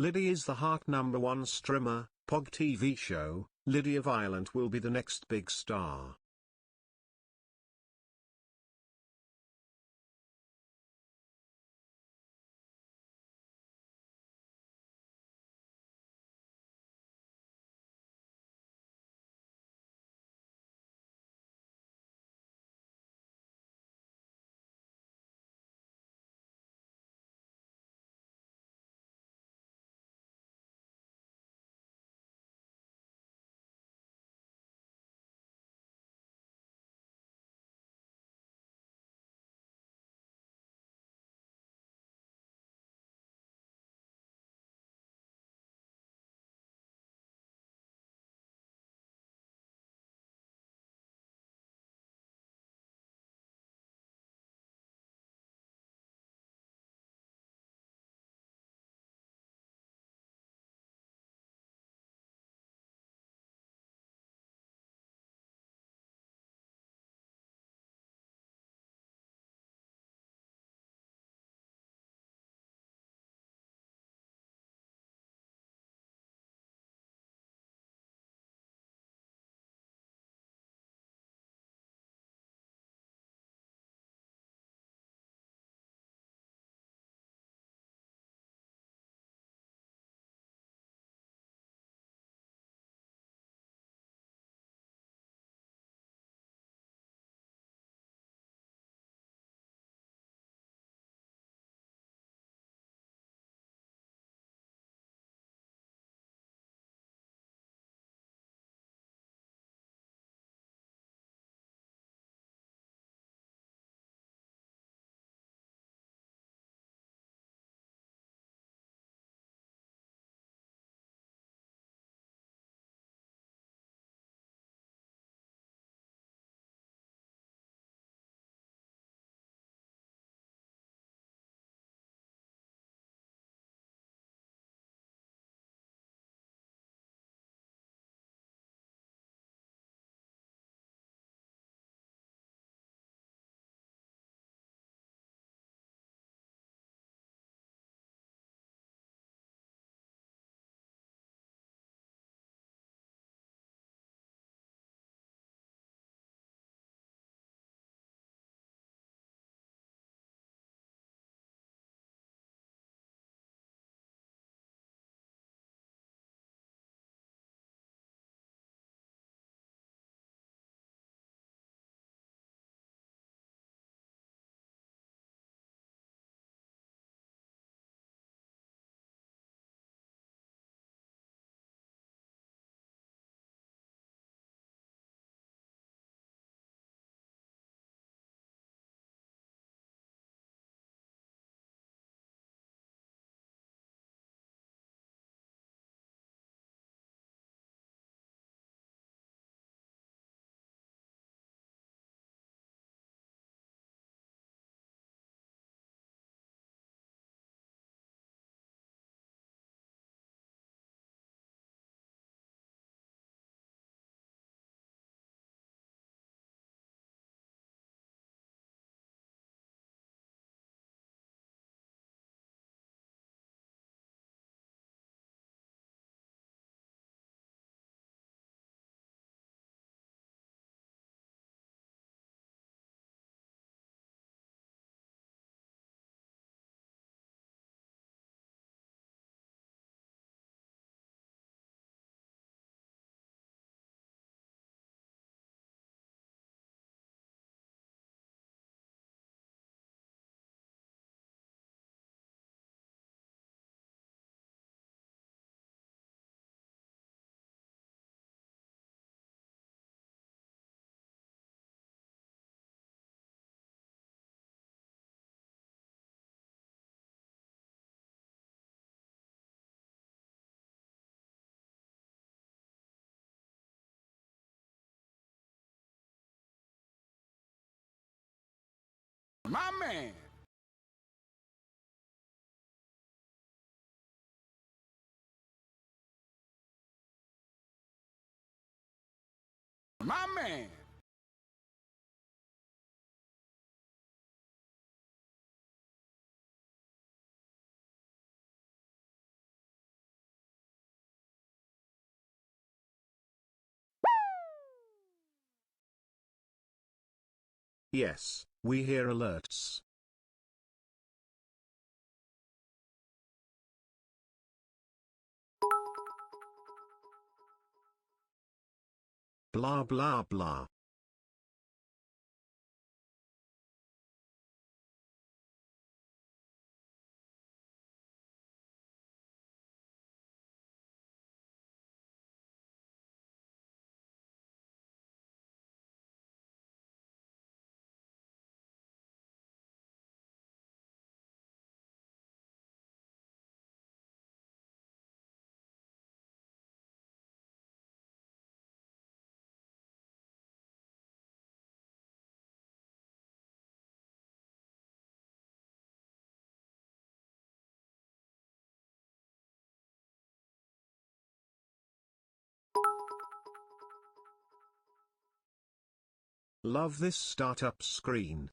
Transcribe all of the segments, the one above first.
Liddy is the heart #1 streamer, POG TV show. Lydia Violent will be the next big star. My man. My man. Yes, we hear alerts. Blah blah blah. Love this startup screen.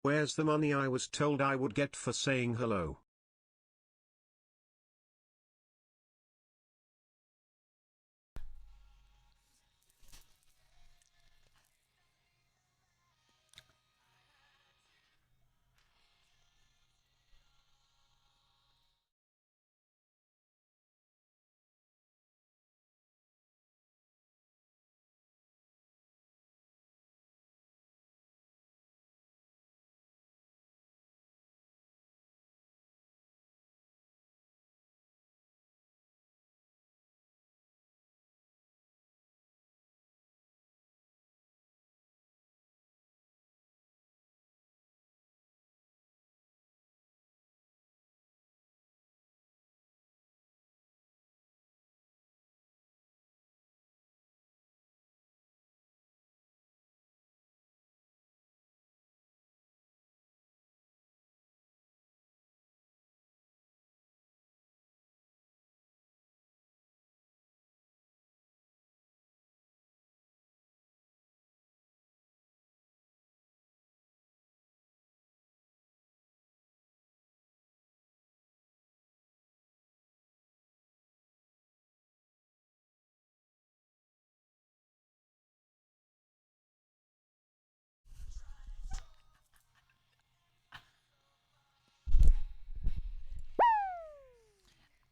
Where's the money I was told I would get for saying hello?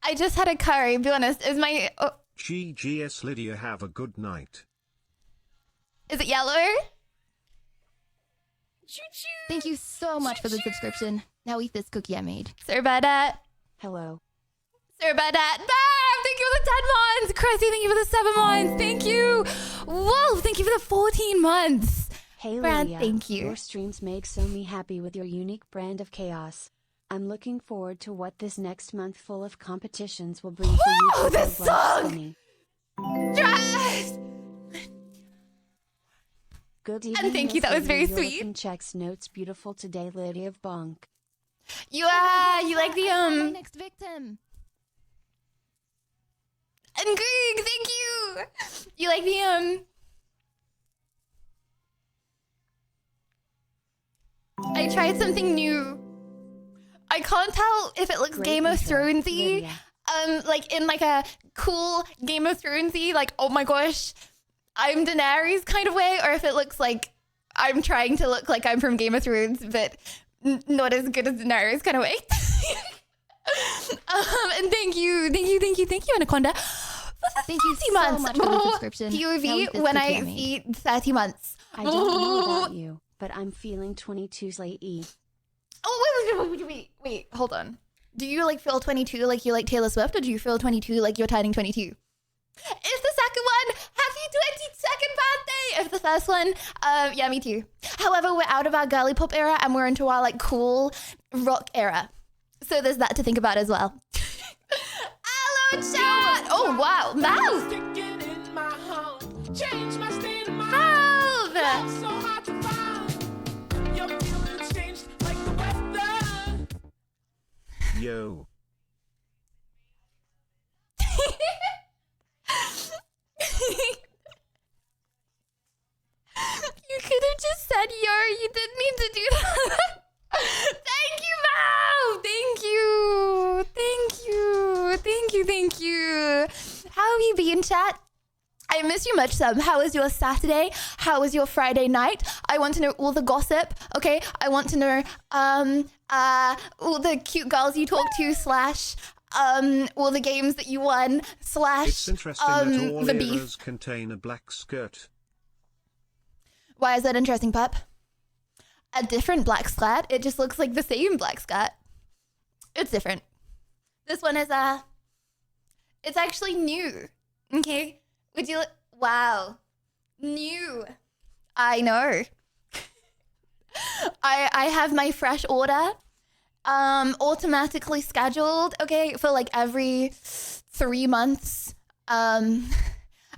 I just had a curry, be honest. Is my... Oh, GGS Lydia, have a good night. is it yellow? Thank you so much for the subscription. Now eat this cookie I made. Sorry about that. Hello. Sorry about that. Bam! Thank you for the 10 months. Chrissy, thank you for the 7 months. Thank you. Whoa, thank you for the 14 months. Hey Brad, Lydia, thank you. Your streams make so me happy with your unique brand of chaos. I'm looking forward to what this next month full of competitions will bring for you. Whoa, to this build Black song! Skinny. Yes! Good evening. thank you, Miss that was very Lydia. Your sweet. looking checks notes beautiful today, Lydia of Bonk. You like the, My next victim. and Greg, thank you. You like the, I tried something new. I can't tell if it looks Great Game of intro, Thronesy. Lydia. Like in like a cool Game of Thronesy, like, oh my gosh, I'm Daenerys kind of way, or if it looks like I'm trying to look like I'm from Game of Thrones, but not as good as Daenerys kind of way. And thank you, Anaconda. Thank you 30 so months. much for the subscription. Now eat POV this when cookie I made. see 30 months. I don't know about you, but I'm feeling 22's late E. Oh, wait, hold on. Do you like feel 22 like you like Taylor Swift, or do you feel 22 like you're turning 22? If the second one, happy 22nd birthday! If the first one, yeah, me too. However, we're out of our girly pop era and we're into our like cool rock era. So there's that to think about as well. Hello, chat! Oh, wow, Malv! Yo. You could have just said yo, you didn't mean to do that. Thank you, Mal! Thank you. How have you been, chat? I miss you much, Sam. How was your Saturday? How was your Friday night? I want to know all the gossip, okay? I want to know all the cute girls you talked to slash all the games that you won slash It's interesting that all the eras beef. contain a black skirt. Why is that interesting, pup? A different black skirt? It just looks like the same black skirt. It's different. This one is it's actually new. Okay? Would you wow. New. I know. I have my fresh order automatically scheduled, okay, for like every 3 months.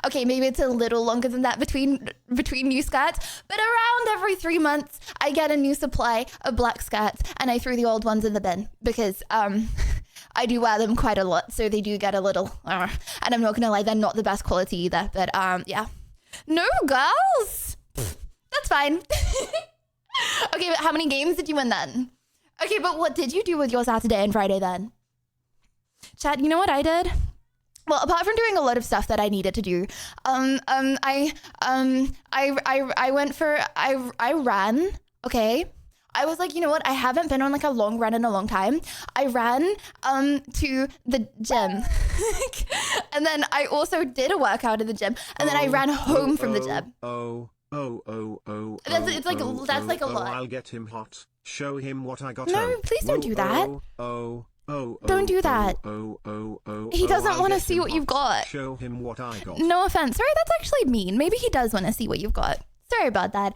Okay, maybe it's a little longer than that between new skirts, but around every 3 months, I get a new supply of black skirts, and I threw the old ones in the bin because I do wear them quite a lot, so they do get a little. And I'm not gonna lie, they're not the best quality either. But yeah, no girls, that's fine. Okay, but how many games did you win then? Okay, but what did you do with your Saturday and Friday then? Chat, you know what I did? Well, apart from doing a lot of stuff that I needed to do, I ran, okay? I was like, you know what? I haven't been on like a long run in a long time. I ran to the gym. And then I also did a workout in the gym. And then I ran home from the gym. That's like a lot. I'll get him hot. Show him what I got. No, please don't do that. Don't do that. He doesn't want to see what you've got. Show him what I got. No offense. Sorry, that's actually mean. Maybe he does want to see what you've got. Sorry about that.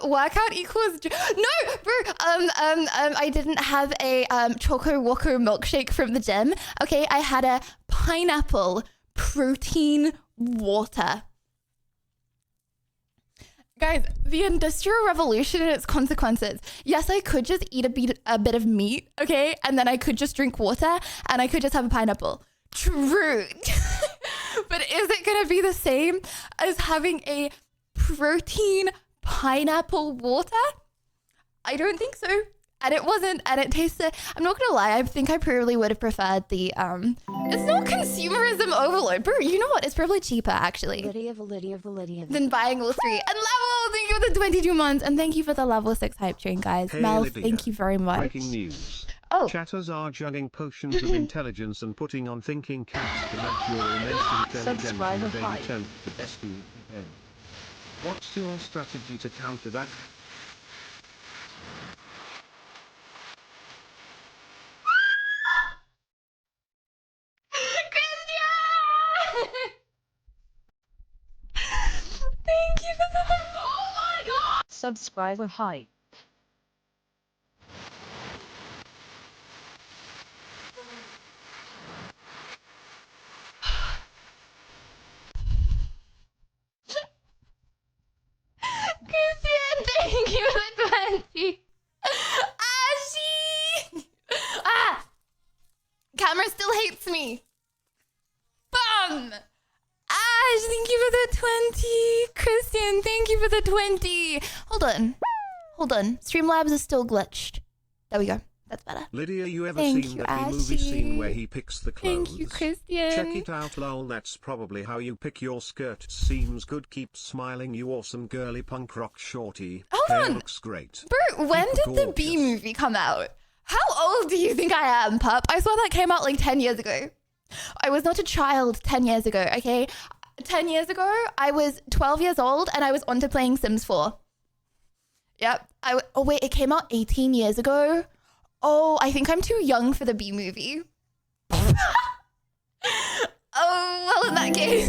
Workout equals no, bro. I didn't have a Choco Walker milkshake from the gym. Okay, I had a pineapple protein water. Guys, the Industrial Revolution and its consequences. Yes, I could just eat a bit of meat, okay? And then I could just drink water and I could just have a pineapple. True. But is it going to be the same as having a protein pineapple water? I don't think so. And it wasn't, and it tasted, I'm not gonna lie, I think I probably would have preferred the, it's not consumerism overload. Bro, you know what? It's probably cheaper, actually. Lydia. Than buying all 3. And level, thank you for the 22 months. And thank you for the level 6 hype train, guys. Hey, Mel, Lydia. thank you very much. Breaking news. Oh. Chatters are jugging potions of intelligence and putting on thinking caps to match your immense intelligence Subscribe and and they hype. return to the SPN. What's your strategy to counter that? Thank you for the, oh my god. Subscriber hype. Christian, thank you for the 20. Ashi! Ah! Camera still hates me. Bum! Ash, thank you for the 20. Christian, thank you for the 20. Hold on. Streamlabs is still glitched. There we go. That's better. Lydia, you ever Thank seen you, that movie Ashy. scene where he picks the clothes? Thank you, Christian. Check it out, lol. That's probably how you pick your skirt. Seems good. Keep smiling, you awesome girly punk rock shorty. Hold Hair on. looks great. Bro, when Keep did the Bee gorgeous. movie come out? How old do you think I am, pup? I swear that came out like 10 years ago. I was not a child 10 years ago, okay? 10 years ago, I was 12 years old and I was onto playing Sims 4. Yep. Oh, wait, it came out 18 years ago? Oh, I think I'm too young for the Bee movie. Oh, well, in that case.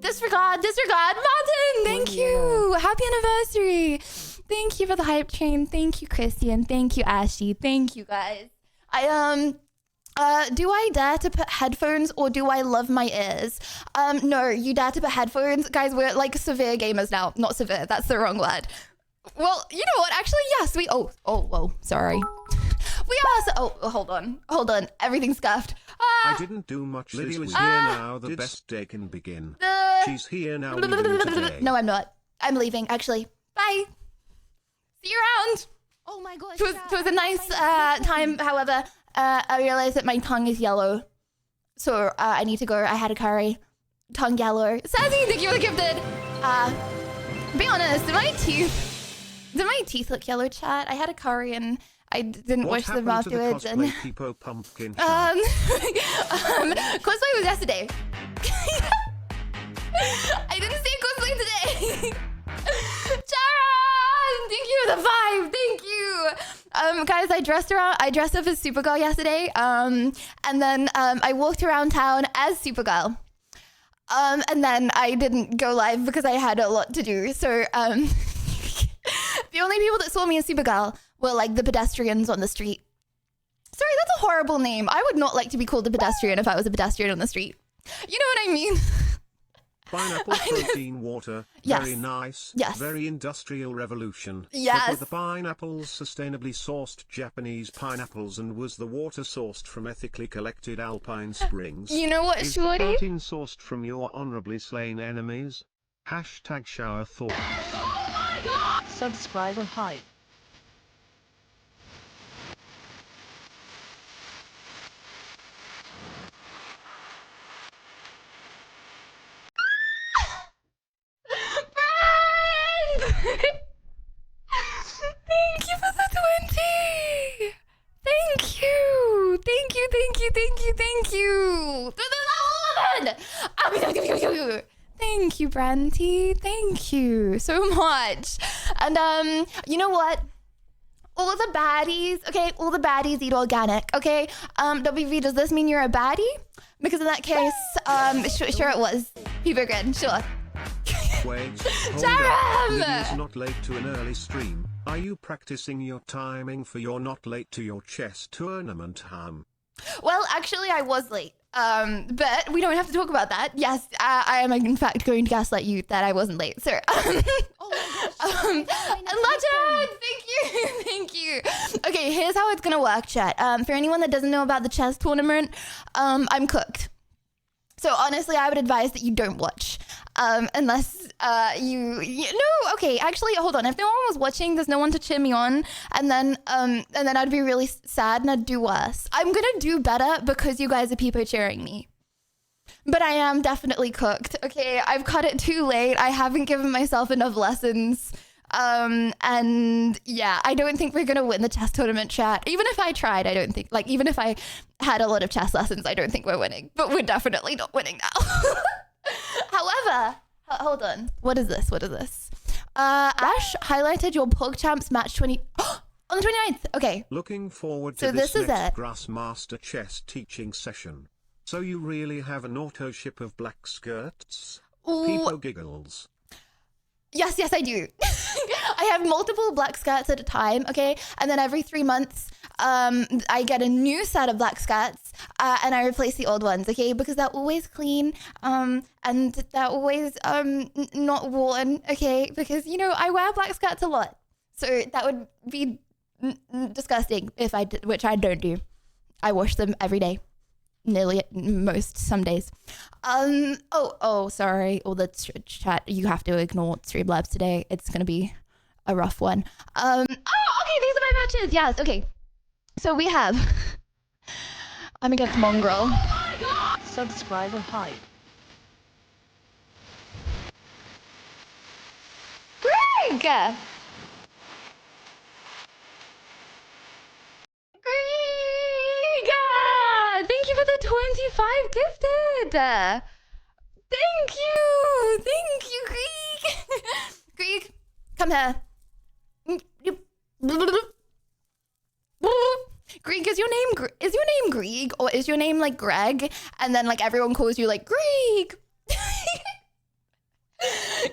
Disregard. Martin, thank you. Happy anniversary. Thank you for the hype train. Thank you, Christian. Thank you, Ashley. Thank you, guys. Do I dare to put headphones or do I love my ears? No, you dare to put headphones. Guys, we're like severe gamers now. Not severe, that's the wrong word. Well, you know what? Actually, yes, whoa, sorry. We are, hold on. Everything's scuffed. I didn't do much this week. Lydia's here now. The best day can begin. She's here now. Leaving today. No, I'm not. I'm leaving, actually. Bye. See you around. Oh my gosh. It was a nice time, however. I realized that my tongue is yellow. So I need to go. I had a curry. tongue yellow. Sassy, thank you for the gifted. Be honest, did my teeth look yellow, chat? I had a curry and I didn't wash them afterwards. And cosplay pumpkin cosplay was yesterday. I didn't say cosplay today. Sharon, thank you for the 5. Thank you. Guys, I dressed up as Supergirl yesterday. And then I walked around town as Supergirl. And then I didn't go live because I had a lot to do. So the only people that saw me as Supergirl were like the pedestrians on the street. Sorry, that's a horrible name. I would not like to be called a pedestrian if I was a pedestrian on the street. You know what I mean? Pineapple protein water. Yes. Very nice. Yes. Very industrial revolution. Yes. But were the pineapples sustainably sourced Japanese pineapples, and was the water sourced from ethically collected alpine springs? You know what, Is Shorty? protein sourced from your honorably slain enemies? Hashtag shower thoughts. Subscriber hype. Thank you for the 20. Thank you. Thank you. Thank you. Thank you. Thank you. Thank you, Branty. Thank you so much. And you know what? All the baddies, okay? All the baddies eat organic, okay? WV, does this mean you're a baddie? Because in that case, sure it was. People good, sure. Wait, hold Jerem! up. Lydia's not late to an early stream. Are you practicing your timing for your not late to your chess tournament, Well, actually, I was late. But we don't have to talk about that. Yes, I am in fact going to gaslight you that I wasn't late, sir. And Legend, thank you, thank you. Okay, here's how it's gonna work, chat. For anyone that doesn't know about the chess tournament, I'm cooked. So honestly, I would advise that you don't watch, unless you no. Okay, actually, hold on. If no one was watching, there's no one to cheer me on, and then I'd be really sad and I'd do worse. I'm gonna do better because you guys are people cheering me. But I am definitely cooked. Okay, I've cut it too late. I haven't given myself enough lessons. And yeah, I don't think we're gonna win the chess tournament, chat. Even if I tried, I don't think, like, even if I had a lot of chess lessons, I don't think we're winning. But we're definitely not winning now. However, hold on. What is this? What is this? Ash highlighted your PogChamps match 20 on the 29th. Okay. Looking forward to So this this is next it. Grassmaster chess teaching session. So you really have an auto ship of black skirts? Ooh. People giggles. Yes, I do. I have multiple black skirts at a time, okay? And then every 3 months, I get a new set of black skirts, and I replace the old ones, okay? Because they're always clean, and they're always not worn, okay? Because, you know, I wear black skirts a lot. So that would be disgusting if I did, which I don't do. I wash them every day. Nearly some days. Sorry. All the chat, you have to ignore Streamlabs today. It's gonna be a rough one. Okay, these are my matches. Yes, okay. So we have I'm against Mongrel. Subscriber hype. Greg! Thank you for the 25 gifted. Thank you, Greek. Greek, come here. Greek, is your name Greek, or is your name like Greg, and then like everyone calls you like Greek?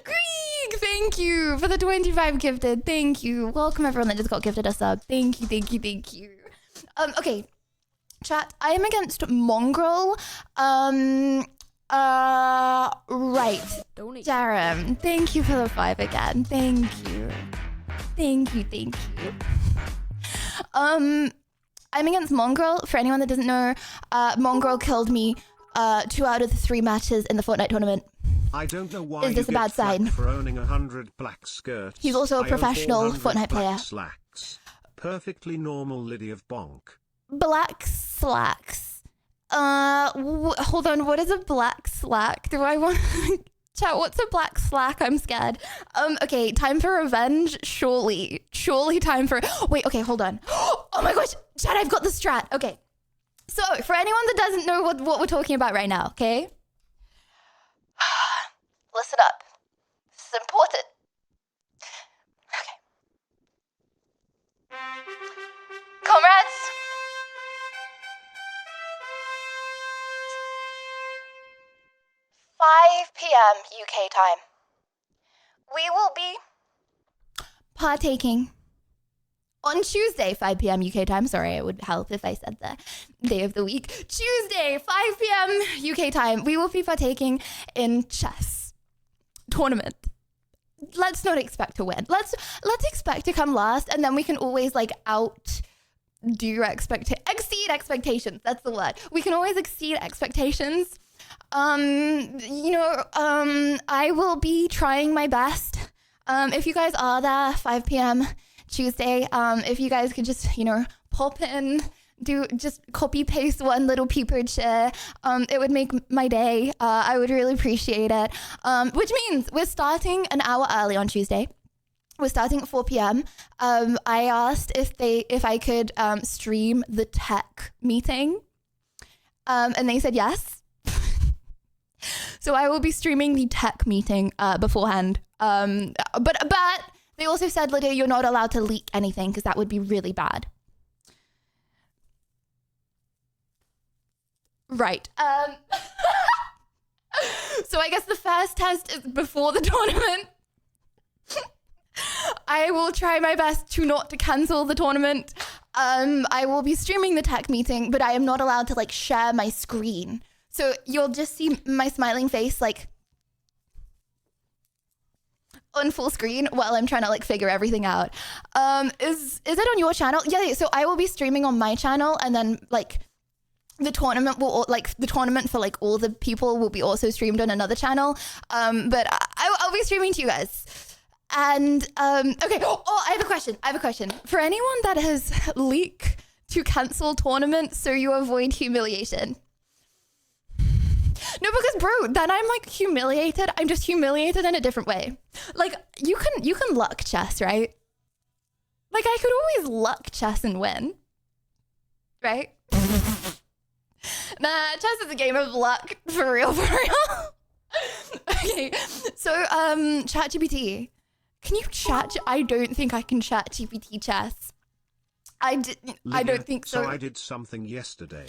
Greek, thank you for the 25 gifted. Thank you. Welcome everyone that just got gifted a sub. Thank you. Okay. Chat, I am against Mongrel. Right. Jerem, thank you for the 5 again. Thank you. I'm against Mongrel. For anyone that doesn't know, Mongrel killed me 2 out of the 3 matches in the Fortnite tournament. I don't know why Is this you a bad get flack sign? for owning 100 black skirts. He's also a I own professional 400 Fortnite black player. Slacks. Perfectly normal Lydia of Bonk. Black slacks. Hold on. What is a black slack? Do I want chat? What's a black slack? I'm scared. Okay, time for revenge. Surely time for. Wait. Okay, hold on. Oh my gosh, chat! I've got the strat. Okay, so for anyone that doesn't know what we're talking about right now, okay, listen up. This is important. Okay, comrades. 5 p.m. UK time. We will be partaking on Tuesday, 5 p.m. UK time. Sorry, it would help if I said the day of the week. Tuesday, 5 p.m. UK time. We will be partaking in chess tournament. Let's not expect to win. Let's expect to come last, and then we can always exceed expectations. That's the word. We can always exceed expectations. I will be trying my best. If you guys are there 5 p.m. Tuesday, if you guys could just, pop in, just copy paste one little peeper chair, it would make my day. I would really appreciate it. Which means we're starting an hour early on Tuesday. We're starting at 4 p.m. I asked if I could stream the tech meeting, and they said yes. So I will be streaming the tech meeting beforehand. But they also said, Lydia, you're not allowed to leak anything because that would be really bad. Right. So I guess the first test is before the tournament. I will try my best to not to cancel the tournament. I will be streaming the tech meeting, but I am not allowed to share my screen. So you'll just see my smiling face on full screen while I'm trying to figure everything out. Is it on your channel? Yeah, so I will be streaming on my channel, and then the tournament will the tournament for all the people will be also streamed on another channel. But I'll be streaming to you guys. And okay. Oh, I have a question. For anyone that has leaked to cancel tournament so you avoid humiliation. No, because bro, then I'm humiliated. I'm just humiliated in a different way. You can luck chess, right? I could always luck chess and win. Right? Nah, chess is a game of luck. For real. Okay. So, ChatGPT. Can you chat? I don't think I can chat GPT chess. Lydia, I don't think so. So I did something yesterday.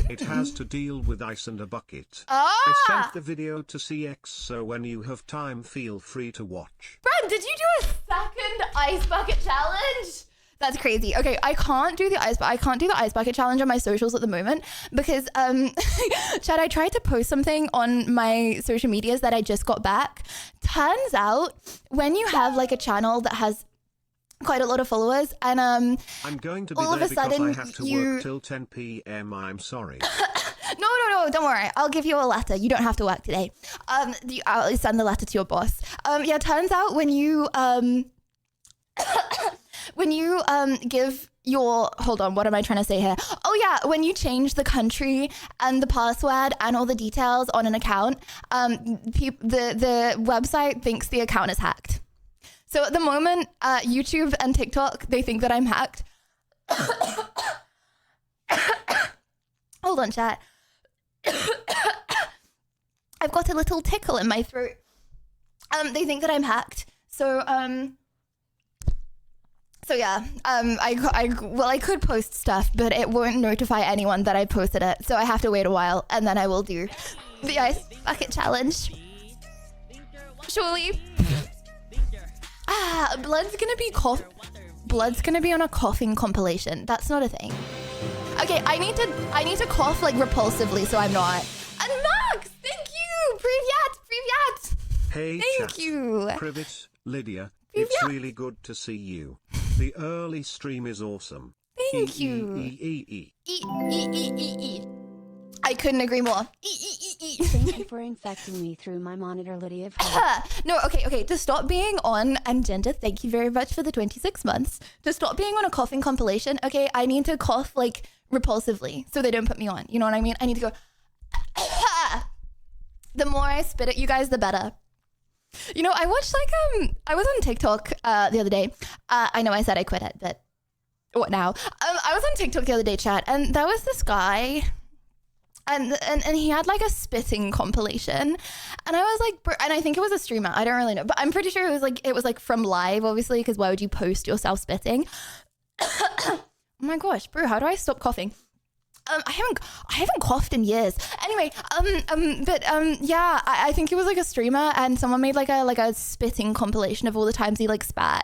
It has to deal with ice and a bucket. Ah! I sent the video to CX, so when you have time, feel free to watch. Brad, did you do a second ice bucket challenge? That's crazy. Okay, I can't do the ice bucket challenge on my socials at the moment because Chad, I tried to post something on my social medias that I just got back. Turns out when you have a channel that has quite a lot of followers, and I'm going to be all there of a sudden because I have to work till 10 p.m. I'm sorry. No, don't worry. I'll give you a letter. You don't have to work today. I'll send the letter to your boss. Yeah, turns out when you give your, hold on, what am I trying to say here? Oh yeah, when you change the country and the password and all the details on an account, the website thinks the account is hacked. So at the moment, YouTube and TikTok, they think that I'm hacked. Hold on, chat. I've got a little tickle in my throat. They think that I'm hacked. So yeah, I could post stuff, but it won't notify anyone that I posted it. So I have to wait a while, and then I will do the ice bucket challenge. Surely. Blood's gonna be on a coughing compilation. That's not a thing. Okay, I need to cough repulsively, so I'm not. And Max, thank you. Privyat. Hey, thank chat. you. Privet, Lydia, it's really good to see you. The early stream is awesome. Thank you. I couldn't agree more. Thank you for infecting me through my monitor, Lydia of Hope. No, okay. To stop being on, and Ginger, thank you very much for the 26 months. To stop being on a coughing compilation, okay, I need to cough like repulsively so they don't put me on. You know what I mean? I need to go. The more I spit at you guys, the better. You know, I watched I was on TikTok the other day. I know I said I quit it, but what now? I was on TikTok the other day, chat, and there was this guy. And he had like a spitting compilation, and I was like, and I think it was a streamer. I don't really know, but I'm pretty sure it was like from live, obviously, because why would you post yourself spitting? Oh my gosh, bro, how do I stop coughing? I haven't coughed in years. Anyway, yeah, I think it was like a streamer, and someone made like a spitting compilation of all the times he like spat,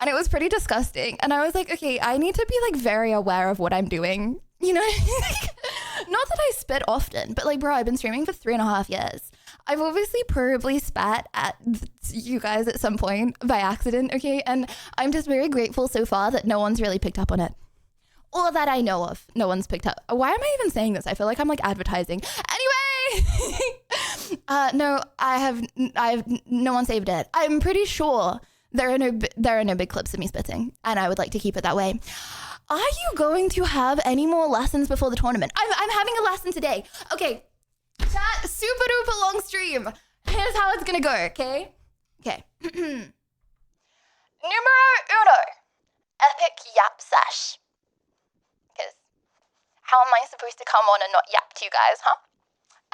and it was pretty disgusting. And I was like, okay, I need to be like very aware of what I'm doing. You know, not that I spit often, but like, bro, I've been streaming for 3.5 years. I've obviously probably spat at you guys at some point by accident, okay? And I'm just very grateful so far that no one's really picked up on it. Or that I know of. No one's picked up. Why am I even saying this? I feel like I'm like advertising. Anyway, no, I have no one saved it. I'm pretty sure there are no big clips of me spitting, and I would like to keep it that way. Are you going to have any more lessons before the tournament? I'm having a lesson today. Okay, chat, super duper long stream. Here's how it's gonna go, okay? Okay. Numero uno, epic yap sesh. Because how am I supposed to come on and not yap to you guys, huh?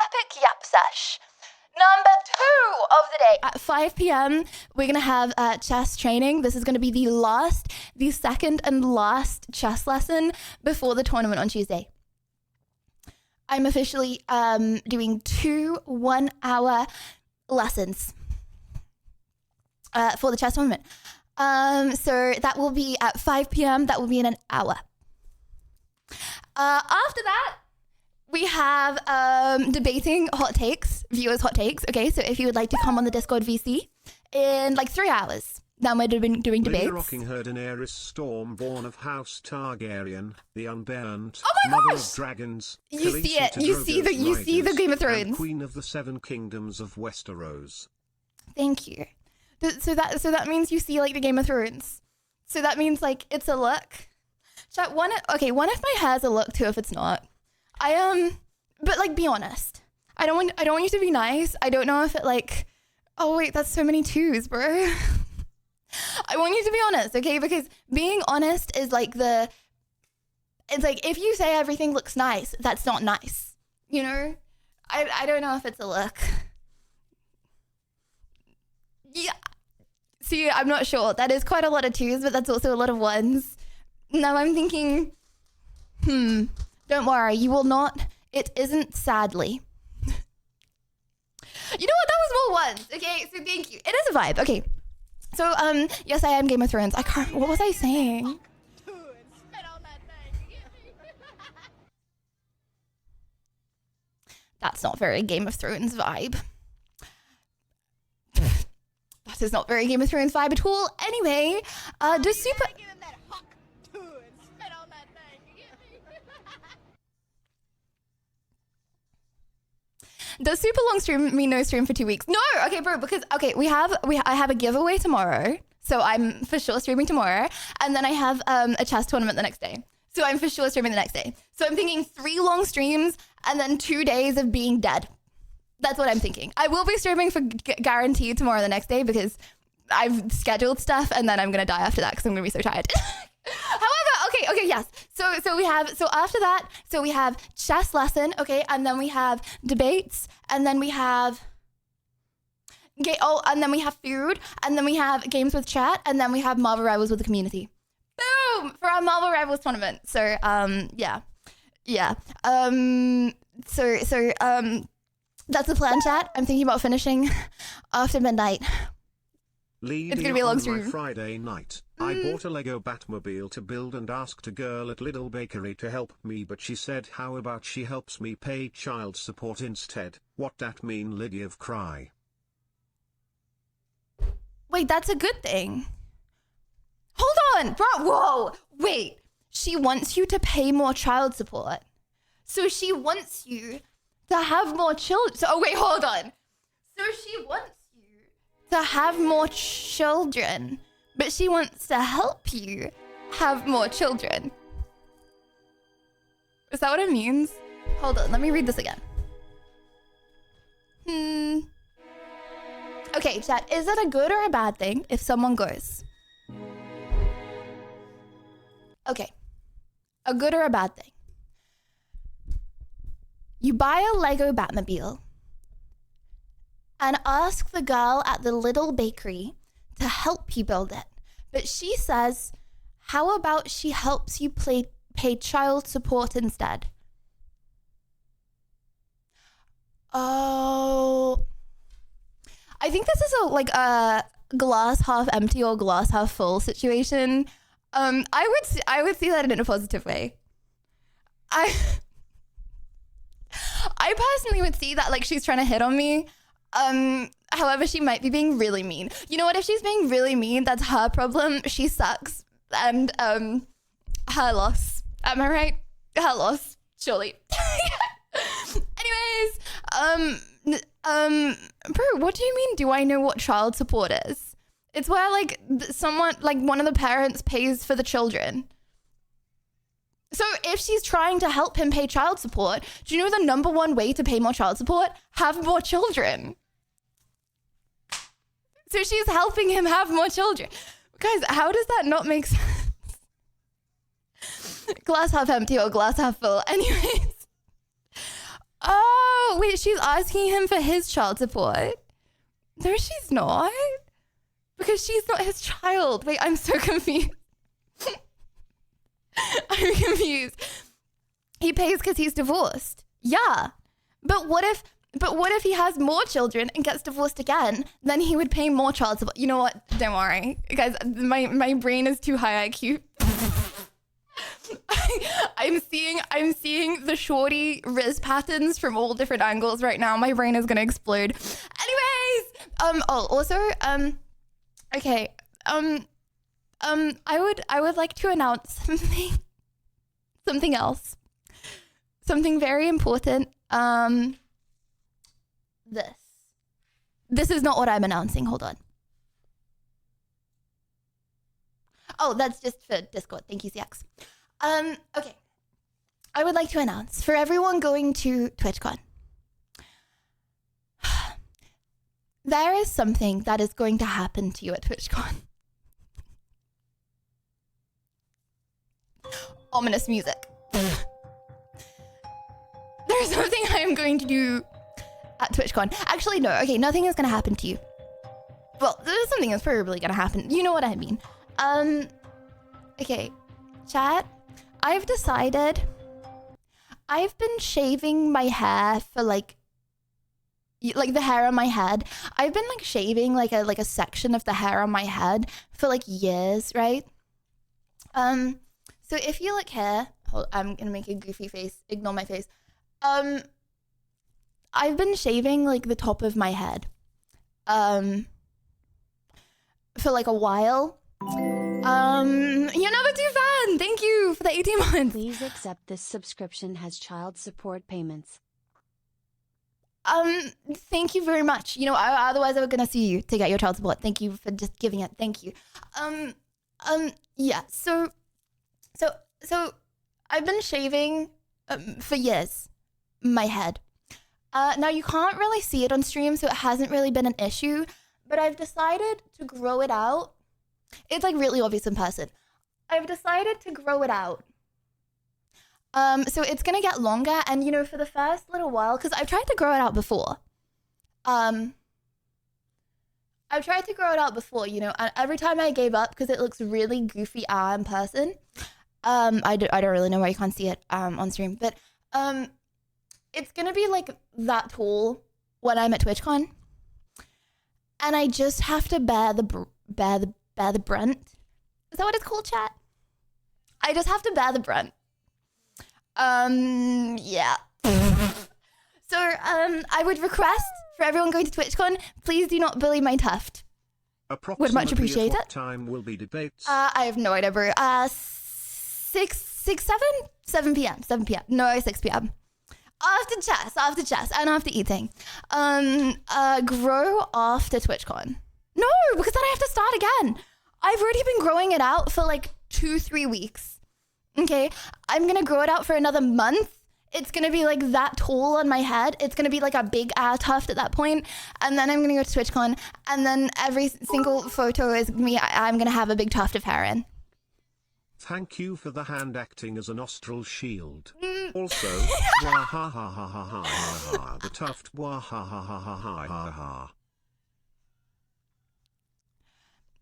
Epic yap sesh. Number 2 of the day. At 5 p.m., we're going to have chess training. This is going to be the second and last chess lesson before the tournament on Tuesday. I'm officially doing 2 1-hour lessons for the chess tournament. So that will be at 5 p.m. That will be in an hour. After that, we have debating hot takes, viewers' hot takes. Okay, so if you would like to come on the Discord VC in like 3 hours, then we're doing debates. Lydia rocking her Daenerys Storm, born of House Targaryen, the unburnt, oh my mother gosh! of dragons. You see it. You see the Game of Thrones. And Queen of the 7 Kingdoms of Westeros. Thank you. So that means you see like the Game of Thrones. So that means like it's a look. Chat, one if my hair's a look too, if it's not. But like, be honest. I don't want you to be nice. I don't know if it like, oh wait, that's so many 2s, bro. I want you to be honest, okay? Because being honest is like it's like, if you say everything looks nice, that's not nice. You know? I don't know if it's a look. Yeah. See, I'm not sure. That is quite a lot of 2s, but that's also a lot of 1s. Now I'm thinking, don't worry, you will not. It isn't, sadly. You know what? That was more 1s. Okay, so thank you. It is a vibe. Okay. So, yes, I am Game of Thrones. What was I saying? That's not very Game of Thrones vibe. That is not very Game of Thrones vibe at all. Anyway, does super... Does super long stream mean no stream for 2 weeks? No, okay, bro, because I have a giveaway tomorrow, so I'm for sure streaming tomorrow, and then I have a chess tournament the next day, so I'm for sure streaming the next day. So I'm thinking 3 long streams and then 2 days of being dead. That's what I'm thinking. I will be streaming for guaranteed tomorrow the next day because I've scheduled stuff, and then I'm gonna die after that because I'm gonna be so tired. However, okay, yes. So after that, so we have chess lesson, okay, and then we have debates, and then we have and then we have food, and then we have games with chat, and then we have Marvel Rivals with the community. Boom! For our Marvel Rivals tournament. So yeah. That's the plan, chat. I'm thinking about finishing after midnight. It's gonna be a long on stream. my Friday night, I bought a Lego Batmobile to build and asked a girl at Little Bakery to help me, but she said how about she helps me pay child support instead. What that mean, Lydia of Cry? Wait, that's a good thing. Hold on, bro. Whoa, wait. She wants you to pay more child support. So she wants you to have more children. So, oh wait, hold on. So she wants you to have more children, but she wants to help you have more children. Is that what it means? Hold on, let me read this again. Okay, chat, is it a good or a bad thing if someone goes? Okay, a good or a bad thing? You buy a Lego Batmobile and ask the girl at the little bakery to help you build it. But she says, how about she helps you pay child support instead? Oh, I think this is a glass half empty or glass half full situation. I would see that in a positive way. I personally would see that like she's trying to hit on me. However, she might be being really mean. You know what? If she's being really mean, that's her problem. She sucks, and her loss. Am I right? Her loss, surely. Anyways, bro, what do you mean? Do I know what child support is? It's where like someone, like one of the parents pays for the children. So if she's trying to help him pay child support, do you know the number one way to pay more child support? Have more children. So she's helping him have more children. Guys, how does that not make sense? Glass half empty or glass half full. Anyways. Oh, wait, she's asking him for his child support. No, she's not. Because she's not his child. Wait, I'm so confused. I'm confused. He pays because he's divorced. Yeah. But what if he has more children and gets divorced again? Then he would pay more child support. You know what? Don't worry. Guys, my brain is too high IQ. I'm seeing the shorty Riz patterns from all different angles right now. My brain is gonna explode. Anyways, okay. I would like to announce something else. Something very important. This is not what I'm announcing. Hold on. Oh, that's just for Discord. Thank you, CX. Okay. I would like to announce for everyone going to TwitchCon. There is something that is going to happen to you at TwitchCon. Ominous music. There's something I am going to do at TwitchCon. Actually, no. Okay, nothing is going to happen to you. Well, there's something that's probably going to happen. You know what I mean. Okay. Chat. I've decided I've been shaving my hair for like the hair on my head. I've been like shaving like a section of the hair on my head for like years, right? So if you look here, I'm gonna make a goofy face. Ignore my face. I've been shaving like the top of my head, for like a while. You're never too fan. Thank you for the 18 months. Please accept this subscription has child support payments. Thank you very much. You know, otherwise I was gonna sue you to get your child support. Thank you for just giving it. Thank you. Yeah. So I've been shaving for years my head. Now you can't really see it on stream, so it hasn't really been an issue. But I've decided to grow it out. It's like really obvious in person. I've decided to grow it out. So it's gonna get longer, and you know, for the first little while, because I've tried to grow it out before. I've tried to grow it out before, you know, and every time I gave up because it looks really goofy in person. I don't really know why you can't see it on stream, but it's gonna be like that tall when I'm at TwitchCon, and I just have to bear the brunt. Is that what it's called, chat? I just have to bear the brunt. Yeah. So, I would request for everyone going to TwitchCon, please do not bully my tuft. Would much appreciate it. Time will be debates. I have no idea, bro. 7 p.m. No, 6 p.m. after chess, and after eating. Grow after TwitchCon. No, because then I have to start again. I've already been growing it out for like 2-3 weeks. Okay, I'm gonna grow it out for another month. It's gonna be like that tall on my head. It's gonna be like a big ass tuft at that point. And then I'm gonna go to TwitchCon, and then every single photo is me. I'm gonna have a big tuft of hair in. Thank you for the hand acting as a nostril shield. Also, wah ha ha ha ha ha ha ha. The tuft wah ha ha ha ha ha ha ha.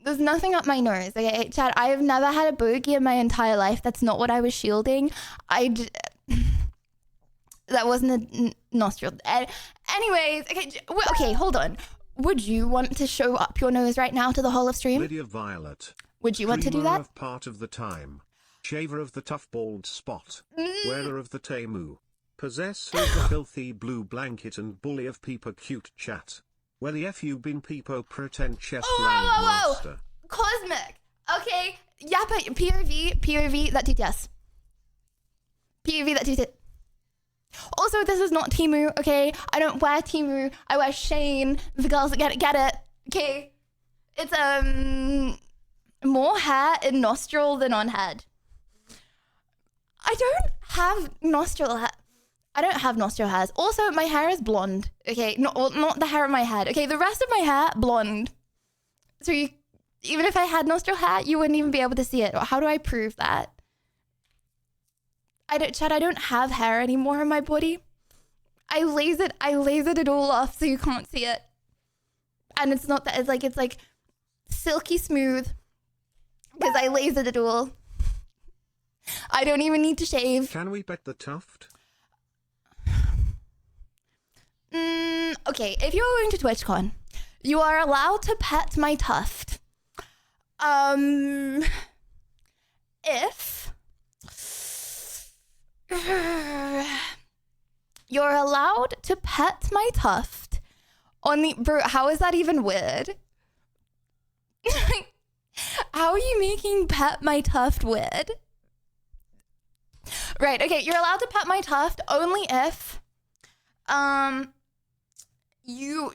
There's nothing up my nose. Okay, Chad, I have never had a bogey in my entire life. That's not what I was shielding. That wasn't a nostril. Anyways, okay, hold on. Would you want to show up your nose right now to the whole of stream? Lydia Violet. Would you want to do Dreamer that? of part of the time. Shaver of the tough bald spot. Wearer of the Temu. Possessor of the filthy blue blanket and bully of Peeper cute chat. Where the F you been Peepo pretend chess grandmaster. Cosmic. Okay. Yeah, but POV, that TTS. POV, that TTS. Also, this is not Temu, okay? I don't wear Temu. I wear Shane. The girls that get it. Okay. It's, more hair in nostril than on head. I don't have nostril hair. I don't have nostril hairs. Also, my hair is blonde. Okay, not the hair on my head. Okay, the rest of my hair, blonde. So even if I had nostril hair, you wouldn't even be able to see it. How do I prove that? Chad, I don't have hair anymore on my body. I lasered it all off so you can't see it. And it's not that, it's like silky smooth. Because I lasered it all. I don't even need to shave. Can we bet the tuft? Okay, if you're going to TwitchCon, you are allowed to pet my tuft. If you're allowed to pet my tuft on the... Bro, how is that even weird? How are you making pet my tuft weird? Right, okay, you're allowed to pet my tuft only if you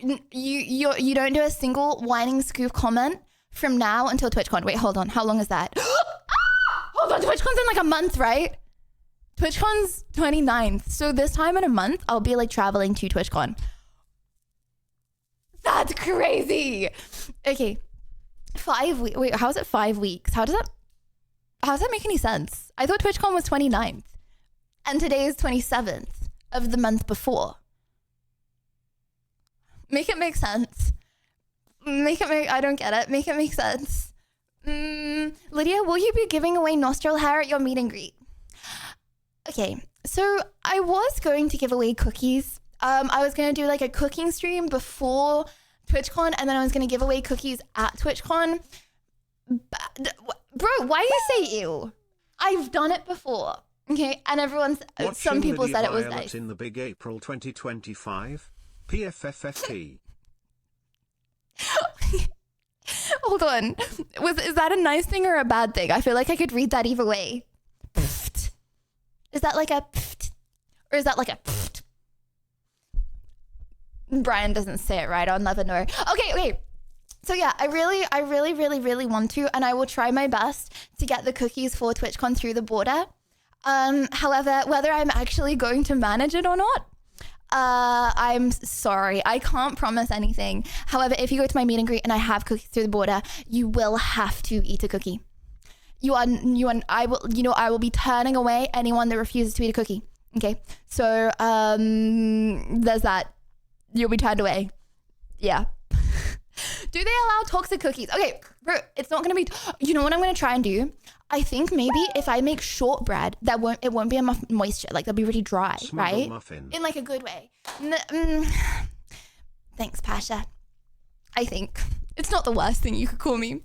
don't do a single whining scoop comment from now until TwitchCon. Wait, hold on. How long is that? Hold on, TwitchCon's in like a month, right? TwitchCon's 29th. So this time in a month, I'll be like traveling to TwitchCon. That's crazy. Okay. 5 weeks. Wait, how is it 5 weeks? How does that make any sense? I thought TwitchCon was 29th. And today is 27th of the month before. Make it make sense. I don't get it. Make it make sense. Lydia, will you be giving away nostril hair at your meet and greet? Okay, so I was going to give away cookies. I was going to do like a cooking stream before TwitchCon, and then I was going to give away cookies at TwitchCon. Bro, why do you say ew? I've done it before. Okay, and some people said it was nice. In the big April 2025. PFFFP. Hold on. Is that a nice thing or a bad thing? I feel like I could read that either way. Pfft. Is that like a pfft? Or is that like a pfft? Brian doesn't say it right. I'll never know. Okay. So yeah, I really want to, and I will try my best to get the cookies for TwitchCon through the border. However, whether I'm actually going to manage it or not, I'm sorry. I can't promise anything. However, if you go to my meet and greet and I have cookies through the border, you will have to eat a cookie. I will be turning away anyone that refuses to eat a cookie. Okay. So, there's that. You'll be turned away. Yeah. Do they allow toxic cookies? Okay, bro, it's not gonna be, you know what I'm gonna try and do? I think maybe if I make shortbread, it won't be enough moisture. Like, they'll be really dry, right? Muffin. In like a good way. Thanks, Pasha. I think. It's not the worst thing you could call me.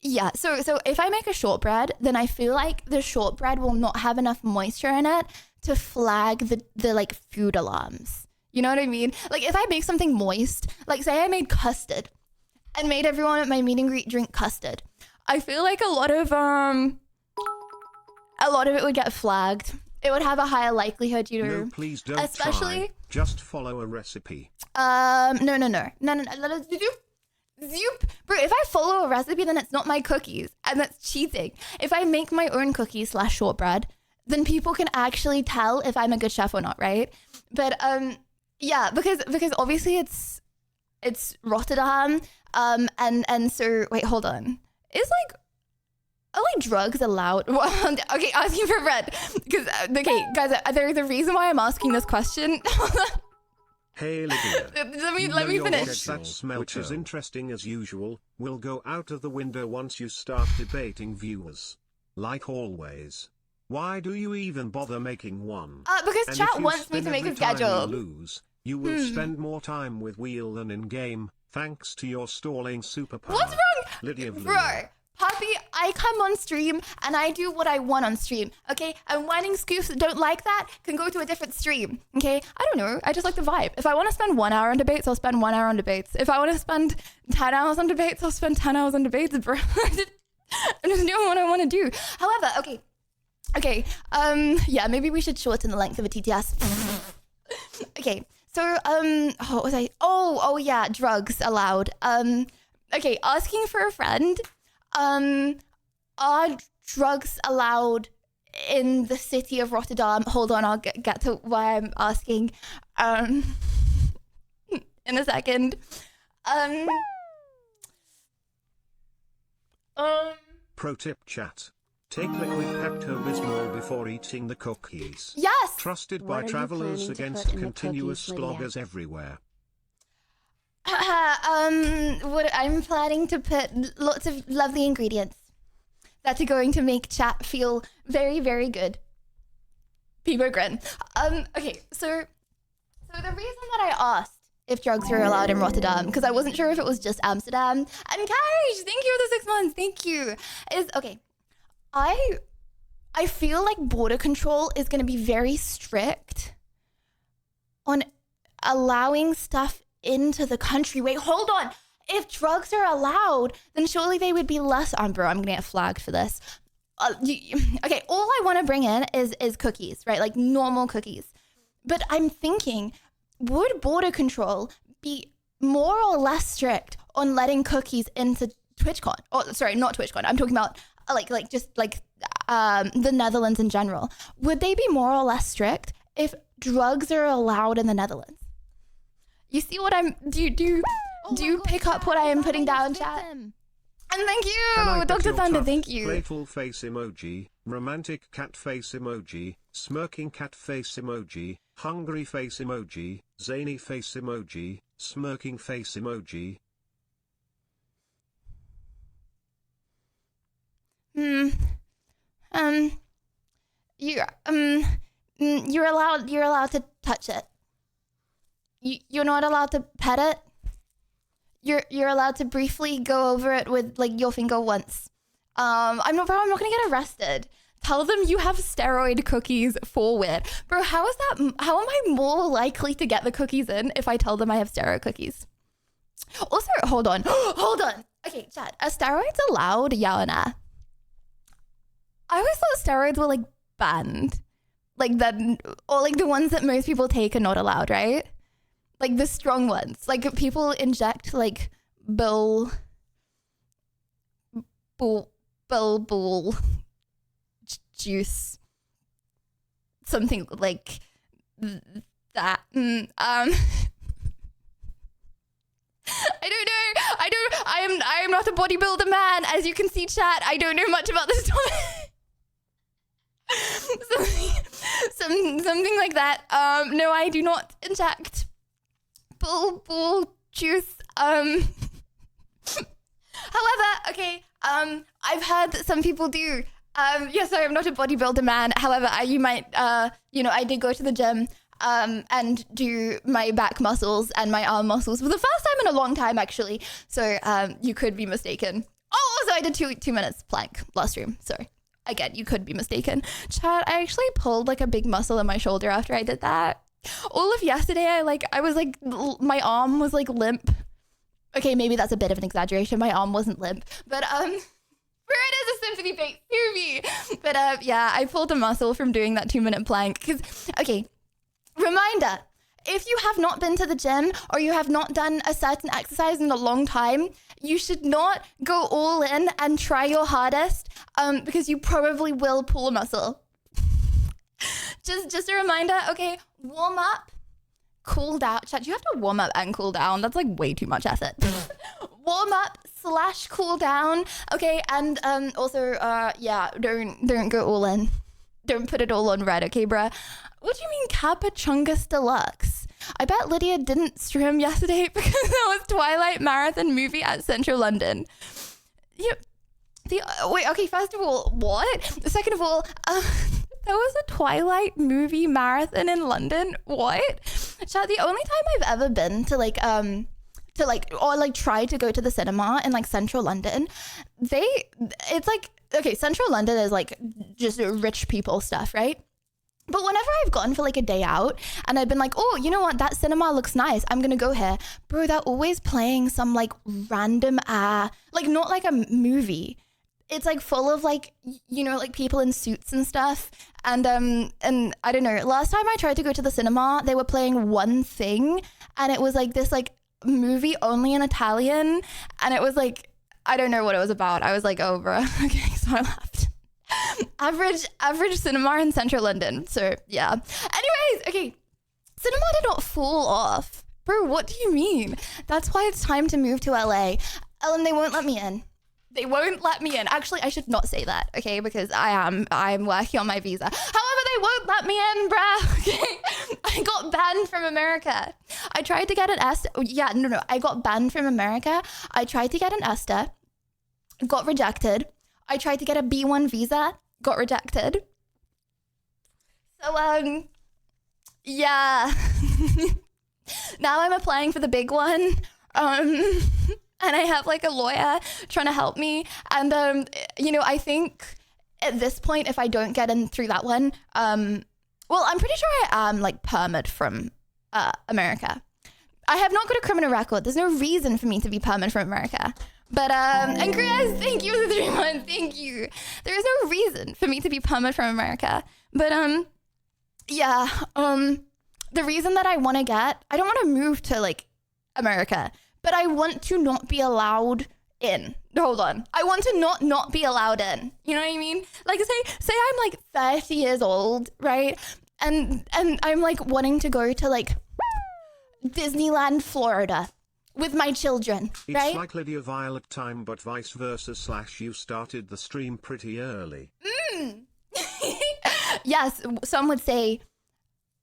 Yeah, so if I make a shortbread, then I feel like the shortbread will not have enough moisture in it to flag the like food alarms. You know what I mean? Like, if I make something moist, like say I made custard and made everyone at my meet and greet drink custard, I feel like a lot of it would get flagged. it would have a higher likelihood, you know. No, please don't Especially, try. Just follow a recipe. no. Zoop. Bro, if I follow a recipe, then it's not my cookies, and that's cheating. If I make my own cookies / shortbread, then people can actually tell if I'm a good chef or not, right? But yeah, because obviously it's Rotterdam, and so wait, hold on. Are like drugs allowed? Okay, asking for bread. Because okay, guys, there's a reason why I'm asking this question. Hey Lydia. let me finish. That smell, which is interesting as usual, will go out of the window once you start debating viewers. Like always. Why do you even bother making one? Because And chat if you wants me spin to make a every time schedule. you lose, you will spend more time with wheel than in game, thanks to your stalling superpower. What's wrong? Lydia Bro, Vluna. Poppy, I come on stream and I do what I want on stream, okay? And whining scoofs that don't like that can go to a different stream, okay? I don't know. I just like the vibe. If I want to spend 1 hour on debates, I'll spend 1 hour on debates. If I want to spend 10 hours on debates, I'll spend 10 hours on debates, bro. I just do what I want to do. However, okay, yeah, maybe we should shorten the length of a TTS. Okay, so, what was I? Oh, yeah, drugs allowed. Okay, asking for a friend. Are drugs allowed in the city of Rotterdam? Hold on, I'll get to why I'm asking in a second. Pro tip chat. Take liquid Pepto-Bismol before eating the cookies. Yes. Trusted What by are you travelers planning to against put in the continuous cookies, Lydia? sloggers everywhere. What I'm planning to put lots of lovely ingredients that are going to make chat feel very, very good. Peebo grin. Okay, so the reason that I asked if drugs were allowed in Rotterdam, because I wasn't sure if it was just Amsterdam. And Karish, thank you for the 6 months. Thank you. Is okay. I feel like border control is going to be very strict on allowing stuff into the country. Wait, hold on. If drugs are allowed, then surely they would be less. Bro, I'm gonna get flagged for this. Okay, all I want to bring in is cookies, right? Like normal cookies. But I'm thinking, would border control be more or less strict on letting cookies into TwitchCon? Oh, sorry, not TwitchCon. I'm talking about the Netherlands in general. Would they be more or less strict if drugs are allowed in the Netherlands? You see what I'm... Do you pick up what I am putting down, chat? And thank Can I you, bet Dr. your Thunder, tough, thank you. Playful face emoji, romantic cat face emoji, smirking cat face emoji, hungry face emoji, zany face emoji, smirking face emoji. You're allowed to touch it. You're not allowed to pet it. You're allowed to briefly go over it with like your finger once. I'm not gonna get arrested. Tell them you have steroid cookies forward. Bro, how am I more likely to get the cookies in if I tell them I have steroid cookies? Also, hold on. Okay, chat, are steroids allowed? Yeah or nah? I always thought steroids were like banned. Like that, or like the ones that most people take are not allowed, right? Like the strong ones. Like people inject like bull juice. Something like that. I am not a bodybuilder man. As you can see, chat, I don't know much about this topic. something like that. No, I do not inject bull juice. However, okay, I've heard that some people do. Yes, sorry, I'm not a bodybuilder man. However, you might, I did go to the gym and do my back muscles and my arm muscles for the first time in a long time, actually. So you could be mistaken. Oh, also, I did 2 minutes plank last stream. Sorry. Again, you could be mistaken. Chat, I actually pulled like a big muscle in my shoulder after I did that. All of yesterday, I was like, my arm was like limp. Okay, maybe that's a bit of an exaggeration. My arm wasn't limp, but where it is a sympathy face to me. But yeah, I pulled a muscle from doing that 2-minute plank. Because, okay, reminder, if you have not been to the gym or you have not done a certain exercise in a long time, you should not go all in and try your hardest because you probably will pull a muscle. Just a reminder, okay, warm up, cool down. Chat, you have to warm up and cool down. That's like way too much effort. Warm up / cool down, okay, and also, yeah, don't go all in. Don't put it all on red, okay, bruh? What do you mean Kappa Chungus Deluxe? I bet Lydia didn't stream yesterday because there was Twilight Marathon movie at Central London. Yep. Wait, okay, first of all, what? Second of all, there was a Twilight movie marathon in London. What? Chat, the only time I've ever been to try to go to the cinema in like Central London, it's like, okay, Central London is like just rich people stuff, right? But whenever I've gone for like a day out and I've been like, oh, you know what, that cinema looks nice, I'm gonna go here. Bro, they're always playing some like random, like not like a movie. It's like full of like, you know, like people in suits and stuff. And I don't know, last time I tried to go to the cinema, they were playing one thing and it was like this like movie only in Italian. And it was like, I don't know what it was about. I was like, oh, bro. Okay, so I left. average cinema in Central London. So yeah. Anyways, okay. Cinema did not fall off. Bro, what do you mean? That's why it's time to move to LA. Ellen, they won't let me in. They won't let me in. Actually, I should not say that, okay? Because I'm working on my visa. However, they won't let me in, bruh. Okay? I got banned from America. I tried to get an ESTA. Yeah, no. I got banned from America. I tried to get an ESTA. Got rejected. I tried to get a B1 visa. Got rejected. So, yeah. Now I'm applying for the big one. And I have like a lawyer trying to help me. And, you know, I think at this point, if I don't get in through that one, well, I'm pretty sure I am like permit from America. I have not got a criminal record. There's no reason for me to be permit from America. But, and Chris, thank you for the 3 months. Thank you. There is no reason for me to be permit from America. But, yeah, the reason that I want to I don't want to move to like America. But I want to not be allowed in. Hold on. I want to not be allowed in. You know what I mean? Like say I'm like 30 years old, right? And I'm like wanting to go to like Disneyland, Florida with my children, right? It's like Lydia Violet time, but vice versa / you started the stream pretty early. Yes, some would say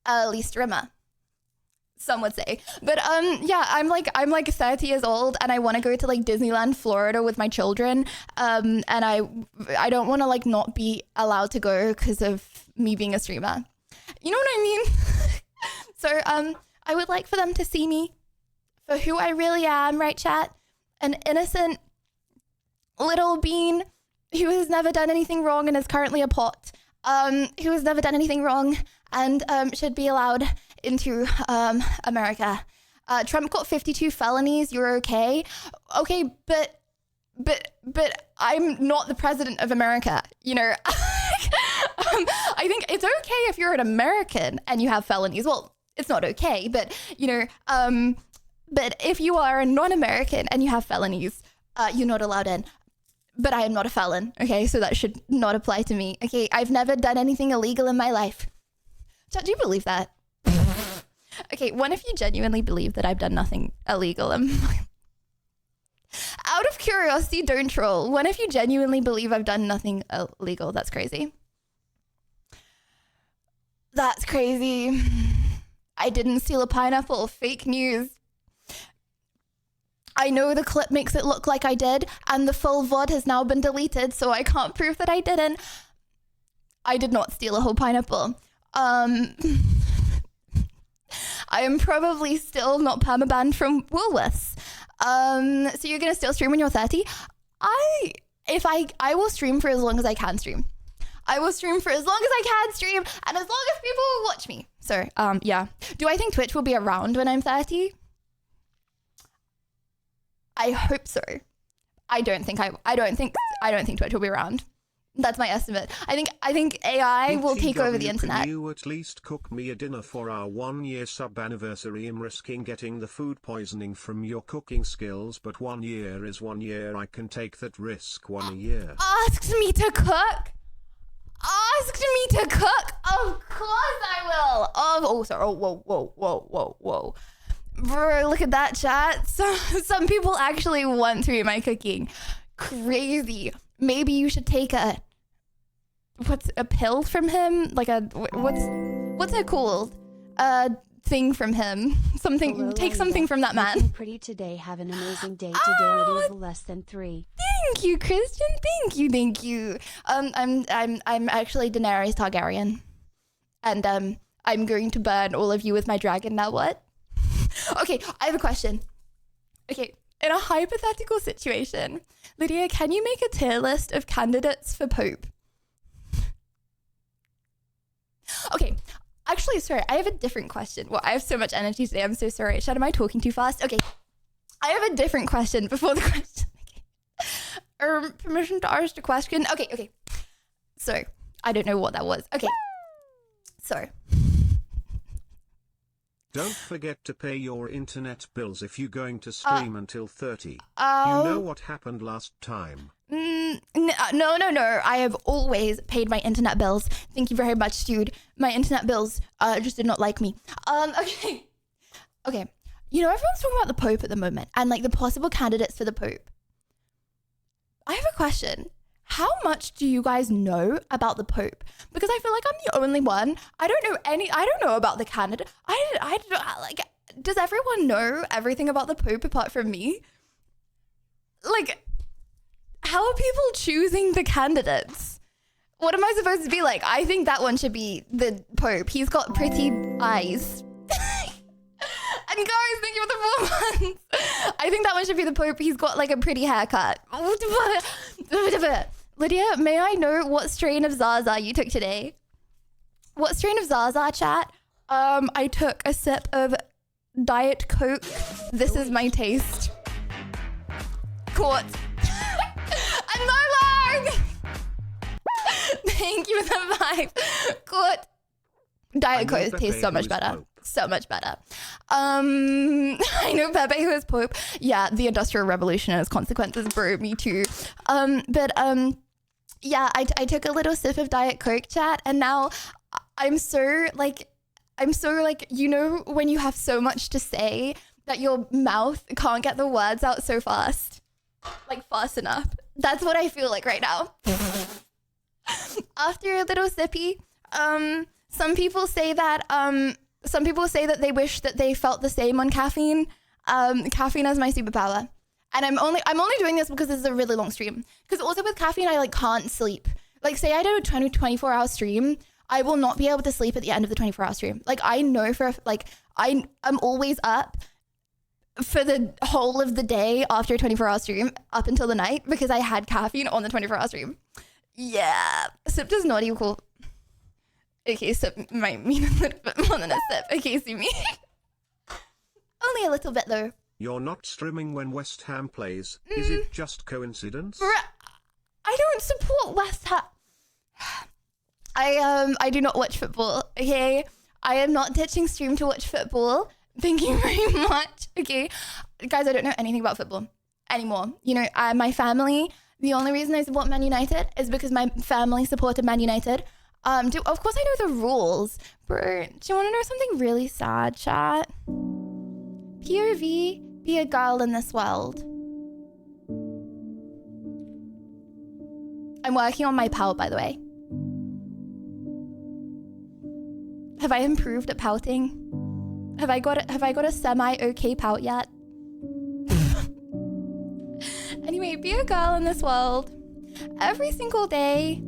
early streamer. Some would say, but yeah, I'm like 30 years old and I want to go to like Disneyland, Florida with my children, and I don't want to like not be allowed to go because of me being a streamer. You know what I mean? So I would like for them to see me for who I really am, right, chat? An innocent little bean who has never done anything wrong and is currently a pot. Who has never done anything wrong and should be allowed into America. Trump got 52 felonies. You're okay. Okay, but I'm not the president of America. You know, I think it's okay if you're an American and you have felonies. Well, it's not okay, but you know, but if you are a non-American and you have felonies, you're not allowed in. But I am not a felon. Okay, so that should not apply to me. Okay, I've never done anything illegal in my life. Do you believe that? Okay, what if you genuinely believe that I've done nothing illegal? Out of curiosity, don't troll. What if you genuinely believe I've done nothing illegal? That's crazy. That's crazy. I didn't steal a pineapple. Fake news. I know the clip makes it look like I did, and the full VOD has now been deleted, so I can't prove that I didn't. I did not steal a whole pineapple. I am probably still not permabanned from Woolworths. So you're gonna still stream when you're 30? I will stream for as long as I can stream. I will stream for as long as I can stream, and as long as people will watch me. So, yeah. Do I think Twitch will be around when I'm 30? I hope so. I don't think Twitch will be around. That's my estimate. I think AI will take over the internet. Can you at least cook me a dinner for our 1-year sub anniversary? I'm risking getting the food poisoning from your cooking skills, but 1 year is 1 year. I can take that risk 1 year. Asked me to cook? Asked me to cook? Of course I will. Oh, sorry. Oh, whoa. Bro, look at that chat. Some people actually want to be my cooking. Crazy. Maybe you should take a pill from him? Like what's it called? A thing from him. Something. Hello, Take Linda. something from that man. Looking pretty today. Have an amazing day today. Level less than 3. Thank you, Christian. Thank you. I'm actually Daenerys Targaryen, and I'm going to burn all of you with my dragon. Now what? Okay, I have a question. Okay, in a hypothetical situation, Lydia, can you make a tier list of candidates for Pope? Okay, actually, sorry, I have a different question. Well, I have so much energy today. I'm so sorry. Chad, am I talking too fast? Okay, I have a different question before the question. Okay. Permission to ask a question? Okay. So, I don't know what that was. Okay. So. Don't forget to pay your internet bills if you're going to stream until 30. You know what happened last time. No. I have always paid my internet bills. Thank you very much, dude. My internet bills just did not like me. Okay. You know, everyone's talking about the Pope at the moment and like the possible candidates for the Pope. I have a question. How much do you guys know about the Pope? Because I feel like I'm the only one. I don't know about the candidate. I like, does everyone know everything about the Pope apart from me? Like, how are people choosing the candidates? What am I supposed to be like? I think that one should be the Pope. He's got pretty eyes. And guys, thank you for the 4 months. I think that one should be the Pope. He's got like a pretty haircut. Lydia, may I know what strain of Zaza you took today? What strain of Zaza, chat? I took a sip of Diet Coke. This is my taste. Caught. And no long! Thank you for the vibe. Caught. Diet Coke tastes so much better. So much better. I know Pepe who is Pope. Yeah, the Industrial Revolution and its consequences, bro. Me too. Yeah, I took a little sip of Diet Coke, chat, and now I'm so like, you know, when you have so much to say that your mouth can't get the words out so fast, like fast enough. That's what I feel like right now. After a little sippy, some people say that they wish that they felt the same on caffeine. Caffeine is my superpower. And I'm only doing this because this is a really long stream. Because also with caffeine, I like can't sleep. Like say I do a 24-hour stream, I will not be able to sleep at the end of the 24-hour stream. Like I know I'm always up for the whole of the day after a 24-hour stream up until the night because I had caffeine on the 24-hour stream. Yeah, sip does not equal. Okay, sip might mean a little bit more than a sip. Okay, see me. Only a little bit though. You're not streaming when West Ham plays. Is it just coincidence? I don't support West Ham. I do not watch football. Okay, I am not ditching stream to watch football. Thank you very much. Okay, guys, I don't know anything about football anymore. You know, my family. The only reason I support Man United is because my family supported Man United. Of course I know the rules, bro. Do you want to know something really sad, chat? POV, be a girl in this world. I'm working on my pout, by the way. Have I improved at pouting? Have I got a semi-okay pout yet? Anyway, be a girl in this world. Every single day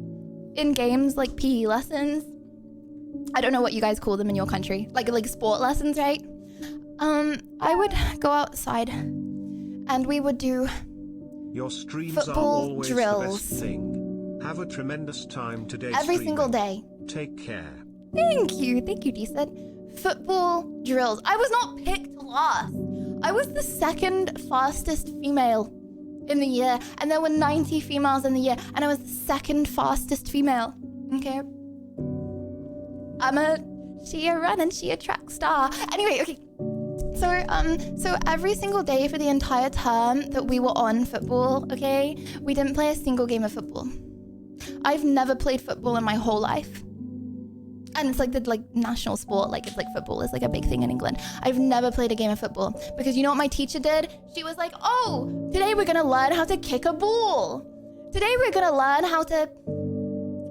in games like PE lessons. I don't know what you guys call them in your country. Like sport lessons, right? I would go outside and we would do your streams football are always drills. The best thing. Have a tremendous time today. Every streaming. single day. Take care. Thank you, decent. Football drills. I was not picked last. I was the second fastest female in the year, and there were 90 females in the year, and I was the second fastest female. Okay. I'm a run and she a track star. Anyway, okay. So every single day for the entire term that we were on football, okay, we didn't play a single game of football. I've never played football in my whole life. And it's like the national sport, like it's like football is like a big thing in England. I've never played a game of football because you know what my teacher did? She was like, oh, today we're gonna learn how to kick a ball. Today we're gonna learn how to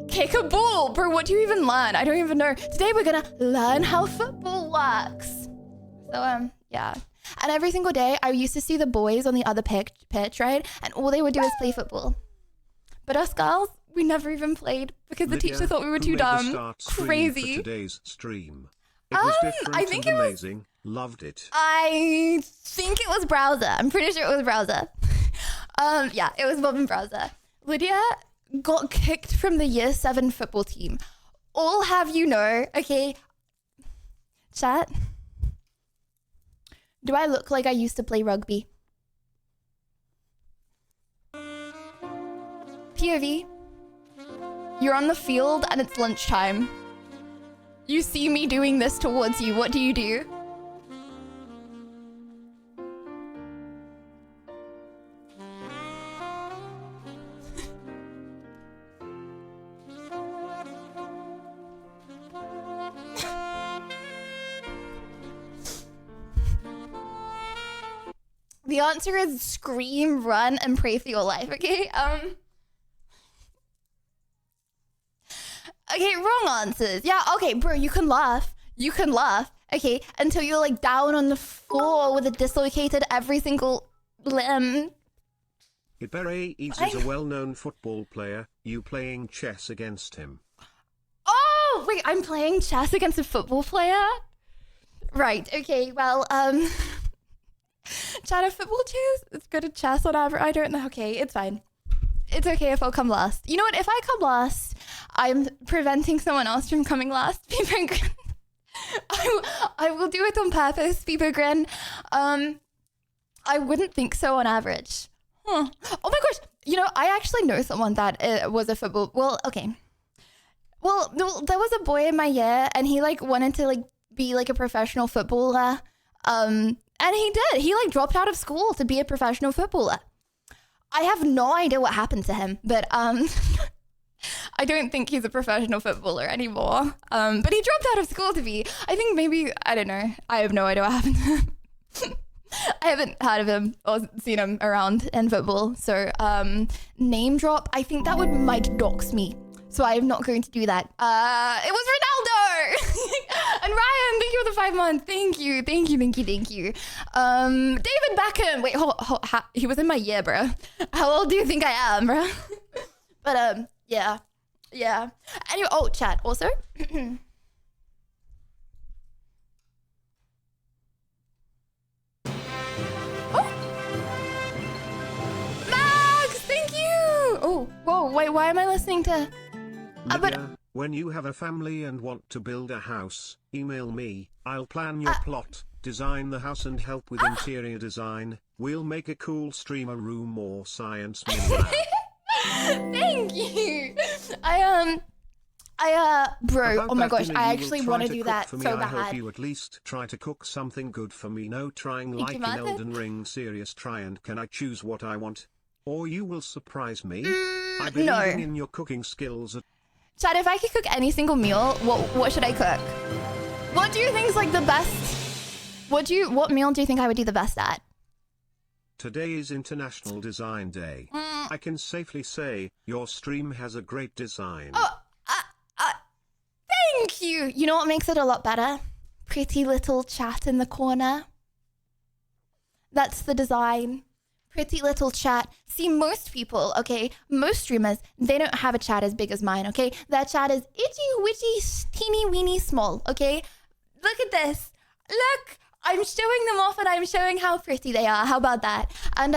kick a ball. Bro, what do you even learn? I don't even know. Today we're gonna learn how football works. So, yeah. And every single day I used to see the boys on the other pitch, right? And all they would do is play football. But us girls, we never even played because the Lydia, teacher thought we were who too made the dumb. start screen Crazy. For today's stream. It was different I think and it was- amazing. Loved it. I think it was Browser. I'm pretty sure it was Browser. Yeah, it was Bob and Browser. Lydia got kicked from the year 7 football team. All have you know, okay, chat, do I look like I used to play rugby? POV, you're on the field and it's lunchtime. You see me doing this towards you. What do you do? The answer is scream, run, and pray for your life, okay? Okay, wrong answers. Yeah, okay, bro, you can laugh. You can laugh, okay, until you're like down on the floor with a dislocated every single limb. Ibere is a well-known football player. You playing chess against him. Oh, wait, I'm playing chess against a football player? Right, okay, well, chat of football chess? It's good at chess, whatever. I don't know. Okay, it's fine. It's okay if I'll come last. You know what? If I come last, I'm preventing someone else from coming last. People grin. I will do it on purpose. People grin. I wouldn't think so on average. Huh. Oh my gosh. You know, I actually know someone that was a football. Well, okay. Well, there was a boy in my year, and he like wanted to like be like a professional footballer. And he did. He like dropped out of school to be a professional footballer. I have no idea what happened to him, but I don't think he's a professional footballer anymore. But he dropped out of school to be. I think maybe, I don't know. I have no idea what happened to him. I haven't heard of him or seen him around in football. So name drop, I think that might dox me. So I am not going to do that. It was Ronaldo! And Ryan, thank you for the 5 months. Thank you. David Beckham. Wait, he was in my year, bro. How old do you think I am, bro? But, yeah. Anyway, oh, chat, also. Oh. Max, thank you! Oh, whoa, wait, why am I listening to... Lydia, when you have a family and want to build a house, email me. I'll plan your plot, design the house and help with interior design. We'll make a cool streamer room or science mini lab. Thank you. Bro, About oh my that gosh, dinner I you actually will want try to do cook that for me. so I hope bad. you at least try to cook something good for me. No trying Thank like you, in Martin. Elden Ring. Serious try and can I choose what I want? Or you will surprise me. I believe no. in your cooking skills. Chad, if I could cook any single meal, what should I cook? What do you think is like the best? What meal do you think I would do the best at? Today is International Design Day. I can safely say, your stream has a great design. Oh, thank you. You know what makes it a lot better? Pretty little chat in the corner. That's the design. Pretty little chat. See, most people, okay, most streamers, they don't have a chat as big as mine, okay? Their chat is itchy, witchy, teeny, weeny, small, okay? Look at this. Look, I'm showing them off and I'm showing how pretty they are. How about that? And,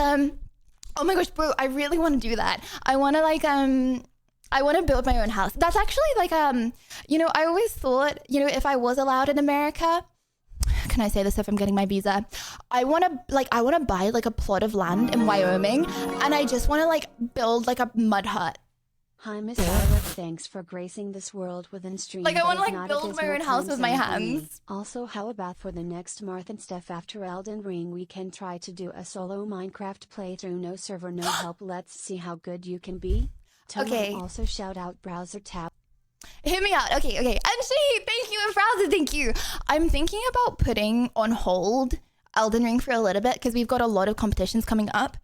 oh my gosh, bro, I really want to do that. I want to like, I want to build my own house. That's actually like, you know, I always thought, you know, if I was allowed in America, can I say this if I'm getting my visa? I want to buy like a plot of land in Wyoming, and I just want to like build like a mud hut. Hi, Miss Violet. Thanks for gracing this world within stream. Like I want to but like not build my abysmal own house with my time zone for me. hands. Also, how about for the next Marth and Steph after Elden Ring, we can try to do a solo Minecraft playthrough, no server, no help. Let's see how good you can be. Okay. Also, shout out browser tab. Hit me out. Okay. And she, thank you, and Frowzy, thank you. I'm thinking about putting on hold Elden Ring for a little bit because we've got a lot of competitions coming up.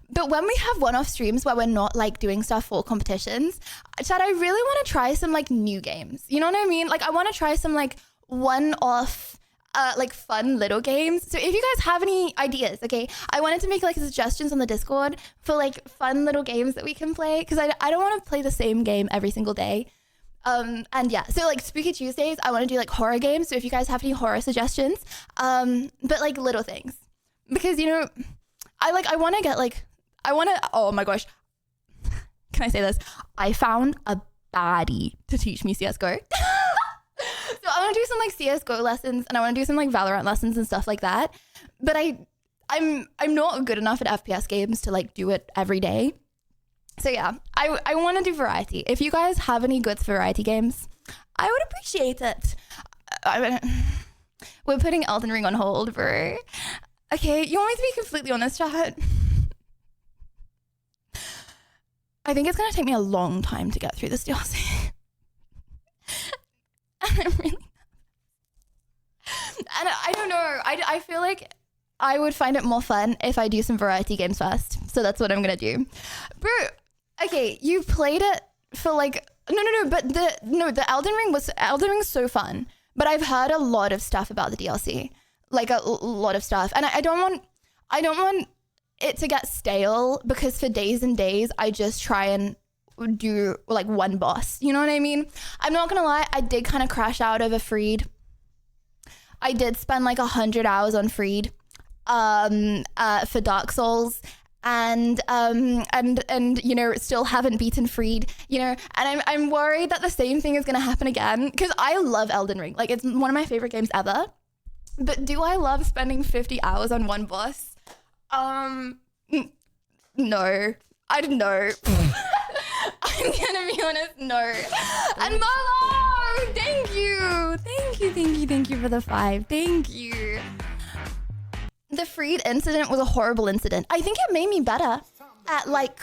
But when we have one-off streams where we're not like doing stuff for competitions, Chad, I really want to try some like new games. You know what I mean? Like I want to try some like one-off like fun little games. So if you guys have any ideas, okay, I wanted to make like suggestions on the Discord for like fun little games that we can play because I don't want to play the same game every single day. And yeah, so like Spooky Tuesdays, I want to do like horror games. So if you guys have any horror suggestions, but like little things, because you know, I want to get like, oh my gosh, can I say this? I found a baddie to teach me CSGO. So I want to do some like CSGO lessons, and I want to do some like Valorant lessons and stuff like that. But I'm not good enough at FPS games to like do it every day. So yeah, I want to do variety. If you guys have any good variety games, I would appreciate it. We're putting Elden Ring on hold, bro. Okay, you want me to be completely honest, chat? I think it's going to take me a long time to get through this DLC. And I'm really... And I don't know. I feel like I would find it more fun if I do some variety games first. So that's what I'm going to do. Bro, okay, you played it for like... No, but the Elden Ring's so fun. But I've heard a lot of stuff about the DLC. Like a lot of stuff. And I don't want it to get stale because for days and days, I just try and do like one boss. You know what I mean? I'm not going to lie. I did kind of crash out over Freed. I did spend like 100 hours on Freed for Dark Souls. And you know, still haven't beaten Freed, you know, and I'm worried that the same thing is going to happen again because I love Elden Ring. Like, it's one of my favorite games ever. But do I love spending 50 hours on one boss? No. I don't know. I'm gonna be honest, no. And Marlo, thank you for the 5. Thank you. The Freed incident was a horrible incident. I think it made me better at like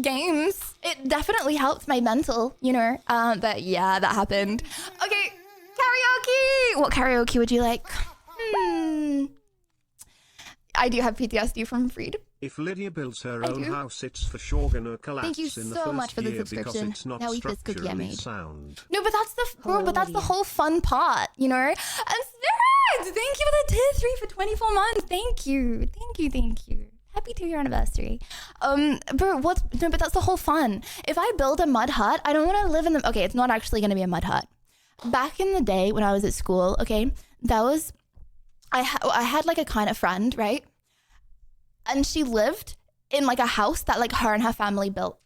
games. It definitely helped my mental, you know. But yeah, that happened. Okay, karaoke. What karaoke would you like? I do have PTSD from Freed. If Lydia builds her own house, it's for sure gonna collapse. Thank you in the so first much for the year subscription. because it's not Now eat this cookie I structurally made. sound. No, but that's the whole fun part, you know. And Spirit, thank you for the tier 3 for 24 months. Thank you. Happy 2-year anniversary. But that's the whole fun. If I build a mud hut, I don't want to live in the. Okay, it's not actually going to be a mud hut. Back in the day when I was at school, okay, I had like a kind of friend, right? And she lived in like a house that like her and her family built.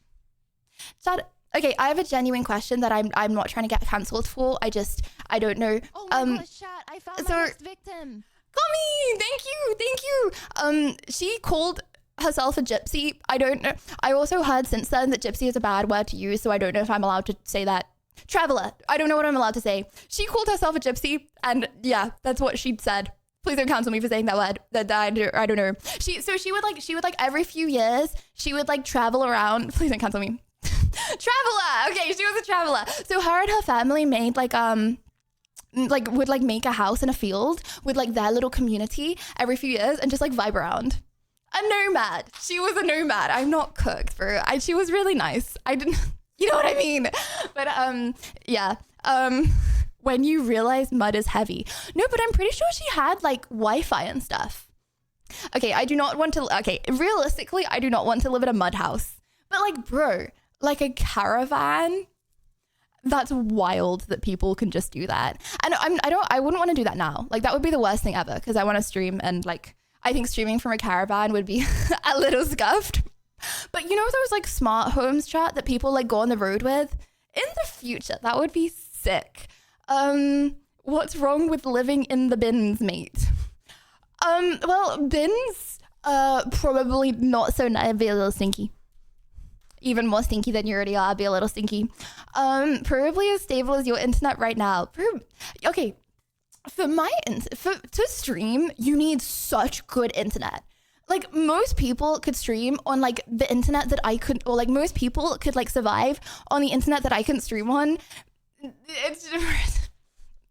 Okay, I have a genuine question that I'm not trying to get cancelled for. I don't know. Oh my gosh, chat, I found my next victim. Tommy, thank you. She called herself a gypsy. I don't know. I also heard since then that gypsy is a bad word to use, so I don't know if I'm allowed to say that. Traveler. I don't know what I'm allowed to say. She called herself a gypsy, and yeah, that's what she said. Please don't cancel me for saying that word. That I don't know. She would like every few years she would like travel around. Please don't cancel me. Traveler. Okay, she was a traveler. So her and her family made would like make a house in a field with like their little community every few years and just like vibe around. A nomad. She was a nomad. I'm not cooked, bro. She was really nice. I didn't. You know what I mean? But yeah. When you realize mud is heavy. No, but I'm pretty sure she had like Wi-Fi and stuff. Okay, realistically, I do not want to live in a mud house. But like, bro, like a caravan, that's wild that people can just do that. And I wouldn't want to do that now. Like that would be the worst thing ever because I want to stream and like, I think streaming from a caravan would be a little scuffed. But you know those like smart homes, chat, that people like go on the road with? In the future, that would be sick. What's wrong with living in the bins, mate? Well, bins, probably not so nice. Be a little stinky. Even more stinky than you already are. Be a little stinky. Probably as stable as your internet right now. Okay, to stream, you need such good internet. Like, most people could stream on, like, the internet that I couldn't, or, like, most people could, like, survive on the internet that I couldn't stream on.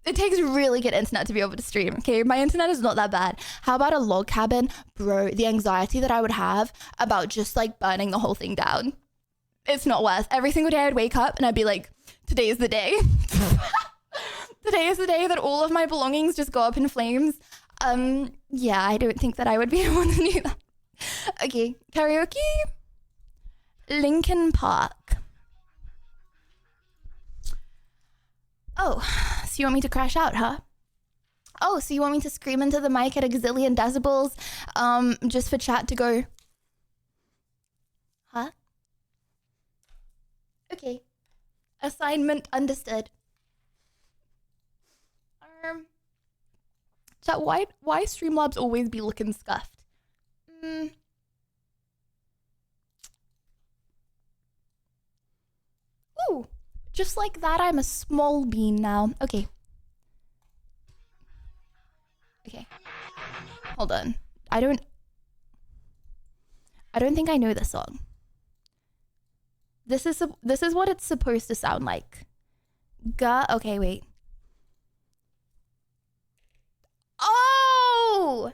It takes really good internet to be able to stream, okay? My internet is not that bad. How about a log cabin? Bro, the anxiety that I would have about just, like, burning the whole thing down. It's not worth. Every single day I'd wake up and I'd be like, today is the day. Today is the day that all of my belongings just go up in flames. Yeah, I don't think that I would be able to do that. Okay, karaoke. Linkin Park. Oh, so you want me to crash out, huh? Oh, so you want me to scream into the mic at a gazillion decibels, just for chat to go, huh? Okay. Assignment understood. Chat, why Streamlabs always be looking scuffed? Ooh, just like that, I'm a small bean now. Okay. Okay. Hold on. I don't think I know this song. This is what it's supposed to sound like. Okay, wait. Oh!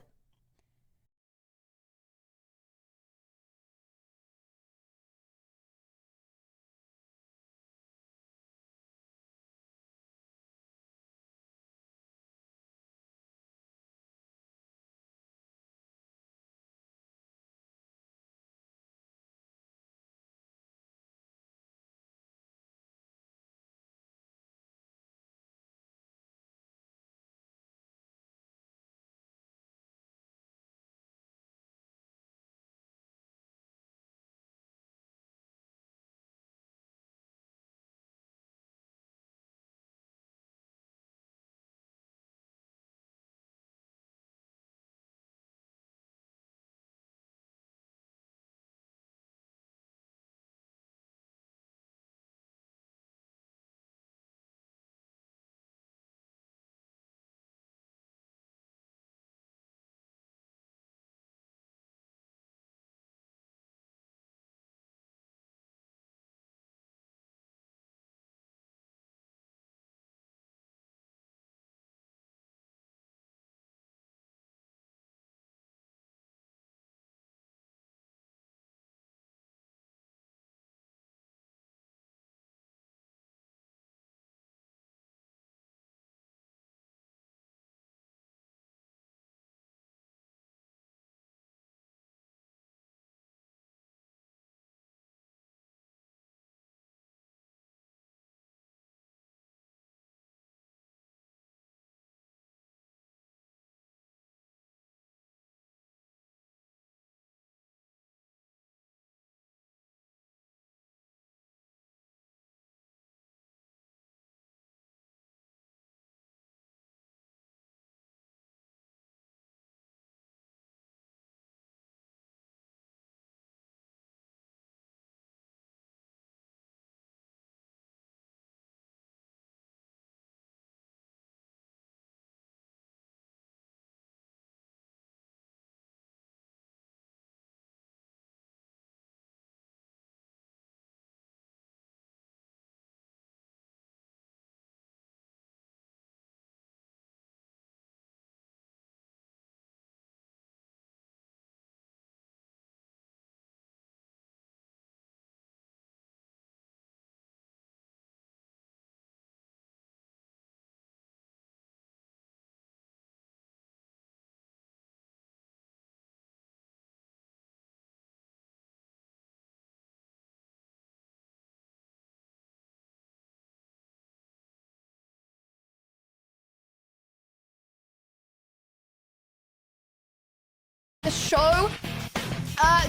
The show.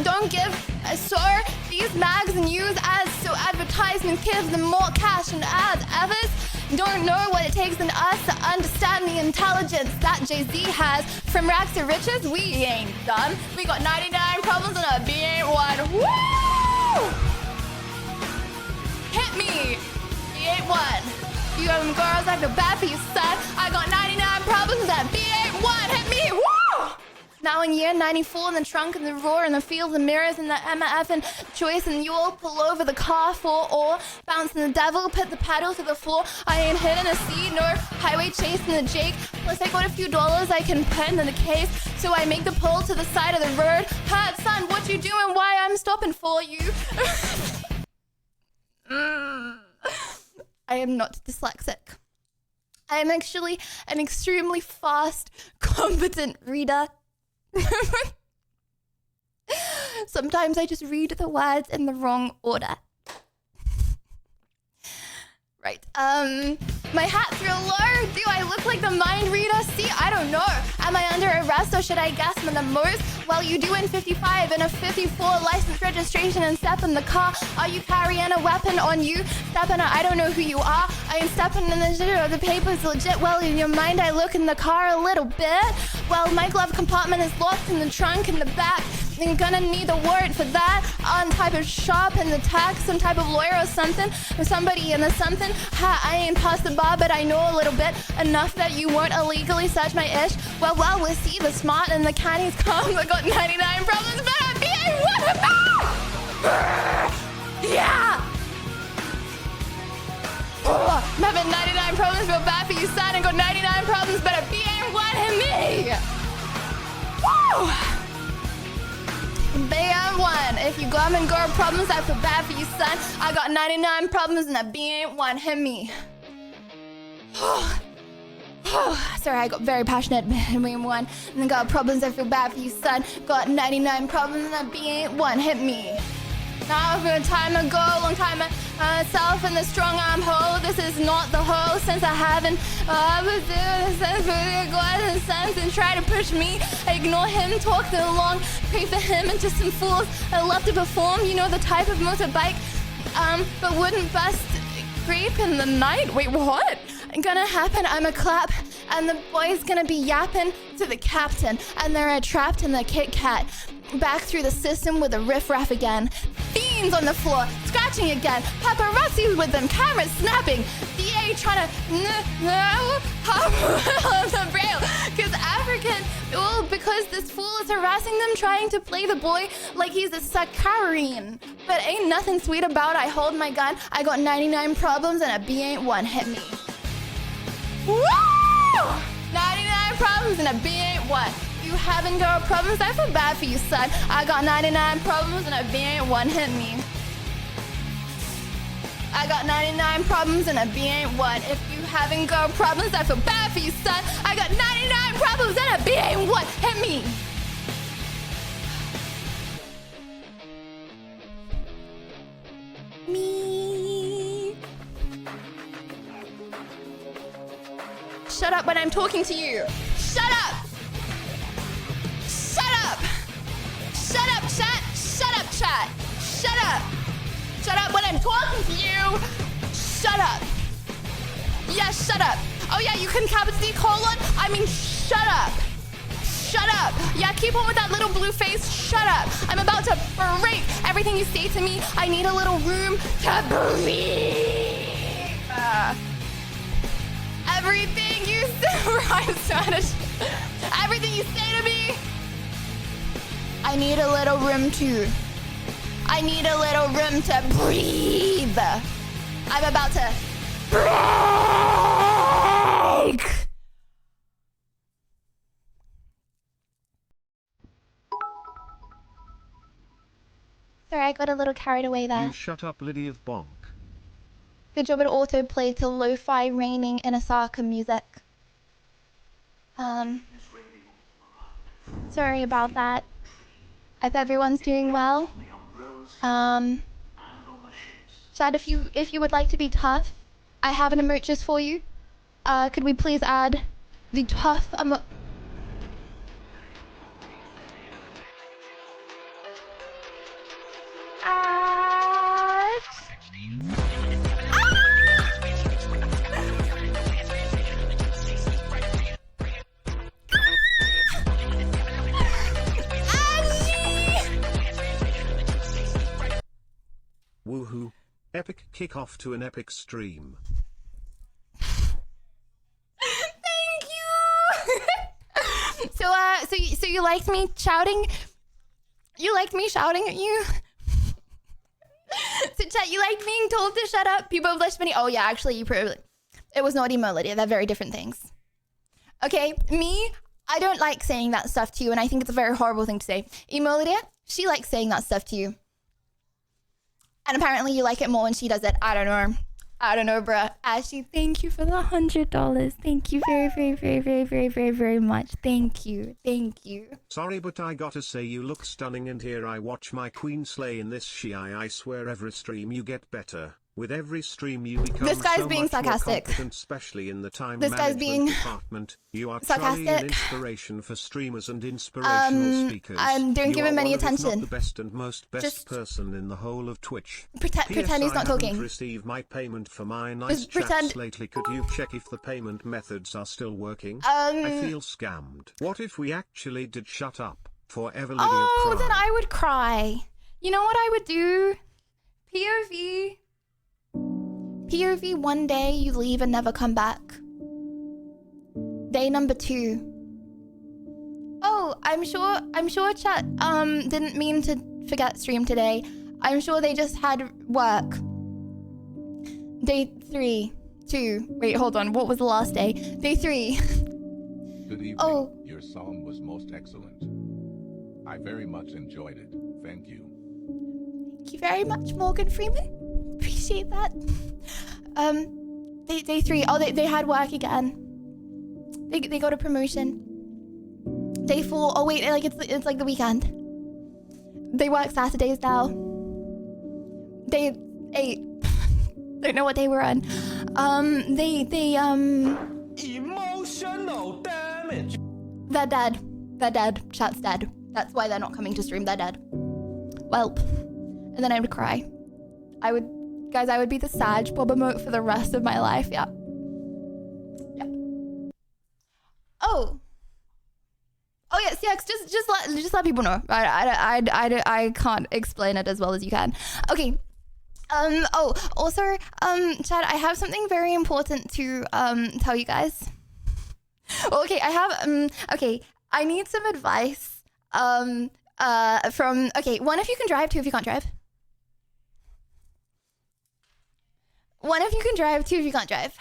Don't give sir these mags and use as so advertisements give them more cash and ads. don't know what it takes in us to understand the intelligence that Jay-Z has. From rags to riches, we ain't done. We got 99 problems and a B ain't one. Woo! Hit me. B ain't one. You girls, I feel bad for you, son. I got 99 problems and a B ain't one. Hit me. Woo! Now in year 94, in the trunk and the roar and the fields and mirrors and the MF and choice and you all pull over the car for or bouncing the devil, put the pedal to the floor. I ain't hitting a C nor highway chasing the Jake. Plus I got a few dollars I can put in the case, so I make the pull to the side of the road. Hi, son, what you doing? Why I'm stopping for you? I am not dyslexic. I am actually an extremely fast, competent reader. Sometimes I just read the words in the wrong order. Right. My hat's real low. Do I look like the mind reader? See, I don't know. Am I under arrest or should I guess I'm the most? Well, you do in 55 and a 54 license registration and step in the car. Are you carrying a weapon on you? Stepping, I don't know who you are. I am stepping in the shit or the paper's legit. Well, in your mind, I look in the car a little bit. Well, my glove compartment is locked in the trunk in the back. You're gonna need a warrant for that. On type of shop in the tax, some type of lawyer or something. Or somebody in the something. Ha, I ain't past the bar, but I know a little bit. Enough that you won't illegally search my ish. Well, we'll see. The smart and the cannies come. I got 99 problems, but I'm being one of them! Yeah! Oh, I'm having 99 problems, feel bad for you, son. I got 99 problems, but I'm being one of me! Woo! Bam one. If you glum and girl problems, I feel bad for you, son. I got 99 problems and that B ain't one. Hit me. Sorry, I got very passionate. Bam one. And I got problems, I feel bad for you, son. Got 99 problems and that B ain't one. Hit me. Now for a time ago, long time myself in the strong arm hole. This is not the hole since I haven't was doing sense for the God and sons and try to push me. I ignore him, talk too long, pray for him and just some fools. I love to perform, you know the type of motorbike, but wouldn't bust creep in the night. Wait, what? Gonna happen, I'm a clap, and the boy's gonna be yapping to the captain, and they're trapped in the Kit Kat. Back through the system with a riff-raff again. Fiends on the floor, scratching again. Paparazzi with them, cameras snapping. DA trying to the braille. Cause African, well, because this fool is harassing them, trying to play the boy like he's a saccharine. But ain't nothing sweet about I hold my gun. I got 99 problems and a B ain't one. Hit me. Woo! 99 problems and a B ain't one. You having girl problems? I feel bad for you, son. I got 99 problems and a B ain't one. Hit me. I got 99 problems and a B ain't one. If you having girl problems, I feel bad for you, son. I got 99 problems and a B ain't one. Hit me. Me. Shut up when I'm talking to you. Shut up. Shut up! Shut up, chat! Shut up, chat! Shut up! Shut up when I'm talking to you! Shut up! Yeah, shut up! Oh yeah, you can cap D colon? I mean, shut up! Shut up! Yeah, keep on with that little blue face. Shut up! I'm about to break everything you say to me. I need a little room to breathe. Everything you say, I'm Spanish. Everything you say to me. I need a little room to. I need a little room to breathe. I'm about to break. Sorry, I got a little carried away there. You shut up, Liddy of Bonk. Good job at autoplay to lo-fi raining in Osaka music. Sorry about that. I hope everyone's doing well. Chad, if you would like to be tough, I have an emote just for you. Could we please add the tough emote? epic kickoff to an epic stream. Thank you. So you liked me shouting? You liked me shouting at you? So chat, you liked being told to shut up? People have left money. Oh yeah, actually, you probably. It was not emo, Lydia. They're very different things. Okay, me, I don't like saying that stuff to you, and I think it's a very horrible thing to say. Emo Lydia, she likes saying that stuff to you. And apparently you like it more when she does it. I don't know. I don't know, bruh. Ashley, thank you for the $100. Thank you very, very, very, very, very, very, very much. Thank you. Thank you. Sorry, but I gotta say you look stunning, and here I watch my queen slay in this I swear every stream you get better. With every stream you become This guy's so being much sarcastic. more competent, especially in the time This guy's management being department. You are sarcastic. truly an inspiration for streamers and inspirational speakers. Don't You give are him any one of, if attention. not the best and most best Just person in the whole of Twitch. Pretend he's P.S. not I talking. haven't received my payment for my nice Just pretend- chats lately. Could you check if the payment methods are still working? I feel scammed. What if we actually did shut up? Forever Lydia Oh, cry. then I would cry. You know what I would do? POV, one day you leave and never come back. Day number 2. Oh, I'm sure chat didn't mean to forget stream today. I'm sure they just had work. Day 3. 2. Wait, hold on. What was the last day? Day 3. Good evening. Oh. Your song was most excellent. I very much enjoyed it. Thank you. Thank you very much, Morgan Freeman. Appreciate that. Day 3. Oh, they had work again. They got a promotion. Day 4. Oh wait, like it's like the weekend. They work Saturdays now. Day 8. Don't know what day we're on. Emotional damage. They're dead. They're dead. Chat's dead. That's why they're not coming to stream. They're dead. Welp. And then I would cry. I would be the Sag Bob emote for the rest of my life. Yeah. Yeah. Oh yes, yeah. Just let people know. I can't explain it as well as you can. Okay. Oh, also, Chad, I have something very important to tell you guys. Okay, I have okay. I need some advice. From okay, one if you can drive, two if you can't drive. One if you can drive, two if you can't drive.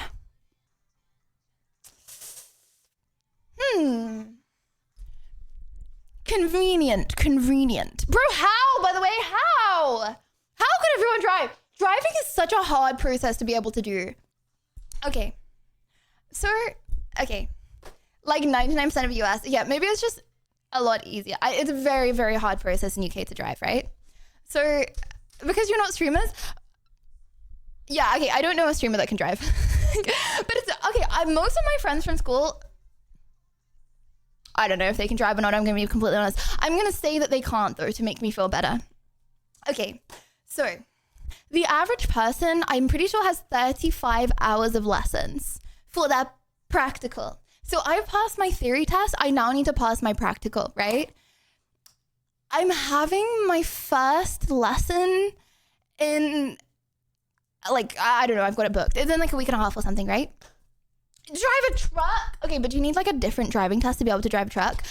Convenient. Bro, how? By the way, how? How could everyone drive? Driving is such a hard process to be able to do. Okay. So, okay. Like 99% of US. Yeah, maybe it's just a lot easier. It's a very, very hard process in UK to drive, right? So, because you're not streamers, yeah, okay, I don't know a streamer that can drive. But it's, okay, most of my friends from school, I don't know if they can drive or not, I'm gonna be completely honest. I'm gonna say that they can't though, to make me feel better. Okay, so, the average person, I'm pretty sure, has 35 hours of lessons for their practical. So I've passed my theory test, I now need to pass my practical, right? I'm having my first lesson in, like, I don't know, I've got it booked. It's in like a week and a half or something, right? Drive a truck? Okay, but you need like a different driving test to be able to drive a truck.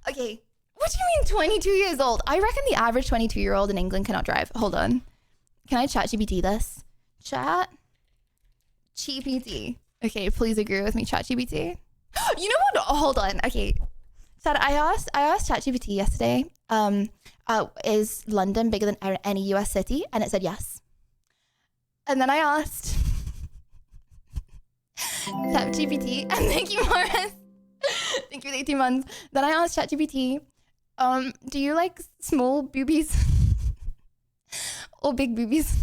Okay, what do you mean 22 years old? I reckon the average 22-year-old in England cannot drive. Hold on. Can I ChatGPT this? ChatGPT. Okay, please agree with me, ChatGPT. You know what? Oh, hold on. Okay. So I asked ChatGPT yesterday, is London bigger than any US city? And it said yes. And then I asked ChatGPT, and thank you, Morris. Thank you for the 18 months. Then I asked ChatGPT, do you like small boobies or big boobies?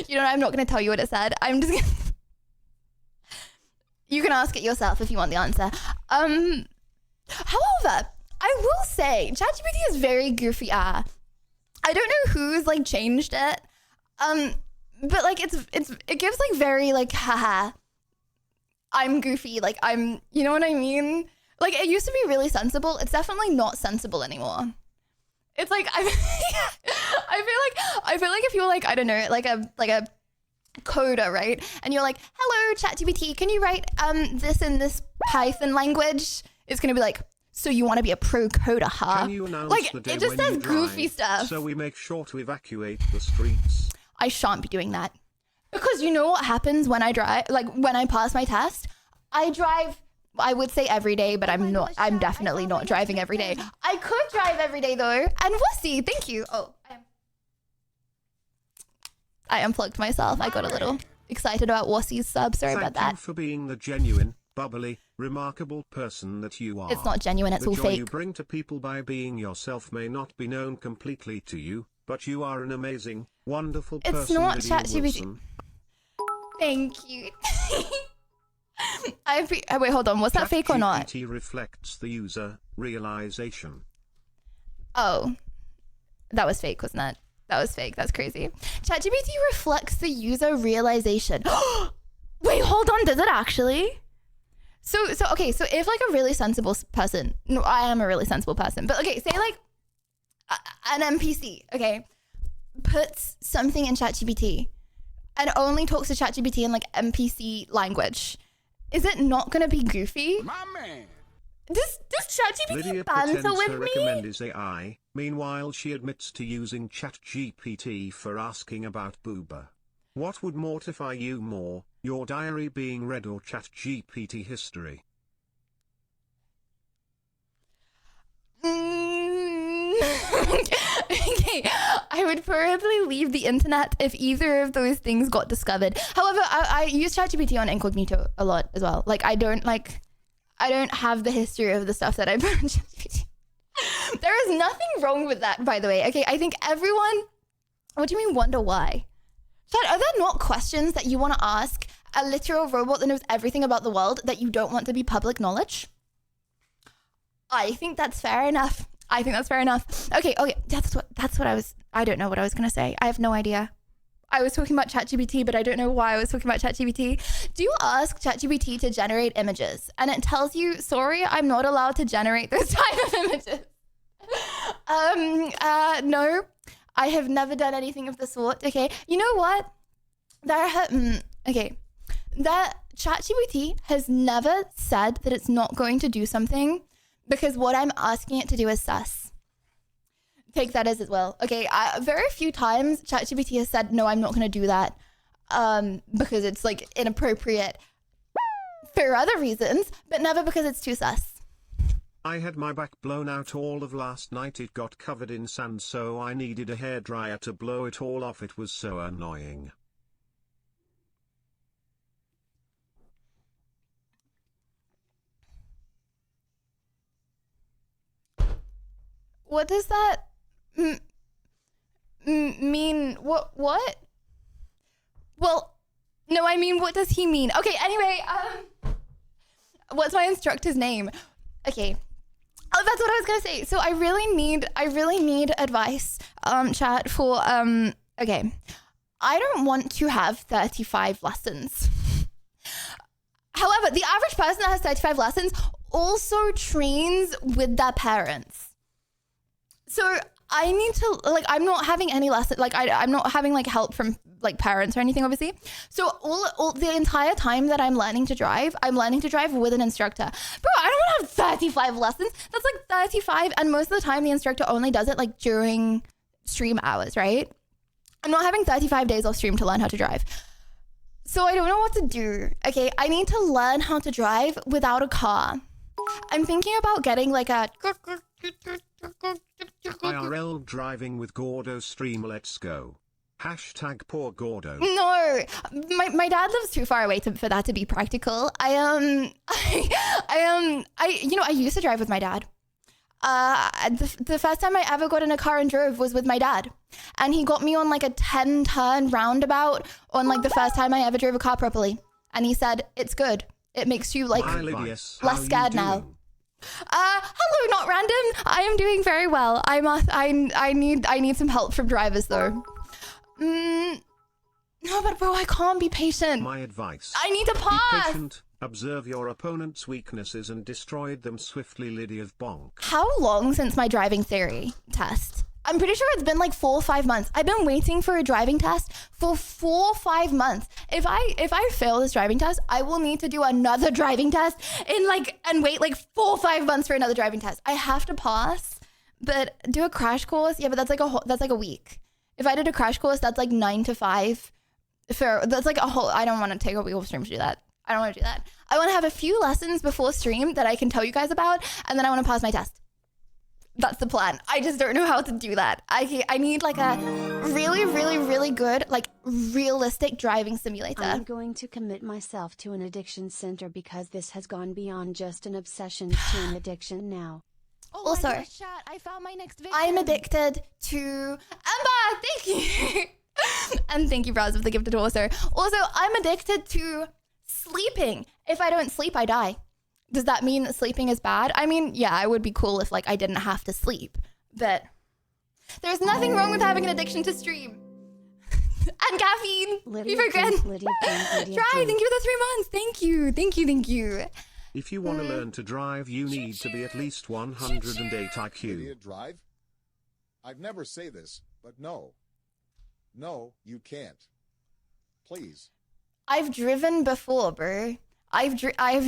You know what? I'm not going to tell you what it said. I'm just going to... You can ask it yourself if you want the answer. However, I will say ChatGPT is very goofy. I don't know who's like changed it. But like it gives like very like haha. I'm goofy. Like I'm, you know what I mean? Like it used to be really sensible. It's definitely not sensible anymore. It's like I feel like if you're like, I don't know, like a coder, right? And you're like, hello, ChatGPT, can you write this in this Python language? It's gonna be like, so you want to be a pro coder, huh? Can you announce Like the day it just when says you goofy drive, stuff. so we make sure to evacuate the streets? I shan't be doing that. Because you know what happens when I drive, like when I pass my test? I drive, I would say every day, but I'm definitely not driving every day. I could drive every day though. And Wussy, thank you. Oh, I unplugged myself. I got a little excited about Wussy's sub. Sorry about Thank you that. for being the genuine, bubbly, remarkable person that you are. It's not genuine, it's the all joy fake. you bring to people by being yourself may not be known completely to you, but you are an amazing, wonderful person. It's not Lydia ChatGPT. Wilson. Thank you. Wait, hold on. Was that fake or not? ChatGPT reflects the user realization. Oh, that was fake, wasn't it? That was fake. That's crazy. ChatGPT reflects the user realization. Wait, hold on. Does it actually? So okay. So if like a really sensible person, no, I am a really sensible person, but okay, say like an NPC, okay, puts something in ChatGPT and only talks to ChatGPT in like NPC language, is it not gonna be goofy? My man. Does ChatGPT Lydia banter pretends with her me? recommend is AI. Meanwhile, she admits to using ChatGPT for asking about booba. What would mortify you more, your diary being read or ChatGPT history? Okay, I would probably leave the internet if either of those things got discovered. However, I use ChatGPT on incognito a lot as well. Like I don't have the history of the stuff that I put on ChatGPT. There is nothing wrong with that, by the way. Okay, I think everyone. What do you mean? Wonder why? Chad, are there not questions that you want to ask a literal robot that knows everything about the world that you don't want to be public knowledge? I think that's fair enough. Okay, that's what I don't know what I was gonna say. I have no idea. I was talking about ChatGPT, but I don't know why I was talking about ChatGPT. Do you ask ChatGPT to generate images and it tells you, sorry, I'm not allowed to generate those type of images? No, I have never done anything of the sort. Okay, you know what? That ChatGPT has never said that it's not going to do something because what I'm asking it to do is sus. Take that as well. Okay, very few times ChatGPT has said, no, I'm not going to do that because it's like inappropriate for other reasons, but never because it's too sus. I had my back blown out all of last night. It got covered in sand, so I needed a hairdryer to blow it all off. It was so annoying. What does that mean? What? Well, no, I mean, what does he mean? Okay, anyway, what's my instructor's name? Okay. Oh, that's what I was gonna say. So I really need advice, chat, for, okay. I don't want to have 35 lessons. However, the average person that has 35 lessons also trains with their parents. So I need to, like, I'm not having any lesson, like, I'm not having, like, help from, like, parents or anything, obviously. So all the entire time that I'm learning to drive with an instructor. Bro, I don't want to have 35 lessons. That's, like, 35, and most of the time the instructor only does it, like, during stream hours, right? I'm not having 35 days off stream to learn how to drive. So I don't know what to do. Okay, I need to learn how to drive without a car. I'm thinking about getting, like, a... IRL driving with Gordo stream, let's go. Hashtag poor Gordo. No, my dad lives too far away for that to be practical. I used to drive with my dad. The first time I ever got in a car and drove was with my dad. And he got me on like a 10-turn roundabout on like the first time I ever drove a car properly. And he said, it's good. It makes you like less scared now. Hello, not random. I am doing very well. I need some help from drivers though. No, but bro, I can't be patient. My advice. I need to Be pass. patient, observe your opponent's weaknesses and destroy them swiftly, Lydia of Bonk. How long since my driving theory test? I'm pretty sure it's been like 4 or 5 months. I've been waiting for a driving test for 4 or 5 months. If I fail this driving test, I will need to do another driving test and wait like 4 or 5 months for another driving test. I have to pass, but do a crash course. Yeah, but that's like a week. If I did a crash course, that's like 9 to 5. That's like a whole. I don't want to take a week off stream to do that. I don't want to do that. I want to have a few lessons before stream that I can tell you guys about, and then I want to pass my test. That's the plan. I just don't know how to do that. I need like a really, really, really good, like realistic driving simulator. I'm going to commit myself to an addiction center because this has gone beyond just an obsession to an addiction now. Oh, Also, my gosh, chat, I found my next victim. I'm addicted to Emma. Thank you. And thank you, Braz, of the gifted also. Also, I'm addicted to sleeping. If I don't sleep, I die. Does that mean that sleeping is bad? I mean, yeah, it would be cool if like I didn't have to sleep, but there's nothing wrong with having an addiction to stream. And caffeine. Lydia Fever James, Grin. Lydia James, Lydia Try, James. thank you for the 3 months. Thank you, thank you, thank you. If you want to learn to drive, you need to be at least 108 IQ. Idiot drive? I'd never say this, but no. No, you can't. Please. I've driven before, bro. I've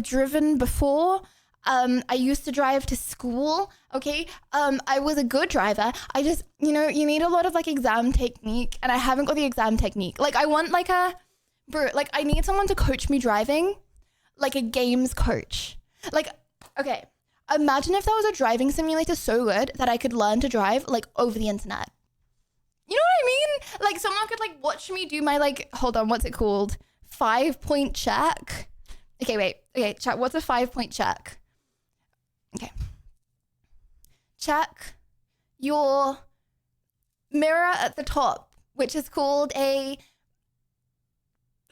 driven before. I used to drive to school. Okay. I was a good driver. I just, you need a lot of like exam technique, and I haven't got the exam technique. Like I want like I need someone to coach me driving, like a games coach. Like, okay, imagine if there was a driving simulator so good that I could learn to drive like over the internet. You know what I mean? Like someone could like watch me do my like, hold on, what's it called? 5-point check. Okay, wait. Okay, chat. What's a 5-point check? Okay. Check your mirror at the top, which is called a...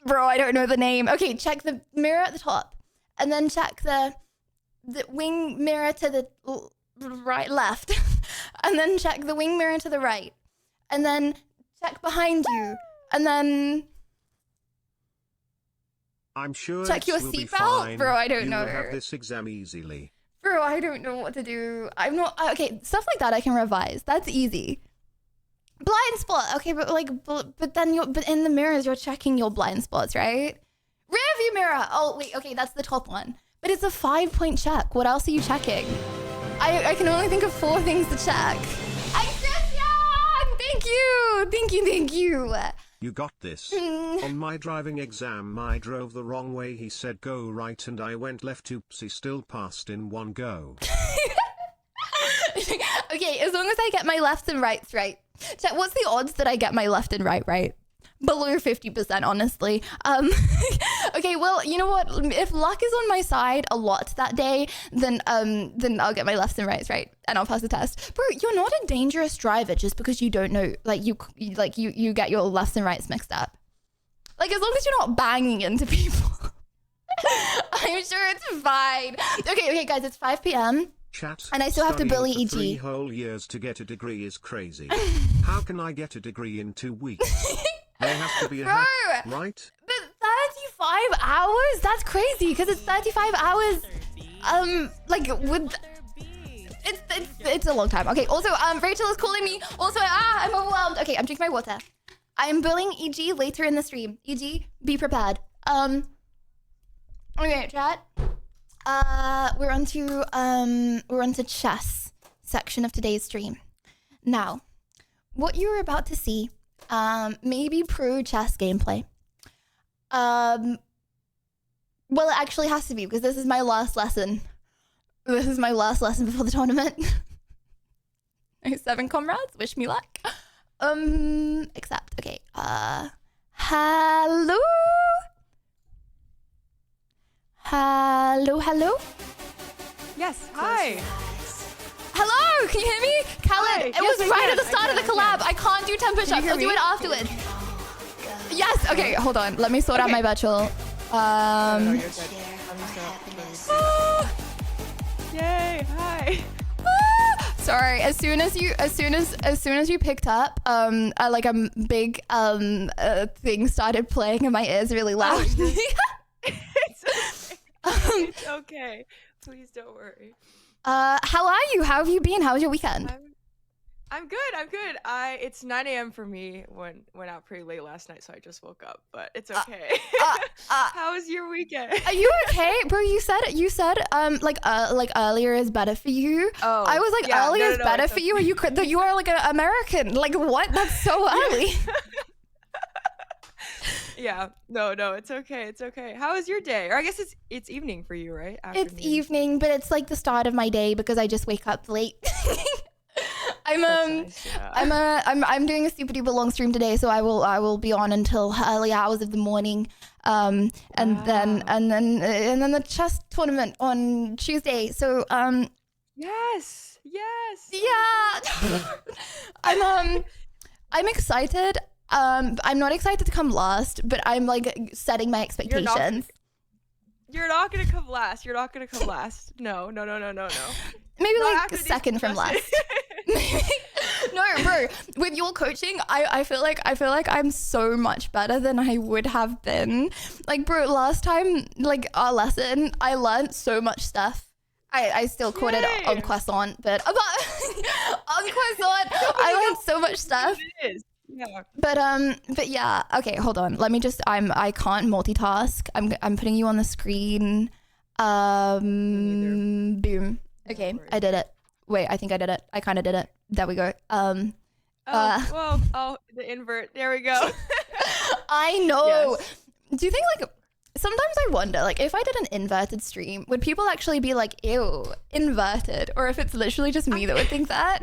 Bro, I don't know the name. Okay, check the mirror at the top. And then check the wing mirror to the left. And then check the wing mirror to the right. And then check behind you. And then... I'm sure check your will be seatbelt? fine. Bro, I don't You know. will have this exam easily. Bro, I don't know what to do. I'm not... Okay, stuff like that I can revise. That's easy. Blind spot. Okay, but like... But then but in the mirrors, you're checking your blind spots, right? Rear view mirror. Oh, wait. Okay, that's the top one. But it's a 5-point check. What else are you checking? I can only think of 4 things to check. And Christian! Thank you! Thank you, thank you. You got this. On my driving exam I drove the wrong way. He said go right and I went left. Oops, he still passed in one go. Okay, as long as I get my lefts and rights right. Chat, what's the odds that I get my left and right? Below 50%, honestly. Okay, well, you know what? If luck is on my side a lot that day, then I'll get my lefts and rights right, and I'll pass the test. Bro, you're not a dangerous driver just because you don't know, like you get your lefts and rights mixed up. Like as long as you're not banging into people, I'm sure it's fine. Okay, guys, it's 5 p.m. Chat, and I still have to bully studying for 3 EG. whole years to get a degree is crazy. How can I get a degree in 2 weeks? There has to be a Bro, hack, right? But 35 hours? That's crazy because it's 35 hours. Like with it's a long time. Okay. Also, Rachel is calling me. Also, I'm overwhelmed. Okay, I'm drinking my water. I am bullying EG later in the stream. EG, be prepared. Okay, chat. We're on to chess section of today's stream. Now, what you're about to see, maybe pro chess gameplay. Well, it actually has to be because this is my last lesson. This is my last lesson before the tournament. 7 comrades, wish me luck. Accept. Okay. Hello? Hello? Yes, hi. Hello, can you hear me? Khaled, Hi. it Yes, was I right can. at the start of the collab. I can't do 10 push-ups. hear I'll do me? it afterwards. Yes, okay, hold on. Let me sort out my virtual. Yay, hi. Sorry, as soon as you picked up, like a big thing started playing in my ears really loud. It's okay. It's okay. Please don't worry. How are you? How have you been? How was your weekend? I'm good. I'm good. It's 9 a.m. for me. Went out pretty late last night, so I just woke up. But it's okay. How was your weekend? Are you okay, bro? You said like earlier is better for you. Oh, I was like yeah, earlier no, is no, better it's for you. Or you are like an American. Like what? That's so early. Yeah. No, it's okay. It's okay. How was your day? Or I guess it's evening for you, right? It's Afternoon. evening, but it's like the start of my day because I just wake up late. I'm That's nice, yeah. I'm doing a super duper long stream today, so I will be on until early hours of the morning. And then the chess tournament on Tuesday. So Yes. yeah. I'm excited. I'm not excited to come last, but I'm like setting my expectations. You're not gonna come last. You're not gonna come last. No. Maybe Not like after a these second from last. questions. No, bro. With your coaching, I feel like I'm so much better than I would have been. Like, bro, last time, like our lesson, I learned so much stuff. I still caught it on croissant, but on croissant, I learned so much stuff. It is. Yeah. But yeah. Okay, hold on. Let me just. I can't multitask. I'm putting you on the screen. Boom. Okay, I did it. Wait, I think I did it. I kind of did it. There we go. Oh, the invert. There we go. I know. Yes. Do you think like sometimes I wonder like if I did an inverted stream, would people actually be like, ew, inverted? Or if it's literally just me that would think that?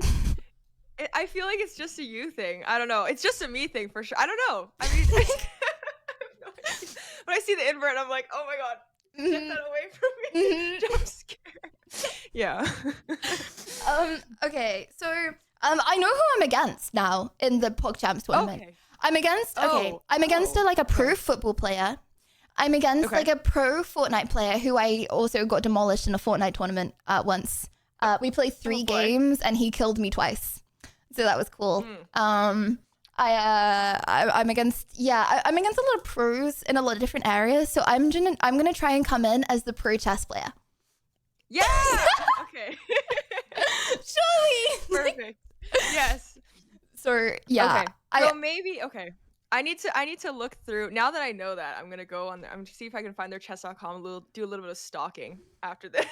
I feel like it's just a you thing. I don't know. It's just a me thing for sure. I don't know. I mean, when I see the invert, I'm like, oh my god, get that away from me. I'm scared. Yeah. Okay, so I know who I'm against now in the PogChamps tournament. Okay. I'm against a pro football player. I'm against like a pro Fortnite player who I also got demolished in a Fortnite tournament once. We played 3 games and he killed me twice. So that was cool. I'm against I'm against a lot of pros in a lot of different areas. So I'm gonna try and come in as the pro chess player. Yeah. Okay. Surely. Perfect. Yes. So yeah. Okay. So maybe I need to look through. Now that I know that, I'm gonna go on there. I'm gonna see if I can find their chess.com. Do a little bit of stalking after this.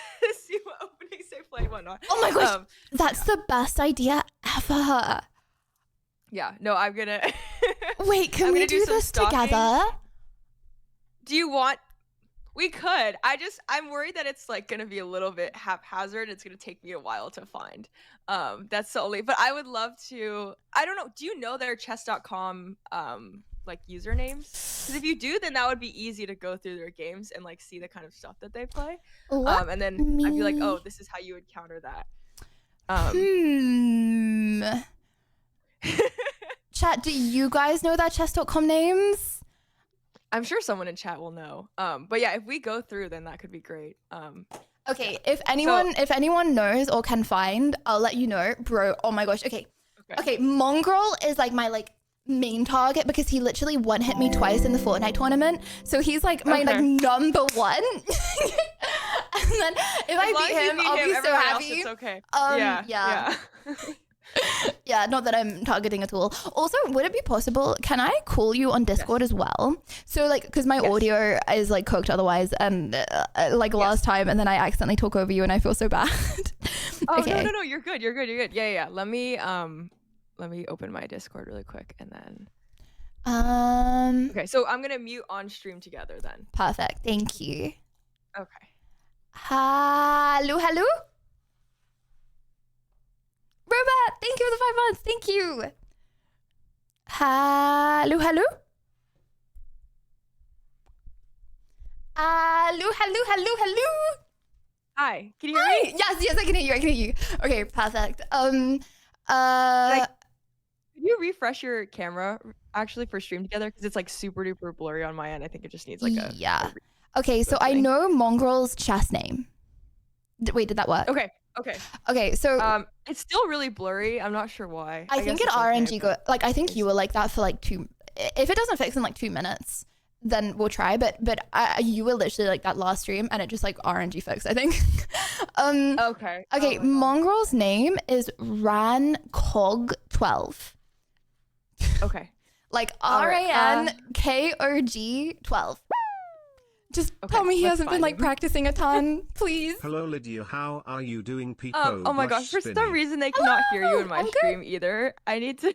See what openings they play, whatnot. Oh my gosh, that's the best idea ever. Yeah. No, I'm gonna. Wait, can we do this together? Do you want? We could. I'm worried that it's like gonna be a little bit haphazard. It's gonna take me a while to find. That's the only. But I would love to. I don't know. Do you know their chess.com like usernames? Because if you do, then that would be easy to go through their games and like see the kind of stuff that they play. And then I'd be like, oh, this is how you would counter that. Chat, do you guys know that chess.com names? I'm sure someone in chat will know. But yeah, if we go through, then that could be great. Okay, if anyone knows or can find, I'll let you know, bro. Oh my gosh. Okay. Mongrel is like my like main target because he literally one hit me twice in the Fortnite tournament. So he's like my like number one. And then if I beat him, I'll be so happy. It's okay. Yeah. Yeah, not that I'm targeting at all. Also, would it be possible, can I call you on Discord as well? So like, because my audio is like cooked otherwise, and last time, and then I accidentally talk over you and I feel so bad. Oh, okay. no, you're good. Yeah. Let me open my Discord really quick and then. Okay, so I'm gonna mute on stream together then. Perfect, thank you. Okay. Hello? Robert, thank you for the 5 months. Thank you. Hello? Hello? Hi, can you hear me? Yes, I can hear you. Okay, perfect. Can you refresh your camera actually for stream together? Because it's like super duper blurry on my end. I think it just needs like a Okay, so I know Mongrel's chess name. Wait, did that work? Okay, so it's still really blurry. I'm not sure why. I think at RNG I think you were like that for like 2. If it doesn't fix in like 2 minutes, then we'll try. But you were literally like that last stream, and it just like RNG fixed, I think. Okay. Okay, Oh my God. Mongrel's name is RanKog12. Okay. Like All right, RANKOG 12. Just Okay, tell me he let's hasn't been find like him. practicing a ton, please. Hello Lydia, how are you doing? Pico Oh my Brush gosh, for some Spinny. reason they cannot hear you in my I'm good. stream either. I need to.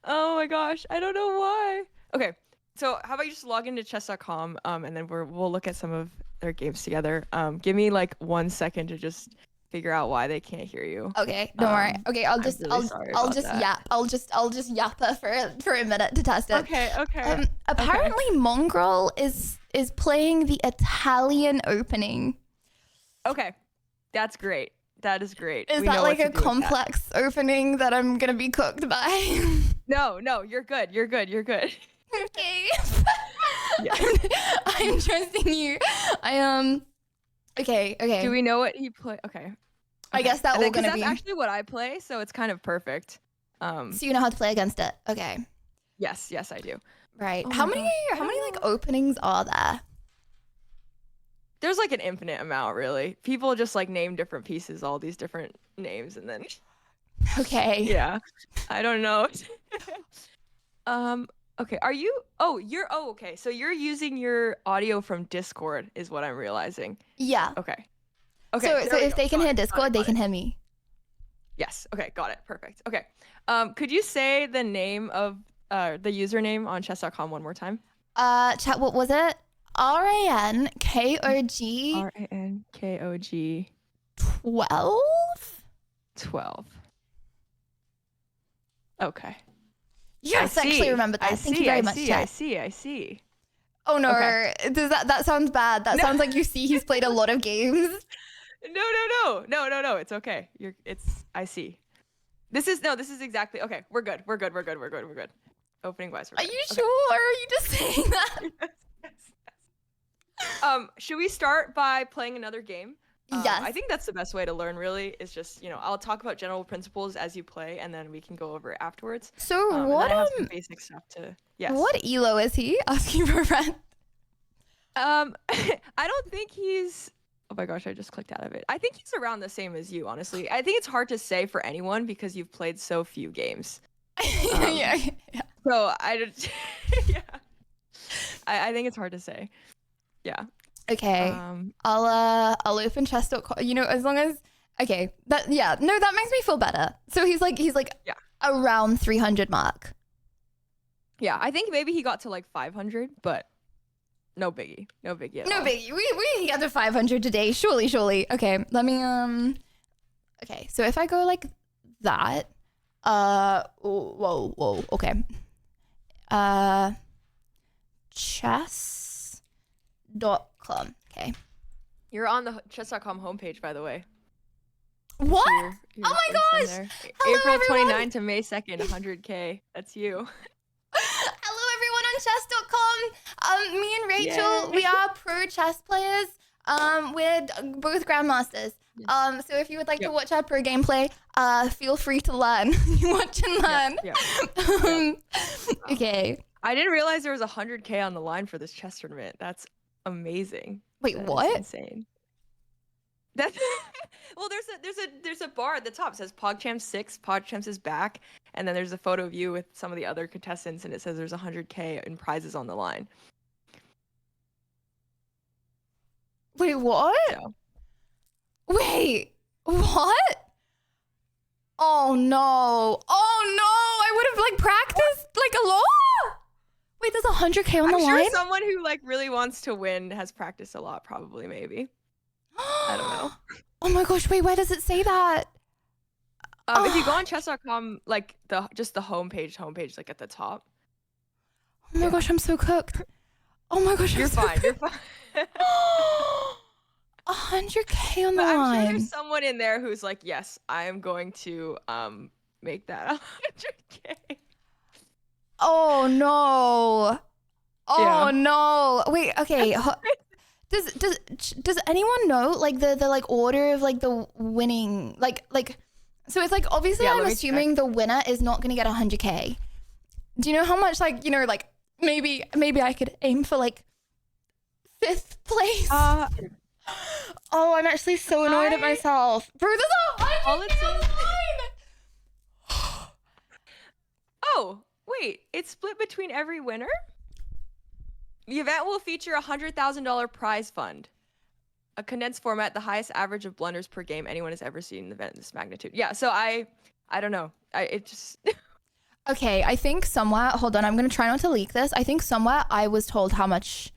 Oh my gosh, I don't know why. Okay, so how about you just log into chess.com, and then we'll look at some of their games together. Give me like 1 second to just figure out why they can't hear you. Okay, don't worry. Okay, I'll just really sorry I'll about just that. yap. I'll just yappa for a minute to test it. Okay. Apparently Mongrel is playing the Italian opening. Okay, that's great. That is great. Is We that know like what a to do with that. complex opening that I'm gonna be cooked by? No, you're good. You're good. Okay. Yeah. I'm trusting you. Okay. Do we know what he play? Okay. I guess that And all then- 'cause gonna that's be. actually what I play, so it's kind of perfect. So you know how to play against it. Okay. Yes, I do. Right. Oh how my many gosh, I how many don't like know. openings are there? There's like an infinite amount, really. People just like name different pieces, all these different names, and then Okay. yeah, I don't know. Okay. Are you? Oh, you're. Oh, okay. So you're using your audio from Discord, is what I'm realizing. Yeah. Okay. Okay. So there we if go. they can Got hear it, got it, Discord, they got can it. hear me. Yes. Okay. Got it. Perfect. Okay. Could you say the name of the username on chess.com one more time? Chat. What was it? RANKOG RANKOG 12. 12. Okay. Yes, I actually remembered that. Thank you very much, chat. I see. Oh no, Okay. does that sounds bad? That sounds like you see he's played a lot of games. No. It's okay. I see. This is exactly okay. We're good. Opening wise, we're Are good. you Okay. sure? Or are you just saying that? Should we start by playing another game? Yes. I think that's the best way to learn. Really, is just I'll talk about general principles as you play, and then we can go over it afterwards. So And what then I have some basic stuff to. Yes. what elo is he asking for a friend? I don't think he's. Oh my gosh, I just clicked out of it. I think he's around the same as you, honestly. I think it's hard to say for anyone because you've played so few games. yeah. So I just, yeah. I think it's hard to say. Yeah. Okay. I'll open chess.com. As long as that makes me feel better. So he's like Yeah. around 300 mark. Yeah, I think maybe he got to like 500, but no biggie. No biggie at No all. biggie. We can get to 500 today. Surely. Okay. Let me Okay. So if I go like that, whoa. Okay. Chess.com. Okay. You're on the chess.com homepage, by the way. What? Your Oh my face on gosh! there. Hello, April everyone! 29 to May 2nd, 100K. That's you. Hello everyone on chess.com. Me and Rachel, Yay. we are pro chess players. We're both grandmasters. So if you would like to Yep. watch our pro gameplay, feel free to learn. Watch and learn. Yeah. Okay. I didn't realize there was 100K on the line for this chess tournament. That's amazing. Wait, That is what? insane. That's well, there's a bar at the top. It says PogChamps 6. PogChamps is back, and then there's a photo of you with some of the other contestants, and it says there's 100K in prizes on the line. Wait, what? Yeah. Wait, what? Oh no. I would have like practiced like a lot. Wait, there's 100K on the I'm sure line? someone who like really wants to win has practiced a lot, probably, maybe. I don't know. Oh my gosh, wait, where does it say that? If you go on chess.com, like the homepage, like at the top. Oh my gosh, I'm so cooked. Oh my gosh, You're I'm so fine. You're cooked. fine. 100K on the But I'm sure line. there's someone in there who's like, yes, I am going to make that 100K. Oh no. Oh Yeah. no. Wait, okay. Does anyone know like the like order of like the winning like so it's like obviously Yeah, I'm let me assuming the winner is not gonna get 100K. Do you know how much like like maybe I could aim for like 5th place. Oh, I'm actually so annoyed at myself. Bro, there's a All 100 it in the says- line! Oh, wait. It's split between every winner? The event will feature a $100,000 prize fund. A condensed format, the highest average of blunders per game anyone has ever seen in an event in this magnitude. Yeah, so I don't know. It just... Okay, I think somewhere, hold on, I'm gonna try not to leak this. I think somewhere I was told how much,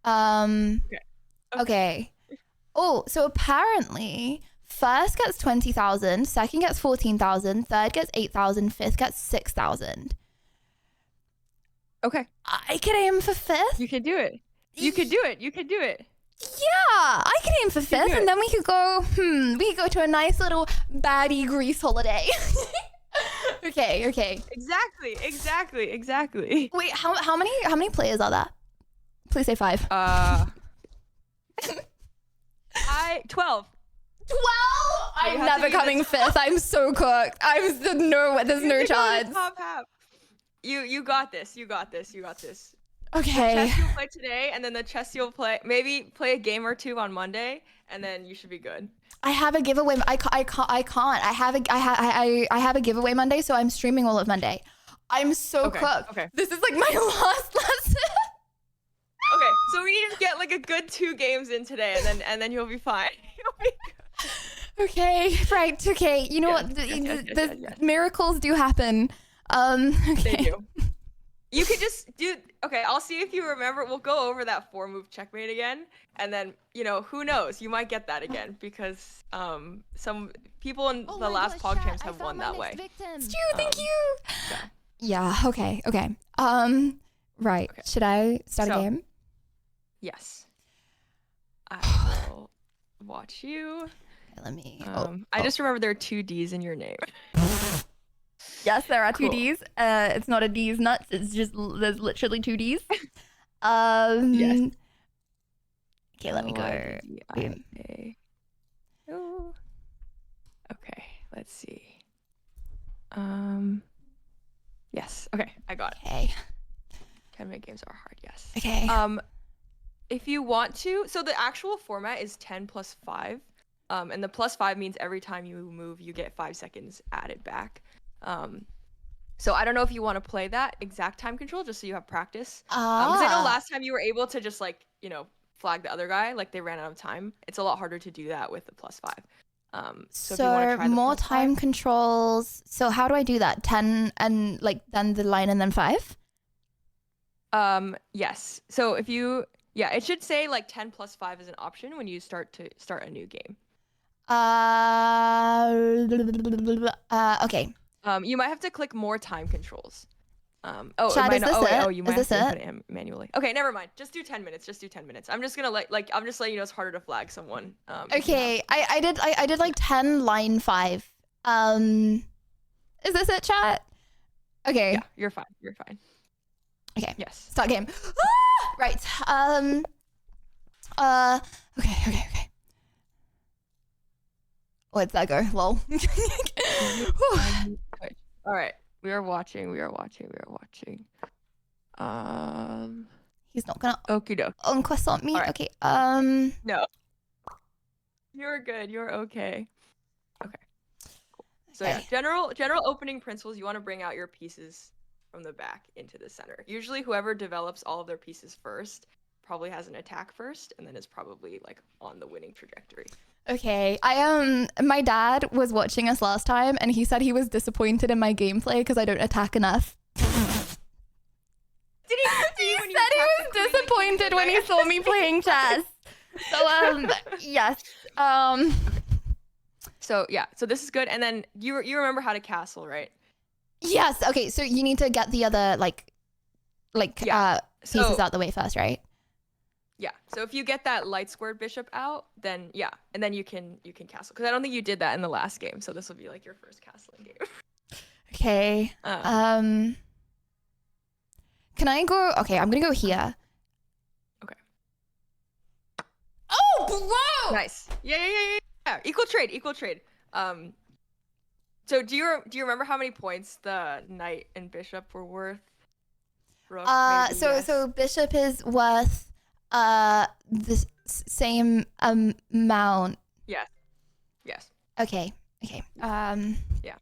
okay. Oh, so apparently, first gets 20,000, second gets 14,000, third gets 8,000, fifth gets 6,000. Okay. I could aim for 5th. You can do it. You could do it. You could do it. Yeah, I could aim for 5th, and then we could go, we could go to a nice little baddie Greece holiday. Okay. Exactly. Wait, how many players are there? Please say 5. 12. 12? I'm never coming 5th. I'm so cooked. There's no chance. Top half. You got this. Okay. The chess you'll play today, and then the chess you'll play, maybe play a game or two on Monday, and then you should be good. I have a giveaway. I can't. I have a giveaway Monday, so I'm streaming all of Monday. I'm so cooked. Okay. This is like my last lesson. Okay, so we need to get like a good 2 games in today, and then you'll be fine. You'll be good. Okay, right. Okay, you know what? Yes. Miracles do happen. Okay. They do. You could just do. Okay, I'll see if you remember. We'll go over that 4-move checkmate again, and then who knows? You might get that again because some people in the last PogChamps have won that way. Stu, thank you. Yeah. Okay. Right. Okay. Should I start a game? Yes. I will watch you. Okay, let me. I just remember there are 2 D's in your name. Yes, there are 2 Cool. D's. It's not a D's nuts. It's just there's literally 2 D's. Yes. Okay, let me go. O-I-D-I-A. Oh. Okay, let's see. Yes. Okay, I got it. Okay. 10-minute games are hard. Yes. Okay. If you want to, so the actual format is 10 plus 5. And the plus 5 means every time you move, you get 5 seconds added back. So I don't know if you want to play that exact time control just so you have practice. Because I know last time you were able to just flag the other guy, like they ran out of time. It's a lot harder to do that with the plus 5. So if you want to try the more plus time 5, controls. So how do I do that? 10 and then the line and then 5? yes. So if you, it should say 10 plus 5 is an option when you start a new game. Okay. You might have to click more time controls. Chad, is this it? You might Is have this to put it manually. Okay, never mind. Just do 10 minutes. I'm just gonna I'm just letting you know it's harder to flag someone. Okay, I did 10 line 5. Is this it, chat? Okay. Yeah, you're fine. Okay. Yes. Start game. Right. Okay. Where'd that go? Lol. All right. We are watching. He's not gonna Okie doke. croissant me. All right. Okay. No. You're good. You're okay. Okay. Cool. So yeah, Okay. general opening principles. You want to bring out your pieces from the back into the center. Usually, whoever develops all of their pieces first probably has an attack first, and then is probably on the winning trajectory. Okay. My dad was watching us last time, and he said he was disappointed in my gameplay because I don't attack enough. Did he see when you said he attacked was the queen disappointed when he saw me playing chess. So yes. So yeah, so this is good. And then you remember how to castle, right? Yes. Okay. So you need to get the other pieces out the way first, right? Yeah. So if you get that light squared bishop out, then and then you can castle. Because I don't think you did that in the last game, so this will be your first castling game. Okay. Can I go? Okay, I'm gonna go here. Okay. Oh, bro! Nice. Yeah. Equal trade. So do you remember how many points the knight and bishop were worth? rook, maybe, yes. So bishop is worth the same amount. Yes. Yes. Okay. Yeah.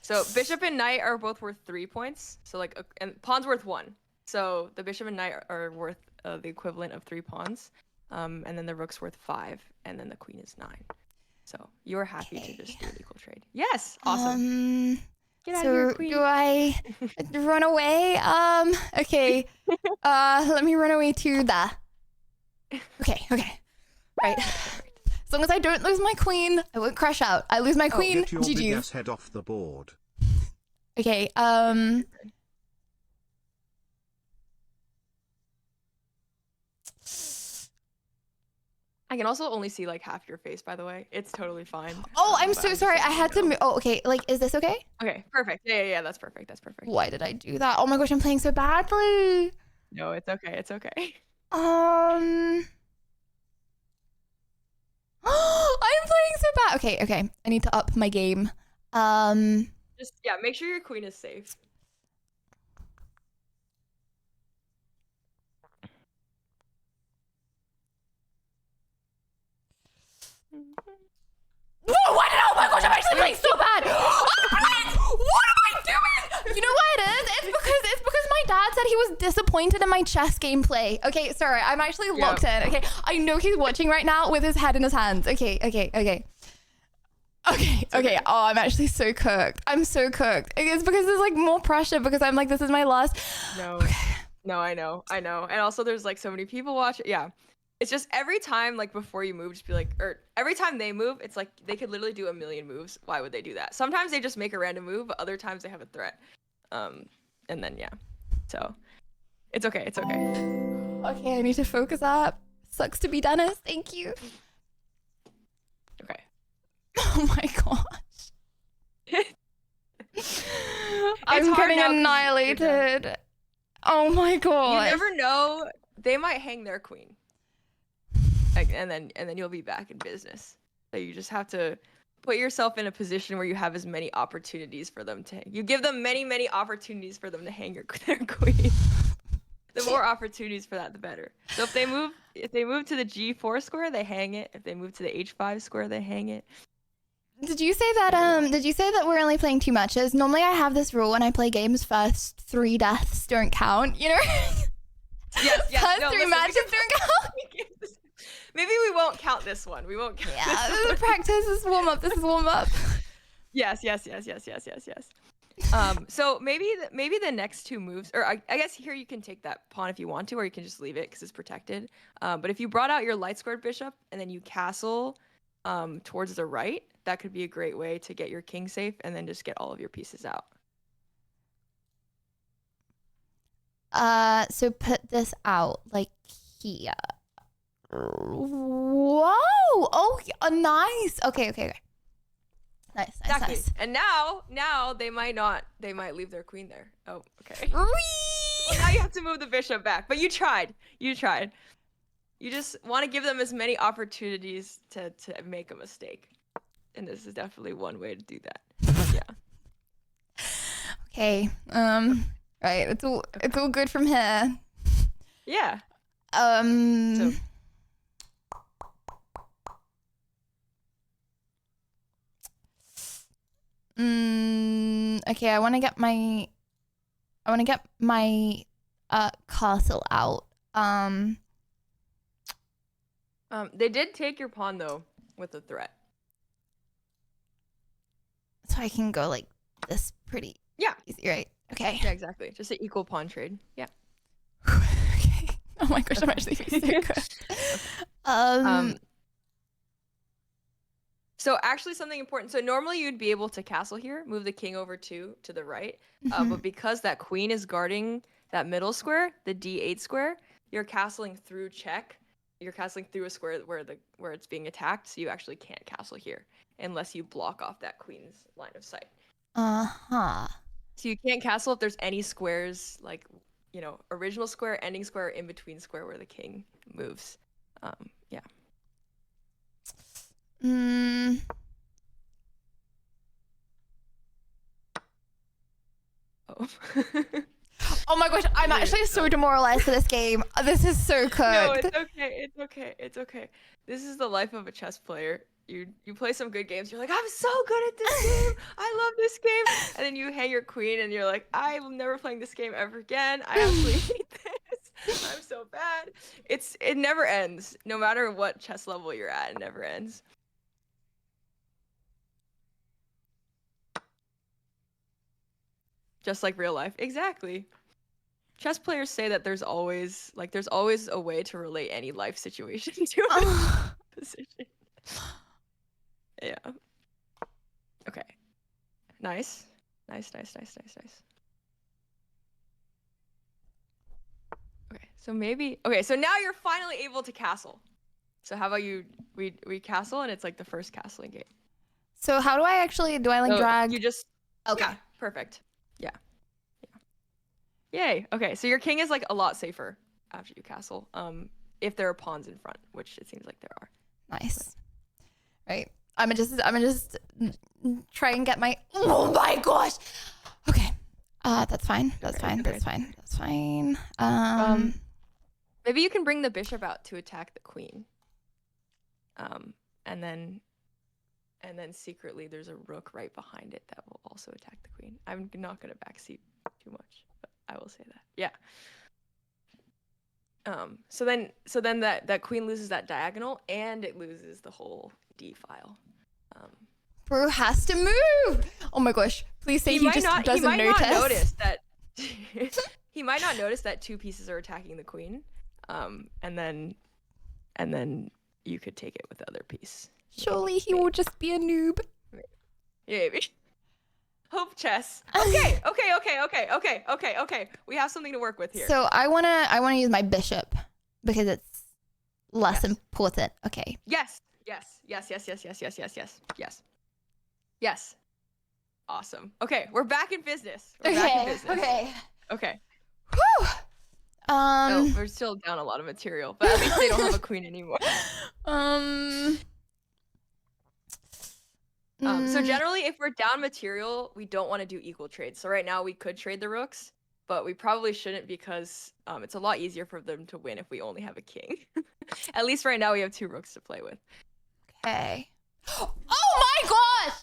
So bishop and knight are both worth 3 points. So like, and pawn's worth 1. So the bishop and knight are worth the equivalent of 3 pawns. And then the rook's worth 5, and then the queen is 9. So you're happy to just do an equal trade. Yes. Awesome. Get out of here, queen. Do I run away? Okay. Let me run away to the. Okay. Right. As long as I don't lose my queen, I won't crash out. I lose my queen. Get your big GG. ass head off the board. Okay. I can also only see like half your face, by the way. It's totally fine. Oh, I'm but so just sorry. I letting had to you know. move. Oh, okay. Like, is this okay? Okay, perfect. Yeah, that's perfect. That's perfect. Why did I do that? Oh my gosh, I'm playing so badly. No, it's okay. It's okay. I'm playing so bad. Okay. I need to up my game. Just make sure your queen is safe. Whoa, what? Oh my gosh, I'm actually playing so bad. What am I doing? You know what it is? It's because my dad said he was disappointed in my chess gameplay. Okay, sorry, I'm actually locked in. Okay, I know he's watching right now with his head in his hands. Okay. Oh, I'm actually so cooked. I'm so cooked. It's because there's like more pressure because I'm like, this is my last. No. Okay. No, I know. And also there's like so many people watching. Yeah. It's just every time, like before you move, just be like, or every time they move, it's like they could literally do a million moves. Why would they do that? Sometimes they just make a random move, but other times they have a threat. And then so it's okay. Okay, I need to focus up. Sucks to be Dennis. Thank you. Okay. Oh my gosh. I'm hard getting now 'cause annihilated. Oh my god. You never know. They might hang their queen. And then you'll be back in business. So you just have to put yourself in a position where you have as many opportunities for them to hang. You give them many opportunities for them to hang their queen. The more opportunities for that, the better. So if they move to the G4 square, they hang it. If they move to the H5 square, they hang it. Did you say that we're only playing 2 matches? Normally I have this rule when I play games, first 3 deaths don't count, you know? Yes. First No, 3 listen, matches don't count. Maybe we won't count this one. We won't count Yeah, this this is practice. This is warm up. Yes. So maybe the next 2 moves, or I guess here you can take that pawn if you want to, or you can just leave it because it's protected. But if you brought out your light squared bishop and then you castle towards the right, that could be a great way to get your king safe and then just get all of your pieces out. So put this out like here. Whoa! Oh, nice. Okay. Nice. And now they might leave their queen there. Oh, okay. Whee! Well, now you have to move the bishop back, but you tried. You just want to give them as many opportunities to make a mistake, and this is definitely one way to do that. Yeah. Okay. Right. It's all good from here. Yeah. So. Okay, I want to get my castle out. They did take your pawn though with a threat. So I can go like this pretty easy, right? Okay. Yeah, exactly. Just an equal pawn trade. Yeah. Okay. Oh my gosh, I'm actually feeling so good. So actually something important. So normally you'd be able to castle here, move the king over to the right. But because that queen is guarding that middle square, the D8 square, you're castling through check. You're castling through a square where it's being attacked, so you actually can't castle here unless you block off that queen's line of sight. Uh-huh. So you can't castle if there's any squares, like, original square, ending square, in between square where the king moves. Yeah. Oh Oh my gosh, I'm actually so demoralized for this game. This is so cooked. No, it's okay. It's okay. It's okay. This is the life of a chess player. You play some good games. You're like, I'm so good at this game. I love this game. And then you hang your queen, and you're like, I'm never playing this game ever again. I absolutely hate this. I'm so bad. It never ends. No matter what chess level you're at, it never ends. Just like real life. Exactly. Chess players say that there's always a way to relate any life situation to a position. Yeah. Okay. Nice. Nice. Okay, so maybe so now you're finally able to castle. So how about we castle, and it's like the first castling game. So how do I like drag? You just Okay. Yeah, perfect. Yeah. Yay. Okay, so your king is like a lot safer after you castle. If there are pawns in front, which it seems like there are. Nice. Right. I'm gonna just try and get my. Oh my gosh. Okay. That's fine. That's fine. That's fine. That's fine. Maybe you can bring the bishop out to attack the queen. And then secretly there's a rook right behind it that will also attack the queen. I'm not gonna backseat too much, but I will say that. Yeah. So then that queen loses that diagonal, and it loses the whole d file. Bro has to move. Oh my gosh. Please say he just doesn't notice. That he might not notice that two pieces are attacking the queen. And then you could take it with the other piece. Surely he will just be a noob. Maybe. Hope chess. Okay. We have something to work with here. So I wanna use my bishop because it's less important. Okay. Yes. Awesome. Okay, we're back in business. Okay. Whew. Oh, we're still down a lot of material, but at least they don't have a queen anymore. So generally, if we're down material, we don't want to do equal trades. So right now we could trade the rooks, but we probably shouldn't because it's a lot easier for them to win if we only have a king. At least right now we have two rooks to play with. Okay. Oh my gosh!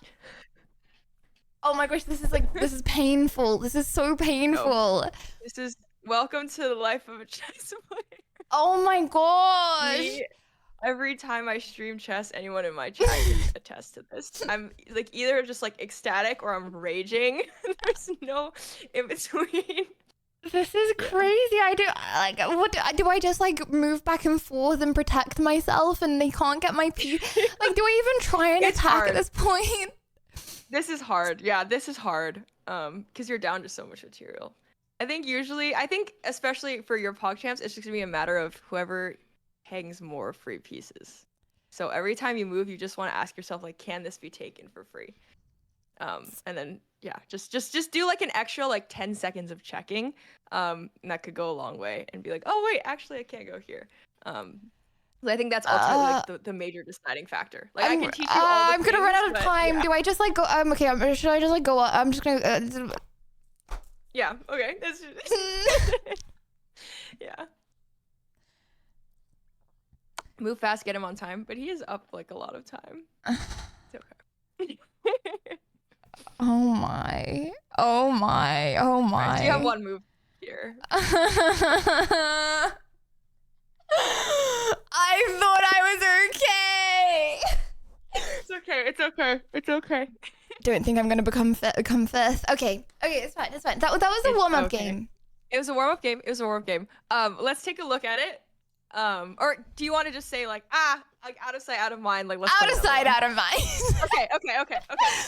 Oh my gosh, this is painful. This is so painful. No. This is welcome to the life of a chess player. Oh my gosh. Every time I stream chess, anyone in my chat can attest to this. I'm like either just like ecstatic or I'm raging. There's no in between. This is crazy. Do I just like move back and forth and protect myself and they can't get my piece? Like, do I even try and attack at this point? This is hard. Yeah, this is hard. Because you're down to so much material. I think especially for your PogChamps, it's just gonna be a matter of whoever hangs more free pieces. So every time you move, you just want to ask yourself like, can this be taken for free? And then just do like an extra like 10 seconds of checking. And that could go a long way and be like, oh wait, actually I can't go here. I think that's ultimately like the major deciding factor. Like I can teach you all the I'm gonna run out of time. Yeah. Do I just like go? Okay. Should I just like go? I'm just gonna. Yeah. Okay. That's yeah. Move fast, get him on time, but he is up like a lot of time. It's okay. Oh my. Right, so you have one move here. I thought I was okay. It's okay. Don't think I'm gonna become fifth. Okay, it's fine. That was a warm-up game. It was a warm-up game. Let's take a look at it. Or do you want to just say like out of sight, out of mind? Like let's out of sight, out of mind. Okay.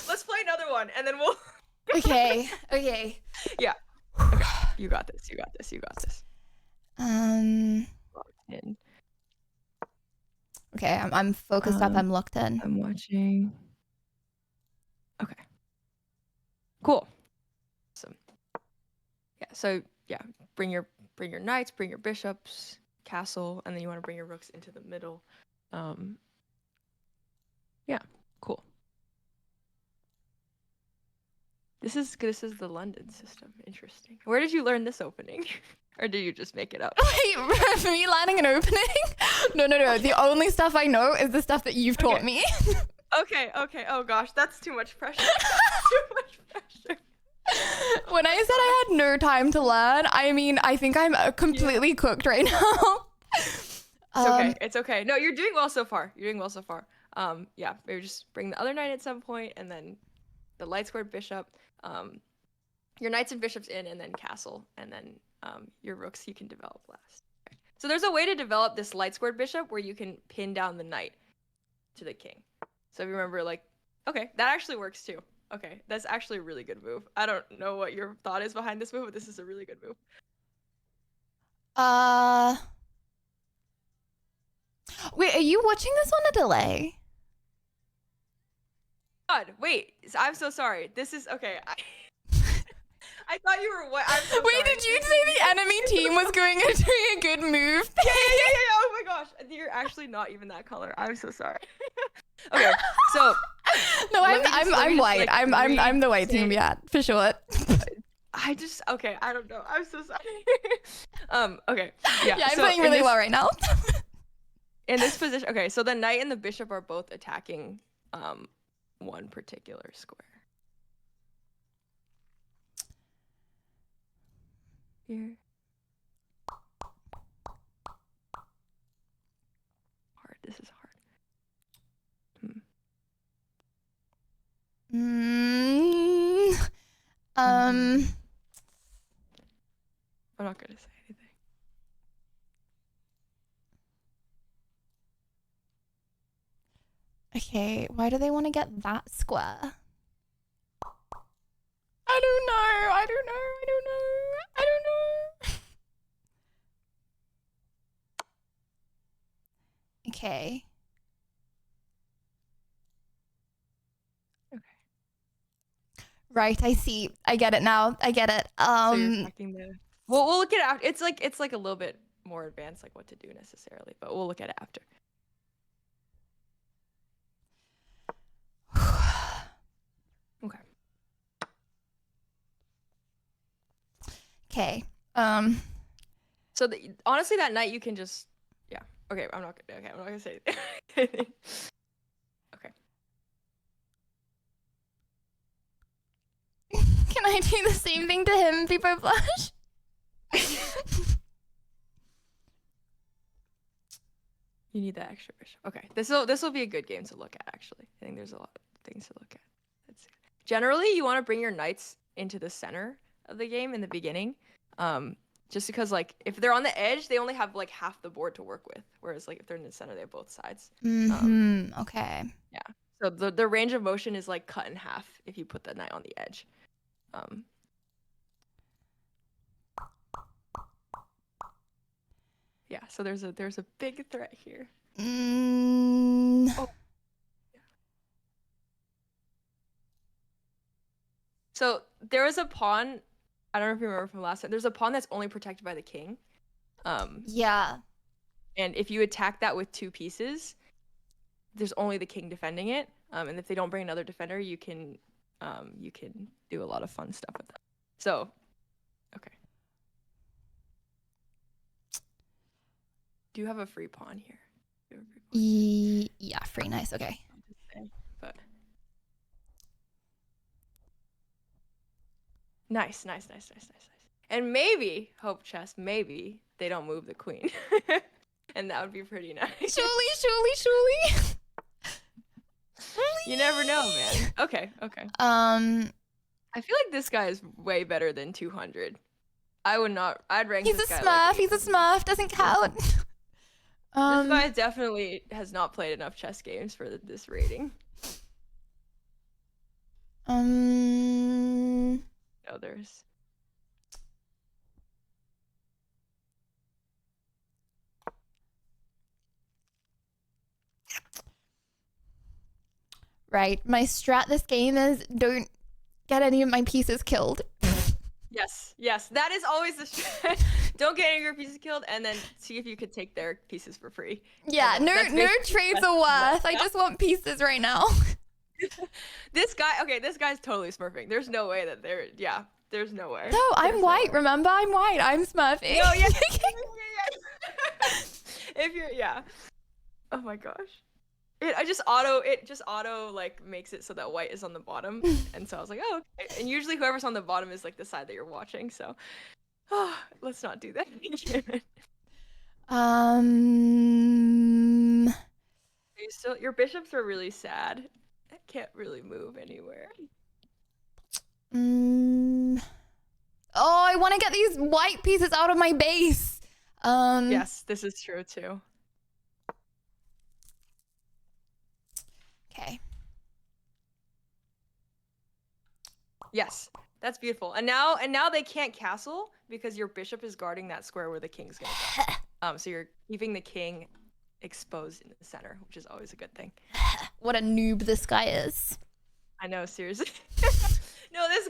Let's play another one, and then we'll. Okay. Yeah. Okay. You got this. Okay, I'm focused up. I'm locked in. I'm watching. Okay. Cool. Awesome. Yeah. So yeah, bring your knights, bring your bishops, castle, and then you want to bring your rooks into the middle. Yeah. Cool. This is the London system. Interesting. Where did you learn this opening? Or did you just make it up? Wait, me landing an opening? No. The only stuff I know is the stuff that you've taught me. Okay. Oh gosh, that's too much pressure. Too much pressure. When I said I had no time to learn, I mean, I think I'm completely cooked right now. It's okay. No, you're doing well so far. Yeah, maybe just bring the other knight at some point, and then the light squared bishop. Your knights and bishops in, and then castle, and then your rooks you can develop last. Okay. So there's a way to develop this light squared bishop where you can pin down the knight to the king. So if you remember, like, okay, that actually works too. Okay, that's actually a really good move. I don't know what your thought is behind this move, but this is a really good move. Wait, are you watching this on a delay? God, wait, I'm so sorry. This is okay. I thought you were what? I'm so Wait, sorry. did you say the enemy team was doing a good move? Yeah. Oh my gosh, you're actually not even that color. I'm so sorry. Okay, so no, I'm white. I'm the white team, yeah, for sure. I don't know. I'm so sorry. Okay. Yeah, I'm playing really well right now. In this position, okay, so the knight and the bishop are both attacking one particular square. Here. Hard. This is hard. I'm not gonna say anything. Okay, why do they want to get that square? I don't know. Okay. Right, I see. I get it now. I get it. So you're attacking the... We'll look at it after. It's like a little bit more advanced, like what to do necessarily, but we'll look at it after. Okay. Okay. So honestly, that knight you can just, yeah. Okay, I'm not gonna say anything. Okay. Can I do the same thing to him, People Blush? You need that extra bishop. Okay, this will be a good game to look at. Actually, I think there's a lot of things to look at. Let's see. Generally, you want to bring your knights into the center of the game in the beginning, just because like if they're on the edge, they only have like half the board to work with, whereas like if they're in the center, they have both sides. Okay. Yeah. So the range of motion is like cut in half if you put the knight on the edge. Yeah, so there's a big threat here. Oh. Yeah. So there was a pawn, I don't know if you remember from last time, there's a pawn that's only protected by the king. Yeah. And if you attack that with 2 pieces, there's only the king defending it. And if they don't bring another defender, you can do a lot of fun stuff with them. So, okay. Do you have a free pawn here? Yeah, free. Nice. Okay. But nice. And maybe, Hope Chess, maybe they don't move the queen. And that would be pretty nice. Surely. You never know, man. Okay. I feel like this guy is way better than 200. I'd rank He's this a guy smurf. like He's a smurf. Doesn't count. This guy definitely has not played enough chess games for this rating. No, there's... Right. My strat this game is don't get any of my pieces killed. Yes. That is always the strat. Don't get any of your pieces killed, and then see if you could take their pieces for free. Yeah, no trades are worth. I just want pieces right now. This guy's totally smurfing. There's no way that there's no way. No, I'm There's white. no way. Remember, I'm white. I'm smurfing. No, yeah. If you're, yeah. Oh my gosh. It just auto like makes it so that white is on the bottom, and so I was like, oh, okay. And usually whoever's on the bottom is like the side that you're watching. So, let's not do that. Your bishops are really sad. I can't really move anywhere. Oh, I want to get these white pieces out of my base. Yes, this is true too. Okay. Yes, that's beautiful. And now they can't castle because your bishop is guarding that square where the king's gonna go. So you're keeping the king exposed in the center, which is always a good thing. What a noob this guy is. I know, seriously. No, this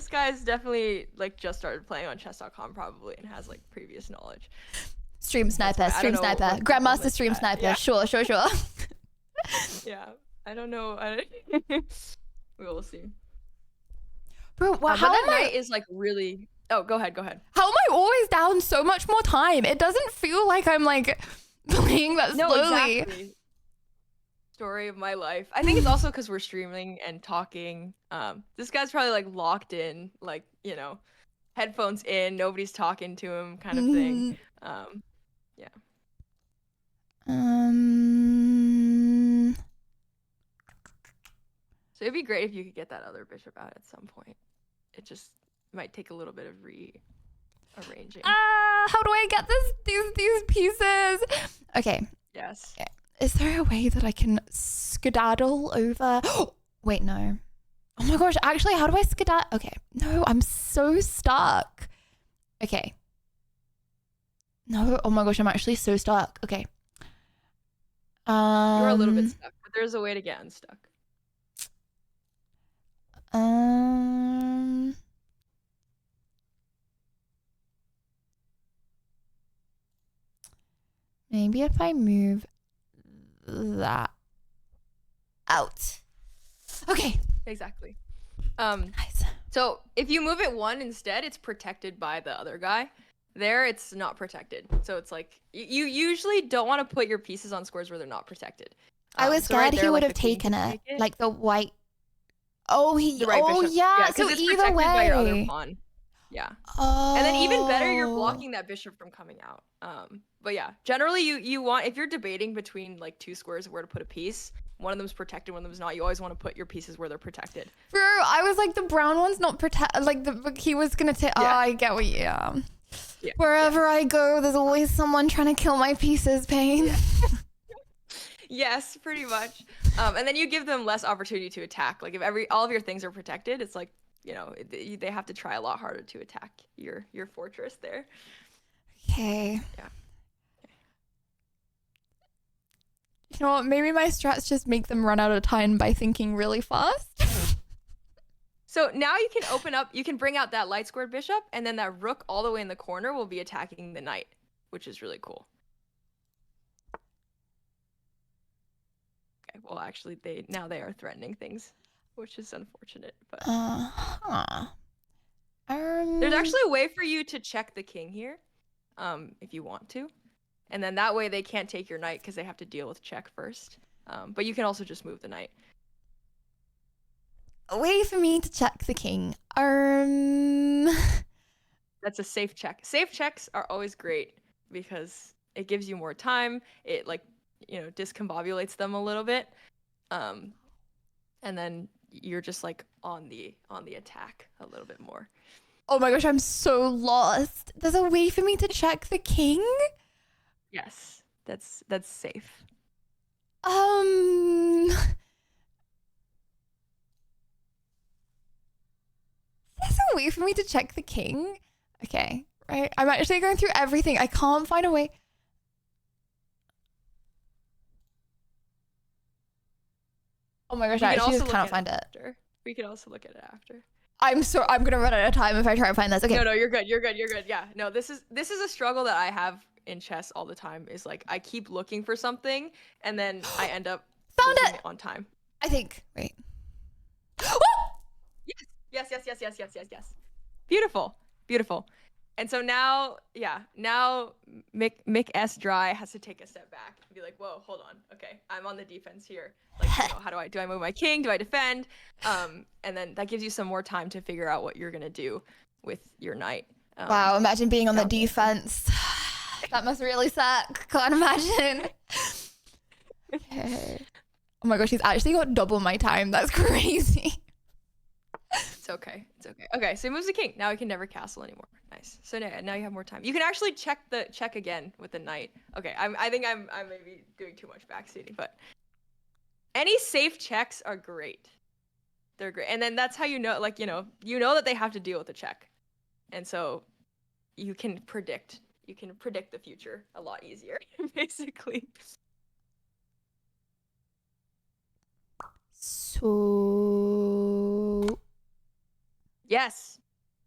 guy's definitely like just started playing on chess.com probably and has like previous knowledge. Stream sniper, Grandmaster stream sniper. Yeah. Sure. Yeah, I don't know. We will see. Bro, But how that am I? knight is like really. Oh, go ahead. How am I always down so much more time? It doesn't feel like I'm like playing that No, slowly. exactly. Story of my life. I think it's also because we're streaming and talking. This guy's probably like locked in, like, you know, headphones in, nobody's talking to him, kind of thing. Yeah. So it'd be great if you could get that other bishop out at some point. It just might take a little bit of rearranging. How do I get these pieces? Okay. Yes. Is there a way that I can skedaddle over? Wait, no. Oh my gosh, actually, how do I skedaddle? Okay. No, I'm so stuck. Okay. No, oh my gosh, I'm actually so stuck. Okay. You're a little bit stuck, but there's a way to get unstuck. Maybe if I move that out. Okay. Exactly. Nice. So if you move it one instead, it's protected by the other guy. There, it's not protected. So it's like you usually don't want to put your pieces on squares where they're not protected. I was so right scared there, he like, would the have king taken can it, take it. like the white. Oh, The right bishop. yeah. 'cause So it's either protected by your other way. pawn. Yeah. Oh. And then even better, you're blocking that bishop from coming out. But yeah, generally you want, if you're debating between like two squares of where to put a piece, one of them's protected, one of them's not, you always want to put your pieces where they're protected. Bro, I was like, the brown one's not protect. Like he was gonna take. Yeah. Oh, I get what you. Yeah. Wherever I go, there's always someone trying to kill my pieces. Pain. Yeah. Yes, pretty much. And then you give them less opportunity to attack. Like if all of your things are protected, it's like, you know, they have to try a lot harder to attack your fortress there. Okay. Yeah. You know what? Maybe my strats just make them run out of time by thinking really fast. So now you can open up, you can bring out that light squared bishop, and then that rook all the way in the corner will be attacking the knight, which is really cool. Okay, well actually they are threatening things, which is unfortunate, but there's actually a way for you to check the king here, if you want to. And then that way they can't take your knight because they have to deal with check first. But you can also just move the knight. a way for me to check the king. That's a safe check. Safe checks are always great because it gives you more time. It, like, you know, discombobulates them a little bit. And then you're just like on the attack a little bit more. Oh my gosh, I'm so lost. There's a way for me to check the king? Yes, that's safe. There's a way for me to check the king? Okay, right. I'm actually going through everything. I can't find a way. Oh my gosh, I actually just cannot find it. We can also look at it after. I'm gonna run out of time if I try to find this. Okay. No, you're good. Yeah. No, this is a struggle that I have in chess all the time. Is like I keep looking for something and then I end up Found losing it on time. I think. Wait. Yes. Beautiful. Beautiful. And so now, now Mick S. Dry has to take a step back and be like, whoa, hold on. Okay, I'm on the defense here. Like, how do I move my king? Do I defend? And then that gives you some more time to figure out what you're going to do with your knight. Wow, imagine being on the defense. That must really suck. Can't imagine. Okay. Oh my gosh, he's actually got double my time. That's crazy. It's okay. Okay, so he moves the king. Now he can never castle anymore. Nice. So now you have more time. You can actually check again with the knight. Okay, I think I'm maybe doing too much backseating, but any safe checks are great. They're great. And then that's how you know, like, you know that they have to deal with the check. And so you can predict the future a lot easier, basically. So Yes.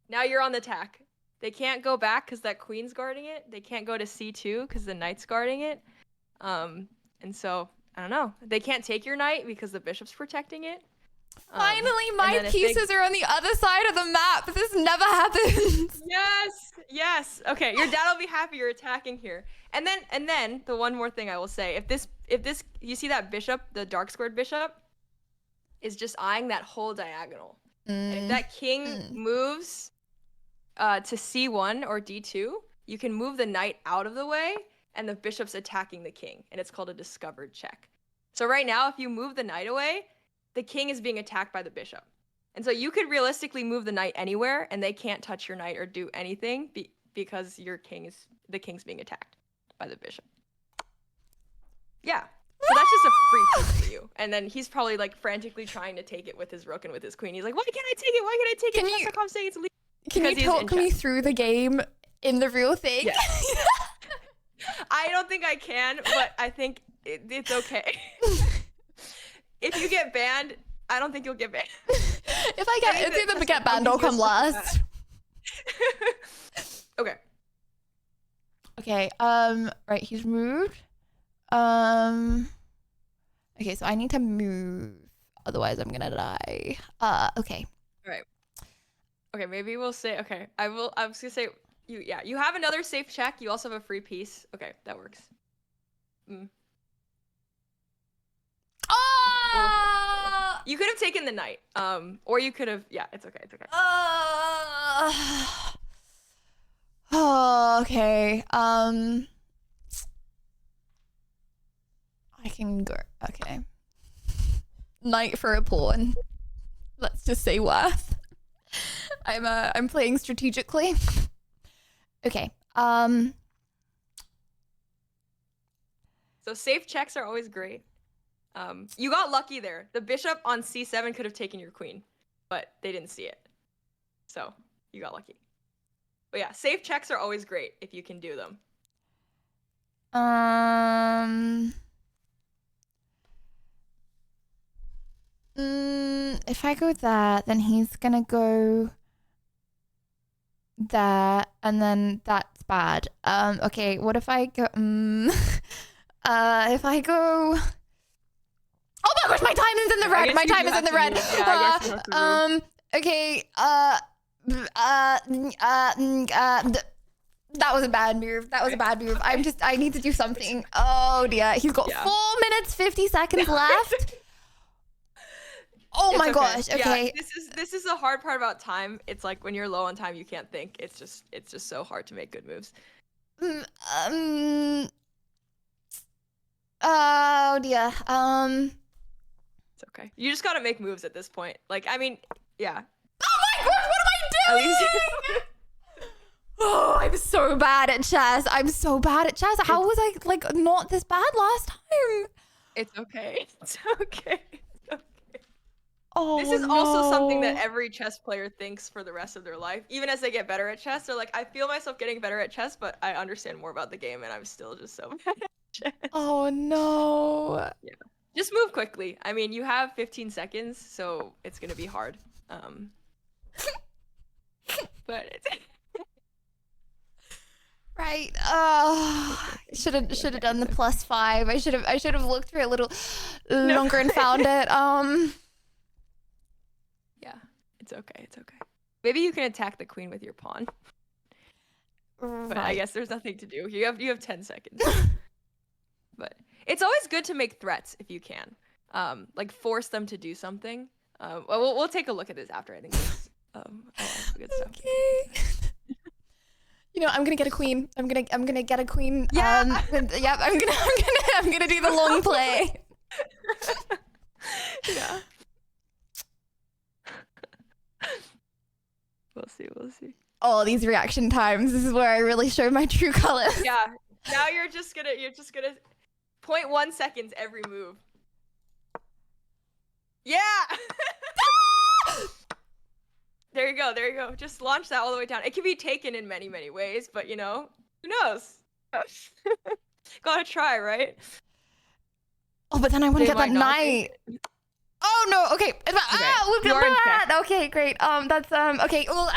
Now you're on the attack. They can't go back because that queen's guarding it. They can't go to c2 because the knight's guarding it. And so I don't know. They can't take your knight because the bishop's protecting it. finally, my pieces are on the other side of the map. This never happens. Yes. Okay, your dad will be happy you're attacking here. And then the one more thing I will say, if this you see that bishop, the dark squared bishop, is just eyeing that whole diagonal. And if that king moves to c1 or d2, you can move the knight out of the way, and the bishop's attacking the king, and it's called a discovered check. So right now, if you move the knight away, the king is being attacked by the bishop. And so you could realistically move the knight anywhere, and they can't touch your knight or do anything because the king's being attacked by the bishop. Yeah. So that's just a free piece for you. And then he's probably like frantically trying to take it with his rook and with his queen. He's like, why can't I take it? Why can't I take it? Chess.com saying it's illegal. Can you talk me through the game in the real thing? Yeah. I don't think I can, but I think it's okay. If you get banned, I don't think you'll get banned. If I get banned, I'll come last. Okay. Okay, right, he's moved. Okay, so I need to move, otherwise I'm gonna die. Okay. All right. Okay, maybe we'll say, okay, I was gonna say, you have another safe check, you also have a free piece. Okay, that works. Oh! You could have taken the knight, or you could have, yeah, it's okay. Oh, okay. I can go. Okay. Knight for a pawn. Let's just say worth. I'm playing strategically. Okay. So safe checks are always great. You got lucky there. The bishop on c7 could have taken your queen, but they didn't see it. So you got lucky. But yeah, safe checks are always great if you can do them. If I go there, then he's gonna go there, and then that's bad. Okay, what if I go, if I go, oh my gosh, my time is in the red, my time is in the red. Okay, that was a bad move. I need to do something. Oh dear, he's got 4 minutes, 50 seconds left. Oh my gosh. Okay. Yeah, this is the hard part about time. It's like when you're low on time, you can't think. It's just so hard to make good moves. Oh dear. It's okay. You just gotta make moves at this point. Like, I mean, yeah. Oh my gosh, what am I doing? Oh, I'm so bad at chess. How was I like not this bad last time? It's okay. It's okay. Oh, this is also something that every chess player thinks for the rest of their life. Even as they get better at chess, they're like, I feel myself getting better at chess, but I understand more about the game, and I'm still just so bad at chess. Oh no. Yeah. Just move quickly. I mean, you have 15 seconds, so it's gonna be hard. But it's Right. Should have done the +5. I should have looked for it a little longer and found it. Yeah, it's okay. It's okay. Maybe you can attack the queen with your pawn. But I guess there's nothing to do. You have 10 seconds. But it's always good to make threats if you can. Like force them to do something. We'll take a look at this after I think this. Good stuff. Okay. You know, I'm gonna get a queen. I'm gonna get a queen. Yeah. I'm gonna do the long play. Yeah. We'll see. Oh, these reaction times. This is where I really show my true colors. Yeah. Now you're just gonna 0.1 seconds every move. Yeah. There you go. Just launch that all the way down. It can be taken in many, many ways, but you know, who knows? Gotta try, right? Oh, but then I want to They get that might not knight. Oh no. Okay. You're in check. Okay, great. That's okay. Well,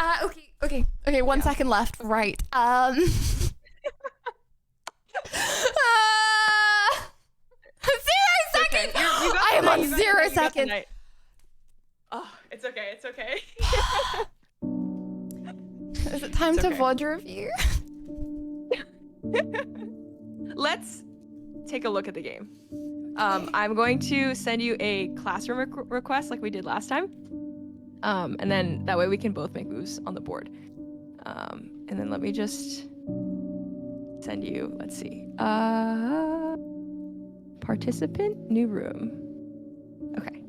okay. 1 second left. Right. 0 seconds. Okay. You got I am the on knight, you got the 0 knight, you got the seconds. knight. Oh, it's okay. Is it time It's to okay. VOD review? Let's take a look at the game. I'm going to send you a classroom request like we did last time. And then that way we can both make moves on the board. And then let me just send you, let's see. Participant, new room. Okay.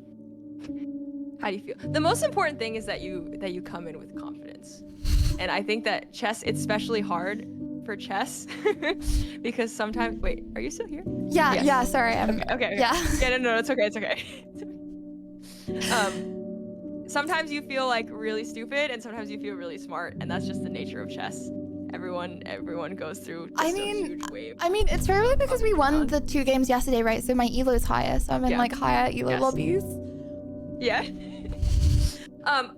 How do you feel? The most important thing is that you come in with confidence. And I think that chess, it's especially hard for chess because sometimes, wait, are you still here? Yeah, Yes. yeah, sorry. Okay. Yeah. Yeah, no, it's okay. Sometimes you feel like really stupid and sometimes you feel really smart, and that's just the nature of chess. Everyone goes through just a huge wave. I mean, it's probably because we won the 2 games yesterday, right? So my elo is higher, so I'm in like higher elo lobbies. Yeah.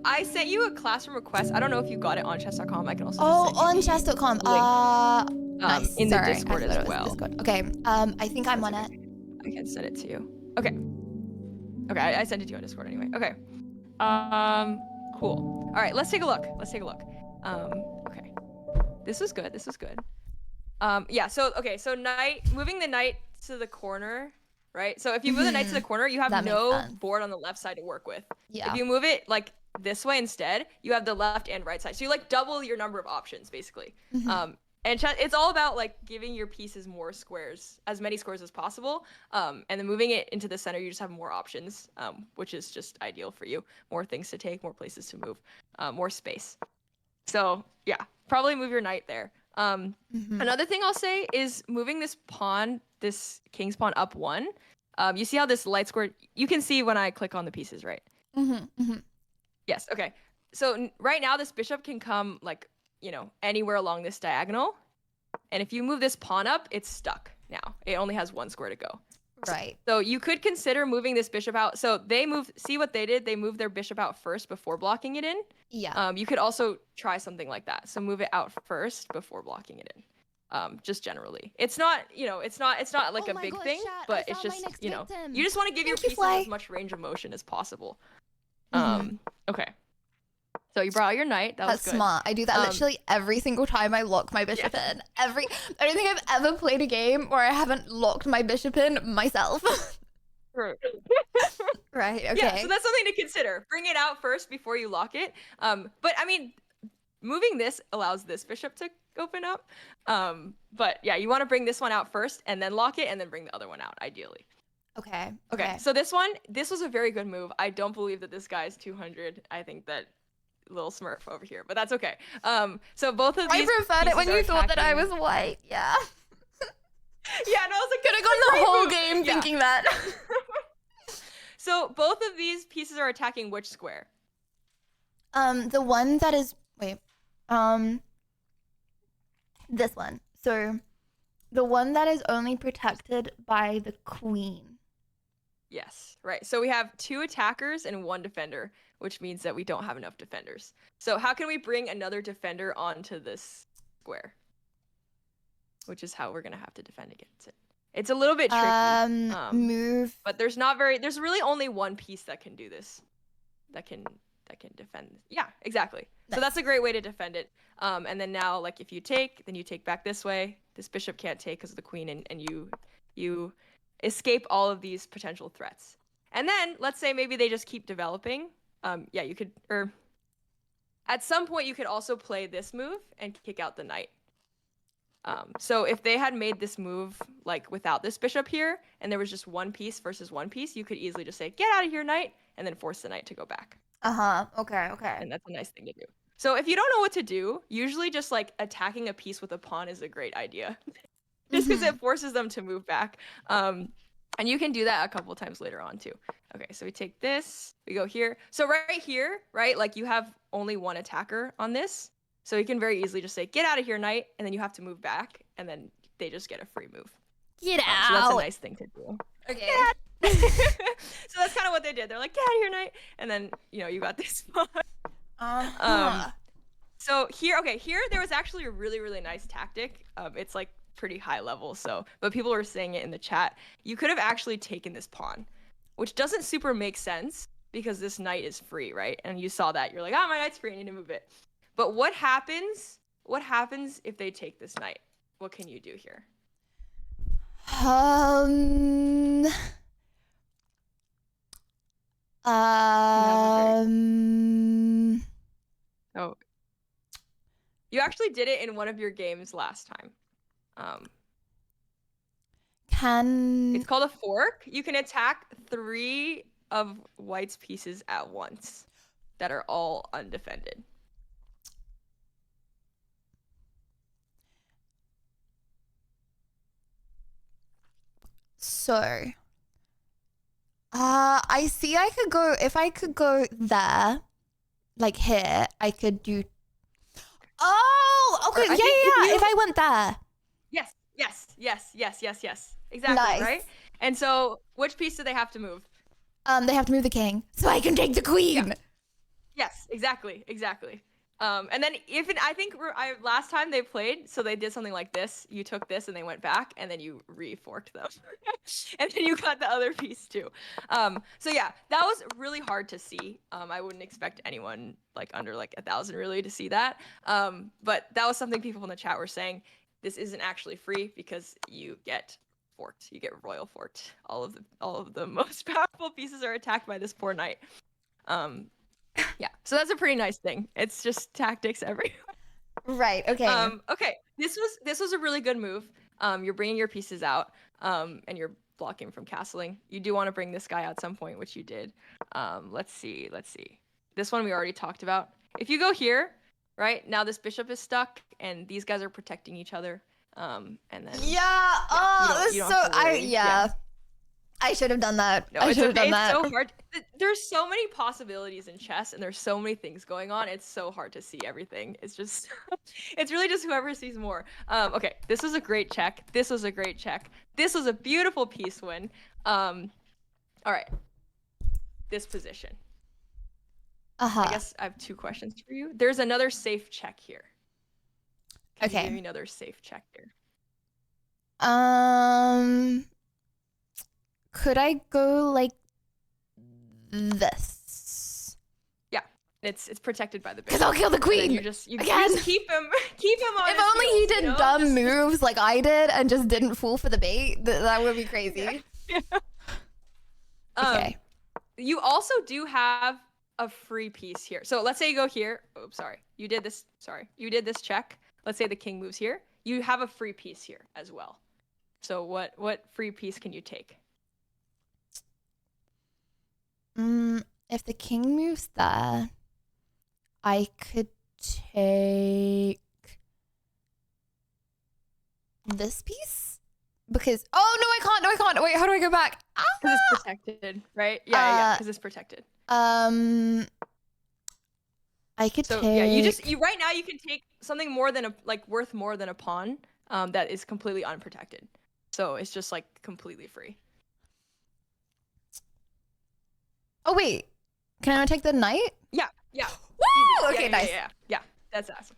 I sent you a classroom request. I don't know if you got it on chess.com. I can also just send you the chess.com. Nice. in the Sorry, Discord I thought as it was well. Discord. Okay. I think I'm on it. I can send it to you. Okay. I sent it to you on Discord anyway. Okay. Cool. All right, let's take a look. Okay. This is good. Yeah, so moving the knight to the corner, right? So if you move the knight to the corner, you have That makes no sense. board on the left side to work with. Yeah. If you move it like this way instead, you have the left and right side. So you like double your number of options basically. And it's all about like giving your pieces more squares, as many squares as possible. And then moving it into the center, you just have more options, which is just ideal for you. More things to take, more places to move, more space. So yeah, probably move your knight there. Another thing I'll say is moving this pawn, this king's pawn up 1. You see how this light square, you can see when I click on the pieces, right? Yes, okay. So right now this bishop can come like, anywhere along this diagonal. And if you move this pawn up, it's stuck now. It only has 1 square to go. Right. So you could consider moving this bishop out. So they moved, see what they did? They moved their bishop out first before blocking it in. Yeah. You could also try something like that. So move it out first before blocking it in. Just generally. It's not, it's not like a big thing, but it's just, you just want to give your pieces as much range of motion as possible. Okay. So you brought out your knight. That's good. Smart. I do that literally every single time I lock my bishop in. I don't think I've ever played a game where I haven't locked my bishop in myself. Right. Okay. Yeah. So that's something to consider. Bring it out first before you lock it. But I mean, moving this allows this bishop to open up. But yeah, you want to bring this one out first and then lock it and then bring the other one out, ideally. Okay. So this was a very good move. I don't believe that this guy is 200. I think that little smurf over here, but that's okay. So both of these. I preferred it when you thought that I was white. Yeah. Yeah, no, I was like, could have gone the whole game thinking that. So both of these pieces are attacking which square? The one that is this one. So the one that is only protected by the queen. Yes, right. So we have 2 attackers and 1 defender, which means that we don't have enough defenders. So how can we bring another defender onto this square? which is how we're gonna have to defend against it. It's a little bit tricky. Move. But there's really only one piece that can do this. That can defend. Yeah, exactly. Nice. So that's a great way to defend it. And then now, like, if you take, then you take back this way. This bishop can't take because of the queen, and you escape all of these potential threats. And then let's say maybe they just keep developing. Yeah, you could, or at some point you could also play this move and kick out the knight. So if they had made this move like without this bishop here, and there was just one piece versus one piece, you could easily just say, "Get out of here, knight," and then force the knight to go back. Okay. And that's a nice thing to do. So if you don't know what to do, usually just like attacking a piece with a pawn is a great idea. Just because it forces them to move back. And you can do that a couple times later on too. Okay, so we take this, we go here. So right here, right, like you have only one attacker on this. So you can very easily just say, "Get out of here, knight," and then you have to move back, and then they just get a free move. Get out. So that's a nice thing to do. Okay. So that's kind of what they did. They're like, "Get out of here, knight," and then you got this pawn. So here, okay, here there was actually a really, really nice tactic. It's like pretty high level, but people were saying it in the chat. You could have actually taken this pawn, which doesn't super make sense because this knight is free, right? And you saw that. You're like, "Oh, my knight's free. I need to move it." But what happens if they take this knight? What can you do here? Oh, you actually did it in one of your games last time. It's called a fork. You can attack 3 of white's pieces at once that are all undefended. So, I see I could go, if I could go there, like here, I could do, oh, okay, yeah, if I went there. Yes. Exactly, Nice. right? And so, which piece do they have to move? They have to move the king, so I can take the queen. Yeah. Yes, exactly. And then I think last time they played, so they did something like this. You took this and they went back, and then you reforked them, and then you got the other piece too. So yeah, that was really hard to see. I wouldn't expect anyone like under like 1,000 really to see that. But that was something people in the chat were saying. This isn't actually free because you get forked. You get royal forked. All of the most powerful pieces are attacked by this poor knight. Yeah, so that's a pretty nice thing. It's just tactics everywhere. Right. Okay. Okay. This was a really good move. You're bringing your pieces out, and you're blocking from castling. You do want to bring this guy out at some point, which you did. Let's see. This one we already talked about. If you go here, right now, this bishop is stuck, and these guys are protecting each other. And then I should have done that. No, I should have done that. It's so hard. There's so many possibilities in chess, and there's so many things going on. It's so hard to see everything. It's just, it's really just whoever sees more. Okay, this was a great check. This was a great check. This was a beautiful piece win. All right, this position. I guess I have 2 questions for you. There's another safe check here. Can you give me another safe check here? Could I go like this? Yeah, it's protected by the bishop. Because I'll kill the queen. You just keep him on. If only he did dumb moves like I did and just didn't fall for the bait, that would be crazy. Yeah. Okay. You also do have a free piece here. So let's say you go here. Oops, sorry. You did this. Sorry, you did this check. Let's say the king moves here. You have a free piece here as well. So what free piece can you take? If the king moves there, I could take this piece because no, I can't. Wait, how do I go back? Because it's protected, right? Yeah, because it's protected. I could take. Yeah, you right now you can take something more than worth more than a pawn. That is completely unprotected. So it's just like completely free. Oh wait, can I take the knight? Yeah. Woo! Okay, nice. Yeah. That's awesome.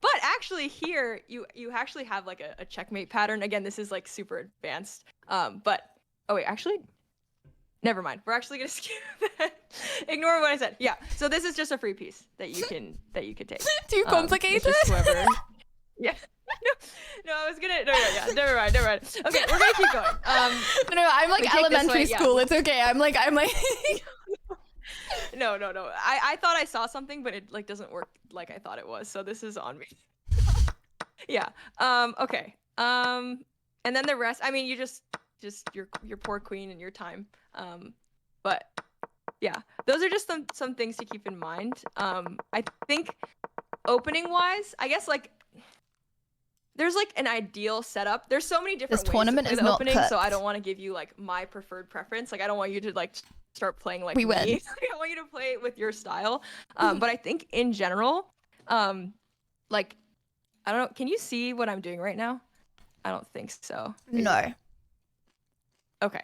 But actually here, you actually have like a checkmate pattern. Again, this is like super advanced. But, oh wait, actually, never mind. We're actually gonna skip that. Ignore what I said. Yeah, so this is just a free piece that you can take. Too complicated? It's just whoever... Yeah. No, I was gonna. No, yeah. Never mind. Okay, we're gonna keep going. No, I'm like we take this elementary way, school. yeah. It's okay. I'm like. No. I thought I saw something, but it like doesn't work like I thought it was. So this is on me. Yeah. Okay. And then the rest. I mean, you just your poor queen and your time. But yeah, those are just some things to keep in mind. I think opening wise, I guess like. There's like an ideal setup. There's so many different This ways tournament to play is the not opening, cooked. so I don't want to give you like my preferred preference. Like I don't want you to like start playing like We me. win. I want you to play it with your style. But I think in general, like I don't know. Can you see what I'm doing right now? I don't think so. No. Okay.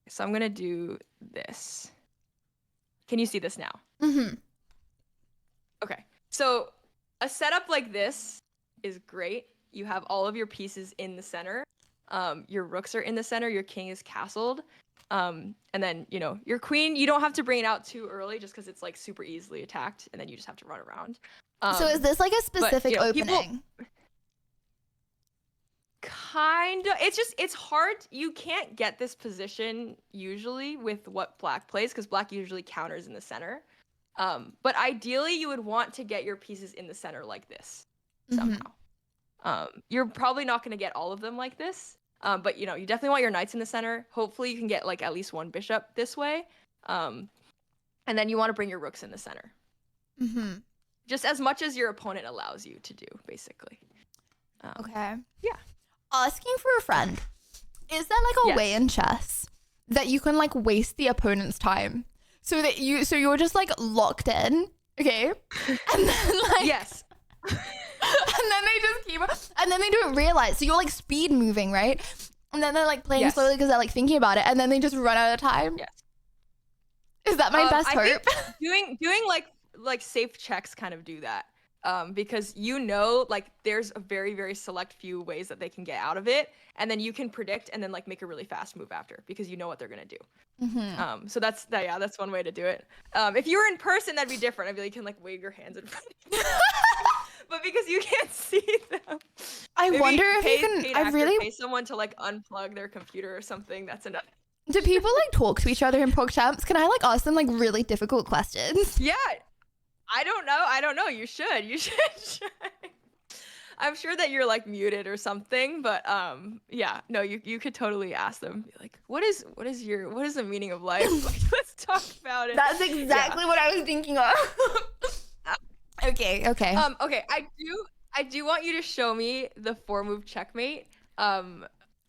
So I'm gonna do this. Can you see this now? Mm-hmm. Okay. So a setup like this is great. You have all of your pieces in the center. Your rooks are in the center. Your king is castled. And then, you know, your queen, you don't have to bring it out too early just because it's like super easily attacked. And then you just have to run around. So is this like a specific you know, opening? Kind of. It's hard. You can't get this position usually with what black plays because black usually counters in the center. But ideally, you would want to get your pieces in the center like this somehow. You're probably not going to get all of them like this. But, you know, you definitely want your knights in the center. Hopefully, you can get like at least one bishop this way. And then you want to bring your rooks in the center. Just as much as your opponent allows you to do, basically. Okay. Yeah. Asking for a friend. Is there like a way in chess that you can like waste the opponent's time so that you're just like locked in, okay? And then like Yes. and then they just keep and then they don't realize. So you're like speed moving, right? And then they're like playing slowly because they're like thinking about it, and then they just run out of time. Yes. Is that my best I hope? think doing like safe checks kind of do that. Because you know, like there's a very, very select few ways that they can get out of it, and then you can predict and then like make a really fast move after because you know what they're gonna do. So that's one way to do it. If you were in person, that'd be different. I'd be like, you can like wave your hands in front of you. But because you can't see them, I maybe wonder if you can. paid I actor, really pay someone to like unplug their computer or something. That's enough. do. People like talk to each other in PogChamps? Can I like ask them like really difficult questions? Yeah. I don't know. You should. I'm sure that you're like muted or something, but yeah, no, you could totally ask them. Be like, what is the meaning of life? Like, let's talk about it. That's exactly what I was thinking of. Okay. Okay. I do want you to show me the 4-move checkmate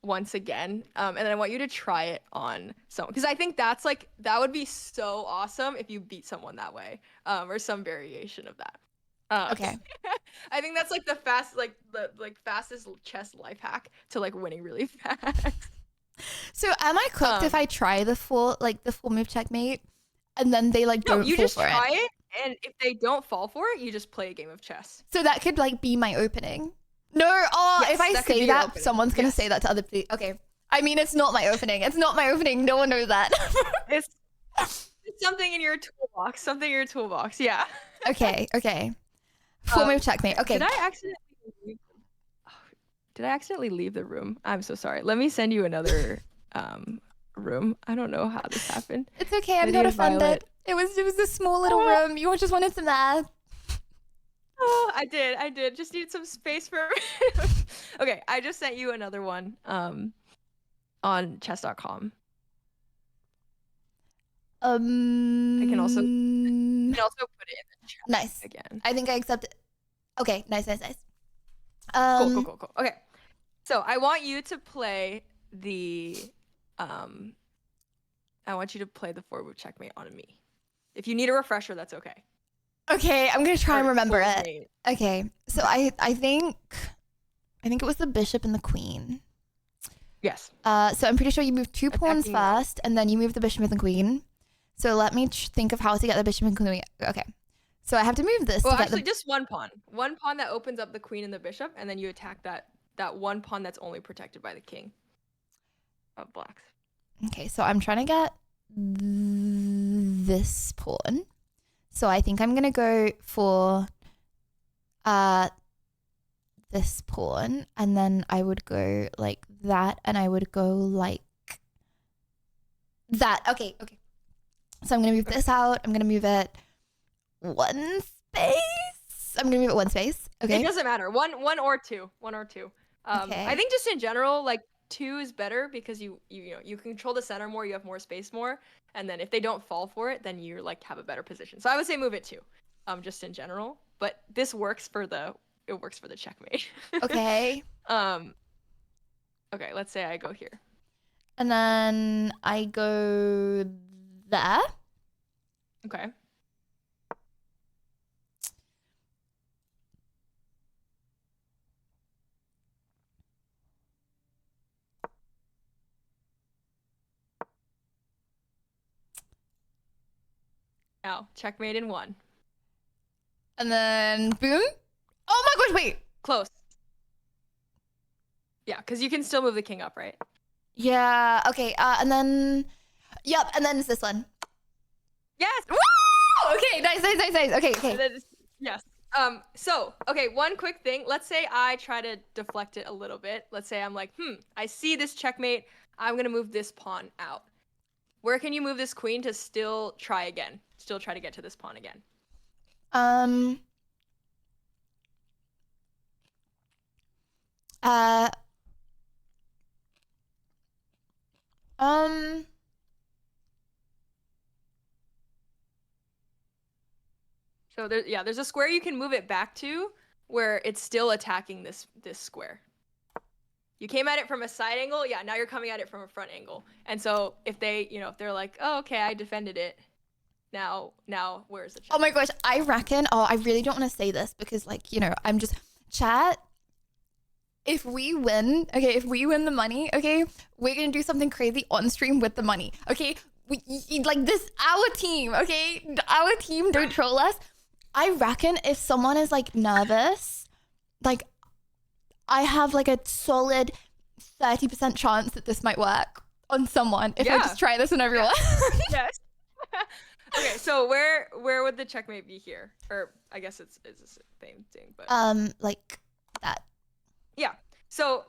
once again, and then I want you to try it on someone because I think that would be so awesome if you beat someone that way, or some variation of that. Okay. I think that's like the fastest chess life hack to like winning really fast. So am I cooked if I try the full move checkmate and then they like don't you fall just for try it? And if they don't fall for it, you just play a game of chess. So that could like be my opening. No, Yes, if I that could be say your that, opening. someone's gonna Yes. say that to other people. Okay. I mean, it's not my opening. It's not my opening. No one knows that. It's something in your toolbox. Yeah. Okay. Full move checkmate. Okay. Did I accidentally leave the room? I'm so sorry. Let me send you another room. I don't know how this happened. It's okay. I'm Lydia not offended. Violet. It was a small little room. You just wanted some math. Oh, I did. Just need some space for. Okay, I just sent you another one on chess.com. I can also put it in the chat Nice. again. I think I accept it. Okay. Nice. Cool. Okay, so I want you to play the I want you to play the 4-move checkmate on me. If you need a refresher, that's okay. Okay, I'm gonna try and Or remember full it. name. Okay, so I think it was the bishop and the queen. Yes. So I'm pretty sure you moved 2 pawns Attacking now. first, and then you moved the bishop and the queen. So let me think of how to get the bishop and queen. Okay, So I have to move this Well, to get actually, the. just one pawn. One pawn that opens up the queen and the bishop, and then you attack that one pawn that's only protected by the king of blacks. Okay, so I'm trying to get this pawn. So I think I'm gonna go for this pawn, and then I would go like that, and I would go like that. Okay. So I'm gonna move this out. I'm gonna move it one space. I'm gonna move it one space. Okay. It doesn't matter. One or two. Okay. I think just in general, like 2 is better because you control the center more. You have more space more, and then if they don't fall for it, then you like have a better position. So I would say move it 2, just in general. But this works for the checkmate. Okay. Okay. Let's say I go here. And then I go there. Okay. Now, checkmate in 1. And then boom. Oh my gosh, wait. Close. Yeah, because you can still move the king up, right? Yeah, okay. And then, yep, and then it's this one. Yes. Woo! Okay, nice. Okay. Yes. So, okay, one quick thing. Let's say I try to deflect it a little bit. Let's say I'm like, I see this checkmate. I'm going to move this pawn out. Where can you move this queen to still try again? Still try to get to this pawn again? So there's a square you can move it back to where it's still attacking this square. You came at it from a side angle, yeah, now you're coming at it from a front angle. And so if they're like, oh, okay, I defended it. Now where's the check? Oh my gosh, I reckon, I really don't want to say this because I'm just, chat, if we win the money, okay, we're going to do something crazy on stream with the money, okay? Our team, okay? Our team, don't troll us. I reckon if someone is nervous, I have a solid 30% chance that this might work on someone if I just try this on everyone. Yes. Okay, so where would the checkmate be here? Or I guess it's the same thing, but like that. Yeah. So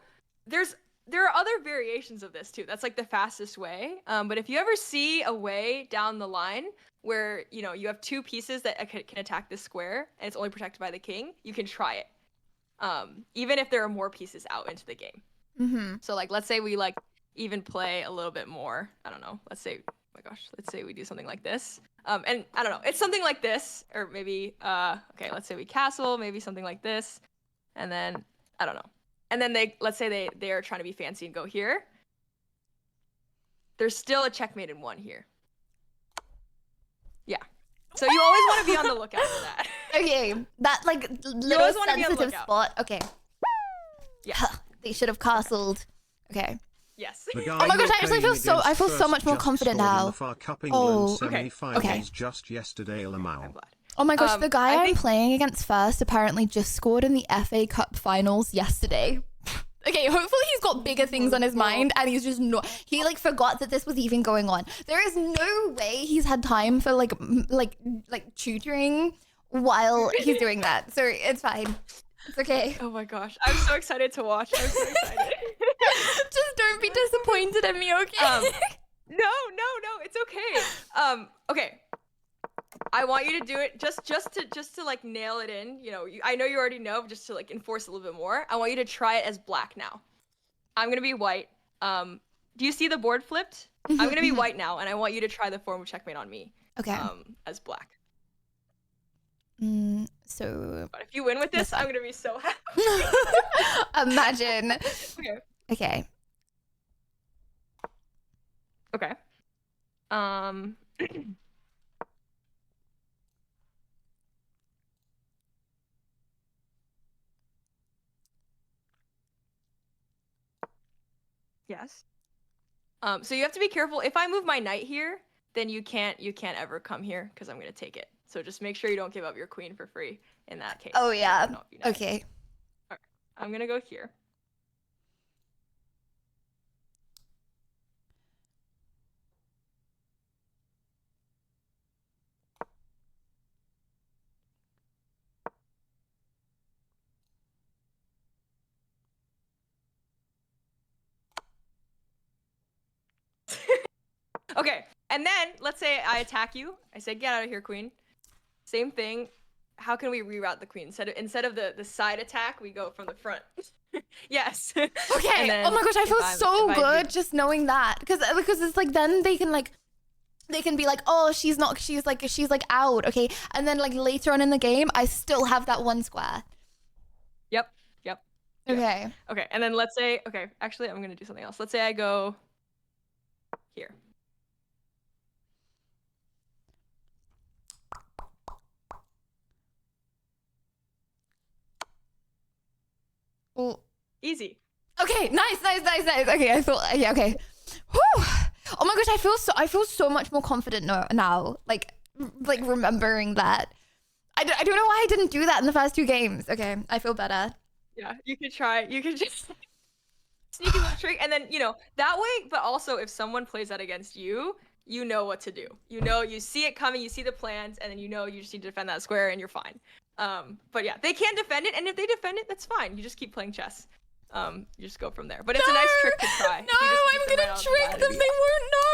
there are other variations of this too. That's the fastest way. But if you ever see a way down the line where you have 2 pieces that can attack this square and it's only protected by the king, you can try it. Even if there are more pieces out into the game. Mm-hmm. So let's say we even play a little bit more. I don't know. Let's say, oh my gosh, let's say we do something like this. And I don't know. It's something like this, or maybe okay. Let's say we castle, maybe something like this, and then I don't know. And then let's say they are trying to be fancy and go here. There's still a checkmate in 1 here. Yeah. So you always want to be on the lookout for that. Okay, that little sensitive spot. Okay. Yeah. They should have castled. Okay. Yes. Oh my gosh, I actually feel so much more confident now. Okay. Just yesterday, I'm glad. Oh my gosh, the guy I'm think... playing against first apparently just scored in the FA Cup finals yesterday. Okay, hopefully he's got bigger things on his mind and he's just not, he forgot that this was even going on. There is no way he's had time for tutoring while he's doing that. So it's fine. It's okay. Oh my gosh, I'm so excited to watch. I'm so excited. Just don't be disappointed in me, okay? No, it's okay. Okay. I want you to do it just to nail it in. I know you already know, but just to enforce a little bit more. I want you to try it as black now. I'm gonna be white. Do you see the board flipped? I'm gonna be white now, and I want you to try the form of checkmate on me. Okay. As black. So. But if you win with this, I'm gonna be so happy. Imagine. Okay. Okay. Yes. So you have to be careful. If I move my knight here, then you can't ever come here because I'm gonna take it. So just make sure you don't give up your queen for free in that case. Oh yeah. That would not be nice. Okay. All right. I'm gonna go here. Okay, and then let's say I attack you. I say, get out of here, queen. Same thing. How can we reroute the queen? Instead of the side attack, we go from the front. Yes. Okay. Then Oh my gosh, I feel so if I good do- just knowing that because it's like then they can be like, oh, she's like out, okay, and then like later on in the game, I still have that one square. Yep. Okay. Okay, and then let's say, okay, actually, I'm gonna do something else. Let's say I go here. Well, Easy. okay, nice. Okay, I feel yeah. Okay. Whew. Oh my gosh, I feel so much more confident now. Like remembering that. I don't know why I didn't do that in the first 2 games. Okay, I feel better. Yeah, you could try. You could just sneak a little trick, and then that way. But also, if someone plays that against you, you know what to do. You see it coming. You see the plans, and then you just need to defend that square, and you're fine. But yeah, they can defend it, and if they defend it, that's fine. You just keep playing chess. You just go from there. But it's a nice trick to try. No, I'm gonna trick them. They won't know.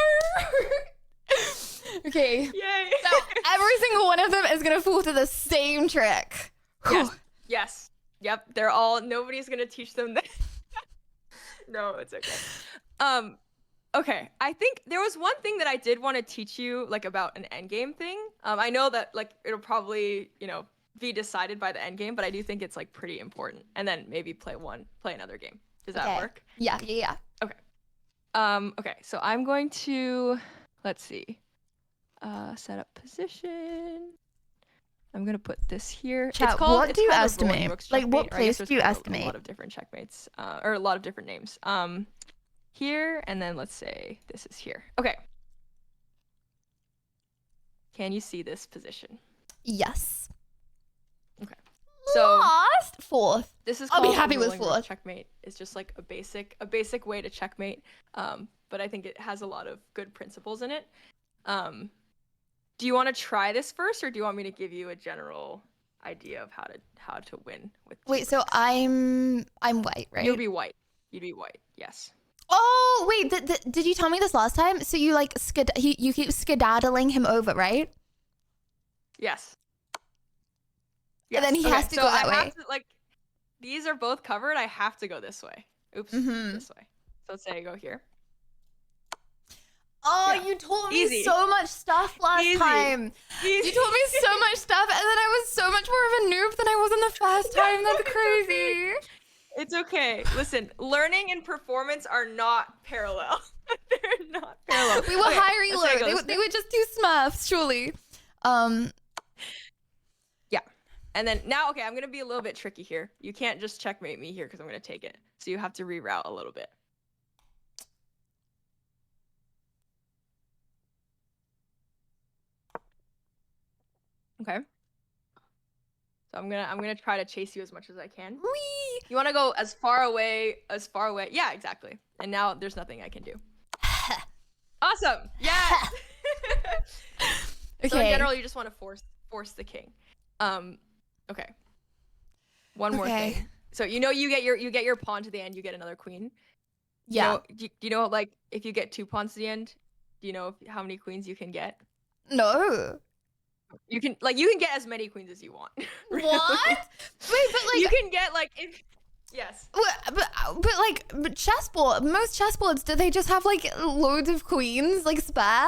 Okay. Yay! So every single one of them is gonna fall to the same trick. Yes. Yep. Nobody's gonna teach them that. No, it's okay. Okay. I think there was one thing that I did want to teach you, like about an endgame thing. I know that like it'll probably be decided by the end game, but I do think it's like pretty important. And then maybe play another game. Does that work? Yeah. Okay. Okay, so I'm going to let's see. Set up position. I'm gonna put this here. Chat, what do you estimate? Like, what place do you estimate? A lot of different checkmates, or a lot of different names. Here, and then let's say this is here. Okay. Can you see this position? Yes. Okay. So Lost 4th. this is I'll called be happy a with rolling rook 4th. checkmate. It's just like a basic way to checkmate. But I think it has a lot of good principles in it. Do you want to try this first, or do you want me to give you a general idea of how to win with? Wait, so I'm white, right? You'd be white. Yes. Oh wait, did you tell me this last time? So you like you keep skedaddling him over, right? Yes. And then he has to go that way. These are both covered. I have to go this way. Oops, this way. So let's say I go here. Oh, Yeah. you taught me Easy. so much stuff last time. Easy. You taught me so much stuff, and then I was so much more of a noob than I was in the first time. That's crazy. It's okay. Listen, learning and performance are not parallel. They're not parallel. We were Okay, high let's say I reload. go They were just too smurfs, surely. Yeah. And then now, okay, I'm gonna be a little bit tricky here. You can't just checkmate me here because I'm gonna take it. So you have to reroute a little bit. Okay. So I'm gonna try to chase you as much as I can. Whee! You want to go as far away. Yeah, exactly. And now there's nothing I can do. Awesome. Yes. Okay. So in general, you just want to force the king. Okay. One more thing. So you get your pawn to the end, you get another queen. Yeah. Do you know like if you get 2 pawns to the end, do you know how many queens you can get? No. You can get as many queens as you want. Really. What? Wait, but like you can get like yes. But chessboard. Most chessboards, do they just have like loads of queens like spare?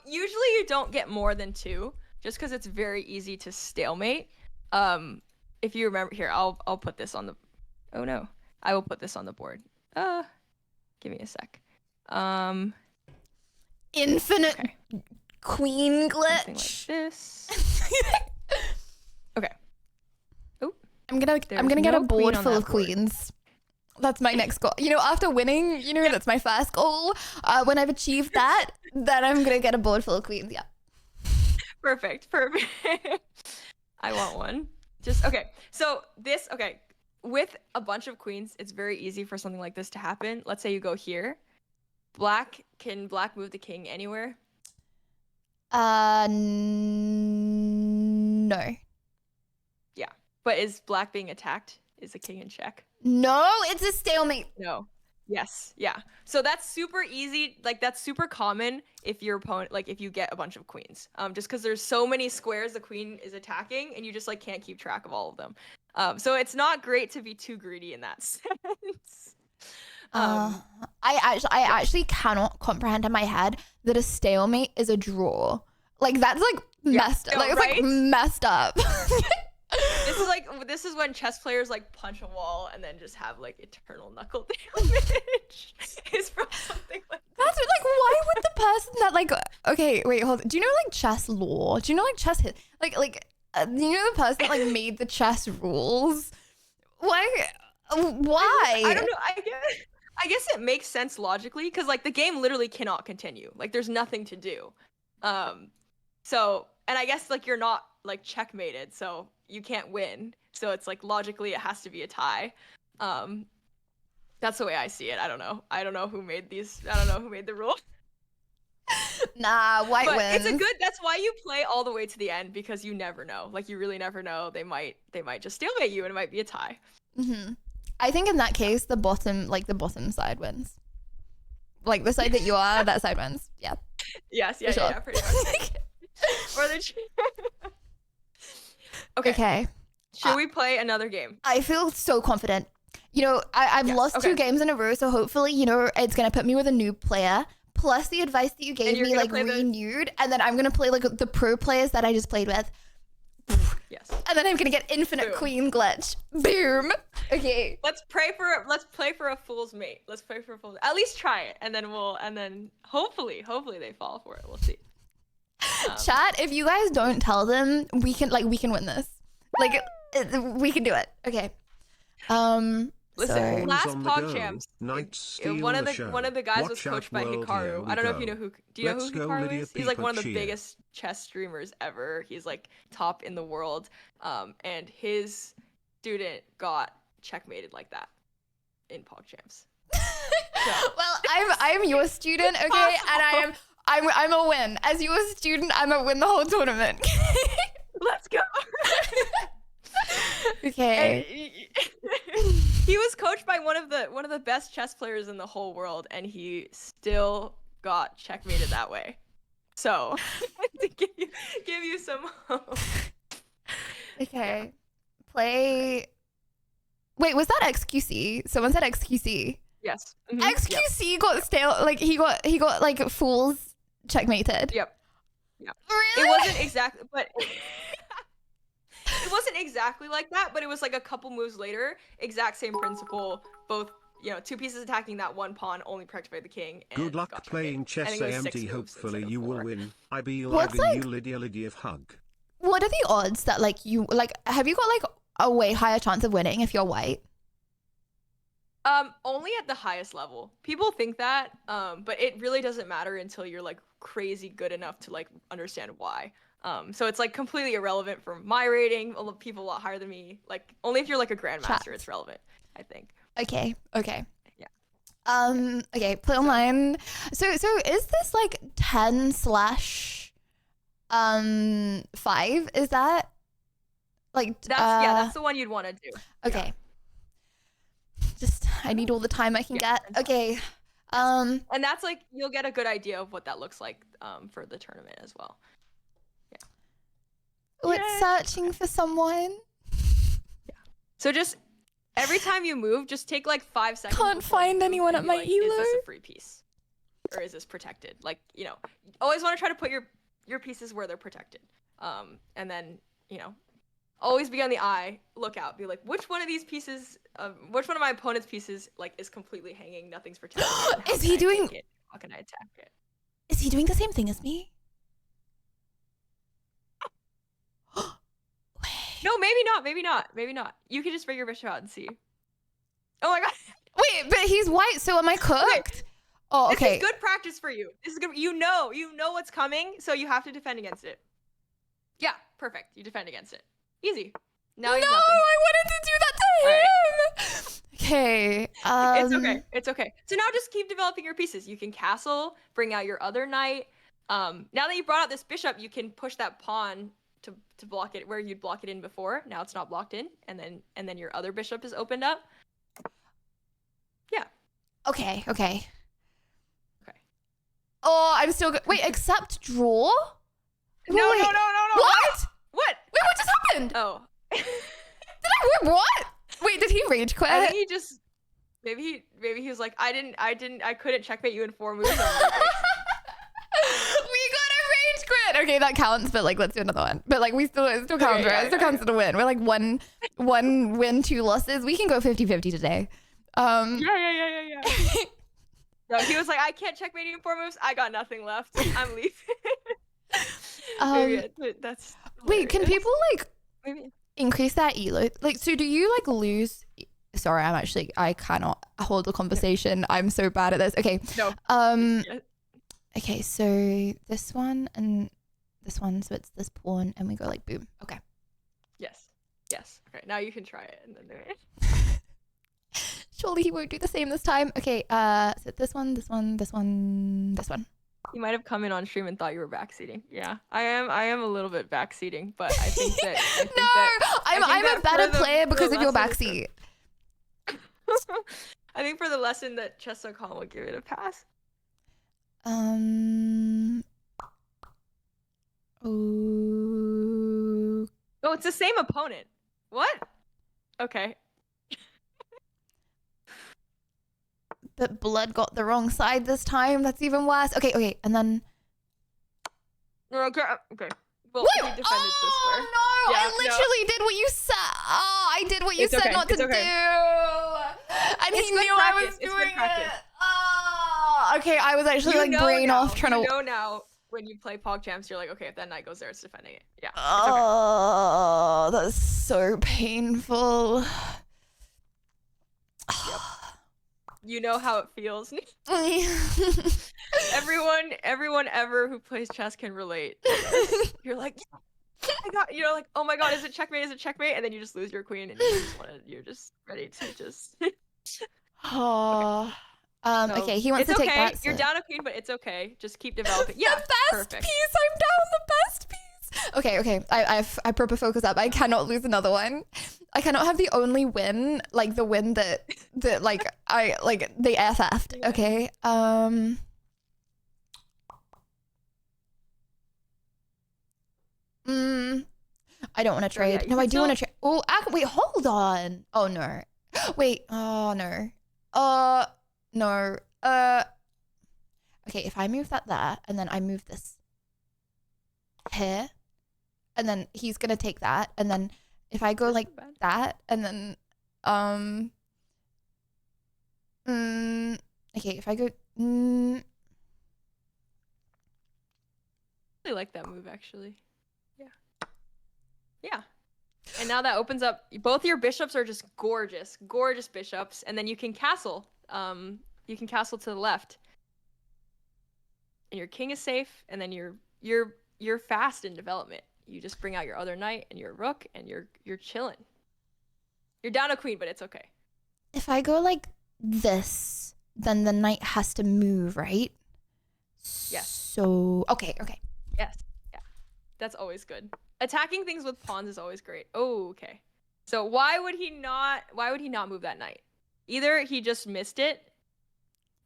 Usually you don't get more than 2, just because it's very easy to stalemate. If you remember here, I'll put this on the. Oh no, I will put this on the board. Give me a sec. Infinite Okay. queen Something like glitch. this. Okay. Oh, I'm gonna There's get a no board queen on full that of board. queens. That's my next goal. After winning, that's my first goal. When I've achieved that, then I'm gonna get a board full of queens. Yeah. Perfect. I want one. Just okay. So this with a bunch of queens, it's very easy for something like this to happen. Let's say you go here. Can black move the king anywhere? No. Yeah. But is black being attacked? Is the king in check? No, it's a stalemate. No. Yes. Yeah. So that's super easy. Like that's super common if your opponent, like if you get a bunch of queens. Just because there's so many squares the queen is attacking, and you just like can't keep track of all of them. So it's not great to be too greedy in that sense. I actually cannot comprehend in my head that a stalemate is a draw. Like that's like messed up. no, Like it's like right? messed up. This is when chess players like punch a wall and then just have like eternal knuckle damage. Is from something like that. That's like, why would the person that like, okay, wait, hold on. Do you know like chess law? Do you know like chess hit? Do you know the person that like made the chess rules? Why? I don't know. I guess it makes sense logically because like the game literally cannot continue. Like there's nothing to do. So, and I guess like you're not like checkmated, so you can't win. So it's like logically it has to be a tie. That's the way I see it. I don't know. I don't know who made these. I don't know who made the rule. Nah, white But wins. that's why you play all the way to the end, because you never know. Like you really never know. They might just stalemate you and it might be a tie. Mm-hmm. I think in that case, the bottom side wins. Like the side that you are, that side wins. Yeah. Yes, yeah, For sure. yeah, pretty much. Or the Okay. Should we play another game? I feel so confident. You know, I've Yes, lost okay. 2 games in a row, so hopefully, you know, it's gonna put me with a new player. Plus the advice that you gave you're me, gonna like play the- renewed, and then I'm gonna play like the pro players that I just played with. Yes. And then I'm gonna get infinite Boom. queen glitch. Boom. Okay. Let's play for a fool's mate. Let's play for a fool's. At least try it, and then hopefully they fall for it. We'll see. Chat, if you guys don't tell them, we can win this. Like we can do it. Okay. Listen, so- last on the Pog go. Champs, Knights steal one of the the show. one of the guys was Watch out, coached by world, Hikaru. here I don't know we if you know go. who. Do you know Let's who go, Hikaru Lydia is? He's like one of the Peeper cheer. biggest chess streamers ever. He's like top in the world. And his student got checkmated like that in Pog Champs. Well, I'm your student, okay, and I'm a win. As your student, I'm a win the whole tournament. Let's go. Okay. He was coached by one of the best chess players in the whole world, and he still got checkmated that way. So to give you some hope. Okay. Play. Wait, was that XQC? Someone said XQC. Yes. Mhm. Yep. XQC got stale. Like he got like fools checkmated. Yep. Really? It wasn't exactly, but it wasn't exactly like that. But it was like a couple moves later, exact same principle. Both, 2 pieces attacking that one pawn, only protected by the king. And Good luck got playing checkmated. I chess, think it was 6 AMD. moves Hopefully instead of you will 4. win. I be What's living like- you, Lydia hug. What are the odds that like you like? Have you got like a way higher chance of winning if you're white? Only at the highest level. People think that, but it really doesn't matter until you're like crazy good enough to like understand why. So it's like completely irrelevant for my rating. People a lot higher than me. Like only if you're like a grandmaster, Chat. it's relevant, I think. Okay. Yeah. Okay. Play online. So is this like 10/5? Is that like That's the one you'd want to do. okay. Just I need all the time I can get. Okay. And that's like you'll get a good idea of what that looks like for the tournament as well. Oh, it's searching for someone. So just every time you move, just take like 5 seconds. Can't before you find move anyone and at be my like, Is this elo. a free piece, or is this protected? Like always want to try to put your pieces where they're protected. And then always be on the eye, look out, be like, which one of these pieces, which one of my opponent's pieces like is completely hanging, nothing's protected. and how Is can he I doing- take it? How can I attack it? Is he doing the same thing as me? No, maybe not. You can just bring your bishop out and see. Oh my god. Wait, but he's white, so am I cooked? Oh, This okay. is good practice for you. This is good. You know what's coming, so you have to defend against it. Yeah, perfect. You defend against it. Easy. Now No, he's I nothing. wanted to do that to All right. him. Okay. It's okay. It's okay. So now just keep developing your pieces. You can castle, bring out your other knight. Now that you brought out this bishop, you can push that pawn to block it where you'd block it in before. Now it's not blocked in, and then your other bishop is opened up. Yeah. Okay. Okay. Okay. Oh, I'm still good. Wait, accept draw? No, Wait, no, wait. no, no, no. What? What? Wait, what just happened? Oh. Did I win? What? Wait, did he rage quit? I think he just maybe he was like, I couldn't checkmate you in 4 moves. We got a rage quit. Okay, that counts, but like, let's do another one. But like, it still counts, right? It still counts as a win. We're like one win, 2 losses. We can go 50-50 today. Yeah. No, he was like, I can't checkmate you in 4 moves. I got nothing left. I'm leaving. That's wait, can hilarious. people like Maybe. increase that elo? Like, so do you like lose? Sorry, I cannot hold the conversation. I'm so bad at this. Okay. No. Yeah. Okay, so this one and this one, so it's this pawn, and we go like boom. Okay. Yes. Okay, now you can try it and then do it. Surely he won't do the same this time. Okay, so this one. You might have come in on stream and thought you were backseating. Yeah, I am a little bit backseating, but I think that I'm a better player because of your backseat. I think for the lesson that Chess.com will give it a pass. Ooh. Oh, it's the same opponent. What? Okay. But blood got the wrong side this time. That's even worse. Okay, and then. Okay. Well, Wait, we defended this way. no! Yeah, I literally did what you said. Oh, I did what you It's said okay, not to it's do. okay. And It's he good knew I was practice, it's doing good practice. it. Oh, okay, I was actually You like know brain now. off trying to. You know now when you play PogChamps, you're like, okay, if that knight goes there, it's defending it. Yeah. It's okay. Oh, that's so painful. You know how it feels. Everyone ever who plays chess can relate. You're like, you're like, oh my god, is it checkmate? And then you just lose your queen, and you're just ready to just. Oh. Okay, he wants it's to take okay. that. You're down a queen, but it's okay. Just keep developing. Yeah, the best perfect. piece. I'm down the best piece. Okay. I proper focus up. I cannot lose another one. I cannot have the only win, like the win that like I like the FF'd. Yeah. Okay. I don't want to trade. yeah, No, I do still- want to trade. Oh, wait, hold on. Oh no. Wait. Oh no. No. Okay, if I move that there, and then I move this here, and then he's gonna take that, and then if I go That's like not bad. that, and then okay, if I go I really like that move actually. Yeah. And now that opens up both your bishops are just gorgeous bishops, and then you can castle. You can castle to the left. And your king is safe, and then you're fast in development. You just bring out your other knight and your rook, and you're chilling. You're down a queen, but it's okay. if I go like this, then the knight has to move, right? Yes. So okay. Yes. Yeah. That's always good. Attacking things with pawns is always great. Oh, okay. So why would he not move that knight? Either he just missed it,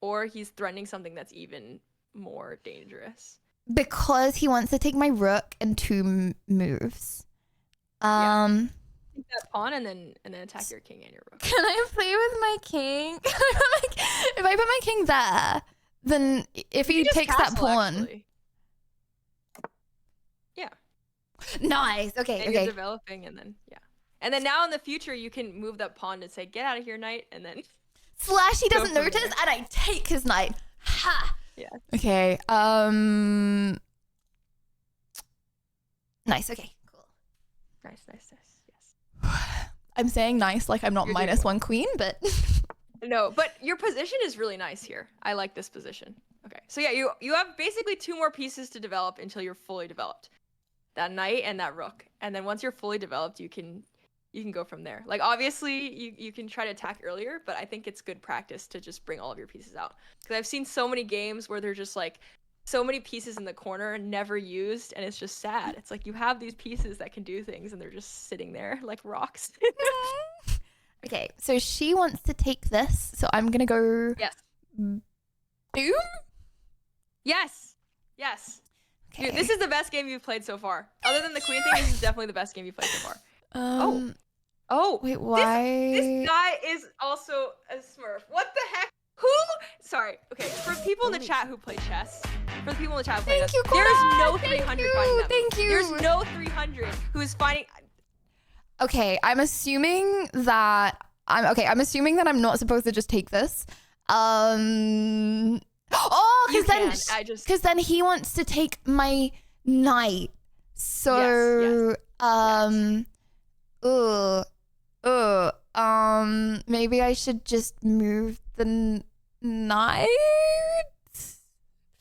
or he's threatening something that's even more dangerous. Because he wants to take my rook in 2 moves. Yeah. Take that pawn and then attack your king and your rook. Can I play with my king? If I put my king there, then if he You just takes that castle, pawn. actually. Yeah. Nice. Okay. And you're developing, and then and then now in the future you can move that pawn and say, get out of here, knight, and then Slash he doesn't Go from notice, there. and I take his knight. Ha. Yeah. Okay. Nice. Okay. Cool. nice. Yes. I'm saying nice like I'm not You're doing minus well. 1 queen, but No, but your position is really nice here. I like this position. Okay. So yeah, you have basically 2 more pieces to develop until you're fully developed. that knight and that rook, and then once you're fully developed, you can go from there. Like obviously you can try to attack earlier, but I think it's good practice to just bring all of your pieces out, because I've seen so many games where they're just like so many pieces in the corner never used, and it's just sad. It's like you have these pieces that can do things and they're just sitting there like rocks. Okay, so she wants to take this, so I'm gonna go. Yes. Boom. Yes. Yes. Okay. Dude, this is the best game you've played so far. Other than the queen thing, this is definitely the best game you've played so far. Oh. Wait, why? This guy is also a smurf. What the heck? Who? Sorry. Okay, for people in the chat who play chess, there is no 300 finding that. Thank you. There's no 300 who is finding. Okay, I'm assuming that I'm not supposed to just take this. Oh, because then he wants to take my knight. So maybe I should just move the knight.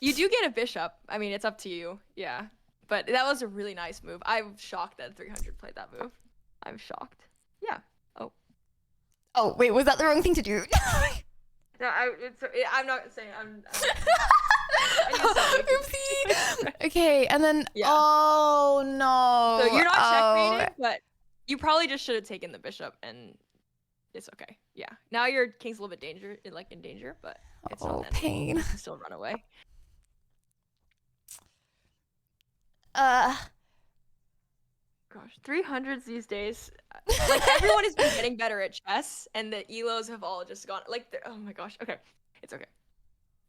You do get a bishop. I mean, it's up to you. Yeah, but that was a really nice move. I'm shocked that 300 played that move. I'm shocked. Yeah. Oh wait, was that the wrong thing to do? No, I'm not saying I'm Oopsie. Okay, and then Yeah. oh no. So you're not checkmated, but you probably just should have taken the bishop, and it's okay. Yeah. Now your king's a little bit in danger, but it's not the end. Pain. You can still run away. Gosh, 300s these days. Like everyone has been getting better at chess, and the elos have all just gone like. Oh my gosh. Okay, it's okay.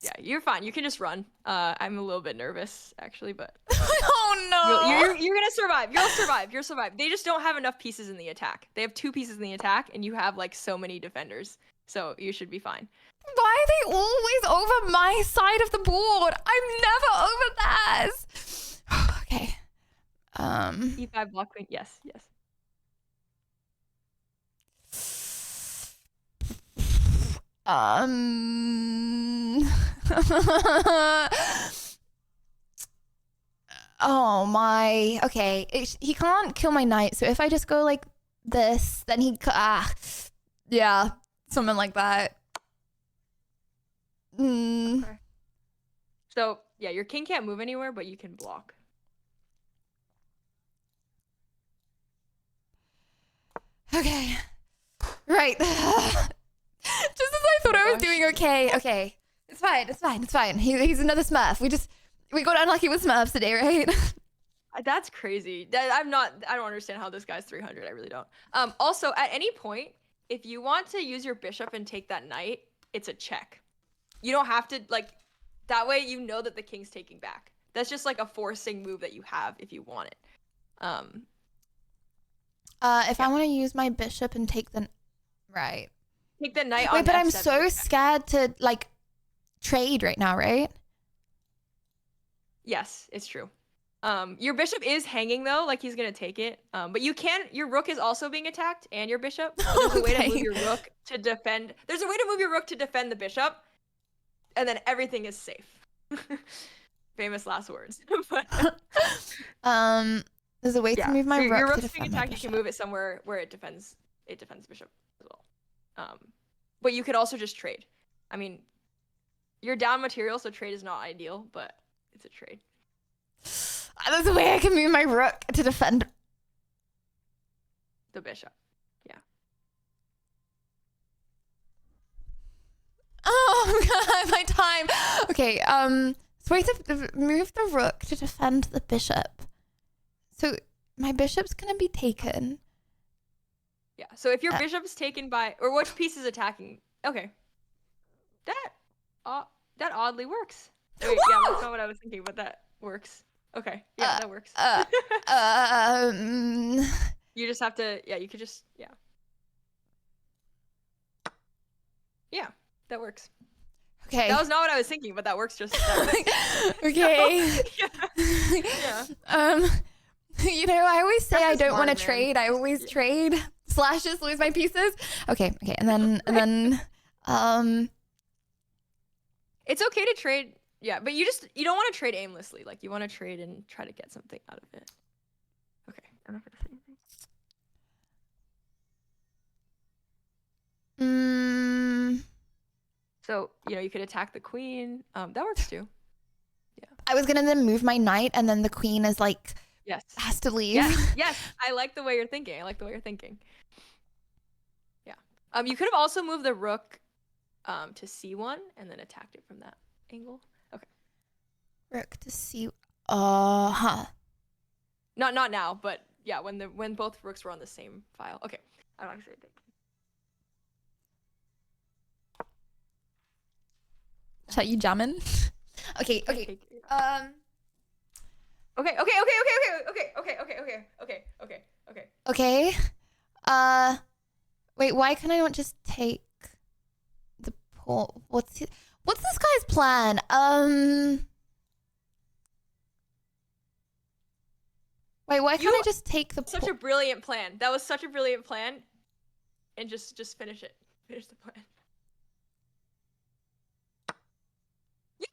Yeah, you're fine. You can just run. I'm a little bit nervous actually, but Oh no. you're gonna survive. You'll survive. You'll survive. They just don't have enough pieces in the attack. They have 2 pieces in the attack, and you have like so many defenders, so you should be fine. Why are they always over my side of the board? I'm never over theirs. Okay. E5 block queen. Yes. Oh my. Okay. He can't kill my knight, so if I just go like this, then yeah, something like that. Okay. So yeah, your king can't move anywhere, but you can block. Okay. Right. Just as I thought I was doing okay. Okay. It's fine. He's another smurf. We got unlucky with smurfs today, right? That's crazy. I don't understand how this guy's 300. I really don't. Also, at any point, if you want to use your bishop and take that knight, it's a check. You don't have to, like, that way you know that the king's taking back. That's just like a forcing move that you have if you want it. If I want to use my bishop and take the right. Take the knight on Wait, but I'm F7. so scared to like trade right now, right? Yes, it's true. Your bishop is hanging though, like he's gonna take it. But your rook is also being attacked, and your bishop. So there's a way to move your rook to defend. There's a way to move your rook to defend the bishop, and then everything is safe. Famous last words. But, there's a way to move my rook your to rook's defend being my attacked. You bishop. can move it somewhere where it defends the bishop as well. But you could also just trade. I mean, you're down material, so trade is not ideal, but it's a trade. There's a way I can move my rook to defend The bishop. Yeah. Oh god, my time. Okay, so way to move the rook to defend the bishop. So my bishop's gonna be taken. Yeah. So if your bishop's taken by, or which piece is attacking? Okay. That oddly works. Wait, yeah, that's not what I was thinking, but that works. Okay. Yeah, that works. You just have to. Yeah, you could just. Yeah. Yeah, that works. Okay. That was not what I was thinking, but that works just. That works. Okay. Yeah. You know, I always say I don't want to smart, man. trade. I always trade / just lose my pieces. Okay, and then It's okay to trade. Yeah, but you don't want to trade aimlessly. Like you want to trade and try to get something out of it. I'm not gonna say anything. So, you know, you could attack the queen. That works too. I was gonna then move my knight, and then the queen is like Yes. has to leave. Yes. I like the way you're thinking. Yeah. You could have also moved the rook to c1 and then attacked it from that angle. Okay. Rook to C. Huh. Not now, but yeah, when both rooks were on the same file. Okay. I don't want to say anything. Chat, you jamming? Okay. Okay. Okay. Wait, why can I not just take the pawn? What's this guy's plan? Wait, why can't I just take the Such a brilliant plan. That was such a brilliant plan. And just finish it. Finish the plan. Yes.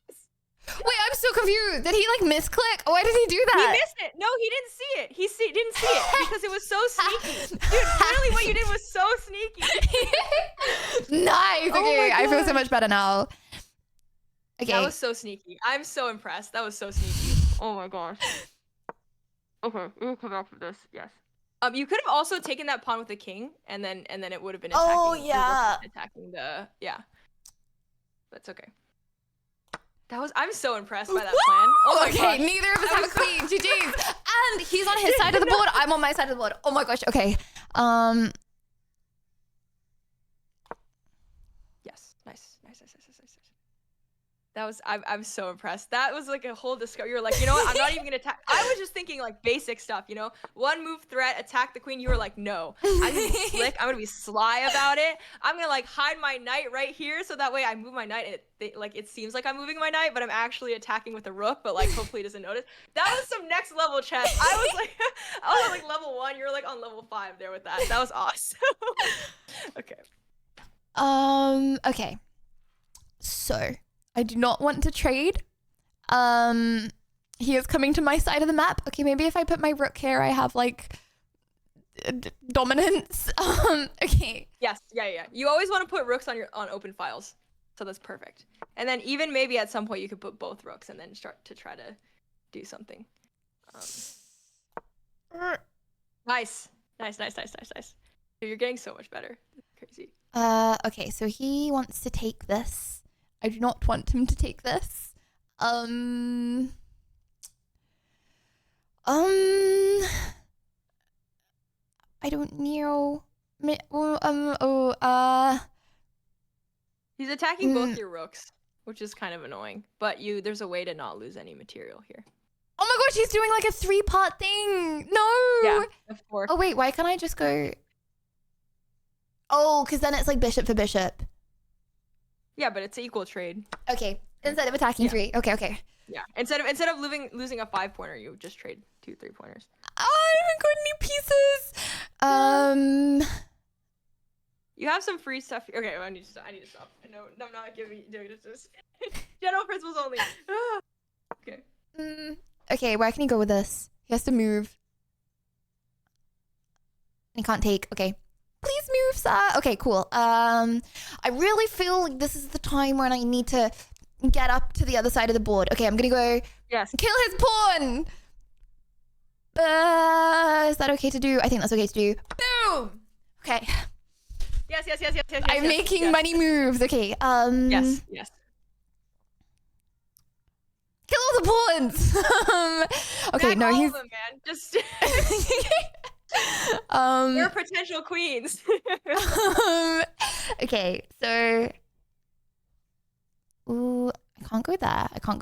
Wait, I'm so confused. Did he like misclick? Why did he do that? He missed it. No, he didn't see it. Didn't see it because it was so sneaky. Dude, literally what you did was so sneaky. Nice. Okay, I feel so much better now. Okay. That was so sneaky. I'm so impressed. That was so sneaky. Oh my gosh. Okay, we'll come back for this. Yes. You could have also taken that pawn with the king, and then it would have been attacking. Oh yeah. Attacking the That's okay. I'm so impressed by that plan. Oh my okay, gosh. neither of us have a queen. GG's. And he's on his side of the board. I'm on my side of the board. Oh my gosh. Okay. Yes. Nice. That was I'm so impressed. That was like a whole discovery. You were like, you know what? I'm not even gonna attack. I was just thinking like basic stuff, you know, one move threat, attack the queen. You were like, no, I'm gonna be slick. I'm gonna be sly about it. I'm gonna like hide my knight right here, so that way I move my knight and it seems like I'm moving my knight, but I'm actually attacking with a rook. But like hopefully it doesn't notice. That was some next level chess. I was on like level 1. You were like on level 5 there with that. That was awesome. Okay. Okay. So I do not want to trade. He is coming to my side of the map. Okay, maybe if I put my rook here, I have like dominance. Okay. Yes, yeah. You always want to put rooks on open files, so that's perfect. And then even maybe at some point you could put both rooks and then start to try to do something. Nice. Dude, you're getting so much better. That's crazy. Okay, so he wants to take this. I do not want him to take this. I don't know. He's attacking both your rooks, which is kind of annoying. But there's a way to not lose any material here. Oh my gosh, he's doing like a 3-part thing. No. Yeah, of course. Oh wait, why can't I just go? Oh, because then it's like bishop for bishop. Yeah, but it's an equal trade. Okay, instead of attacking 3. Okay. Yeah, instead of losing a 5-pointer, you just trade 2 3-pointers. I haven't got any pieces. You have some free stuff. Okay, I need to stop. No, I'm not doing this. General principles only. Okay. Okay, where can he go with this? He has to move. He can't take. Okay. Please move, sir. Okay, cool. I really feel like this is the time when I need to get up to the other side of the board. Okay, I'm gonna go. Yes. Kill his pawn. Is that okay to do? I think that's okay to do. Boom. Okay. Yes. I'm making money moves. Okay. Yes. Kill all the pawns. Okay, Not no, all he's. of them, man. Just. They're potential queens. Okay, so. Ooh, I can't go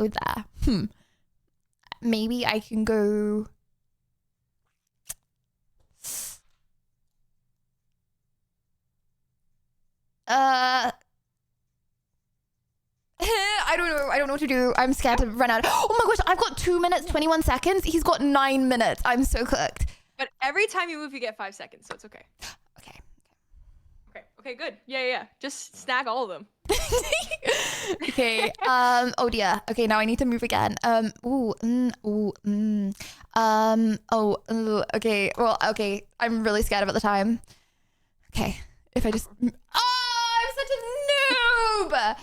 there. Maybe I can go. I don't know what to do. I'm scared to run out. Oh my gosh, I've got 2 minutes, 21 seconds. He's got 9 minutes. I'm so cooked. But every time you move, you get 5 seconds, so it's okay. Okay. Okay, good. Yeah. Just snag all of them. Okay. Oh dear. Okay, now I need to move again. Okay. Well, okay. I'm really scared of it at the time. Okay. If I just. Oh, I'm such a noob.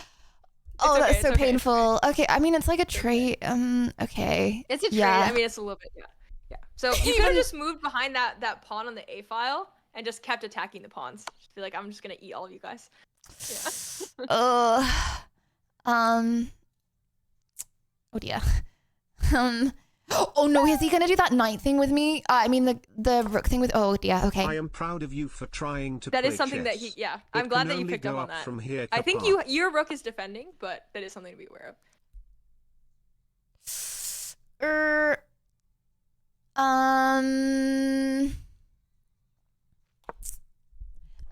Oh, okay, that's so it's okay. painful. Okay. I mean, it's like a trait. Okay. It's a trade. Yeah. I mean, it's a little bit. Yeah. So you could have just moved behind that pawn on the A file and just kept attacking the pawns. Just be like, I'm just gonna eat all of you guys. Yeah. Oh dear. Oh no, is he gonna do that knight thing with me? I mean the rook thing with. Oh dear. Okay. I am proud of you for trying to. That play is something that he. chess. Yeah, It I'm glad can that you only picked up go on that. From here, I think Kappa. your rook is defending, but that is something to be aware of.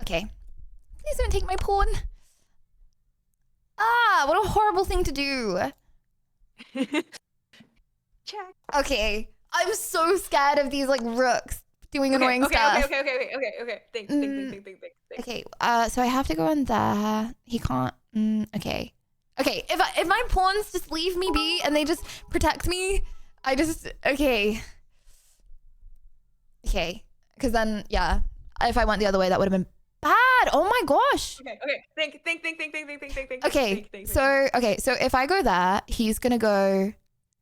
Okay. Please don't take my pawn. Ah, what a horrible thing to do. Check. Okay. I'm so scared of these like rooks doing annoying Okay. stuff. Okay. Think. Okay, so I have to go in there. He can't. Okay. Okay, if my pawns just leave me be and they just protect me, I just okay. Okay, because then yeah, if I went the other way, that would have been bad. Oh my gosh. Okay. Think. Okay, so if I go there, he's gonna go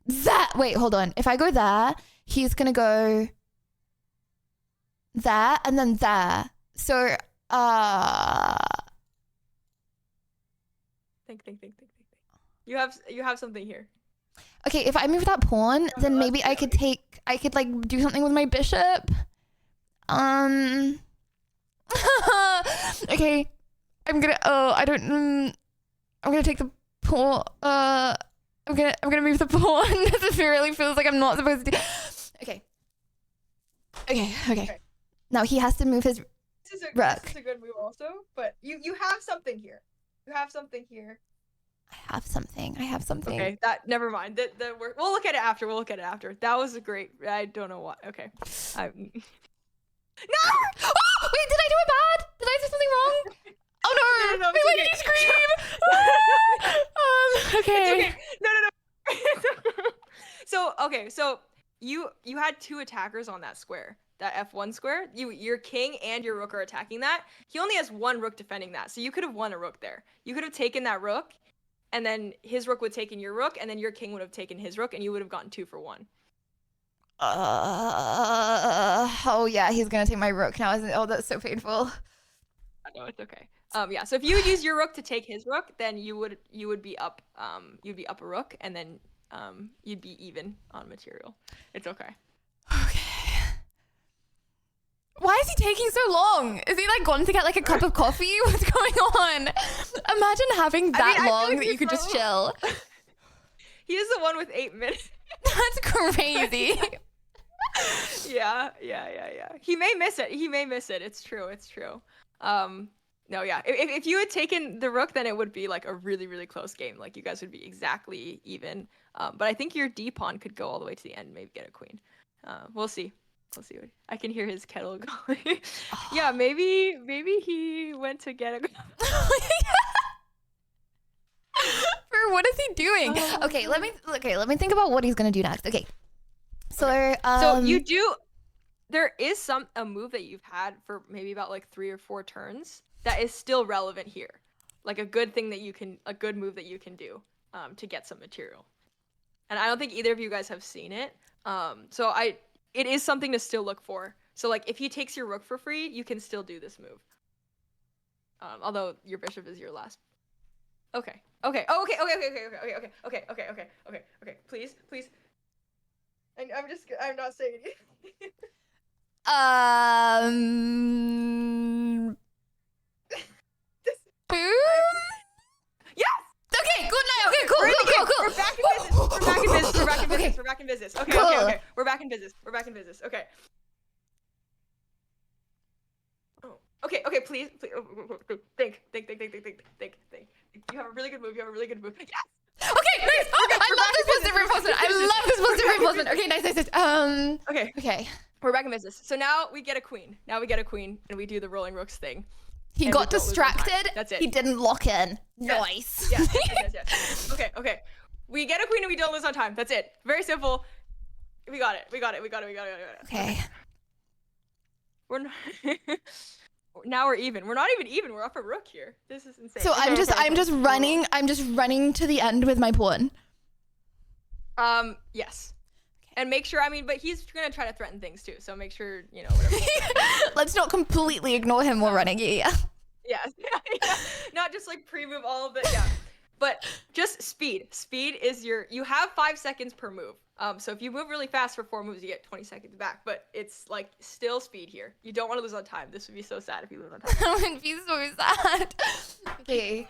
that. Wait, hold on. If I go there, he's gonna go there and then there. So Think. You have something here. okay, if I move that pawn, then maybe I could like do something with my bishop. Okay, I'm gonna. Oh, I don't. I'm gonna take the pawn. I'm gonna move the pawn. This really feels like I'm not supposed to. Okay. Now he has to move his rook. This is a good move also, but you have something here. I have something. I have something. Okay, never mind. We'll look at it after. That was a great. I don't know why. Okay. No! Oh, wait, did I do it bad? Did I do something wrong? Oh no! No, Wait, why did you scream? Okay. No. So you had two attackers on that square, that F1 square. Your king and your rook are attacking that. He only has one rook defending that, so you could have won a rook there. You could have taken that rook, and then his rook would have taken your rook, and then your king would have taken his rook, and you would have gotten 2 for 1. Oh yeah, he's gonna take my rook now, isn't it? Oh, that's so painful. No, it's okay. Yeah. So if you would use your rook to take his rook, then you would be up. You'd be up a rook, and then you'd be even on material. It's okay. Okay. Why is he taking so long? Is he like gone to get like a cup of coffee? What's going on? Imagine having that long that you could just chill. He is the one with 8 minutes. That's crazy. Yeah. He may miss it. It's true. No, yeah. If you had taken the rook, then it would be like a really, really close game. Like you guys would be exactly even. But I think your D pawn could go all the way to the end, maybe get a queen. We'll see. I can hear his kettle going. Yeah, maybe he went to get a. What is he doing? Okay, let me think about what he's gonna do next. Okay. So you do. There is a move that you've had for maybe about like 3 or 4 turns that is still relevant here, like a good move that you can do to get some material. And I don't think either of you guys have seen it. It is something to still look for. So like if he takes your rook for free, you can still do this move. Although your bishop is your last. Okay. Okay. Please. I'm not saying anything. Boom. Yes. Okay. Good night. Okay. Cool. We're back in business. Okay. Cool. We're back in business. Okay. Oh. Okay. Please. Think. You have a really good move. Yes. Okay, nice. I love this positive reinforcement. Okay, nice. Okay. We're back in business. So now we get a queen. And we do the rolling rooks thing. He and got we don't lose on time. distracted. That's it. He didn't lock in. Yes. Nice. Yes. Okay. We get a queen and we don't lose on time. That's it. Very simple. We got it. Okay. We're not now we're even. We're not even even. We're up a rook here. This is insane. So I'm just running to the end with my pawn. Yes. And make sure, I mean, but he's gonna try to threaten things too. So make sure, you know, whatever. Let's not completely ignore him while running. Yeah. Yeah. Not just like pre-move all of it. Yeah. But just speed. Speed is you have 5 seconds per move. So if you move really fast for 4 moves, you get 20 seconds back. But it's like still speed here. You don't want to lose on time. This would be so sad if you lose on time. I would be so sad. Okay.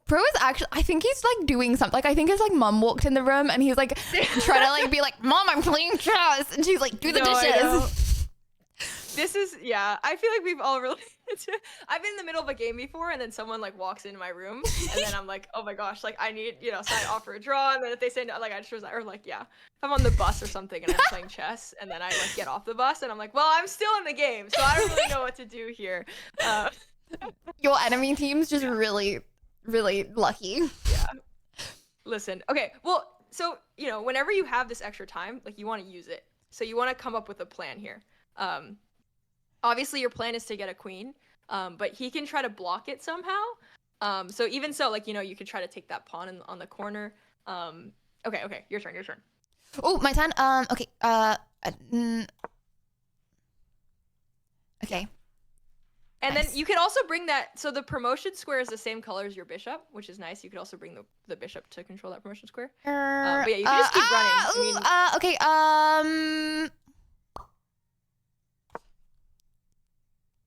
Bro is actually, I think he's like doing something. Like I think his like mom walked in the room and he's like trying to like be like, Mom, I'm playing chess, and she's like, do the dishes. This is, yeah, I feel like we've all related to, I've been in the middle of a game before and then someone like walks into my room and then I'm like, oh my gosh, like I need, you know, so I offer a draw, and then if they say no, like I just was, or like, yeah, if I'm on the bus or something and I'm playing chess and then I like get off the bus and I'm like, well, I'm still in the game, so I don't really know what to do here. Your enemy team's just really lucky. Yeah. Listen, okay, well, so, you know, whenever you have this extra time, like you want to use it. So you want to come up with a plan here. Obviously your plan is to get a queen, but he can try to block it somehow. So even so, like, you know, you could try to take that pawn on the corner. Okay, your turn. Oh, my turn. Okay. Okay. And Nice. then you can also bring that, so the promotion square is the same color as your bishop, which is nice. You could also bring the bishop to control that promotion square. But yeah, you can just keep running. Okay.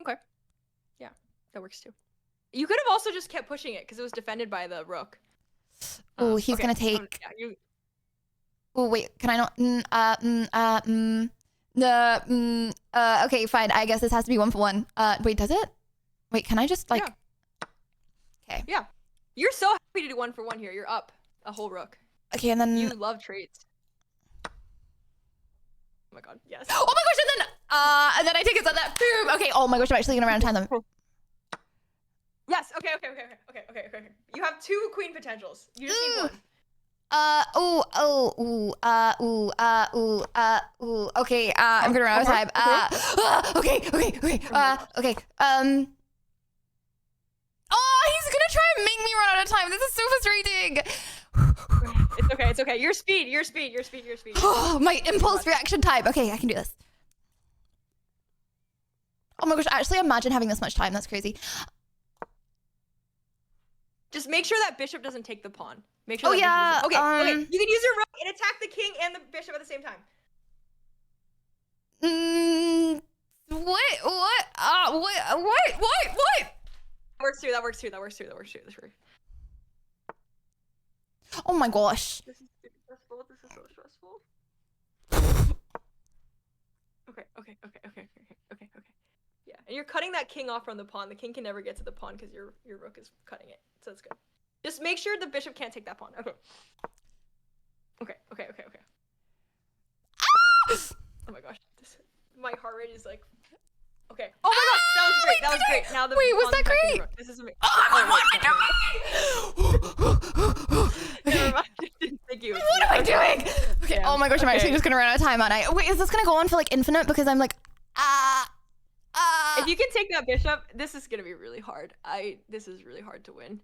Okay. Yeah, that works too. You could have also just kept pushing it because it was defended by the rook. Oh, he's okay, gonna take. Yeah, Oh wait, can I not? Okay, fine. I guess this has to be 1 for 1. Wait, does it? Wait, can I just like? Yeah. Okay. Yeah, you're so happy to do 1 for 1 here. You're up a whole rook. Okay, and then. You love traits. Oh my god, yes. Oh my gosh, and then I take it so that boom. Okay. Oh my gosh, I'm actually gonna run out of time. Yes. Okay. You have 2 queen potentials. You just need 1. Okay, I'm gonna run out of time. Okay. Oh, he's gonna try and make me run out of time. This is so frustrating. It's okay. Your speed. Oh, my impulse reaction time. Okay, I can do this. Oh my gosh, actually imagine having this much time. That's crazy. Just make sure that bishop doesn't take the pawn. Make sure. Oh, that yeah, bishop doesn't... Okay. You can use your rook and attack the king and the bishop at the same time. What? That works too. Oh my gosh. This is stressful. This is so stressful. Okay. Yeah, and you're cutting that king off from the pawn. The king can never get to the pawn because your rook is cutting it. So that's good. Just make sure the bishop can't take that pawn. Okay. Oh my gosh. My heart rate is like... Okay. Oh my gosh, that was great. Now the Wait, was that pawn's back in the great? rook. This is amazing. Oh my god, Never mind. Thank you. what am I doing? Okay. Yeah. Oh my gosh, I'm actually Okay. just gonna run out of time, aren't I? Wait, is this gonna go on for like infinite? Because I'm like, If you can take that bishop, this is gonna be really hard. This is really hard to win.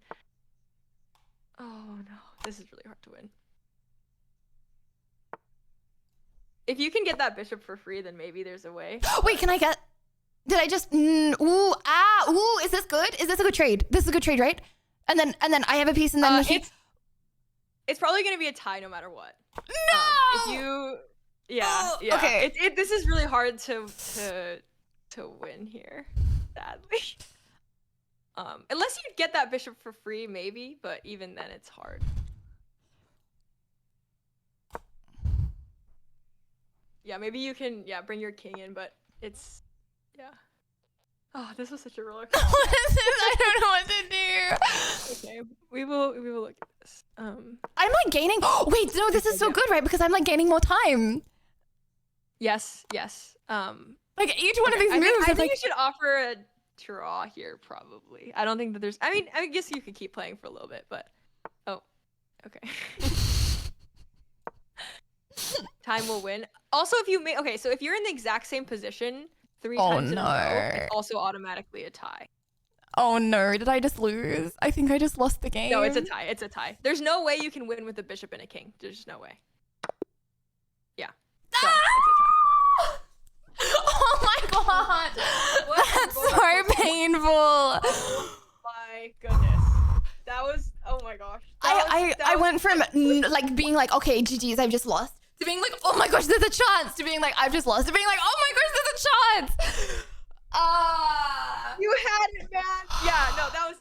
Oh no, this is really hard to win. If you can get that bishop for free, then maybe there's a way. Wait, can I get? Did I just? Is this good? Is this a good trade? This is a good trade, right? And then I have a piece, and then it's probably gonna be a tie no matter what. No. Yeah. Okay. This is really hard to win here, sadly. Unless you get that bishop for free, maybe, but even then, it's hard. Yeah, maybe you can bring your king in, but it's Oh, this was such a roller coaster. What is this? I don't know what to do. Okay, we will look at this. I'm like gaining. Oh, wait, no, this is so good, right? Because I'm like gaining more time. Yes. Like each one of these moves. I think you should offer draw here probably. I don't think that there's. I mean, I guess you could keep playing for a little bit, but oh, okay. Time will win. Also, if you make okay, so if you're in the exact same position 3 times in a row, it's also automatically a tie. Oh no, did I just lose? I think I just lost the game. No, it's a tie. It's a tie. There's no way you can win with a bishop and a king. There's just no way. Yeah. So, it's a tie. Oh my god! That's so painful. My goodness. That was, oh my gosh. I went from like being like, okay, GG's, I've just lost, to being like, oh my gosh, there's a chance, to being like, I've just lost, to being like, oh my gosh, there's a chance. You had it, man. Yeah, no, that was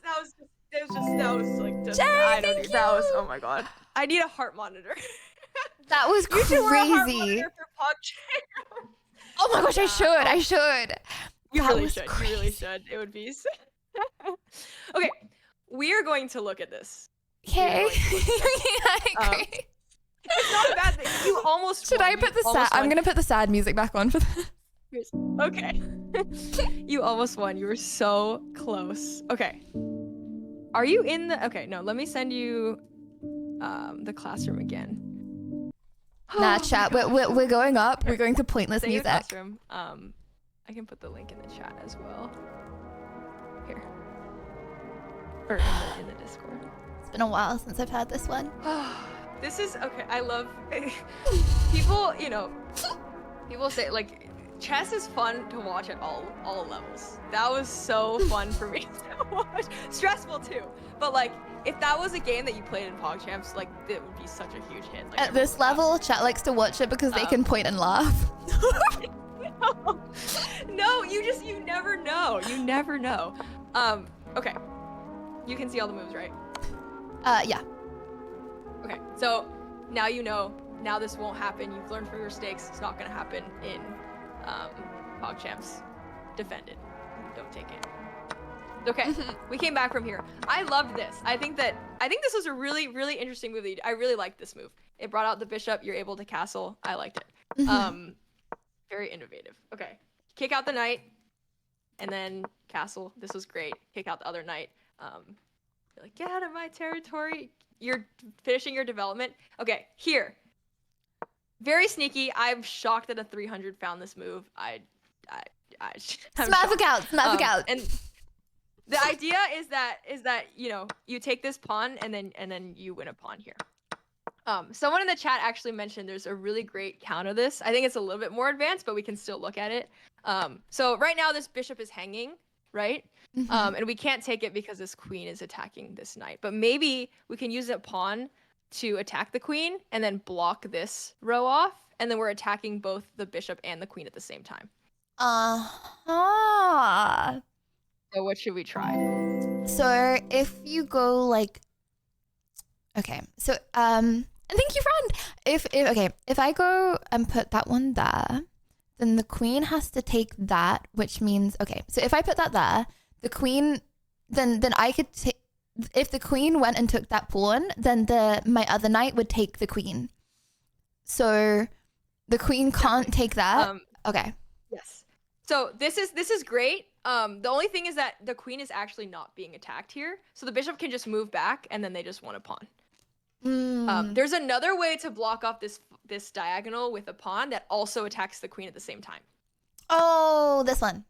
oh my god. I need a heart monitor. That was You should wear a heart crazy. monitor for PUBG. Oh my gosh, I should. You That really was should. You crazy. really should. It would be. Okay, we are going to look at this. Okay. Yeah, I agree. It's not a bad thing. You almost. Should won. I put the You sad? almost I'm won. gonna put the sad music back on for this. Okay. You almost won. You were so close. Okay. Are you in the? Okay, no. Let me send you the classroom again. Nah, Oh chat. my gosh. We're going up. We're going to pointless Send you the music. classroom. I can put the link in the chat as well. Here. Or in the Discord. It's been a while since I've had this one. This is okay. I love people. You know, people say like chess is fun to watch at all levels. That was so fun for me to watch. Stressful too, but like if that was a game that you played in PogChamps, like it would be such a huge hit. Like, At this level, chat likes to watch it because they can point and laugh. No, you never know. You never know. Okay. You can see all the moves, right? Yeah. Okay. So now you know. Now this won't happen. You've learned from your mistakes. It's not gonna happen in PogChamps. Defend it. Don't take it. Okay. We came back from here. I loved this. I think this was a really, really interesting move. I really liked this move. It brought out the bishop. You're able to castle. I liked it. Very innovative. Okay. Kick out the knight, and then castle. This was great. Kick out the other knight. You're like, get out of my territory. You're finishing your development. Okay, here. Very sneaky. I'm shocked that a 300 found this move. I'm Smash the couch. Smash the couch. And the idea is that you know you take this pawn and then you win a pawn here. Someone in the chat actually mentioned there's a really great counter this. I think it's a little bit more advanced, but we can still look at it. So right now this bishop is hanging, right? And we can't take it because this queen is attacking this knight. But maybe we can use a pawn to attack the queen and then block this row off, and then we're attacking both the bishop and the queen at the same time. So what should we try? So if you go like, okay, so thank you, friend. If I go and put that one there, then the queen has to take that, which means okay. So if I put that there, the queen, then I could take. If the queen went and took that pawn, then my other knight would take the queen. So the queen can't take that. Okay. Yes. So this is great. The only thing is that the queen is actually not being attacked here, so the bishop can just move back, and then they just want a pawn. There's another way to block off this diagonal with a pawn that also attacks the queen at the same time. Oh, this one.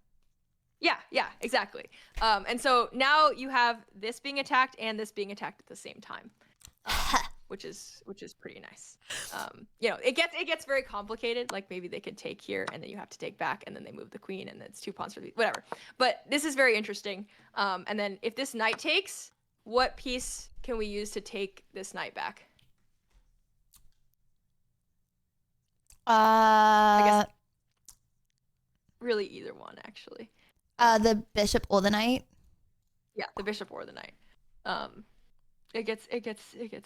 Yeah, exactly. And so now you have this being attacked and this being attacked at the same time, which is pretty nice. You know, it gets very complicated. Like maybe they could take here and then you have to take back, and then they move the queen, and then it's 2 pawns for the whatever. But this is very interesting. And then if this knight takes, what piece can we use to take this knight back? I guess really either one actually. The bishop or the knight. Yeah, the bishop or the knight. It gets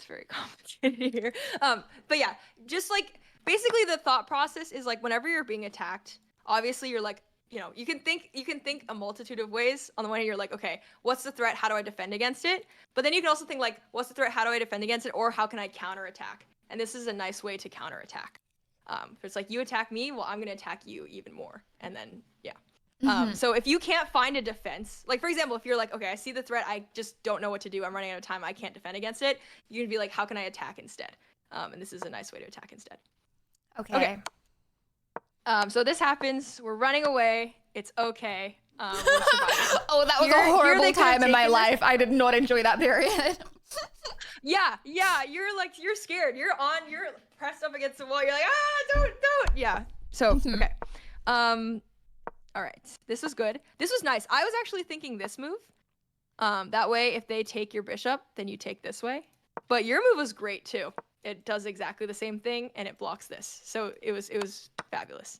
very complicated here. But yeah, just like basically the thought process is like whenever you're being attacked, obviously you're like, you know, you can think a multitude of ways. On the one hand, you're like, okay, what's the threat? How do I defend against it? But then you can also think like, what's the threat? How do I defend against it? Or how can I counterattack? And this is a nice way to counterattack. It's like you attack me, well, I'm gonna attack you even more, and then yeah. So if you can't find a defense, like for example, if you're like, okay, I see the threat, I just don't know what to do, I'm running out of time, I can't defend against it, you can be like, how can I attack instead? And this is a nice way to attack instead. Okay. So this happens, we're running away, it's okay. We're surviving. Oh, that was Here- a here horrible they could've time in my taken this- life. I did not enjoy that period. Yeah, you're scared. You're pressed up against the wall. You're like, don't. Yeah. So, okay. All right. This was good. This was nice. I was actually thinking this move. That way, if they take your bishop, then you take this way. But your move was great too. It does exactly the same thing, and it blocks this. So it was fabulous.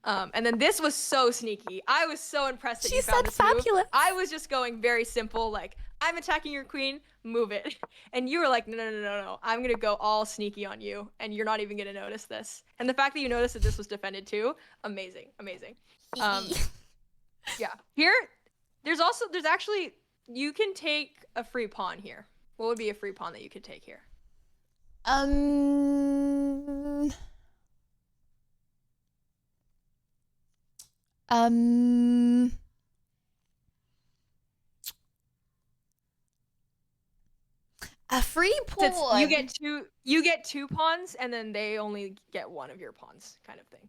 And then this was so sneaky. I was so impressed that She you found said this move. fabulous. I was just going very simple, like, I'm attacking your queen, move it. And you were like, no. I'm going to go all sneaky on you, and you're not even going to notice this. And the fact that you noticed that this was defended too, amazing. Yeah. Here, there's actually, you can take a free pawn here. What would be a free pawn that you could take here? A free pawn. You get two pawns, and then they only get one of your pawns, kind of thing.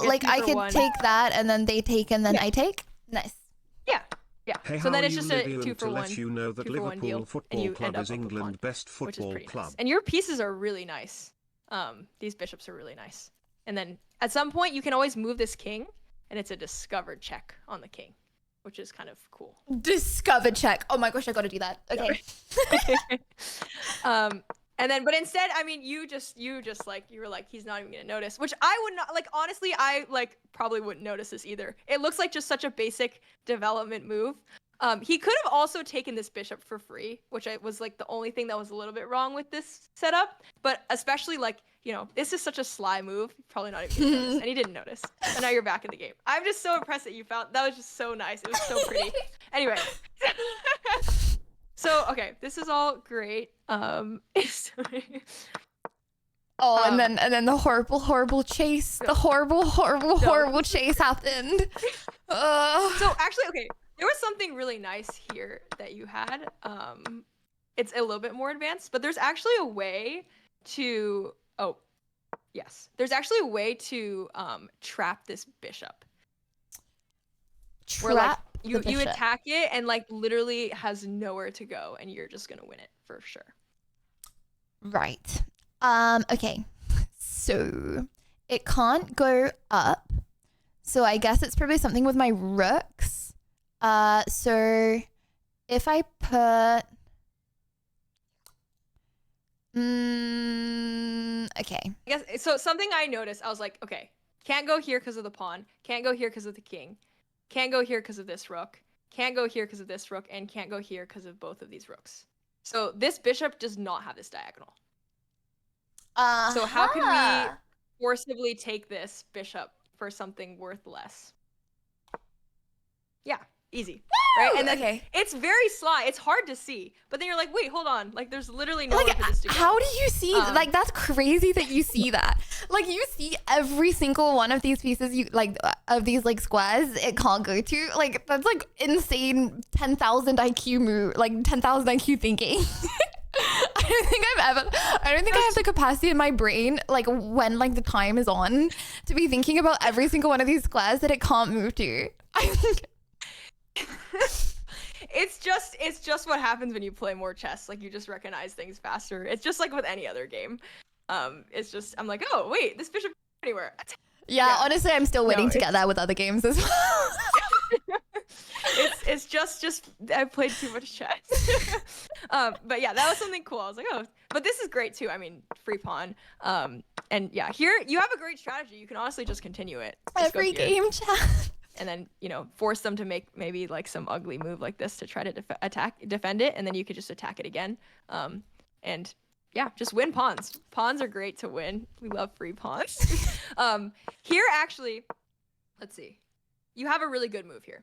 Like I could take that, and then they take, and then I take. Nice. Yeah. Hey, So how then are it's you, just a Lydia, 2 and for to 1. let you know that 2 for 1 deal, Liverpool and Football you Club end up is with a pawn, England's best which is football pretty club. nice. And your pieces are really nice. These bishops are really nice. And then at some point you can always move this king, and it's a discovered check on the king, which is kind of cool. Discover check. Oh my gosh, I gotta do that. Okay. And then, but instead, I mean, you were like, he's not even gonna notice, which I would not, like, honestly, I like probably wouldn't notice this either. It looks like just such a basic development move. He could have also taken this bishop for free, which was like the only thing that was a little bit wrong with this setup. But especially like, this is such a sly move. Probably not even gonna notice, and he didn't notice. And now you're back in the game. I'm just so impressed that you found that was just so nice. It was so pretty. Anyway. So okay, this is all great. And then the horrible chase. The horrible chase happened. So actually, okay, there was something really nice here that you had. It's a little bit more advanced, but there's actually a way to. Oh, yes, there's actually a way to trap this bishop. Where, like, you attack it and like literally has nowhere to go, and you're just gonna win it for sure. Right. Okay. So it can't go up. So I guess it's probably something with my rooks. So if I put okay. I guess so. Something I noticed, I was like, okay, can't go here because of the pawn, can't go here because of the king, can't go here because of this rook, can't go here because of this rook, and can't go here because of both of these rooks. So this bishop does not have this diagonal. So how can we forcibly take this bishop for something worth less? Yeah, easy. Right? And then it's very sly. It's hard to see. But then you're like, wait, hold on. Like, there's literally no way for this to go. How do you see? Like, that's crazy that you see that. Like, you see every single one of these pieces, of these, like, squares it can't go to. Like, that's, like, insane 10,000 IQ move. Like, 10,000 IQ thinking. I don't think I have the capacity in my brain, like, when, like, the time is on to be thinking about every single one of these squares that it can't move to. I think... It's just what happens when you play more chess. Like, you just recognize things faster. It's just like with any other game. It's just, I'm like, oh wait, this bishop anywhere. Yeah, honestly, I'm still waiting to get that with other games as well. it's just I've played too much chess. But yeah, that was something cool. I was like, oh, but this is great too. I mean, free pawn. And yeah, here you have a great strategy. You can honestly just continue it. Just Every game chat. And then, force them to make maybe like some ugly move like this to try to defend it, and then you could just attack it again. And yeah, just win pawns. Pawns are great to win. We love free pawns. Here, actually, let's see. You have a really good move here.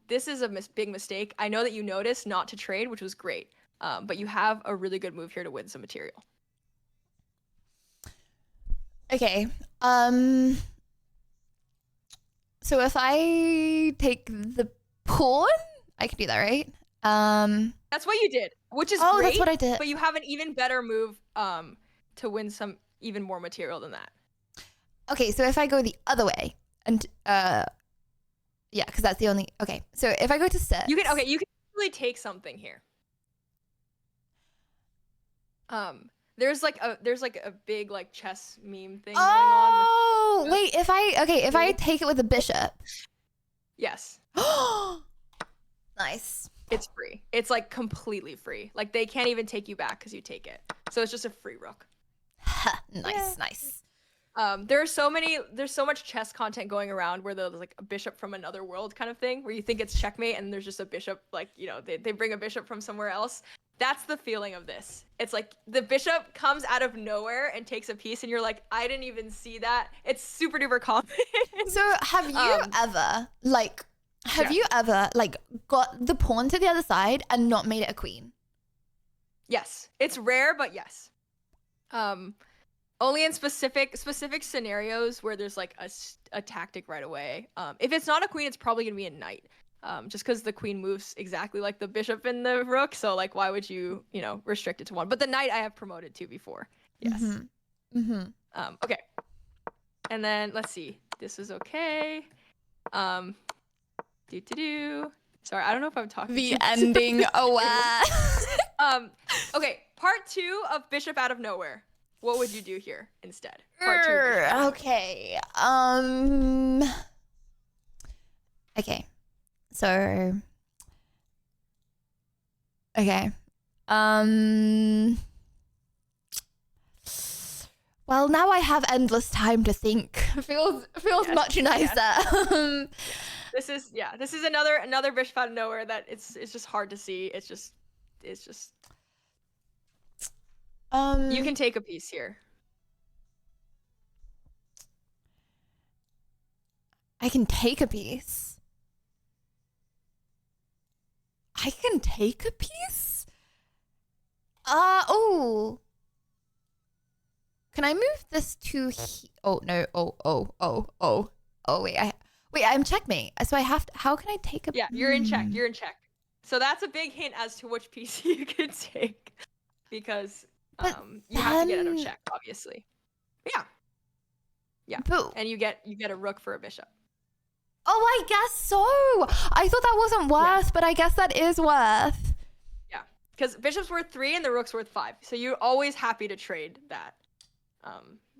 This is a big mistake. I know that you noticed not to trade, which was great. But you have a really good move here to win some material. Okay. So if I take the pawn, I can do that, right? That's what you did, which is Oh, great. that's what I did. But you have an even better move to win some even more material than that. Okay, so if I go the other way, and yeah, because that's the only. Okay, so if I go to 6, You can really take something here. There's like a big like chess meme thing going on. Oh, wait, if I take it with a bishop. Yes. Nice. It's free. It's like completely free. Like they can't even take you back because you take it. So it's just a free rook. Nice. There's so much chess content going around where there's like a bishop from another world kind of thing, where you think it's checkmate and there's just a bishop, like, you know, they bring a bishop from somewhere else. That's the feeling of this. It's like the bishop comes out of nowhere and takes a piece and you're like, I didn't even see that. It's super duper common. So have you ever got the pawn to the other side and not made it a queen? Yes. It's rare, but yes. Only in specific scenarios where there's like a tactic right away. If it's not a queen, it's probably gonna be a knight. Just because the queen moves exactly like the bishop and the rook, so like why would you restrict it to one? But the knight I have promoted to before. Yes. Okay. And then let's see. This is okay. Sorry, I don't know if I'm talking. The ending. Oh wow. Okay. Part 2 of bishop out of nowhere. What would you do here instead? Part 2. Okay. Okay. So. Okay. Well, now I have endless time to think. Feels Yes, much nicer. Yeah. This is another bishop out of nowhere that it's just hard to see. It's just. You can take a piece here. I can take a piece. I can take a piece? Oh. Can I move this to oh no. Oh, wait, I'm checkmate. So I have to, how can I take a Yeah, you're in check. You're in check. So that's a big hint as to which piece you can take. Because you have to get out of check, obviously. Yeah. Yeah. But, and you get a rook for a bishop. oh, I guess so. I thought that wasn't worth, but I guess that is worth. Yeah. Because bishop's worth 3 and the rook's worth 5. So you're always happy to trade that.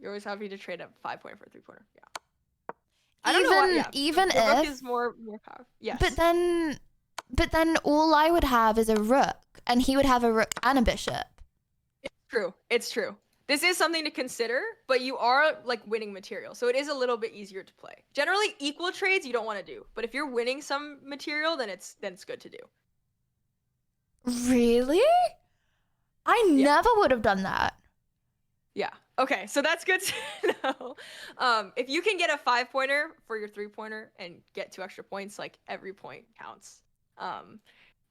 You're always happy to trade a 5-pointer for a 3-pointer. Yeah. I don't know why, yeah. Even the if rook is more powerful. Yes. But then all I would have is a rook, and he would have a rook and a bishop. It's true. This is something to consider, but you are like winning material, so it is a little bit easier to play. Generally, equal trades you don't want to do, but if you're winning some material, then it's good to do. Really? I never would have done that. Yeah. Okay, so that's good to know. If you can get a 5-pointer for your 3-pointer and get 2 extra points, like every point counts.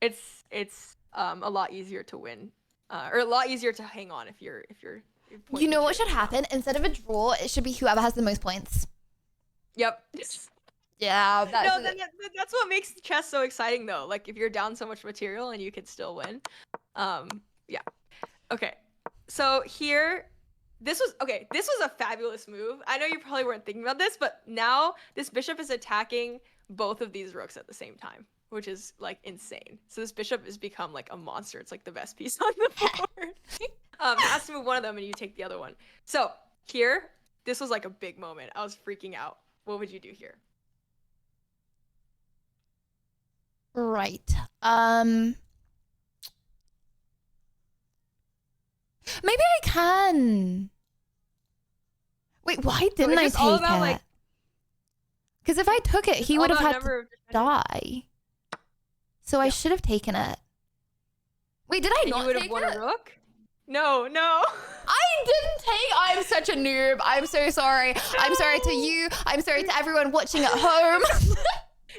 It's a lot easier to win, or a lot easier to hang on if you're. You know what should happen? Instead of a draw, it should be whoever has the most points. Yep. Yeah. That's what makes chess so exciting, though. Like if you're down so much material and you can still win. Yeah. Okay. So here. This was a fabulous move. I know you probably weren't thinking about this, but now this bishop is attacking both of these rooks at the same time, which is like insane. So this bishop has become like a monster. It's like the best piece on the board. It has to move one of them and you take the other one. So here, this was like a big moment. I was freaking out. What would you do here? Right. Maybe I can. Wait, why didn't I take it? Because if I took it, he would have had to die. So I should have taken it. Wait, did I not take it? You would have won a rook? No. I didn't take. I'm such a noob. I'm so sorry. I'm sorry to you. I'm sorry to everyone watching at home.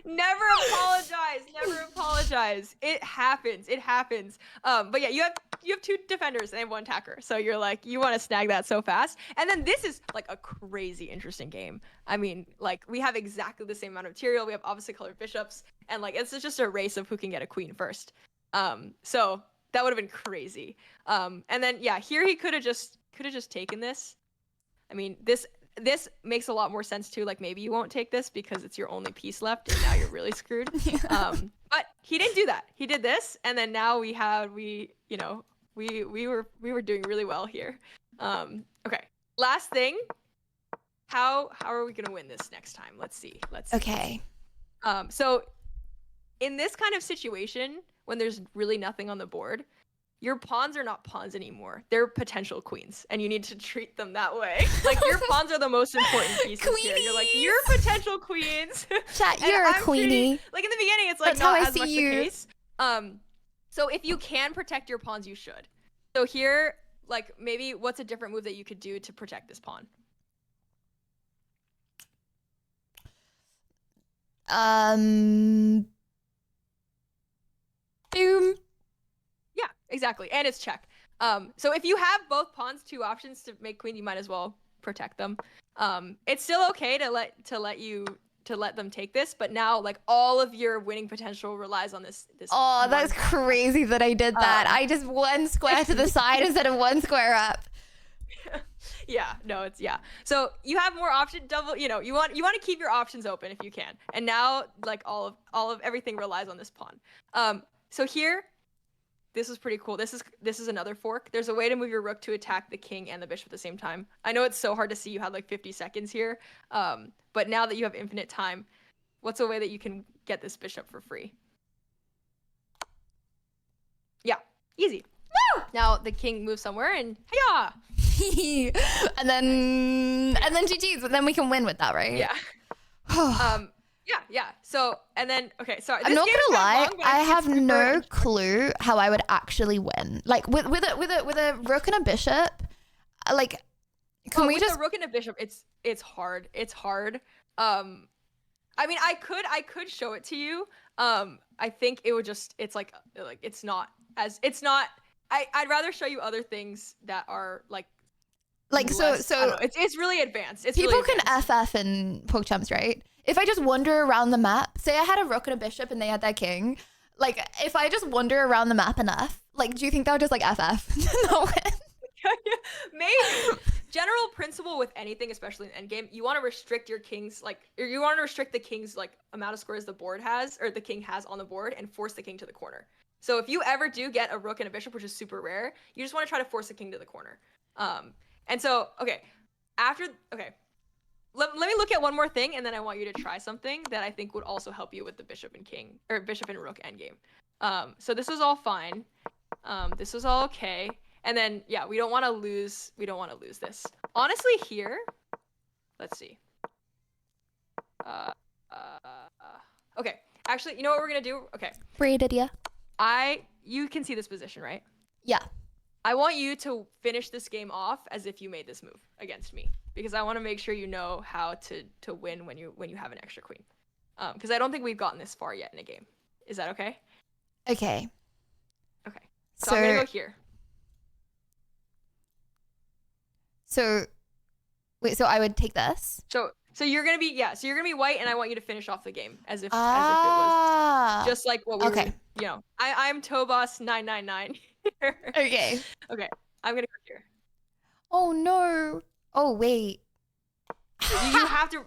Never apologize. Never apologize. It happens. It happens. But yeah, you have 2 defenders and 1 attacker. So you're like, you want to snag that so fast. And then this is like a crazy interesting game. I mean, like we have exactly the same amount of material. We have opposite colored bishops, and like it's just a race of who can get a queen first. So that would have been crazy. And then yeah, here he could have just taken this. I mean, this makes a lot more sense too. Like maybe you won't take this because it's your only piece left, and now you're really screwed. But he didn't do that. He did this, and then now we were doing really well here. Okay, last thing. How are we gonna win this next time? Let's see. Okay. So in this kind of situation, when there's really nothing on the board, your pawns are not pawns anymore. They're potential queens, and you need to treat them that way. Like your pawns are the most important pieces here. You're like, you're potential queens. Chat, you're a queenie. Like in the beginning, it's like That's how not I as see much you. the case. So if you can protect your pawns, you should. So here, like maybe what's a different move that you could do to protect this pawn? Boom. Yeah, exactly. And it's check. So if you have both pawns, 2 options to make queen, you might as well protect them. It's still okay to let them take this, but now like all of your winning potential relies on this. Oh, that's one. crazy that I did that. I just 1 square to the side instead of 1 square up. Yeah, no, it's yeah. So you have more option double, you want to keep your options open if you can. And now like all of everything relies on this pawn. So here, this is pretty cool. This is another fork. There's a way to move your rook to attack the king and the bishop at the same time. I know it's so hard to see. You had like 50 seconds here. But now that you have infinite time, what's a way that you can get this bishop for free? Yeah, easy. Woo! Now the king moves somewhere and hiya! and then GG's, but then we can win with that, right? Yeah. Yeah. So, and then, okay, sorry. I'm this not game is gonna kinda lie, long, but I think have it's super no interesting. clue how I would actually win. Like with a rook and a bishop, like can we with just the rook and a bishop? It's hard. It's hard. I mean, I could show it to you. I think it would just. It's like it's not. I'd rather show you other things that are like less, I don't know. It's really advanced. It's people really can advanced. FF in PogChamps, right? If I just wander around the map, say I had a rook and a bishop and they had their king, like if I just wander around the map enough, like do you think that would just like FF? No. Maybe. General principle with anything, especially in endgame, you want to restrict your kings, or you want to restrict the king's amount of squares the board has, or the king has on the board, and force the king to the corner. So if you ever do get a rook and a bishop, which is super rare, you just want to try to force the king to the corner. And so, okay, let me look at one more thing, and then I want you to try something that I think would also help you with the bishop and king, or bishop and rook endgame. So this was all fine. This was all okay. And then, yeah, we don't want to lose this. Honestly, here, let's see. Okay, actually, you know what we're gonna do? Okay. Braided, yeah. You can see this position, right? Yeah. I want you to finish this game off as if you made this move against me, because I want to make sure you know how to win when you have an extra queen. Because I don't think we've gotten this far yet in a game. Is that okay? Okay. Okay. So I'm gonna go here. So wait, so I would take this? So you're gonna be white, and I want you to finish off the game as if it was just like what we were. I'm Tobas 999. Okay. Okay. I'm gonna go here. Oh no. Oh wait. You have to.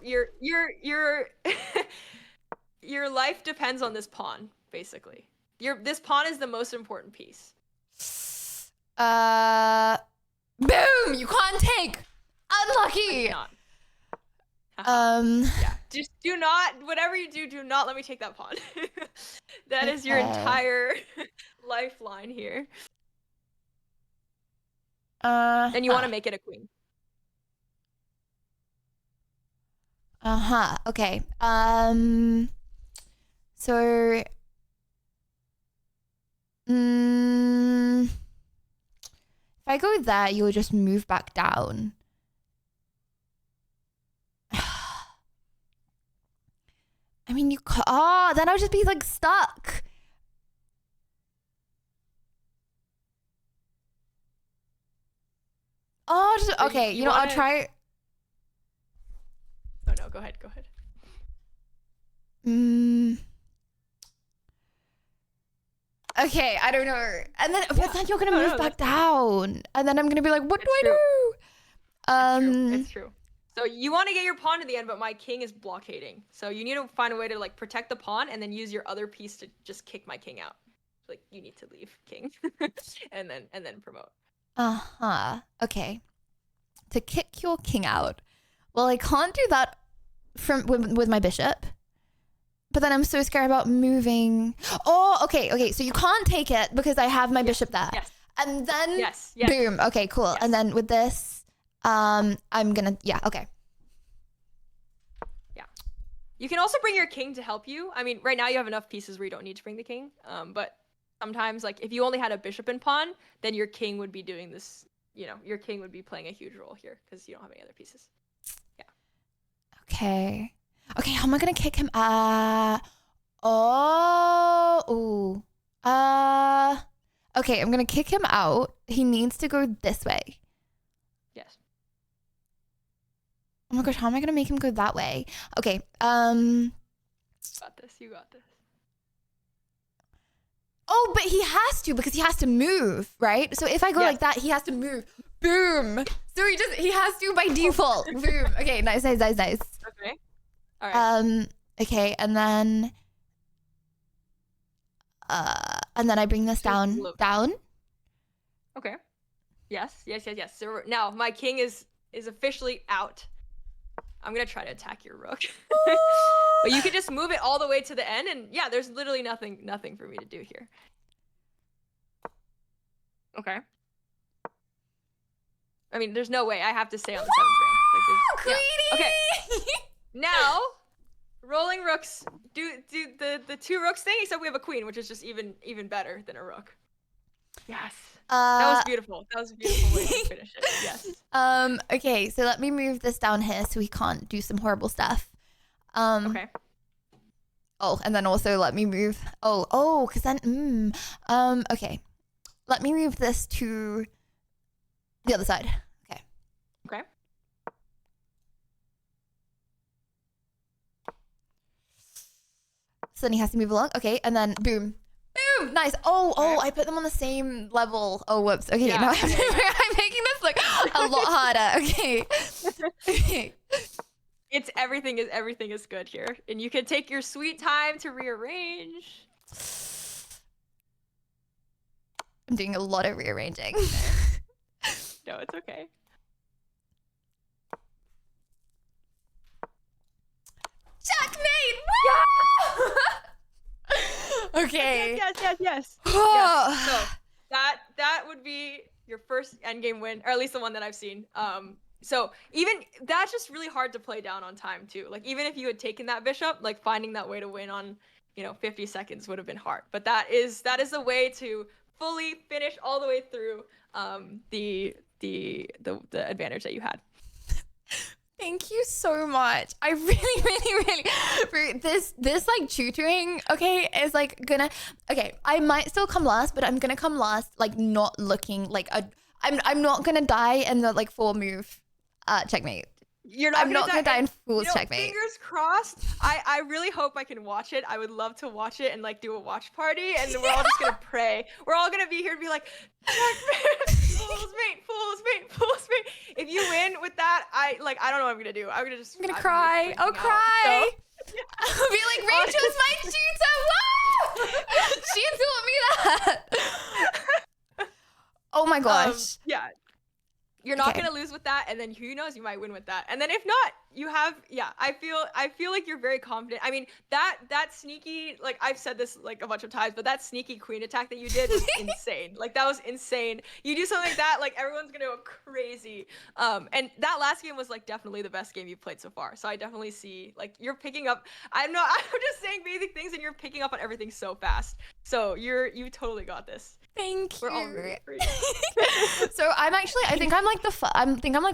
Your life depends on this pawn, basically. This pawn is the most important piece. Boom! You can't take. Unlucky. Yeah. Just do not. Whatever you do not let me take that pawn. That is your entire lifeline here. And you want to make it a queen. Okay. So. If I go there, you will just move back down. I mean, you could. Oh, then I would just be like stuck. Oh, just, So okay. You know, I'll try. Oh no, go ahead. Go ahead. Okay, I don't know. And then, but then you're gonna move back down, and then I'm gonna be like, what do I do? It's true. So you want to get your pawn to the end, but my king is blockading. So you need to find a way to like protect the pawn, and then use your other piece to just kick my king out. Like you need to leave, king, and then promote. Okay. To kick your king out. Well, I can't do that with my bishop. But then I'm so scared about moving. Oh, okay. So you can't take it because I have my bishop there. Yes. And then Yes. boom. Okay, cool. Yes. And then with this, I'm gonna, okay. Yeah. You can also bring your king to help you. I mean, right now you have enough pieces where you don't need to bring the king. But sometimes, like, if you only had a bishop and pawn, then your king would be doing this, your king would be playing a huge role here because you don't have any other pieces. Yeah. Okay, how am I gonna kick him? Okay, I'm gonna kick him out. He needs to go this way. Yes. Oh my gosh, how am I gonna make him go that way? Okay, You got this. Oh, but he has to because he has to move, right? So if I go like that, he has to move. Boom. So he has to by default. Boom. Okay, nice. Okay. All right. Okay, and then I bring this down. Okay. Yes. So now my king is officially out. I'm gonna try to attack your rook, but you can just move it all the way to the end, and yeah, there's literally nothing for me to do here. Okay. I mean, there's no way I have to stay on the 7th rank. Okay. Now, rolling rooks do the 2 rooks thing, except we have a queen, which is just even better than a rook. Yes. That was beautiful. That was a beautiful way to finish it. Yes. Okay, so let me move this down here so he can't do some horrible stuff. Okay. Oh, and then also let me move. Because then, okay. Let me move this to the other side. Okay. Okay. So then he has to move along. Okay, and then boom. Boom! Nice. Oh, I put them on the same level. Oh, whoops. Okay, now I'm making this like a lot harder. Okay. Okay. Everything is good here. And you can take your sweet time to rearrange. I'm doing a lot of rearranging. No, it's okay. Checkmate! Woo! Okay. Yes. So that would be your first endgame win, or at least the one that I've seen. So even that's just really hard to play down on time too. Like even if you had taken that bishop, like finding that way to win on 50 seconds would have been hard. But that is the way to fully finish all the way through the advantage that you had. Thank you so much. I really this like tutoring, okay, is like gonna, okay, I might still come last, but I'm gonna come last like not looking like I'm not gonna die in the like 4 move checkmate. I'm not gonna die in fool's checkmate. Fingers crossed. I really hope I can watch it. I would love to watch it and like do a watch party, and we're all just gonna pray. We're all gonna be here and be like, fool's mate. If you win with that, I don't know what I'm gonna do. I'm gonna cry. I'll cry. So, I'll be like, Rachel's my tutor. Whoa! She taught me that. Oh my gosh. Yeah. You're not gonna lose with that, and then who knows, you might win with that. And then if not, you have I feel like you're very confident. I mean, that sneaky, like I've said this like a bunch of times, but that sneaky queen attack that you did was insane. Like that was insane. You do something like that, like everyone's gonna go crazy. And that last game was like definitely the best game you've played so far. So I definitely see like you're picking up. I'm just saying basic things, and you're picking up on everything so fast. So you totally got this. Thank you. We're all rooting for you. So I think I'm like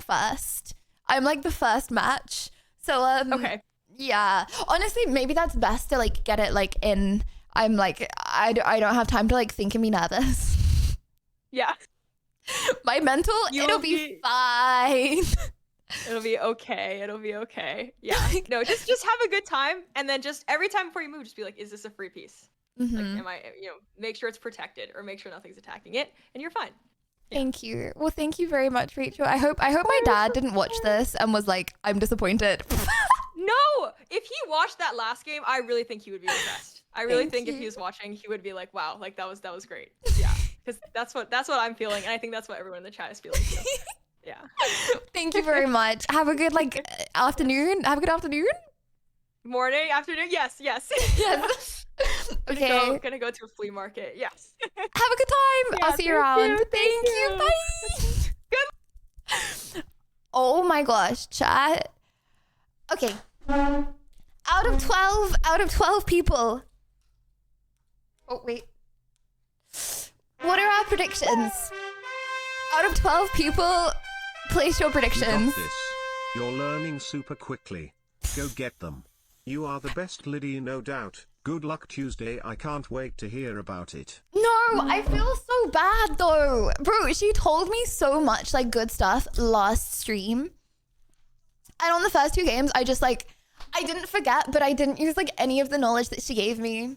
first. I'm like the first match. So okay. Yeah, honestly, maybe that's best to like get it like in. I'm like, I don't have time to like think and be nervous. Yeah. My mental, it'll be fine. It'll be okay. It'll be okay. Yeah. No, just have a good time, and then just every time before you move, just be like, is this a free piece? Like, am I, make sure it's protected, or make sure nothing's attacking it, and you're fine. Yeah. Thank you. Well, thank you very much, Rachel. I hope my dad didn't watch this and was like, I'm disappointed. No, if he watched that last game, I really think he would be impressed. I really Thank think if you. he was watching, he would be like, wow, like that was great. Yeah, because that's what I'm feeling, and I think that's what everyone in the chat is feeling too. Yeah. Thank you very much. Have a good like afternoon. Have a good afternoon. Morning, afternoon. Yes. Yes. Okay. Gonna go to a flea market. Yes. Have a good time. Yeah, I'll see you thank around. you, Thank you. Bye. Oh my gosh, chat. Okay. Out of 12 people. Oh, wait. What are our predictions? Out of 12 people, place your You predictions. got this. You're learning super quickly. Go get them. You are the best, Liddy, no doubt. Good luck Tuesday. I can't wait to hear about it. No, I feel so bad though. Bro, she told me so much like good stuff last stream. And on the first 2 games, I just like, I didn't forget, but I didn't use like any of the knowledge that she gave me.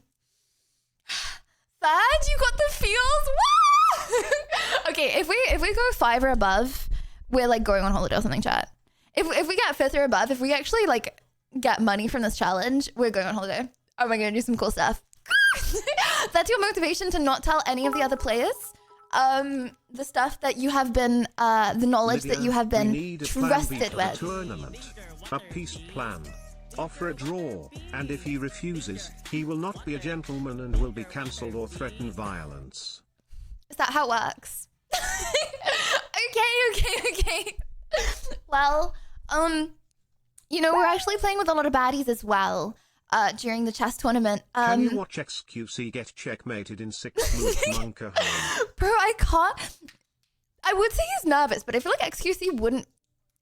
Thad, you got the feels? Woo! Okay, if we go 5 or above, we're like going on holiday or something, chat. If we get 5th or above, if we actually like get money from this challenge, we're going on holiday. Oh my god, do some cool stuff. That's your motivation to not tell any of the other players the stuff that you have been, the knowledge Lydia, that you have we been need a plan B trusted for the with. tournament. A peace plan. Offer a draw, and if he refuses, he will not be a gentleman and will be cancelled or threaten violence. Is that how it works? Okay. Well, you know, we're actually playing with a lot of baddies as well, during the chess tournament. Can you watch XQC get checkmated in 6 moves Monka home? Bro, I can't. I would say he's nervous, but I feel like XQC wouldn't.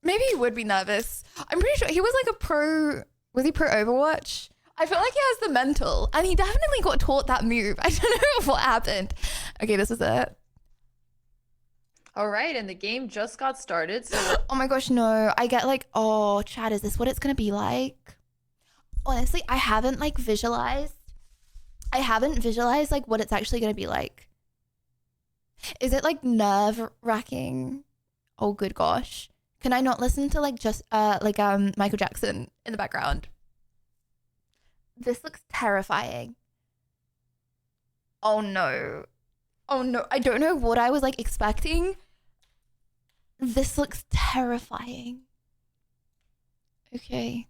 Maybe he would be nervous. I'm pretty sure he was like a pro. Was he pro Overwatch? I feel like he has the mental, and he definitely got taught that move. I don't know what happened. Okay, this is it. All right, and the game just got started. So Oh my gosh, no. I get like, oh, chat, is this what it's gonna be like? Honestly, I haven't visualized like what it's actually gonna be like. Is it like nerve-wracking? Oh good gosh. Can I not listen to Michael Jackson in the background? This looks terrifying. Oh no. I don't know what I was like expecting. This looks terrifying. Okay.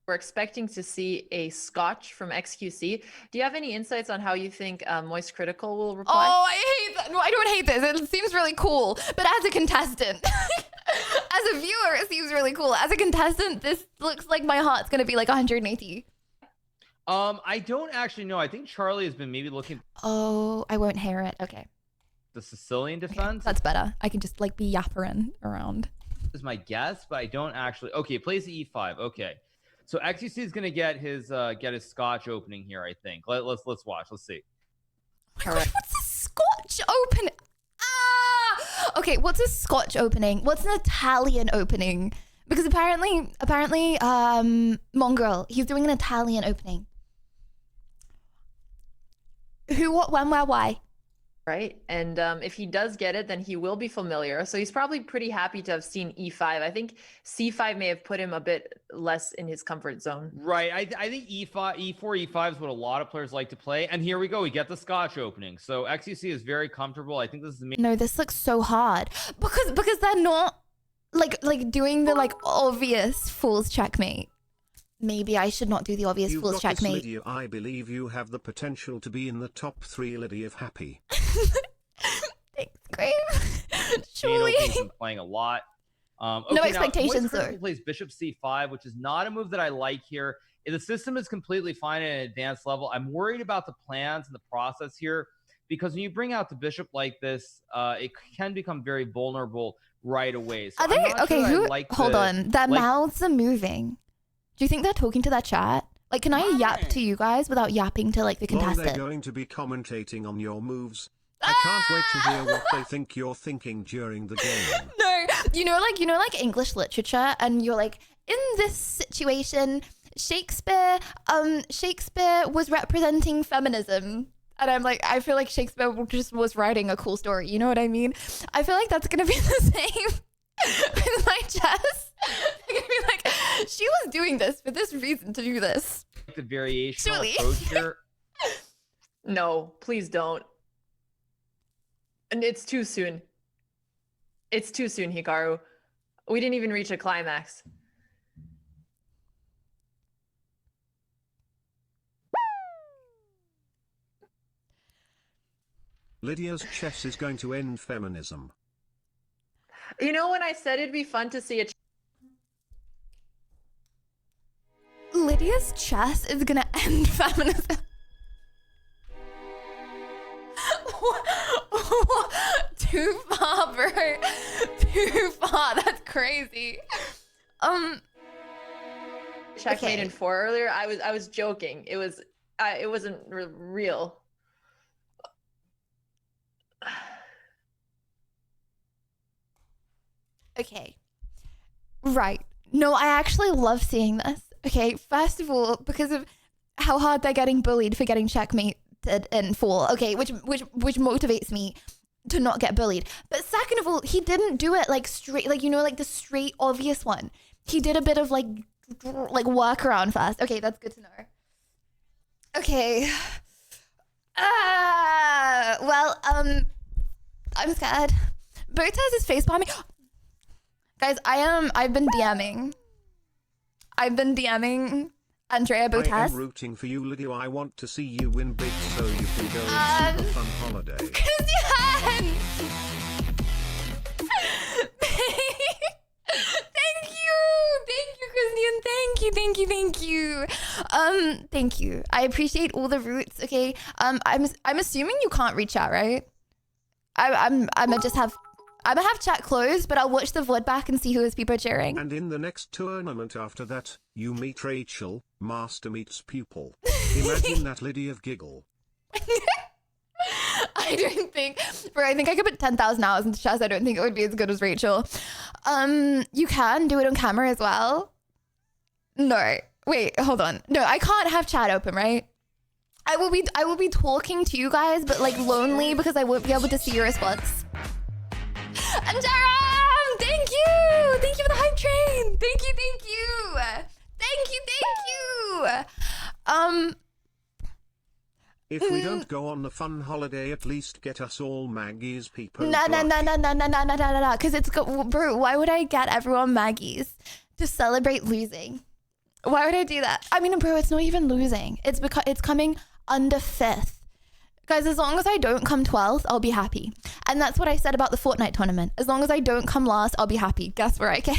we're expecting to see a Scotch from XQC. Do you have any insights on how you think Moist Critical will reply? Oh, I hate that. No, I don't hate this. It seems really cool. But as a contestant, as a viewer, it seems really cool. As a contestant, this looks like my heart's going to be like 180. I don't actually know. I think Charlie has been maybe looking Oh, I won't hear it. Okay. the Sicilian defense. That's better. I can just like be yappering around. Is my guess, but I don't actually. Okay, plays the E5. Okay, so XQC is gonna get his Scotch opening here. I think. Let's watch. Let's see. Oh my gosh, what's a Scotch opening? Ah! Okay, what's a Scotch opening? What's an Italian opening? Because apparently, Mongrel, he's doing an Italian opening. Who, what, when, where, why? Right. And if he does get it, then he will be familiar. So he's probably pretty happy to have seen E5. I think C5 may have put him a bit less in his comfort zone. Right. I think E4, E5 is what a lot of players like to play. And here we go. We get the Scotch opening. So XQC is very comfortable. I think this is the main. No, this looks so hard. Because they're not like doing the like obvious fool's checkmate. Maybe I should not do the obvious You've fool's got this, checkmate. Lydia. I believe you have the potential to be in the top 3, Lydia of Happy. Thanks, Graham. Main Surely. opening's been playing a lot. Okay, No now, expectations, Moist Critical though. plays Bishop C5, which is not a move that I like here. The system is completely fine at an advanced level. I'm worried about the plans and the process here because when you bring out the bishop like this, it can become very vulnerable right away. So Are they I'm not okay? sure I Who? like Hold on. Their mouths are moving. Do you think they're talking to their chat? Like, can I yap to you guys without yapping to like the Lol, contestant? they're going to be commentating on your moves. I can't wait to hear what they think you're thinking during the game. No, you know, like English literature, and you're like, in this situation, Shakespeare was representing feminism. And I'm like, I feel like Shakespeare just was writing a cool story. You know what I mean? I feel like that's gonna be the same with my chess. I'm gonna be like, she was doing this for this reason to do this. The variational Surely. approach here. No, please don't. And it's too soon. It's too soon, Hikaru. We didn't even reach a climax. Lydia's chess is going to end feminism. You know when I said it'd be fun to see a Lydia's chess is gonna end feminism. Too far, bro. Too far. That's crazy. checkmate in 4 earlier, I was joking. It wasn't real. Okay. Right. No, I actually love seeing this. Okay, first of all, because of how hard they're getting bullied for getting checkmated in 4. Okay, which motivates me to not get bullied. But second of all, he didn't do it like straight, like, you know, like the straight obvious one. He did a bit of like workaround first. Okay, that's good to know. Okay. Well, I'm scared. Botez is facepalming. Guys, I've been DMing Andrea I am Botez. rooting for you, Lydia. I want to see you win big so you can go and see the fun holiday. Christian! Thank you. Thank you. I appreciate all the roots. Okay. I'm assuming you can't reach out, right? I'm gonna have chat closed, but I'll watch the VOD back and see who his people are cheering. And in the next tournament after that, you meet Rachel, master meets pupil. Imagine that, Lydia giggle. I don't think, bro, I think I could put 10,000 hours into chess. I don't think it would be as good as Rachel. You can do it on camera as well. No, wait, hold on. No, I can't have chat open, right? I will be talking to you guys, but like lonely because I won't be able to see your response. And Jaram, thank you for the hype train. Thank you. If we don't go on the fun holiday, at least get us all Maggie's people. No, because it's bro. Why would I get everyone Maggie's to celebrate losing? Why would I do that? I mean, bro, it's not even losing. It's because it's coming under 5th. Guys, as long as I don't come 12th, I'll be happy. And that's what I said about the Fortnite tournament. As long as I don't come last, I'll be happy. Guess where I came?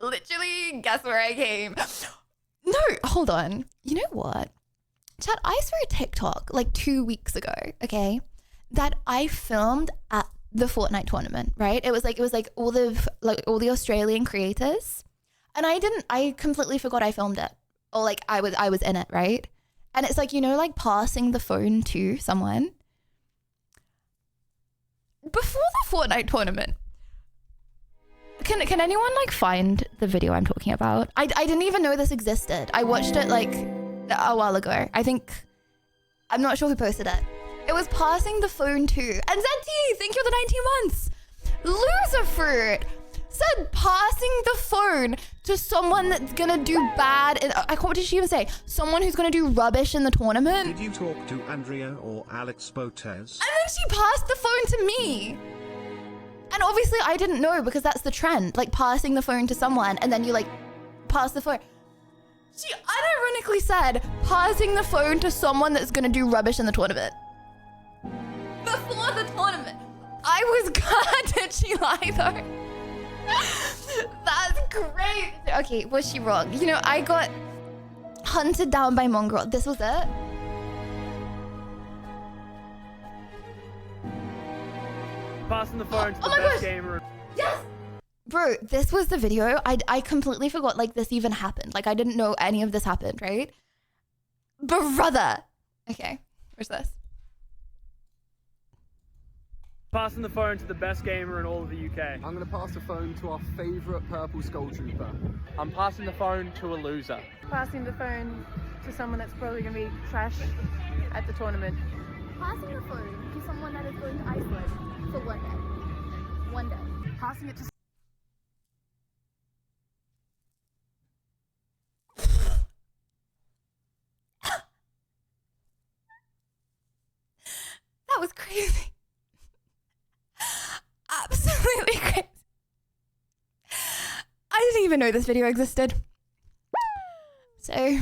Literally, guess where I came? No, hold on. You know what? Chat, I saw a TikTok like 2 weeks ago, okay, that I filmed at the Fortnite tournament, right? It was like all the Australian creators. And I completely forgot I filmed it. Or like I was in it, right? And it's like, you know, like passing the phone to someone. Before the Fortnite tournament, can anyone like find the video I'm talking about? I didn't even know this existed. I watched it like a while ago. I'm not sure who posted it. It was passing the phone to, and Zenti, thank you for the 19 months. Loser fruit said passing the phone to someone that's gonna do bad. What did she even say? Someone who's gonna do rubbish in the tournament. Did you talk to Andrea or Alex Botez? And then she passed the phone to me. And obviously I didn't know because that's the trend, like passing the phone to someone and then you like pass the phone. She unironically said passing the phone to someone that's gonna do rubbish in the tournament. Before the tournament. I was glad that she lied though. That's great. Okay, was she wrong? You know, I got hunted down by Mongrel. This was it? Passing the phone to the best gamer. Yes! Bro, this was the video. I completely forgot like this even happened. Like I didn't know any of this happened, right? Brother. Okay, where's this? Passing the phone to the best gamer in all of the UK. I'm going to pass the phone to our favourite purple skull trooper. I'm passing the phone to a loser. Passing the phone to someone that's probably going to be trash at the tournament. Passing the phone to someone that is going to Iceland for 1 day. 1 day. Passing it to That was crazy. Absolutely crazy. I didn't even know this video existed. So,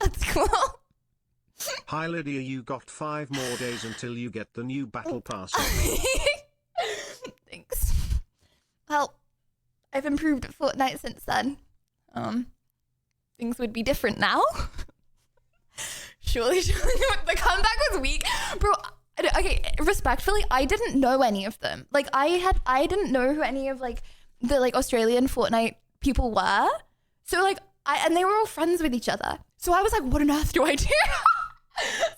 that's cool. Hi Lydia, you got 5 more days until you get the new battle pass. Thanks. Well, I've improved at Fortnite since then. Things would be different now. Surely the comeback was weak. Bro, okay, respectfully, I didn't know any of them. Like I didn't know who any of like the like Australian Fortnite people were. So like and they were all friends with each other. So I was like, what on earth do I do?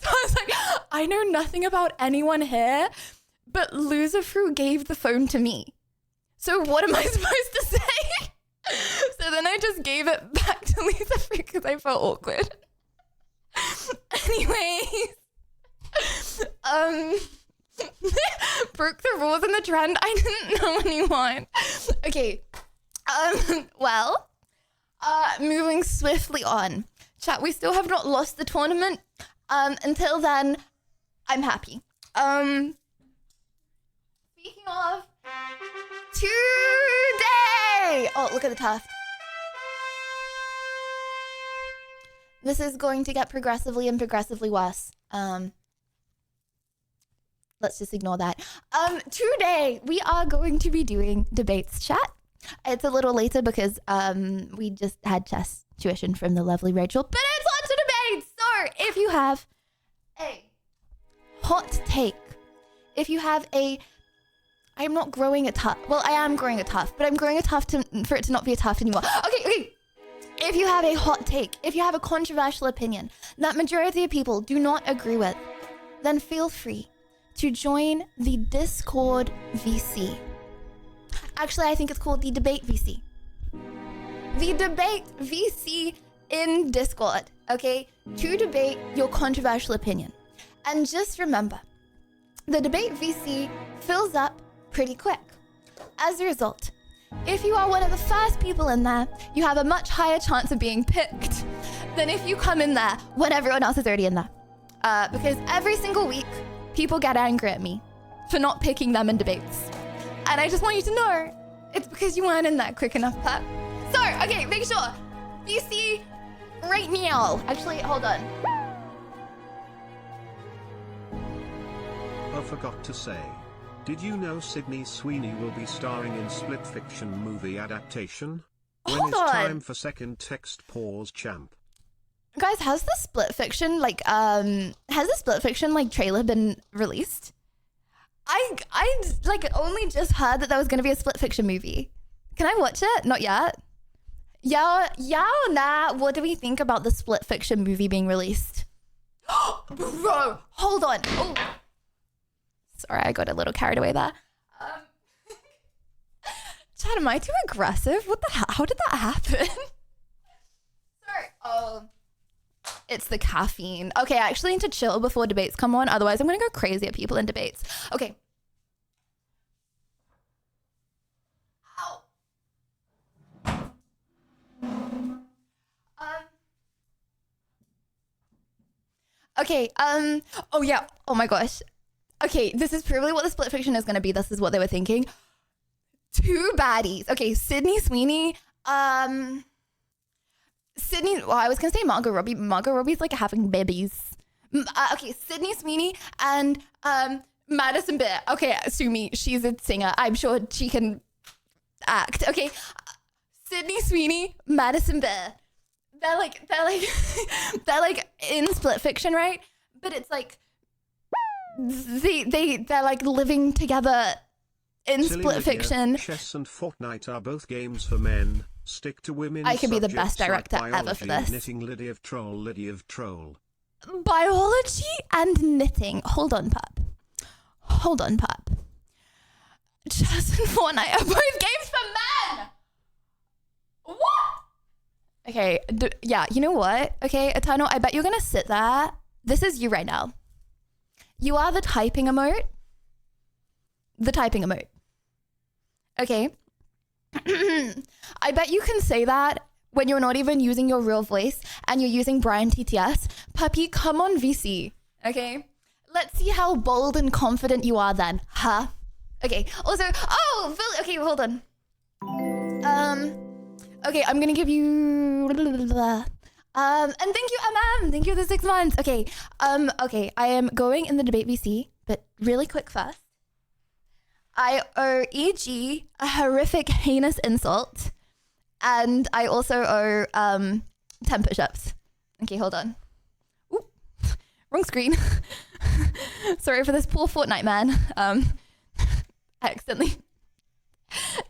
So I was like, I know nothing about anyone here, but Loserfru gave the phone to me. So what am I supposed to say? So then I just gave it back to Loserfru because I felt awkward. Anyways, broke the rules and the trend. I didn't know anyone. Okay, well, moving swiftly on. Chat, we still have not lost the tournament. Until then, I'm happy. Speaking of, today! Oh, look at the tuft. This is going to get progressively and progressively worse. Let's just ignore that. Today, we are going to be doing debates, chat. It's a little later because we just had chess tuition from the lovely Rachel, but it's on to debates! So, if you have a hot take, if you have a... I'm not growing a tuft. Well, I am growing a tuft, but I'm growing a tuft for it to not be a tuft anymore. Okay. If you have a hot take, if you have a controversial opinion that majority of people do not agree with, then feel free to join the Discord VC. Actually, I think it's called the Debate VC. The Debate VC in Discord, okay? To debate your controversial opinion. And just remember, the Debate VC fills up pretty quick. As a result, if you are one of the first people in there, you have a much higher chance of being picked than if you come in there when everyone else is already in there. Because every single week, people get angry at me for not picking them in debates. And I just want you to know, it's because you weren't in there quick enough, Pat. So, okay, make sure. VC right now. Actually, hold on. I forgot to say. Did you know Sydney Sweeney will be starring in Split Fiction movie adaptation? When is time for second text pause, champ? Guys, has the Split Fiction trailer been released? I like only just heard that there was gonna be a Split Fiction movie. Can I watch it? Not yet. Yeah, nah. What do we think about the Split Fiction movie being released? Bro, hold on. Oh. Sorry, I got a little carried away there. Chad, am I too aggressive? What the hell? How did that happen? Sorry. Oh, it's the caffeine. Okay, I actually need to chill before debates come on. Otherwise, I'm going to go crazy at people in debates. Okay. Ow. Okay, oh yeah, oh my gosh. Okay, this is probably what the Split Fiction is going to be. This is what they were thinking. 2 baddies. Okay, Sydney Sweeney. Sydney, well, I was going to say Margot Robbie. Margot Robbie's like having babies. Okay, Sydney Sweeney and Madison Beer. Okay, sue me. She's a singer. I'm sure she can act. Okay, Sydney Sweeney, Madison Beer. They're like in Split Fiction, right? But it's like they're like living together In Silly Split Lydia, Fiction, Chess and Fortnite are both games for men. Stick to women's I could be the best subjects like director ever for biology, this. Knitting, Lydia of Troll, Lydia of Troll. biology and knitting. Hold on, pup. Hold on, pup. Chess and Fortnite are both games for men. What? Okay, yeah, you know what? Okay, Eternal, I bet you're gonna sit there. This is you right now. You are the typing emote. The typing emote. Okay. I bet you can say that when you're not even using your real voice and you're using Brian TTS. Puppy, come on VC. Okay? Let's see how bold and confident you are then. Huh? Okay. Also, okay, hold on. Okay, I'm gonna give you and thank you, MM. Thank you for the 6 months. Okay. Okay, I am going in the debate VC, but really quick first. I owe EG a horrific, heinous insult. And I also owe 10 push-ups. Okay, hold on. Ooh, wrong screen. Sorry for this poor Fortnite man. Accidentally.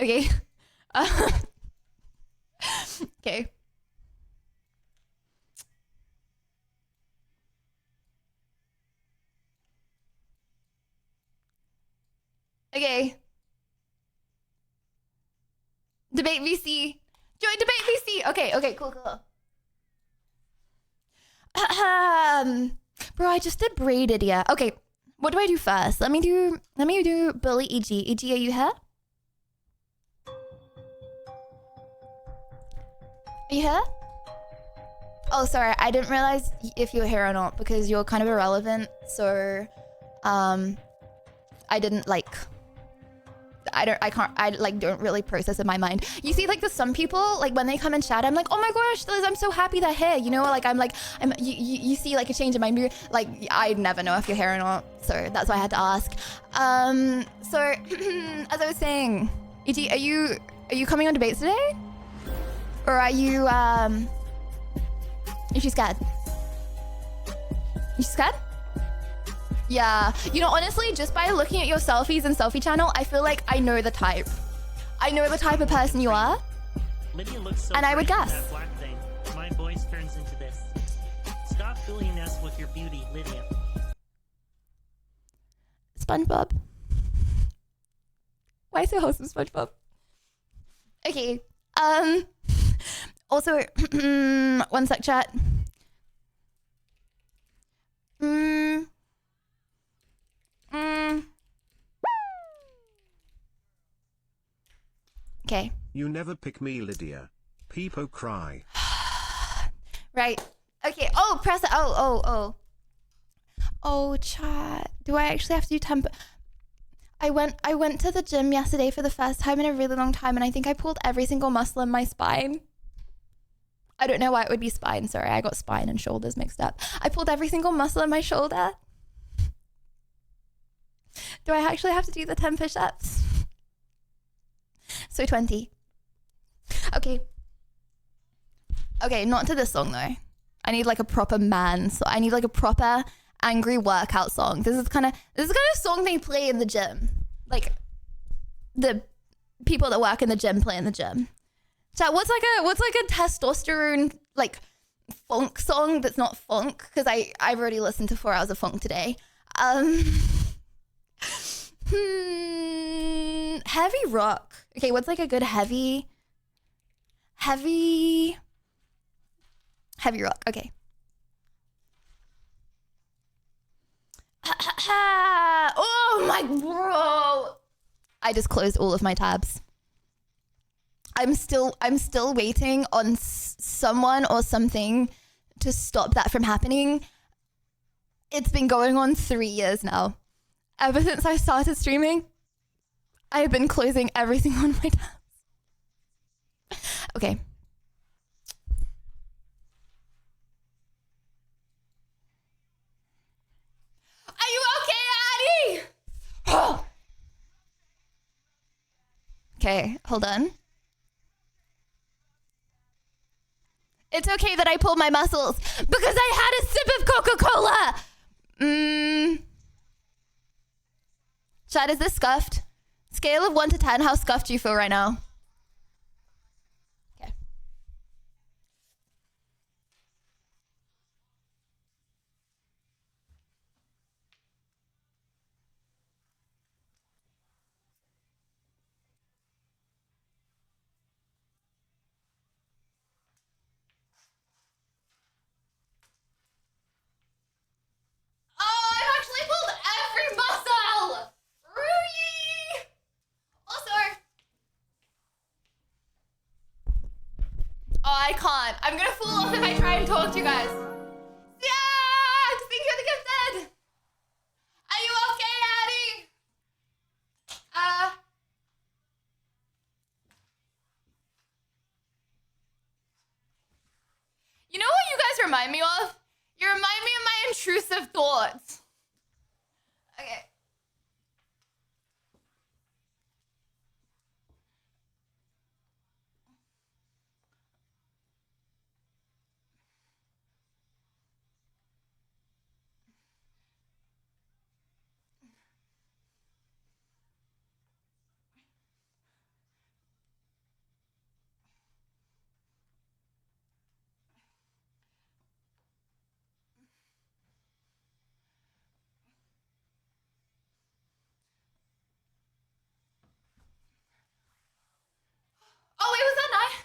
Okay. Okay. Okay. Debate VC. Join debate VC. Okay, cool. Bro, I just did braided, yeah. Okay, what do I do first? Let me do Billy EG. EG, are you here? Are you here? Oh, sorry, I didn't realize if you were here or not because you're kind of irrelevant. So, I didn't like. I don't really process in my mind. You see, like, there's some people, like, when they come in chat, I'm like, oh my gosh, Liz, I'm so happy they're here. You know, like, you see, like, a change in my mood. Like, I never know if you're here or not. So that's why I had to ask. So, as I was saying, EG, are you coming on debates today? Or are you, is she scared? You scared? Yeah, you know, honestly, just by looking at your selfies and selfie channel, I feel like I know the type. I know the type of person you are. Lydia looks so and I would great in guess. that black thing. My voice turns into this. Stop fooling us with your beauty, Lydia. SpongeBob. Why so wholesome, SpongeBob? Okay. Also, one sec, chat. Okay. You never pick me, Lydia. People cry. Right. Okay. Oh, press it. Oh. Oh, chat. Do I actually have to do temp? I went to the gym yesterday for the first time in a really long time, and I think I pulled every single muscle in my spine. I don't know why it would be spine. Sorry, I got spine and shoulders mixed up. I pulled every single muscle in my shoulder. Do I actually have to do the 10 push-ups? So 20. Okay. Okay, not to this song though. I need like a proper man. So I need like a proper angry workout song. This is kind of song they play in the gym. Like the people that work in the gym play in the gym. Chat, what's like a testosterone like funk song that's not funk? Because I've already listened to 4 hours of funk today. Heavy rock. Okay, what's like a good heavy rock? Okay. Oh my bro! I just closed all of my tabs. I'm still waiting on someone or something to stop that from happening. It's been going on 3 years now. Ever since I started streaming, I have been closing everything on my tabs. Okay. Are you okay, Addie? Oh. Okay, hold on. It's okay that I pulled my muscles because I had a sip of Coca-Cola. Chat, is this scuffed? Scale of 1 to 10, how scuffed do you feel right now? Okay. Oh, I've actually pulled every muscle! Rui! Also, oh, I can't. I'm gonna fall off if I try and talk to you guys. Yeah! Thank you for the gifted! Are you okay, Addie? You know what you guys remind me of? You remind me of my intrusive thoughts. Okay. Oh, wait, was that night?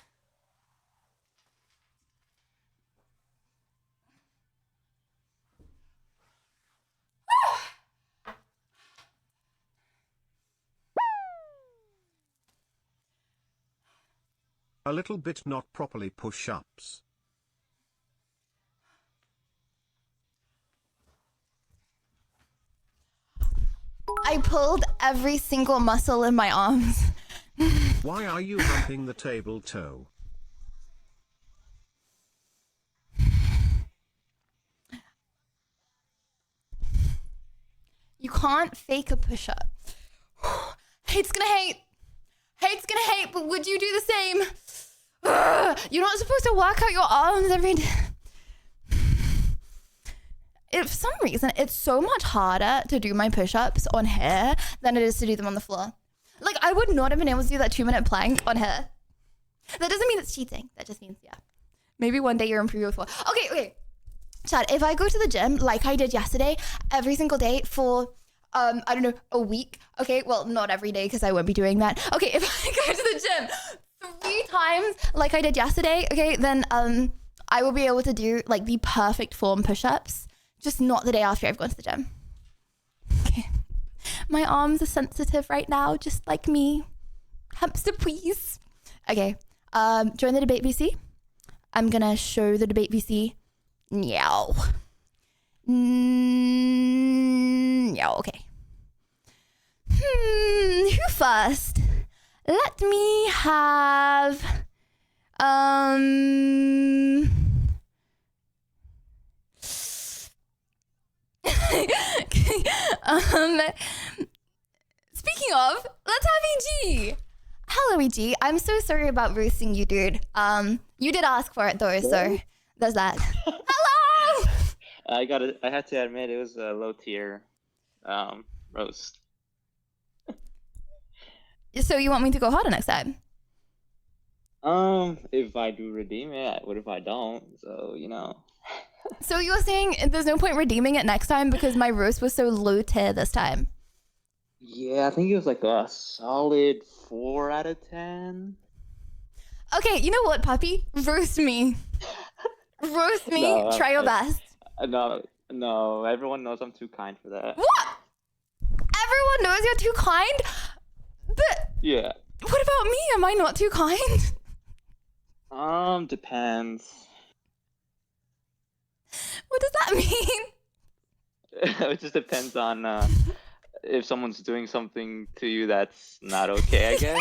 A little bit not properly push-ups. I pulled every single muscle in my arms. Why are you humping the table toe? You can't fake a push-up. Hate's gonna hate. Hate's gonna hate, but would you do the same? You're not supposed to work out your arms every day. For some reason, it's so much harder to do my push-ups on hair than it is to do them on the floor. Like, I would not have been able to do that 2-minute plank on hair. That doesn't mean it's cheating. That just means, yeah. Maybe one day you're improving with floor. Okay. Chad, if I go to the gym like I did yesterday, every single day for, I don't know, a week. Okay, well, not every day because I won't be doing that. Okay, if I go to the gym 3 times like I did yesterday, okay, then I will be able to do like the perfect form push-ups. Just not the day after I've gone to the gym. Okay. My arms are sensitive right now, just like me. Hamster, please. Okay. Join the debate VC. I'm gonna show the debate VC. Meow. Meow, okay. Who first? Let me have... Speaking of, let's have EG. Hello, EG. I'm so sorry about roasting you, dude. You did ask for it though, so there's that. Hello. I had to admit it was a low tier roast. So you want me to go harder next time? If I do redeem it, what if I don't? So, you know. So you're saying there's no point redeeming it next time because my roast was so low tier this time? Yeah, I think it was like a solid 4 out of 10. Okay, you know what, puppy? Roast me. Roast me. No, Try your best. No, everyone knows I'm too kind for that. What? Everyone knows you're too kind? But Yeah. what about me? Am I not too kind? Depends. What does that mean? It just depends on if someone's doing something to you that's not okay, I guess.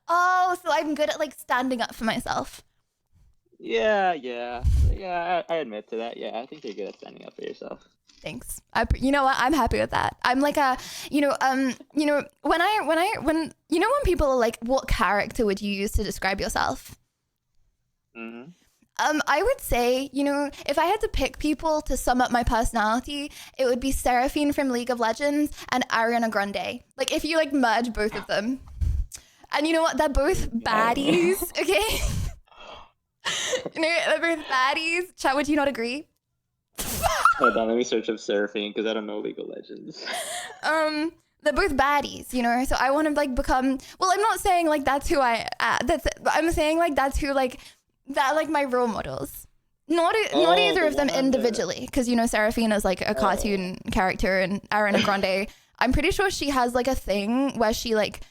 Oh, so I'm good at like standing up for myself. Yeah, I admit to that. Yeah, I think you're good at standing up for yourself. Thanks. You know what? I'm happy with that. I'm like when people are like, what character would you use to describe yourself? Mm-hmm. I would say, you know, if I had to pick people to sum up my personality, it would be Seraphine from League of Legends and Ariana Grande. Like, if you, like, merge both of them. And you know what? They're both baddies, okay? You know, they're both baddies. Chat, would you not agree? Hold on, let me search up Seraphine because I don't know League of Legends. They're both baddies, you know? So I want to, like, become... Well, I'm not saying, like, that's who I'm saying, like, that's who, like... That like my role models. Not either of them individually, because you know Seraphine is like a cartoon character, and Ariana Grande, I'm pretty sure she has like a thing where she like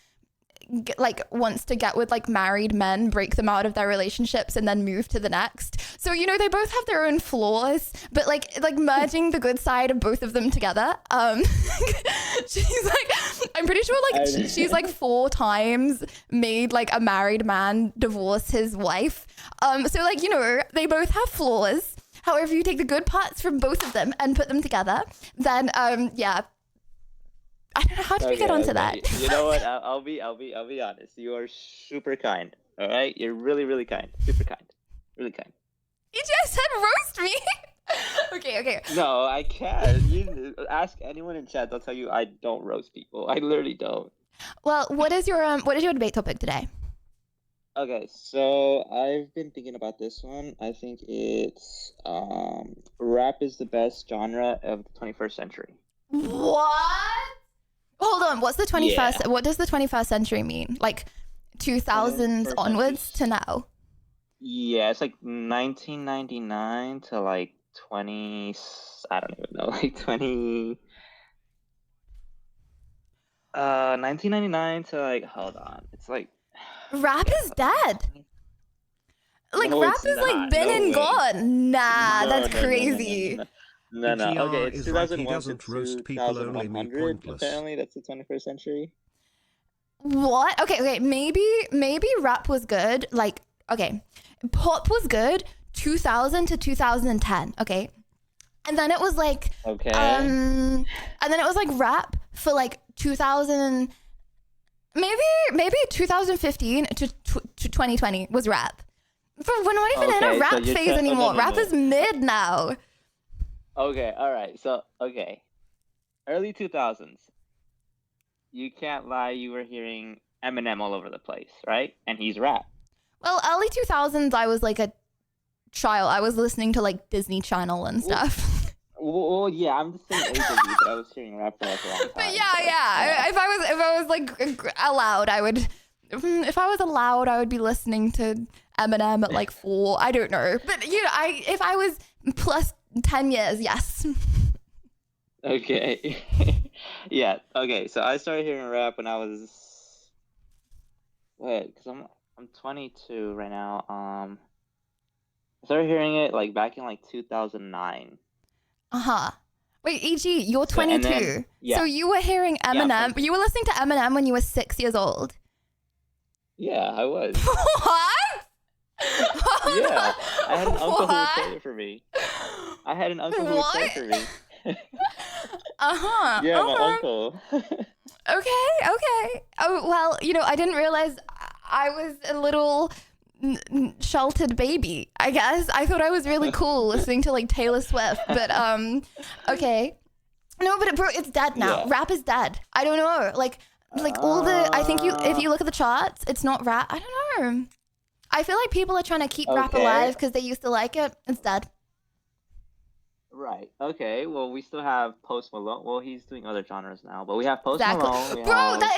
wants to get with like married men, break them out of their relationships, and then move to the next. So you know they both have their own flaws, but like merging the good side of both of them together. She's like, I'm pretty sure like she's like 4 times made like a married man divorce his wife. So like, you know, they both have flaws. However, you take the good parts from both of them and put them together, then yeah. I don't know, how did we get onto that? You know what? I'll be honest. You are super kind. All right, you're really, really kind. Super kind. Really kind. You just said roast me. Okay. No, I can't. You ask anyone in chat; they'll tell you I don't roast people. I literally don't. Well, what is your debate topic today? Okay, so I've been thinking about this one. I think it's rap is the best genre of the 21st century. What? Hold on, what's the 21st? Yeah. What does the 21st century mean? Like 2000s onwards to now? Yeah, it's like 1999 to like 20. I don't even know, like 20. 1999 to like, hold on, it's like. Rap is dead. Like no, rap is like been and gone. Nah, that's crazy. No. Okay, it's 2001 like doesn't to roast people, only me 2100. pointless. Apparently, that's the 21st century. What? Okay. Maybe rap was good. Like, okay, pop was good 2000 to 2010. Okay, and then it was like and then it was like rap for like 2000. Maybe 2015 to 2020 was rap. But we're not even in a rap phase anymore. Rap is mid now. Okay, all right. So, early 2000s. You can't lie, you were hearing Eminem all over the place, right? And he's rap. Well, early 2000s, I was like a child. I was listening to like Disney Channel and stuff. Well, yeah, I'm the same age as you, but I was hearing rap for like a long time. But yeah. If I was like allowed, I would. If I was allowed, I would be listening to Eminem at like 4. I don't know, but you know, if I was plus 10 years, yes. Okay. Yeah. Okay. So I started hearing rap when I was. Wait, because I'm 22 right now. I started hearing it like back in like 2009. Wait, EG, you're 22. Then, yeah. So you were hearing Eminem. Yeah, you were listening to Eminem when you were 6 years old. Yeah, I was. What? Yeah, I had an uncle who would play it for me. I had an uncle who would play it for me. Yeah, my uncle. Okay. Oh, well, you know, I didn't realize I was a little sheltered baby, I guess. I thought I was really cool listening to like Taylor Swift, but okay. No, but bro, it's dead now. Yeah. Rap is dead. I don't know. Like all the, I think if you look at the charts, it's not rap. I don't know. I feel like people are trying to keep rap alive because they used to like it. It's dead. Right. Okay. Well, we still have Post Malone. Well, he's doing other genres now, but we have Post Malone.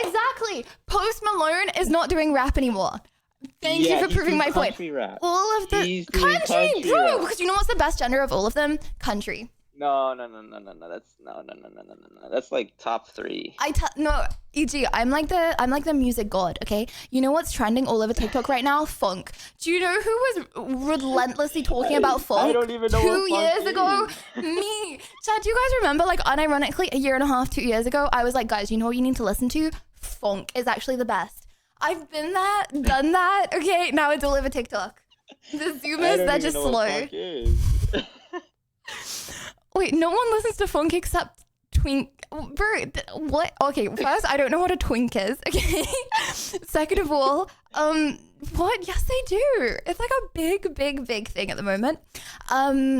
Exactly. Post Malone is not doing rap anymore. Thank you for proving my point. Rap. All of the country, bro. Because you know what's the best genre of all of them? Country. No. That's like top 3. No, EG. I'm like the music god. Okay. You know what's trending all over TikTok right now? Funk. Do you know who was relentlessly talking about funk? I don't even know 2 years ago. Me. Chad, do you guys remember? Like unironically, a year and a half, 2 years ago, I was like, guys, you know what you need to listen to? Funk is actually the best. I've been that, done that. Okay, now it's all over TikTok. The Zoomers, they're just slow. Wait, no one listens to funk except Twink. Bro, what? Okay, first, I don't know what a twink is. Okay. Second of all, What? Yes, they do. It's like a big thing at the moment.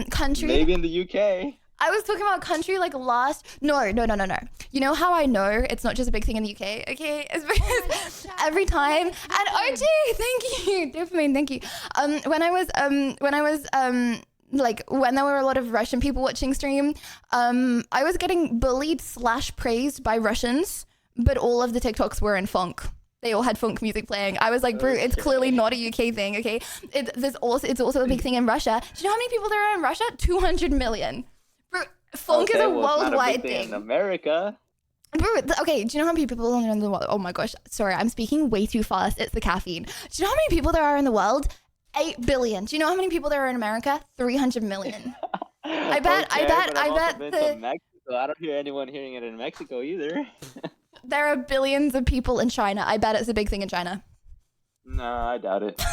Country. Maybe in the UK. I was talking about country like last. No. You know how I know it's not just a big thing in the UK? Okay, it's because every time. And RJ, thank you. Dopamine, thank you. When I was like when there were a lot of Russian people watching stream, I was getting bullied / praised by Russians, but all of the TikToks were in funk. They all had funk music playing. I was like, bro, it's clearly not a UK thing, okay? It's also a big thing in Russia. Do you know how many people there are in Russia? 200 million. Bro, funk is a worldwide thing. In America. Bro, okay, do you know how many people are in the world? Oh my gosh, sorry, I'm speaking way too fast. It's the caffeine. Do you know how many people there are in the world? 8 billion. Do you know how many people there are in America? 300 million. I bet Mexico. I don't hear anyone hearing it in Mexico either. There are billions of people in China. I bet it's a big thing in China. No, I doubt it.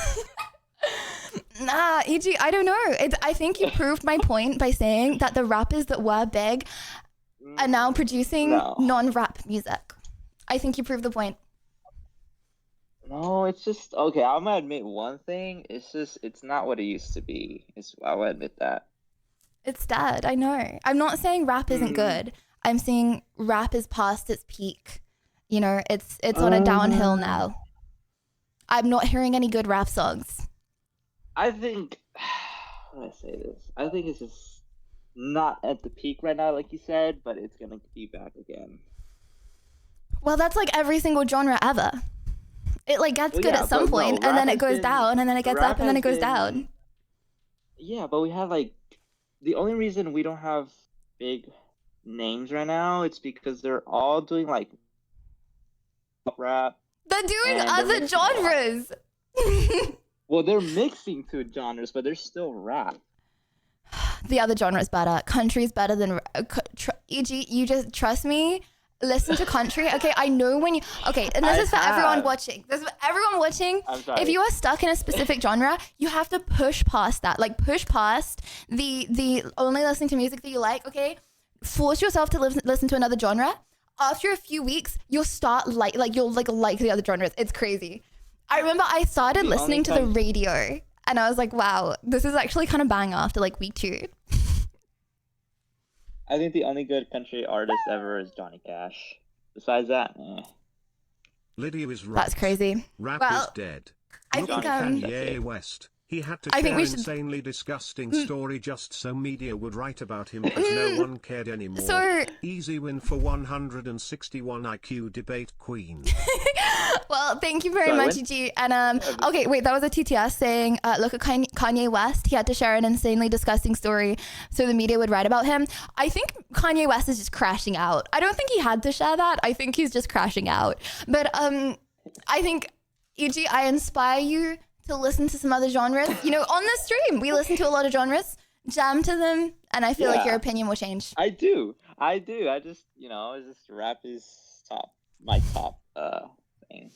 Nah, EG, I don't know. I think you proved my point by saying that the rappers that were big are now producing non-rap music. I think you proved the point. No, it's just okay. I'm gonna admit one thing. It's not what it used to be. I'll admit that. It's dead. I know. I'm not saying rap isn't good. I'm saying rap is past its peak. You know, it's on a downhill now. I'm not hearing any good rap songs. I think, how do I say this? I think it's just not at the peak right now, like you said, but it's gonna be back again. Well, that's like every single genre ever. It like gets good at some point, and then it goes down, and then it gets up, and then it goes down. Yeah, but we have like the only reason we don't have big names right now, it's because they're all doing like rap. They're doing other genres. Well, they're mixing two genres, but they're still rap. The other genre is better. Country's better than EG. You just trust me. Listen to country. Okay, I know when you. Okay, and this is for everyone watching. This is for everyone watching. I'm sorry. If you are stuck in a specific genre, you have to push past that. Like push past the only listening to music that you like. Okay. Force yourself to listen to another genre. After a few weeks, you'll start you'll like the other genres. It's crazy. I remember I started listening to the radio, and I was like, wow, this is actually kind of bang after like week 2. I think the only good country artist ever is Johnny Cash. Besides that, Lydia is right. That's crazy. Rap Well, is dead. I Look think at Kanye West. He had to I think share we should- insanely disgusting story just so media would write about him because no one cared anymore. So- Easy win for 161 IQ debate queen. Well, thank you very much, EG. And okay, wait, that was a TTS saying, look at Kanye West. He had to share an insanely disgusting story so the media would write about him. I think Kanye West is just crashing out. I don't think he had to share that. I think he's just crashing out. But I think, EG, I inspire you to listen to some other genres. You know, on the stream, we listen to a lot of genres, jam to them, and I feel like your opinion will change. I do. I just, rap is my top thing.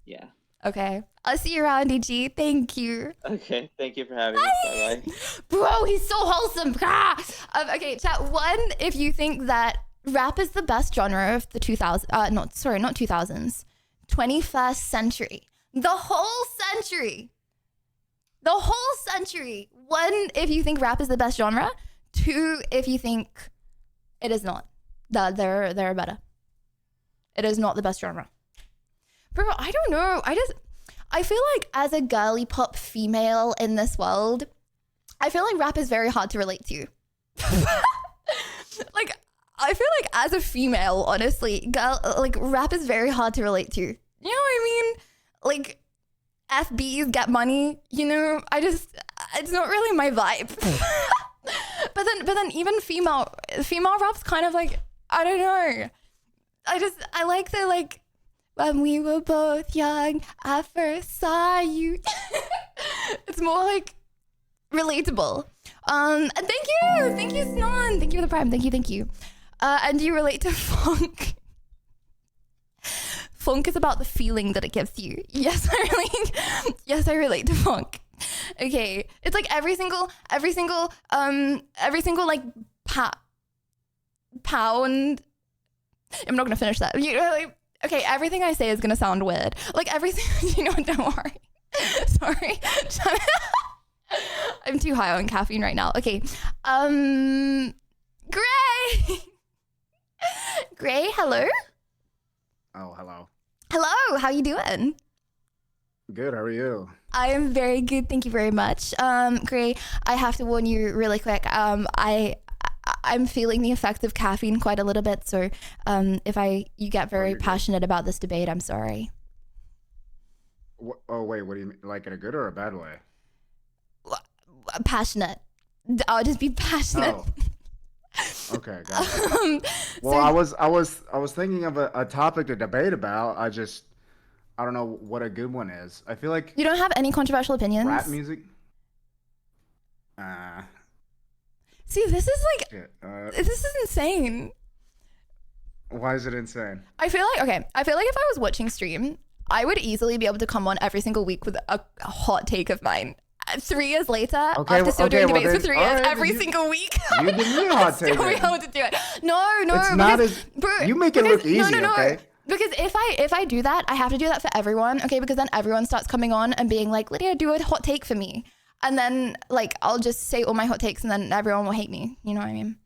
Yeah. Okay. I'll see you around, EG. Thank you. Okay. Thank you for having me. Bye-bye. Bro, he's so wholesome. Okay, chat 1, if you think that rap is the best genre of the 2000s, not 2000s, 21st century. The whole century. 1, if you think rap is the best genre. 2, if you think it is not. That they're better. It is not the best genre. Bro, I don't know. I feel like as a girly pop female in this world, I feel like rap is very hard to relate to. Like, I feel like as a female, honestly, rap is very hard to relate to. You know what I mean? Like, FBs get money, you know? It's not really my vibe. But then even female rap's kind of like, I don't know. I like the like, when we were both young, I first saw you. It's more like relatable. And thank you, Snon. Thank you for the prime. Thank you. And do you relate to funk? Funk is about the feeling that it gives you. Yes, I relate to funk. Okay, it's like every single like pound. I'm not gonna finish that. You know, like, okay, everything I say is gonna sound weird. Like everything, don't worry. Sorry. I'm too high on caffeine right now. Okay. Gray. Gray, hello. Oh, hello. Hello. How you doing? Good. How are you? I am very good. Thank you very much. Gray, I have to warn you really quick. I'm feeling the effects of caffeine quite a little bit. So, if you get very passionate about this debate, I'm sorry. Oh, wait. What do you mean? Like in a good or a bad way? Passionate. I'll just be passionate. Oh. Okay, gotcha. Well, so- I was thinking of a topic to debate about. I don't know what a good one is. I feel like You don't have any controversial opinions? rap music. See, this is like, Shit. this is insane. Why is it insane? I feel like if I was watching stream, I would easily be able to come on every single week with a hot take of mine. 3 years later, after still doing debates for 3 years every single week, You give me a hot take. still be then. able to do it. No, It's not because, as bro, you make it look easy, no. okay? Because if I do that, I have to do that for everyone, okay? Because then everyone starts coming on and being like, Lydia, do a hot take for me. And then like I'll just say all my hot takes and then everyone will hate me. You know what I mean?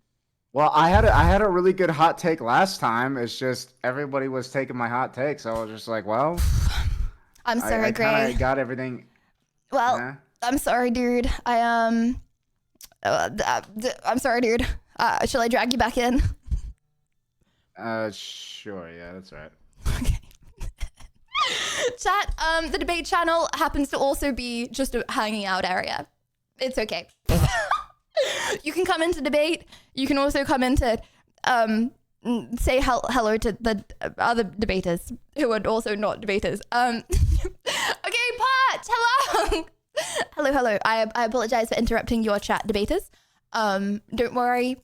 Well, I had a really good hot take last time. It's just everybody was taking my hot take, so I was just like, well, I'm sorry, I Gray. kind of got everything. Well, Yeah. I'm sorry, dude. I'm sorry, dude. Shall I drag you back in? Sure, yeah, that's right. Chat, the debate channel happens to also be just a hanging out area. It's okay. You can come into debate. You can also come into say hello to the other debaters who are also not debaters. Okay, Pat, hello. hello. I apologize for interrupting your chat, debaters. Don't worry.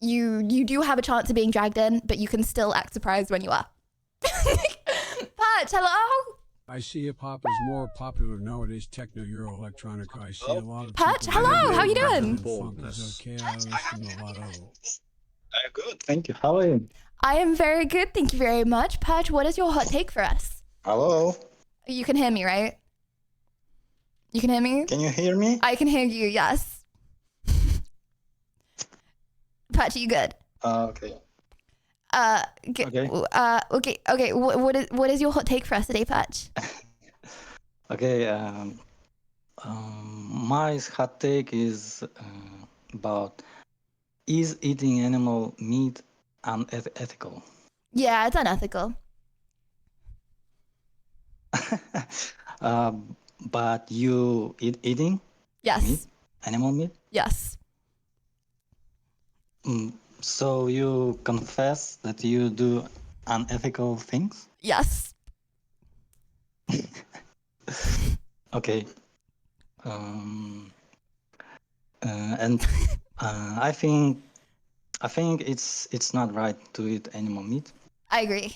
You do have a chance of being dragged in, but you can still act surprised when you are. Pat, hello. I see hip hop is more popular nowadays. Techno, Euro, electronica. I see a lot of Pat, people hello. How you doing? Funk is okay. I listen to a lot of them. Good, thank you. How are you? I am very good. Thank you very much. Pat, what is your hot take for us? Hello. You can hear me, right? You can hear me? Can you hear me? I can hear you, yes. Pat, you good? Okay. Okay. What is your hot take for us today, Patch? Okay. My hot take is about is eating animal meat unethical? Yeah, it's unethical. But you eating? Yes. Meat? Animal meat? Yes. So you confess that you do unethical things? Yes. Okay. And I think it's not right to eat animal meat. I agree.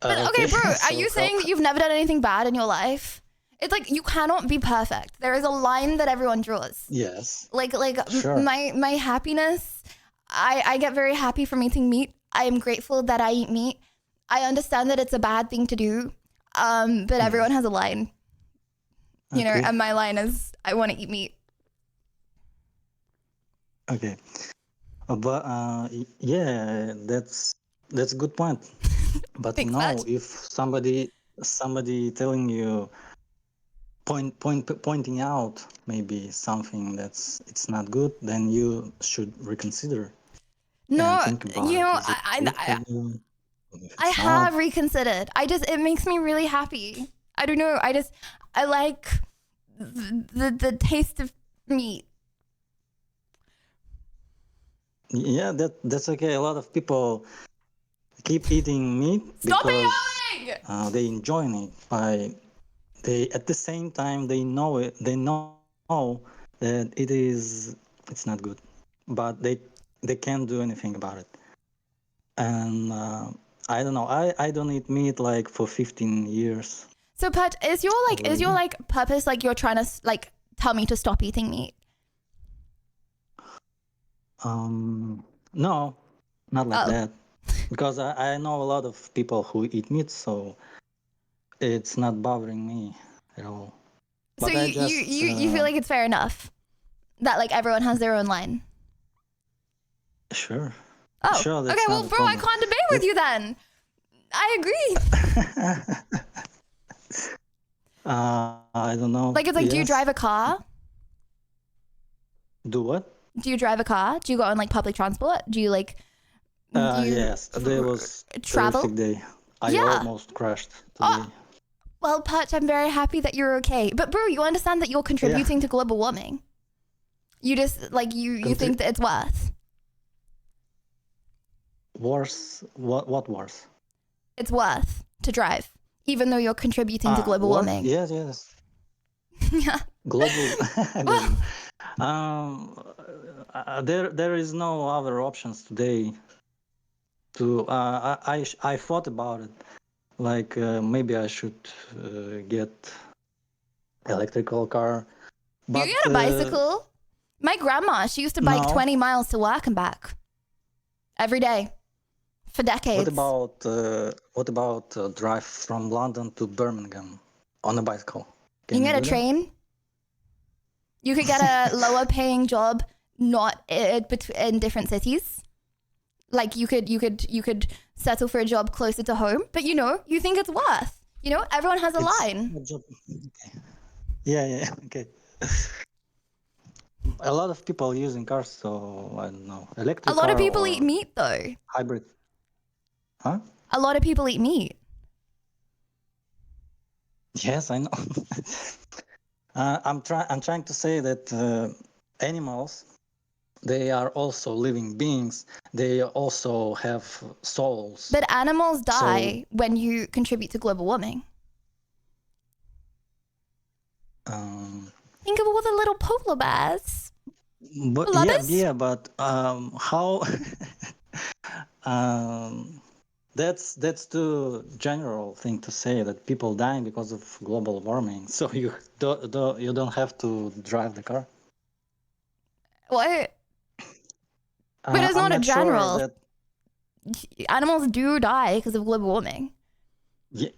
But okay, Okay, bro, are so you saying that you've never done anything bad in your life? It's like you cannot be perfect. There is a line that everyone draws. Yes. Like Sure. my happiness, I get very happy from eating meat. I am grateful that I eat meat. I understand that it's a bad thing to do. But everyone has a line. You know, Okay. and my line is I want to eat meat. Okay. But yeah, that's a good point. But no, if somebody telling you pointing out maybe something it's not good, then you should reconsider. No, and think about you it. know, Is it good for you? If I it's have not, reconsidered. It makes me really happy. I don't know. I like the taste of meat. yeah, that's okay. A lot of people keep eating meat Stop because yelling! they enjoy it. They at the same time they know it. They know that it's not good, but they can't do anything about it. And I don't know. I don't eat meat like for 15 years. So, Pat, is your purpose like you're trying to like tell me to stop eating meat? No, not like Oh. that. Because I know a lot of people who eat meat, so it's not bothering me at all. So But I you, just, you feel like it's fair enough that like everyone has their own line. Sure. Oh, Sure, that's okay. not Well, a bro, I problem. can't debate with you then. I agree. I don't know. Like, it's like, do you Yes. drive a car? Do what? Do you drive a car? Do you go on like public transport? Do you like? Do you Yes, today was travel? terrific day. I Yeah. almost crashed today. Well, Patch, I'm very happy that you're okay. But bro, you understand that you're contributing to global warming. You just like you think that it's worth. Worse? What worse? It's worth to drive, even though you're contributing to global Worse? warming. Yes, yes. Yeah. Global. I don't know. There is no other options today. To I thought about it. Like maybe I should get electrical car. But You get a bicycle. My grandma, she used to bike no. 20 miles to work and back every day for decades. What about drive from London to Birmingham on a bicycle? You can get a do that? train. You could get a lower paying job, not in different cities. Like you could settle for a job closer to home, but you know, you think it's worth. You know, everyone has a line. Okay. Yeah, okay. A lot of people using cars, so I don't know. Electric A lot of car people or eat meat though. hybrid. Huh? A lot of people eat meat. Yes, I know. I'm trying to say that animals, they are also living beings. They also have souls. But animals die when you contribute to global warming. Think of all the little polar bears. But yeah, but how? That's too general thing to say that people dying because of global warming. So you don't have to drive the car. What? But it's I'm not a sure general. that- Animals do die because of global warming. Yeah.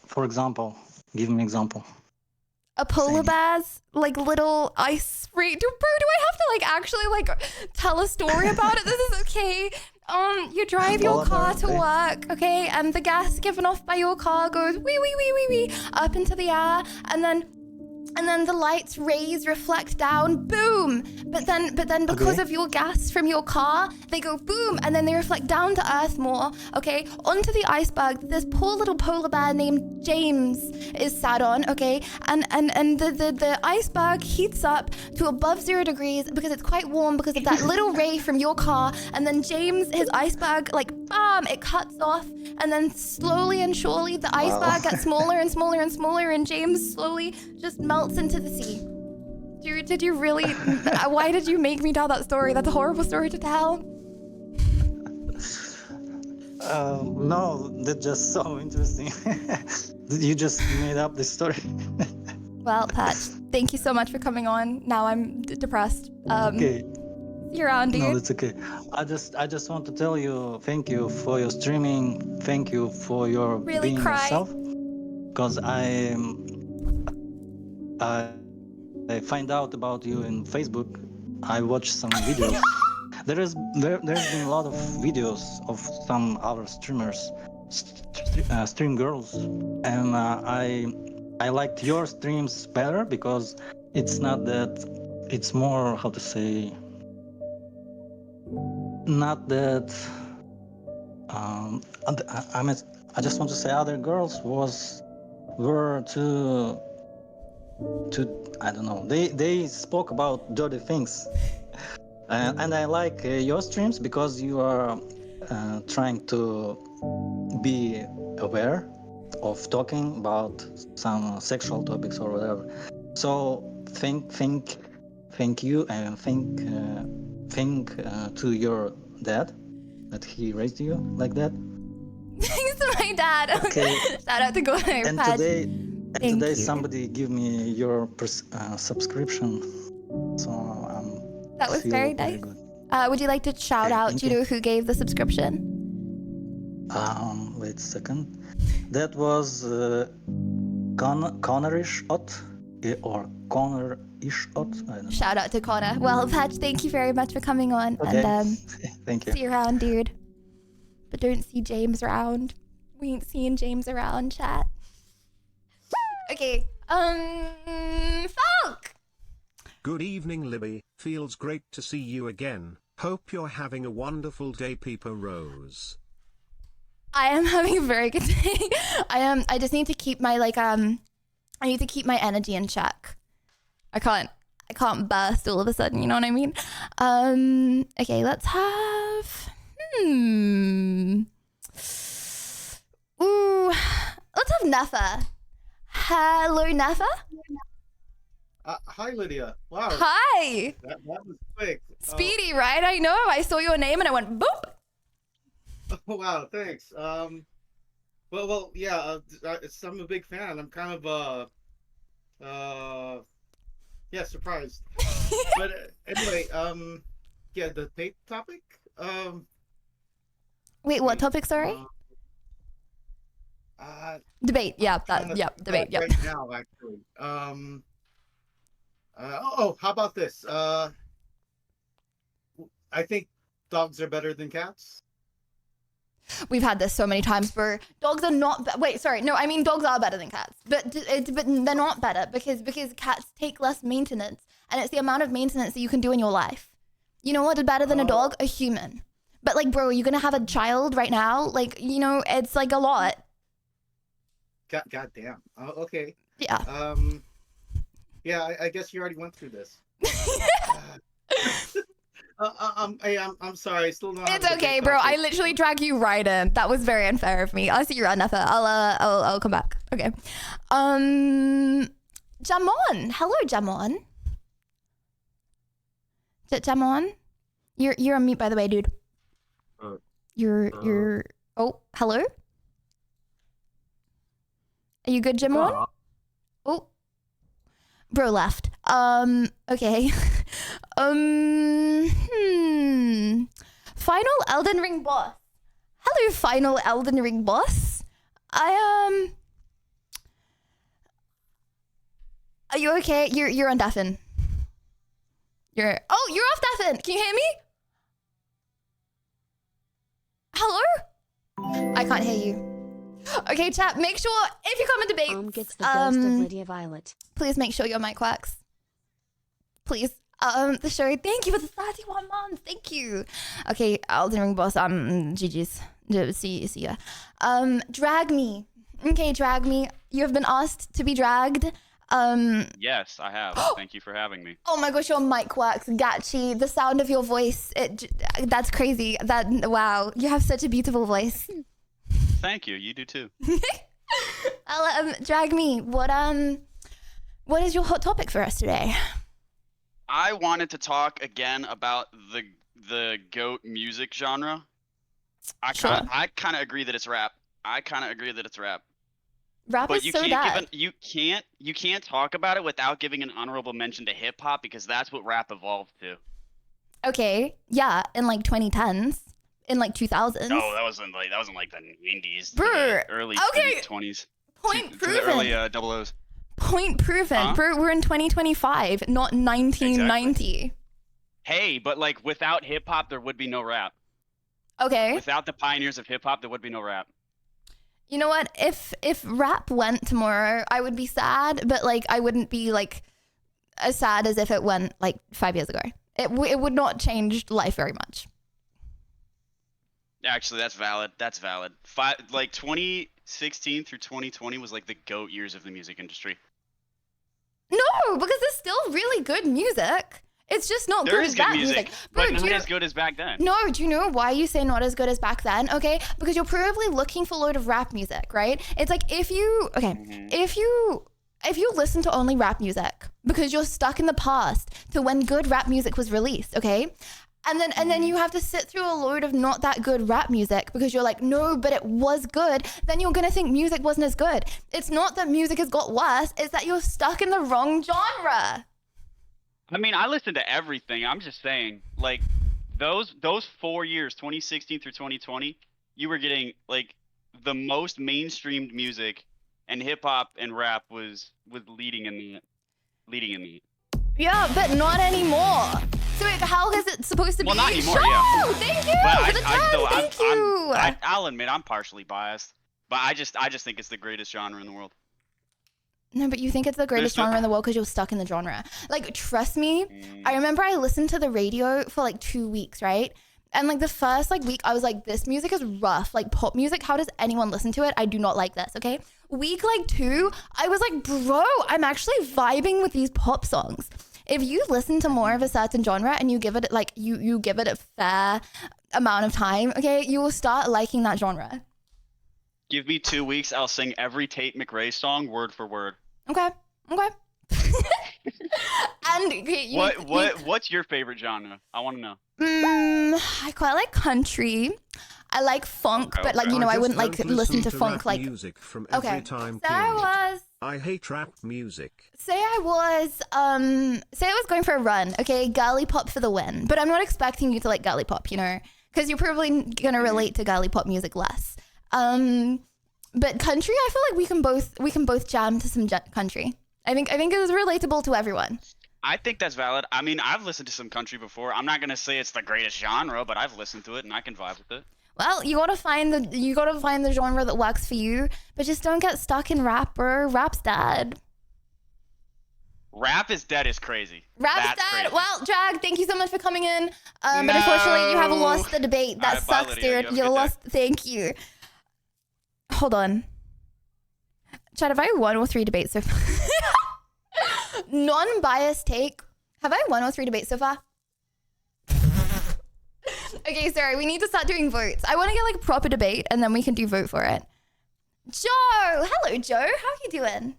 For example, give me example. A polar bear's like little ice free. Bro, do I have to like actually like tell a story about it? This is okay. You drive your Polar car bear, to okay. work, okay, and the gas given off by your car goes wee wee wee wee wee up into the air, and then the light's rays reflect down, boom. But then because of your gas from your car, they go boom, and then they reflect down to earth more, okay, onto the iceberg that this poor little polar bear named James is sat on, okay, and the iceberg heats up to above 0 degrees because it's quite warm because of that little ray from your car, and then James, his iceberg, like bam, it cuts off, and then slowly and surely the iceberg gets smaller and smaller and smaller, and James slowly just melts into the sea. Did you really? Why did you make me tell that story? That's a horrible story to tell. No, that's just so interesting. You just made up this story. Well, Patch, thank you so much for coming on. Now I'm depressed. Okay. See you around, dude. No, that's okay. I just want to tell you thank you for your streaming. Thank you for your Really being cry. yourself. Because I find out about you in Facebook. I watched some videos. There's been a lot of videos of some other streamers, stream girls, and I liked your streams better because it's not that. It's more, how to say, not that. I just want to say other girls were too I don't know. They spoke about dirty things, and I like your streams because you are trying to be aware of talking about some sexual topics or whatever. So thank you, and thank to your dad that he raised you like that. Thanks to my dad. Okay. Shout out to Go Ahead, And Patch. today somebody give me your subscription, so That was feel very nice. good. Would you like to shout out, thank do you know who gave the subscription? Wait a second. That was Connorish Ot or Connor-ish Ot. I don't know. Shout out to Connor. Well, Patch, thank you very much for coming on. Okay. And Thank you. see you around, dude. But don't see James around. We ain't seeing James around, chat. Okay. Falk! Good evening, Libby. Feels great to see you again. Hope you're having a wonderful day, Peeper Rose. I am having a very good day. I just need to keep my I need to keep my energy in check. I can't burst all of a sudden, you know what I mean? Okay, let's have Ooh, let's have Nefa. Hello, Nefa. Hi, Lydia. Wow. Hi. That was quick. Speedy, right? I know. I saw your name and I went boop. Oh, wow, thanks. Well, yeah. I'm a big fan. I'm kind of yeah, surprised. But anyway, yeah, the tape topic. Wait, what topic? Sorry. Debate. Yeah, debate. Yeah. Right now, actually. How about this? I think dogs are better than cats. We've had this so many times, bro. Dogs are not. Wait, sorry. No, I mean dogs are better than cats, but they're not better because cats take less maintenance, and it's the amount of maintenance that you can do in your life. You know what is better than a dog? A human. But like, bro, you're gonna have a child right now. Like, you know, it's like a lot. God damn. Okay. Yeah. Yeah, I guess you already went through this. I'm sorry. I still know. It's okay, bro. I literally drag you right in. That was very unfair of me. I'll see you around, Nefa. I'll come back. Okay. Jamon. Hello, Jamon. Jamon. You're on mute, by the way, dude. You're. Oh, hello. Are you good, Jamon? Oh. Bro left. Okay. Final Elden Ring boss. Hello, final Elden Ring boss. Are you okay? You're on deafen. You're off deafen. Can you hear me? Hello? I can't hear you. Okay, chat, make sure if you come in debates, gets the ghost of Lydia Violet. Please make sure your mic works. Please. The show. Thank you for the 31 months. Thank you. Okay, Elden Ring boss. GG's. See ya. Drag me. Okay, drag me. You have been asked to be dragged. Yes, I have. Thank you for having me. Oh my gosh, your mic works. Gachi, the sound of your voice. That's crazy. Wow. You have such a beautiful voice. Thank you. You do too. Drag me. What is your hot topic for us today? I wanted to talk again about the GOAT music genre. I kind of agree that it's rap. Rap but is you so can't bad. you can't talk about it without giving an honorable mention to hip hop because that's what rap evolved to. Okay, yeah, in like 2010s, in like 2000s. No, that wasn't like the 90s. Brr, Early okay. 20s. Point To the proven. early double O's. Point proven. Huh? Bro, we're in 2025, not 1990. Hey, but like without hip hop, there would be no rap. Okay. Without the pioneers of hip hop, there would be no rap. You know what? If rap went tomorrow, I would be sad, but like I wouldn't be like as sad as if it went like 5 years ago. It would not change life very much. Actually, that's valid. Like 2016 through 2020 was like the GOAT years of the music industry. No, because there's still really good music. It's just not There good is as good that music, Bro, but not do you as good as back then. No, do you know why you say not as good as back then? Okay, because you're probably looking for a load of rap music, right? It's like if you listen to only rap music because you're stuck in the past to when good rap music was released, okay? And then you have to sit through a load of not that good rap music because you're like, no, but it was good. Then you're gonna think music wasn't as good. It's not that music has got worse, it's that you're stuck in the wrong genre. I mean, I listen to everything. I'm just saying, like, those 4 years, 2016 through 2020, you were getting like the most mainstreamed music, and hip hop and rap was leading in the. Yeah, but not anymore. So wait, how is it supposed to Well, be? not anymore, Show! yeah. Thank you But for the time. Thank you. I'll admit I'm partially biased, but I just think it's the greatest genre in the world. No, but you think it's the greatest genre in the world because you're stuck in the genre. Like, trust me, I remember I listened to the radio for like 2 weeks, right? And like the first like week, I was like, this music is rough. Like pop music, how does anyone listen to it? I do not like this, okay? Week like 2, I was like, bro, I'm actually vibing with these pop songs. If you listen to more of a certain genre and you give it like, you give it a fair amount of time, okay, you will start liking that genre. Give me 2 weeks, I'll sing every Tate McRae song word for word. Okay. And okay, what's your favorite genre? I want to know. I quite like country. I like funk, but like, you know, I wouldn't like listen to funk rap like music from okay. every time So I hate rap music. say I was going for a run, okay, girly pop for the win. But I'm not expecting you to like girly pop, you know, because you're probably gonna relate to girly pop music less. But country, I feel like we can both jam to some country. I think it is relatable to everyone. I think that's valid. I mean, I've listened to some country before. I'm not gonna say it's the greatest genre, but I've listened to it and I can vibe with it. Well, you gotta find the genre that works for you, but just don't get stuck in rap, bro. Rap's dead. Rap is dead is crazy. Rap's That's dead. crazy. Well, Jag, thank you so much for coming in. But unfortunately, you have lost the debate. That Alright, bye, sucks, Lydia. dude. You have a You good lost. Thank you. Hold on. Chad, have I 1 or 3 debates so far? Non-biased take. Have I 1 or 3 debates so far? Okay, sorry. We need to start doing votes. I want to get like a proper debate and then we can do vote for it. Joe! Hello, Joe. How are you doing?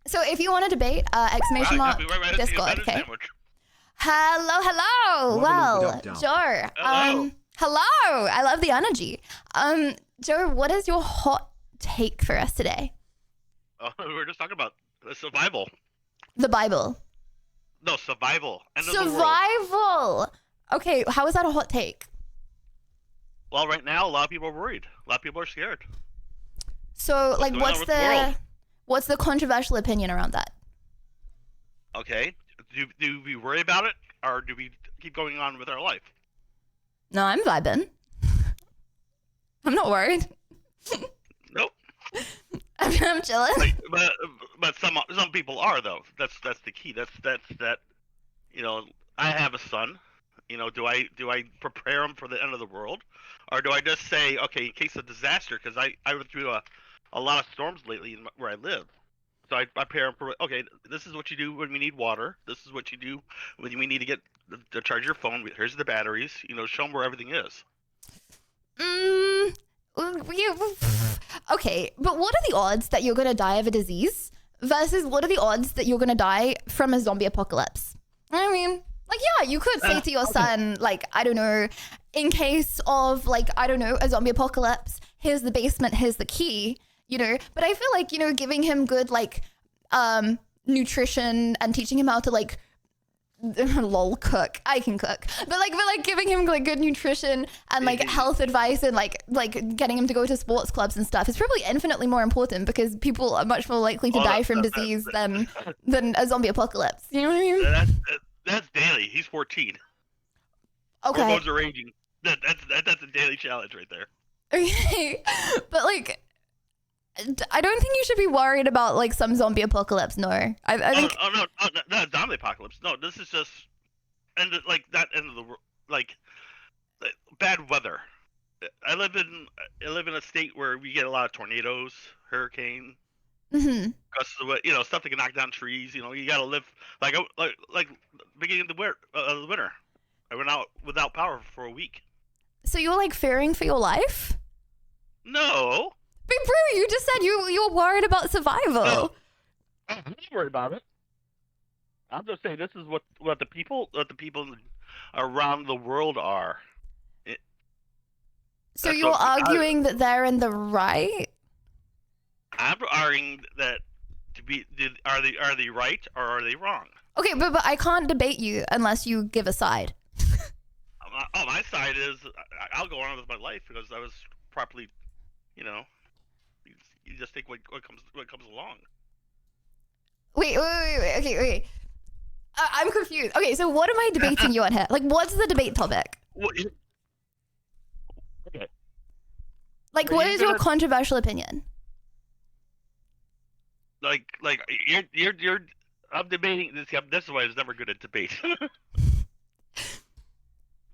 So if you want to debate, exclamation mark Discord, okay? Hello. Well, Joe. Hello. I love the energy. Joe, what is your hot take for us today? Oh, we were just talking about survival. The Bible. No, survival. End of the world. Survival. Okay, how is that a hot take? Well, right now, a lot of people are worried. A lot of people are scared. So, like, going on with the world? what's the controversial opinion around that? Okay. Do we worry about it, or do we keep going on with our life? No, I'm vibing. I'm not worried. Nope. I'm chilling. Like, but some people are though. That's the key. That's you know, I have a son. You know, do I prepare him for the end of the world, or do I just say, okay, in case of disaster, because I went through a lot of storms lately where I live. So I prepare him for, okay, this is what you do when we need water. This is what you do when we need to get to charge your phone. Here's the batteries. You know, show them where everything is. Okay, but what are the odds that you're gonna die of a disease versus what are the odds that you're gonna die from a zombie apocalypse? I mean, like, yeah, you could say to your son, like, I don't know, in case of, like, I don't know, a zombie apocalypse, here's the basement, here's the key, you know? But I feel like, you know, giving him good, like, nutrition and teaching him how to, like, lol, cook. I can cook. But like giving him, like, good nutrition and, like, health advice and, like getting him to go to sports clubs and stuff is probably infinitely more important because people are much more likely to die from disease than a zombie apocalypse. You know what I mean? That's daily. He's 14. Okay. Hormones are raging. That's a daily challenge right there. Okay. But, like, I don't think you should be worried about, like, some zombie apocalypse. No. I think... No, not zombie apocalypse. No, this is just end of the world, like bad weather. I live in a state where we get a lot of tornadoes, hurricane. Mm-hmm. Because of what, you know, stuff that can knock down trees. You know, you gotta live like beginning of the winter. I went out without power for a week. So you were, like, fearing for your life? No. But bro, you just said you were worried about survival. No. I'm not worried about it. I'm just saying this is what the people around the world are. So you're arguing that they're in the right? I'm arguing that are they right or are they wrong? Okay, but I can't debate you unless you give a side. My side is I'll go on with my life because I was properly, you know, you just take what comes along. Wait. Okay. I'm confused. Okay, so what am I debating you on here? Like, what's the debate topic? Okay. Like, Are what you is your gonna- controversial opinion? Like you're. I'm debating this. This is why I was never good at debate.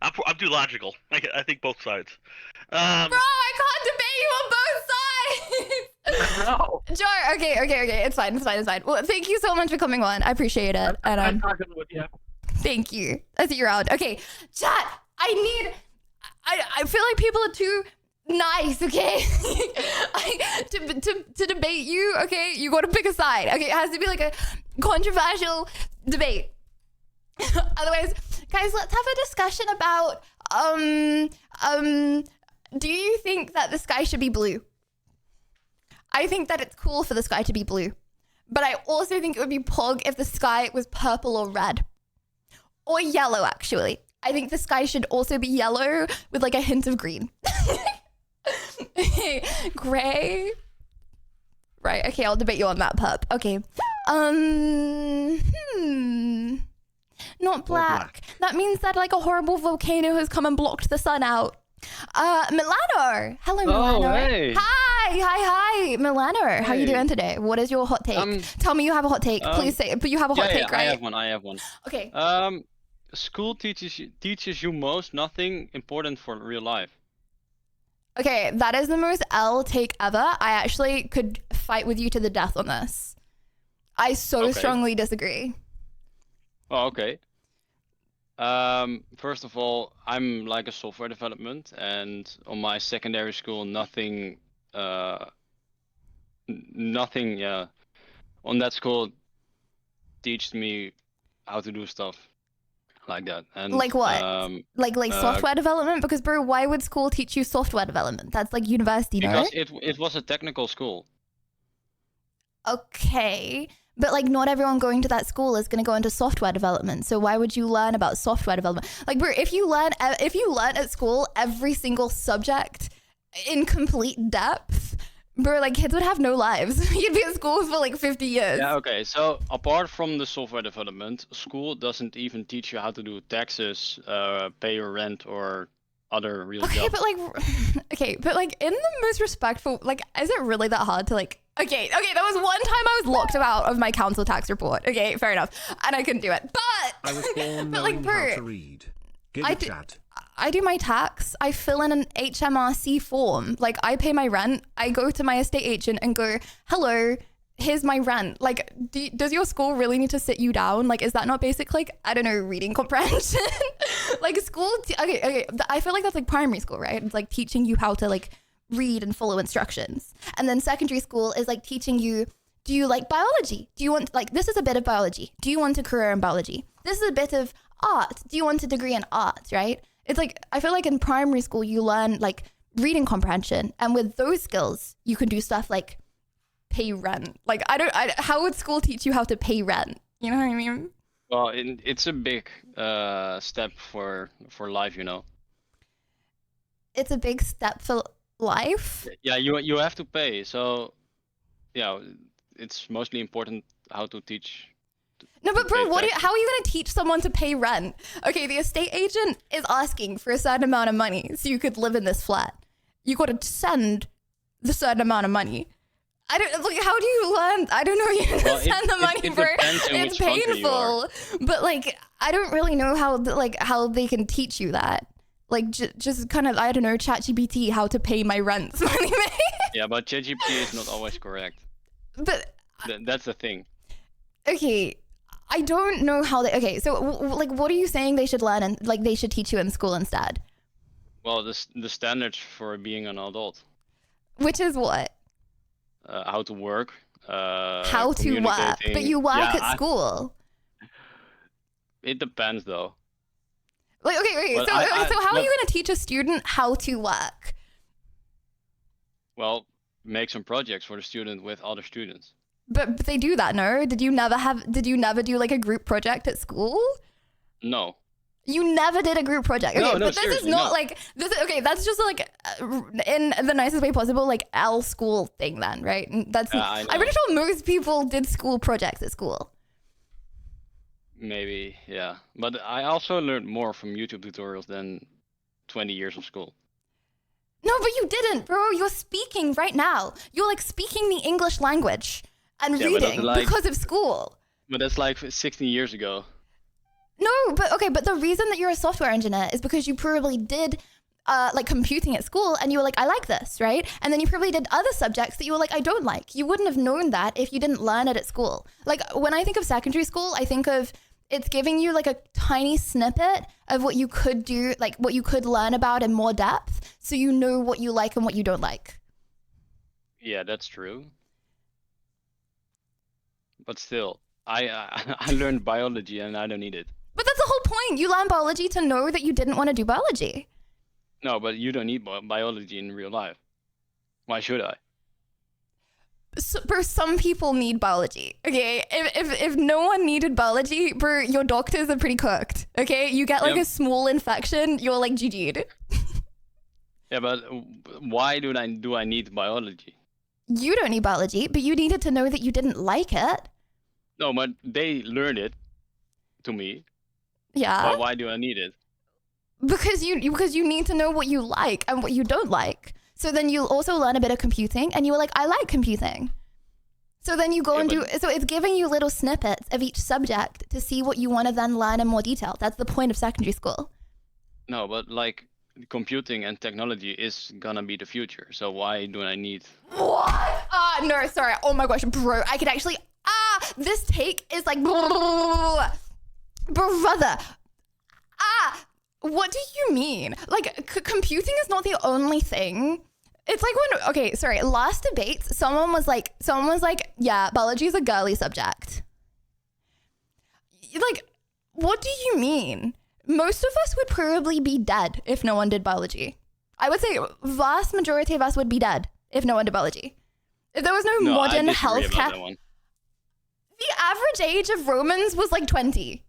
I'm too logical. I think both sides. Bro, I can't debate you on both sides. No. Sure. Okay. It's fine. Well, thank you so much for coming on. I appreciate it. And I'm talking with you. thank you. I see you're out. Okay, chat. I feel like people are too nice. Okay, to debate you. Okay, you got to pick a side. Okay, it has to be like a controversial debate. Otherwise, guys, let's have a discussion about do you think that the sky should be blue? I think that it's cool for the sky to be blue. But I also think it would be pog if the sky was purple or red. Or yellow, actually. I think the sky should also be yellow with like a hint of green. Gray. Right, okay, I'll debate you on that, pup. Okay. Not black. That means that like a horrible volcano has come and blocked the sun out. Milano. Hello, Milano. Hey. Hi, Milano. How you doing today? What is your hot take? Tell me you have a hot take. Please say it, but you have a hot take, right? I have one. Okay. School teaches you most nothing important for real life. Okay, that is the most L take ever. I actually could fight with you to the death on this. I so strongly disagree. Oh, okay. First of all, I'm like a software development, and on my secondary school, nothing on that school teached me how to do stuff like that. And like what? Like software development? Because bro, why would school teach you software development? That's like university, no? Because it was a technical school. Okay. But like not everyone going to that school is going to go into software development. So why would you learn about software development? Like bro, if you learn at school every single subject in complete depth, bro, like kids would have no lives. You'd be at school for like 50 years. Yeah, okay. So apart from the software development, school doesn't even teach you how to do taxes, pay your rent, or other real jobs. But like in the most respectful, like, is it really that hard to like? Okay, that was one time I was locked out of my council tax report. Okay, fair enough, and I couldn't do it. But I was born but like, knowing how to read. I do my tax. I fill in an HMRC form. Like I pay my rent. I go to my estate agent and go, "Hello, here's my rent." Like, does your school really need to sit you down? Like, is that not basic, like, I don't know, reading comprehension? Like school, okay. I feel like that's like primary school, right? It's like teaching you how to like read and follow instructions. And then secondary school is like teaching you, do you like biology? Do you want, like, this is a bit of biology. Do you want a career in biology? This is a bit of art. Do you want a degree in art, right? It's like, I feel like in primary school, you learn like reading comprehension. And with those skills, you can do stuff like pay rent. Like, how would school teach you how to pay rent? You know what I mean? Well, it's a big step for life, you know. It's a big step for life? Yeah, you have to pay. So, yeah, it's mostly important how to teach. No, but bro, how are you going to teach someone to pay rent? Okay, the estate agent is asking for a certain amount of money so you could live in this flat. You got to send the certain amount of money. I don't like. How do you learn? I don't know. You send the money for. It's painful, but like I don't really know how they can teach you that. Like just kind of, I don't know, ChatGPT how to pay my rent. Yeah, but ChatGPT is not always correct. But that's the thing. Okay, I don't know how they. Okay, so like, what are you saying they should learn and like they should teach you in school instead? Well, the standards for being an adult. Which is what? How to work. How to work, but you work at school. It depends, though. Like, okay, wait. So how are you going to teach a student how to work? Well, make some projects for the student with other students. But they do that, no? Did you never do like a group project at school? No. You never did a group project. Okay, No, but this is not like this. Okay, that's just like in the nicest way possible, like L school thing then, right? And that's I'm pretty sure most people did school projects at school. Maybe, yeah. But I also learned more from YouTube tutorials than 20 years of school. No, but you didn't, bro. You're speaking right now. You're like speaking the English language and Yeah, but that's reading like- because of school. But that's like 16 years ago. No, but okay, but the reason that you're a software engineer is because you probably did like computing at school and you were like, I like this, right? And then you probably did other subjects that you were like, I don't like. You wouldn't have known that if you didn't learn it at school. Like when I think of secondary school, I think of it's giving you like a tiny snippet of what you could do, like what you could learn about in more depth, so you know what you like and what you don't like. Yeah, that's true. But still, I learned biology and I don't need it. But that's the whole point. You learn biology to know that you didn't want to do biology. No, but you don't need biology in real life. Why should I? So, bro, some people need biology. Okay, if no one needed biology, bro, your doctors are pretty cooked. Okay, you get like Yep. a small infection, you're like GG'd. Yeah, but why do I need biology? You don't need biology, but you needed to know that you didn't like it. No, but they learned it to me. Yeah. But why do I need it? Because you need to know what you like and what you don't like. So then you'll also learn a bit of computing and you were like, I like computing. So then you go and do, so it's giving you little snippets of each subject to see what you want to then learn in more detail. That's the point of secondary school. No, but like computing and technology is gonna be the future. So why do I need? What? No, sorry. Oh my gosh, bro. I could actually, this take is like, brother. What do you mean? Like, computing is not the only thing. It's like when, okay, sorry, last debates, someone was like, yeah, biology is a girly subject. Like, what do you mean? Most of us would probably be dead if no one did biology. I would say vast majority of us would be dead if no one did biology. If there was no modern healthcare. The average age of Romans was like 20.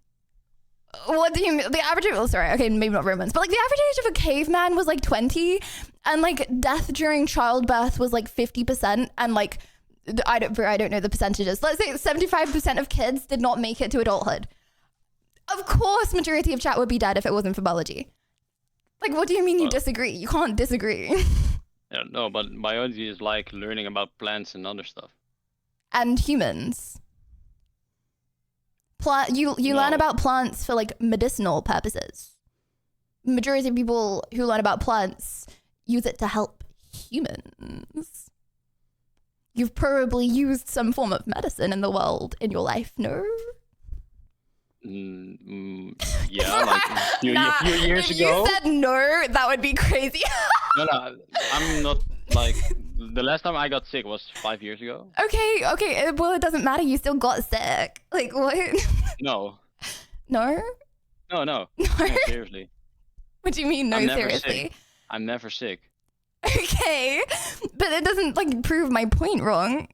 What do you mean? The average, sorry, okay, maybe not Romans, but like the average age of a caveman was like 20, and like death during childbirth was like 50%, and like, I don't know the percentages. Let's say 75% of kids did not make it to adulthood. Of course, majority of chat would be dead if it wasn't for biology. Like, what do you mean you disagree? You can't disagree. Yeah, no, but biology is like learning about plants and other stuff. And humans. You learn about plants for like medicinal purposes. Majority of people who learn about plants use it to help humans. You've probably used some form of medicine in the world in your life, no? Yeah, like a few years if ago. you said no, that would be crazy. No, I'm not like the last time I got sick was 5 years ago. Okay. Well, it doesn't matter. You still got sick. Like what? No. No? No, seriously. What do you mean? No, I'm never seriously. sick. I'm never sick. Okay, but it doesn't like prove my point wrong.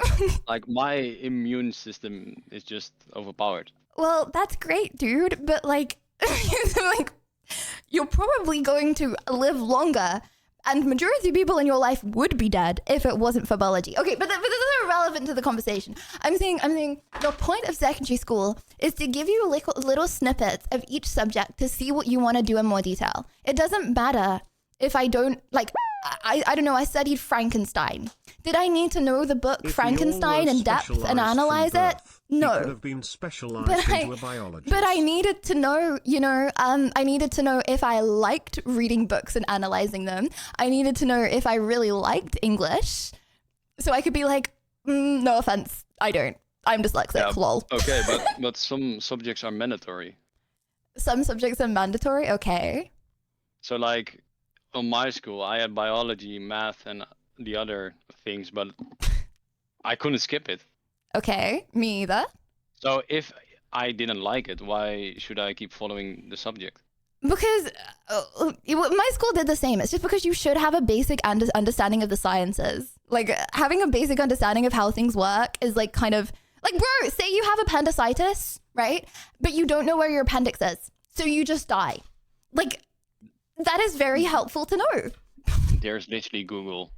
Like my immune system is just overpowered. Well, that's great, dude. But like, like, you're probably going to live longer, and majority of people in your life would be dead if it wasn't for biology. Okay, but this is irrelevant to the conversation. I'm saying the point of secondary school is to give you little snippets of each subject to see what you want to do in more detail. It doesn't matter if I don't like. I don't know. I studied Frankenstein. Did I need to know the book Frankenstein in depth and analyze it? No. He could have been specialized But into a biologist. But I needed to know, I needed to know if I liked reading books and analyzing them. I needed to know if I really liked English. So I could be like, no offense, I don't. I'm dyslexic, lol. Okay, but some subjects are mandatory. Some subjects are mandatory, okay. So like on my school, I had biology, math, and the other things, but I couldn't skip it. Okay, me either. So if I didn't like it, why should I keep following the subject? Because my school did the same. It's just because you should have a basic understanding of the sciences. Like having a basic understanding of how things work is like kind of like, bro, say you have appendicitis, right? But you don't know where your appendix is. So you just die. Like that is very helpful to know. There's literally Google.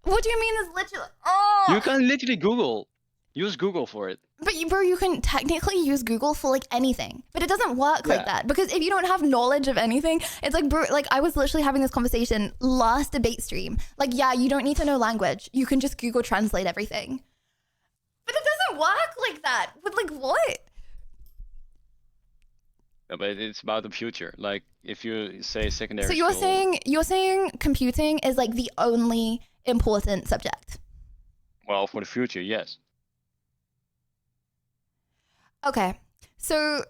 What do you mean there's literally? Oh! You can literally Google. Use Google for it. But bro, you can technically use Google for like anything, but it doesn't work like Yeah. that because if you don't have knowledge of anything, it's like, bro, like I was literally having this conversation last debate stream. Like, yeah, you don't need to know language. You can just Google Translate everything. But it doesn't work like that. But like, what? Yeah, but it's about the future. Like if you say secondary. So you're school, saying computing is like the only important subject. well, for the future, yes. Okay. So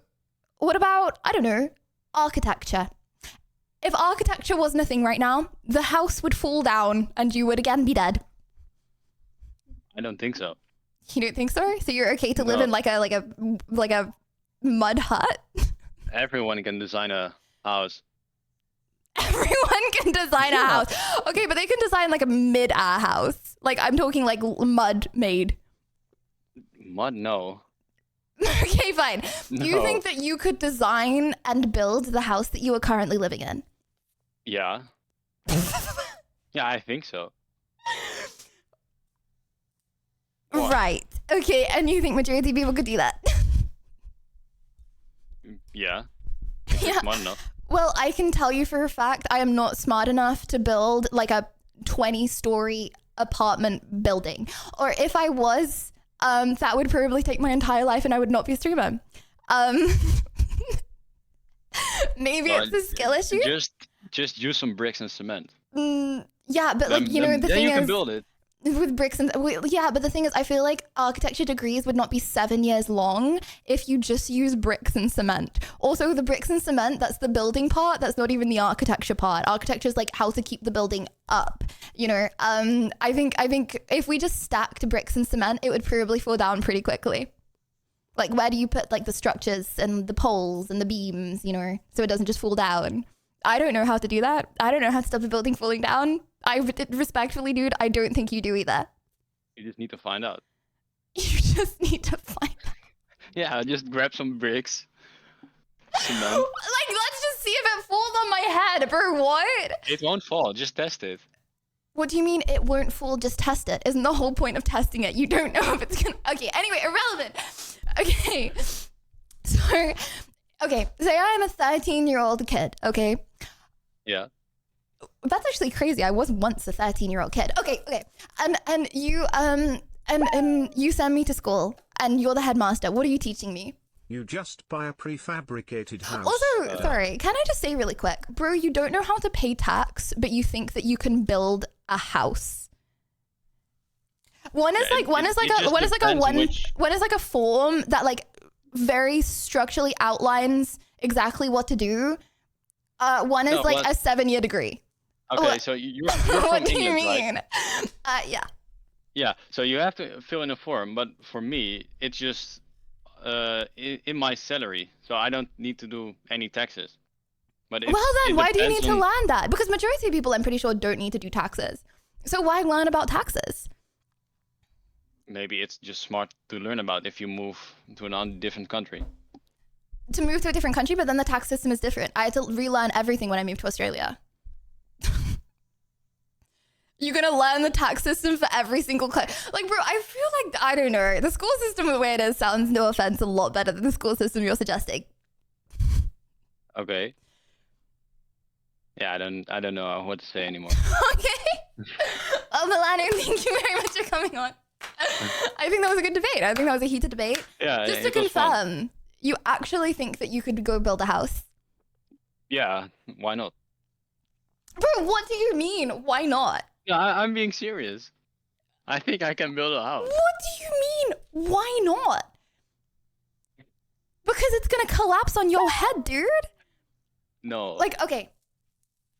what about, I don't know, architecture? If architecture wasn't a thing right now, the house would fall down and you would again be dead. I don't think so. You don't think so? So you're okay to live No. in like a mud hut? Everyone can design a house. Everyone can design a house. Okay, but they can design like a mid-air house. Like I'm talking like mud made. Mud, no. Okay, fine. You No. think that you could design and build the house that you are currently living in? Yeah. Yeah, I think so. What? Right. Okay, and you think majority of people could do that? Yeah. If Yeah. it's smart enough. Well, I can tell you for a fact I am not smart enough to build like a 20-story apartment building. Or if I was, that would probably take my entire life and I would not be a streamer. Maybe Well, it's a skill issue. Just use some bricks and cement. Yeah, but like, you know, the then thing you can is, build it. with bricks and yeah, but the thing is, I feel like architecture degrees would not be 7 years long if you just use bricks and cement. Also, the bricks and cement, that's the building part. That's not even the architecture part. Architecture is like how to keep the building up. You know, I think if we just stacked bricks and cement, it would probably fall down pretty quickly. Like, where do you put like the structures and the poles and the beams? You know, so it doesn't just fall down. I don't know how to do that. I don't know how to stop a building falling down. Respectfully, dude, I don't think you do either. You just need to find out. You just need to find out. Yeah, just grab some bricks. Cement. Like, let's just see if it falls on my head, bro. What? It won't fall. Just test it. What do you mean it won't fall? Just test it. Isn't the whole point of testing it? You don't know if it's gonna. Okay, anyway, irrelevant. Okay. So, okay, say I'm a 13-year-old kid, okay? Yeah. That's actually crazy. I was once a 13-year-old kid. Okay. And you you send me to school and you're the headmaster. What are you teaching me? You just buy a prefabricated house. Also, sorry, can I just say really quick, bro, you don't know how to pay tax, but you think that you can build a house. One is like a form that like very structurally outlines exactly what to do. One is No, like but- a 7-year degree. Okay, so you're from What do England, you mean? right? Yeah. Yeah, so you have to fill in a form, but for me, it's just in my salary, so I don't need to do any taxes. But Well then, why do you need depends to on- learn that? Because majority of people, I'm pretty sure, don't need to do taxes. So why learn about taxes? Maybe it's just smart to learn about if you move to another different country. To move to a different country, but then the tax system is different. I had to relearn everything when I moved to Australia. You're gonna learn the tax system for every single like, bro, I feel like, I don't know, the school system the way it is sounds, no offense, a lot better than the school system you're suggesting. Okay. Yeah, I don't know what to say anymore. Okay. Oh, Milano, thank you very much for coming on. I think that was a good debate. I think that was a heated debate. Yeah, Just to it was fun. confirm, you actually think that you could go build a house? Yeah, why not? Bro, what do you mean? Why not? Yeah, I'm being serious. I think I can build a house. What do you mean? Why not? Because it's gonna collapse on your head, dude. No. Like, okay.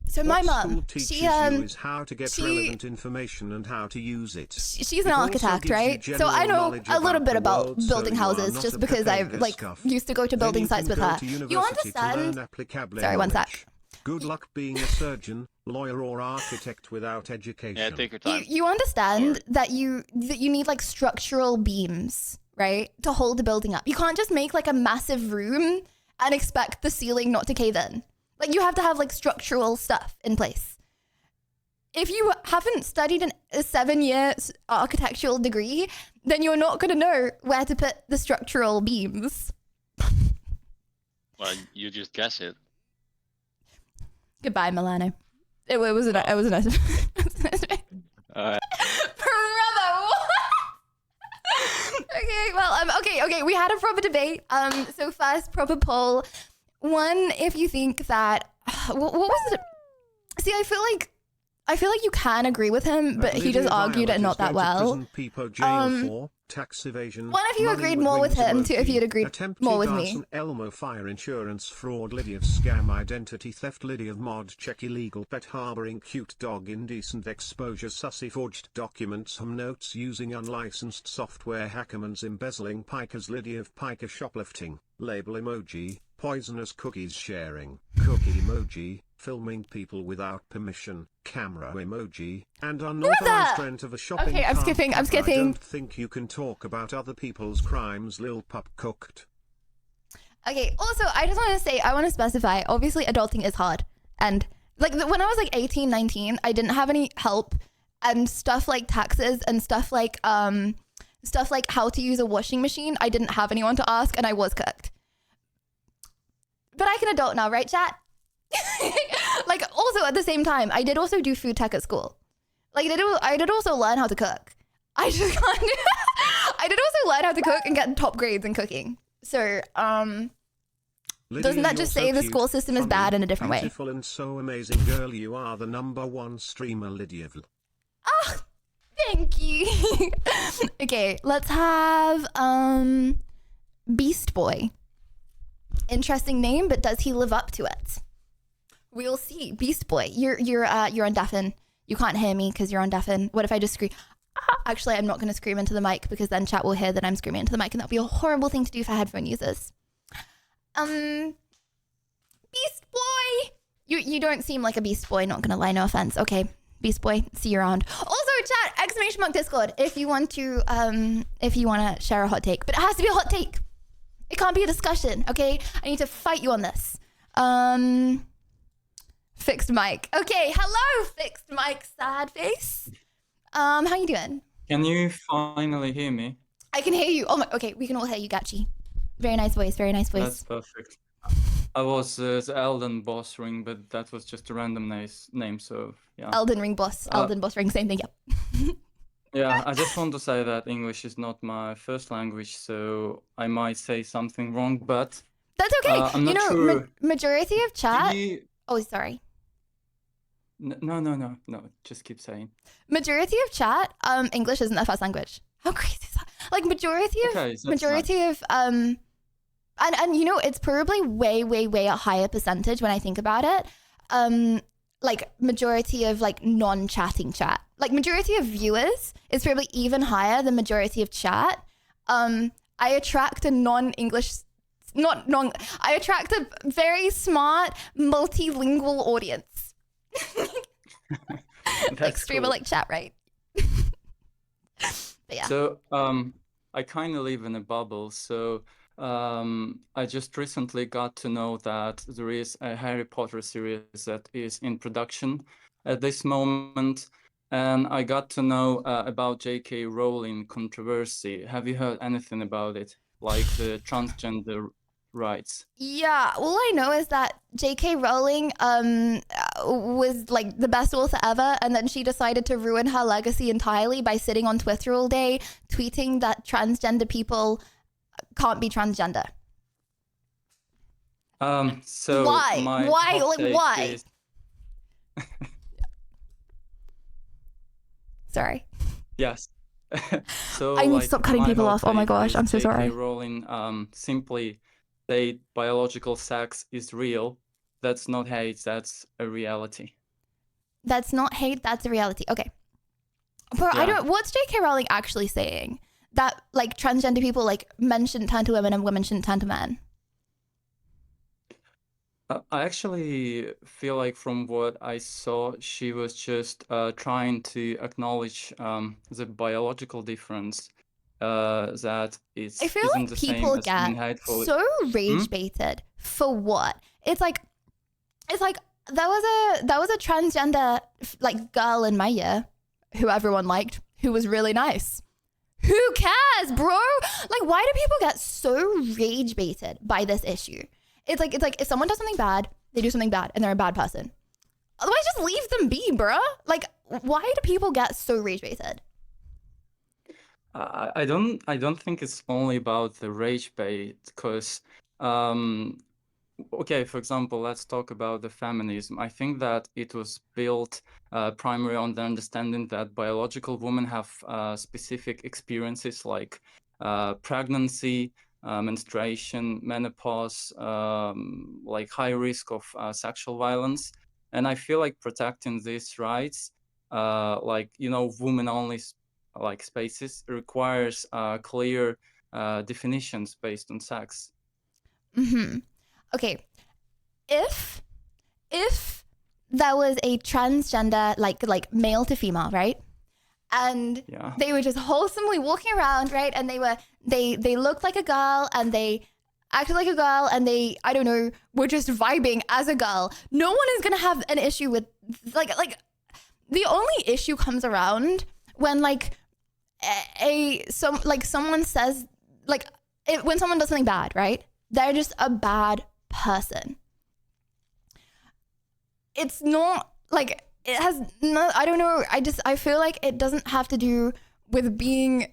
So my What school mum, teaches she you is how to get relevant information and how to use it. she's an It also architect, gives you right? So general I know knowledge a little bit the about world, so building you are houses not just a because I prepared like scuff. used to go to Then building you sites can with go her. to You university to learn understand? applicable Sorry, one sec. knowledge. Good luck being a surgeon, lawyer, or architect without education. Yeah, take your time. You understand that you need like structural beams, right, to hold the building up. You can't just make like a massive room and expect the ceiling not to cave in. Like you have to have like structural stuff in place. if you haven't studied a 7-year architectural degree, then you're not going to know where to put the structural beams. Well, you just guess it. Goodbye, Milano. It was a nice. Alright. Brother, what? Okay, well, okay. We had a proper debate. So first, proper poll. One, if you think that, what was it? See, I feel like you can agree with him, but he just argued it not that well. Tax evasion. One of you agreed more with him, two of you agreed more with me. Elmo fire insurance fraud, Lydia scam identity theft, Lydia mod check illegal pet harboring cute dog indecent exposure sussy forged documents notes using unlicensed software hackerman's embezzling pikers, Lydia of piker shoplifting, label emoji, poisonous cookies sharing, cookie emoji, filming people without permission, camera emoji, and unauthorized rent of a shopping Okay, I'm cart. skipping. I don't think you can talk about other people's crimes, Lil Pup cooked. Okay, also, I just want to say, I want to specify, obviously adulting is hard. And like when I was like 18, 19, I didn't have any help, and stuff like taxes and stuff like how to use a washing machine, I didn't have anyone to ask, and I was cooked. But I can adult now, right, chat? Like, also at the same time, I did also do food tech at school. Like, I did also learn how to cook. I just can't. I did also learn how to cook and get top grades in cooking. So, Lydia, doesn't that just say the cute, school system is funny, bad in a different way? Beautiful and so amazing, girl. You are the #1 streamer, Lydia. Ah, thank you. Okay, let's have Beast Boy. Interesting name, but does he live up to it? We'll see. Beast Boy, you're on deafen. You can't hear me because you're on deafen. What if I just scream? Actually, I'm not going to scream into the mic because then chat will hear that I'm screaming into the mic, and that'll be a horrible thing to do for headphone users. Beast Boy, you don't seem like a Beast Boy. Not gonna lie, no offense. Okay, Beast Boy, see you around. Also, chat ! Discord if you want to share a hot take, but it has to be a hot take. It can't be a discussion, okay? I need to fight you on this. Fixed mic. Okay, hello, fixed mic, sad face. How you doing? Can you finally hear me? I can hear you. Oh my, okay, we can all hear you, Gachi. Very nice voice, very nice voice. That's perfect. I was the Elden boss ring, but that was just a random name, so yeah. Elden Ring boss, Elden boss ring, same thing, yep. Yeah, I just want to say that English is not my first language, so I might say something wrong, but... That's okay. I'm not sure. Majority of chat... Oh, sorry. No, just keep saying. Majority of chat, English isn't their first language. How crazy is that? Like, majority of, and you know, it's probably way a higher percentage when I think about it. Like, majority of, like, non-chatting chat. Like, majority of viewers is probably even higher than majority of chat. I attract a I attract a very smart, multilingual audience. Like, streamer, like chat, right? But yeah. So, I kind of live in a bubble, so I just recently got to know that there is a Harry Potter series that is in production at this moment, and I got to know about J.K. Rowling controversy. Have you heard anything about it, like the transgender rights? Yeah, all I know is that J.K. Rowling was like the best author ever, and then she decided to ruin her legacy entirely by sitting on Twitter all day tweeting that transgender people can't be transgender. So why? Why? Is... Sorry. Yes. So I need to stop cutting people off. Oh my gosh, I'm so sorry. J.K. Rowling simply say biological sex is real. That's not hate, that's a reality. That's not hate, that's a reality. Okay. Bro, yeah. What's J.K. Rowling actually saying? That, like, transgender people, like, men shouldn't turn to women and women shouldn't turn to men? I actually feel like from what I saw, she was just trying to acknowledge the biological difference. That it's I feel like people get so rage baited for what? It's like There was a transgender like girl in my year who everyone liked, who was really nice. Who cares, bro? Like, why do people get so rage baited by this issue? It's like if someone does something bad, they do something bad and they're a bad person. Otherwise, just leave them be, bro. Like, why do people get so rage baited? I don't think it's only about the rage bait, because okay, for example, let's talk about the feminism. I think that it was built primarily on the understanding that biological women have specific experiences like pregnancy, menstruation, menopause, like high risk of sexual violence. And I feel like protecting these rights, like, you know, women-only like spaces, requires clear definitions based on sex. Mm-hmm. Okay, if there was a transgender like male to female, right? And they were just wholesomely walking around, right? And they looked like a girl and they acted like a girl and they, I don't know, were just vibing as a girl. No one is gonna have an issue with like the only issue comes around when like someone says like when someone does something bad, right? They're just a bad person. It's not like it has no, I don't know. I feel like it doesn't have to do with being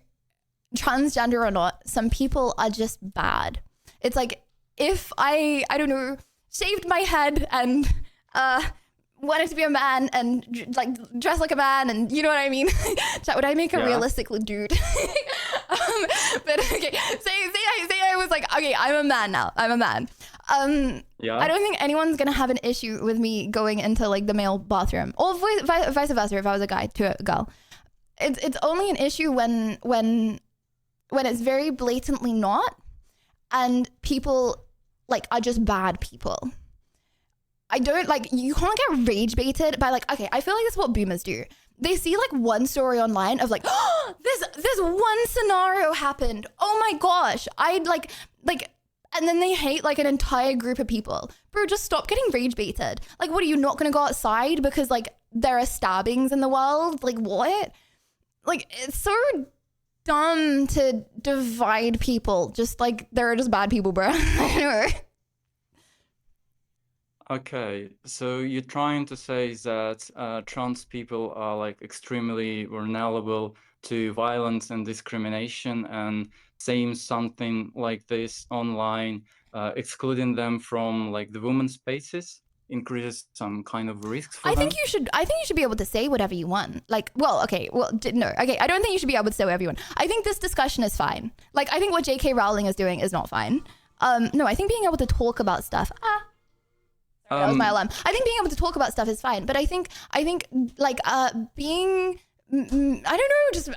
transgender or not. Some people are just bad. It's like if I don't know, shaved my head and wanted to be a man and like dress like a man and you know what I mean? Would I make a realistic dude? But okay, say I was like, okay, I'm a man now. I'm a man. I don't think anyone's gonna have an issue with me going into like the male bathroom, or vice versa if I was a guy to a girl. It's only an issue when it's very blatantly not, and people like are just bad people. I don't like, you can't get rage baited by like, okay, I feel like that's what boomers do. They see like one story online of like, oh, this one scenario happened. Oh my gosh. I'd like, and then they hate like an entire group of people. Bro, just stop getting rage baited. Like, what are you not gonna go outside because like there are stabbings in the world? Like what? Like, it's so dumb to divide people. Just like, they're just bad people, bro. I don't know. Okay, so you're trying to say that trans people are like extremely vulnerable to violence and discrimination, and saying something like this online, excluding them from like the women's spaces, increases some kind of risks for them? I think you should be able to say whatever you want. Like, well, okay, no, okay, I don't think you should be able to say whatever you want. I think this discussion is fine. Like, I think what J.K. Rowling is doing is not fine. No, I think being able to talk about stuff. That was my alarm. I think being able to talk about stuff is fine, but I think like being, I don't know, just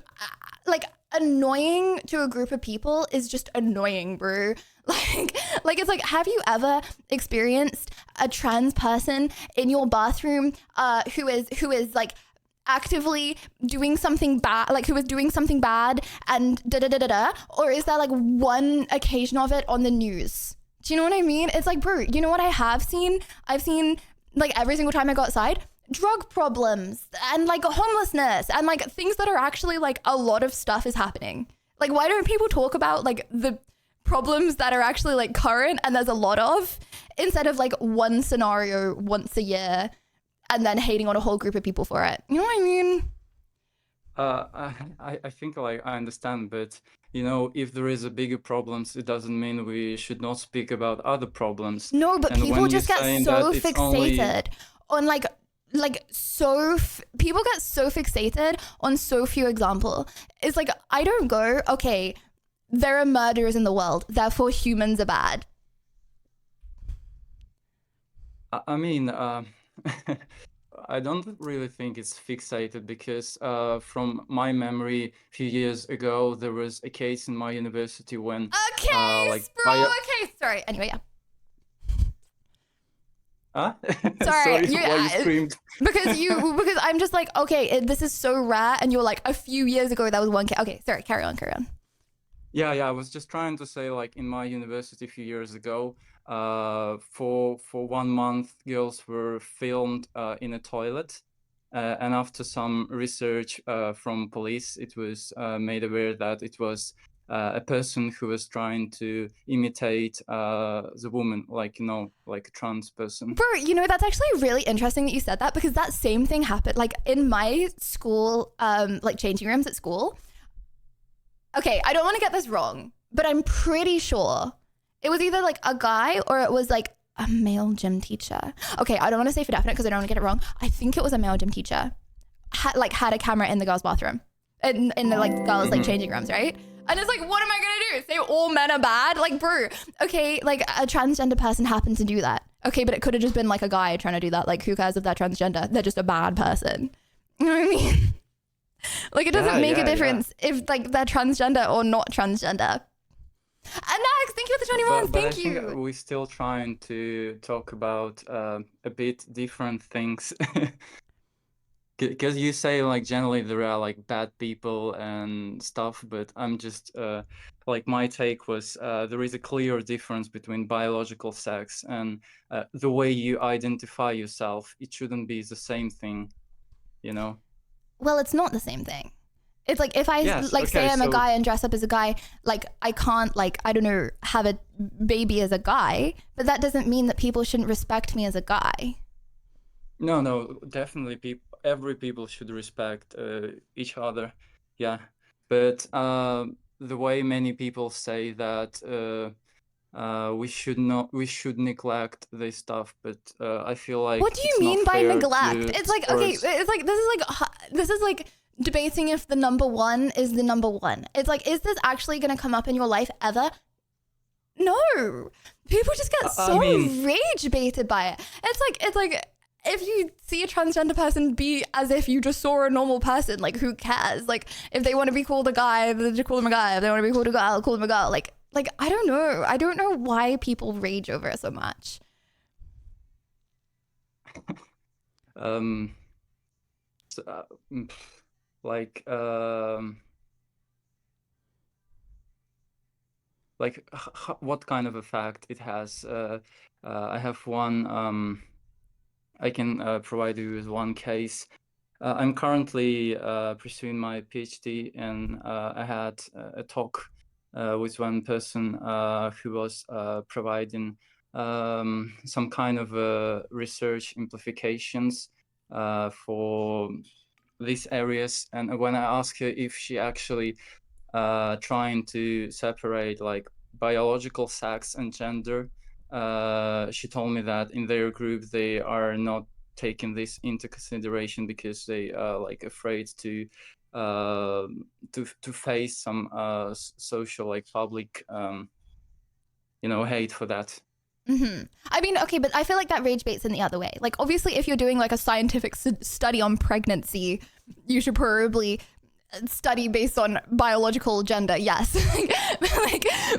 like annoying to a group of people is just annoying, bro. Like it's like, have you ever experienced a trans person in your bathroom who is like actively doing something bad, like who is doing something bad and or is there like one occasion of it on the news? Do you know what I mean? It's like, bro, you know what I have seen? I've seen, like, every single time I go outside, drug problems and, like, homelessness and, like, things that are actually, like, a lot of stuff is happening. Like, why don't people talk about, like, the problems that are actually, like, current and there's a lot of, instead of, like, one scenario once a year and then hating on a whole group of people for it? You know what I mean? I think like I understand, but you know, if there is a bigger problems, it doesn't mean we should not speak about other problems. No, but and people just get so fixated only... on people get so fixated on so few examples. It's like, I don't go, okay, there are murderers in the world, therefore humans are bad. I mean, I don't really think it's fixated because from my memory, a few years ago, there was a case in my university when... Okay, okay, sorry, anyway, yeah. Huh? Sorry, why you screamed? because I'm just like, okay, this is so rare, and you're like, a few years ago, that was one case. Okay, sorry, carry on. Yeah, I was just trying to say, like, in my university a few years ago, for 1 month, girls were filmed in a toilet, and after some research from police, it was made aware that it was a person who was trying to imitate the woman, like, you know, like a trans person. Bro, you know, that's actually really interesting that you said that, because that same thing happened, like, in my school, like, changing rooms at school. Okay, I don't want to get this wrong, but I'm pretty sure it was either like a guy or it was like a male gym teacher. Okay, I don't want to say for definite because I don't want to get it wrong. I think it was a male gym teacher. Had a camera in the girls' bathroom, in the like girls' like changing rooms, right? And it's like, what am I gonna do? Say all men are bad? Like, bro, okay, like a transgender person happened to do that. Okay, but it could have just been like a guy trying to do that. Like, who cares if they're transgender? They're just a bad person. You know what I mean? Like, it doesn't make a difference if like they're transgender or not transgender. And Max, thank you for the 21. But Thank I you. think we're still trying to talk about a bit different things. Because you say, like, generally there are like bad people and stuff, but I'm just like, my take was there is a clear difference between biological sex and the way you identify yourself. It shouldn't be the same thing, you know? Well, it's not the same thing. It's like, if I Yes, like say okay, I'm a so- guy and dress up as a guy, like, I can't, like, I don't know, have a baby as a guy, but that doesn't mean that people shouldn't respect me as a guy. No, definitely every people should respect each other. Yeah. But the way many people say that we should neglect this stuff, but I feel like What do you it's not mean by fair neglect? to It's like, okay, sports. it's like, this is like debating if the number one is the number one. It's like, is this actually going to come up in your life ever? No. People just get so rage baited by it. It's like if you see a transgender person, be as if you just saw a normal person. Like, who cares? Like, if they want to be called a guy, they just call them a guy. If they want to be called a girl, call them a girl. Like, I don't know. I don't know why people rage over it so much. So, like what kind of effect it has? I have one. I can provide you with one case. I'm currently pursuing my PhD, and I had a talk with one person who was providing some kind of research implications for these areas. And when I asked her if she actually trying to separate like biological sex and gender, she told me that in their group they are not taking this into consideration because they are like afraid to face some social, like, public hate for that. I mean, okay, but I feel like that rage bait's in the other way. Like, obviously, if you're doing like a scientific study on pregnancy, you should probably study based on biological gender. Yes.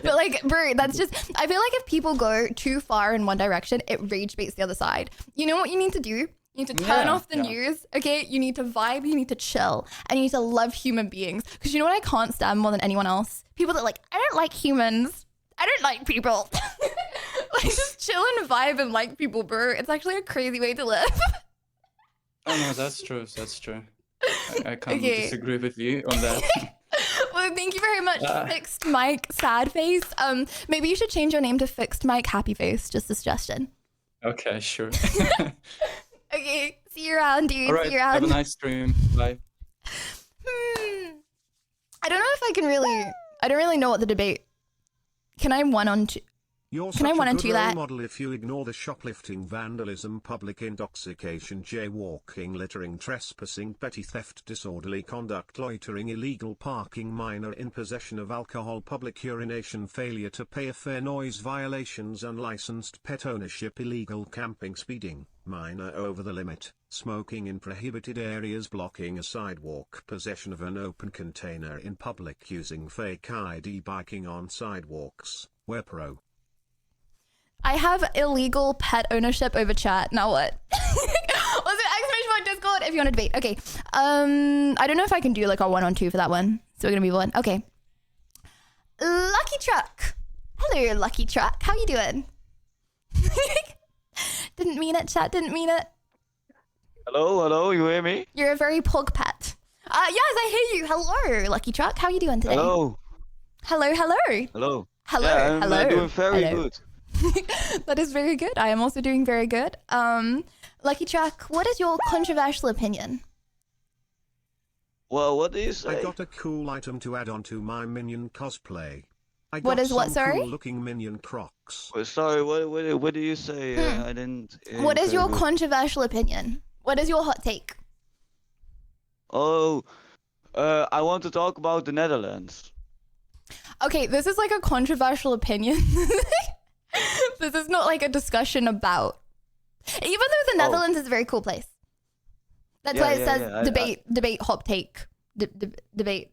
but like, bro, that's just, I feel like if people go too far in one direction, it rage baits the other side. You know what you need to do? You need to turn off the news, okay? You need to vibe, you need to chill, and you need to love human beings. Because you know what I can't stand more than anyone else? People that like, I don't like humans. I don't like people. Like, just chill and vibe and like people, bro. It's actually a crazy way to live. Oh no, that's true. That's true. I can't disagree with you on that. Well, thank you very much, Fixed Mike Sad Face. Maybe you should change your name to Fixed Mike Happy Face. Just a suggestion. Okay, sure. Okay, see you around, dude. All right, See you around. have a nice stream. Bye. I don't know if I can really. I don't really know what the debate. Can I one on two? You're Can I such one a and good two role that? model if you ignore the shoplifting, vandalism, public intoxication, jaywalking, littering, trespassing, petty theft, disorderly conduct, loitering, illegal parking, minor in possession of alcohol, public urination, failure to pay a fare, noise violations, unlicensed pet ownership, illegal camping, speeding, minor over the limit, smoking in prohibited areas, blocking a sidewalk, possession of an open container in public, using fake ID, biking on sidewalks. We're pro. I have illegal pet ownership over chat. Now what? Was it exclamation mark Discord if you want to debate? Okay. I don't know if I can do like a 1-on-2 for that one. So we're gonna be one. Okay. Lucky Truck. Hello, Lucky Truck. How you doing? Didn't mean it, chat. Didn't mean it. Hello, you hear me? You're a very pug pet. Yes, I hear you. Hello, Lucky Truck. How are you doing today? Hello. Hello. Hello. Hello. Yeah, I'm hello. doing very Hello. good. That is very good. I am also doing very good. Lucky Truck, what is your controversial opinion? Well, what do you say? I got a cool item to add on to my minion cosplay. I What got is what, some sorry? cool looking minion Crocs. Sorry, what do you say? I didn't. What is hear your good. controversial opinion? What is your hot take? Oh, I want to talk about the Netherlands. Okay, this is like a controversial opinion. This is not like a discussion about. Even though the Netherlands is a very cool place. That's why it says debate, hot take. Debate,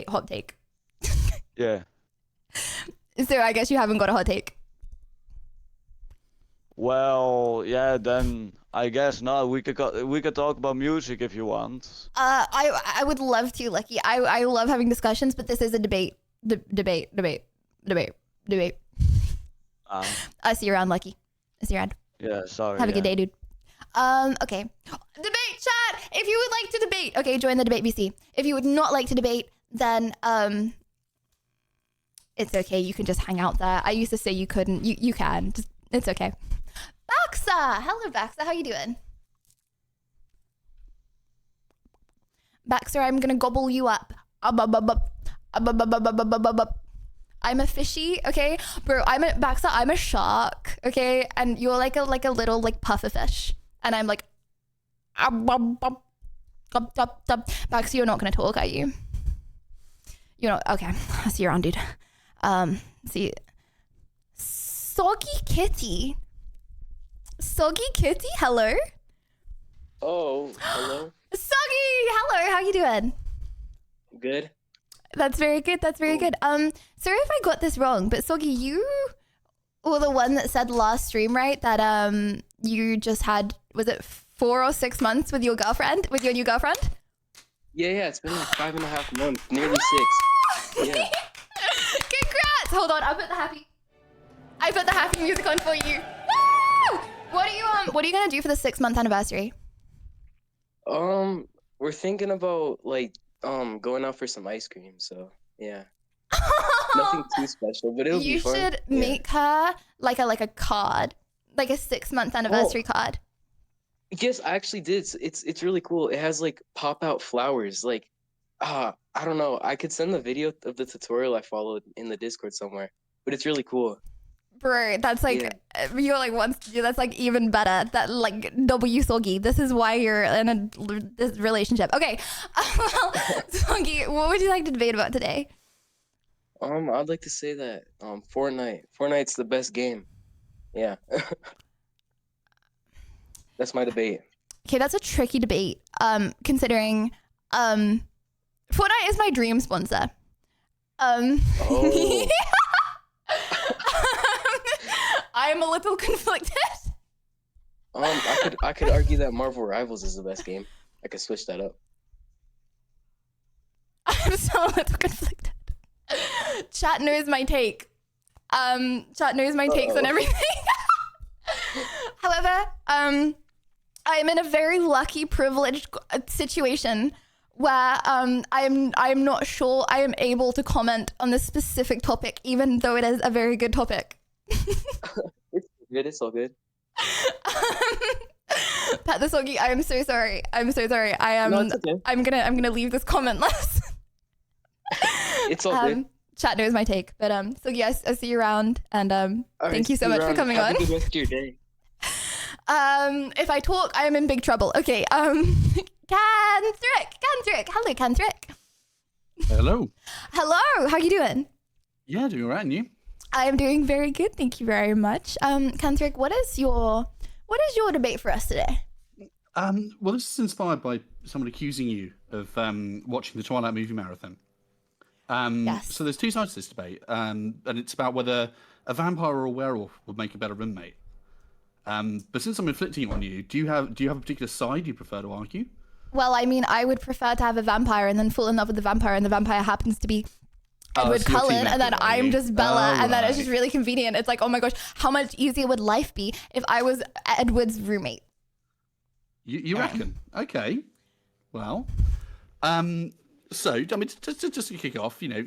hot take. Yeah. So I guess you haven't got a hot take. Well, yeah, then I guess not. We could talk about music if you want. I would love to, Lucky. I love having discussions, but this is a debate. Debate. I see you around, Lucky. I see you around. Yeah, sorry. Have a good day, dude. Okay. Debate chat! If you would like to debate, okay, join the debate BC. If you would not like to debate, then it's okay. You can just hang out there. I used to say you couldn't. You can. Just, it's okay. Baxa! Hello, Baxa. How you doing? Baxter, I'm gonna gobble you up. I'm a fishy, okay? Bro, Baxa, I'm a shark, okay? And you're like a little like puffer fish. And I'm like Baxa, you're not gonna talk, are you? You're not okay. I see you around, dude. See. Soggy Kitty. Soggy Kitty, hello? Oh, hello. Soggy, hello, how you doing? Good. That's very good. That's very good. Sorry if I got this wrong, but Soggy, you were the one that said last stream, right? That you just had, was it 4 or 6 months with your girlfriend, with your new girlfriend? Yeah, it's been like 5.5 months, nearly 6. Yeah. Congrats! Hold on, I put the happy music on for you. Woo! What are you gonna do for the 6-month anniversary? We're thinking about like going out for some ice cream, so yeah. Nothing too special, but it'll be fun. You should make her like a card, like a 6-month anniversary card. Yes, I actually did. It's really cool. It has like pop out flowers. Like, I don't know. I could send the video of the tutorial I followed in the Discord somewhere, but it's really cool. Bro, that's like you're like that's like even better. That like W Soggy. This is why you're in this relationship. Okay, well, Soggy, what would you like to debate about today? I'd like to say that Fortnite's the best game. Yeah. That's my debate. Okay, that's a tricky debate. Considering Fortnite is my dream sponsor. Oh. I'm a little conflicted. I could argue that Marvel Rivals is the best game. I could switch that up. I'm so a little conflicted. Chat knows my take. Chat knows my takes on everything. However, I'm in a very lucky, privileged situation where I'm not sure I am able to comment on this specific topic, even though it is a very good topic. It's all good. Pat the Soggy, I'm so sorry. I'm so sorry. I am. No, it's okay. I'm gonna leave this commentless. It's all good. Chat knows my take, but Soggy, I see you around, and thank you so much for coming on. Have a good rest of your day. If I talk, I am in big trouble. Okay. Canthrick. Hello, Canthrick. Hello. Hello. How you doing? Yeah, doing all right, and you? I am doing very good. Thank you very much. Canthrick, what is your debate for us today? Well, this is inspired by someone accusing you of watching the Twilight movie marathon. Yes. So there's two sides to this debate, and it's about whether a vampire or a werewolf would make a better roommate. But since I'm inflicting it on you, do you have a particular side you prefer to argue? Well, I mean, I would prefer to have a vampire and then fall in love with the vampire, and the vampire happens to be Edward so you're Cullen, Team and then Edward, are I'm you? just Bella, Oh, and then it's just right. really convenient. It's like, oh my gosh, how much easier would life be if I was Edward's roommate? You reckon? Okay. Well, so I mean, just to kick off, you know,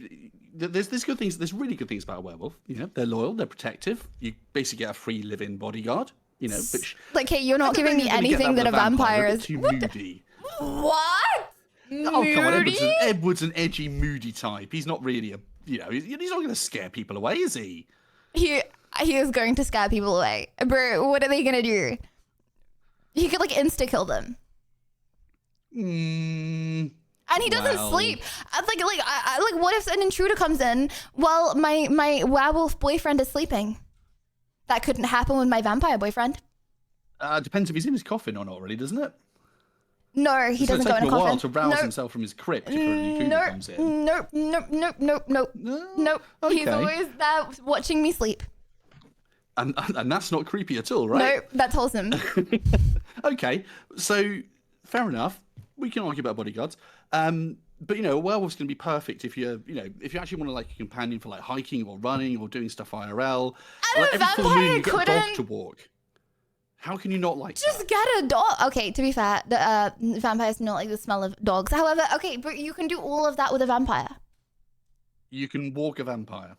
there's good things. There's really good things about a werewolf. You know, they're loyal, they're protective. You basically get a free live-in bodyguard. You know, which Like, hey, you're not I don't giving know me if you're gonna get anything that a with vampire They're a is. bit too What? moody. What? Oh, come on, Moody? Edward's an edgy, moody type. He's not really a, you know, he's not going to scare people away, is he? He is going to scare people away. Bro, what are they gonna do? He could like insta kill them. And he doesn't Well. sleep. Like what if an intruder comes in while my werewolf boyfriend is sleeping? That couldn't happen with my vampire boyfriend. Depends if he's in his coffin or not, really, doesn't it? No, he It's gonna doesn't go take in a him a while coffin. to rouse Nope. himself from his crypt if a Cougar comes in. Nope. Nope. He's Okay. always there watching me sleep. And that's not creepy at all, right? Nope, that's wholesome. Okay, so fair enough. We can argue about bodyguards. But you know, a werewolf's going to be perfect if you actually want to like a companion for like hiking or running or doing stuff IRL. And Like a every full moon, vampire you get a dog couldn't to walk. How can you not like just get a dog. Okay, to be fair, the vampires don't like the smell of dogs. However, okay, but you can do all of that with a vampire. You can walk a vampire.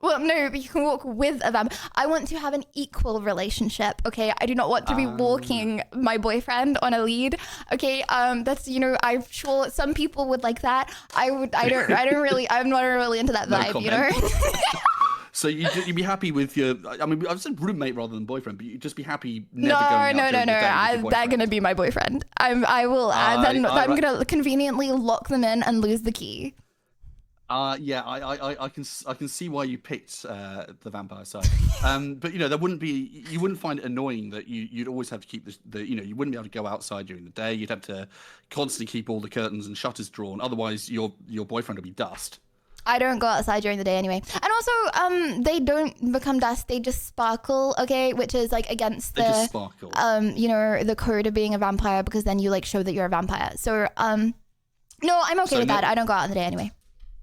Well, no, but you can walk with a vampire. I want to have an equal relationship, okay? I do not want to be walking my boyfriend on a lead, okay? That's, you know, I'm sure some people would like that. I'm not really into that No vibe, you know? comment. So you'd be happy with your, I mean, I've said roommate rather than boyfriend, but you'd just be happy never going out during the day with your They're boyfriend. gonna be my boyfriend. I'm gonna conveniently lock them in and lose the key. Yeah, I can see why you picked the vampire side. But you know, you wouldn't find it annoying that you'd always have to keep you wouldn't be able to go outside during the day. You'd have to constantly keep all the curtains and shutters drawn. Otherwise, your boyfriend would be dust. I don't go outside during the day anyway. And also, they don't become dust, they just sparkle, okay? Which is like against They just sparkle. you know, the code of being a vampire, because then you like show that you're a vampire. So, no, I'm okay with that. I don't go out in the day anyway.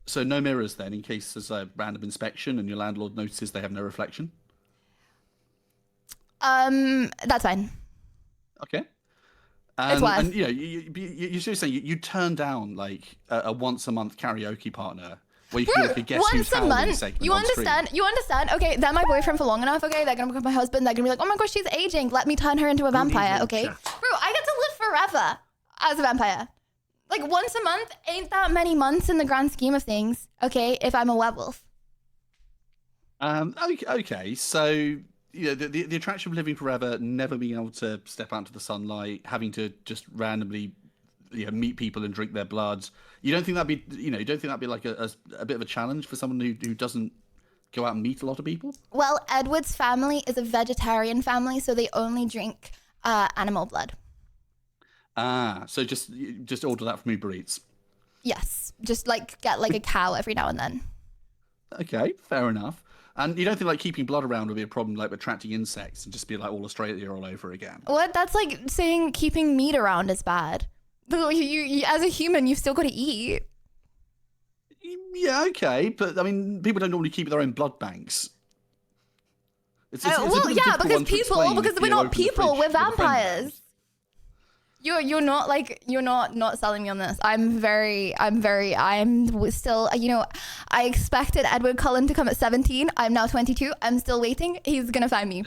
So no mirrors then, in case there's a random inspection and your landlord notices they have no reflection? That's fine. Okay. It's worth. And you know, you're seriously saying you turn down like a once a month karaoke partner where you can do like a guess who's Once a howling month, segment you on stream. understand? Okay, they're my boyfriend for long enough, okay? They're gonna become my husband. They're gonna be like, oh my gosh, she's aging. Let me turn her into a vampire, okay? Bro, I get to live forever as a vampire. Like once a month ain't that many months in the grand scheme of things, okay? If I'm a werewolf. Okay, so you know, the attraction of living forever, never being able to step out into the sunlight, having to just randomly meet people and drink their blood. You don't think that'd be like a bit of a challenge for someone who doesn't go out and meet a lot of people? Well, Edward's family is a vegetarian family, so they only drink animal blood. So just order that from Uber Eats. Yes, just like get like a cow every now and then. Okay, fair enough. And you don't think like keeping blood around would be a problem, like attracting insects and just be like all Australia all over again? What? That's like saying keeping meat around is bad. You as a human, you've still got to eat. Yeah, okay, but I mean, people don't normally keep their own blood banks. It's a Well, bit of a yeah, difficult because one to people, explain because if we're you not open the people, fridge we're with a friend of vampires. yours. You're not selling me on this. I'm still, you know, I expected Edward Cullen to come at 17. I'm now 22. I'm still waiting. He's gonna find me.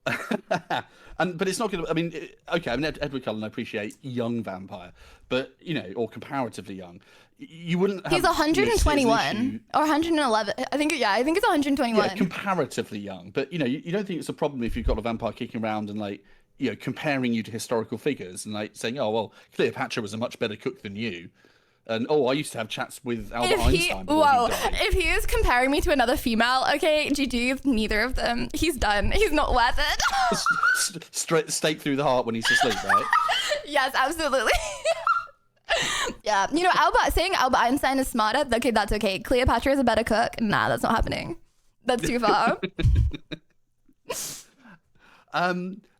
But it's not going to. I mean, okay. I mean, Edward Cullen, I appreciate young vampire, but you know, or comparatively young. You wouldn't. Have, He's 121 issue. or 111. I think it's 121. Yeah, comparatively young, but you know, you don't think it's a problem if you've got a vampire kicking around and like, you know, comparing you to historical figures and like saying, oh well, Cleopatra was a much better cook than you. And I used to have chats with Albert Einstein. If he is comparing me to another female, okay, GG, neither of them. He's done. He's not worth it. Straight stake through the heart when he's asleep, right? Yes, absolutely. Yeah, you know, saying Albert Einstein is smarter. Okay, that's okay. Cleopatra is a better cook. Nah, that's not happening. That's too far.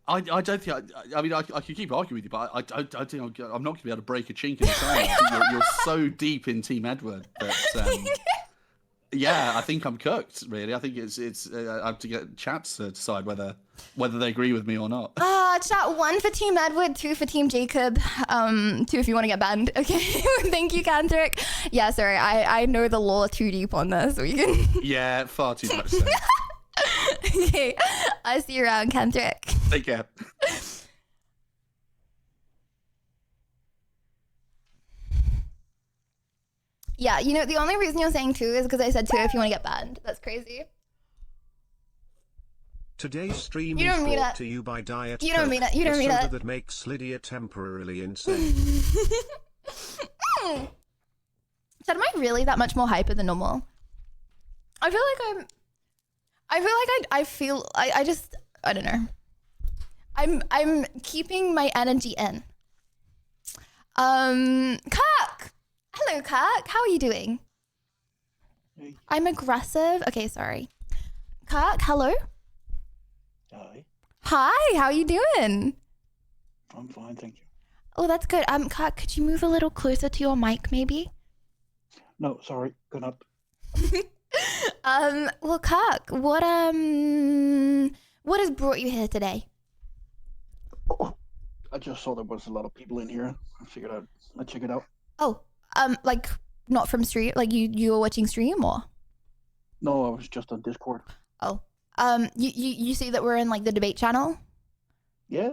I don't think. I mean, I could keep arguing with you, but I think I'm not going to be able to break a chink in his armor. I think you're so deep in Team Edward that. Yeah, I think I'm cooked. Really, I think it's. I have to get chats to decide whether they agree with me or not. Chat 1 for Team Edward, 2 for Team Jacob, 2 if you want to get banned. Okay, thank you, Cantrick. Yeah, sorry, I know the lore too deep on this. We can. Yeah, far too much. So. Okay, I see you around, Cantrick. Take care. Yeah, you know, the only reason you're saying 2 is because I said 2 if you want to get banned. That's crazy. Today's stream You is don't mean brought it. to you by Diet You don't mean it. You Coke, don't the mean soda it. that makes Lydia temporarily insane. Chad, am I really that much more hyper than normal? I feel like I don't know. I'm keeping my energy in. Kirk! Hello, Kirk. How are you doing? Hey. I'm aggressive. Okay, sorry. Kirk, hello? Hi. Hi, how are you doing? I'm fine, thank you. Oh, that's good. Kirk, could you move a little closer to your mic, maybe? No, sorry, gone up. Well, Kirk, what has brought you here today? I just saw there was a lot of people in here. I figured I'd check it out. Oh, like not from stream, like you were watching stream or? No, I was just on Discord. Oh, you see that we're in like the debate channel? Yeah.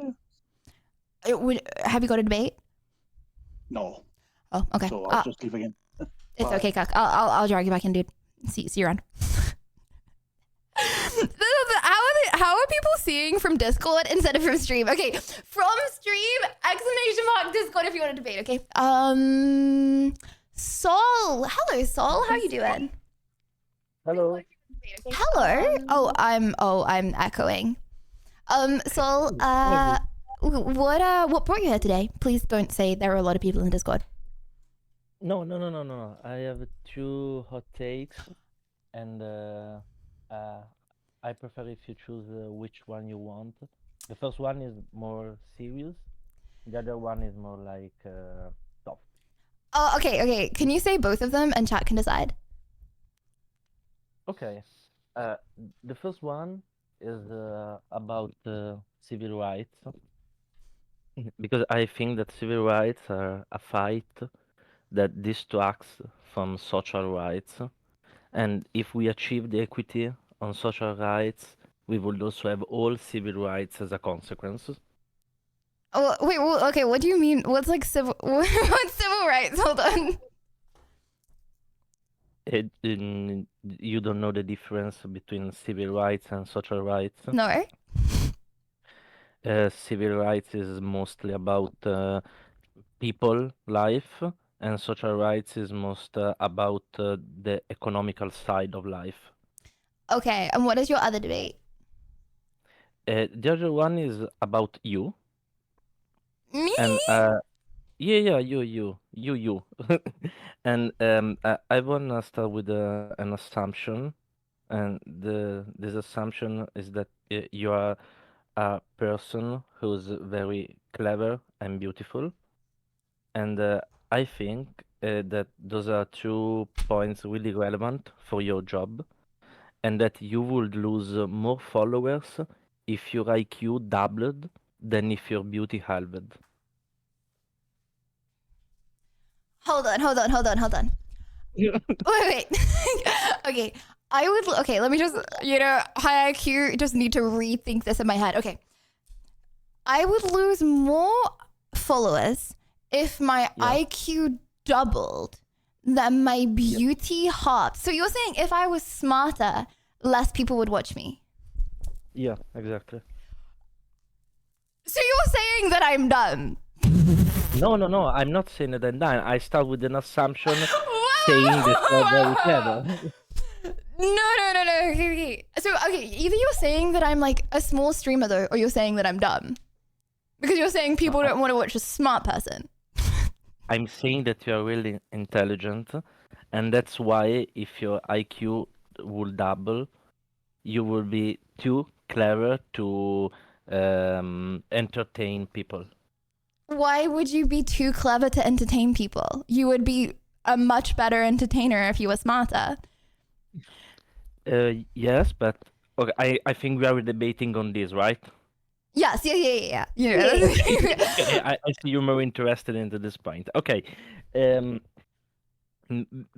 Have you got a debate? No. Oh, okay. So I'll just leave again. It's Bye. okay, Kirk. I'll drag you back in, dude. See you around. How are people seeing from Discord instead of from stream? Okay, from stream, exclamation mark Discord if you want to debate, okay? Sol. Hello, Sol. How are you doing? Hello. Hello. I'm echoing. Sol, what brought you here today? Please don't say there are a lot of people in the Discord. No. I have 2 hot takes, and I prefer if you choose which one you want. The first one is more serious. The other one is more like soft. Oh, okay. Can you say both of them and chat can decide? Okay. The first one is about civil rights, because I think that civil rights are a fight that distracts from social rights, and if we achieve the equity on social rights, we would also have all civil rights as a consequence. Oh, wait, okay, what do you mean? What's like civil, what's civil rights? Hold on. You don't know the difference between civil rights and social rights? No. Civil rights is mostly about people life, and social rights is most about the economical side of life. Okay, and what is your other debate? The other one is about you. Me? And yeah, you. And I wanna start with an assumption, and this assumption is that you are a person who's very clever and beautiful, and I think that those are 2 points really relevant for your job, and that you would lose more followers if your IQ doubled than if your beauty halved. Hold on. Wait. Okay, okay, let me just, high IQ, just need to rethink this in my head. Okay. I would lose more followers if my IQ doubled than my beauty halved. So you're saying if I was smarter, less people would watch me? Yeah, exactly. So you're saying that I'm dumb? No, I'm not saying that I'm done. I start with an assumption saying that you're very clever. No. Okay. So, either you're saying that I'm like a small streamer though, or you're saying that I'm dumb. Because you're saying people don't want to watch a smart person. I'm saying that you're really intelligent, and that's why if your IQ will double, you will be too clever to entertain people. Why would you be too clever to entertain people? You would be a much better entertainer if you were smarter. Yes, but okay, I think we are debating on this, right? Yes, yeah. Okay, I see you're more interested into this point. Okay,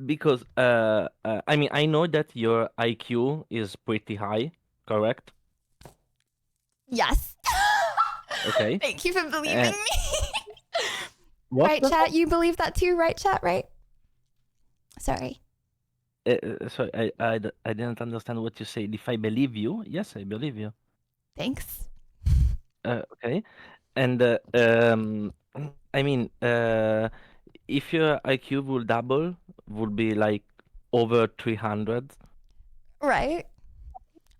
because I mean, I know that your IQ is pretty high, correct? Yes. Okay. Thank you for believing Uh, me. What? Right, chat? You believe that too, right, chat? Right? Sorry. Sorry, I didn't understand what you said. If I believe you, yes, I believe you. Thanks. Okay, and I mean, if your IQ will double, would be like over 300. Right.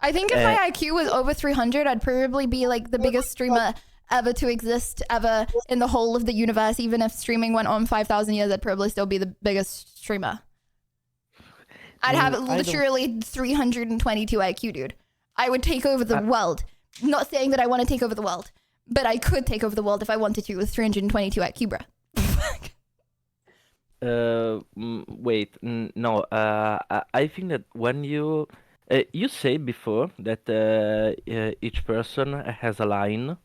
I think if my IQ was over 300, I'd probably be like the biggest streamer ever to exist ever in the whole of the universe. Even if streaming went on 5,000 years, I'd probably still be the biggest streamer. I'd have literally 322 IQ, dude. I would take over the world. Not saying that I want to take over the world, but I could take over the world if I wanted to with 322 IQ, bruh. Wait, no. I think that when you say before that each person has a line,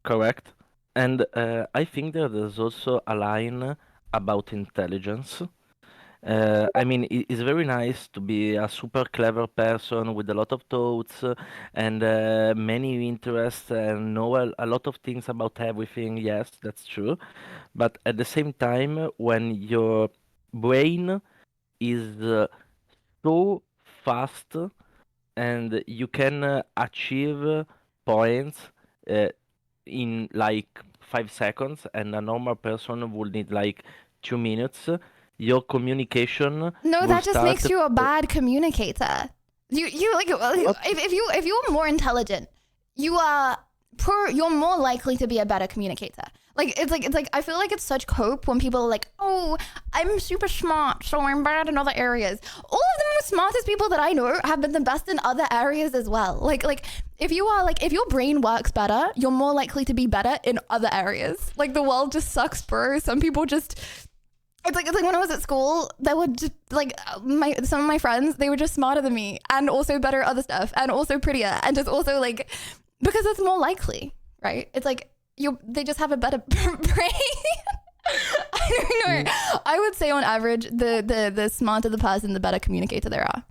correct? And I think that there's also a line about intelligence. I mean, it's very nice to be a super clever person with a lot of thoughts and many interests and know a lot of things about everything. Yes, that's true. But at the same time, when your brain is so fast and you can achieve points uh, in like 5 seconds, and a normal person would need like 2 minutes, your communication No, will that just start makes you a bad communicator. You like if you're more intelligent, you're more likely to be a better communicator. It's like I feel like it's such cope when people are like, oh, I'm super smart, so I'm bad in other areas. All of the smartest people that I know have been the best in other areas as well. Like if your brain works better, you're more likely to be better in other areas. Like the world just sucks, bro. Some people just it's like when I was at school, there were just like some of my friends, they were just smarter than me and also better at other stuff and also prettier and just also like because it's more likely, right? It's like they just have a better brain. I don't know. I would say on average, the smarter the person, the better communicator they are.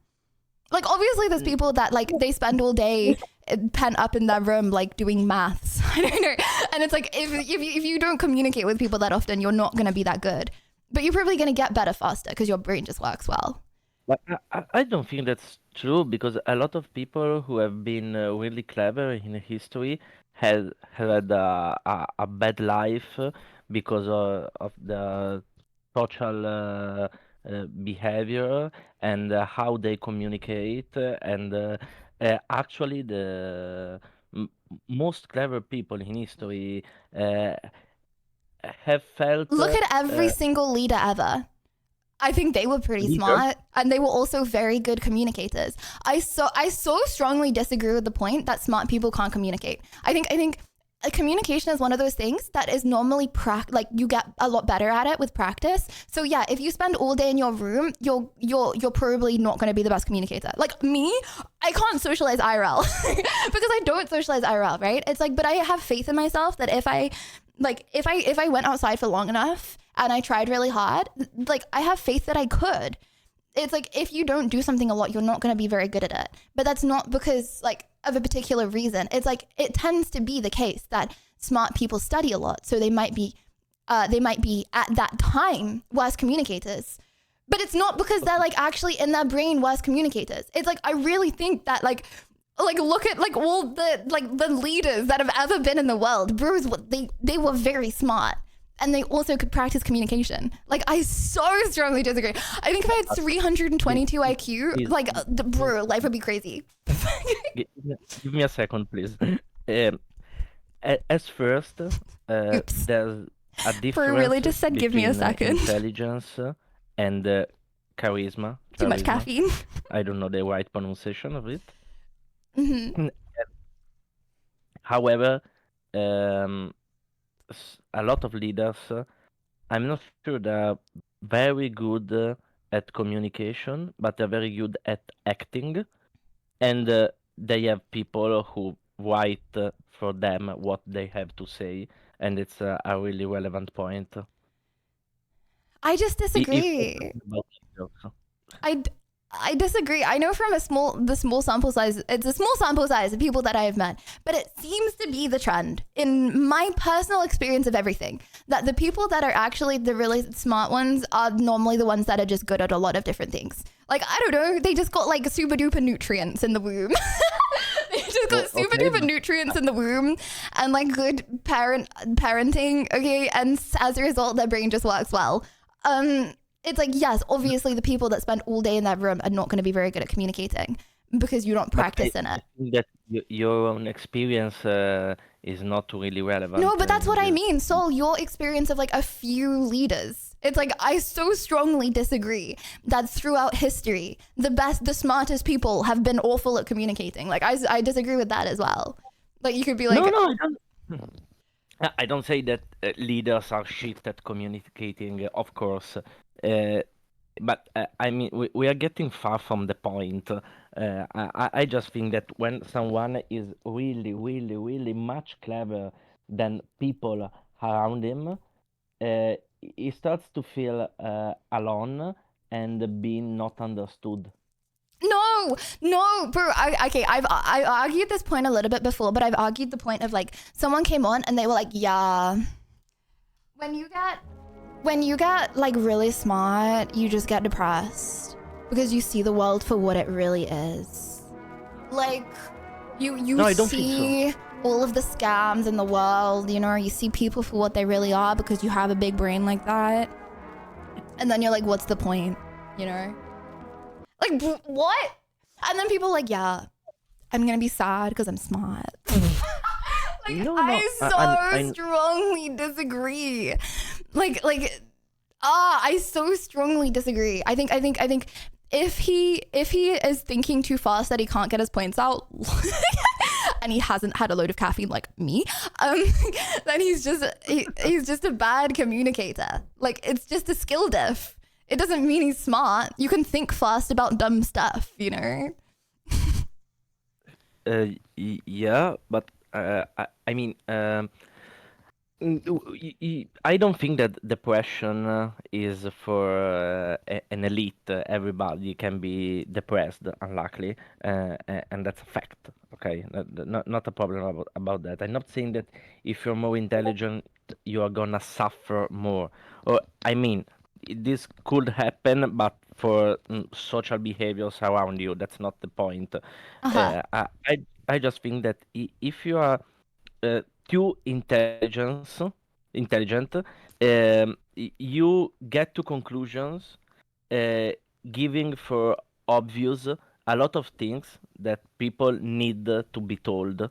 Like obviously there's people that like they spend all day pent up in their room like doing maths. I don't know. And it's like if you don't communicate with people that often, you're not gonna be that good. But you're probably gonna get better faster because your brain just works well. But I don't think that's true because a lot of people who have been really clever in history had had a bad life because of the social behavior and how they communicate. And actually, the most clever people in history have felt. Look at every single leader ever. I think they were pretty smart and they were also very good communicators. I so strongly disagree with the point that smart people can't communicate. I think communication is one of those things that is normally like you get a lot better at it with practice. So yeah, if you spend all day in your room, you're probably not going to be the best communicator. Like me, I can't socialize IRL because I don't socialize IRL, right? It's like, but I have faith in myself that if I went outside for long enough and I tried really hard, like I have faith that I could. It's like if you don't do something a lot, you're not going to be very good at it. But that's not because like of a particular reason. It's like it tends to be the case that smart people study a lot, so they might be at that time worse communicators. But it's not because they're like actually in their brain worse communicators. It's like I really think that like look at like all the leaders that have ever been in the world. Bros, they were very smart. And they also could practice communication. Like, I so strongly disagree. I think if I had 322 IQ, like, bro, life would be crazy. Give me a second, please. As first, there's a difference really just said, give me a between second. intelligence and charisma. Too much caffeine. I don't know the right pronunciation of it. Mm-hmm. However, a lot of leaders, I'm not sure they're very good at communication, but they're very good at acting, and they have people who write for them what they have to say, and it's a really relevant point. I just If we're disagree. talking about leaders. I disagree. I know from the small sample size, it's a small sample size of people that I have met, but it seems to be the trend in my personal experience of everything that the people that are actually the really smart ones are normally the ones that are just good at a lot of different things. Like, I don't know, they just got like super duper nutrients in the womb. They just got super duper nutrients in the womb and like good parenting, okay? And as a result, their brain just works well. It's like, yes, obviously the people that spend all day in that room are not going to be very good at communicating because you don't practice in it. I think that your own experience is not really relevant. No, but that's what I mean. So your experience of like a few leaders, it's like, I so strongly disagree that throughout history, the smartest people have been awful at communicating. Like I disagree with that as well. Like you could be like, no, I don't say that leaders are shit at communicating, of course. But I mean, we are getting far from the point. I just think that when someone is really, really, really much clever than people around him, he starts to feel alone and being not understood. No, bro. I've argued this point a little bit before, but I've argued the point of like someone came on and they were like, yeah, when you get like really smart, you just get depressed because you see the world for what it really is. Like you see all of the scams in the world, you know, you see people for what they really are because you have a big brain like that. And then you're like, what's the point? You know? Like, what? And then people are like, yeah, I'm gonna be sad because I'm smart. I strongly disagree. I so strongly disagree. I think if he is thinking too fast that he can't get his points out, and he hasn't had a load of caffeine like me, then he's just a bad communicator. Like, it's just a skill diff. It doesn't mean he's smart. You can think fast about dumb stuff, you know? Yeah, but I mean, I don't think that depression is for an elite. Everybody can be depressed, unluckily, and that's a fact. Okay, not a problem about that. I'm not saying that if you're more intelligent, you are gonna suffer more. Or I mean, this could happen, but for social behaviors around you, that's not the point. I just think that if you are too intelligent, you get to conclusions giving for obvious a lot of things that people need to be told,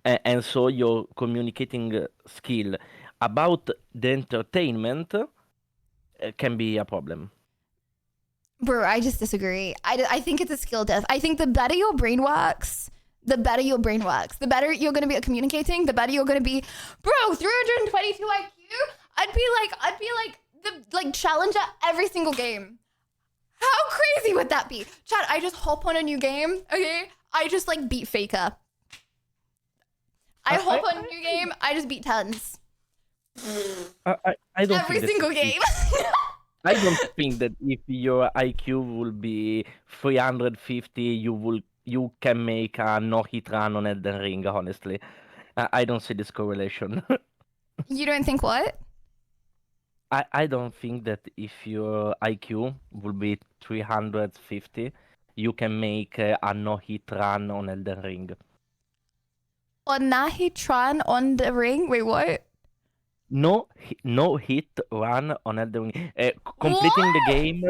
and so your communicating skill about the entertainment can be a problem. Bro, I just disagree. I think it's a skill death. I think the better your brain works, the better you're going to be at communicating, the better you're going to be. Bro, 322 IQ? I'd be like the challenger every single game. How crazy would that be? Chat, I just hop on a new game, okay? I just like beat Faker. I hop on a new game, I just beat tons. I don't every single game. I don't think that if your IQ will be 350, you can make a no-hit run on Elden Ring, honestly. I don't see this correlation. You don't think what? I don't think that if your IQ will be 350, you can make a no-hit run on Elden Ring. A no-hit run on the ring? Wait, what? No hit run on Elden Ring. Completing the game.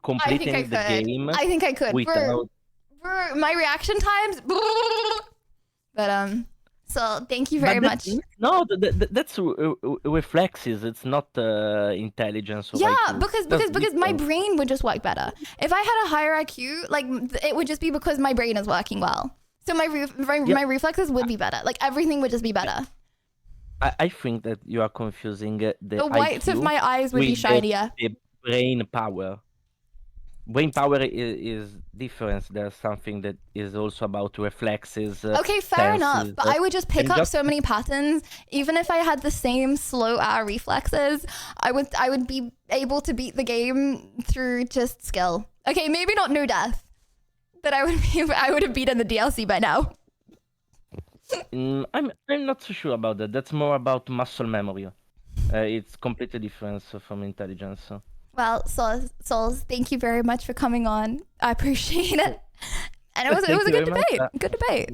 Completing the game. I think I could. Without... For my reaction times. But so thank you very much. No, that's reflexes. It's not intelligence. Or yeah, IQ. because my brain would just work better. If I had a higher IQ, like it would just be because my brain is working well. So my reflexes would be better. Like everything would just be better. I think that you are confusing the whites of IQ my eyes would be with shinier. the brain power. Brain power is different. There's something that is also about reflexes. Okay, fair enough. senses, But I would just pick and up just so many patterns. Even if I had the same slow reflexes, I would be able to beat the game through just skill. Okay, maybe not no death, but I would have beaten the DLC by now. I'm not so sure about that. That's more about muscle memory. It's completely different from intelligence. Well, Souls, thank you very much for coming on. I appreciate it. And it was Thank a you good very much. debate. Good debate.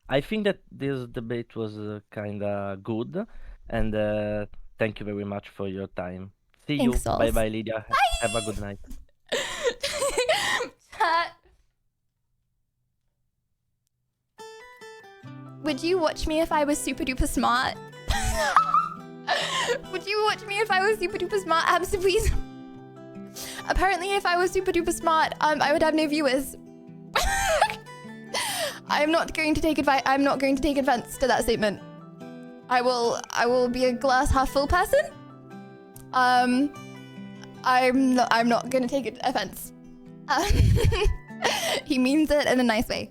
I think that this debate was kind of good, and thank you very much for your time. See Thanks, you. Souls. Bye bye, Lydia. Have a good night. Would you watch me if I was super duper smart? Would you watch me if I was super duper smart? Answer, please. Apparently, if I was super duper smart, I would have no viewers. I'm not going to take advice. I'm not going to take offense to that statement. I will be a glass half full person. I'm not going to take offense. He means it in a nice way.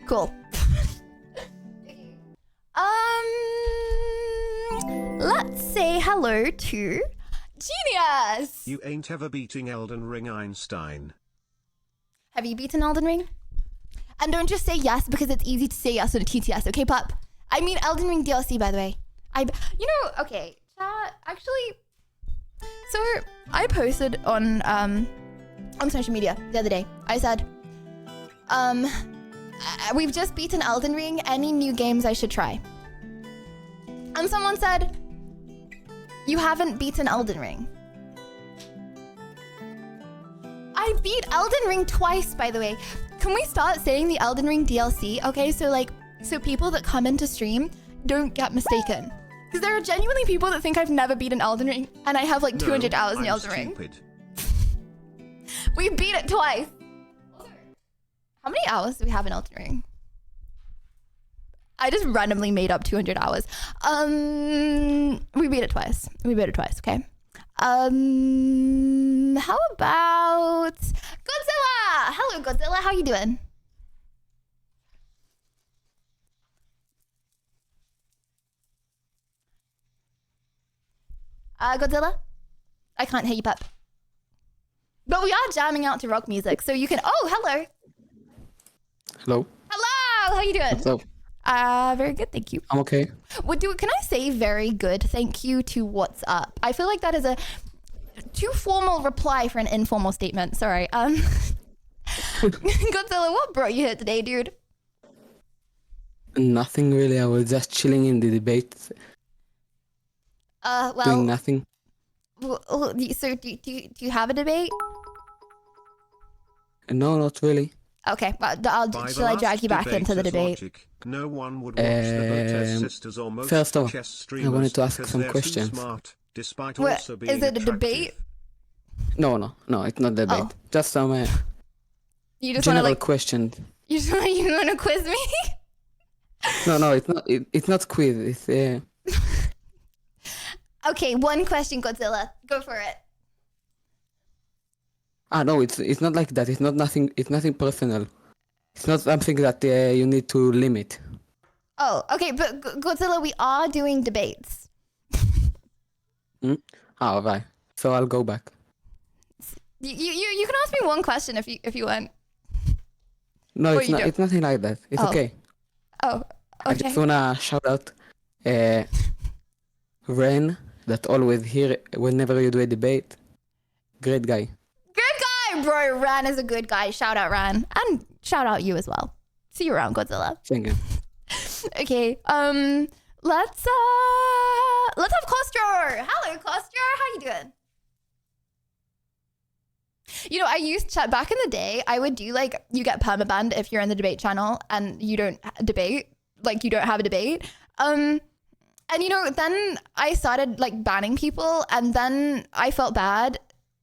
Cool. Let's say hello to Genius. You ain't ever beating Elden Ring Einstein. Have you beaten Elden Ring? And don't just say yes because it's easy to say yes on a TTS, okay, pup? I mean Elden Ring DLC, by the way. Okay, chat. Actually, so I posted on social media the other day. I said, we've just beaten Elden Ring. Any new games I should try? And someone said, you haven't beaten Elden Ring. I beat Elden Ring twice, by the way. Can we start saying the Elden Ring DLC? Okay, so people that come into stream don't get mistaken. Because there are genuinely people that think I've never beaten Elden Ring, and I have like 200 hours in the Elden Ring. We beat it twice. How many hours do we have in Elden Ring? I just randomly made up 200 hours. We beat it twice. Okay. How about Godzilla? Hello, Godzilla. How you doing? Godzilla? I can't hear you, pup. But we are jamming out to rock music, so you can... Oh, hello. Hello. Hello. How you doing? What's up? Very good, thank you. I'm okay. Can I say very good thank you to what's up? I feel like that is a too formal reply for an informal statement. Sorry. Godzilla, what brought you here today, dude? Nothing really. I was just chilling in the debate. Well, doing nothing. So do you have a debate? No, not really. Okay, well, shall I drag you back into the debate? Logic, no one would watch the Votez sisters or most First off, chess I streamers wanted to ask because some they're too questions. smart, despite What, also being is it a attractive. debate? No, it's not debate. Oh. Just some You just want general to question. you want to quiz me? No, it's not. It's not quiz. It's Okay, one question, Godzilla. Go for it. no, it's not like that. It's nothing. It's nothing personal. It's not something that you need to limit. Oh, okay, but Godzilla, we are doing debates. Right. So I'll go back. You can ask me one question if you want. No, Or it's you not. don't. It's nothing like that. It's Oh. okay. Oh, I okay. just wanna shout out Ren, that always here whenever you do a debate. Great guy. Good guy, bro. Ran is a good guy. Shout out Ran, and shout out you as well. See you around, Godzilla. Thank you. Okay. Let's have Costor. Hello, Costor. How you doing? You know, I used to, back in the day, I would do like, you get permabanned if you're in the debate channel and you don't debate, like you don't have a debate. And you know, then I started like banning people and then I felt bad.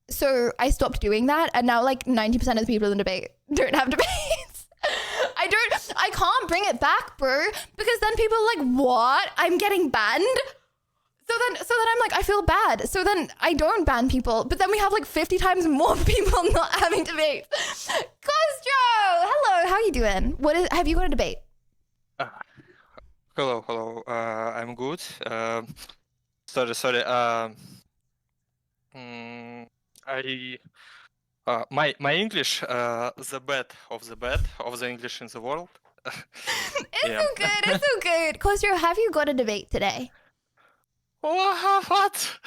So I stopped doing that. And now like 90% of the people in the debate don't have debates. I can't bring it back, bro, because then people are like, what? I'm getting banned? So then I'm like, I feel bad. So then I don't ban people, but then we have like 50 times more people not having debates. Costro, hello, how you doing? Have you got a debate? Hello. I'm good. Sorry. My English, the best of the English in the world. It's so good. Costro, have you got a debate today? What?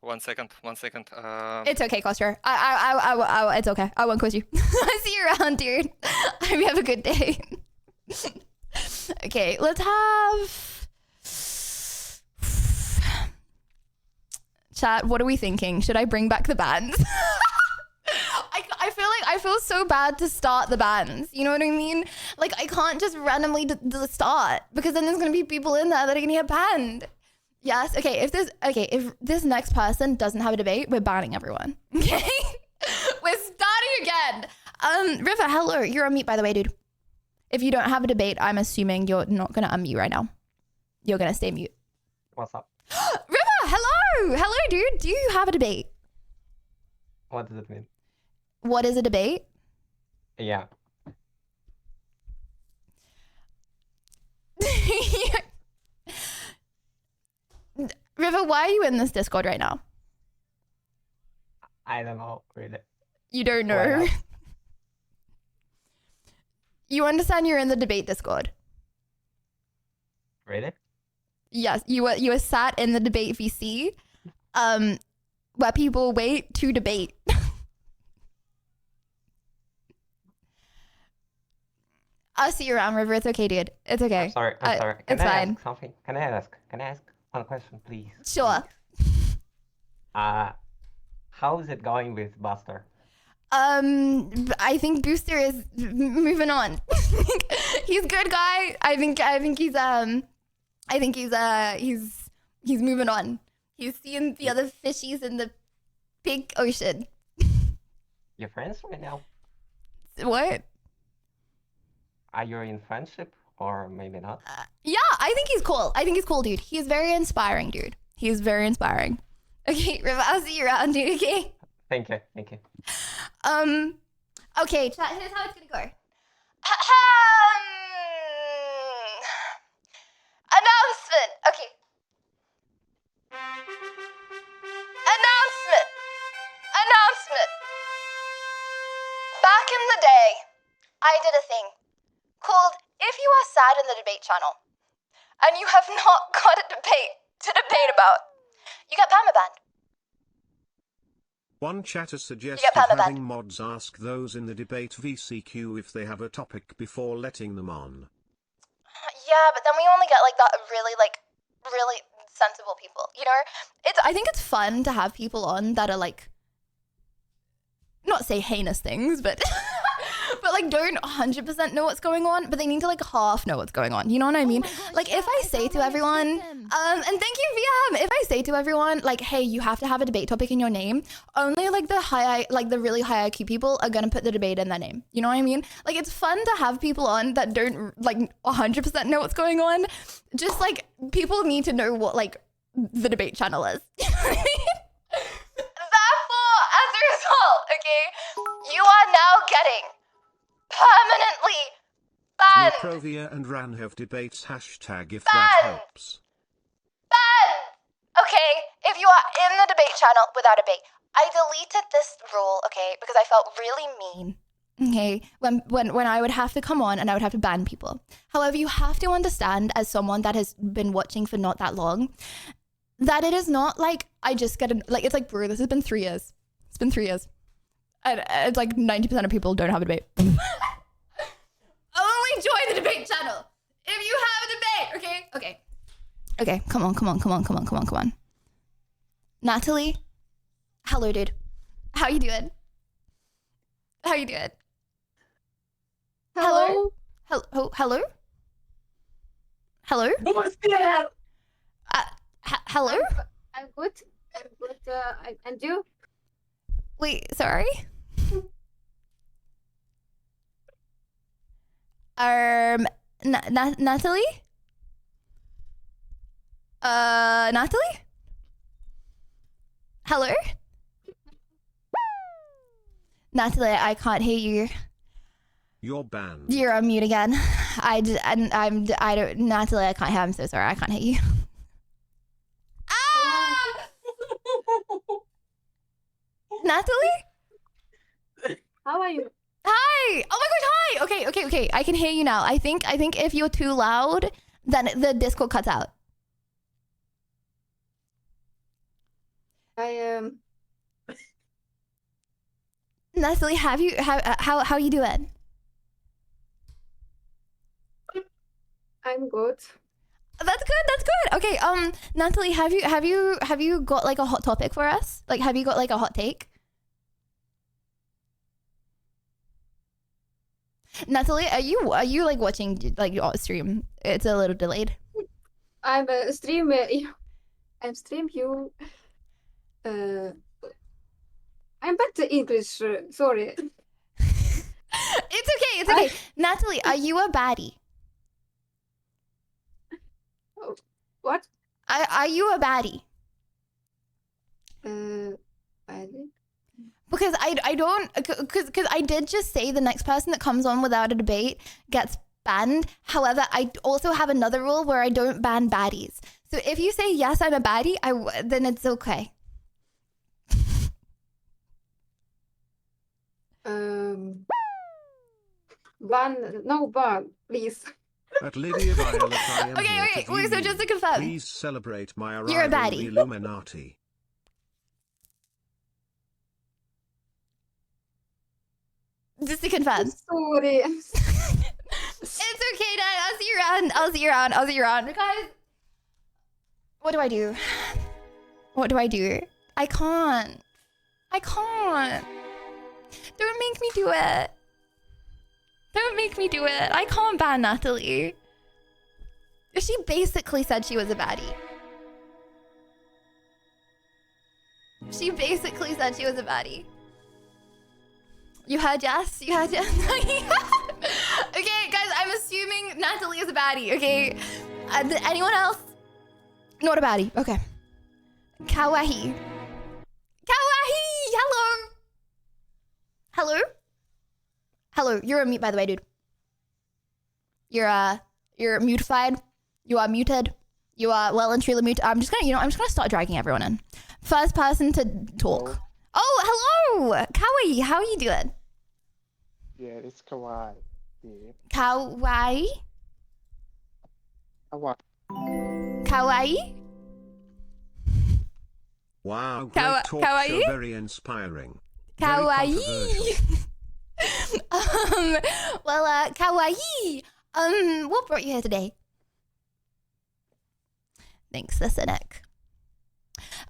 One second. It's okay, Costro. I it's okay. I won't quiz you. I see you around, dude. I hope you have a good day. Okay, let's have chat. What are we thinking? Should I bring back the bands? I feel so bad to start the bands. You know what I mean? Like, I can't just randomly start, because then there's gonna be people in there that are gonna get banned. Yes. Okay. If this next person doesn't have a debate, we're banning everyone. Okay. We're starting again. River, hello. You're on mute, by the way, dude. If you don't have a debate, I'm assuming you're not gonna unmute right now. You're gonna stay mute. What's up? River, hello, dude. Do you have a debate? What does it mean? What is a debate? Yeah. River, why are you in this Discord right now? I don't know, really. You don't know? You understand you're in the debate Discord? Really? Yes, you were sat in the debate VC, where people wait to debate. I'll see you around, River. It's okay, dude. It's okay. I'm sorry. Can It's I fine. ask something? Can I ask one question, please? Sure. How is it going with Buster? I think Booster is moving on. He's a good guy. I think he's moving on. He's seeing the other fishies in the big ocean. You're friends right now? What? Are you in friendship or maybe not? Yeah, I think he's cool. Dude. He's very inspiring, dude. He's very inspiring. Okay, River, I'll see you around, dude, okay? Thank you. Okay, chat, here's how it's gonna go. Announcement! Okay. Announcement! Back in the day, I did a thing called If You Are Sad in the Debate channel, and you have not got a debate to debate about, you get permabanned. One chatter suggested permabanned. having mods ask those in the debate VCQ if they have a topic before letting them on. Yeah, but then we only get like that really sensible people, you know? I think it's fun to have people on that are like, not say heinous things, but but like don't 100% know what's going on, but they need to like half know what's going on. You know what I mean? Like if I say to everyone, and thank you VM, if I say to everyone like, hey, you have to have a debate topic in your name, only like the really high IQ people are gonna put the debate in their name. You know what I mean? Like it's fun to have people on that don't like 100% know what's going on. Just like people need to know what like the debate channel is. You know what I mean? Therefore, as a result, okay, you are now getting permanently banned. Provia and Ran have debates hashtag if Banned. that helps. Banned. Okay, if you are in the debate channel without a debate, I deleted this rule, okay, because I felt really mean. Okay, when I would have to come on and I would have to ban people. However, you have to understand, as someone that has been watching for not that long, that it is not like I just get like it's like, bro, this has been 3 years. It's been 3 years. And it's like 90% of people don't have a debate. Only join the debate channel if you have a debate, okay, come on. Natalie, hello, dude. How you doing? Hello? Hello? Hello? I'm good. And you? Wait, sorry? Natalie? Natalie? Hello? Natalie, I can't hear you. You're banned. You're on mute again. I don't, Natalie, I can't hear. I'm so sorry. I can't hear you. Ah! Natalie? How are you? Hi! Oh my gosh, hi! Okay. I can hear you now. I think if you're too loud, then the Discord cuts out. Natalie, how you doing? I'm good. That's good. Okay, Natalie, have you got like a hot topic for us? Like, have you got like a hot take? Natalie, are you like watching like your stream? It's a little delayed. I'm a streamer. I'm stream you. I'm back to English. Sorry. It's okay. Natalie, are you a baddie? What? Are you a baddie? Baddie? Because I don't, because I did just say the next person that comes on without a debate gets banned. However, I also have another rule where I don't ban baddies. So if you say yes, I'm a baddie, then it's okay. No ban, please. At Lydia Violet, I am Okay, here to wait, so view just to you. confirm. Please celebrate my arrival You're a in baddie. the Illuminati. Just to confirm. Sorry. It's okay, Dad. I'll see you around. Guys, what do I do? I can't. Don't make me do it. I can't ban Natalie. She basically said she was a baddie. You heard yes? Okay, guys, I'm assuming Natalie is a baddie, okay? Anyone else? Not a baddie, okay. Kawaii, hello, you're a mute, by the way, dude. You're mutified. You are muted. You are well and truly muted. I'm just gonna start dragging everyone in. First person to talk. Oh, hello! Kawaii, how are you doing? Yeah, it's kawaii. Yeah. Kawaii? Kawaii? Wow, great talk kawaii? show, very inspiring. Kawaii. Very Well, kawaii. What brought you here today? Thanks, the cynic.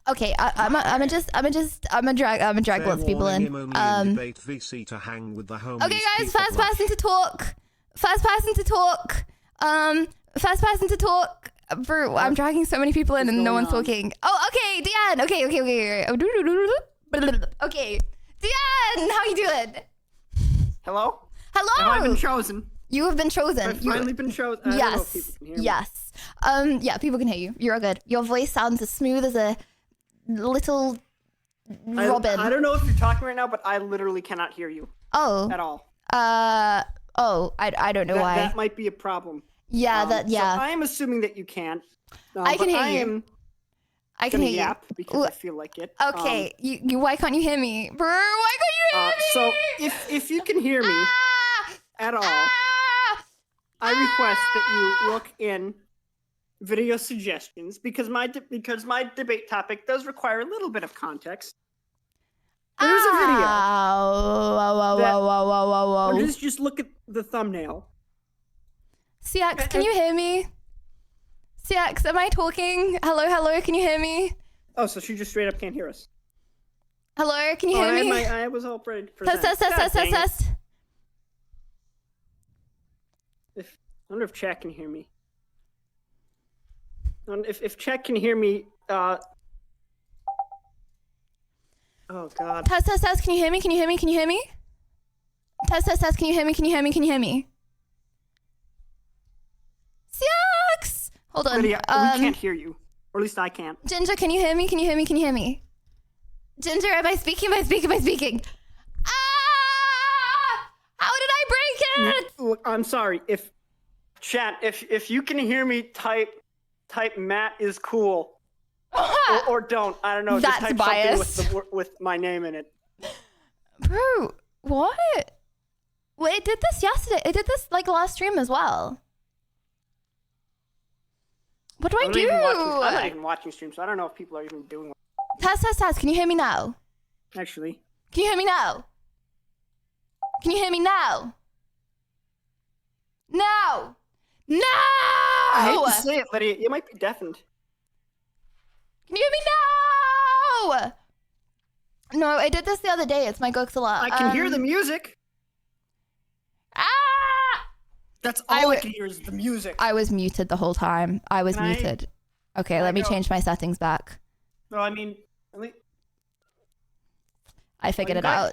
Okay, I'm gonna drag lots of people in. Debate VC to hang with the homies. Okay, guys, first person to talk. Bro, I'm dragging so many people in and no one's talking. Oh, okay, Deanne. Okay. Okay, Deanne, how you doing? Hello? I've been chosen. You have been chosen. I've finally been chosen. Yes. Yeah, people can hear you. You're all good. Your voice sounds as smooth as a little robin. I don't know if you're talking right now, but I literally cannot hear you. Oh. At all. I don't know why. That might be a problem. Yeah, So I'm assuming that you can't. I can hear you. I can hear you. Yap because I feel like it. Okay, you why can't you hear me? Bro, why can't you hear me? So if you can hear me at all, I request that you look in video suggestions because my debate topic does require a little bit of context. There's a video. Whoa. Just look at the thumbnail. CX, can you hear me? CX, am I talking? Hello, can you hear me? Oh, so she just straight up can't hear us. Hello, can you hear me? I was all ready for that. Test. I wonder if chat can hear me. If chat can hear me, oh god. Test. Can you hear me? Test. Can you hear me? Hold on. Lydia, we can't hear you. Or at least I can't. Ginger, can you hear me? Can you hear me? Can you hear me? Ginger, am I speaking? Am I speaking? Am I speaking? Ah! How did I break it? Look, I'm sorry. If chat, if you can hear me, type Matt is cool. or don't. I don't know. That's just type biased. something with my name in it. Bro, what? Wait, it did this yesterday. It did this like last stream as well. What do I do? I'm not even watching streams, so I don't know if people are even doing. Test. Can you hear me now? Actually. Can you hear me now? Can you hear me now? No! No! I hate to say it, Lydia. You might be deafened. Can you hear me now? No, I did this the other day. It's my Goxilla. I can hear the music. Ah! That's all I can hear is the music. I was muted the whole time. I was muted. Okay, let me change my settings back. No, I mean, at least... I figured it out.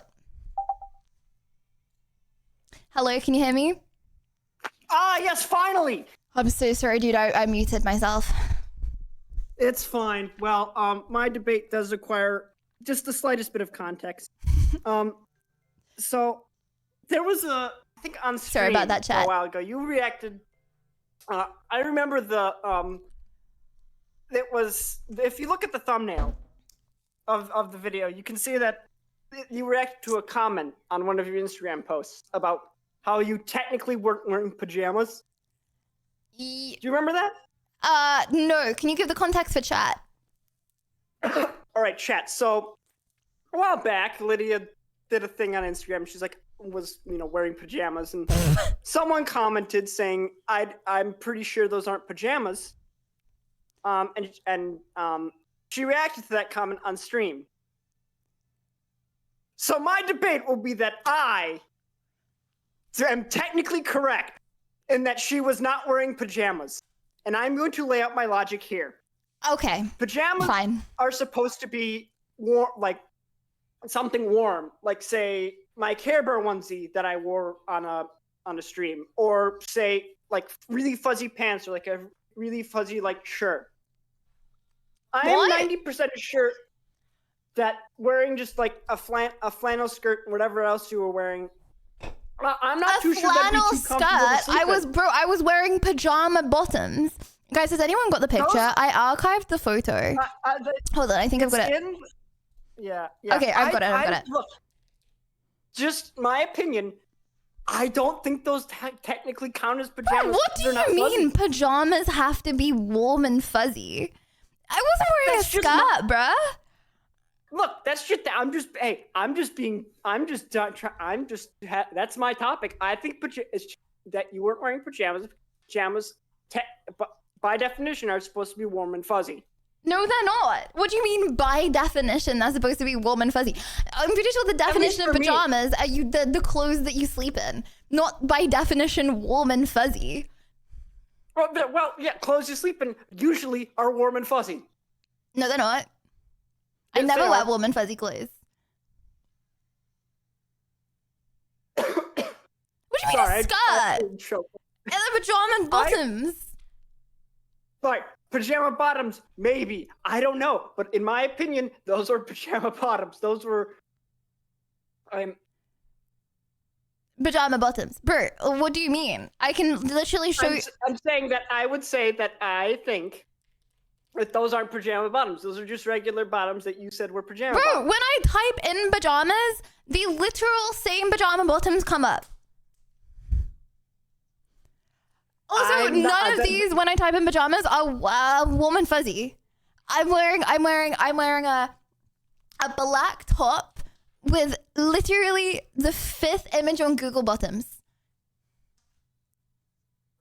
Hello, can you hear me? Ah, yes, finally! I'm so sorry, dude. I muted myself. It's fine. Well, my debate does require just the slightest bit of context. So there was I think on stream Sorry about that, chat. a while ago, you reacted. I remember it was, if you look at the thumbnail of the video, you can see that you reacted to a comment on one of your Instagram posts about how you technically weren't wearing pajamas. Do you remember that? No. Can you give the context for chat? All right, chat. So a while back, Lydia did a thing on Instagram. She's like, was wearing pajamas, and someone commented saying, I'm pretty sure those aren't pajamas. And she reacted to that comment on stream. So my debate will be that I am technically correct in that she was not wearing pajamas. And I'm going to lay out my logic here. Okay. Pajamas are supposed to be warm, like something warm, like say my Care Bear onesie that I wore on a stream, or say like really fuzzy pants or like a really fuzzy like shirt. I am 90% sure that wearing just like a flannel skirt, whatever else you were wearing. I'm not too sure that'd be too comfortable to sleep in. I was wearing pajama bottoms. Guys, has anyone got the picture? I archived the photo. Hold on, I think I've got it. Yeah. Okay, I've got it. Look, just my opinion. I don't think those technically count as pajamas. Bro, what do you mean pajamas have to be warm and fuzzy? I wasn't wearing a skirt, bruh. Look, that's just. That's my topic. I think that you weren't wearing pajamas. Pajamas, by definition, are supposed to be warm and fuzzy. No, they're not. What do you mean by definition they're supposed to be warm and fuzzy? I'm pretty sure the definition of pajamas are the clothes that you sleep in, not by definition warm and fuzzy. Well, yeah, clothes you sleep in usually are warm and fuzzy. No, they're not. I never wear warm and fuzzy clothes. What do you mean a skirt? And the pajama bottoms. Like, pajama bottoms, maybe. I don't know. But in my opinion, those are pajama bottoms. Those were... Pajama bottoms. Bert, what do you mean? I can literally show you... I'm saying that I would say that I think that those aren't pajama bottoms. Those are just regular bottoms that you said were pajama bottoms. Bro, when I type in pajamas, the literal same pajama bottoms come up. Also, none of these, when I type in pajamas, are warm and fuzzy. I'm wearing a black top with literally the 5th image on Google Bottoms.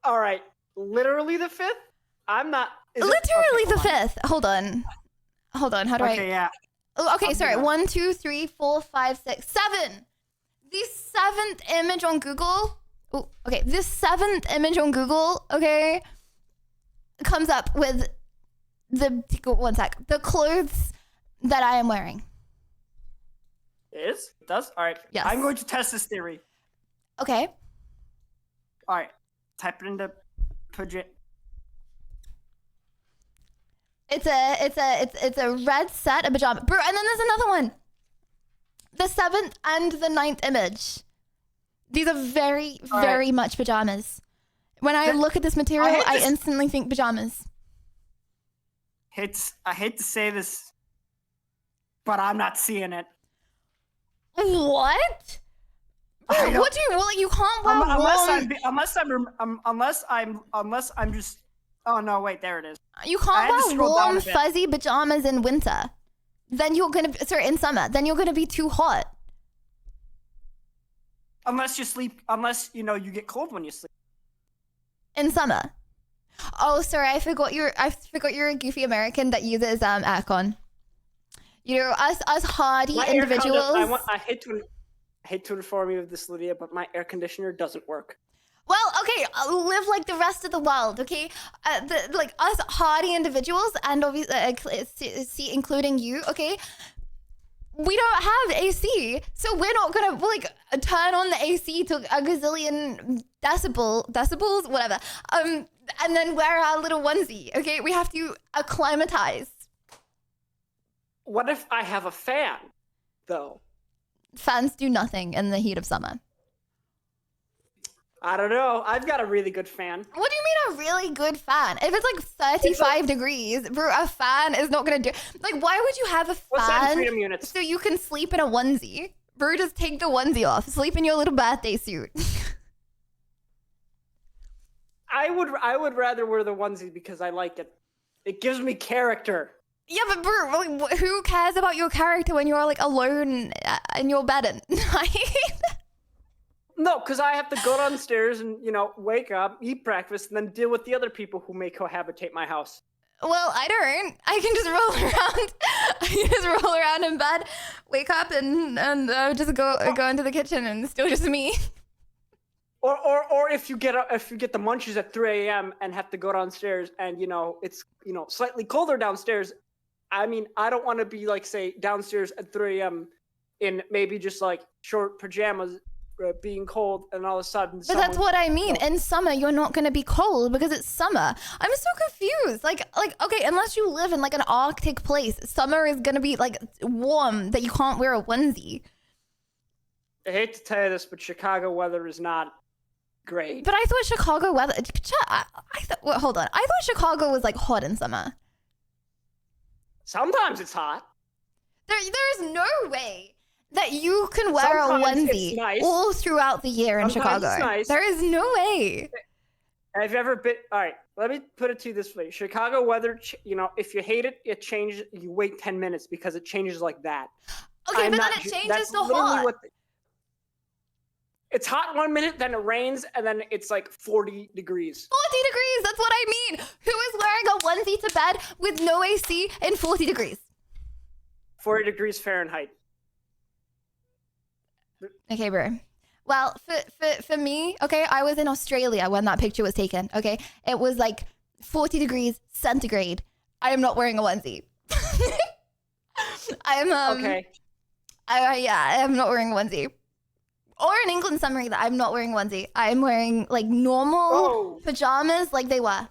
All right, literally the 5th? I'm not. Literally the 5th. Hold on. How do I? Okay, yeah. Oh, okay, sorry. 1, 2, 3, 4, 5, 6, 7. The 7th image on Google. Oh, okay. This 7th image on Google, okay, comes up with the clothes that I am wearing. It does? All right. Yes. I'm going to test this theory. Okay. All right. Type it into It's a red set of pajamas. Bro, and then there's another one. The 7th and the 9th image. These are very, very much pajamas. When I look at this material, I instantly think pajamas. I hate to say this, but I'm not seeing it. What? Bro, what do you like? You can't wear unless I'm just. Oh no! Wait, there it is. You can't wear warm, fuzzy pajamas in winter. Then you're gonna in summer. Then you're gonna be too hot. Unless you know you get cold when you sleep. In summer. Oh, sorry, I forgot you're a goofy American that uses aircon. You know, us hardy individuals. I hate to inform you of this, Lydia, but my air conditioner doesn't work. Well, okay, live like the rest of the world, okay? Like us hardy individuals, and obviously, including you, okay? We don't have AC, so we're not gonna like turn on the AC to a gazillion decibels, whatever. And then wear our little onesie, okay? We have to acclimatize. What if I have a fan, though? Fans do nothing in the heat of summer. I don't know. I've got a really good fan. What do you mean a really good fan? If it's like 35 degrees, bro, a fan is not gonna do. Like, why would you have a fan so you can sleep in a onesie? Bro, just take the onesie off. Sleep in your little birthday suit. I would rather wear the onesie because I like it. It gives me character. Yeah, but bro, like, who cares about your character when you're like alone in your bed at night? No, because I have to go downstairs and, you know, wake up, eat breakfast, and then deal with the other people who may cohabitate my house. Well, I don't. I can just roll around. I can just roll around in bed, wake up, and just go into the kitchen, and it's still just me. Or if you get the munchies at 3 a.m. and have to go downstairs, and it's slightly colder downstairs. I mean, I don't want to be like, say, downstairs at 3 a.m. in maybe just like short pajamas. Being cold, and all of a sudden. But that's what I mean. In summer, you're not gonna be cold because it's summer. I'm so confused. Like, okay, unless you live in like an Arctic place, summer is gonna be like warm that you can't wear a onesie. I hate to tell you this, but Chicago weather is not great. But I thought Chicago weather. Hold on. I thought Chicago was like hot in summer. Sometimes it's hot. There's no way that you can wear a onesie all throughout the year in Chicago. It's nice. There is no way. I've ever been. All right, let me put it to you this way: Chicago weather. If you hate it, it changes. You wait 10 minutes because it changes like that. Okay, but then it changes to hot. It's hot 1 minute, then it rains, and then it's like 40 degrees. 40 degrees. That's what I mean. Who is wearing a onesie to bed with no AC in 40 degrees? 40 degrees Fahrenheit. Okay, bro. Well, for me, okay, I was in Australia when that picture was taken, okay? It was like 40 degrees centigrade. I am not wearing a onesie. Okay. I am not wearing a onesie. Or in England summer either, I'm not wearing a onesie. I'm wearing like normal pajamas like they were.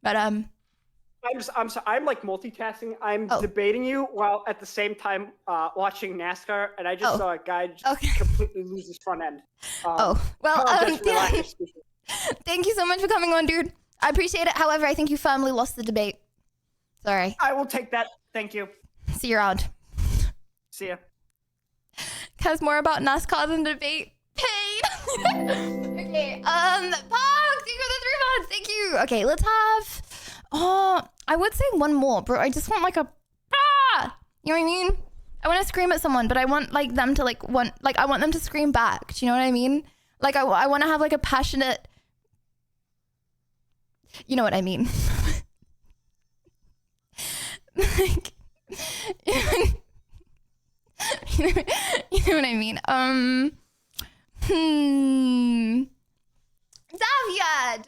But I'm like multitasking. I'm debating you while at the same time watching NASCAR, and I just saw a guy just completely lose his front end. Thank you so much for coming on, dude. I appreciate it. However, I think you firmly lost the debate. Sorry. I will take that. Thank you. See you around. See ya. Cares more about NASCAR than debate. Paid. Okay. Pog, thank you for the 3 months. Thank you. Okay, let's have. Oh, I would say one more, bro. I just want like a you know what I mean? I want to scream at someone, but I want like them to I want them to scream back. Do you know what I mean? Like I want to have like a passionate. You know what I mean? Like, you know what I mean? Daviad!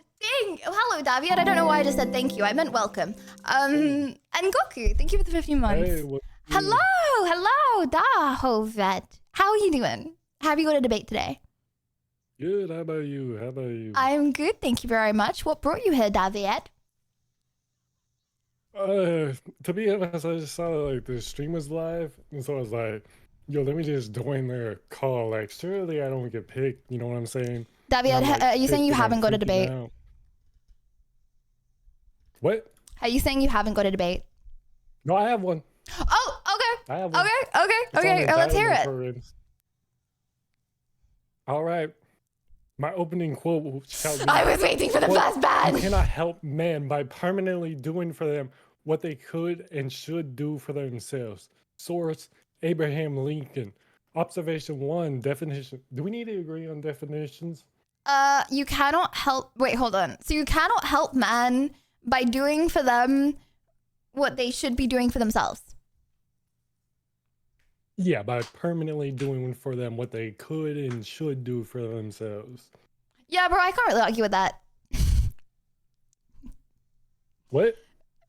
Hello, Daviad. I don't know why I just said thank you. I meant welcome. And Goku, thank you for the 15 months. Hey, hello, Dahovet. How are you doing? Have you got a debate today? Good. How about you? How about you? I'm good, thank you very much. What brought you here, David? To be honest, I just saw like the stream was live, and so I was like, "Yo, let me just join their call." Like, surely I don't get picked. You know what I'm saying? David, And I'm, like, are you saying you picked and haven't got a freaking debate? out. What? Are you saying you haven't got a debate? No, I have one. Oh, okay. I have one. Okay. It's on Let's hear entitlement it. programs. All right. My opening quote shall be, I was waiting for the quote, first ban. "You cannot help man by permanently doing for them what they could and should do for themselves." Source, Abraham Lincoln. Observation 1, definition. Do we need to agree on definitions? You cannot help. Wait, hold on. So you cannot help man by doing for them what they should be doing for themselves. Yeah, by permanently doing for them what they could and should do for themselves. Yeah, bro, I can't really argue with that. What?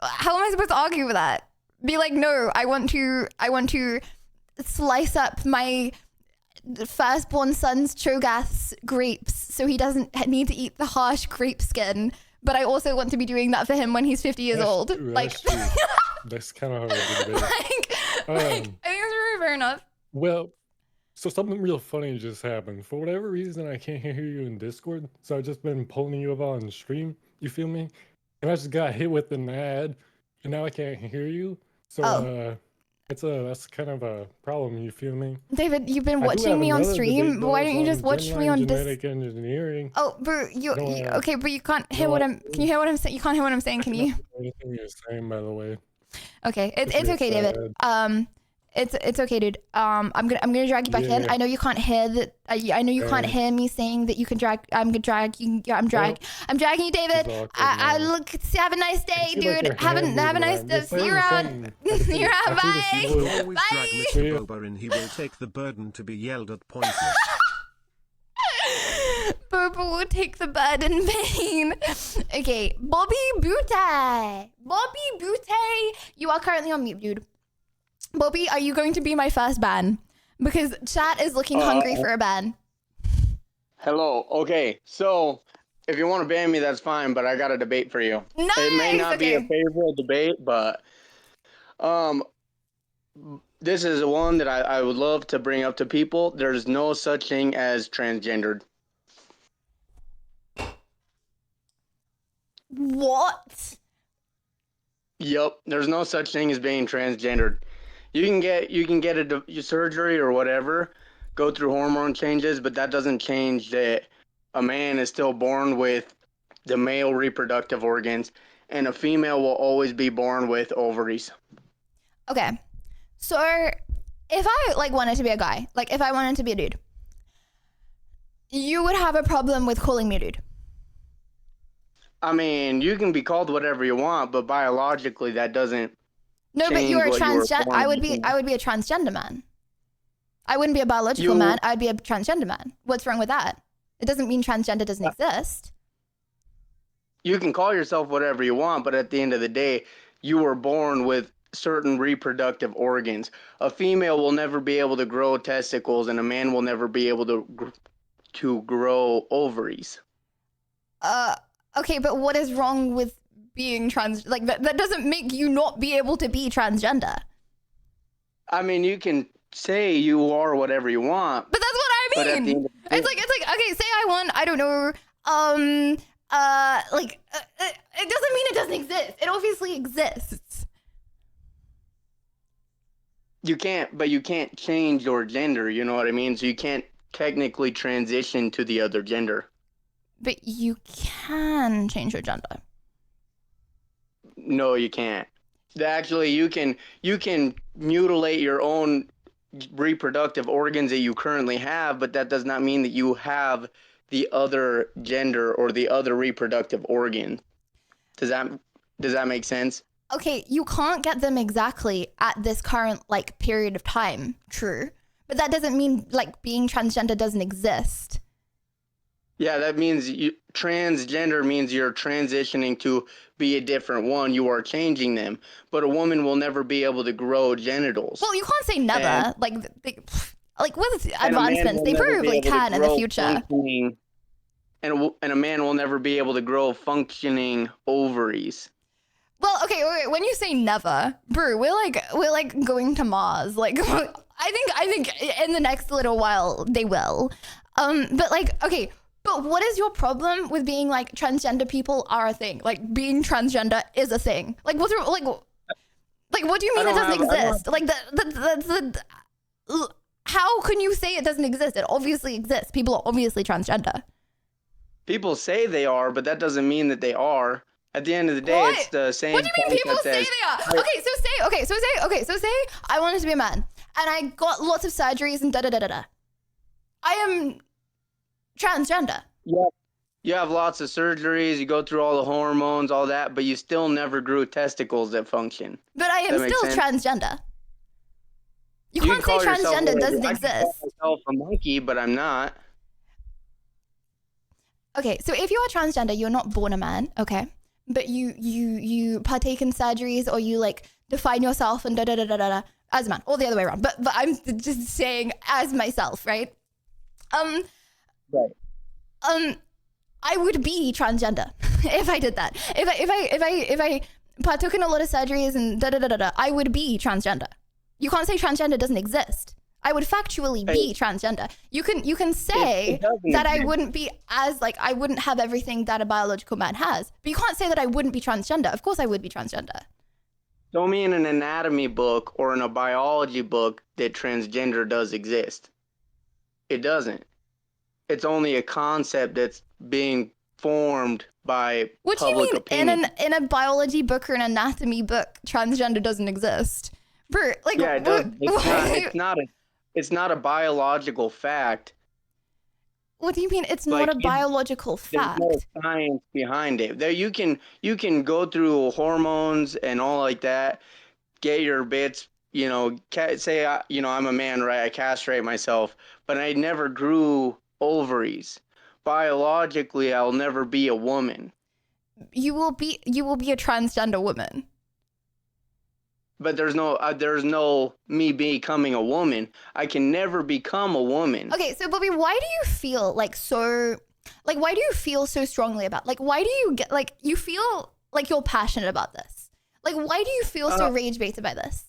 How am I supposed to argue with that? Be like, no, I want to slice up my firstborn son's Cho'Gath's grapes so he doesn't need to eat the harsh grape skin. But I also want to be doing that for him when he's 50 years old. True, like, that's true. That's kind of hard to debate. I think that's very fair enough. Well, so something real funny just happened. For whatever reason, I can't hear you in Discord, so I've just been pulling you up on stream. You feel me? And I just got hit with an ad, and now I can't hear you. So that's kind of a problem. You feel me? David, you've been I do watching have me on another stream. debate, though, Why don't you just on watch me germline on this? genetic engineering. Oh, bro, okay, but you can't hear No, what I'm. Can you hear what I'm saying? You can't hear what I'm saying, can you? Anything you're saying, by the way. Okay, it's It's okay, real David. sad. It's okay, dude. I'm gonna drag you back in. Yeah. I know you can't hear that. I know you can't Okay. hear me saying that you can drag. I'm dragging you, David. awkward I now. look. Have a nice day, see, like, dude. your Have a hand nice moving day. around. See you around. See you around. You will Bye. always drag Mr. Boba in. He will take the burden to be yelled at pointless. Boba will take the bird in vain. Okay, Bobby Butte. You are currently on mute, dude. Bobby, are you going to be my first ban? Because chat is looking hungry for a ban. Hello. Okay, so if you want to ban me, that's fine, but I got a debate for you. Nice. It may not be a Okay. favorable debate, but this is one that I would love to bring up to people. There's no such thing as transgendered. What? Yep, there's no such thing as being transgendered. You can get a surgery or whatever, go through hormone changes, but that doesn't change that a man is still born with the male reproductive organs, and a female will always be born with ovaries. Okay. So if I like wanted to be a guy, like if I wanted to be a dude, you would have a problem with calling me a dude. I mean, you can be called whatever you want, but biologically that doesn't. No, but you're a change what you were transgender. born I would with. be a transgender man. I wouldn't be a biological You- man. I'd be a transgender man. What's wrong with that? It doesn't mean transgender doesn't exist. You can call yourself whatever you want, but at the end of the day, you were born with certain reproductive organs. A female will never be able to grow testicles, and a man will never be able to grow ovaries. Okay, but what is wrong with being trans? Like that doesn't make you not be able to be transgender. I mean, you can say you are whatever you want, But that's what I but at the mean. end of the day, It's like okay, say I want, I don't know, it doesn't mean it doesn't exist. It obviously exists. you can't change your gender. You know what I mean? So you can't technically transition to the other gender. But you can change your gender. No, you can't. Actually, you can mutilate your own reproductive organs that you currently have, but that does not mean that you have the other gender or the other reproductive organ. Does that make sense? Okay, you can't get them exactly at this current like period of time. True. But that doesn't mean like being transgender doesn't exist. Yeah, that means transgender means you're transitioning to be a different one. You are changing them. But a woman will never be able to grow genitals. Well, you can't say never. And- Like Like with And a man advancements, will they never be probably able to can in the grow future. functioning- And a man will never be able to grow functioning ovaries. Well, okay, wait, when you say never, Brew, we're like going to Mars. Like, I think in the next little while they will. But like, okay, but what is your problem with being like transgender people are a thing? Like being transgender is a thing. Like what's like what do you mean it doesn't exist? Like how can you say it doesn't exist? It obviously exists. People are obviously transgender. People say they are, but that doesn't mean that they are. At the end of the day, it's the same. What do you mean people concept say as- they are? So say I wanted to be a man and I got lots of surgeries and da-da-da-da-da. I am transgender. Yeah. You have lots of surgeries, you go through all the hormones, all that, but you still never grew testicles that function. But I am That makes still sense? transgender. You can can't say call yourself transgender whatever- doesn't I can call exist. myself a monkey, but I'm not. Okay, so if you are transgender, you're not born a man, okay? But you partake in surgeries or you like define yourself and da-da-da-da-da as a man, or the other way around. But I'm just saying as myself, right? Right. I would be transgender if I did that. If I partook in a lot of surgeries and da-da-da-da-da, I would be transgender. You can't say transgender doesn't exist. I would factually be transgender. You can say that I wouldn't be as like I wouldn't have everything that a biological man has, but you can't say that I wouldn't be transgender. Of course I would be transgender. Show me in an anatomy book or in a biology book that transgender does exist. It doesn't. It's only a concept that's being formed by What do you public mean opinion. in a biology book or an anatomy book transgender doesn't exist? Bert, like Yeah, it does. It's not a biological fact. What do you mean it's not a biological fact? There's no science behind it. There you can go through hormones and all like that, get your bits, say I'm a man, right? I castrate myself, but I never grew ovaries. Biologically, I'll never be a woman. You will be a transgender woman. But there's no me becoming a woman. I can never become a woman. Okay, so Bobby, why do you feel why do you feel so strongly about why do you get you feel like you're passionate about this? Like why do you feel so rage baited by this?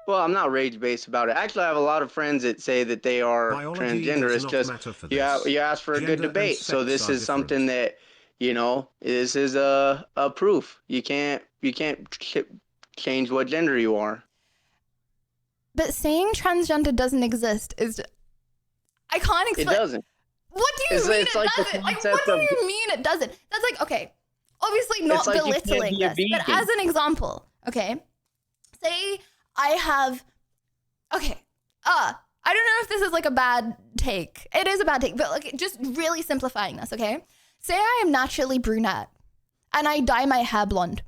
Well, I'm not rage based about it. Actually, I have a lot of friends that say that they are transgender. It's just you ask for a good debate. So this is something that this is a proof. You can't change what gender you are. But saying transgender doesn't exist is I can't explain. It doesn't. What do you mean it's it like the doesn't? Like what concept do of- you mean it doesn't? That's like okay. Obviously not It's like you can't belittling be a this, but vegan. as an example, okay? Say I have I don't know if this is like a bad take. It is a bad take, but like just really simplifying this, okay? Say I am naturally brunette and I dye my hair blonde.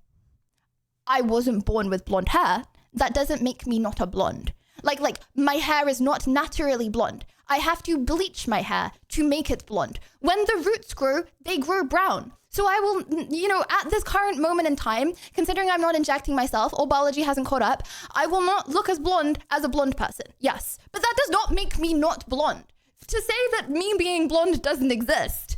I wasn't born with blonde hair. That doesn't make me not a blonde. Like my hair is not naturally blonde. I have to bleach my hair to make it blonde. When the roots grow, they grow brown. So I will, at this current moment in time, considering I'm not injecting myself or biology hasn't caught up, I will not look as blonde as a blonde person. Yes. But that does not make me not blonde. To say that me being blonde doesn't exist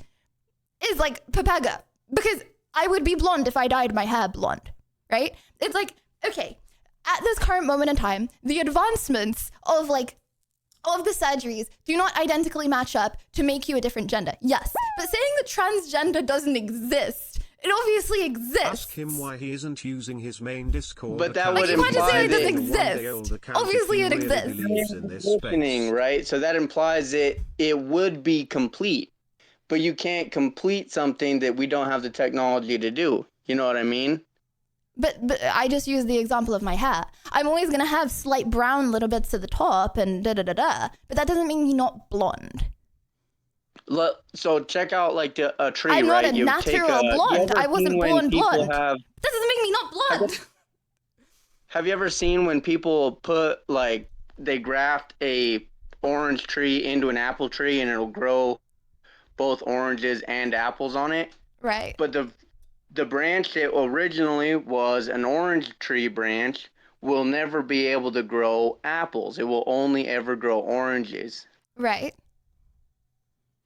is like Pepega. Because I would be blonde if I dyed my hair blonde. Right? It's like, okay, at this current moment in time, the advancements of the surgeries do not identically match up to make you a different gender. Yes. But saying that transgender doesn't exist, it obviously exists. Ask him why he isn't using his main Discord. But that account would to imply You can't just say it that- doesn't one day exist. old account if Obviously he it really exists. believes in this space. Listening, right? So that implies that it would be complete, but you can't complete something that we don't have the technology to do. You know what I mean? But I just used the example of my hair. I'm always going to have slight brown little bits at the top and da-da-da-da. But that doesn't mean you're not blonde. So check out a tree, I'm right? not a natural blonde. I wasn't born blonde. That doesn't make me not blonde. Have you ever seen when people put they graft a orange tree into an apple tree and it'll grow both oranges and apples on it? Right. But the branch that originally was an orange tree branch will never be able to grow apples. It will only ever grow oranges. Right.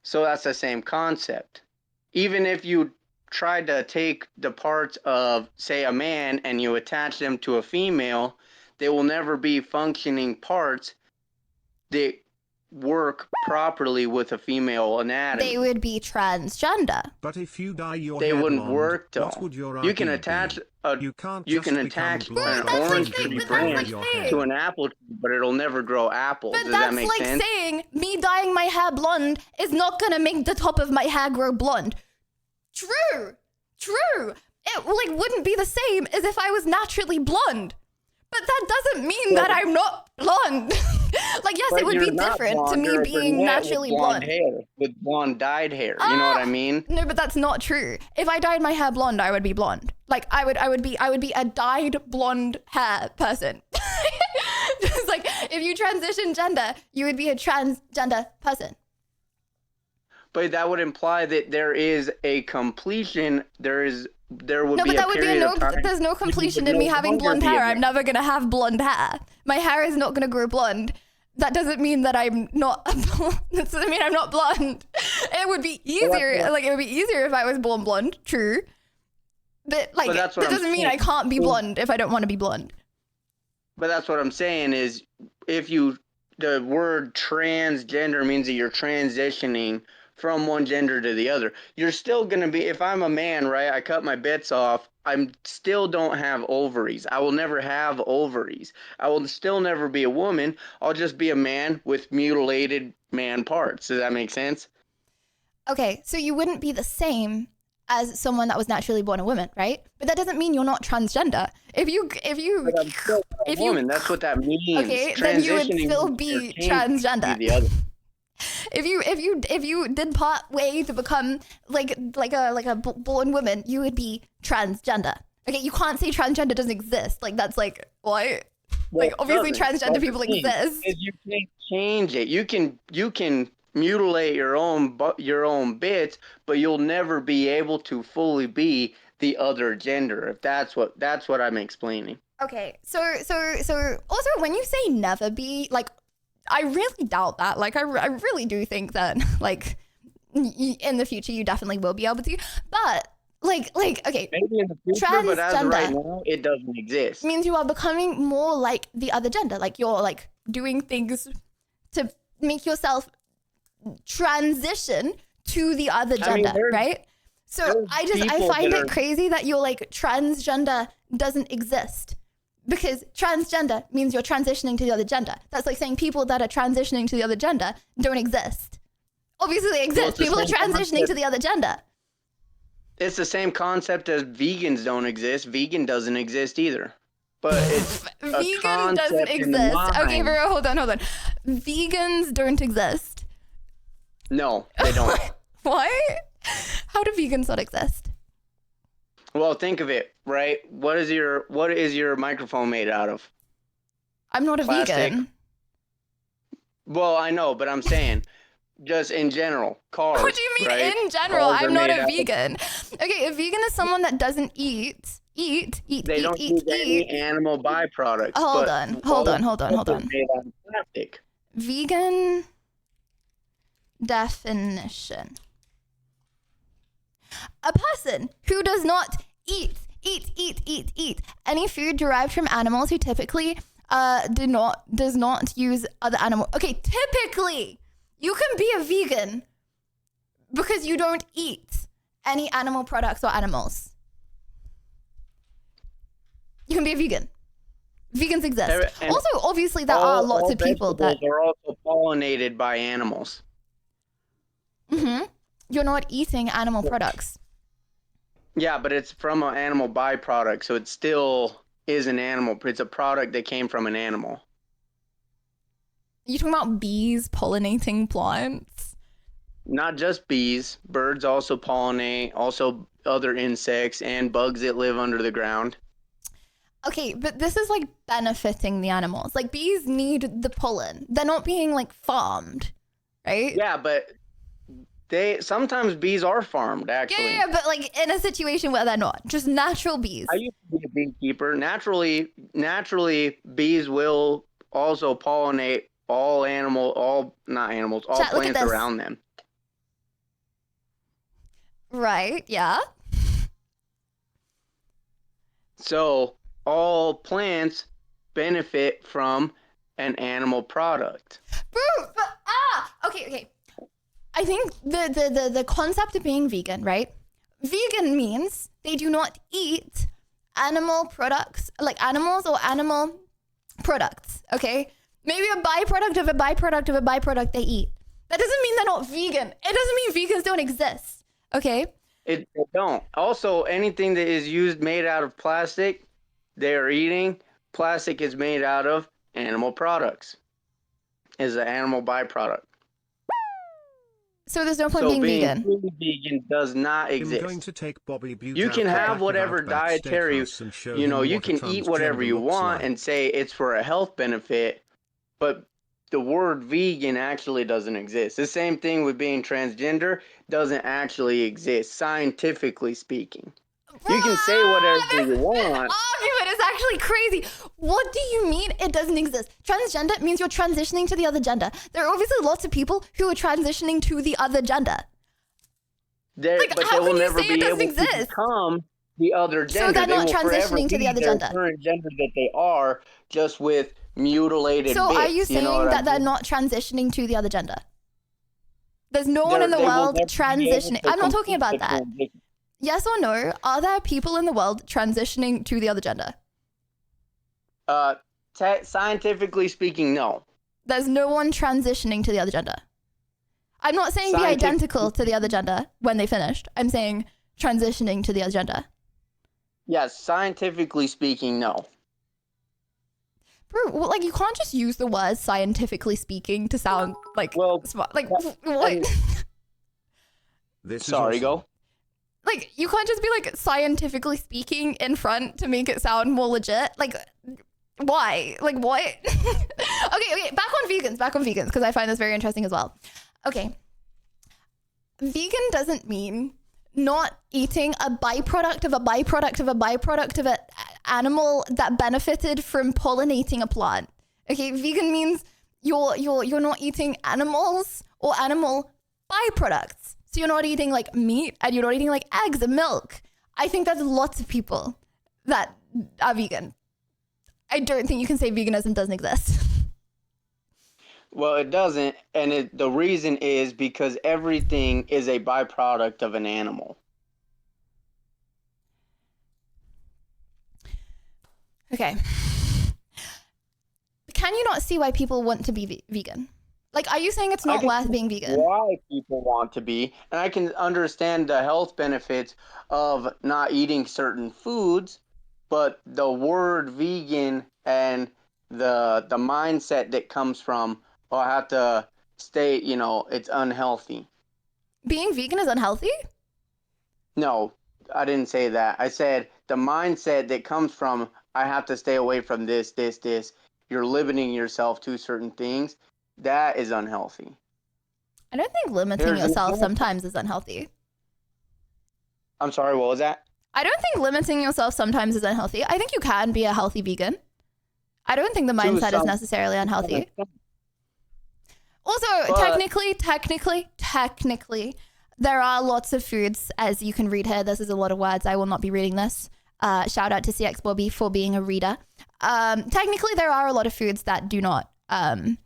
So that's the same concept. Even if you tried to take the parts of, say, a man and you attach them to a female, they will never be functioning parts that work properly with a female anatomy. They would be transgender. But if you dye your They hair wouldn't blonde, work though. what would your You can IP attach be? a You can't you just can become attach blonde an and orange change tree the color of branch your hair. to an apple tree, but it'll never grow apples. But Does that that's make like sense? saying me dyeing my hair blonde is not gonna make the top of my hair grow blonde. True. It like wouldn't be the same as if I was naturally blonde. But that doesn't mean that I'm not blonde. Like, yes, But it would you're be not different to blonde, me you're a being brunette naturally with blonde blonde. hair, with blonde dyed hair. You know what I mean? No, but that's not true. If I dyed my hair blonde, I would be blonde. Like I would be a dyed blonde hair person. Just like if you transition gender, you would be a transgender person. But that would imply that there is a completion. There would No, be but a that would be period a of time. there's no when you completion would in me no having longer blonde be a hair. man. I'm never gonna have blonde hair. My hair is not gonna grow blonde. That doesn't mean that I'm not. That doesn't mean I'm not blonde. It would be easier. Like it would be easier if I was born blonde. True. But like But that's that what I'm doesn't mean I saying. can't be blonde if I don't want to be blonde. But that's what I'm saying is, if the word transgender means that you're transitioning from one gender to the other. You're still gonna be, if I'm a man, right, I cut my bits off, I'm still don't have ovaries. I will never have ovaries. I will still never be a woman. I'll just be a man with mutilated man parts. Does that make sense? Okay, so you wouldn't be the same as someone that was naturally born a woman, right? But that doesn't mean you're not transgender. If you But I'm still a woman. That's what that means. okay, then you would Transitioning still means be you're changing transgender. to the other. If you did part way to become like a born woman, you would be transgender. Okay, you can't say transgender doesn't exist. Like that's like what? Like obviously transgender people exist. Because you can't change it. You can mutilate your own bits, but you'll never be able to fully be the other gender. If that's what I'm explaining. Okay, so also when you say never be, like I really doubt that. Like I really do think that like in the future you definitely will be able to. But like okay, maybe in the future, but as of right now, it doesn't exist. Means you are becoming more like the other gender. Like you're like doing things to make yourself transition to the other gender, right? So I find it crazy that you're like transgender doesn't exist. Because transgender means you're transitioning to the other gender. That's like saying people that are transitioning to the other gender don't exist. Obviously they exist. People are transitioning to the other gender. It's the same concept as vegans don't exist. Vegan doesn't exist either. But it's vegan doesn't exist. Okay, bro, hold on. Vegans don't exist. No, they don't. Why? How do vegans not exist? Well, think of it, right? What is your microphone made out of? I'm not a vegan. Well, I know, but I'm saying, just in general, cars. What do you mean right? in general? Cars I'm are not made a out vegan. Okay, a vegan is someone that doesn't eat. They don't use any animal byproducts. Hold but on. Made out of plastic. Vegan definition. A person who does not eat any food derived from animals who typically does not use other animals. Okay, typically you can be a vegan because you don't eat any animal products or animals. You can be a vegan. Vegans exist. And also, obviously, there are lots of people that are also pollinated by animals. You're not eating animal products. Yeah, but it's from an animal byproduct, so it still is an animal. It's a product that came from an animal. You talking about bees pollinating plants? Not just bees. Birds also pollinate, also other insects and bugs that live under the ground. Okay, but this is like benefiting the animals. Like bees need the pollen. They're not being like farmed, right? Yeah, but sometimes bees are farmed Yeah, actually. yeah, but like in a situation where they're not, just natural bees. I used to be a beekeeper. Naturally, bees will also pollinate all Chat, look at plants this. around them. Right, yeah. So all plants benefit from an animal product. Bro, okay. I think the concept of being vegan, right? Vegan means they do not eat animal products, like animals or animal products, okay? Maybe a byproduct of a byproduct of a byproduct they eat. That doesn't mean they're not vegan. It doesn't mean vegans don't exist, okay? It don't. Also, anything that is made out of plastic, they are eating. Plastic is made out of animal products. Is an animal byproduct. So there's no point being vegan. Truly vegan does not I'm exist. going to take Bobby Butte You can out the have back of whatever Outback dietary, Steakhouse and show you know, him you what a can eat whatever transgender you looks want like. and say it's for a health benefit, but the word vegan actually doesn't exist. The same thing with being transgender doesn't actually exist, scientifically speaking. You can say whatever you want. Argument is actually crazy. What do you mean it doesn't exist? Transgender means you're transitioning to the other gender. There are obviously lots of people who are transitioning to the other gender. But how they will can you never say be it doesn't able to exist? become the other gender. So they're They not will forever transitioning to the be other their gender. current gender that they are, just with mutilated So bits. are you saying know what that I they're mean? not transitioning to the other gender? There's no one in the They will world never be able transitioning. to I'm not talking complete about the that. transition. Yes or no? Are there people in the world transitioning to the other gender? Scientifically speaking, no. There's no one transitioning to the other gender. I'm not saying be identical to the other gender when they finished. I'm saying transitioning to the other gender. Yes, scientifically speaking, no. Bro, well, like you can't just use the word scientifically speaking to sound like smart. Like what? Sorry, go. Like you can't just be like scientifically speaking in front to make it sound more legit. Like why? Like what? Okay, back on vegans because I find this very interesting as well. Okay. Vegan doesn't mean not eating a byproduct of a byproduct of a byproduct of an animal that benefited from pollinating a plant. Okay, vegan means you're not eating animals or animal byproducts. So you're not eating like meat and you're not eating like eggs and milk. I think there's lots of people that are vegan. I don't think you can say veganism doesn't exist. Well, it doesn't, and the reason is because everything is a byproduct of an animal. Okay. Can you not see why people want to be vegan? Like, are you saying it's not worth being vegan? Why people want to be, and I can understand the health benefits of not eating certain foods, but the word vegan and the mindset that comes from, oh, I have to stay, it's unhealthy. Being vegan is unhealthy? No, I didn't say that. I said the mindset that comes from, I have to stay away from this. You're limiting yourself to certain things. That is unhealthy. I don't think limiting yourself sometimes is unhealthy. I'm sorry, what was that? I don't think limiting yourself sometimes is unhealthy. I think you can be a healthy vegan. I don't think the mindset is necessarily unhealthy. Also, technically, there are lots of foods, as you can read here. This is a lot of words. I will not be reading this. Shout out to CX Bobby for being a reader. Technically, there are a lot of foods that do not have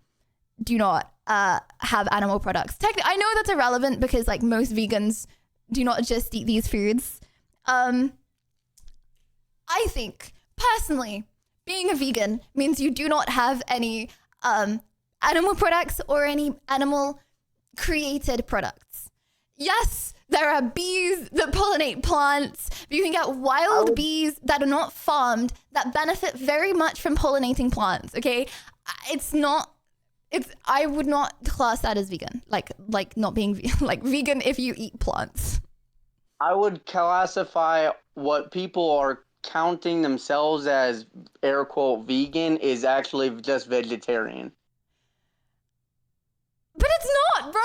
animal products. I know that's irrelevant because like most vegans do not just eat these foods. I think personally, being a vegan means you do not have any animal products or any animal created products. Yes, there are bees that pollinate plants, but you can get wild bees that are not farmed that benefit very much from pollinating plants, okay? I would not class that as vegan. Like not being like vegan if you eat plants. I would classify what people are counting themselves as air quote vegan is actually just vegetarian. But it's not, bro.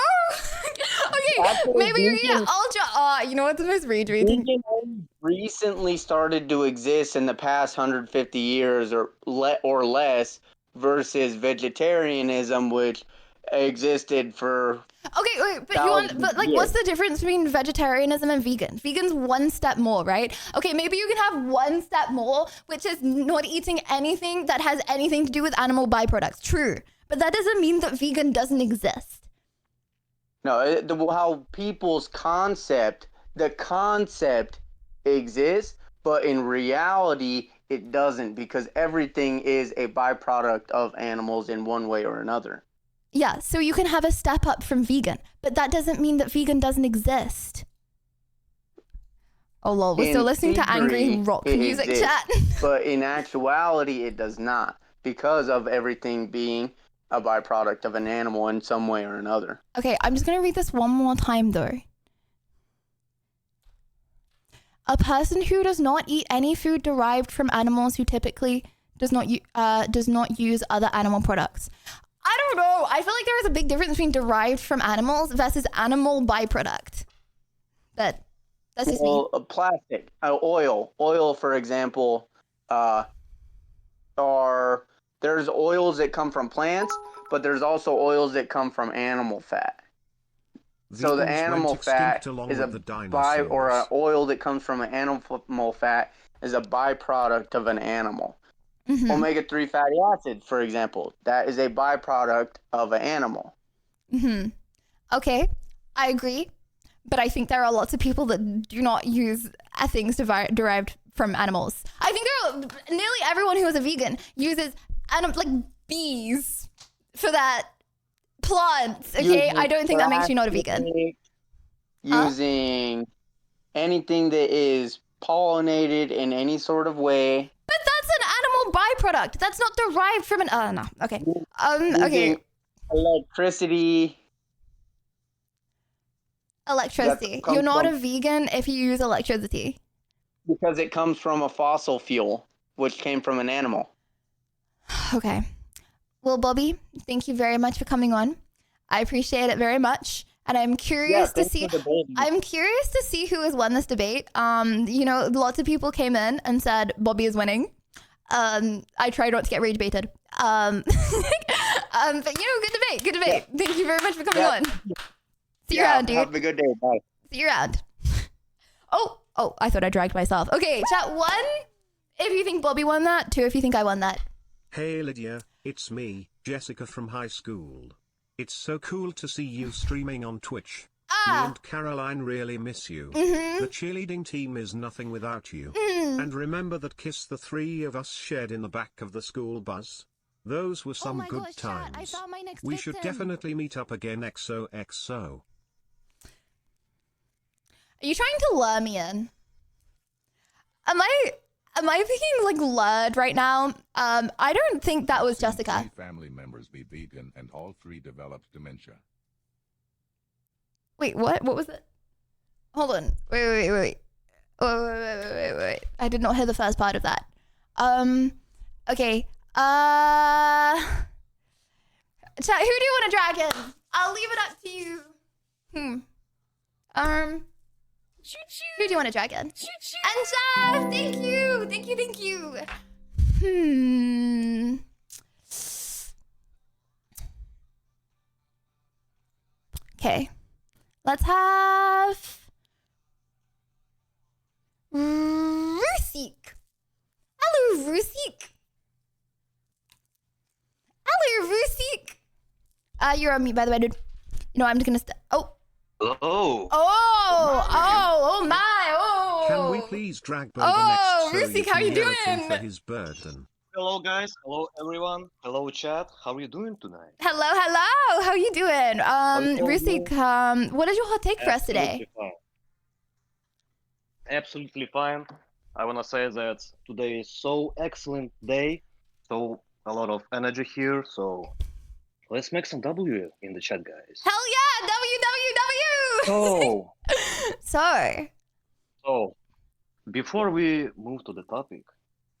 Okay, maybe you're eating ultra. You know what's the most rage baiting? Vegan only recently started to exist in the past 150 years or less versus vegetarianism, which existed for Okay, wait, but you want, thousands but of like, years. what's the difference between vegetarianism and vegan? Vegan's one step more, right? Okay, maybe you can have one step more, which is not eating anything that has anything to do with animal byproducts. True, but that doesn't mean that vegan doesn't exist. No, how people's the concept exists, but in reality, it doesn't, because everything is a byproduct of animals in one way or another. Yeah, so you can have a step up from vegan, but that doesn't mean that vegan doesn't exist. Oh lol, we're still listening to angry theory, rock it music exists, chat. but in actuality, it does not, because of everything being a byproduct of an animal in some way or another. Okay, I'm just gonna read this one more time though. A person who does not eat any food derived from animals who typically does not use other animal products. I don't know. I feel like there is a big difference between derived from animals versus animal byproduct. But that's just me. Plastic, oil, for example, there's oils that come from plants, but there's also oils that come from animal fat. So the Vegans animal went fat extinct along is with a the or an dinosaurs. oil that comes from an animal fat is a byproduct of an animal. Mm-hmm. Omega-3 fatty acid, for example, that is a byproduct of an animal. Mm-hmm. Okay, I agree. But I think there are lots of people that do not use things derived from animals. I think nearly everyone who is a vegan uses like bees for that plants. Okay, I don't think that makes you not a vegan. Using anything that is pollinated in any sort of way. But that's an animal byproduct. That's not derived from an. Oh no. Okay. Okay. Using electricity. Electricity. You're not a vegan if you use electricity. Because it comes from a fossil fuel, which came from an animal. Okay. Well, Bobby, thank you very much for coming on. I appreciate it very much. And I'm curious to see who has won this debate. You know, lots of people came in and said Bobby is winning. I tried not to get rage baited. But you know, good debate. Yeah. Thank you very much for coming on. See you around, dude. Have a good day. Bye. See you around. Oh, I thought I dragged myself. Okay, chat 1 if you think Bobby won that, 2 if you think I won that. Hey Lydia, it's me, Jessica from high school. It's so cool to see you streaming on Twitch. Me and Caroline really miss you. Mm-hmm. The cheerleading team is nothing without you. And remember that kiss the 3 of us shared in the back of the school bus? Those were some good times. Chat, I saw my next We victim. should definitely meet up again XOXO. Are you trying to lure me in? Am I thinking like lured right now? I don't think that was Jessica. 3 family members be vegan and all 3 developed dementia. Wait, what? What was it? Hold on. Wait. Wait. I did not hear the first part of that. Okay. Chat, who do you want to drag in? I'll leave it up to you. Who do you want to drag in? And Jeff, thank you. Okay. Let's have Rusik. Hello, Rusik. You're on mute, by the way, dude. You know, I'm just gonna Hello. Oh my. Can we please drag Bo next so Rusik, you how can you yell at him doing? for his burden? Hello guys, hello everyone, hello chat, how are you doing tonight? Hello. How you doing? Rusik, what is your hot take for us today? Absolutely fine. I wanna say that today is so excellent day, so a lot of energy here, so let's make some W in the chat, guys. Hell yeah, WWW! So, before we move to the topic,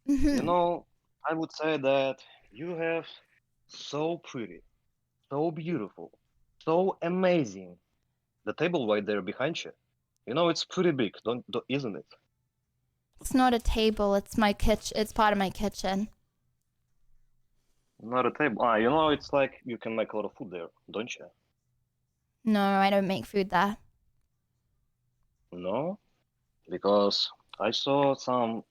you know, I would say that you have so pretty, so beautiful, so amazing, the table right there behind you. You know, it's pretty big, isn't it? It's not a table. It's my kitchen. It's part of my kitchen. Not a table. Ah, you know, it's like you can make a lot of food there, don't you? No, I don't make food there. No, because I saw some,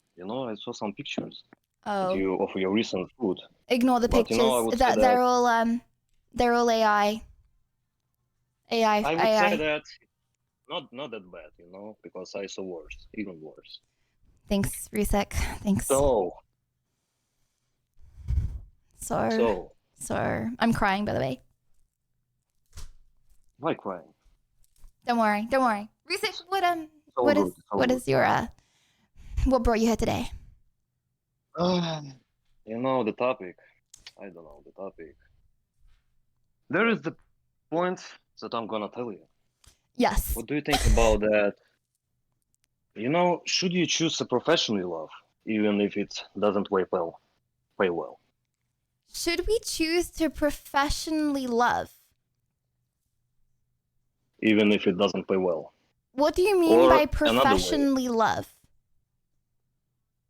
pictures Oh. of your recent food. Ignore the But, pictures. you know, I would say They're all AI. AI. I would AI. say that not that bad, you know, because I saw worse, even worse. Thanks, Rusek. Thanks. So So I'm crying, by the way. why crying? Don't worry. Don't worry. Rusek, what good, it's all what good. is your what brought you here today? You know the topic. I don't know the topic. There is the point that I'm gonna tell you. Yes. What do you think about that? You know, should you choose a profession you love, even if it doesn't pay well? Should we choose to professionally love? Even if it doesn't pay well. What do you mean Or by another way. professionally love?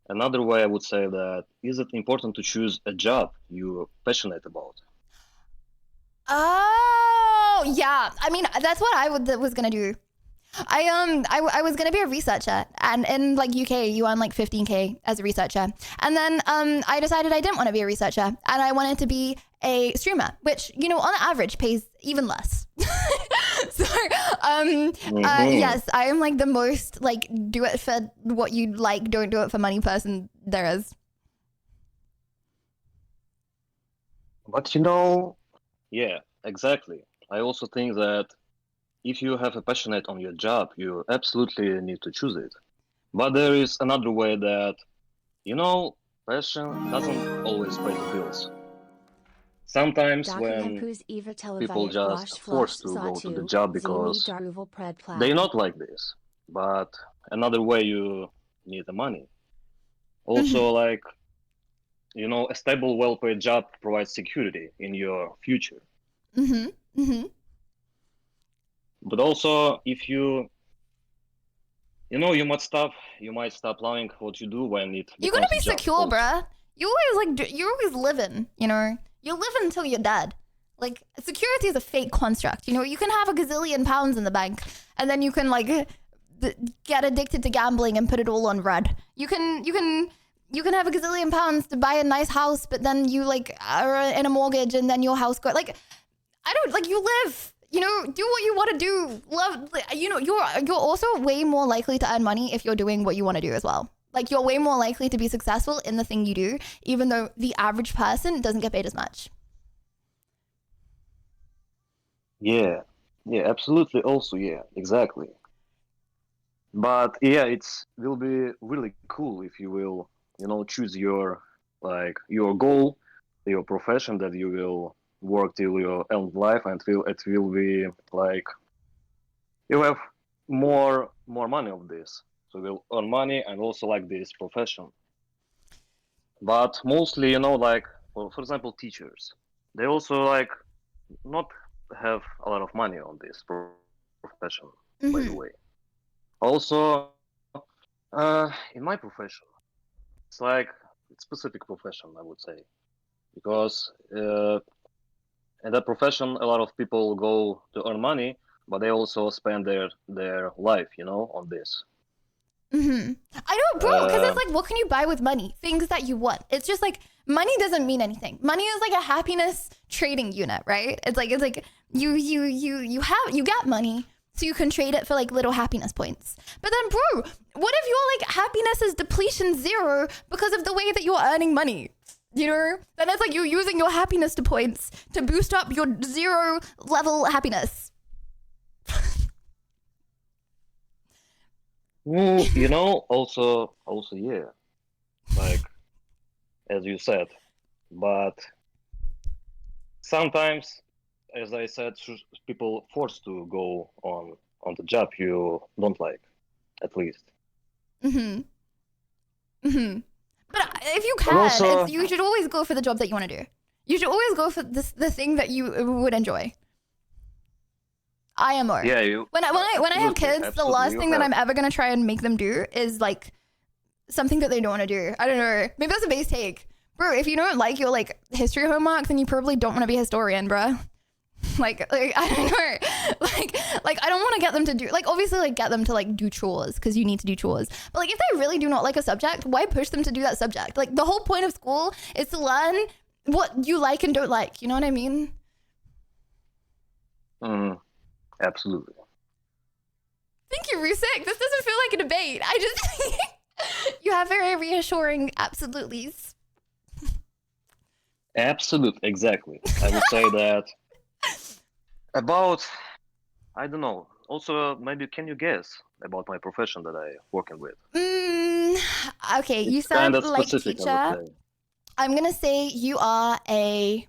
Another way I would say that, is it important to choose a job you're passionate about? Oh, yeah. I mean, that's what I was gonna do. I was gonna be a researcher, and in like UK you earn like 15K as a researcher, and then I decided I didn't want to be a researcher, and I wanted to be a streamer, which, you know, on average pays even less. So yes, I am like the most like do it for what you like, don't do it for money person there is. But you know, yeah, exactly. I also think that if you have a passionate on your job, you absolutely need to choose it. But there is another way that, you know, passion doesn't always pay the bills. Sometimes when people just forced to go to the job because they not like this, but another way you need the money. Also, like, you know, a stable, well-paid job provides security in your future. But also, if you know, you might stop loving what you do when it becomes You gotta be a job. secure, bruh. You're always living, you know? You're living until you're dead. Like, security is a fake construct, you know? You can have a gazillion pounds in the bank, and then you can, like, get addicted to gambling and put it all on red. You can have a gazillion pounds to buy a nice house, but then you, like, are in a mortgage, and then your house goes, like, you live. You know, do what you want to do. Love, you know, you're also way more likely to earn money if you're doing what you want to do as well. Like, you're way more likely to be successful in the thing you do, even though the average person doesn't get paid as much. Yeah, absolutely. Also, yeah, exactly. But yeah, will be really cool if you will, you know, choose your goal, your profession that you will work till your end life, and it will be like you have more money of this, so you'll earn money and also like this profession. But mostly, you know, like for example, teachers, they also like not have a lot of money on this profession, by the way. Also, in my profession, it's like it's specific profession, I would say, because in that profession, a lot of people go to earn money, but they also spend their life, you know, on this. I know, bro, because it's like, what can you buy with money? Things that you want. It's just like, money doesn't mean anything. Money is like a happiness trading unit, right? It's like you get money, so you can trade it for like little happiness points. But then, bro, what if your like happiness is depletion 0 because of the way that you're earning money? You know, then it's like you're using your happiness to points to boost up your 0 level happiness. You know, also, yeah, like as you said, but sometimes, as I said, people forced to go on the job you don't like, at least. But if you can, also, you should always go for the job that you want to do. You should always go for the thing that you would enjoy. IMO. Yeah, you. When I have absolutely, kids, the absolutely, last you thing that have. I'm ever gonna try and make them do is like something that they don't want to do. I don't know. Maybe that's a base take, bro. If you don't like your like history homework, then you probably don't want to be a historian, bro. like I don't know. Like I don't want to get them to do like obviously like get them to like do chores because you need to do chores. But like if they really do not like a subject, why push them to do that subject? Like the whole point of school is to learn what you like and don't like. You know what I mean? Absolutely. Thank you, Rusik. This doesn't feel like a debate. I just you have very reassuring absolutely's. Absolute, exactly. I would say that about, I don't know. Also, maybe can you guess about my profession that I working with? Okay, you It's said kind of like specific, teacher. I would say. I'm gonna say you are a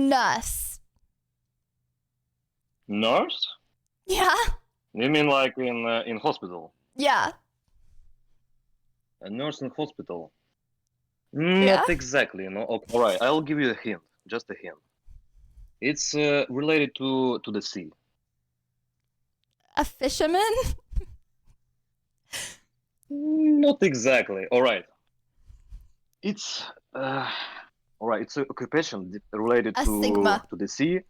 nurse. Nurse? Yeah. You mean like in hospital? Yeah. A nurse in hospital? Yeah. Not exactly. You know. Okay, all right, I'll give you a hint. Just a hint. It's related to the sea. A fisherman? Not exactly. All right. It's all right. It's an occupation related A sigma. to the sea.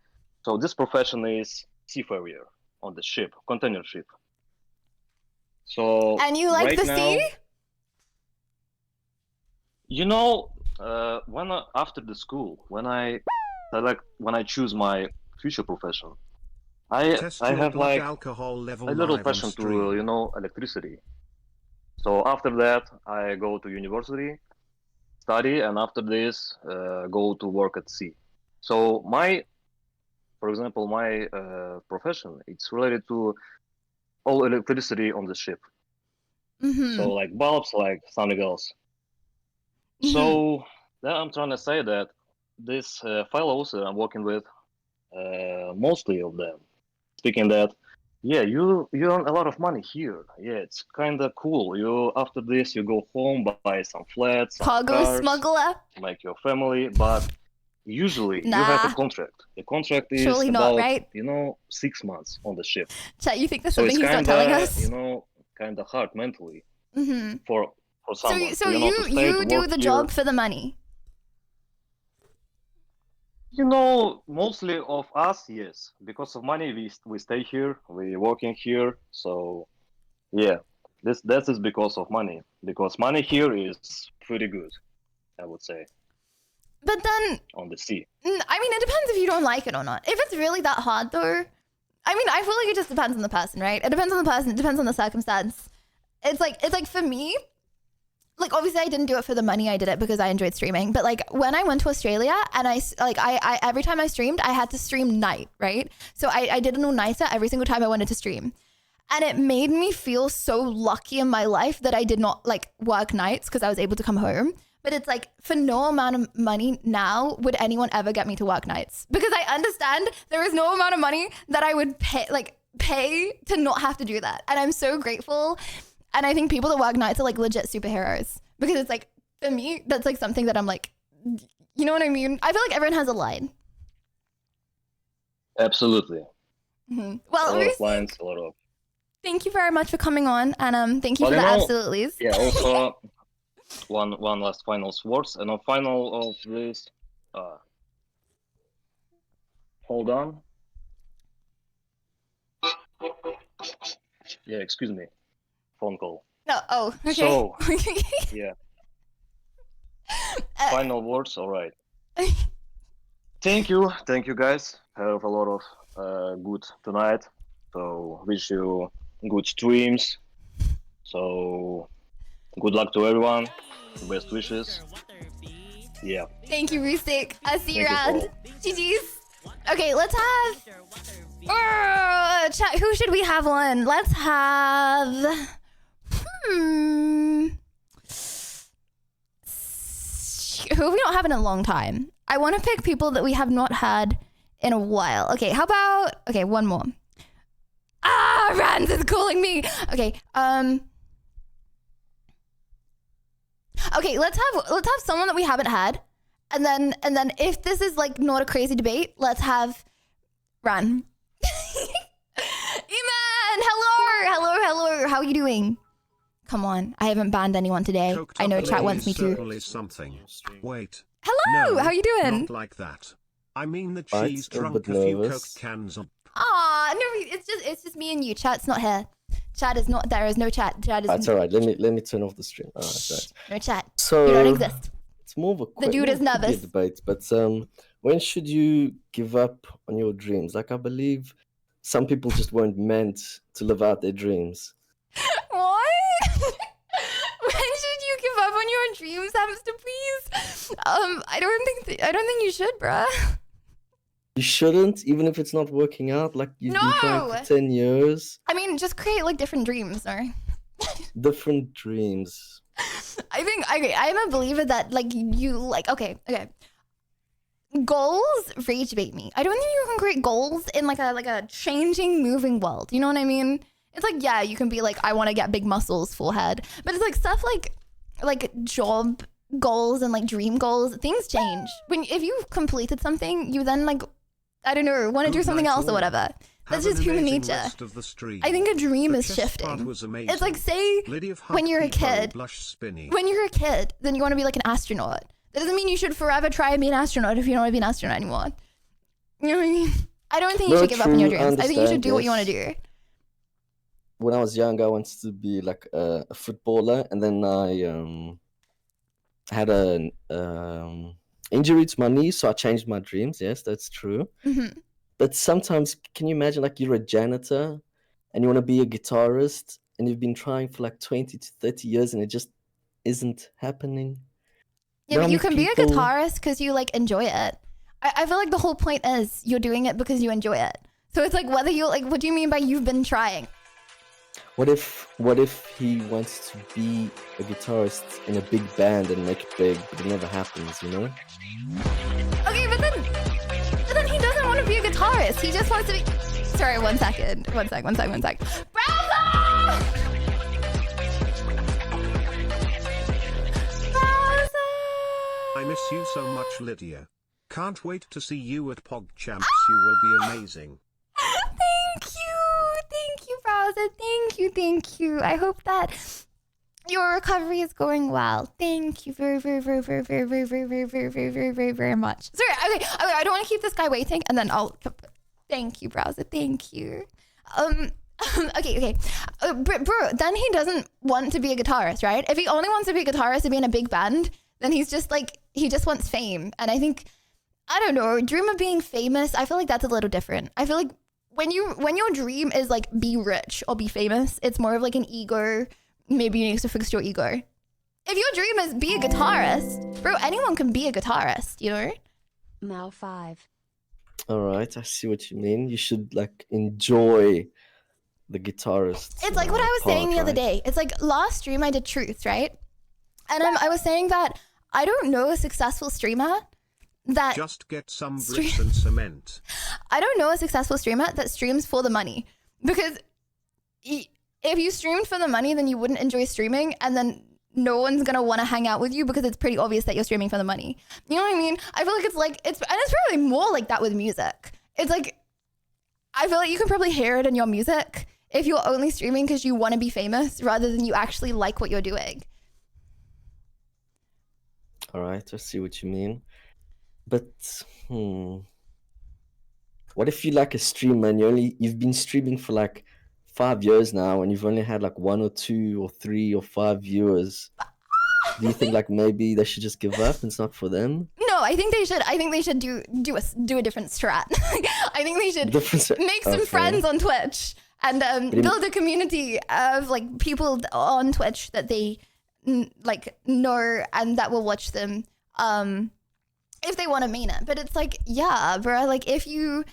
So this profession is seafarer on the ship, container ship. So And you like right the now, sea? you know, after the school, when I choose my future profession, Test I your have blood like alcohol level a little live on passion to stream. electricity. So after that, I go to university, study, and after this, go to work at sea. So for example, my profession, it's related to all electricity on the ship. So like bulbs, like something else. So I'm trying to say that this fellows that I'm working with, mostly of them, speaking that, yeah, you earn a lot of money here. Yeah, it's kind of cool. You after this, you go home, buy some flats, some Cargo cars, smuggler? make your family, but usually you have a Nah. contract. The contract is Surely not, about right? 6 months on the ship. Chat, you think there's So something it's he's not kind telling of us? kind of hard mentally Mm-hmm. for So, someone. so to, to you stay, to do work the here. job for the money. Mostly of us, yes. Because of money, we stay here, we working here. So yeah, that is because of money. Because money here is pretty good, I would say, But then, on the sea. I mean, it depends if you don't like it or not. If it's really that hard, though, I mean, I feel like it just depends on the person, right? It depends on the person. It depends on the circumstance. It's like for me, like obviously I didn't do it for the money. I did it because I enjoyed streaming. But like when I went to Australia and I every time I streamed, I had to stream night, right? So I did an all-nighter every single time I wanted to stream. And it made me feel so lucky in my life that I did not like work nights because I was able to come home. But it's like for no amount of money now would anyone ever get me to work nights, because I understand there is no amount of money that I would pay to not have to do that. And I'm so grateful. And I think people that work nights are like legit superheroes, because it's like, for me, that's like something that I'm like, you know what I mean? I feel like everyone has a line. Absolutely. Mm-hmm. A Well, lot of lines, a lot of. thank you very much for coming on, and thank you But for the you know, absolutely's. Yeah. Also, one last final words, and on final of this. Hold on. Yeah. Excuse me. Phone call. No. Oh. Okay. So yeah. Final words. All right. Thank you guys. Have a lot of good tonight. So wish you good streams. So good luck to everyone. Best wishes. Yeah. Thank you, Rustic. I'll see you Thank you, around. GG's. Okay, let's have. Chat. Who should we have on? Let's have. Who we don't have in a long time. I want to pick people that we have not had in a while. Okay, how about. Okay, one more. Rans is calling me. Okay, Okay, let's have someone that we haven't had, and then if this is like not a crazy debate, let's have Run. Eman, hello. How are you doing? Come on, I haven't banned anyone today. Coked I know up chat is wants me to. certainly something. Wait. Hello, No, how you doing? Not like that. I mean that Right, she's still a drunk bit a few nervous. coked cans up. Aw, no, it's just me and you. Chat's not here. Chat is not there. Is no chat. Chat is That's all right. Let me turn off the stream. All right, right. no chat. So You don't exist. it's more of a The dude is could be a nervous. debate, but when should you give up on your dreams? Like I believe some people just weren't meant to live out their dreams. What? When should you give up on your dreams, hamster? Please. I don't think you should, bruh. You shouldn't, even if it's not working out. Like you've been trying No! for 10 years. I mean, just create like different dreams, or Different dreams. I think I am a believer that like you like okay. Goals rage bait me. I don't think you can create goals in like a changing, moving world. You know what I mean? It's like, yeah, you can be like, I want to get big muscles, full head, but it's like stuff like job goals and like dream goals. Things change if you've completed something. You then like, I don't know, want to do something else or whatever. That's just human nature. I think a dream is shifting. It's like, say when you're a kid, then you want to be like an astronaut. That doesn't mean you should forever try and be an astronaut if you don't want to be an astronaut anymore. You know what I mean? I don't think you should give up on your dreams. I think you should do what you want to do. When I was young, I wanted to be like a footballer, and then I had an injury to my knee, so I changed my dreams. Yes, that's true. Mm-hmm. But sometimes, can you imagine like you're a janitor and you want to be a guitarist and you've been trying for like 20 to 30 years and it just isn't happening? Yeah, but you can be a guitarist because you like enjoy it. I feel like the whole point is you're doing it because you enjoy it. So it's like whether you like, what do you mean by you've been trying? What if he wants to be a guitarist in a big band and make it big, but it never happens, you know? Okay, but then he doesn't want to be a guitarist. He just wants to be. Sorry, one sec. Browser! I miss you so much, Lydia. Can't wait to see you at PogChamps. You will be amazing. Thank you, Browser. Thank you. I hope that your recovery is going well. Thank you very much. Sorry, okay, I don't want to keep this guy waiting, and then I'll. Thank you, Browser. Thank you. Okay. Bro, then he doesn't want to be a guitarist, right? If he only wants to be a guitarist to be in a big band, then he's just like, he just wants fame. And I think, I don't know, dream of being famous, I feel like that's a little different. I feel like when your dream is like be rich or be famous, it's more of like an ego. Maybe you need to fix your ego. If your dream is be a guitarist, bro, anyone can be a guitarist, you know? Now 5. All right, I see what you mean. You should like enjoy the guitarist. It's like what I was saying the other day. It's like last stream I did truths, right? And I was saying that I don't know a successful streamer that just get some bricks and cement. I don't know a successful streamer that streams for the money, because if you streamed for the money, then you wouldn't enjoy streaming, and then no one's gonna want to hang out with you because it's pretty obvious that you're streaming for the money. You know what I mean? I feel like it's probably more like that with music. It's like, I feel like you can probably hear it in your music if you're only streaming because you want to be famous rather than you actually like what you're doing. All right, I see what you mean. But what if you like a streamer and you've been streaming for like 5 years now and you've only had like 1 or 2 or 3 or 5 viewers? Do you think like maybe they should just give up and it's not for them? No, I think they should do a different strat. I think they should make some friends on Twitch and build a community of like people on Twitch that they like know and that will watch them if they want to mean it. But it's like, yeah, bro, like if you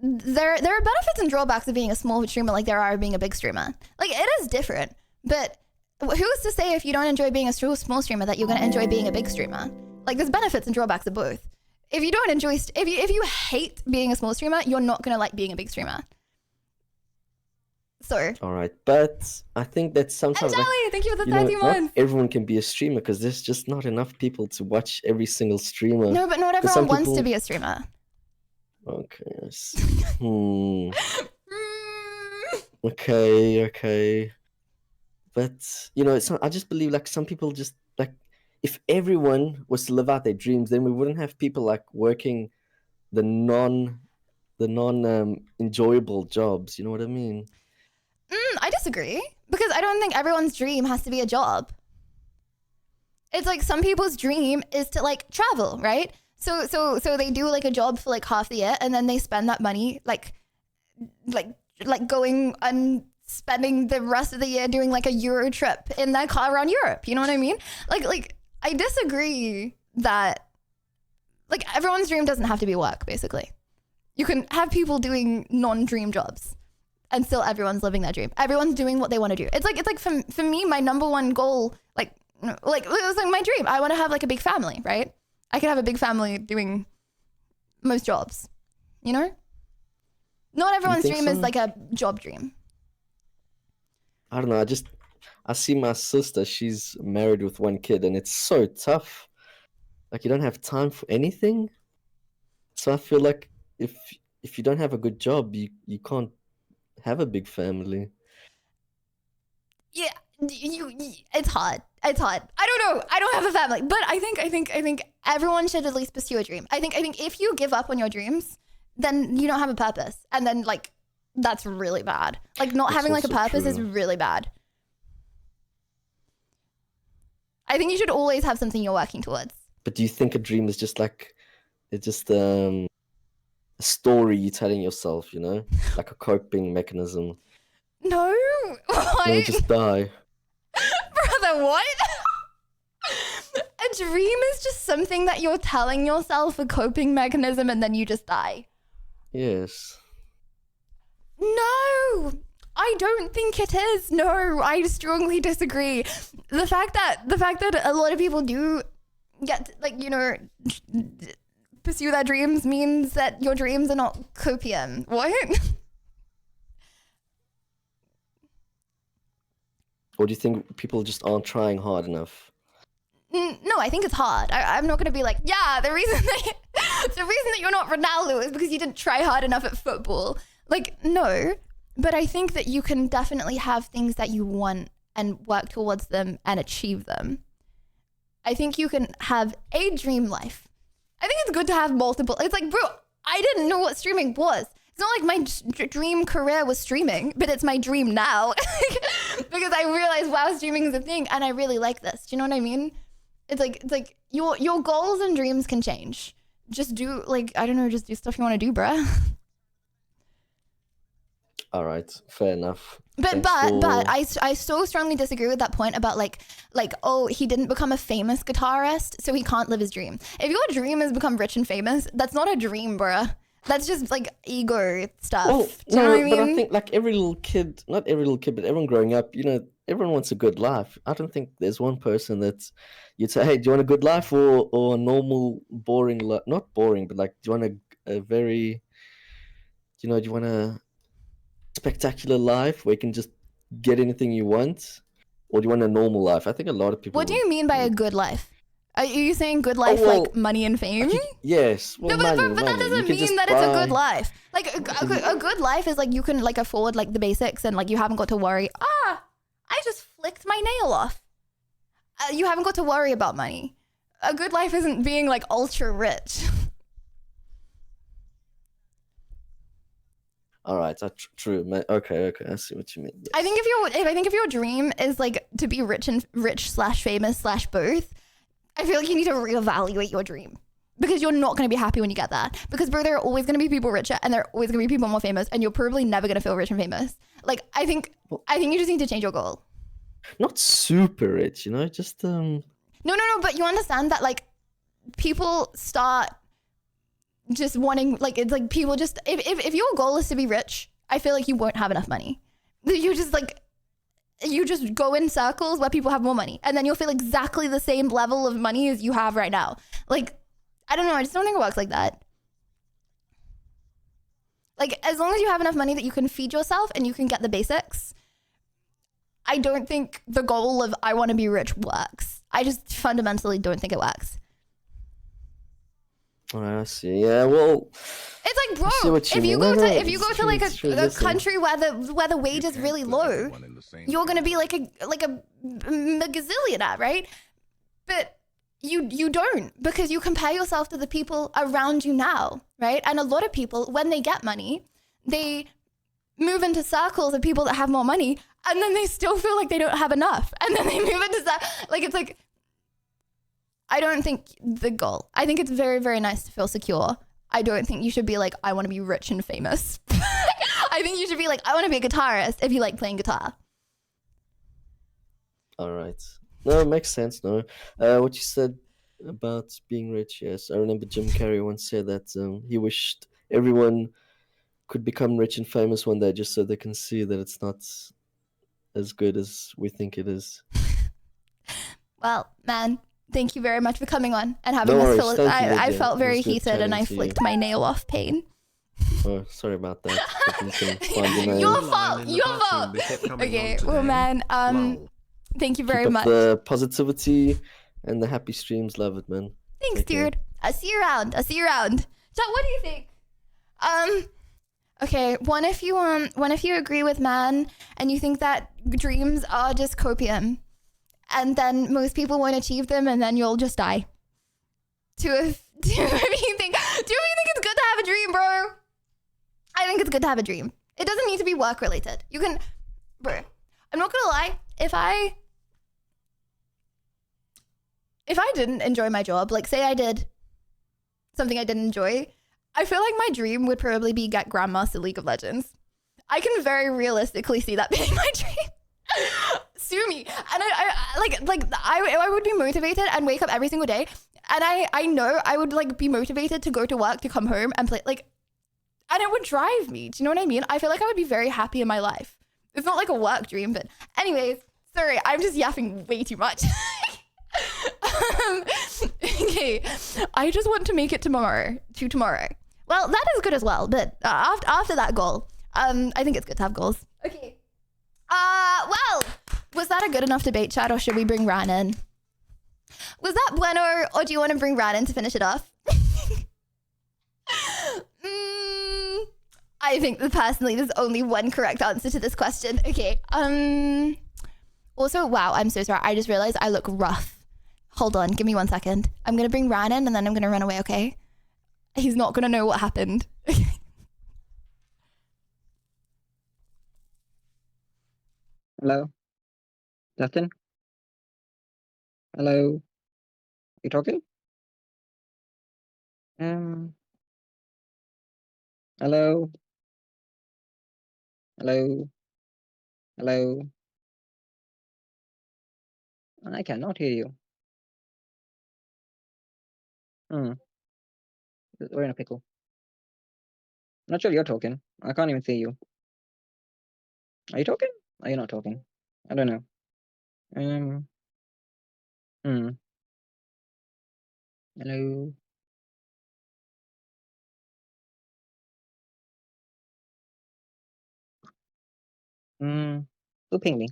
there are benefits and drawbacks of being a small streamer like there are being a big streamer. Like it is different, but who's to say if you don't enjoy being a small streamer that you're going to enjoy being a big streamer? Like there's benefits and drawbacks of both. If you don't enjoy, if you hate being a small streamer, you're not going to like being a big streamer. So. All right, but I think that sometimes Charlie, thank you for the not 31. everyone can be a streamer because there's just not enough people to watch every single streamer. No, but not everyone wants to be a streamer. Okay. I see. Okay. But you know, I just believe like some people just like if everyone was to live out their dreams, then we wouldn't have people like working the non enjoyable jobs. You know what I mean? I disagree because I don't think everyone's dream has to be a job. It's like some people's dream is to like travel, right? So they do like a job for like half the year and then they spend that money like going and spending the rest of the year doing like a Euro trip in their car around Europe. You know what I mean? Like I disagree that like everyone's dream doesn't have to be work, basically. You can have people doing non-dream jobs and still everyone's living their dream. Everyone's doing what they want to do. It's like for me, my number one goal, like it was like my dream. I want to have like a big family, right? I could have a big family doing most jobs, you know? Not everyone's dream is like a job dream. I don't know. I see my sister. She's married with one kid, and it's so tough. Like you don't have time for anything. So I feel like if you don't have a good job, you can't have a big family. Yeah, it's hard. It's hard. I don't know. I don't have a family, but I think everyone should at least pursue a dream. I think if you give up on your dreams, then you don't have a purpose, and then like that's really bad. Like not having like a purpose is really bad. I think you should always have something you're working towards. But do you think a dream is just like it's just a story you're telling yourself, you know, like a coping mechanism? No, what? You'll just die. Brother, what? A dream is just something that you're telling yourself, a coping mechanism, and then you just die. Yes. No, I don't think it is. No, I strongly disagree. The fact that a lot of people do get like, you know, pursue their dreams means that your dreams are not copium. What? Or do you think people just aren't trying hard enough? No, I think it's hard. I'm not going to be like, yeah, the reason that you're not Ronaldo is because you didn't try hard enough at football. Like, no. But I think that you can definitely have things that you want and work towards them and achieve them. I think you can have a dream life. I think it's good to have multiple. It's like, bro, I didn't know what streaming was. It's not like my dream career was streaming, but it's my dream now. Because I realized, wow, streaming is a thing and I really like this. Do you know what I mean? It's like your goals and dreams can change. Just do like, I don't know, just do stuff you want to do, bruh. All right, fair enough. But I so strongly disagree with that point about like oh, he didn't become a famous guitarist, so he can't live his dream. If your dream is become rich and famous, that's not a dream, bruh. That's just like ego stuff. Well, Do you know what I mean? But I think like every little kid, not every little kid, but everyone growing up, you know, everyone wants a good life. I don't think there's one person that's you'd say, hey, do you want a good life or a normal, boring life? Not boring, but like, do you want a very, you know, do you want a spectacular life where you can just get anything you want? Or do you want a normal life? I think a lot of people... What do you mean by a good life? Are you saying good life like money and fame? Yes. Well, no, but money. that doesn't mean that it's a good life. Like a good life is like you can like afford like the basics and like you haven't got to worry. I just flicked my nail off. You haven't got to worry about money. A good life isn't being like ultra rich. All right, that's true. Okay, I see what you mean. Yes. I think if your dream is like to be rich/famous/both, I feel like you need to reevaluate your dream because you're not going to be happy when you get that. Because bro, there are always going to be people richer and there are always going to be people more famous, and you're probably never going to feel rich and famous. Like I think you just need to change your goal. Not super rich, you know, just No, but you understand that like people start just wanting like it's like people just if your goal is to be rich, I feel like you won't have enough money. You just go in circles where people have more money and then you'll feel exactly the same level of money as you have right now. Like I don't know, I just don't think it works like that. Like as long as you have enough money that you can feed yourself and you can get the basics, I don't think the goal of I want to be rich works. I just fundamentally don't think it works. I see. Yeah, well, It's like, I see bro, what you if you mean. go No, to no, if you it's go to true, like it's true. a Listen, country where the wage is really low, you're gonna be like a gazillionaire, right? But you don't, because you compare yourself to the people around you now, right? And a lot of people, when they get money, they move into circles of people that have more money, and then they still feel like they don't have enough, and then they move into like, it's like, I don't think the goal. I think it's very, very nice to feel secure. I don't think you should be like, I want to be rich and famous. I think you should be like, I want to be a guitarist if you like playing guitar. all right. No, it makes sense. No, what you said about being rich. Yes, I remember Jim Carrey once said that he wished everyone could become rich and famous one day, just so they can see that it's not as good as we think it is. Well, man, thank you very much for coming on and having No this. worries. Thank you, I Lydia. felt It very was good heated and I chatting to you. flicked my nail off pain. Oh, sorry about that. Hope you can find your name. Your fault. Your fault. Okay, well, man, thank you very Keep up much. the positivity and the happy streams. Love it, man. Thanks, Take care. dude. I'll see you around. I'll see you around. So, what do you think? Okay, one if you agree with man and you think that dreams are just copium, and then most people won't achieve them, and then you'll just die. Two if you think it's good to have a dream, bro. I think it's good to have a dream. It doesn't need to be work related. You can, bro. I'm not gonna lie. If I didn't enjoy my job, like say I did something I didn't enjoy, I feel like my dream would probably be get Grandmaster League of Legends. I can very realistically see that being my dream. Sue me. And I would be motivated and wake up every single day. And I know I would like be motivated to go to work, to come home and play, like, and it would drive me. Do you know what I mean? I feel like I would be very happy in my life. It's not like a work dream, but anyways, sorry, I'm just yapping way too much. Okay, I just want to make it tomorrow. Well, that is good as well, but after that goal, I think it's good to have goals. Okay. Well, was that a good enough debate chat, or should we bring Ran in? Was that bueno, or do you want to bring Ran in to finish it off? I think that personally there's only one correct answer to this question. Okay. Also, wow, I'm so sorry. I just realized I look rough. Hold on, give me 1 second. I'm gonna bring Ran in and then I'm gonna run away, okay? He's not gonna know what happened. Hello? Justin? Hello? You talking? Hello? Hello? Hello? I cannot hear you. We're in a pickle. I'm not sure you're talking. I can't even see you. Are you talking? Are you not talking? I don't know. Hello? Who pinged me?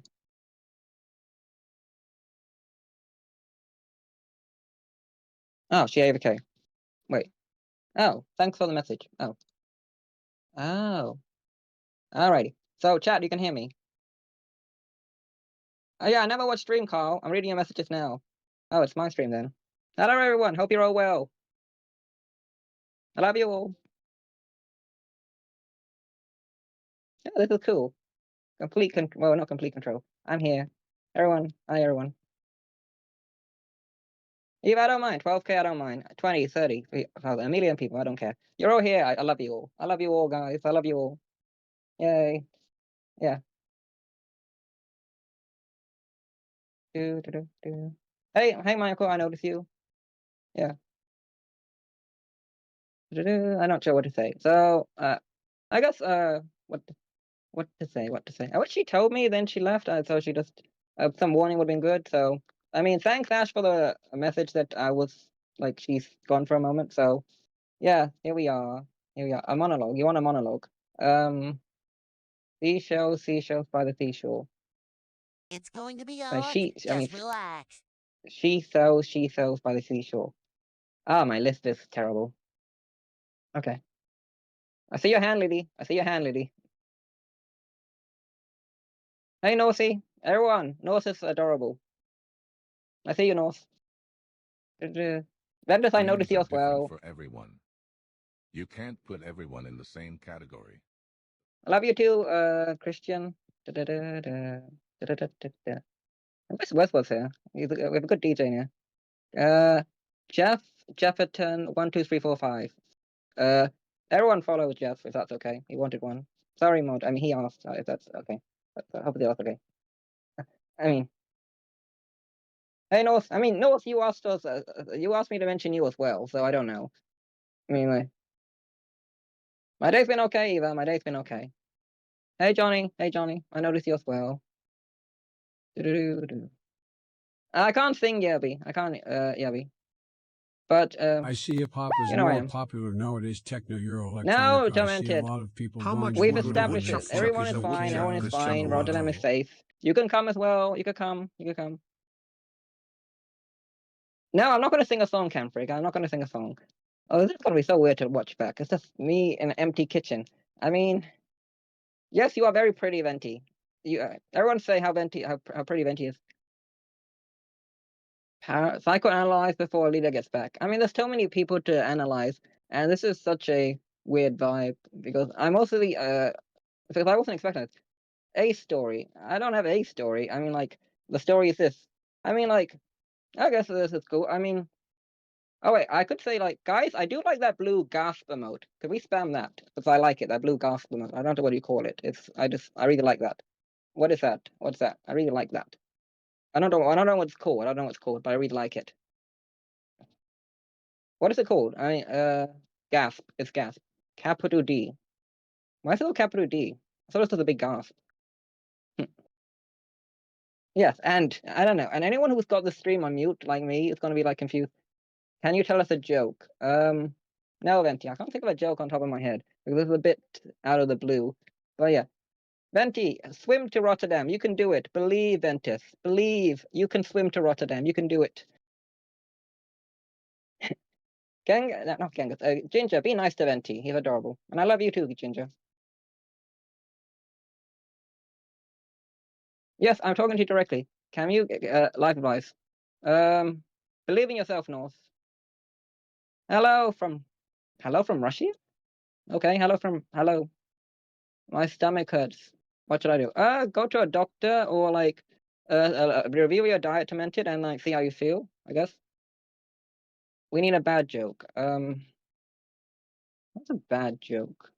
Oh, she AFK. Wait. Oh, thanks for the message. Oh. Oh. Alrighty. So, chat, you can hear me. Oh, yeah, I never watched stream call. I'm reading your messages now. Oh, it's my stream then. Hello, everyone. Hope you're all well. I love you all. Yeah, this is cool. Well, not complete control. I'm here. Everyone. Hi, everyone. Eva, I don't mind. 12K, I don't mind. 20, 30, a million people, I don't care. You're all here. I love you all. I love you all, guys. I love you all. Yay. Yeah. Hey, Michael, I noticed you. Yeah. I'm not sure what to say. So, I guess, what to say? What she told me, then she left. So she just, some warning would have been good. So, I mean, thanks, Ash, for the message that I was, like, she's gone for a moment. So, yeah, here we are. A monologue. You want a monologue? Seashells by the seashore. It's going to be Uh, hard. she, I mean, Just relax. she sells by the seashore. Ah, my list is terrible. Okay. I see your hand, lady. I see your hand, lady. Hey, Nosy. Everyone, Nose is adorable. I see you, Nose. That does I notice Dreams you are as different well. for everyone. You can't put everyone in the same category. I love you too, Christian. Da-da-da-da. Da-da-da-da-da. I wish Wes was here. We have a good DJ in here. Jefferton 12345. Everyone follow Jeff if that's okay. He wanted one. Sorry, Mod. I mean, he asked if that's okay. Hopefully that's okay. I mean, hey, North. I mean, North. You asked us. You asked me to mention you as well, so I don't know. I mean, like, my day's been okay, Eva. My day's been okay. Hey, Johnny. Hey, Johnny. I noticed you as well. Do-do-do-do. I can't sing, Yabby. I can't, Yabby. But I see hip hop is you know I more am. popular nowadays. Techno Euro No, electronic. I see a Demented. lot of people How going much to We've wood would a established it. woodchuck chuck Everyone is is a fine. woodchuck Everyone is this fine. jungle? Rotterdam is safe. You can come as well. You can come. You can come. No, I'm not going to sing a song, Camfrig. I'm not going to sing a song. Oh, this is going to be so weird to watch back. It's just me in an empty kitchen. I mean, yes, you are very pretty, Venti. You, everyone say how pretty Venti is. Psychoanalyze before Leader gets back. I mean, there's so many people to analyze, and this is such a weird vibe because I'm mostly because I wasn't expecting it. A story. I don't have a story. I mean, like the story is this. I mean, like I guess this is cool. I mean, oh wait, I could say like, guys, I do like that blue gasp emote. Could we spam that? Because I like it. That blue gasp emote. I don't know what you call it. I really like that. What is that? What's that? I really like that. I don't know what it's called. I don't know what it's called, but I really like it. What is it called? Gasp. It's gasp. Capital D. Why is it called capital D? I thought it was a big gasp. Yes, and I don't know. And anyone who's got the stream on mute, like me, is gonna be like confused. Can you tell us a joke? No, Venti, I can't think of a joke on top of my head because it's a bit out of the blue. But yeah, Venti, swim to Rotterdam. You can do it. Believe, Ventus. Believe. You can swim to Rotterdam. You can do it. Not Genghis. Ginger, be nice to Venti. He's adorable, and I love you too, Ginger. Yes, I'm talking to you directly. Can you live advice? Believe in yourself, North. Hello from Russia? Okay, hello. My stomach hurts. What should I do? Go to a doctor or like review your diet, Demented, and like see how you feel, I guess. We need a bad joke. What's a bad joke?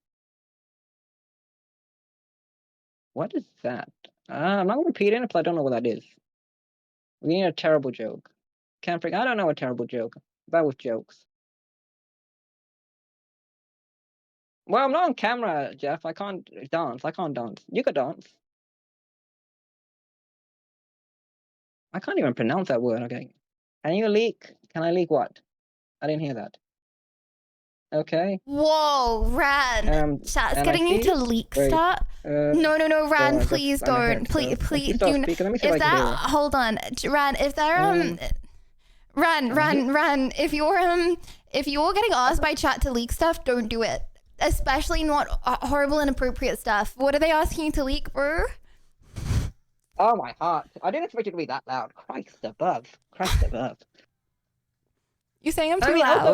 What is that? I'm not repeating it because I don't know what that is. We need a terrible joke. Can't I don't know a terrible joke. Bad with jokes. Well, I'm not on camera, Jeff. I can't dance. I can't dance. You could dance. I can't even pronounce that word. Okay. Can you leak? Can I leak what? I didn't hear that. Okay. Whoa, Ran. Chat's and getting I into see- leak wait, stuff. No, Ran, I please just- I'm ahead, don't. so Please, let's please just start do not. speaking. Let me see if If I can that, do it. hold on, Ran. If there Ran. If you're getting asked by chat to leak stuff, don't do it. Especially not horrible, inappropriate stuff. What are they asking you to leak, bro? Oh my heart! I didn't expect it to be that loud. Christ above! Christ above! You saying I'm I too mean, loud?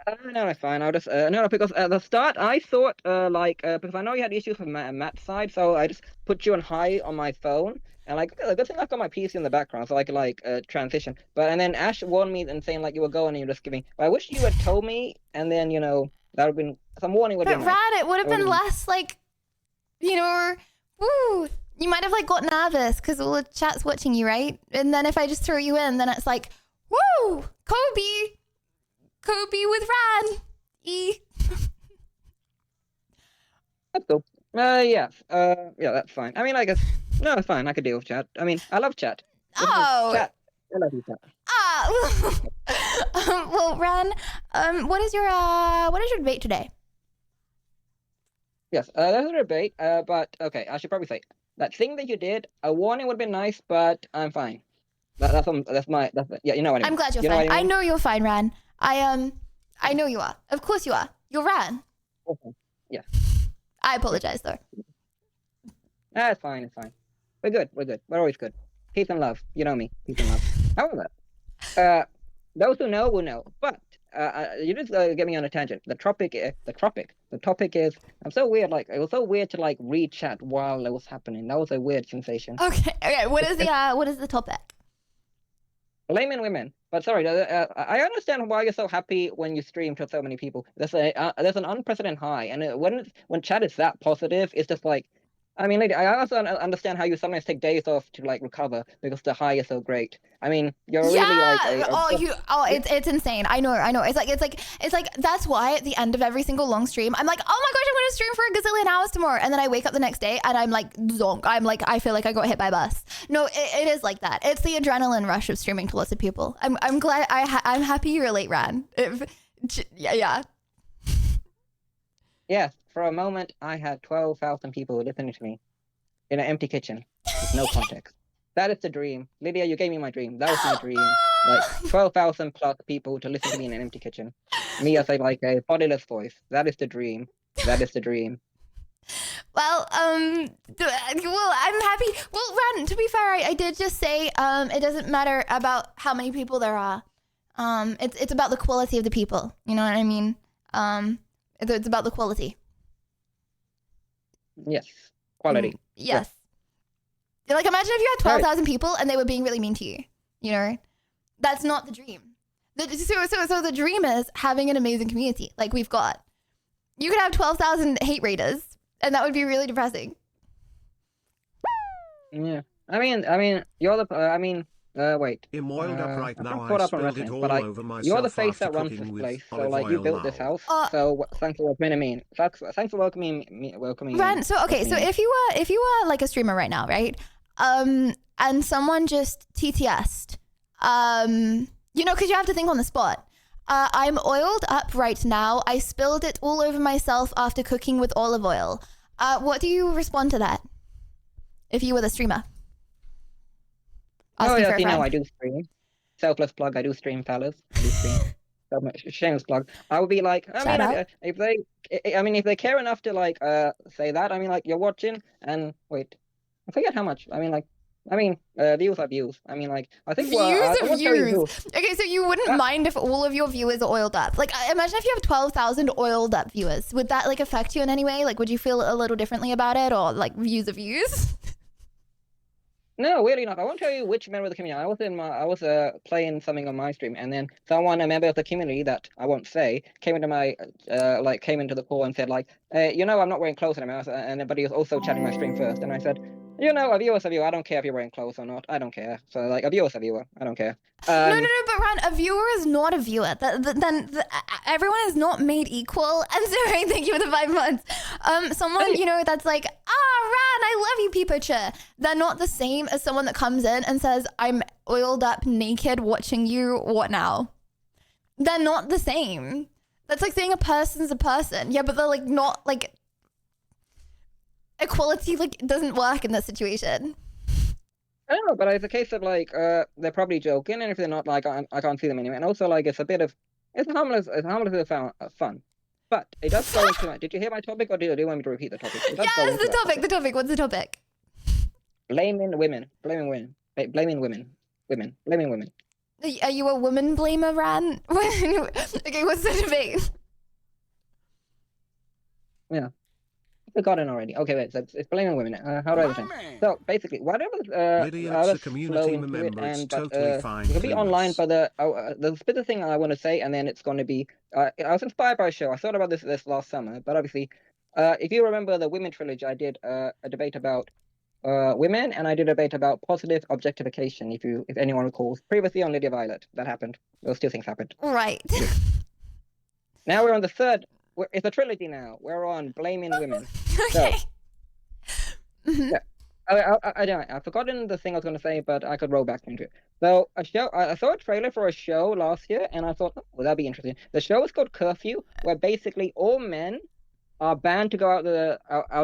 also, no, it's fine. I'll just no, because at the start I thought because I know you had issues with Matt's side, so I just put you on high on my phone, and like the good thing I've got my PC in the background, so I could like transition. And then Ash warned me and saying like you were going and you were just giving. But I wish you had told me, and then that would have been some warning would But have been nice. Ran, it would have been less like, woo. You might have like got nervous because all the chat's watching you, right? And then if I just throw you in, then it's like, woo, Kobe with Ran. That's cool. Yeah, that's fine. I mean, I guess no, it's fine. I could deal with chat. I mean, I love chat. Chat. I love you, chat. Well, Ran, what is your debate today? Yes, there's a debate. But okay, I should probably say that thing that you did. A warning would have been nice, but I'm fine. Yeah, you know what I mean. I'm glad you're You know fine. what I I mean? know you're fine, Ran. I know you are. Of course you are. You're Ran. Okay. Yeah. I apologize, though. It's fine. It's fine. We're good. We're good. We're always good. Peace and love. You know me. Peace and love. However, those who know will know. But you just get me on a tangent. The topic is. I'm so weird. Like it was so weird to like read chat while it was happening. That was a weird sensation. Okay. Okay. What is the topic? Layman women. But sorry, I understand why you're so happy when you stream to so many people. There's an unprecedented high, and when chat is that positive, it's just like, I mean, I also understand how you sometimes take days off to like recover because the high is so great. I mean, you're really like it's insane. I know. It's like that's why at the end of every single long stream, I'm like, oh my gosh, I'm gonna stream for a gazillion hours tomorrow, and then I wake up the next day and I'm like zonk. I'm like, I feel like I got hit by a bus. No, it is like that. It's the adrenaline rush of streaming to lots of people. I'm glad I'm happy you relate, Ran. Yeah. Yes, for a moment, I had 12,000 people listening to me in an empty kitchen with no context. That is the dream. Lydia, you gave me my dream. That was my dream. Like 12,000 plus people to listen to me in an empty kitchen. Me as a bodiless voice. That is the dream. That is the dream. Well, I'm happy. Well, Ran, to be fair, I did just say it doesn't matter about how many people there are. It's about the quality of the people. You know what I mean? It's about the quality. Yes, quality. Yes. Yeah. Like, imagine if you had 12,000 people and they were being really mean to you. You know, that's not the dream. So the dream is having an amazing community, like we've got. You could have 12,000 hate raiders, and that would be really depressing. Yeah. I mean, you're the. Wait. I'm oiled up right I'm now. caught I up on spilled it wrestling, all but over myself you're the face after that runs this cooking with place. So olive like you oil built now. this house. So thanks for welcoming me. Thanks for welcoming me. Ran, so okay, so if you were like a streamer right now, right? And someone just TTS'd, you know, because you have to think on the spot. I'm oiled up right now. I spilled it all over myself after cooking with olive oil. What do you respond to that? If you were the streamer? Oh yes, you know I do stream. Selfless plug. I do stream, fellas. I do stream. Shameless plug. I would be like, if they care enough to like say that, I mean like you're watching and wait, I forget how much. Views are views. I mean like I think views are views. Okay, so you wouldn't mind if all of your viewers are oiled up. Like imagine if you have 12,000 oiled up viewers. Would that like affect you in any way? Like would you feel a little differently about it, or like views are views? No, weirdly enough, I won't tell you which member of the community. I was playing something on my stream, and then someone, a member of the community that I won't say, came into the call and said like, I'm not wearing clothes anymore, but he was also chatting my stream first, and I said, a viewer's a viewer. I don't care if you're wearing clothes or not. I don't care. So like a viewer's a viewer. I don't care. No, but Ron, a viewer is not a viewer. Then everyone is not made equal. I'm sorry, thank you for the 5 months. Someone, that's like, Ron, I love you, Peepacha. They're not the same as someone that comes in and says, I'm oiled up naked watching you, what now? They're not the same. That's like saying a person's a person. Yeah, but they're like not like, equality like doesn't work in this situation. I don't know, but it's a case of like they're probably joking, and if they're not, like I can't see them anyway. And also like it's harmless fun, but it does go into my. Did you hear my topic, or do you want me to repeat the topic? Yes, the topic. What's the topic? Blaming women. Are you a woman blamer, Ran? Okay, what's the debate? Yeah. Forgotten already. Okay, wait. So it's blaming women. How do I say? So basically, whatever. Lydia, it's a community member. It's totally fine. It'll be online, but there's a bit of thing I want to say, and then it's going to be. I was inspired by a show. I thought about this last summer, but obviously, if you remember the Women trilogy, I did a debate about women, and I did a debate about positive objectification. If anyone recalls, previously on Lydia Violet, that happened. Those two things happened. Right. Now we're on the third. It's a trilogy now. We're on blaming women. Okay. So, yeah. I've forgotten the thing I was going to say, but I could roll back into it. So I saw a trailer for a show last year, and I thought, well, that'd be interesting. The show is called Curfew, where basically all men are banned to go out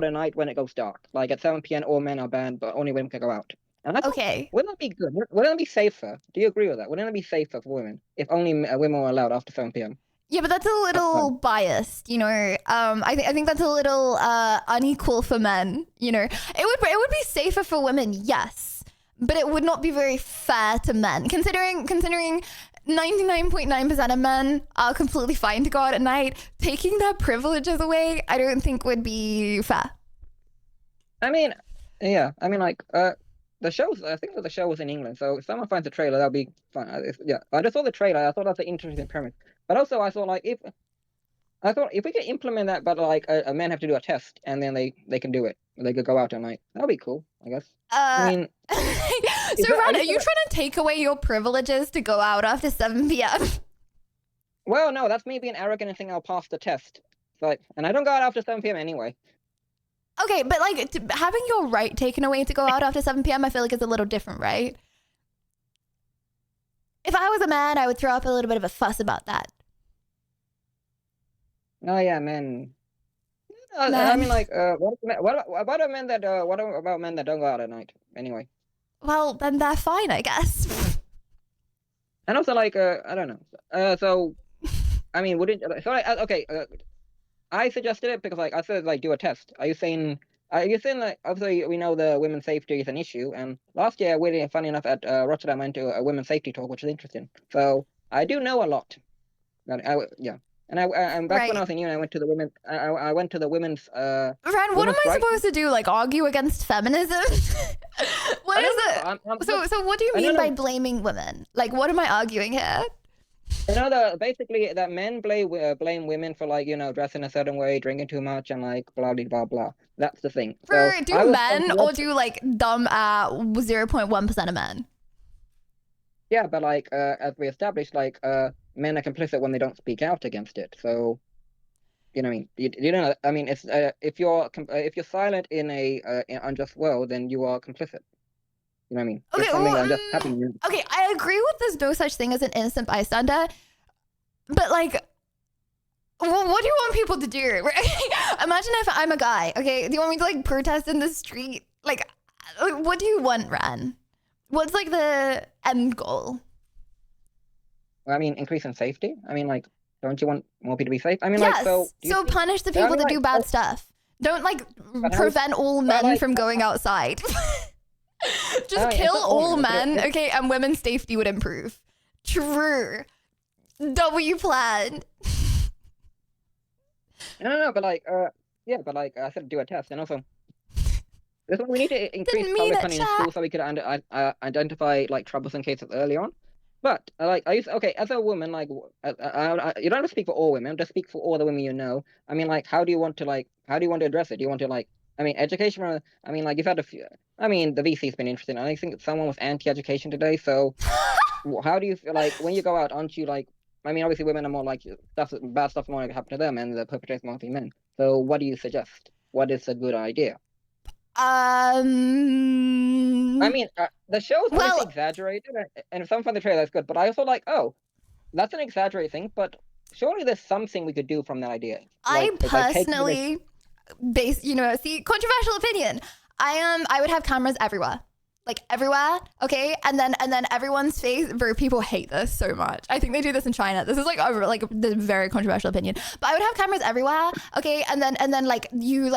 at night when it goes dark. Like at 7 p.m., all men are banned, but only women can go out. And I thought, wouldn't that be good? Wouldn't that be safer? Do you agree with that? Wouldn't it be safer for women if only women were allowed after 7 p.m.? Yeah, but that's a little biased, you know. I think that's a little unequal for men. You know, it would be safer for women, yes, but it would not be very fair to men. Considering 99.9% of men are completely fine to go out at night, taking their privileges away, I don't think would be fair. I mean, yeah, I mean, like, the shows. I think that the show was in England, so if someone finds a trailer, that'll be fun. Yeah, I just saw the trailer. I thought that's an interesting premise, but also I thought like if we could implement that, but like a men have to do a test and then they can do it. They could go out at night. That'd be cool, I guess. I mean, so Ron, are you trying to take away your privileges to go out after 7 p.m.? Well, no, that's me being arrogant and thinking I'll pass the test. So, and I don't go out after 7 p.m. anyway. Okay, but like having your right taken away to go out after 7 p.m. I feel like is a little different, right? If I was a man, I would throw up a little bit of a fuss about that. Oh yeah, men. I mean, like, what about men that don't go out at night? Anyway. Well, then they're fine, I guess. And also, like, I don't know. So, I mean, wouldn't okay? I suggested it because, like, I said, like, do a test. Are you saying like, obviously we know the women's safety is an issue, and last year, really funny enough, at Rotterdam, I went to a women's safety talk, which is interesting. So I do know a lot. Yeah. And I'm back when I was in uni. I went to the women. I went to the women's. Ren, what am I supposed to do? Like argue against feminism? What is it? So what do you mean by blaming women? Like, what am I arguing here? You know, basically that men blame women for, like, you know, dressing a certain way, drinking too much, and like blah blah blah blah. That's the thing. So do men or do like dumb 0.1% of men? Yeah, but like as we established, like men are complicit when they don't speak out against it. So, you know, what I mean, you know, I mean, it's if you're silent in a unjust world, then you are complicit. You know what I mean? Okay, okay, I agree with there's no such thing as an innocent bystander, but like, well, what do you want people to do? Imagine if I'm a guy, okay? Do you want me to like protest in the street? Like what do you want, Ran? What's like the end goal? I mean, increase in safety. I mean, like, don't you want more people to be safe? I mean, yes, like, so punish the people that do bad stuff. Don't like prevent all men from going outside. Just kill all men, okay, and women's safety would improve. True. W plan. No, but like, yeah, but like, I said do a test, and also, this one we need to increase public funding in schools so we could identify like troublesome cases early on. But like, okay, as a woman, like, you don't have to speak for all women. Just speak for all the women you know. I mean, like, how do you want to address it? Do you want to like? I mean, education. I mean, like, you've had a few. I mean, the VC's been interesting. I think someone was anti-education today. So, how do you feel like when you go out? Aren't you like? I mean, obviously, women are more like bad stuff more like happen to them, and the perpetrators mostly men. So, what do you suggest? What is a good idea? I mean, the show's really exaggerated, and if someone finds the trailer, that's good. But I also like, oh, that's an exaggerated thing, but surely there's something we could do from that idea. I personally, see, controversial opinion. I would have cameras everywhere. Like everywhere, okay, and then everyone's face. Bro, people hate this so much. I think they do this in China. This is like the very controversial opinion. But I would have cameras everywhere, okay, and then like your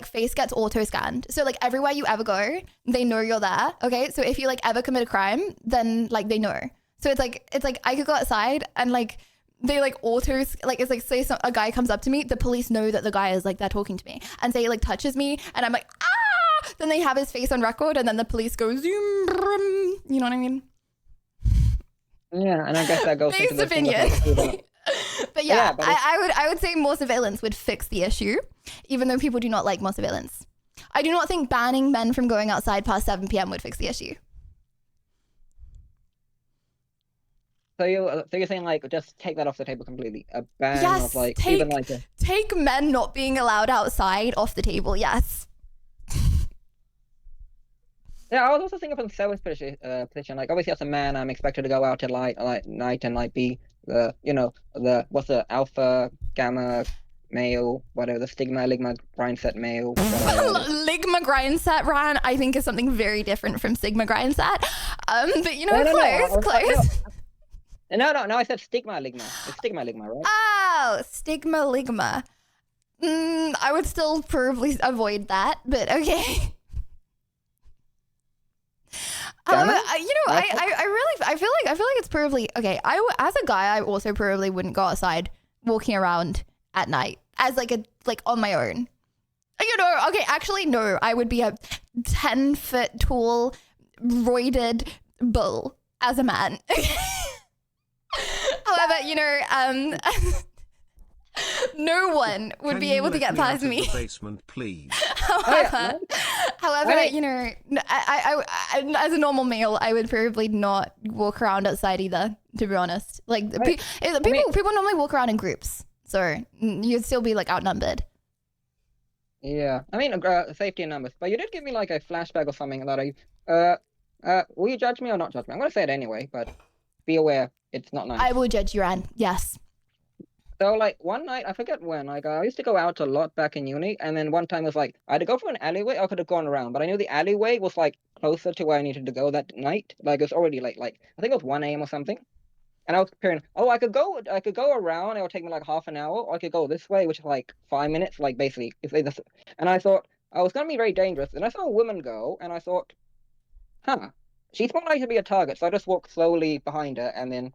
face gets auto scanned. So like everywhere you ever go, they know you're there, okay. So if you like ever commit a crime, then like they know. So it's like I could go outside and like they like auto like it's like say a guy comes up to me, the police know that the guy is like they're talking to me, and say he like touches me, and I'm like then they have his face on record, and then the police go zoom, brum, you know what I mean? Yeah, and I guess that goes into opinion. But yeah, I would say more surveillance would fix the issue, even though people do not like more surveillance. I do not think banning men from going outside past 7 p.m. would fix the issue. So you're saying like just take that off the table completely? A ban of like take men not being allowed outside off the table. Yes. Yeah, I was also thinking from Selwyn's position. Like, obviously, as a man, I'm expected to go out at night and like be the what's the alpha, gamma, male, whatever the ligma grind set male. Ligma grind set, Ran, I think is something very different from sigma grind set. But close. No, I said stigma ligma. It's stigma ligma, right? Oh, stigma ligma. I would still probably avoid that, but okay. However, I feel like it's probably okay. As a guy, I also probably wouldn't go outside walking around at night as like on my own. You know, okay, actually no, I would be a 10-foot tall, roided bull as a man. However, you know, no one would be able to get past me. The basement, please. However, you know, I as a normal male, I would probably not walk around outside either. To be honest, like people normally walk around in groups, so you'd still be like outnumbered. Yeah, I mean, safety in numbers. But you did give me like a flashback or something that will you judge me or not judge me? I'm gonna say it anyway, but be aware, it's not nice. I will judge you, Ran. Yes. So like one night, I forget when, like I used to go out a lot back in uni, and then one time it was like I had to go through an alleyway. I could have gone around, but I knew the alleyway was like closer to where I needed to go that night. Like it was already late, like I think it was 1 a.m. or something. And I was comparing, I could go around. It would take me like half an hour, or I could go this way, which is like 5 minutes, like basically. And I thought I was gonna be very dangerous. And I saw a woman go, and I thought, she's more likely to be a target. So I just walked slowly behind her, and then,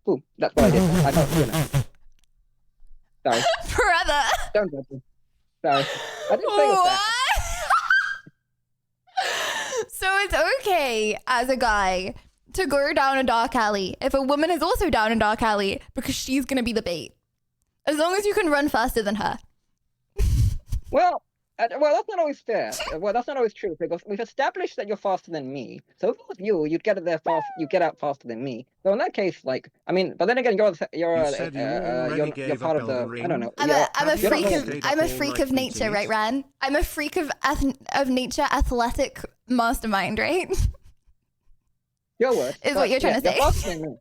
boom, that's what I did. I thought, you know. Sorry. Brother. Don't judge me. Sorry. I didn't say it was that. So it's okay as a guy to go down a dark alley if a woman is also down a dark alley because she's gonna be the bait. As long as you can run faster than her. Well, that's not always fair. Well, that's not always true because we've established that you're faster than me. So if it was you, you'd get it there fast. You get out faster than me. So in that case, like, I mean, but then again, you're part of the. I don't know. I'm a freak of nature, right, Ran? I'm a freak of nature, athletic mastermind, right? Your words is what you're trying to say. You're faster than me.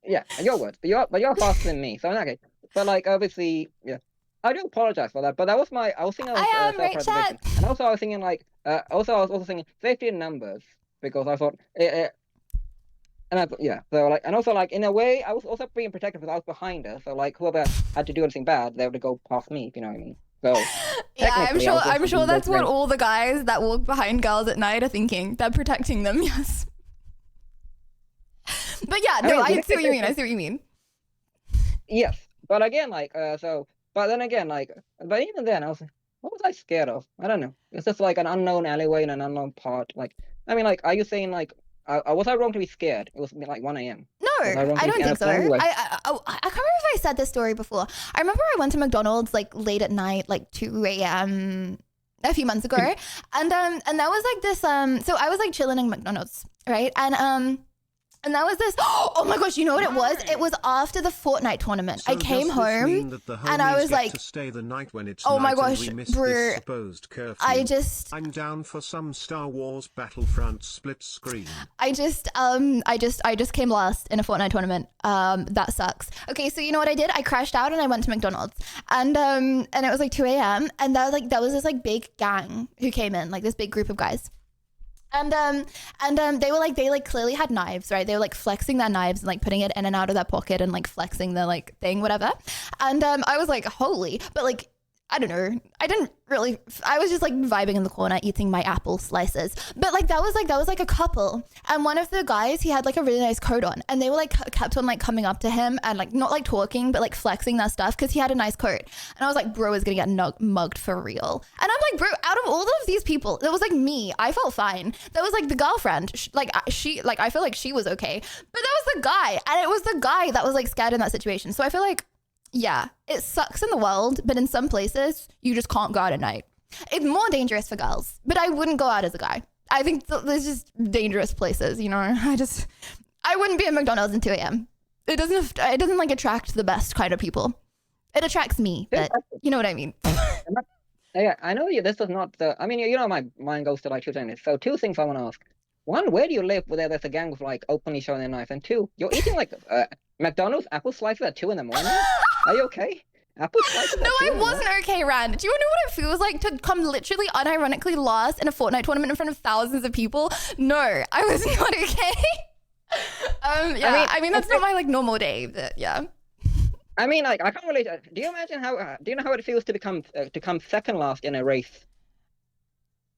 Yeah, your words, but you're faster than me. So in that case, but like obviously, yeah. I do apologize for that, but that was I was thinking of self-preservation. And also I was thinking like, I was also thinking safety in numbers, because I thought, so like, and also like, in a way, I was also being protected because I was behind her, so like, whoever had to do anything bad, they would go past me, if you know what I mean? So, yeah, I'm sure that's what all the guys that walk behind girls at night are thinking. They're protecting them, yes. But yeah, no, I see what you mean. Yes, but again, like, but then again, like, but even then, I was like, what was I scared of? I don't know. It's just like an unknown alleyway in an unknown part. Like, I mean, like, are you saying like, was I wrong to be scared? It was like 1 a.m. No, I don't think so. I can't remember if I said this story before. I remember I went to McDonald's like late at night, like 2 a.m. a few months ago, and that was like this. So I was like chilling in McDonald's, right? And that was this. Oh my gosh! You know what it was? It was after the Fortnite tournament. So I came home and I was like, to stay the night when it's "Oh my night gosh, and we miss bro!" This supposed curfew. I'm down for some Star Wars Battlefront split screen. I just came last in a Fortnite tournament. That sucks. Okay, so you know what I did? I crashed out and I went to McDonald's, and it was like 2 a.m. and that was this like big gang who came in, like this big group of guys. And they clearly had knives, right? They were like flexing their knives and like putting it in and out of their pocket and like flexing the like thing, whatever. And I was like, holy, but like, I don't know. I was just like vibing in the corner, eating my apple slices. But like, that was like a couple. And one of the guys, he had like a really nice coat on, and they were like, kept on like coming up to him and like, not like talking, but like flexing their stuff because he had a nice coat. And I was like, bro is gonna get mugged for real. And I'm like, bro, out of all of these people, it was like me. I felt fine. That was like the girlfriend. I feel like she was okay. But that was the guy. And it was the guy that was like scared in that situation. So I feel like, yeah, it sucks in the world, but in some places, you just can't go out at night. It's more dangerous for girls, but I wouldn't go out as a guy. I think there's just dangerous places, you know? I wouldn't be at McDonald's at 2 a.m. It doesn't like attract the best kind of people. It attracts me, but you know what I mean? Yeah, I know this is not the, I mean, you know, my mind goes to like 2 things. So 2 things I want to ask. 1, where do you live where there's a gang with like openly showing their knife? And 2, you're eating like McDonald's apple slices at 2 in the morning? Are you okay? Apple slices? No, I wasn't okay, Ran. Do you know what it feels like to come literally unironically last in a Fortnite tournament in front of thousands of people? No, I was not okay. Yeah, I mean that's not my like normal day, but yeah. I mean, like, I can't really. Do you imagine how? Do you know how it feels to come second last in a race?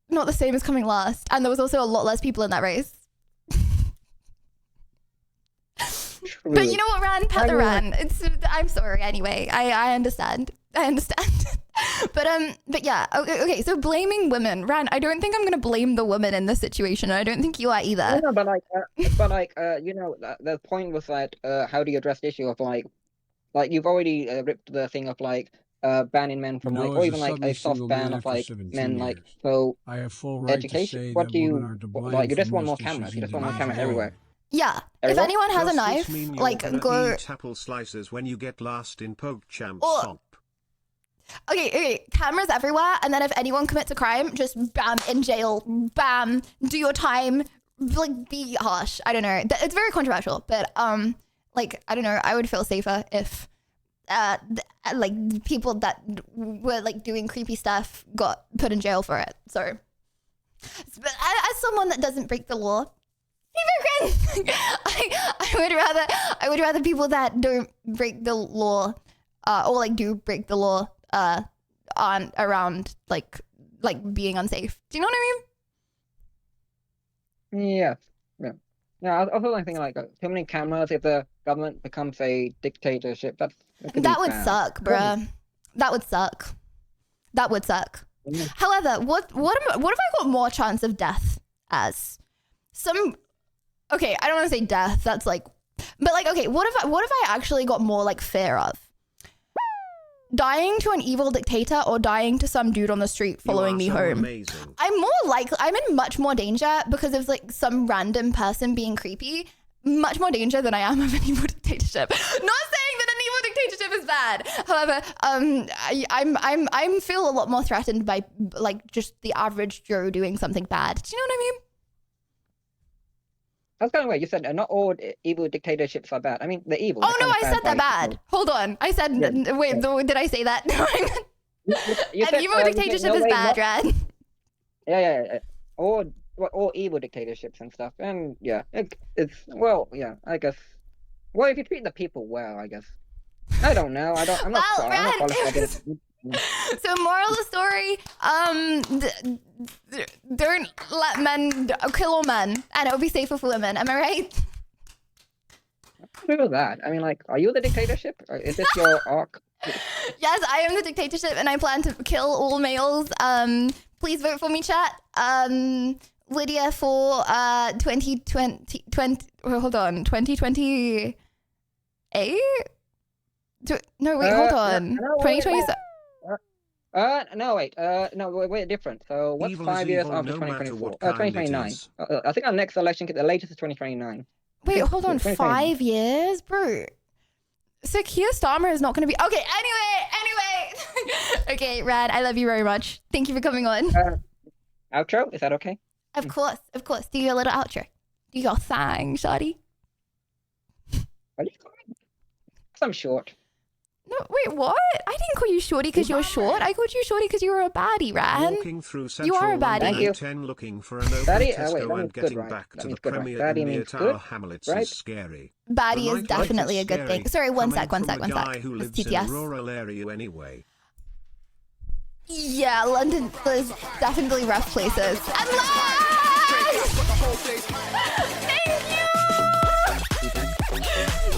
Not the same as coming last, and there was also a lot less people in that race. But you know what, Ran? Pat the Ran. I'm sorry. Anyway, I understand. I understand. But yeah. Okay. So blaming women, Ran. I don't think I'm gonna blame the women in this situation. I don't think you are either. No, but you know, the point was that how do you address the issue of like you've already ripped the thing of like banning men from like, or even like a soft ban of like men like so. I have full right education. to say What that do you women are to blame like? You for just want more most cameras. issues You in just want more today's cameras world. everywhere. Yeah. If Everywhere? anyone has a Does this knife, mean you're like gonna go. eat apple slices when you get last in PogChamp Or- Somp? Okay, cameras everywhere, and then if anyone commits a crime, just bam, in jail, bam, do your time, like be harsh. I don't know. It's very controversial, but like I don't know. I would feel safer if like people that were like doing creepy stuff got put in jail for it. So, but as someone that doesn't break the law, I would rather people that don't break the law, or like do break the law, on around like being unsafe. Do you know what I mean? Yeah. Yeah. I also like thinking like too many cameras. If the government becomes a dictatorship, that could That be would bad. suck, bruh. That would suck. That would suck. However, what if I got more chance of death as some? Okay, I don't want to say death. That's like, but like, okay, what if I actually got more like fear of dying to an evil dictator or dying to some dude on the street following me home? Amazing. I'm in much more danger because of like some random person being creepy. Much more danger than I am of an evil dictatorship. Not saying that an evil dictatorship is bad. However, I'm feel a lot more threatened by like just the average Joe doing something bad. Do you know what I mean? That's kind of weird. You said not all evil dictatorships are bad. I mean, they're evil. Oh no, I said they're bad. Hold on. I said, wait, did I say that? An evil dictatorship is bad, Rad. Yeah. All evil dictatorships and stuff. And yeah, it's well, yeah, I guess. Well, if you treat the people well, I guess. I don't know. I'm not sorry. I'm not qualified. So moral of the story, don't let men kill all men, and it'll be safer for women. Am I right? Who was that? I mean, like, are you the dictatorship? Or is this your arc? Yes, I am the dictatorship, and I plan to kill all males. Please vote for me, chat. Lydia for 2028. No, wait, hold on. 2027. No, wait. No, wait, different. So, what's Evil 5 is years evil after no matter 2024? what kind it 2029. is. I think our next election, the latest is 2029. Wait, hold on. 2029. 5 years, bro. So Keir Starmer is not going to be okay. Anyway. Okay, Rad, I love you very much. Thank you for coming on. Outro? Is that okay? Of course. Do your little outro. Do your thing, shawty. Are you I'm short. No, wait, what? I didn't call you shorty because you're short. I called you shorty because you were a baddie, Ran. Walking through You Central are a London baddie. A10 looking for an open Baddie? Tesco Wait, that and means getting good, right? back That to the means good, right? Premier Baddie in near means Tower good, Hamlets right? is scary. Baddie The is nightlife definitely a good thing. scary, Sorry, one coming sec. from a guy who It's lives in a TTS. rural area anyway. Yeah, London is definitely rough places. And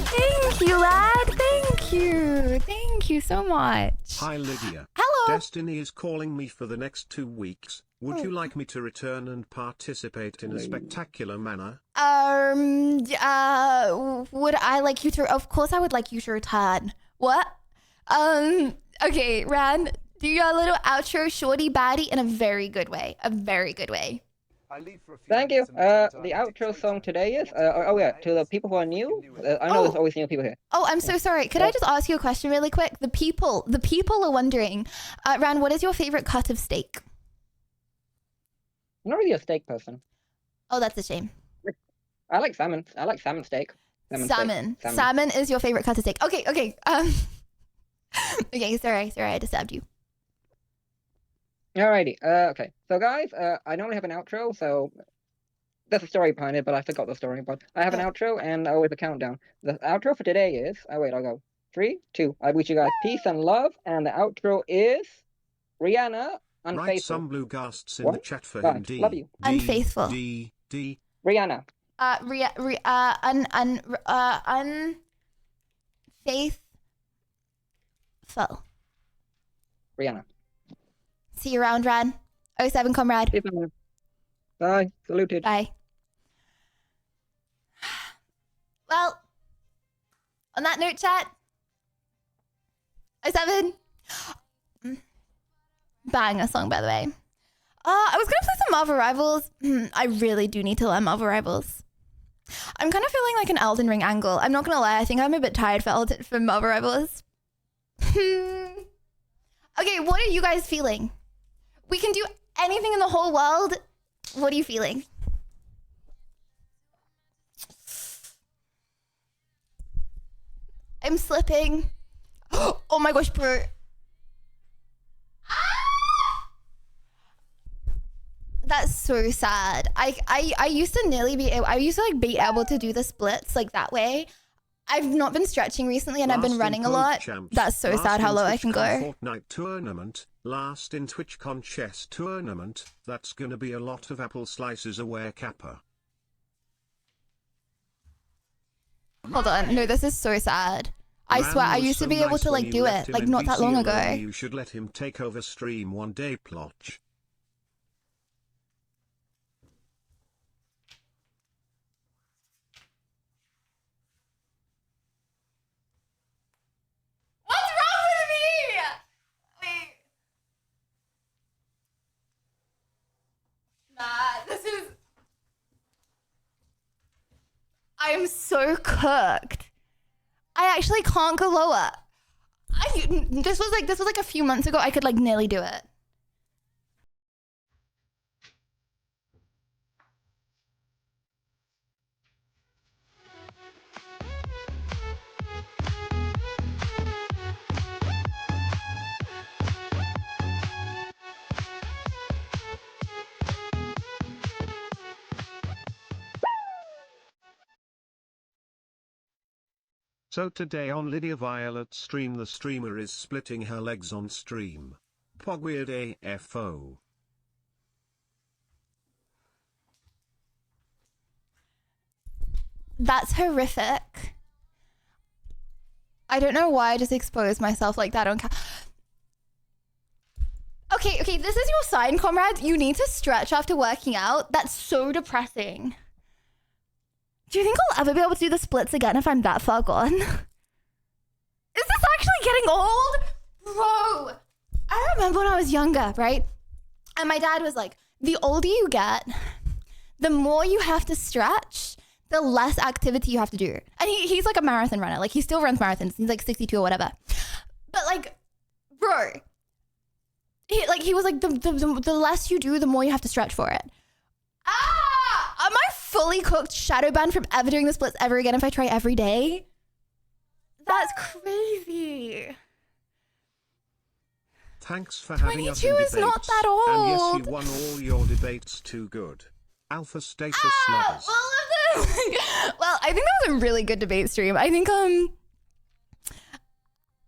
Thank you, lad. Thank you so much. Hi Lydia. Hello. Destiny is calling me for the next 2 weeks. Would you like me to return and participate in a spectacular manner? Would I like you to? Of course, I would like you to return. What? Okay, Ran, do your little outro, shorty baddie, in a very good way. Thank you. The outro song today is oh yeah, to the people who are new. I know there's always new people here. Oh, I'm so sorry. Could I just ask you a question really quick? The people are wondering, Ran, what is your favorite cut of steak? I'm not really a steak person. Oh, that's a shame. I like salmon. I like salmon steak. Salmon is your favorite cut of steak. Okay. Okay, sorry, I disturbed you. Alrighty. Okay. So guys, I normally have an outro, so there's a story behind it, but I forgot the story. But I have an outro and always a countdown. The outro for today is. Oh wait, I'll go. 3, 2. I wish you guys peace and love, and the outro is Rihanna. Unfaithful. Write some blue ghasts in the chat for him. Right. Love you. Unfaithful. Rihanna. Unfaithful. Rihanna. See you around, Ran. 07 comrade. Bye. Saluted. Bye. Well, on that note, chat. 07. Banger song, by the way. I was gonna play some Marvel Rivals. I really do need to learn Marvel Rivals. I'm kind of feeling like an Elden Ring angle. I'm not gonna lie, I think I'm a bit tired for Marvel Rivals. Okay, what are you guys feeling? We can do anything in the whole world. What are you feeling? I'm slipping. Oh my gosh, bro. That's so sad. I used to nearly be able, I used to like be able to do the splits like that way. I've not been stretching recently and I've been running a lot. That's so sad how low I can go. Fortnite tournament, last in TwitchCon chess tournament. That's gonna be a lot of apple slices away, Kappa. Hold on, no, this is so sad. I swear, I used to be able to like do it, like not that long ago. You should let him take over stream one day, Plotch. What's wrong with me? Wait. Nah, this is... I am so cooked. I actually can't go lower. This was like a few months ago. I could like nearly do it. So today on Lydia Violet's stream, the streamer is splitting her legs on stream. Pog weird AFO. That's horrific. I don't know why I just exposed myself like that on Okay, this is your sign, comrades. You need to stretch after working out. That's so depressing. Do you think I'll ever be able to do the splits again if I'm that far gone? Is this actually getting old? Bro, I remember when I was younger, right? And my dad was like, the older you get, the more you have to stretch, the less activity you have to do. And he's like a marathon runner. Like, he still runs marathons. He's like 62 or whatever. But like, bro, he was like, the less you do, the more you have to stretch for it. Am I fully cooked shadow banned from ever doing the splits ever again if I try every day? That's crazy. Thanks for having us in 22 debates. is not that old. And yes, you won all your debates too good. Alpha status lovers. Well, I think that was a really good debate stream. I think I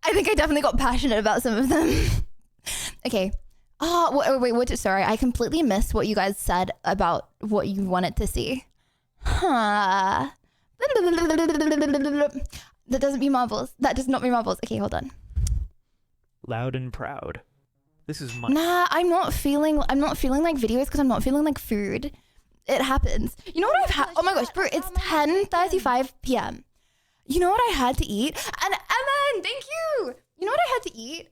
definitely got passionate about some of them. Okay. Oh, wait, sorry. I completely missed what you guys said about what you wanted to see. Huh. That doesn't mean Marvels. That does not mean Marvels. Okay, hold on. Loud and proud. This is my... Nah, I'm not feeling like videos because I'm not feeling like food. It happens. You know what I've had? Oh my gosh, bro, it's 10:35 p.m. You know what I had to eat? And Evan, thank you. You know what I had to eat?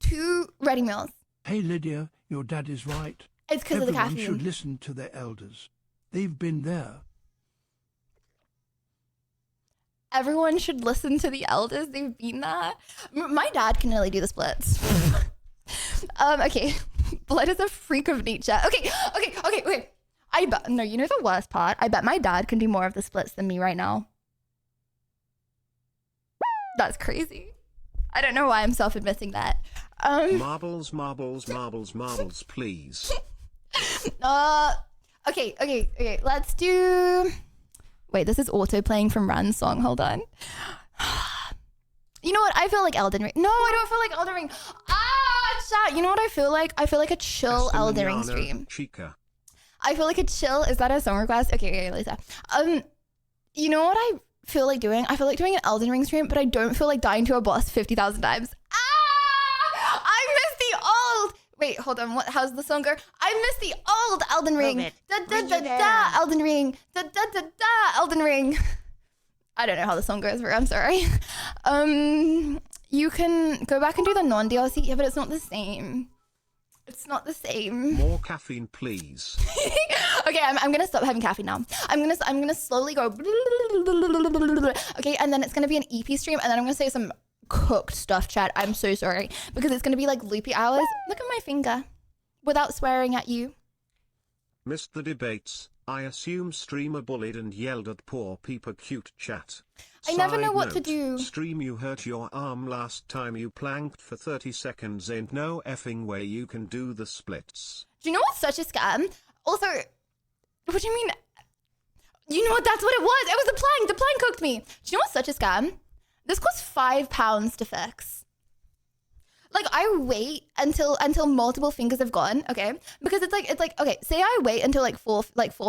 2 ready meals. Hey Lydia, your dad is right. It's because of the Everyone caffeine. should listen to their elders. They've been there. Everyone should listen to the elders. They've been there. My dad can really do the splits. Okay. Blood is a freak of nature. Okay. I bet, no, you know the worst part? I bet my dad can do more of the splits than me right now. That's crazy. I don't know why I'm self-admitting that. Marbles, please. Okay. Let's do. Wait, this is auto playing from Ran's song. Hold on. You know what? I feel like Elden Ring. No, I don't feel like Elden Ring. Chat. You know what I feel like? I feel like a chill Elden Ring stream. Chica. I feel like a chill. Is that a song request? Okay, Lisa. You know what I feel like doing? I feel like doing an Elden Ring stream, but I don't feel like dying to a boss 50,000 times. I miss the old. Wait, hold on. How's the song go? I miss the old Elden Ring. Elden Ring. Elden Ring. I don't know how the song goes, bro. I'm sorry. You can go back and do the non-DLC. Yeah, but it's not the same. It's not the same. More caffeine, please. Okay, I'm gonna stop having caffeine now. I'm gonna slowly go. Okay, and then it's gonna be an EP stream, and then I'm gonna say some cooked stuff, chat. I'm so sorry because it's gonna be like loopy hours. Look at my finger, without swearing at you. Missed the debates. I assume streamer bullied and yelled at poor people. Cute chat. I never know Side what to note, do. Stream, you hurt your arm last time you planked for 30 seconds. Ain't no effing way you can do the splits. Do you know what's such a scam? Also, what do you mean? You know what? That's what it was. It was the plank. The plank cooked me. Do you know what's such a scam? This costs £5 to fix. Like I wait until multiple fingers have gone, okay? Because it's like okay, say I wait until like four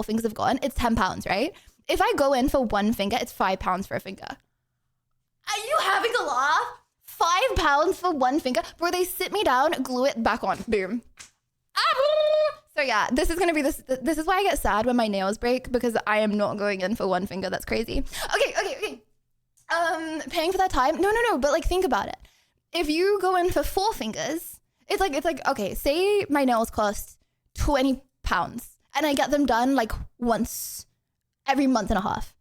fingers have gone, it's £10, right? If I go in for one finger, it's £5 for a finger. Are you having a laugh? £5 for one finger? Bro, they sit me down, glue it back on. Boom. So yeah, this is gonna be this is why I get sad when my nails break, because I am not going in for one finger. That's crazy. Okay. Paying for that time? No, but like think about it. If you go in for 4 fingers, it's like okay, say my nails cost £20 and I get them done like once every month and a half.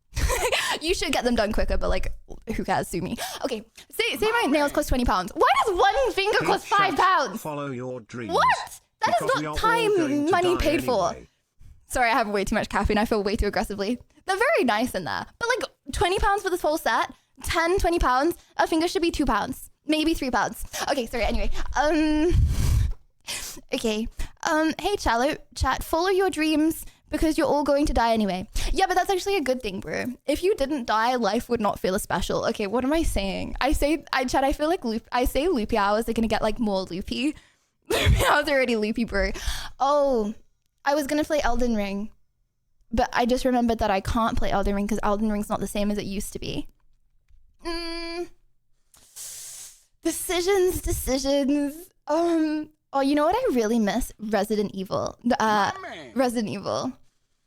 You should get them done quicker, but like who cares, sue me. Okay, say my nails cost £20. Why does one finger cost £5? Follow your dreams. What? That Because is we not are all going time to money die paid for. anyway. Sorry, I have way too much caffeine. I feel way too aggressively. They're very nice in there. But like £20 for this whole set, £20, a finger should be £2. Maybe £3. Okay, sorry, anyway. Okay. Hey, chat, follow your dreams because you're all going to die anyway. Yeah, but that's actually a good thing, bro. If you didn't die, life would not feel as special. Okay, what am I saying? I feel like loopy hours are gonna get like more loopy. Loopy hours are already loopy, bro. Oh, I was gonna play Elden Ring, but I just remembered that I can't play Elden Ring because Elden Ring's not the same as it used to be. Decisions. Oh, you know what I really miss? Resident Evil. Resident Evil.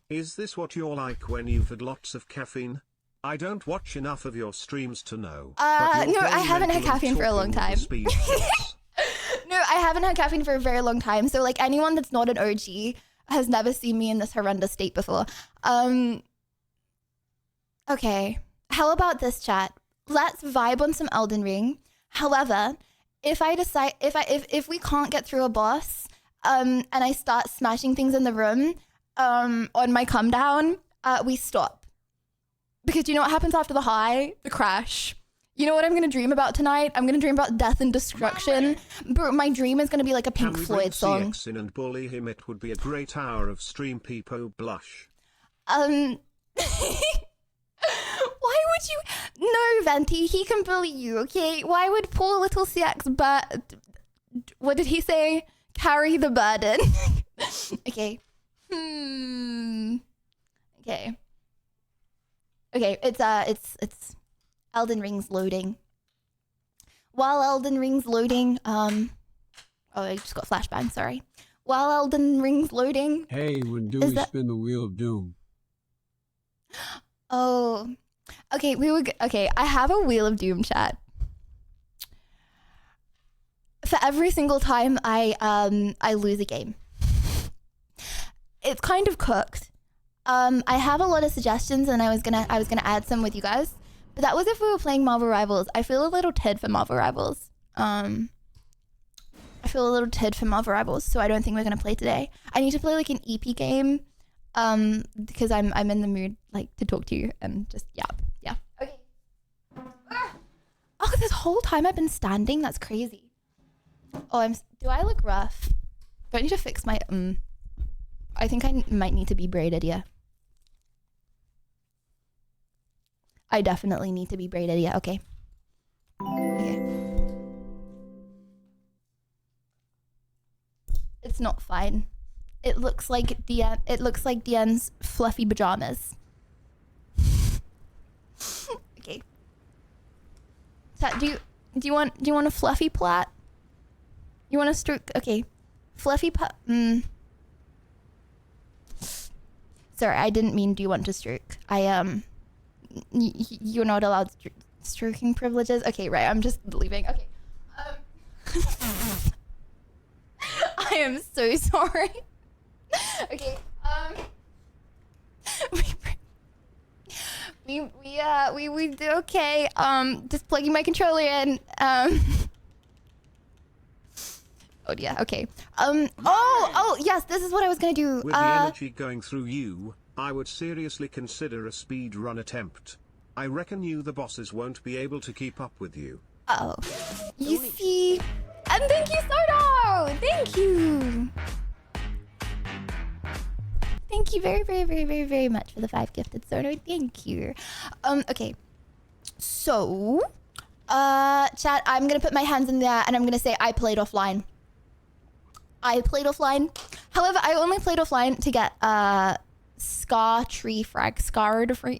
Is this what you're like when you've had lots of caffeine? I don't watch enough of your streams to know. No, I haven't had caffeine for a long time. No, I haven't had caffeine for a very long time. So like anyone that's not an OG has never seen me in this horrendous state before. Okay. How about this, chat? Let's vibe on some Elden Ring. However, if we can't get through a boss, and I start smashing things in the room, on my come down, we stop. Because you know what happens after the high? The crash. You know what I'm gonna dream about tonight? I'm gonna dream about death and destruction. But my dream is gonna be like a Pink Floyd song. CX in and bully him? It would be a great hour of stream. People blush. Why would you? No, Venti, he can bully you, okay? Why would poor little CX, but what did he say? Carry the burden. Okay. Okay, it's Elden Ring's loading. While Elden Ring's loading, oh, I just got flashbang, sorry. While Elden Ring's loading. Hey, when do we spin the Wheel of Doom? Oh, okay. Okay, I have a Wheel of Doom, chat. For every single time I lose a game, it's kind of cooked. I have a lot of suggestions, and I was gonna add some with you guys, but that was if we were playing Marvel Rivals. I feel a little tid for Marvel Rivals. So I don't think we're gonna play today. I need to play like an EP game. Because I'm in the mood like to talk to you and just yeah. Okay. Oh, this whole time I've been standing. That's crazy. Oh, do I look rough? Do I need to fix my I think I might need to be braided, yeah. I definitely need to be braided, yeah, okay. Okay. It's not fine. It looks like Deanne's fluffy pajamas. Okay. Do you want a fluffy plait? You want a stroke? Okay. Fluffy Sorry, I didn't mean do you want to stroke. You're not allowed stroking privileges. Okay, right. I'm just leaving. Okay. I am so sorry. Okay. We do okay. Just plugging my controller in. Oh yeah. Okay. Oh yes. This is what I was gonna do. With the energy going through you, I would seriously consider a speed run attempt. I reckon you the bosses won't be able to keep up with you. Oh. You see. And thank you, Soto! Thank you! Thank you very much for the 5 gifted, Soto. Thank you. Okay. So, chat, I'm gonna put my hands in there and I'm gonna say I played offline. I played offline. However, I only played offline to get, scarred for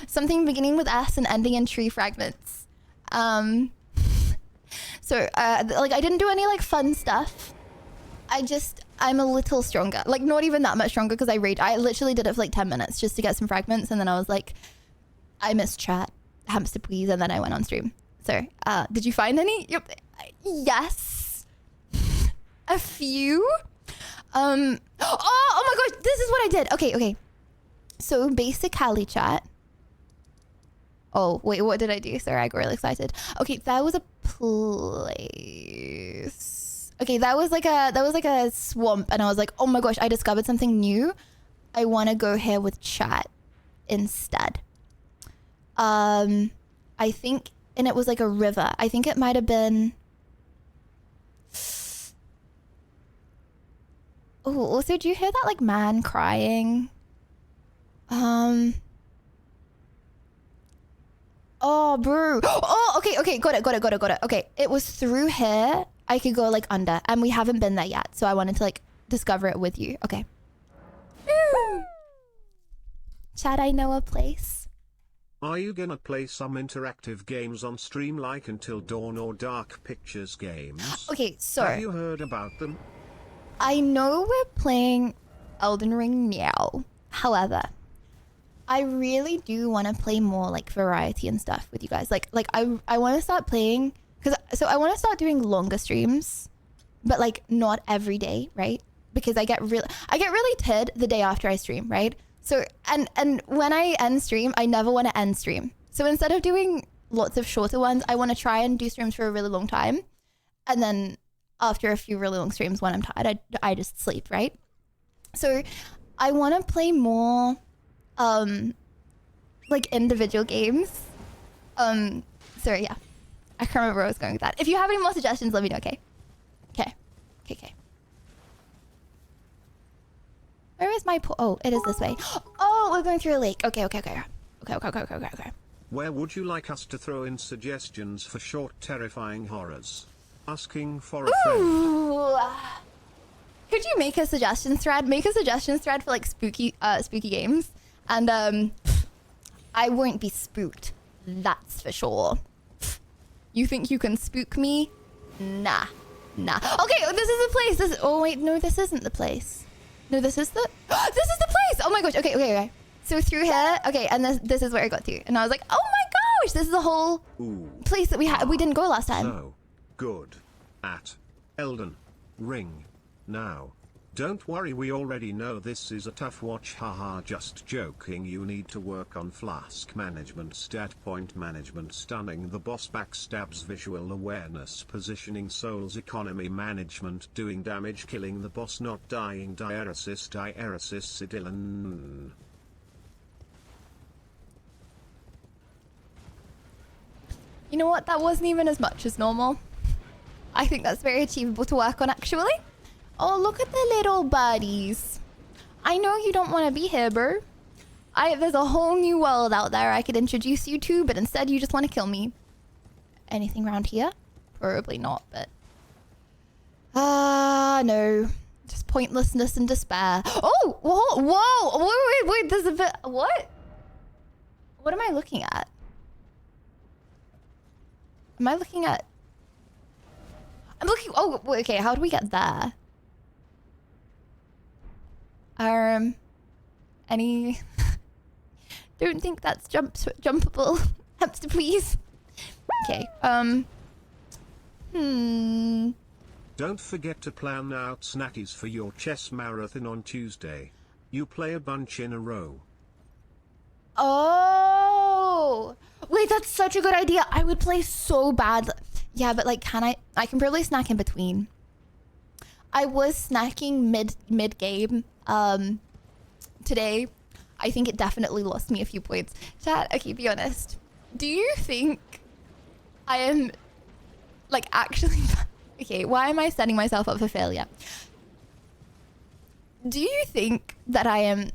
something beginning with S and ending in tree fragments. So, like, I didn't do any, like, fun stuff. I'm a little stronger. Like, not even that much stronger because I literally did it for, like, 10 minutes just to get some fragments. And then I was like, I missed chat. Hamster please. And then I went on stream. So, did you find any? Yep. Yes. A few. Oh my gosh. This is what I did. Okay. So, basically, chat. Oh, wait, what did I do? Sorry, I got really excited. Okay, that was a place. Okay, that was like a swamp, and I was like, oh my gosh, I discovered something new. I want to go here with chat instead. I think, and it was like a river. I think it might have been. Oh, also, do you hear that like man crying? Oh, bro. Oh, okay. Got it. Okay, it was through here. I could go like under, and we haven't been there yet. So I wanted to like discover it with you. Okay. Chad, I know a place. Are you gonna play some interactive games on stream like Until Dawn or Dark Pictures games? Okay, so have you heard about them? I know we're playing Elden Ring now. However, I really do want to play more like variety and stuff with you guys. Like I want to start playing so I want to start doing longer streams, but like not every day, right? Because I get really tired the day after I stream, right? So and when I end stream, I never want to end stream. So instead of doing lots of shorter ones, I want to try and do streams for a really long time, and then after a few really long streams, when I'm tired, I just sleep, right? So I want to play more like individual games. Sorry, yeah. I can't remember where I was going with that. If you have any more suggestions, let me know, okay? Okay. Where is my oh, it is this way. Oh, we're going through a lake. Okay. Where would you like us to throw in suggestions for short, terrifying horrors? Asking for a friend. Ooh. Could you make a suggestions thread? Make a suggestions thread for like spooky games. And I won't be spooked. That's for sure. You think you can spook me? Nah. Okay, this is the place. Oh wait, no, this isn't the place. No, this is the place. Oh my gosh. Okay. So through here, okay, and this is where I got to. And I was like, oh my gosh, this is the whole place that we didn't go last time. So good at Elden Ring now. Don't worry, we already know this is a tough watch, haha, just joking. You need to work on flask management, stat point management, stunning the boss, backstabs, visual awareness, positioning, souls economy management, doing damage, killing the boss, not dying, diaresis, Sidylan. You know what? That wasn't even as much as normal. I think that's very achievable to work on, actually. Oh, look at the little buddies. I know you don't want to be here, bro. There's a whole new world out there I could introduce you to, but instead you just want to kill me. Anything around here? Probably not, but... no. Just pointlessness and despair. Oh! Whoa! Wait, there's a bit... What? What am I looking at? Am I looking at... I'm looking... Oh, okay, how do we get there? Any... Don't think that's jumpable. Hamster, please. Okay, Don't forget to plan out snackies for your chess marathon on Tuesday. You play a bunch in a row. Oh! Wait, that's such a good idea. I would play so bad. Yeah, but like, can I? I can probably snack in between. I was snacking mid-game, today. I think it definitely lost me a few points. Chat, okay, be honest. Do you think I am, like, actually... Okay, why am I setting myself up for failure? Do you think that I am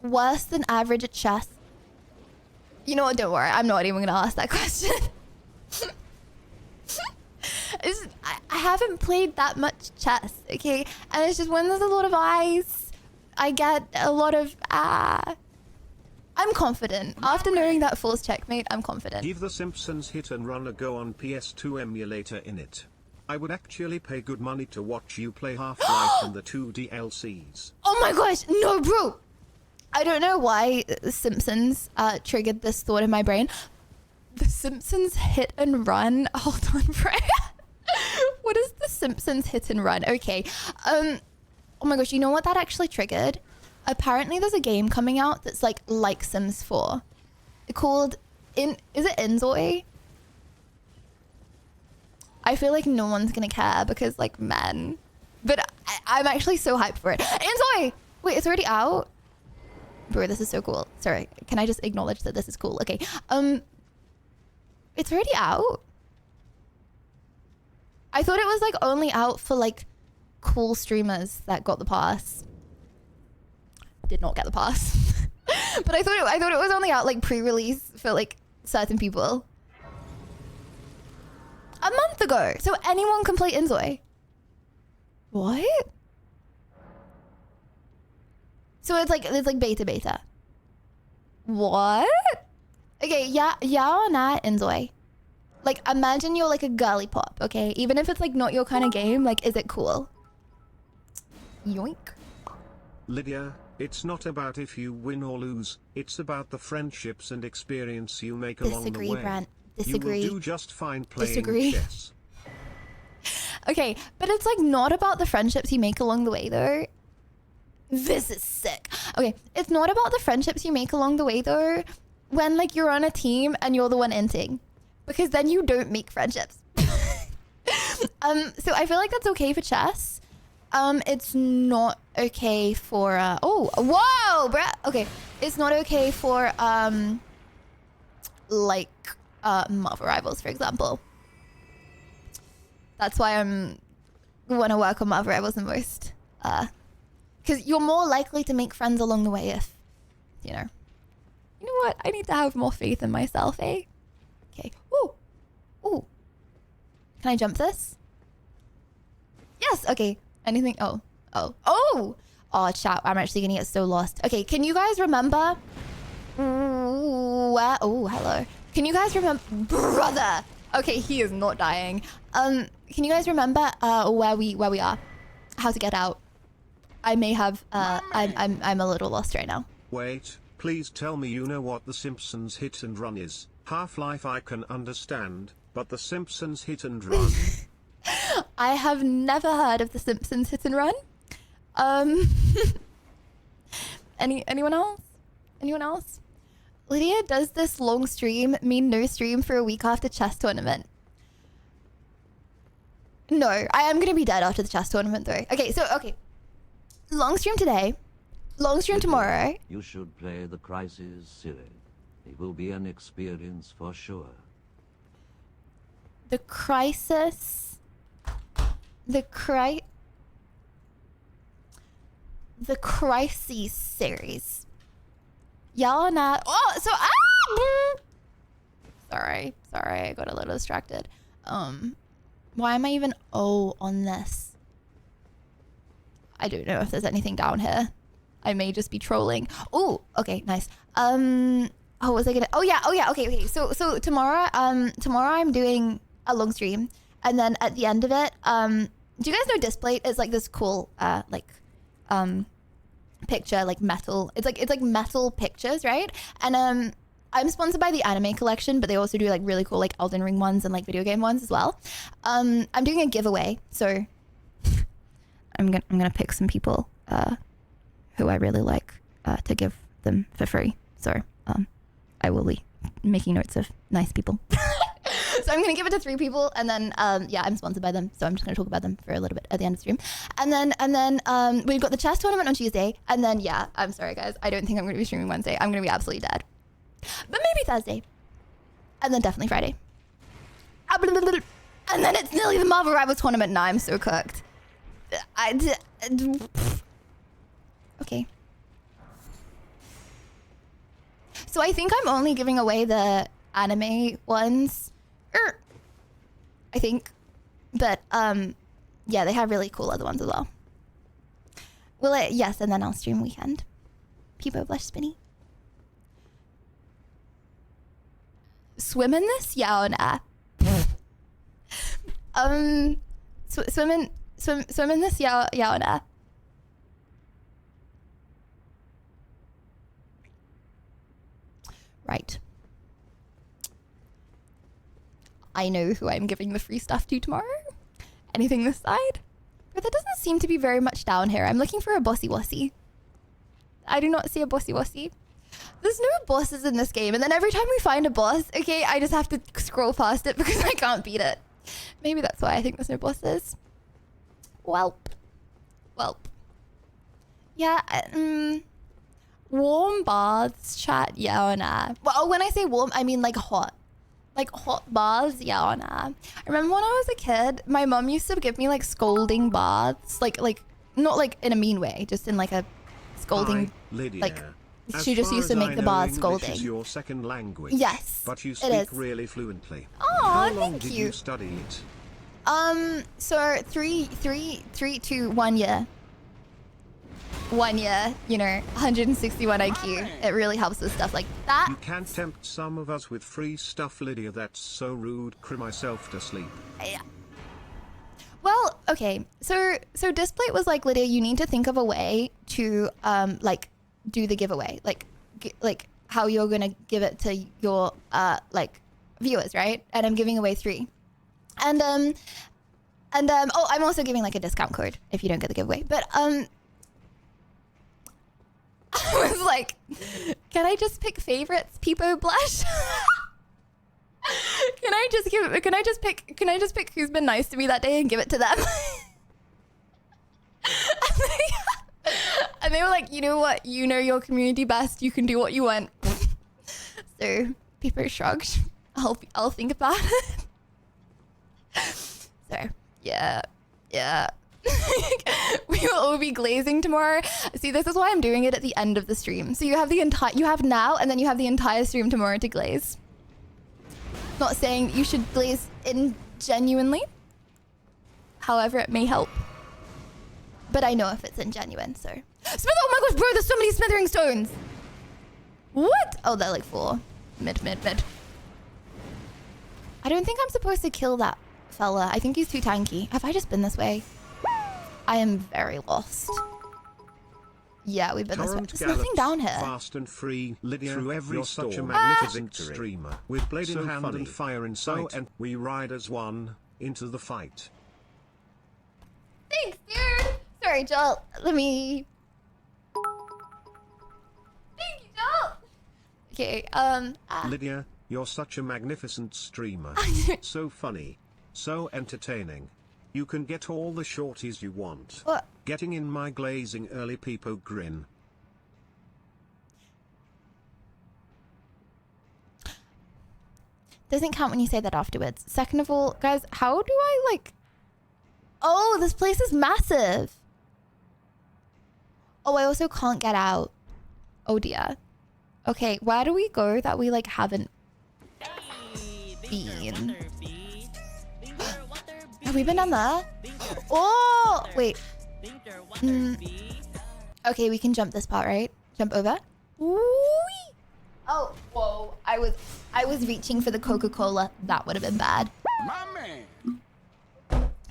worse than average at chess? You know what, don't worry. I'm not even going to ask that question. I haven't played that much chess, okay? And it's just when there's a lot of eyes... I get a lot of, I'm confident. After knowing that false checkmate, I'm confident. Give The Simpsons Hit and Run a go on PS2 emulator in it. I would actually pay good money to watch you play Half-Life and the 2 DLCs. Oh my gosh, no, bro. I don't know why The Simpsons triggered this thought in my brain. The Simpsons Hit and Run. Hold on, bro. What is The Simpsons Hit and Run? Okay. Oh my gosh, you know what that actually triggered? Apparently there's a game coming out that's like Sims 4. Called is it Inzoi? I feel like no one's gonna care because like men. But I'm actually so hyped for it. Inzoi! Wait, it's already out? Bro, this is so cool. Sorry, can I just acknowledge that this is cool? Okay. It's already out? I thought it was like only out for like cool streamers that got the pass. Did not get the pass. But I thought it was only out like pre-release for like certain people. A month ago. So anyone can play Inzoi. What? So it's like beta. What? Okay, yeah or not Inzoi? Like imagine you're like a girly pop, okay? Even if it's like not your kind of game, like is it cool? Yoink. Lydia, it's not about if you win or lose, it's about the friendships and experience you make along the way. Disagree, Brant. Disagree. You will do just fine playing Disagree. chess. Okay, but it's like not about the friendships you make along the way though. This is sick. Okay, it's not about the friendships you make along the way though when like you're on a team and you're the one inting. Because then you don't make friendships. So I feel like that's okay for chess. It's not okay for oh, whoa, bruh. Okay, it's not okay for like Marvel Rivals, for example. That's why I'm want to work on Marvel Rivals the most. Because you're more likely to make friends along the way if, you know what? I need to have more faith in myself, eh? Okay. Ooh. Can I jump this? Yes. Okay. Anything? Oh, chat. I'm actually gonna get so lost. Okay. Can you guys remember? Oh, hello. Can you guys remember? Brother. Okay, he is not dying. Can you guys remember where we are? How to get out? I may have. I'm a little lost right now. Wait. Please tell me you know what The Simpsons Hit and Run is. Half-Life I can understand, but The Simpsons Hit and Run... I have never heard of The Simpsons Hit and Run. Anyone else? Anyone else? Lydia, does this long stream mean no stream for a week after chess tournament? No, I am going to be dead after the chess tournament though. Okay, so, long stream today. Long stream tomorrow. You should play the Crisis series. It will be an experience for sure. The Crisis... the Crises series. Y'all not. Oh, so sorry, I got a little distracted. Why am I even on this? I don't know if there's anything down here. I may just be trolling. Oh, okay, nice. Oh, what was I gonna? Oh yeah, okay. So tomorrow I'm doing a long stream, and then at the end of it, do you guys know Displate? It's like this cool, picture, like metal. It's like metal pictures, right? And I'm sponsored by the Anime Collection, but they also do like really cool like Elden Ring ones and like video game ones as well. I'm doing a giveaway, so I'm gonna pick some people who I really like to give them for free. So I will be making notes of nice people. So I'm gonna give it to 3 people, and then yeah, I'm sponsored by them, so I'm just gonna talk about them for a little bit at the end of the stream. And then we've got the chess tournament on Tuesday, and then yeah, I'm sorry guys, I don't think I'm gonna be streaming Wednesday. I'm gonna be absolutely dead. But maybe Thursday. And then definitely Friday. And then it's nearly the Marvel Rivals tournament. Now I'm so cooked. Okay. So I think I'm only giving away the anime ones. I think. But yeah, they have really cool other ones as well. Yes, and then I'll stream weekend. Peepo Blush Spinny. Swim in this? Yeah or nah? Swim in this? Yeah or nah? Right. I know who I'm giving the free stuff to tomorrow. Anything this side? But there doesn't seem to be very much down here. I'm looking for a bossy wossy. I do not see a bossy wossy. There's no bosses in this game, and then every time we find a boss, okay, I just have to scroll past it because I can't beat it. Maybe that's why I think there's no bosses. Welp. Yeah, warm baths, chat, yeah or nah? Well, when I say warm, I mean like hot. Like hot baths, yeah or nah? I remember when I was a kid, my mom used to give me like scolding baths, like not like in a mean way, just in like a scolding, Hi, Lydia. like As she just far used to as make I the know, baths English scolding. is your second language. Yes, But you it speak is. really fluently. Aw, How long thank did you. you study it? So 3 to 1 year. 1 year, you know, 161 IQ. It really helps with stuff like that. You can't tempt some of us with free stuff, Lydia. That's so rude. Cry myself to sleep. Yeah. Well, okay. So Displate was like, Lydia, you need to think of a way to like do the giveaway, like how you're gonna give it to your like viewers, right? And I'm giving away 3, and oh, I'm also giving like a discount code if you don't get the giveaway. But I was like, can I just pick favorites? Peepo Blush. Can I just pick who's been nice to me that day and give it to them? And they were like, you know what? You know your community best. You can do what you want. So Peepo shrugged. I'll think about it. So yeah. We will all be glazing tomorrow. See, this is why I'm doing it at the end of the stream. So you have now, and then you have the entire stream tomorrow to glaze. Not saying you should glaze in genuinely. However, it may help. But I know if it's in genuine, so. Oh my gosh, bro, there's so many smithering stones. What? Oh, they're like 4. Mid. I don't think I'm supposed to kill that fella. I think he's too tanky. Have I just been this way? I am very lost. Yeah, we've been this way. Torrent There's nothing down here. Fast and free, Lydia. Through every You're such a storm. magnificent streamer. With blade So in hand funny. and fire in sight, and we ride as one into the fight. Thanks, dude. Sorry, Joel. Let me. Thank you, Joel. Okay. Lydia, you're such a magnificent streamer. So funny, so entertaining. You can get all the shorties you want. What? Getting in my glazing early Peepo grin. Doesn't count when you say that afterwards. Second of all, guys, how do I like... Oh, this place is massive. Oh, I also can't get out. Oh dear. Okay, where do we go that we like haven't been? Have we been down there? Oh, wait. Okay, we can jump this part, right? Jump over. Whee! Oh, whoa. I was reaching for the Coca-Cola. That would have been bad.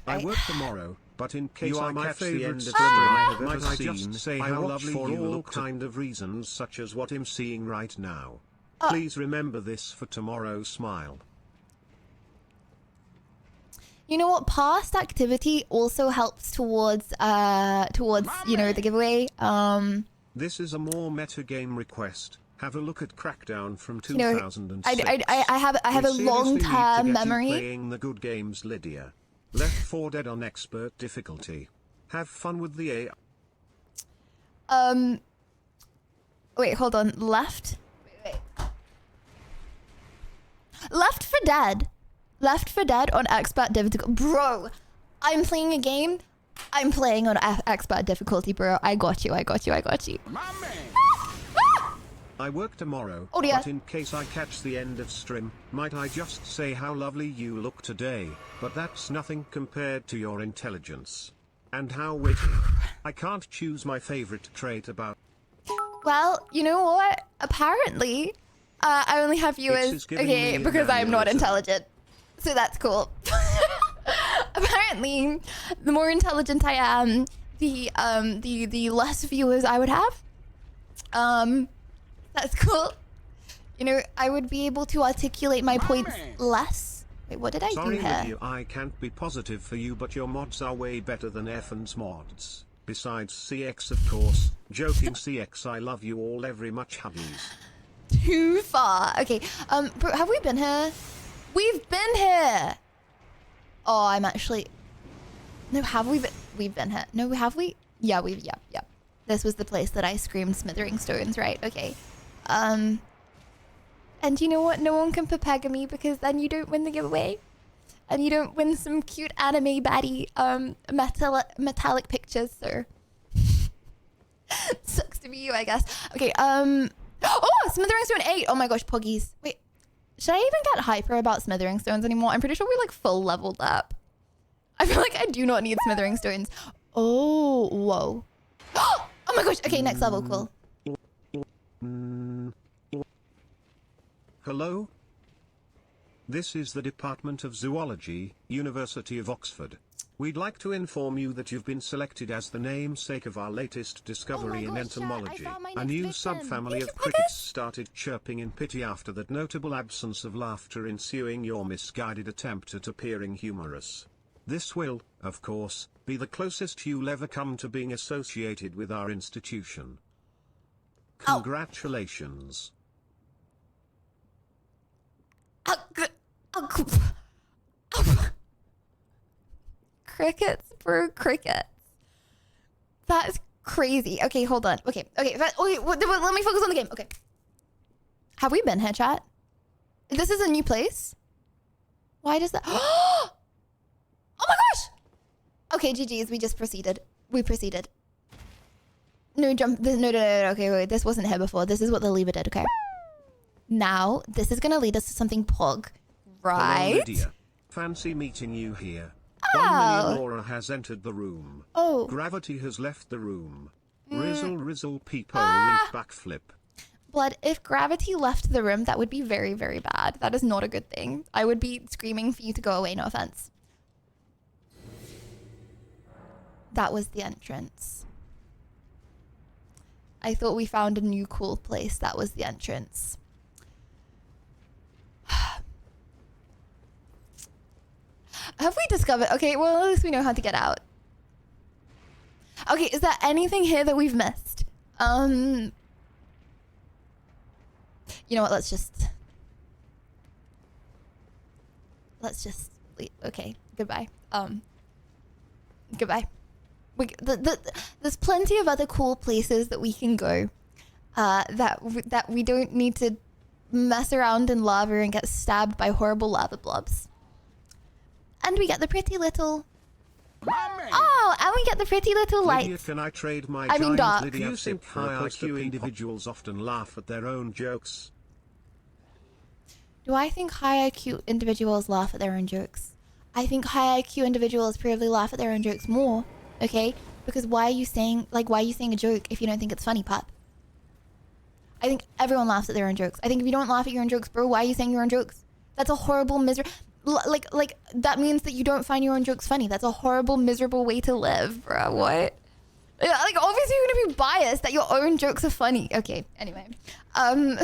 I work tomorrow, but in case You are I my catch the end favourite of streamer stream, I have might ever I seen. just say I how watch lovely for you all look, kind of reasons such as what I'm seeing right now. Oh. Please remember this for tomorrow. Smile. You know what? Past activity also helps towards you know, the giveaway. This is a more metagame request. Have a look at Crackdown from You know, 2006. I have a We seriously need to long-term get you memory. playing the good games, Lydia. Left 4 Dead on expert difficulty. Have fun with the AI. Wait, hold on. Left? Wait. Left 4 Dead. Left 4 Dead on expert difficulty. Bro, I'm playing a game. I'm playing on expert difficulty, bro. I got you. I work tomorrow, Oh dear. but in case I catch the end of stream, might I just say how lovely you look today, but that's nothing compared to your intelligence. And how witty. I can't choose my favorite trait about... Well, you know what? Apparently, I only have viewers, is giving okay, me because I'm not aneurysm. intelligent. So that's cool. Apparently, the more intelligent I am, the less viewers I would have. That's cool. You know, I would be able to articulate my points less. Wait, what did I Sorry, do here? Lydia, I can't be positive for you, but your mods are way better than Effen's mods. Besides CX, of course. Joking, CX, I love you all very much, hubbies. Too far. Okay, bro, have we been here? We've been here! Oh, I'm actually... No, have we been... We've been here. No, have we? Yeah, yeah. This was the place that I screamed smithering stones, right? Okay. And you know what? No one can pepega me because then you don't win the giveaway. And you don't win some cute anime baddie metallic pictures, so... Sucks to be you, I guess. Okay, oh! Smithering Stone 8! Oh my gosh, puggies. Wait, should I even get hyper about Smithering Stones anymore? I'm pretty sure we're like full leveled up. I feel like I do not need Smithering Stones. Oh, whoa. Oh my gosh, okay, next level, cool. Hello? This is the Department of Zoology, University of Oxford. We'd like to inform you that you've been selected as the namesake of our latest discovery in entomology. A new subfamily of crickets started chirping in pity after that notable absence of laughter ensuing your misguided attempt at appearing humorous. This will, of course, be the closest you'll ever come to being associated with our institution. Congratulations. Crickets, bro, crickets. That is crazy. Okay, hold on. Okay, let me focus on the game. Okay. Have we been here, chat? This is a new place? Why does that... Oh my gosh! Okay, GG's, we just proceeded. We proceeded. No, jump. No. Okay, wait, this wasn't here before. This is what the lever did, okay? Now, this is gonna lead us to something pog. Right? Hello, Lydia. Fancy meeting you here. Oh. 1 million Laura has entered the room. Oh. Gravity has left the room. Rizzle peepo backflip. Blood, if gravity left the room, that would be very, very bad. That is not a good thing. I would be screaming for you to go away, no offense. That was the entrance. I thought we found a new cool place. That was the entrance. Have we discovered? Okay, well, at least we know how to get out. Okay, is there anything here that we've missed? You know what? Let's just leave. Okay, goodbye. Goodbye. There's plenty of other cool places that we can go. That we don't need to mess around in lava and get stabbed by horrible lava blobs. And we get the pretty little Oh, and we get the pretty little Lydia, lights. can I trade my I mean giant dark. Lydia sip for a poster? Individuals often laugh at their own jokes. Do I think high IQ individuals laugh at their own jokes? I think high IQ individuals probably laugh at their own jokes more. Okay? Because why are you saying a joke if you don't think it's funny, pup? I think everyone laughs at their own jokes. I think if you don't laugh at your own jokes, bro, why are you saying your own jokes? That's a horrible like that means that you don't find your own jokes funny. That's a horrible, miserable way to live, bro. What? Like, obviously you're gonna be biased that your own jokes are funny. Okay, anyway. Are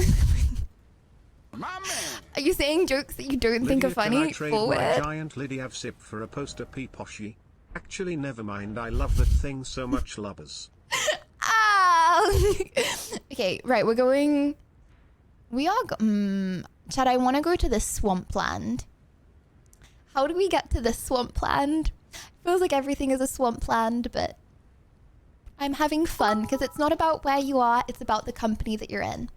you saying jokes that you don't think are funny? Can I trade my giant Lydia sip for a poster P-Poshy? Actually, never mind. I love that thing so much, lovers. Okay, right, we're going... Chad, I want to go to the swampland. How do we get to the swampland? Feels like everything is a swampland, but... I'm having fun, because it's not about where you are, it's about the company that you're in.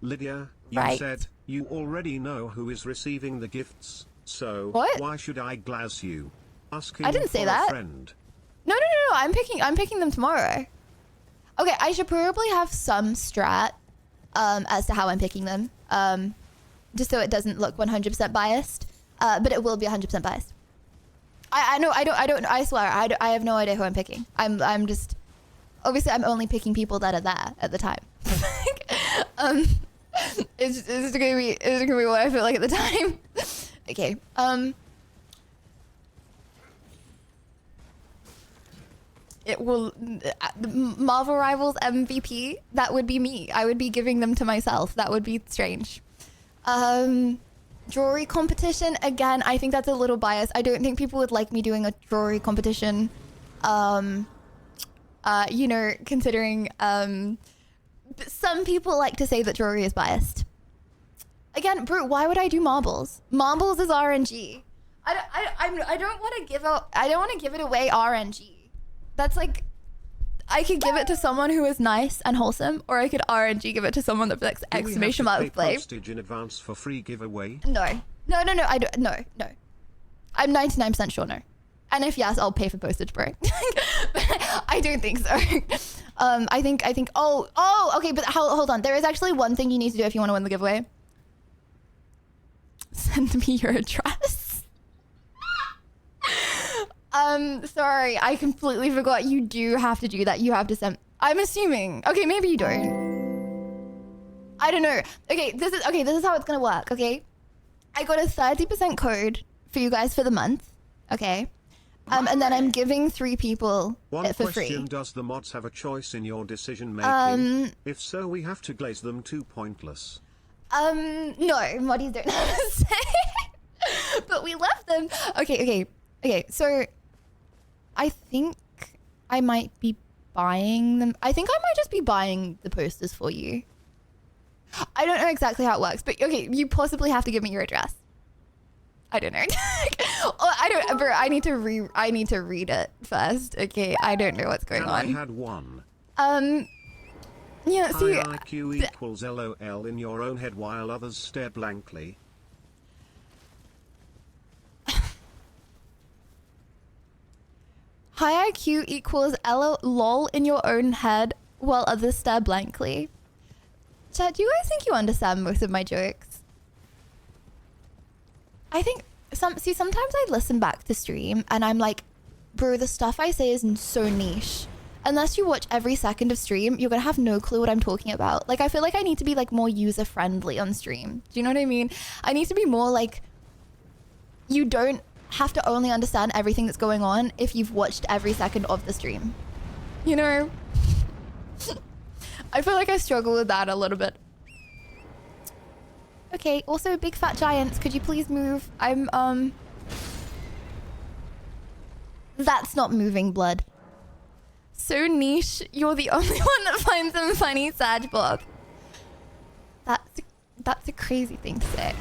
Lydia, you said you already know who is receiving the gifts, so why should I glass you? Asking I didn't say for that. A friend. No, I'm picking them tomorrow. Okay, I should probably have some strat as to how I'm picking them. Just so it doesn't look 100% biased. But it will be 100% biased. I swear, I have no idea who I'm picking. I'm just, obviously I'm only picking people that are there at the time. It's gonna be what I feel like at the time. Okay, it will, Marvel Rivals MVP, that would be me. I would be giving them to myself. That would be strange. Jewelry competition, again, I think that's a little biased. I don't think people would like me doing a jewelry competition. You know, considering, some people like to say that jewelry is biased. Again, bro, why would I do marbles? Marbles is RNG. I don't want to give it away RNG. That's like, I could give it to someone who is nice and wholesome, or I could RNG give it to someone that like exclamation mark flame. Postage in advance for free giveaway? No. I don't. No. I'm 99% sure no. And if yes, I'll pay for postage, bro. I don't think so. I think. Oh. Okay, but hold on. There is actually one thing you need to do if you want to win the giveaway. Send me your address. Sorry, I completely forgot. You do have to do that. You have to send. I'm assuming. Okay, maybe you don't. I don't know. Okay, this is how it's gonna work. Okay, I got a 30% code for you guys for the month. Okay, and then I'm giving 3 people it for free. One question: does the mods have a choice in your decision making? If so, we have to glaze them too pointless. No, moddies don't have a say. But we left them. Okay. So, I think I might be buying them. I think I might just be buying the posters for you. I don't know exactly how it works, but okay, you possibly have to give me your address. I don't know. Bro, I need to read it first. Okay, I don't know what's going on. I had one. Yeah, see, High IQ equals LOL in your own head while others stare blankly. High IQ equals LOL in your own head while others stare blankly. Chat, do you guys think you understand most of my jokes? I think sometimes I listen back to stream and I'm like, bro, the stuff I say is so niche. Unless you watch every second of stream, you're gonna have no clue what I'm talking about. Like, I feel like I need to be like more user friendly on stream. Do you know what I mean? I need to be more like, you don't have to only understand everything that's going on if you've watched every second of the stream. You know? I feel like I struggle with that a little bit. Okay, also big fat giants, could you please move? That's not moving, blood. So niche, you're the only one that finds them funny, Sagebob. That's a crazy thing to say.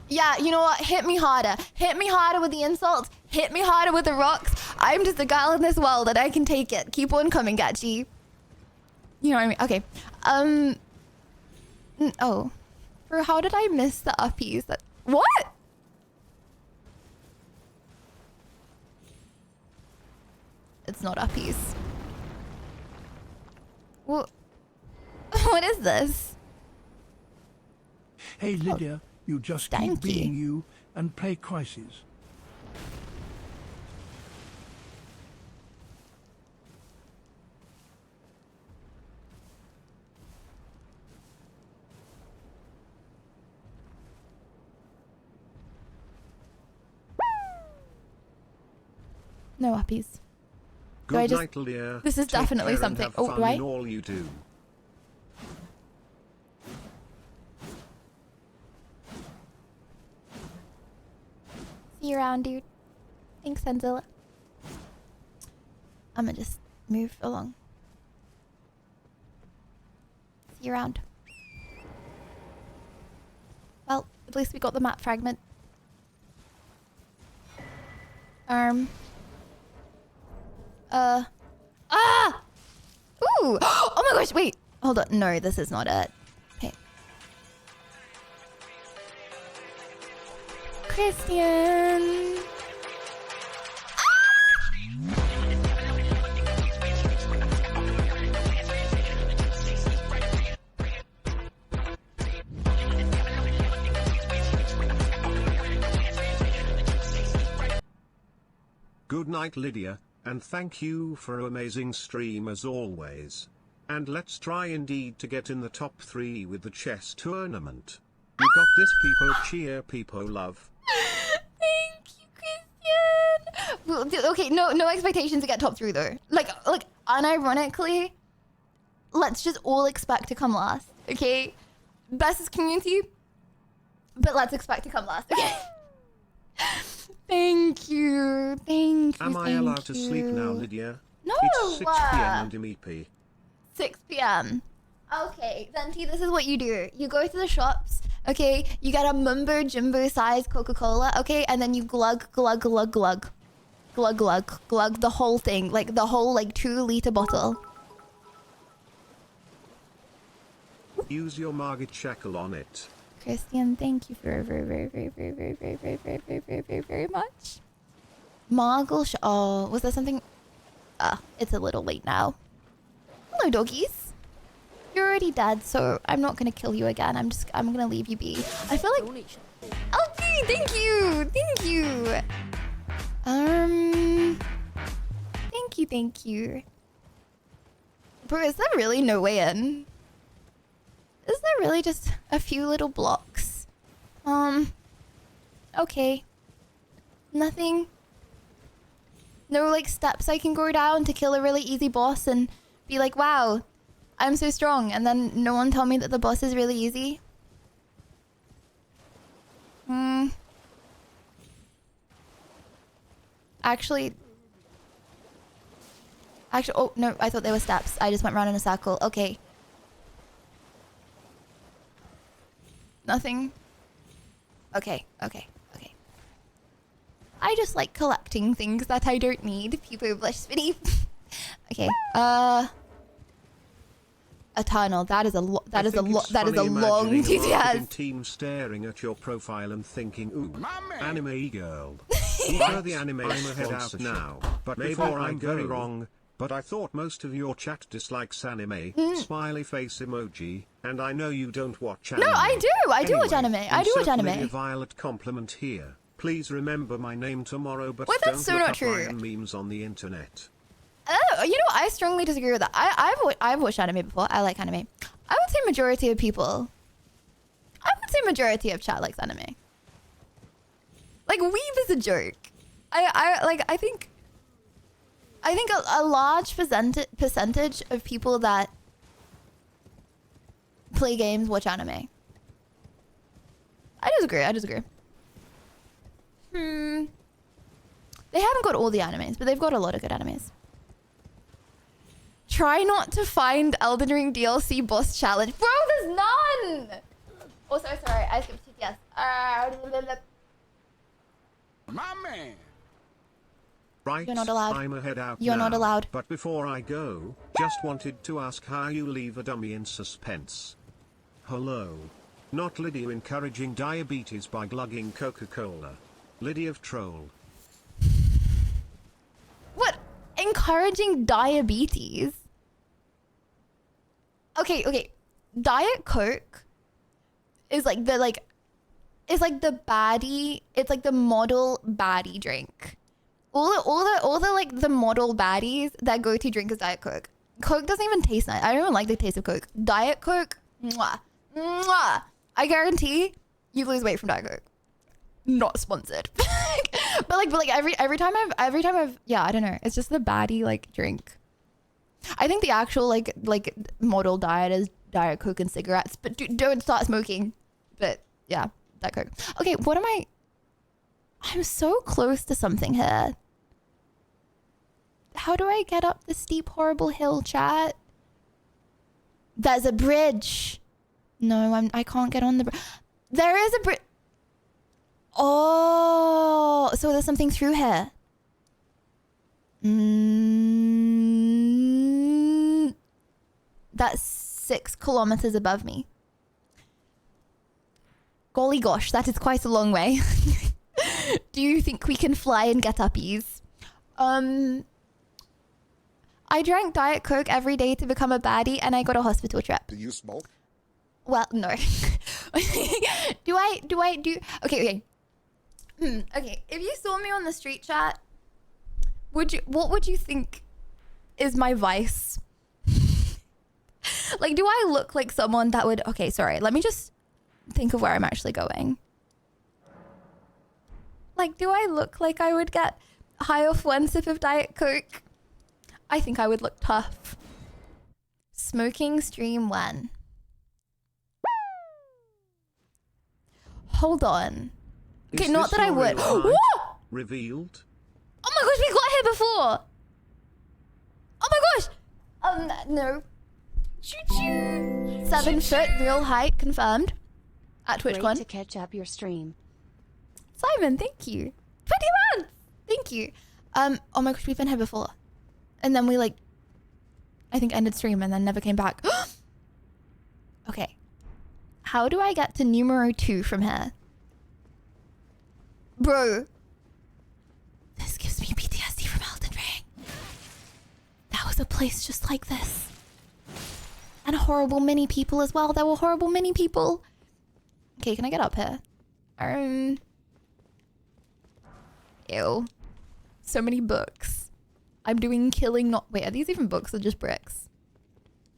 Yeah, you know what? Hit me harder. Hit me harder with the insults. Hit me harder with the rocks. I'm just a girl in this world and I can take it. Keep on coming, Gachi. You know what I mean? Okay. Oh. Bro, how did I miss the uppies? What? it's not uppies. What? What is this? Hey, Lydia, you just keep Stanky. being you and play Crisis. No uppies. Do Good I just? night, Leah. This is Take definitely care and something. have Oh, fun do I? in all you do. See you around, dude. Thanks, Senzilla. I'm gonna just move along. See you around. Well, at least we got the map fragment. Ooh! Oh my gosh, wait! Hold on. No, this is not it. Okay. Christian! Good night, Lydia, and thank you for an amazing stream as always. And let's try indeed to get in the top 3 with the chess tournament. You got this, Peepo. Cheer, Peepo love. Thank you, Christian! Well, okay, no expectations to get top 3 though. Like, unironically, let's just all expect to come last, okay? Best is community, but let's expect to come last, okay? Thank you. Am I allowed to sleep now, Lydia? No! It's 6 p.m. and MEP. 6 p.m. Okay, Venti, this is what you do. You go to the shops, okay? You get a mumbo jumbo size Coca-Cola, okay? And then you glug, glug, glug, glug. Glug, glug, glug the whole thing. Like, the whole, 2-liter bottle. Use your market shackle on it. Christian, thank you very, very, very, very, very, very, very, very, very, very, very, very, very much. Margle oh, was there something? It's a little late now. Hello, doggies. You're already dead, so I'm not gonna kill you again. I'm gonna leave you be. I feel like... Okay, thank you! Thank you! Thank you. Bro, is there really no way in? Is there really just a few little blocks? Okay. Nothing. No, steps I can go down to kill a really easy boss and be like, wow, I'm so strong. And then no one tell me that the boss is really easy. Actually, oh, no, I thought they were steps. I just went round in a circle. Okay. Nothing. Okay. I just like collecting things that I don't need. People blush spinny. Okay. Eternal. That is a long TTS. Team staring at your profile and thinking, ooh, anime girl. Either the anime head out now, but maybe I'm very wrong. But I thought most of your chat dislikes anime. Smiley face emoji, and I know you don't watch anime. No, I do. I do watch anime. I do watch insert Lydia anime. Violet compliment here. Please remember my name tomorrow, but Wait, that's don't so look not up true. Ryan memes on the internet. Oh, you know, I strongly disagree with that. I've watched anime before. I like anime. I would say majority of people. I would say majority of chat likes anime. Like, weeb is a joke. I think a large percentage of people that play games watch anime. I disagree. They haven't got all the animes, but they've got a lot of good animes. Try not to find Elden Ring DLC boss challenge. Bro, there's none! Oh, sorry, I skipped TTS. My man. Right, You're not allowed. I'm ahead out You're now, not allowed. But before I go, just wanted to ask how you leave a dummy in suspense. Hello. Not Lydia encouraging diabetes by glugging Coca-Cola. Lydia of Troll. What? encouraging diabetes. Okay. Diet Coke is like the it's like the baddie. It's like the model baddie drink. All the like the model baddies that go to drink is Diet Coke. Coke doesn't even taste nice. I don't even like the taste of Coke. Diet Coke, mwah, mwah. I guarantee you lose weight from Diet Coke. Not sponsored. but like every time I've yeah, I don't know. It's just the baddie like drink. I think the actual like model diet is Diet Coke and cigarettes, but don't start smoking. But yeah, Diet Coke. Okay, what am I? I'm so close to something here. How do I get up the steep, horrible hill, chat? There's a bridge. No, I can't get on the bridge. There is a bridge. Oh, so there's something through here. That's 6 kilometers above me. Golly gosh, that is quite a long way. Do you think we can fly and get uppies? I drank Diet Coke every day to become a baddie and I got a hospital trip. Do you smoke? Well, no. Okay. Okay, if you saw me on the street, chat, what would you think is my vice? Like, do I look like someone that would... Okay, sorry. Let me just think of where I'm actually going. Like, do I look like I would get high off one sip of Diet Coke? I think I would look tough. Smoking stream 1. Hold on. Okay, Is not this that I your would. real height? Revealed? Oh my gosh, we got here before. Oh my gosh. No. Choo-choo. 7 foot real height confirmed. At Great TwitchCon. to catch up your stream. Simon, thank you. 20 months. Thank you. Oh my gosh, we've been here before. And then we like, I think ended stream and then never came back. Okay. How do I get to numero 2 from here? Bro. This gives me PTSD from Elden Ring. That was a place just like this. And horrible mini people as well. There were horrible mini people. Okay, can I get up here? Ew. So many books. I'm doing killing, not... Wait, are these even books or just bricks?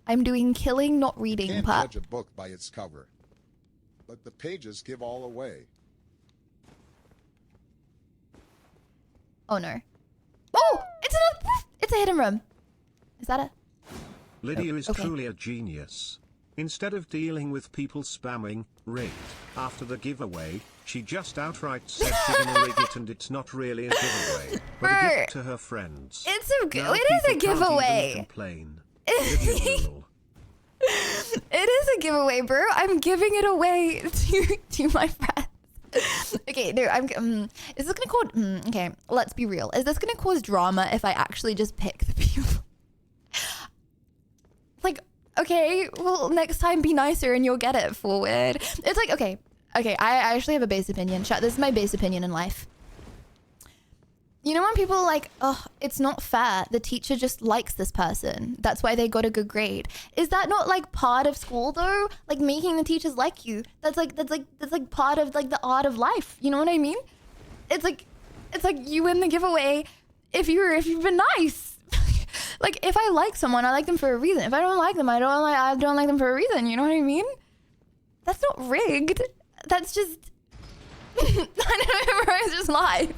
I'm doing killing, not reading. Can't judge a book by its cover, but the pages give all away. Oh no. Oh! It's a hidden room. Is that it? Lydia is okay. truly a genius. Instead of dealing with people spamming, rigged, after the giveaway, she just outright said she's gonna rig it and it's not really a giveaway, but a gift to her friends. It is a Now people can't giveaway. even complain. Lydia rule. It is a giveaway, bro. I'm giving it away to my friends. Okay, no, is this gonna cause... okay, let's be real. Is this gonna cause drama if I actually just pick the people? Like, okay, well, next time be nicer and you'll get it forward. It's like, okay, I actually have a base opinion. Chat, this is my base opinion in life. You know when people are like, oh, it's not fair. The teacher just likes this person. That's why they got a good grade. Is that not like part of school though? Like making the teachers like you. That's like part of like the art of life. You know what I mean? It's like you win the giveaway if you've been nice. Like if I like someone, I like them for a reason. If I don't like them, I don't like them for a reason. You know what I mean? That's not rigged. That's just I don't know, it's just life.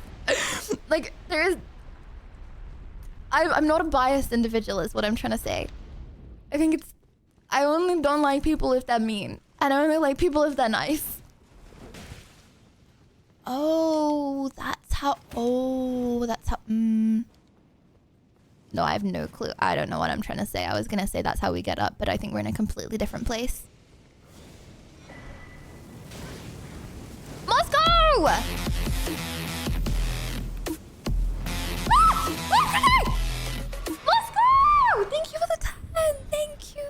Like I'm not a biased individual is what I'm trying to say. I only don't like people if they're mean. And I only like people if they're nice. Oh, that's how No, I have no clue. I don't know what I'm trying to say. I was gonna say that's how we get up, but I think we're in a completely different place. Moscow! Moscow! Thank you for the 10. Thank you.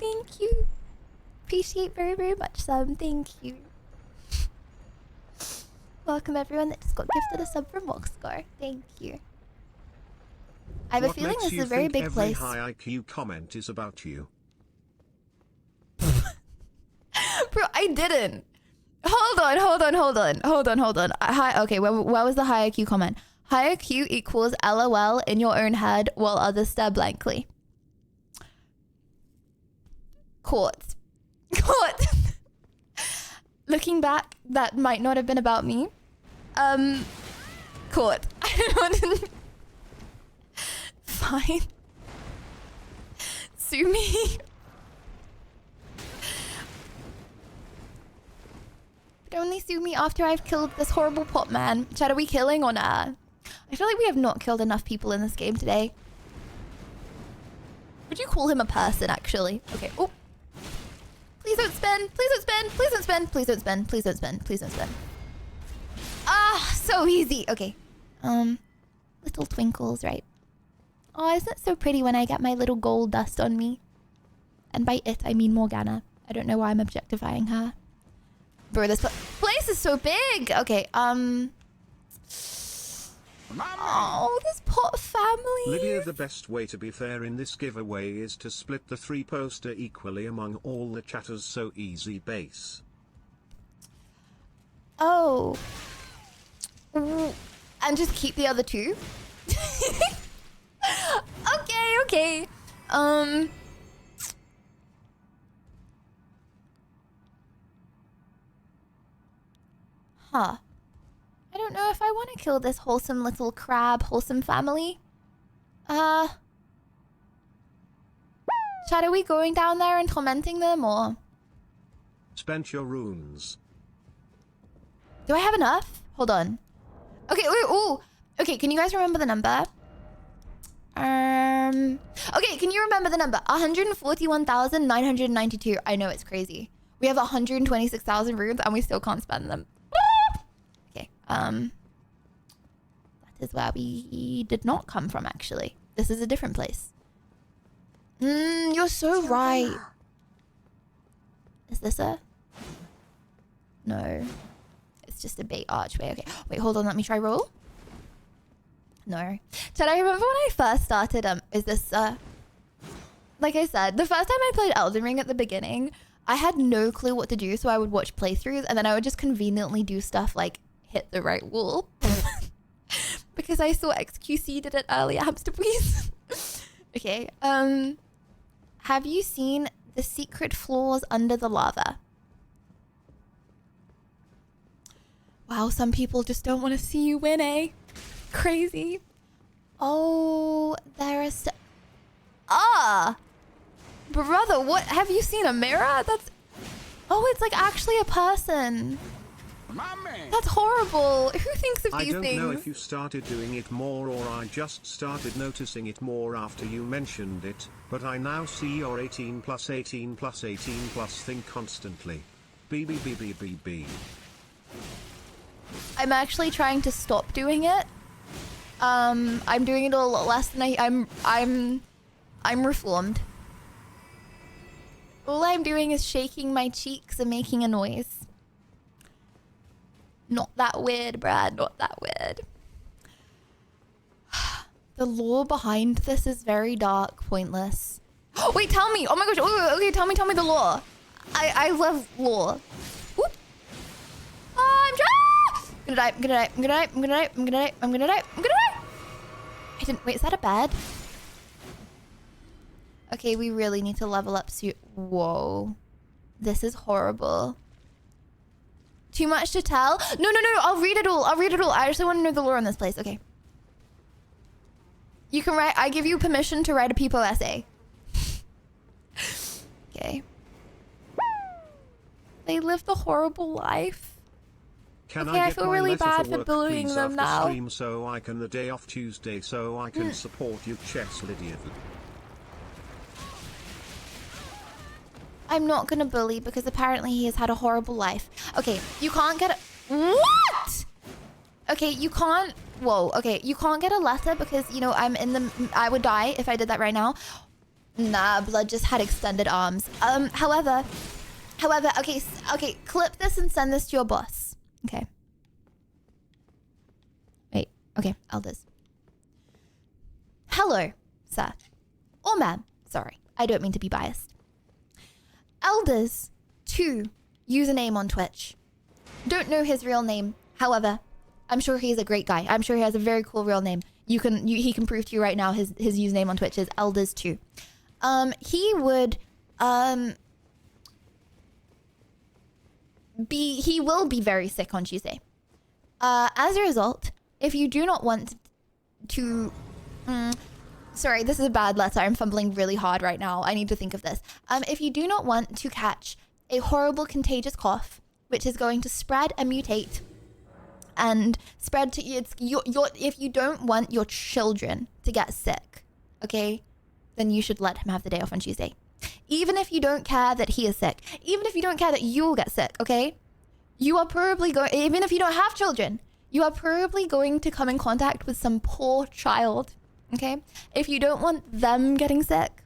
Thank you. Appreciate very, very much, Sam. Thank you. Welcome everyone that just got gifted a sub from Moscow. Thank you. I have a What feeling makes this is you a very think big every place. high IQ comment is about you? Bro, I didn't. Hold on. Hi, okay, where was the high IQ comment? High IQ equals LOL in your own head while others stare blankly. Caught. Looking back, that might not have been about me. Caught. Fine. Sue me. But only sue me after I've killed this horrible pot man. Chat, are we killing or nah? I feel like we have not killed enough people in this game today. Would you call him a person, actually? Okay. Oh. Please don't spin. Please don't spin. Please don't spin. Please don't spin. Please don't spin. Please don't spin. Ah, so easy. Okay. Little twinkles, right? Oh, isn't it so pretty when I get my little gold dust on me? And by it, I mean Morgana. I don't know why I'm objectifying her. Bro, this place is so big. Okay, oh, this pot family. Lydia, the best way to be fair in this giveaway is to split the 3 poster equally among all the chatters, so easy base. Oh. Ooh. And just keep the other 2? Okay. Huh. I don't know if I want to kill this wholesome little crab, wholesome family. Chat, are we going down there and tormenting them, or? Spent your runes. Do I have enough? Hold on. Okay, ooh. Okay, can you guys remember the number? Okay, can you remember the number? 141,992. I know, it's crazy. We have 126,000 runes and we still can't spend them. Okay, that is where we did not come from, actually. This is a different place. You're so right. Is this a... No. It's just a bait archway. Okay, wait, hold on, let me try roll. No. Chad, I remember when I first started, is this, like I said, the first time I played Elden Ring at the beginning, I had no clue what to do, so I would watch playthroughs, and then I would just conveniently do stuff like hit the right wall. Because I saw XQC did it earlier, hamster please. Okay, have you seen the secret floors under the lava? Wow, some people just don't want to see you win, eh? Crazy. Oh, there is... Brother, what? Have you seen a mirror? That's... Oh, it's like actually a person. That's horrible. Who thinks of these things? I don't know if you started doing it more or I just started noticing it more after you mentioned it, but I now see your 18 plus 18 plus 18 plus thing constantly. BBBBBB. I'm actually trying to stop doing it. I'm doing it a lot less than I'm reformed. All I'm doing is shaking my cheeks and making a noise. Not that weird, Brad. Not that weird. The lore behind this is very dark, pointless. Wait, tell me. Oh my gosh. Okay, tell me the lore. I love lore. Oop. I'm gonna die. I didn't. Wait, is that a bed? Okay, we really need to level up soon. Whoa. This is horrible. Too much to tell? No. I'll read it all. I just want to know the lore in this place. Okay. You can write. I give you permission to write a people essay. Okay. They lived a horrible life. Can okay, I I get feel my really letter bad to for work, bullying please, them after now. stream so I can the day off Tuesday so I can support you, Chess Lydia. I'm not gonna bully because apparently he has had a horrible life. Okay, you can't get a... What? Okay, you can't... Whoa, okay, you can't get a letter because, you know, I'm in the... I would die if I did that right now. Nah, Blood just had extended arms. However, okay, clip this and send this to your boss. Okay. Wait, okay, Elders. Hello, sir. Or ma'am. Sorry, I don't mean to be biased. Elders 2 username on Twitch. Don't know his real name. However, I'm sure he's a great guy. I'm sure he has a very cool real name. He can prove to you right now his username on Twitch is Elders 2. He would he will be very sick on Tuesday. As a result, if you do not want to sorry, this is a bad letter. I'm fumbling really hard right now. I need to think of this. If you do not want to catch a horrible contagious cough, which is going to spread and mutate and spread to if you don't want your children to get sick, okay, then you should let him have the day off on Tuesday. Even if you don't care that he is sick, even if you don't care that you'll get sick, okay, you are probably going, even if you don't have children, you are probably going to come in contact with some poor child, okay? If you don't want them getting sick,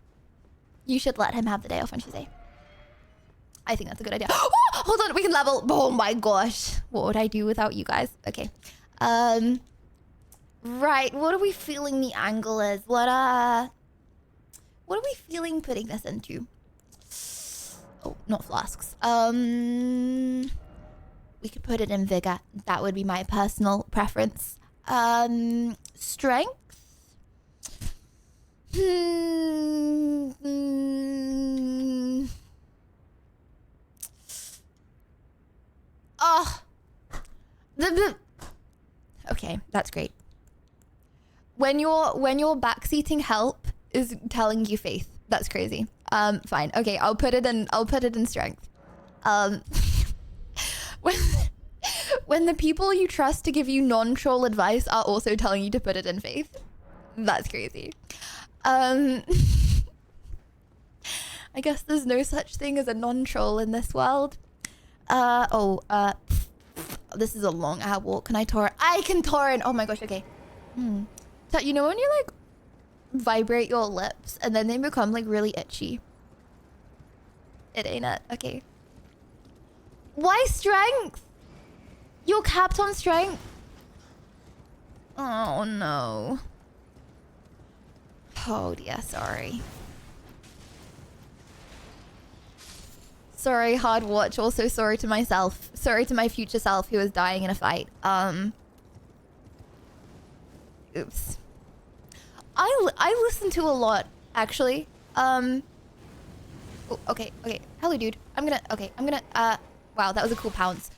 you should let him have the day off on Tuesday. I think that's a good idea. Oh, hold on, we can level. Oh my gosh. What would I do without you guys? Okay. Right, what are we feeling the angle is? What are we feeling putting this into? Oh, not flasks. We could put it in vigor. That would be my personal preference. Strength? Oh, okay, that's great. When your backseating help is telling you faith, that's crazy. Fine. Okay, I'll put it in strength. When the people you trust to give you non-troll advice are also telling you to put it in faith, that's crazy. I guess there's no such thing as a non-troll in this world. This is a long hour walk. Can I torrent? I can torrent. Oh my gosh. Okay. So you know when you like vibrate your lips and then they become like really itchy? It ain't it. Okay. Why strength? You're capped on strength. Oh no. Oh dear. Sorry. Sorry, hard watch. Also, sorry to myself. Sorry to my future self who is dying in a fight. Oops. I listen to a lot, actually. Oh, okay. Hello, dude. Wow, that was a cool pounce.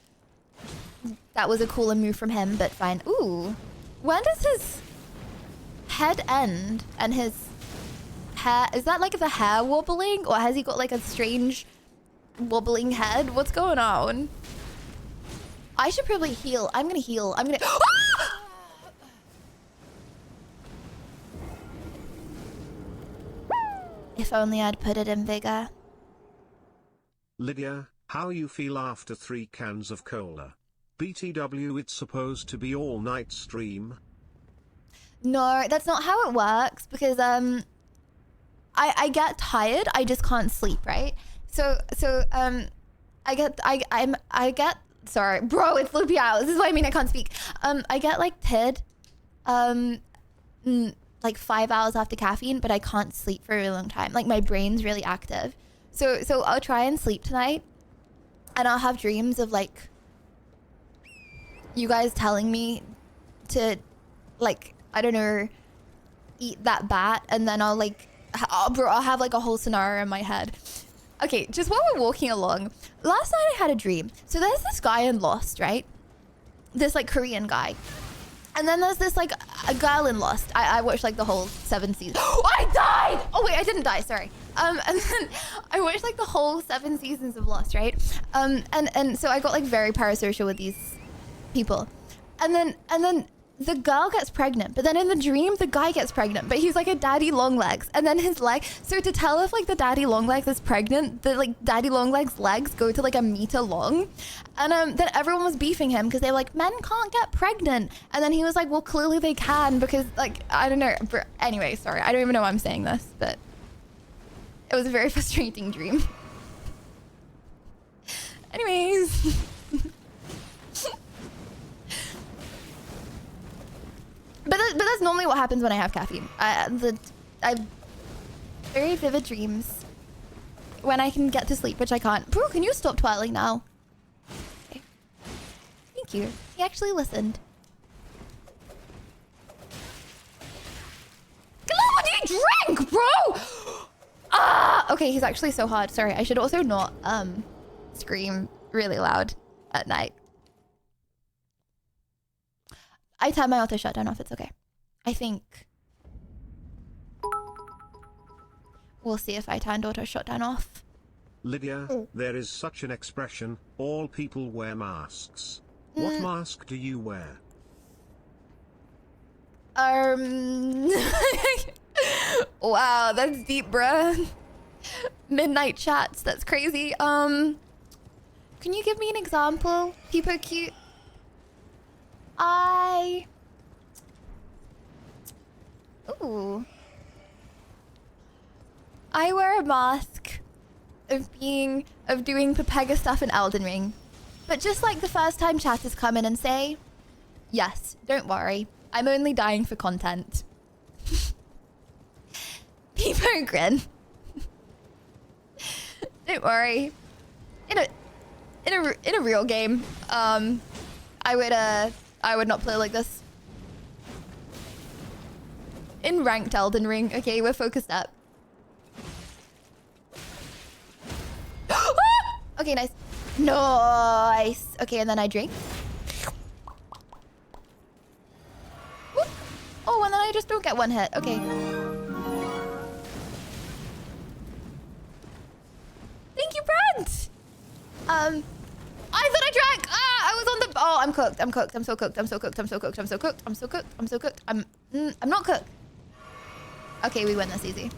That was a cooler move from him, but fine. Ooh. When does his head end and his hair... Is that like the hair wobbling? Or has he got like a strange... wobbling head? What's going on? I should probably heal. I'm gonna heal. If only I'd put it in vigor. Lydia, how you feel after 3 cans of cola? BTW, it's supposed to be all night stream. No, that's not how it works because I get tired. I just can't sleep, right? So I get sorry, bro, it's loopy out. This is what I mean I can't speak. I get like tid like 5 hours after caffeine, but I can't sleep for a really long time. Like my brain's really active. So I'll try and sleep tonight and I'll have dreams of like you guys telling me to like, I don't know, eat that bat, and then I'll like I'll have like a whole scenario in my head. Okay, just while we're walking along, last night I had a dream. So there's this guy in Lost, right? This like Korean guy. And then there's this like a girl in Lost. I watched like the whole 7 seasons. I died! Oh wait, I didn't die, sorry. And then I watched like the whole 7 seasons of Lost, right? And so I got like very parasocial with these people. And then the girl gets pregnant, but then in the dream, the guy gets pregnant, but he's like a daddy long legs. And then his leg, so to tell if like the daddy long legs is pregnant, the like daddy long legs legs go to like 1 meter long. And then everyone was beefing him because they were like, men can't get pregnant. And then he was like, well, clearly they can because like, I don't know. Anyway, sorry. I don't even know why I'm saying this, but it was a very frustrating dream. Anyways. But that's normally what happens when I have caffeine. I have very vivid dreams when I can get to sleep, which I can't. Bro, can you stop twirling now? Okay. Thank you. He actually listened. What do you drink, bro? Ah, okay, he's actually so hard. Sorry, I should also not scream really loud at night. I turned my auto shutdown off. It's okay. I think we'll see if I turned auto shutdown off. Lydia, there is such an expression, all people wear masks. What mask do you wear? Wow, that's deep, bruh. Midnight chats, that's crazy. Can you give me an example? People cute. Ooh. I wear a mask of doing Pepega stuff in Elden Ring. But just like the first time chatters come in and say, yes, don't worry, I'm only dying for content. People grin. Don't worry. In a real game, I would not play like this. In ranked Elden Ring, okay, we're focused up. Okay, nice. Nice. Okay, and then I drink. Whoop. Oh, and then I just don't get one hit. Okay. Thank you, Brent. I thought I drank. I was on the. Oh, I'm cooked. I'm cooked. I'm so cooked. I'm so cooked. I'm so cooked. I'm so cooked. I'm so cooked. I'm so cooked. I'm not cooked. Okay, we win this easy.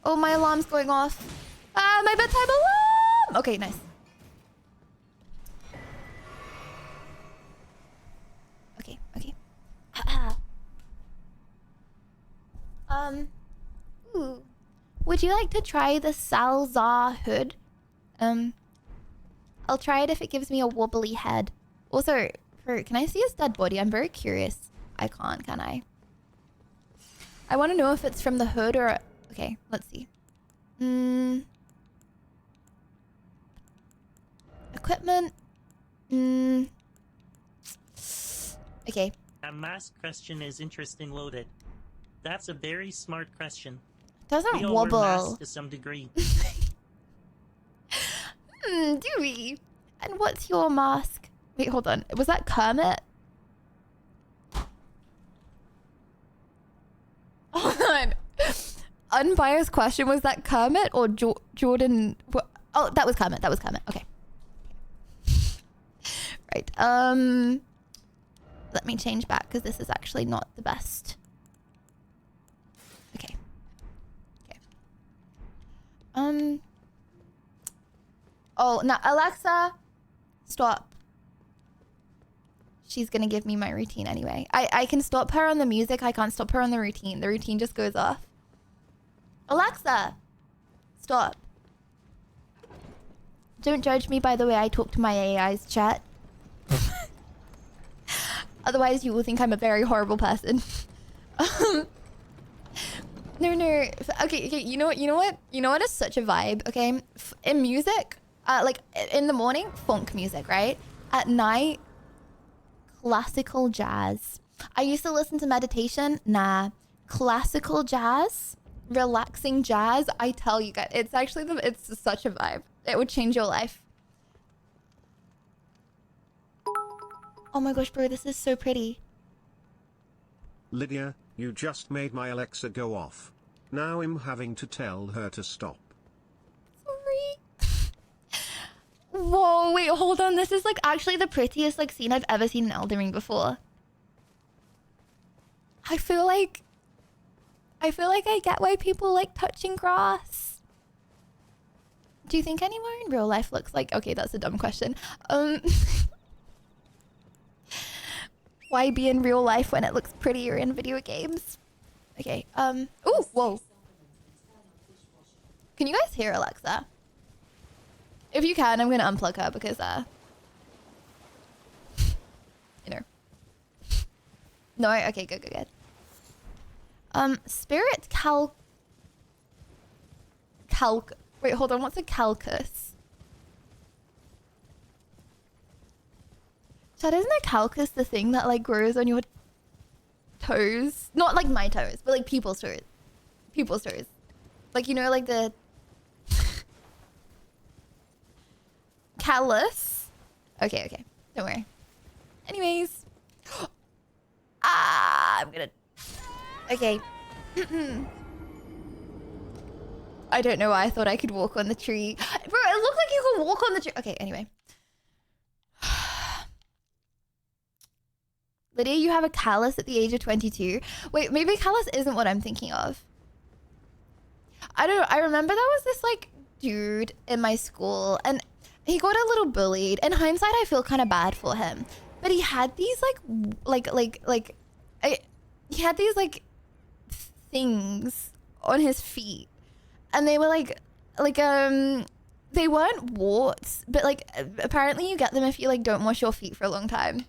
Oh, my alarm's going off. My bedtime alarm. Okay, nice. Okay, okay. Ooh. Would you like to try the Salzar hood? I'll try it if it gives me a wobbly head. Also, can I see his dead body? I'm very curious. I can't, can I? I want to know if it's from the hood or... Okay, let's see. Equipment. Okay. That mask question is interesting loaded. That's a very smart question. Doesn't we all wobble. wear masks to some degree. Do we? And what's your mask? Wait, hold on. Was that Kermit? Hold on. Unbiased question. Was that Kermit or Jordan? Oh, that was Kermit. That was Kermit. Okay. Right. Let me change back because this is actually not the best. Okay. Okay. Oh, now Alexa, stop. She's gonna give me my routine anyway. I can stop her on the music. I can't stop her on the routine. The routine just goes off. Alexa, stop. Don't judge me by the way I talk to my AI's chat. Otherwise, you will think I'm a very horrible person. No. Okay. You know what? You know what is such a vibe? Okay, in music, like in the morning, funk music, right? At night, classical jazz. I used to listen to meditation. Nah, classical jazz, relaxing jazz. I tell you guys, it's actually it's such a vibe. It would change your life. Oh my gosh, bro, this is so pretty. Lydia, you just made my Alexa go off. Now I'm having to tell her to stop. Sorry. Whoa, wait, hold on. This is like actually the prettiest like scene I've ever seen in Elden Ring before. I feel like I get why people like touching grass. Do you think anyone in real life looks like... Okay, that's a dumb question. Why be in real life when it looks prettier in video games? Okay, ooh, whoa. Can you guys hear Alexa? If you can, I'm gonna unplug her because, you know. No? Okay, good, good, good. Spirit wait, hold on, what's a calcus? Chad, isn't a calcus the thing that like grows on your toes? Not like my toes, but like people's toes. People's toes. Like, you know, like the callus. Okay, okay. Don't worry. Anyways. I'm gonna... Okay. I don't know why I thought I could walk on the tree. Bro, it looked like you could walk on the tree. Okay, anyway. Lydia, you have a callus at the age of 22. Wait, maybe callus isn't what I'm thinking of. I don't know. I remember there was this like dude in my school and he got a little bullied. In hindsight, I feel kind of bad for him. But he had these he had these like things on his feet. And they were they weren't warts, but like apparently you get them if you like don't wash your feet for a long time.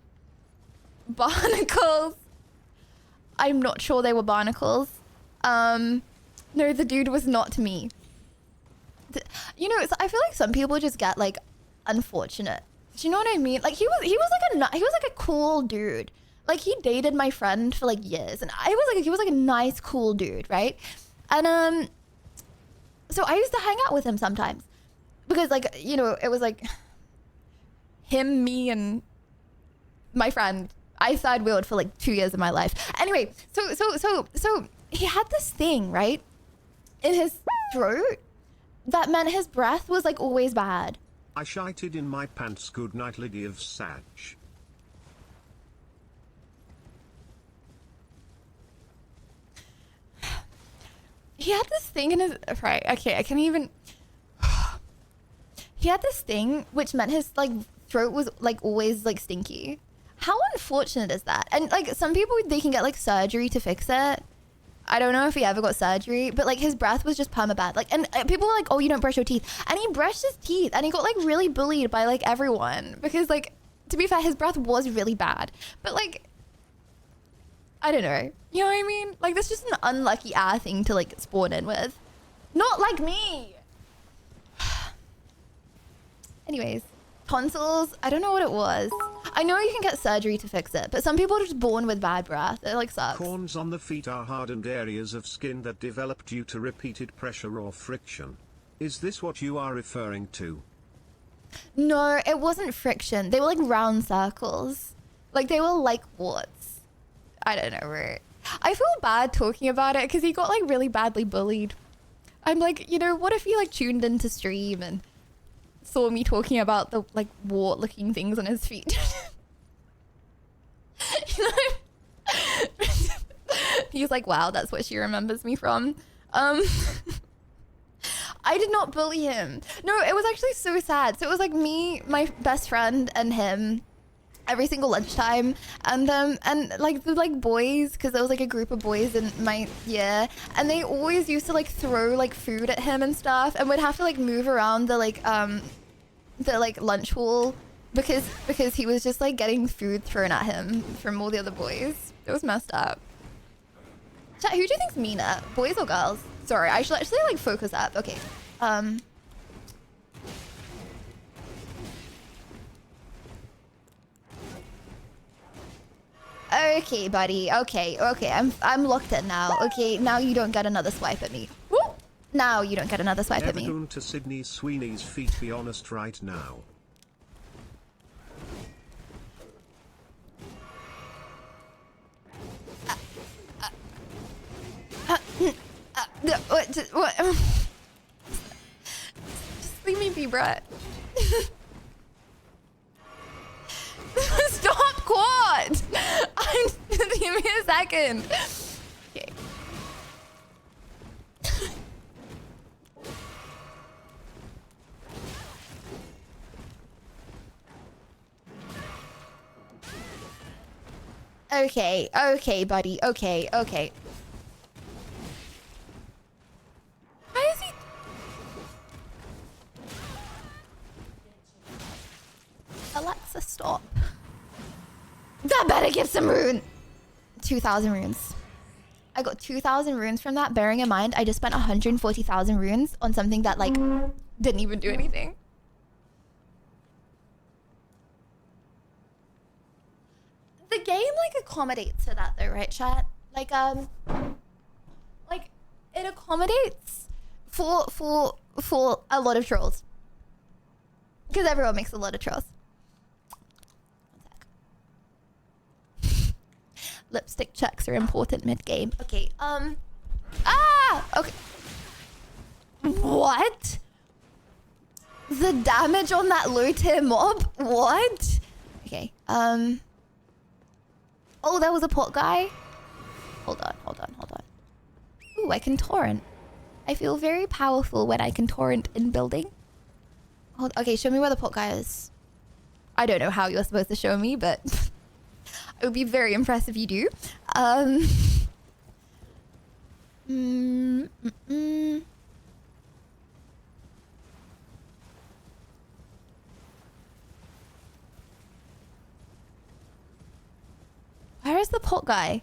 Barnacles. I'm not sure they were barnacles. No, the dude was not me. You know, I feel like some people just get like unfortunate. Do you know what I mean? Like he was like a cool dude. Like he dated my friend for like years, and he was like a nice, cool dude, right? And so I used to hang out with him sometimes because like, you know, it was like him, me, and my friend. I side wheeled for like 2 years of my life. Anyway, so he had this thing, right, in his throat that meant his breath was like always bad. I shited in my pants. Good night, Lydia of Sag. He had this thing in his... Right, okay, I can't even... He had this thing which meant his like throat was like always like stinky. How unfortunate is that? And like some people, they can get like surgery to fix it. I don't know if he ever got surgery, but like his breath was just perma bad. Like, and people were like, oh, you don't brush your teeth. And he brushed his teeth and he got like really bullied by like everyone because like, to be fair, his breath was really bad. But like, I don't know. You know what I mean? Like that's just an unlucky ass thing to like spawn in with. Not like me. Anyways, tonsils, I don't know what it was. I know you can get surgery to fix it, but some people are just born with bad breath. It like sucks. Corns on the feet are hardened areas of skin that develop due to repeated pressure or friction. Is this what you are referring to? No, it wasn't friction. They were like round circles. Like they were like warts. I don't know, right? I feel bad talking about it because he got like really badly bullied. I'm like, you know, what if he like tuned into stream and saw me talking about the like wart looking things on his feet? You know? He's like, wow, that's what she remembers me from. I did not bully him. No, it was actually so sad. So it was like me, my best friend, and him every single lunchtime, and like the like boys, because there was like a group of boys in my year, and they always used to like throw like food at him and stuff, and we'd have to like move around the like lunch hall because he was just like getting food thrown at him from all the other boys. It was messed up. Chat, who do you think's meaner, boys or girls? Sorry, I should actually like focus up. Okay. Okay, buddy. Okay. I'm locked in now. Okay, now you don't get another swipe at me. Woo! Now you don't get another swipe at me. Ever gone to Sydney Sweeney's feet? Be honest right now. What? Just leave me be, Brett. Stop, quad! Give me a second. Okay. Okay, buddy. Okay. Why is he... Alexa, stop. That better give some rune. 2,000 runes. I got 2,000 runes from that, bearing in mind I just spent 140,000 runes on something that like didn't even do anything. The game like accommodates to that though, right, chat? Like it accommodates for a lot of trolls. Because everyone makes a lot of trolls. One sec. Lipstick checks are important mid-game. Okay, okay. What? The damage on that low tier mob? What? Okay, oh, there was a pot guy? Hold on. Ooh, I can torrent. I feel very powerful when I can torrent in building. Okay, show me where the pot guy is. I don't know how you're supposed to show me, but it would be very impressed if you do. Where is the pot guy?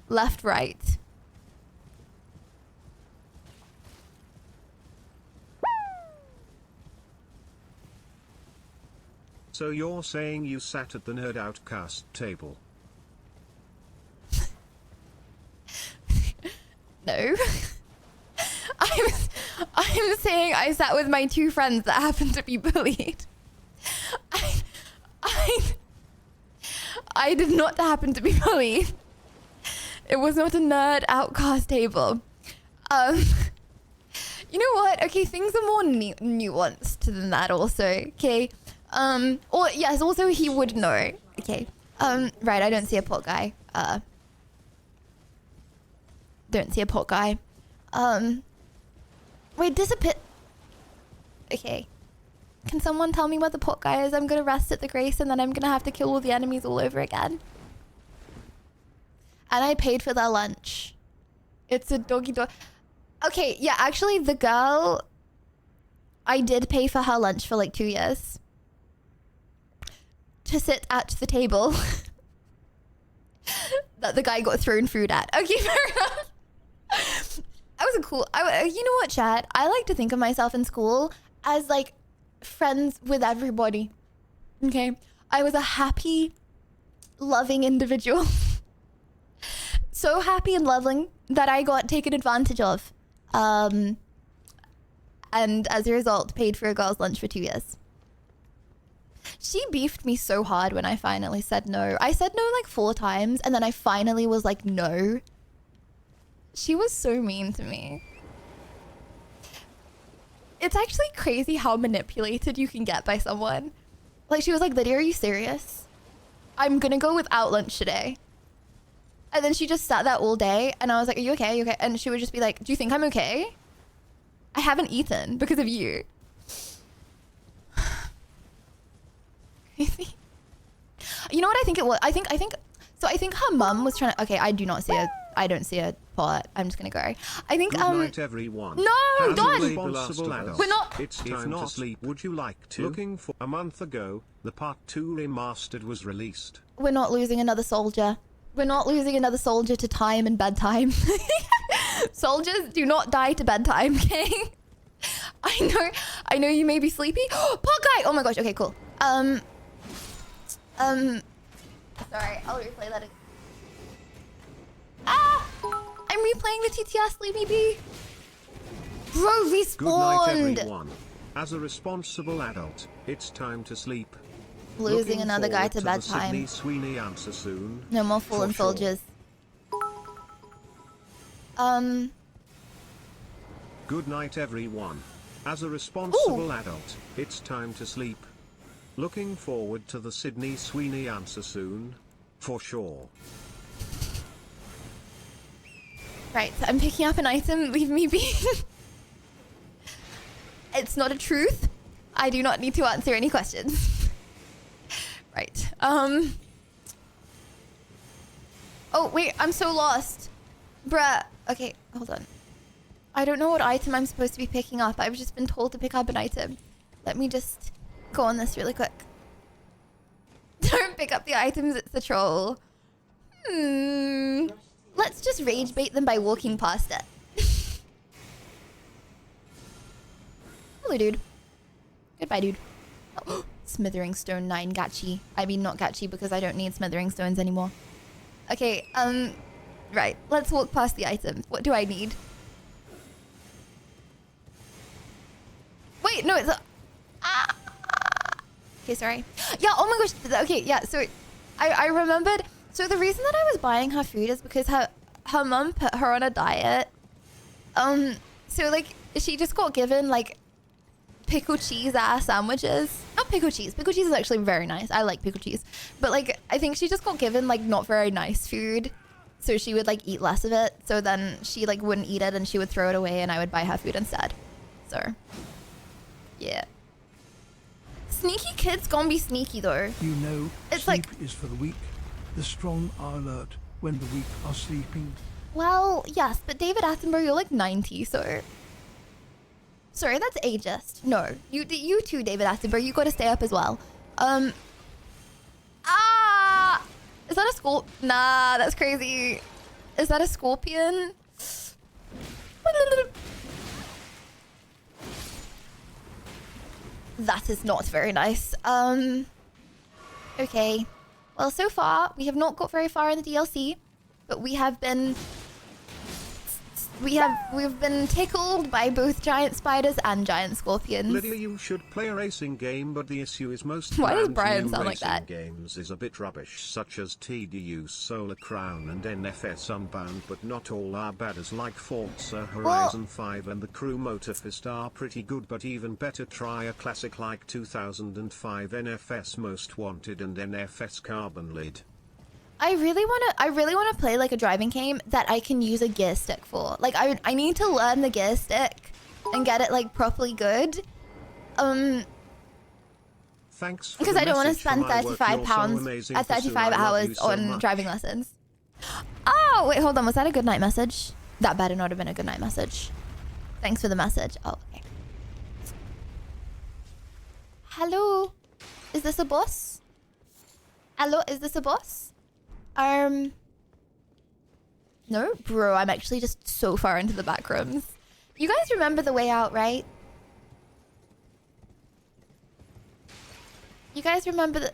Left, right. So you're saying you sat at the Nerd Outcast table? No. I'm saying I sat with my two friends that happened to be bullied. I did not happen to be bullied. It was not a Nerd Outcast table. You know what? Okay, things are more nuanced than that also, okay? Or yes, also he would know. Okay. Right, I don't see a pot guy. Don't see a pot guy. Wait, disappear. Okay. Can someone tell me where the pot guy is? I'm gonna rest at the Grace and then I'm gonna have to kill all the enemies all over again. And I paid for their lunch. It's a doggy dog. Okay, yeah, actually the girl, I did pay for her lunch for like 2 years. To sit at the table that the guy got thrown food at. Okay, fair enough. That was a cool. You know what, chat? I like to think of myself in school as like friends with everybody. Okay, I was a happy, loving individual. So happy and loving that I got taken advantage of, and as a result, paid for a girl's lunch for 2 years. She beefed me so hard when I finally said no. I said no like 4 times and then I finally was like, no. She was so mean to me. It's actually crazy how manipulated you can get by someone. Like she was like, Lydia, are you serious? I'm gonna go without lunch today. And then she just sat there all day and I was like, are you okay? Are you okay? And she would just be like, do you think I'm okay? I haven't eaten because of you. Crazy. You know what I think it was? I think her mum was trying to, okay, I don't see a pot. I'm just gonna go. I think, Good night, everyone. No, Don! We're not. It's time to sleep. Would you like to? Looking for a month ago, the part 2 remastered was released. We're not losing another soldier. We're not losing another soldier to time and bedtime. Soldiers do not die to bedtime, okay? I know you may be sleepy. Pot guy! Oh my gosh, okay, cool. Sorry, I'll replay that again. Ah! I'm replaying the TTS, leave me be. Bro, respawned! Good night, everyone. As a responsible adult, it's time to sleep. Losing another guy to bedtime. Sydney Sweeney answer soon. No more fallen soldiers. Good night, everyone. As a responsible adult, it's time to sleep. Looking forward to the Sydney Sweeney answer soon. For sure. Right, so I'm picking up an item, leave me be. It's not a truth. I do not need to answer any questions. Right, oh wait, I'm so lost. Bruh, okay, hold on. I don't know what item I'm supposed to be picking up. I've just been told to pick up an item. Let me just go on this really quick. Don't pick up the items, it's the troll. Let's just rage bait them by walking past it. Hello, dude. Goodbye, dude. Oh, smithering stone 9 gachi. I mean, not gachi because I don't need smithering stones anymore. Okay, right. Let's walk past the items. What do I need? Wait, no, it's a... Okay, sorry. Yeah, oh my gosh. Okay, yeah, so I remembered. So the reason that I was buying her food is because her mom put her on a diet. So like she just got given like pickle cheese ass sandwiches. Not pickle cheese. Pickle cheese is actually very nice. I like pickle cheese. But like I think she just got given like not very nice food. So she would like eat less of it. So then she like wouldn't eat it and she would throw it away and I would buy her food instead. So yeah. Sneaky kids gonna be sneaky though. You know, it's sleep like... is for the weak. The strong are alert when the weak are sleeping. Well, yes, but David Attenborough, you're like 90, so... Sorry, that's ageist. No, you too, David Attenborough, you gotta stay up as well. Is that a scorpion? Nah, that's crazy. Is that a scorpion? That is not very nice. Okay. Well, so far, we have not got very far in the DLC, but we have been... We've been tickled by both giant spiders and giant scorpions. Lydia, you should play a racing game, but the issue is most Why does brand Brian new sound like racing that? games is a bit rubbish, such as TDU Solar Crown and NFS Unbound, but not all are bad as like Forza Horizon 5 and the Crew Motorfist are pretty good, but even better try a classic like 2005 NFS Most Wanted and NFS Carbon Lid. I really wanna play like a driving game that I can use a gear stick for. Like I need to learn the gear stick and get it like properly good. Thanks. Because I don't want to spend £35 at 35 hours on driving lessons. Oh wait, hold on. Was that a good night message? That better not have been a good night message. Thanks for the message. Oh, okay. Hello, is this a boss? Hello, is this a boss? No, bro, I'm actually just so far into the back rooms. You guys remember the way out, right? You guys remember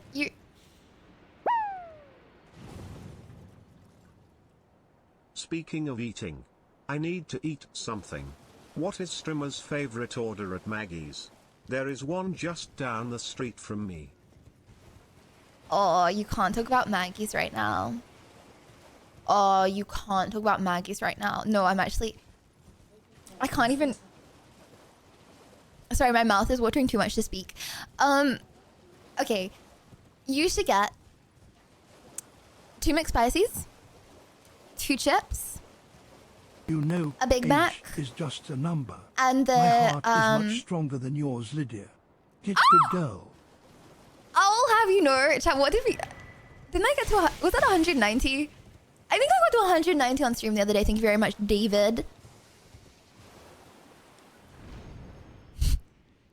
Speaking of eating, I need to eat something. What is Strimmer's favorite order at Maggie's? There is one just down the street from me. Oh, you can't talk about Maggie's right now. Oh, you can't talk about Maggie's right now. No, I can't even... Sorry, my mouth is watering too much to speak. Okay. You should get 2 McSpicy's, 2 chips, You know, a Big age Mac, is just a number. and the, My heart is much stronger than yours, Lydia. Get good girl. I'll have you know, chat, what did we... Didn't I get to... Was that 190? I think I got to 190 on stream the other day. Thank you very much, David.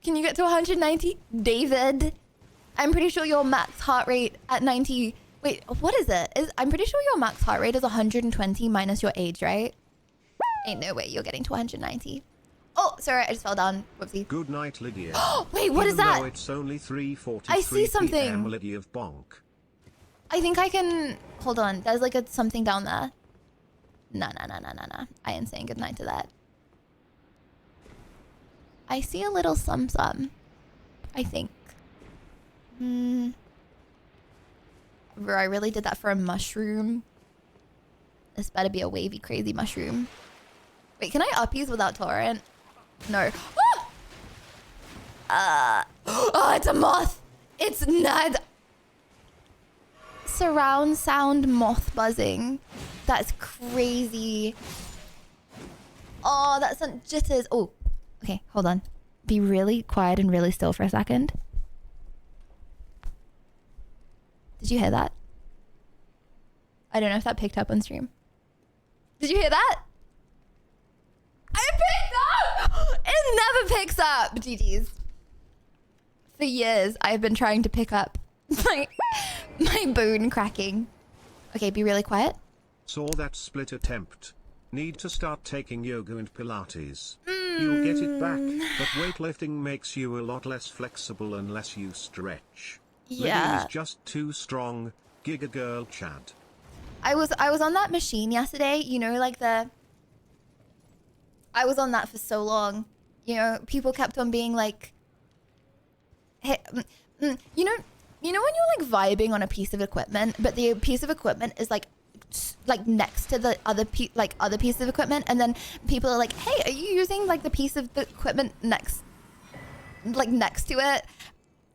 Can you get to 190? David? I'm pretty sure your max heart rate at 90... Wait, what is it? I'm pretty sure your max heart rate is 120 minus your age, right? Ain't no way you're getting to 190. Oh, sorry, I just fell down. Whoopsie. Good night, Lydia. Wait, what is Even that? though it's only 3:43 I see something. PM, Lydia of Bonk. I think I can... Hold on. There's like something down there. Nah. I ain't saying goodnight to that. I see a little sum. I think. Bro, I really did that for a mushroom. This better be a wavy, crazy mushroom. Wait, can I uppies without torrent? No. Oh, it's a moth. It's not... Surround sound moth buzzing. That's crazy. Oh, that's some jitters. Oh, okay, hold on. Be really quiet and really still for a second. Did you hear that? I don't know if that picked up on stream. Did you hear that? It picked up! It never picks up, GG's. For years, I've been trying to pick up my bone cracking. Okay, be really quiet. Saw that split attempt. Need to start taking yoga and Pilates. You'll get it back, but weightlifting makes you a lot less flexible unless you stretch. Lydia is Yeah. just too strong. Giga girl Chad. I was on that machine yesterday, you know, like I was on that for so long. You know, people kept on being like, hey, you know when you're like vibing on a piece of equipment, but the piece of equipment is like next to the other piece of equipment, and then people are like, hey, are you using like the piece of the equipment next to it?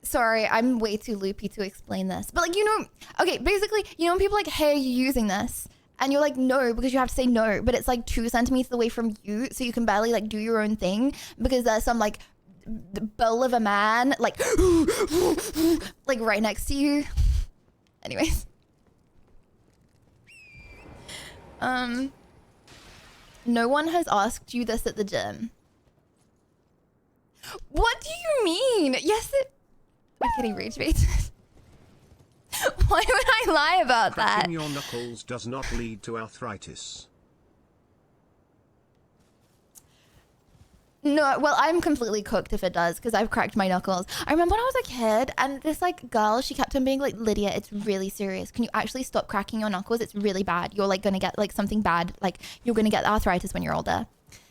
Sorry, I'm way too loopy to explain this, but like, you know, okay, basically, you know when people are like, hey, are you using this? And you're like, no, because you have to say no, but it's like 2 centimeters away from you, so you can barely like do your own thing because there's some like bull of a man like like right next to you. Anyways. No one has asked you this at the gym. What do you mean? Yes, I'm kidding, rage bait. Why would I lie about that? Cracking your knuckles does not lead to arthritis. No, well, I'm completely cooked if it does, because I've cracked my knuckles. I remember when I was a kid, and this, like, girl, she kept on being like, Lydia, it's really serious. Can you actually stop cracking your knuckles? It's really bad. You're, like, gonna get, like, something bad. Like, you're gonna get arthritis when you're older.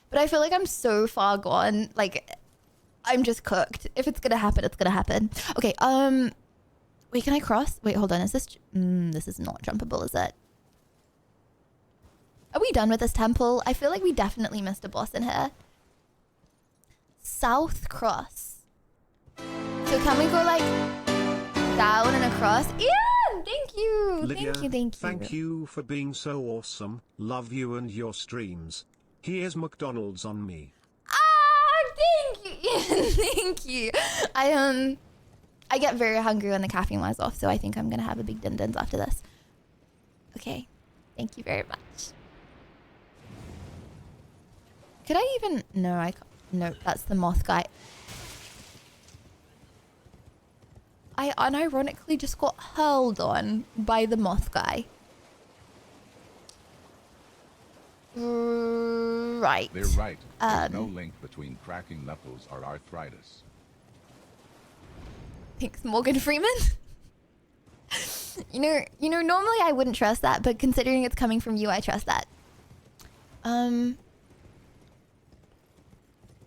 But I feel like I'm so far gone. Like, I'm just cooked. If it's gonna happen, it's gonna happen. Okay, wait, can I cross? Wait, hold on. Is this... this is not jumpable, is it? Are we done with this temple? I feel like we definitely missed a boss in here. South Cross. So can we go like down and across? Yeah, thank you. Lydia, thank you. Thank you for being so awesome. Love you and your streams. Here's McDonald's on me. Ah, thank you. Thank you. I get very hungry when the caffeine wears off, so I think I'm gonna have a big din-dins after this. Okay. Thank you very much. Could I even... No, I can't. No, that's the moth guy. I unironically just got hurled on by the moth guy. Right. They're right. There's no link between cracking knuckles or arthritis. Thanks, Morgan Freeman. you know, normally I wouldn't trust that, but considering it's coming from you, I trust that.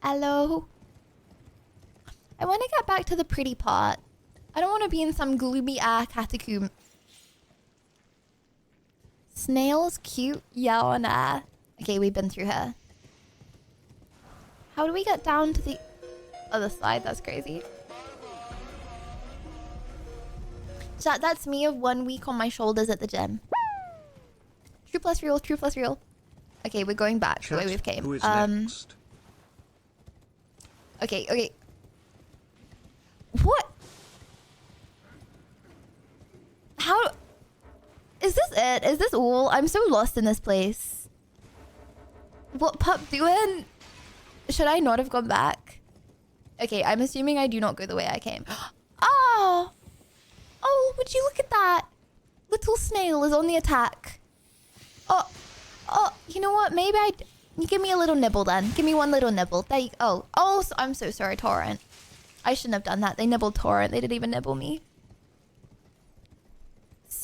Hello? I want to get back to the pretty part. I don't want to be in some gloomy catacomb. Snail's cute. Yeah or nah? Okay, we've been through her. How do we get down to the other side? That's crazy. Chat, that's me of 1 week on my shoulders at the gym. True plus real, true plus real. Okay, we're going back the way we've came. Who is next? Okay. What? How? Is this it? Is this all? I'm so lost in this place. What pup doing? Should I not have gone back? Okay, I'm assuming I do not go the way I came. Oh! Oh, would you look at that? Little snail is on the attack. Oh, you know what? Maybe you give me a little nibble then. Give me one little nibble. There you go. Oh, I'm so sorry, Torrent. I shouldn't have done that. They nibbled Torrent. They didn't even nibble me.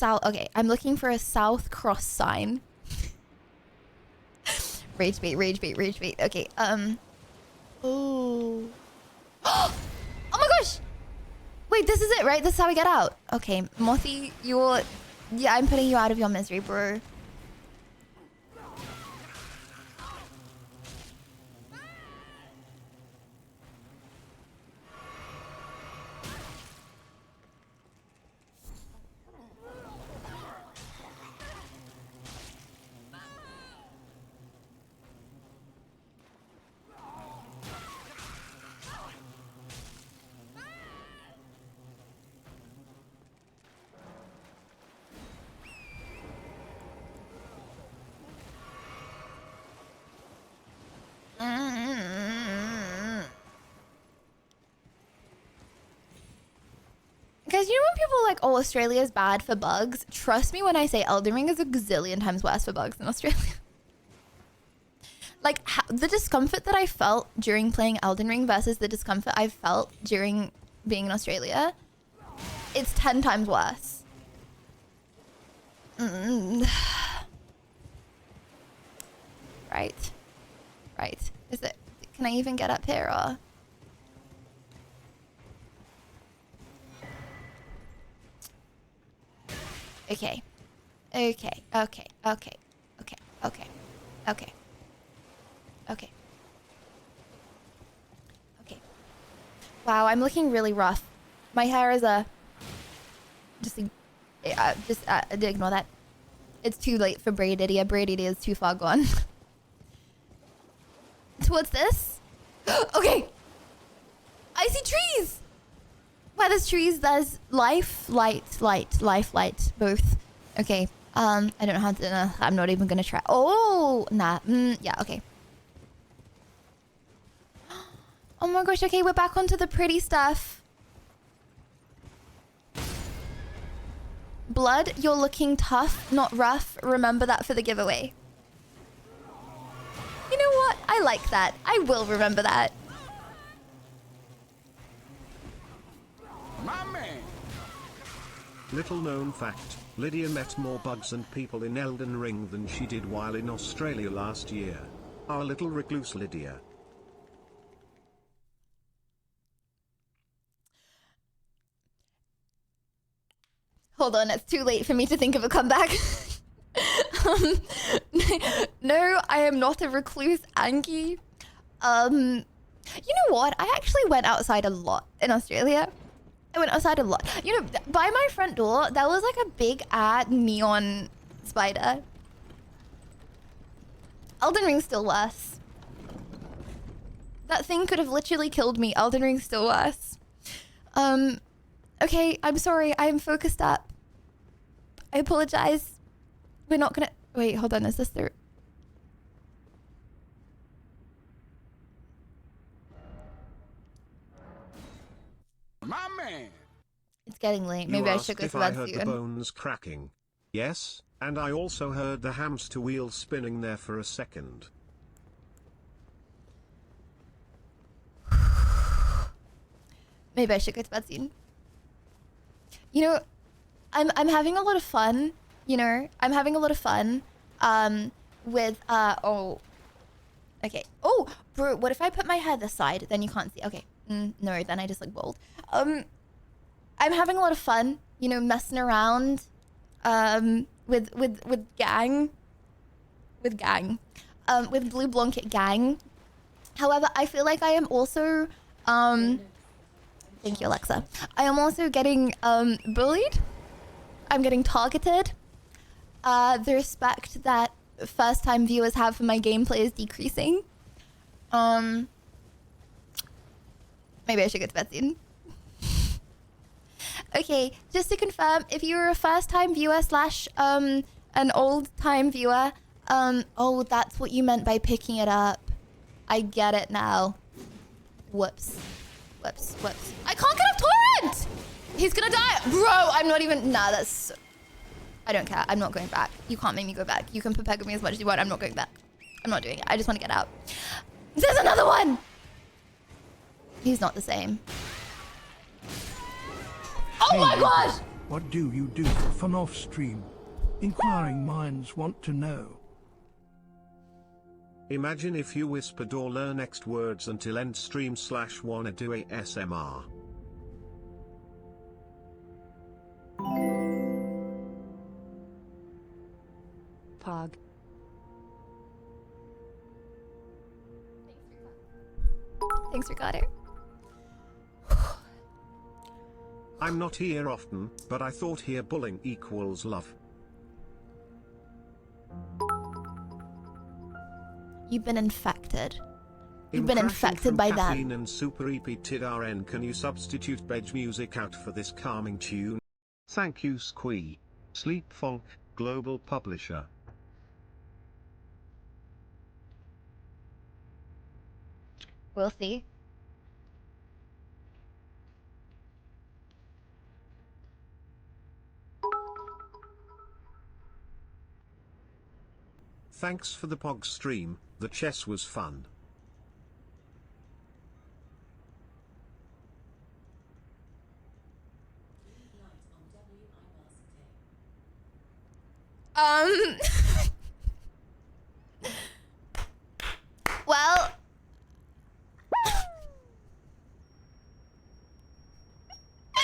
Okay, I'm looking for a South Cross sign. Rage bait. Okay, Oh. Oh my gosh! Wait, this is it, right? This is how we get out. Okay, Mothy, yeah, I'm putting you out of your misery, bro. people are like, oh, Australia is bad for bugs. Trust me when I say Elden Ring is a gazillion times worse for bugs than Australia. Like, the discomfort that I felt during playing Elden Ring versus the discomfort I felt during being in Australia, it's 10 times worse. Right. Right. Is it... Can I even get up here, or...? Okay. Okay. Okay. Okay. Okay. Okay. Okay. Okay. Okay. Wow, I'm looking really rough. My hair is just ignore that. It's too late for braid idiot. Braid idiot is too far gone. Towards this? Okay. I see trees. Why there's trees, there's life, light, both. Okay. I don't know how to. I'm not even gonna try. Oh, nah. Yeah. Okay. Oh my gosh. Okay, we're back onto the pretty stuff. Blood, you're looking tough, not rough. Remember that for the giveaway. You know what? I like that. I will remember that. My man. Little known fact, Lydia met more bugs and people in Elden Ring than she did while in Australia last year. Our little recluse Lydia. Hold on, it's too late for me to think of a comeback. No, I am not a recluse, Angie. You know what? I actually went outside a lot in Australia. I went outside a lot. You know, by my front door, there was like a big neon spider. Elden Ring's still worse. That thing could have literally killed me. Elden Ring's still worse. Okay, I'm sorry. I am focused up. I apologize. We're not gonna... Wait, hold on. Is this the... My man. It's getting late. You Maybe I should asked go if to I bed heard the soon. bones cracking. Yes, and I also heard the hamster wheel spinning there for a second. Maybe I should go to bed soon. You know, I'm having a lot of fun. You know, I'm having a lot of fun. With oh. Okay. Oh, bro, what if I put my head this side? Then you can't see. Okay. No, then I just like bold. I'm having a lot of fun. You know, messing around. With gang. With Blue Blanket gang. However, I feel like I am also thank you, Alexa. I am also getting bullied. I'm getting targeted. The respect that first-time viewers have for my gameplay is decreasing. Maybe I should get to bed soon. Okay, just to confirm, if you're a first-time viewer slash an old-time viewer, oh, that's what you meant by picking it up. I get it now. Whoops. Whoops. I can't get off torrent! He's gonna die! Bro, I'm not even... Nah, that's... I don't care. I'm not going back. You can't make me go back. You can peg me as much as you want. I'm not going back. I'm not doing it. I just want to get out. There's another one! He's not the same. Oh my gosh! What do you do for fun off stream? Inquiring minds want to know. Imagine if you whispered or learn next words until end stream / wanna do ASMR. Pog. Thanks, Ricardo. I'm not here often, but I thought here bullying equals love. You've been infected. You've In been crashing infected from by caffeine that. and super repeated RN, can you substitute bed music out for this calming tune? Thank you, Squee. Sleep Funk, global publisher. We'll see. Thanks for the Pog stream, the chess was fun. Well,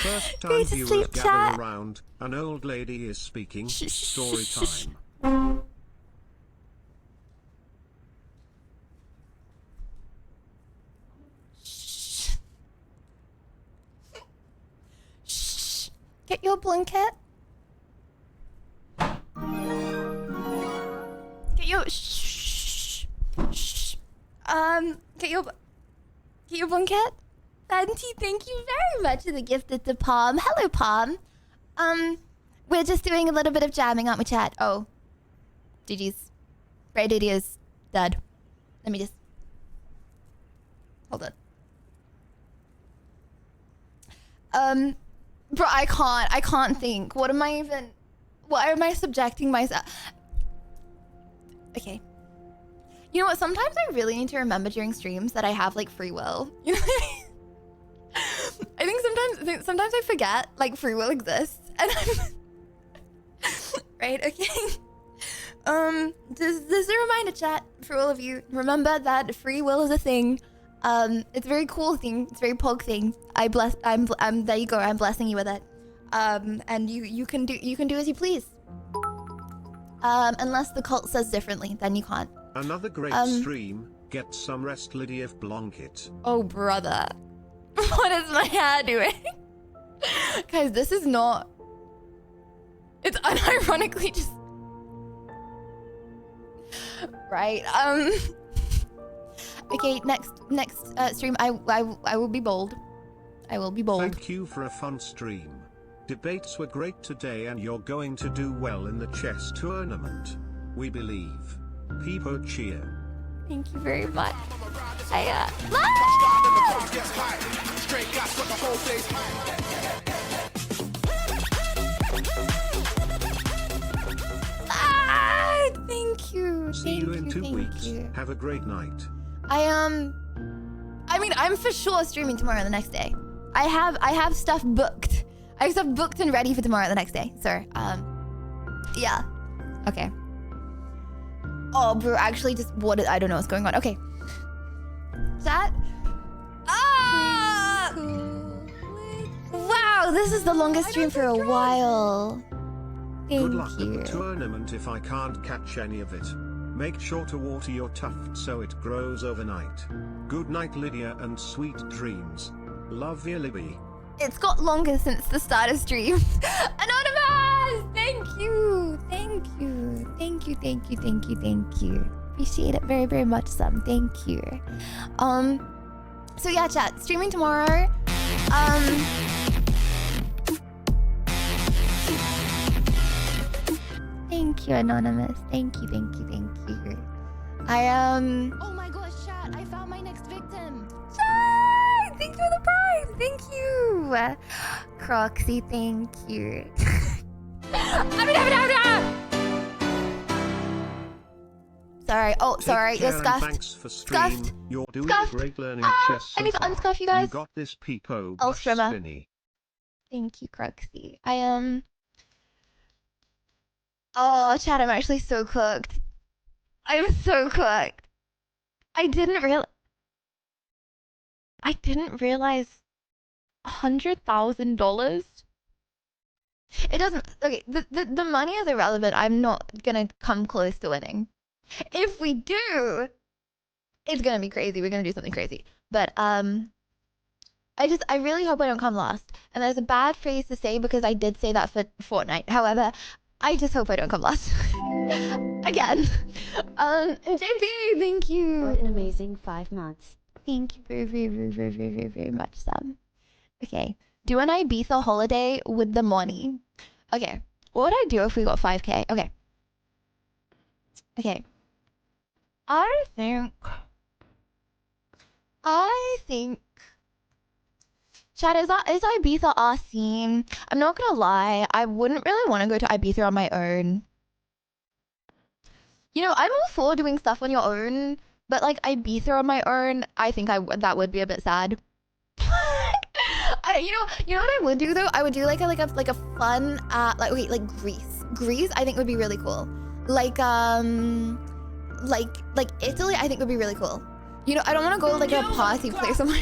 First Go time to viewers sleep, gather chat. around, an old lady is speaking, story time. Get your blanket. Get your get your blanket. Santi, thank you very much for the gift of the palm. Hello, palm. We're just doing a little bit of jamming, aren't we, chat? Oh, GG's. Right is dead. Let me just hold on. Bro, I can't think. What am I subjecting myself? Okay. You know what? Sometimes I really need to remember during streams that I have like free will. You know what I mean? I think sometimes I forget like free will exists, and I'm right. Okay. This is a reminder, chat, for all of you. Remember that free will is a thing. It's a very cool thing. It's a very Pog thing. I'm there you go. I'm blessing you with it. And you can do as you please. Unless the cult says differently, then you can't. Another great stream. Get some rest, Lydia Blanket. Oh, brother. What is my hair doing? Guys, this is not... It's unironically just... Right, Okay, next stream, I will be bold. I will be bold. Thank you for a fun stream. Debates were great today and you're going to do well in the chess tournament. We believe. People cheer. Thank you very much. Thank you. See you in 2 weeks. Have a great night. I mean, I'm for sure streaming tomorrow the next day. I have stuff booked. I have stuff booked and ready for tomorrow the next day. So, yeah. Okay. Oh, bro, actually just I don't know what's going on. Okay. Chat. Ah! Wow, this is the longest stream for a while. Good luck at the tournament if I can't catch any of it. Make sure to water your tuft so it grows overnight. Good night, Lydia, and sweet dreams. Love you, Libby. It's got longer since the start of stream. Anonymous! Thank you. Thank you. Thank you, thank you, thank you, thank you. Appreciate it very, very much, Sam. Thank you. So yeah, chat, streaming tomorrow. Thank you, Anonymous. Thank you, thank you, thank you. Oh my gosh, chat, I found my next victim. Chat! Thank you for the prize! Thank you! Croxy, thank you. Sorry. Oh, sorry. You're scuffed. Thanks for stream. Scuffed. You're doing Scuffed. great learning chess. I need to unscuff you guys. You got this, Peepo. I'll Bush shrimmer. Spinny. Thank you, Croxy. Oh, chat, I'm actually so cooked. I'm so cooked. I didn't realize $100,000. It doesn't. Okay, the money is irrelevant. I'm not gonna come close to winning. If we do, it's gonna be crazy. We're gonna do something crazy. But I really hope I don't come last. And there's a bad phrase to say because I did say that for Fortnite. However, I just hope I don't come last. Again. JP, thank you. What an amazing 5 months. Thank you very, very, very, very, very, very, very much, Sam. Okay. Do an Ibiza holiday with the money. Okay. What would I do if we got 5K? Okay. Okay. I think Chad, is Ibiza our scene? I'm not gonna lie, I wouldn't really want to go to Ibiza on my own. You know, I'm all for doing stuff on your own, but like Ibiza on my own, I think that would be a bit sad. You know what I would do though? I would do like a fun like Greece I think would be really cool. Like Italy I think would be really cool. You know, I don't want to go to like a party place somewhere.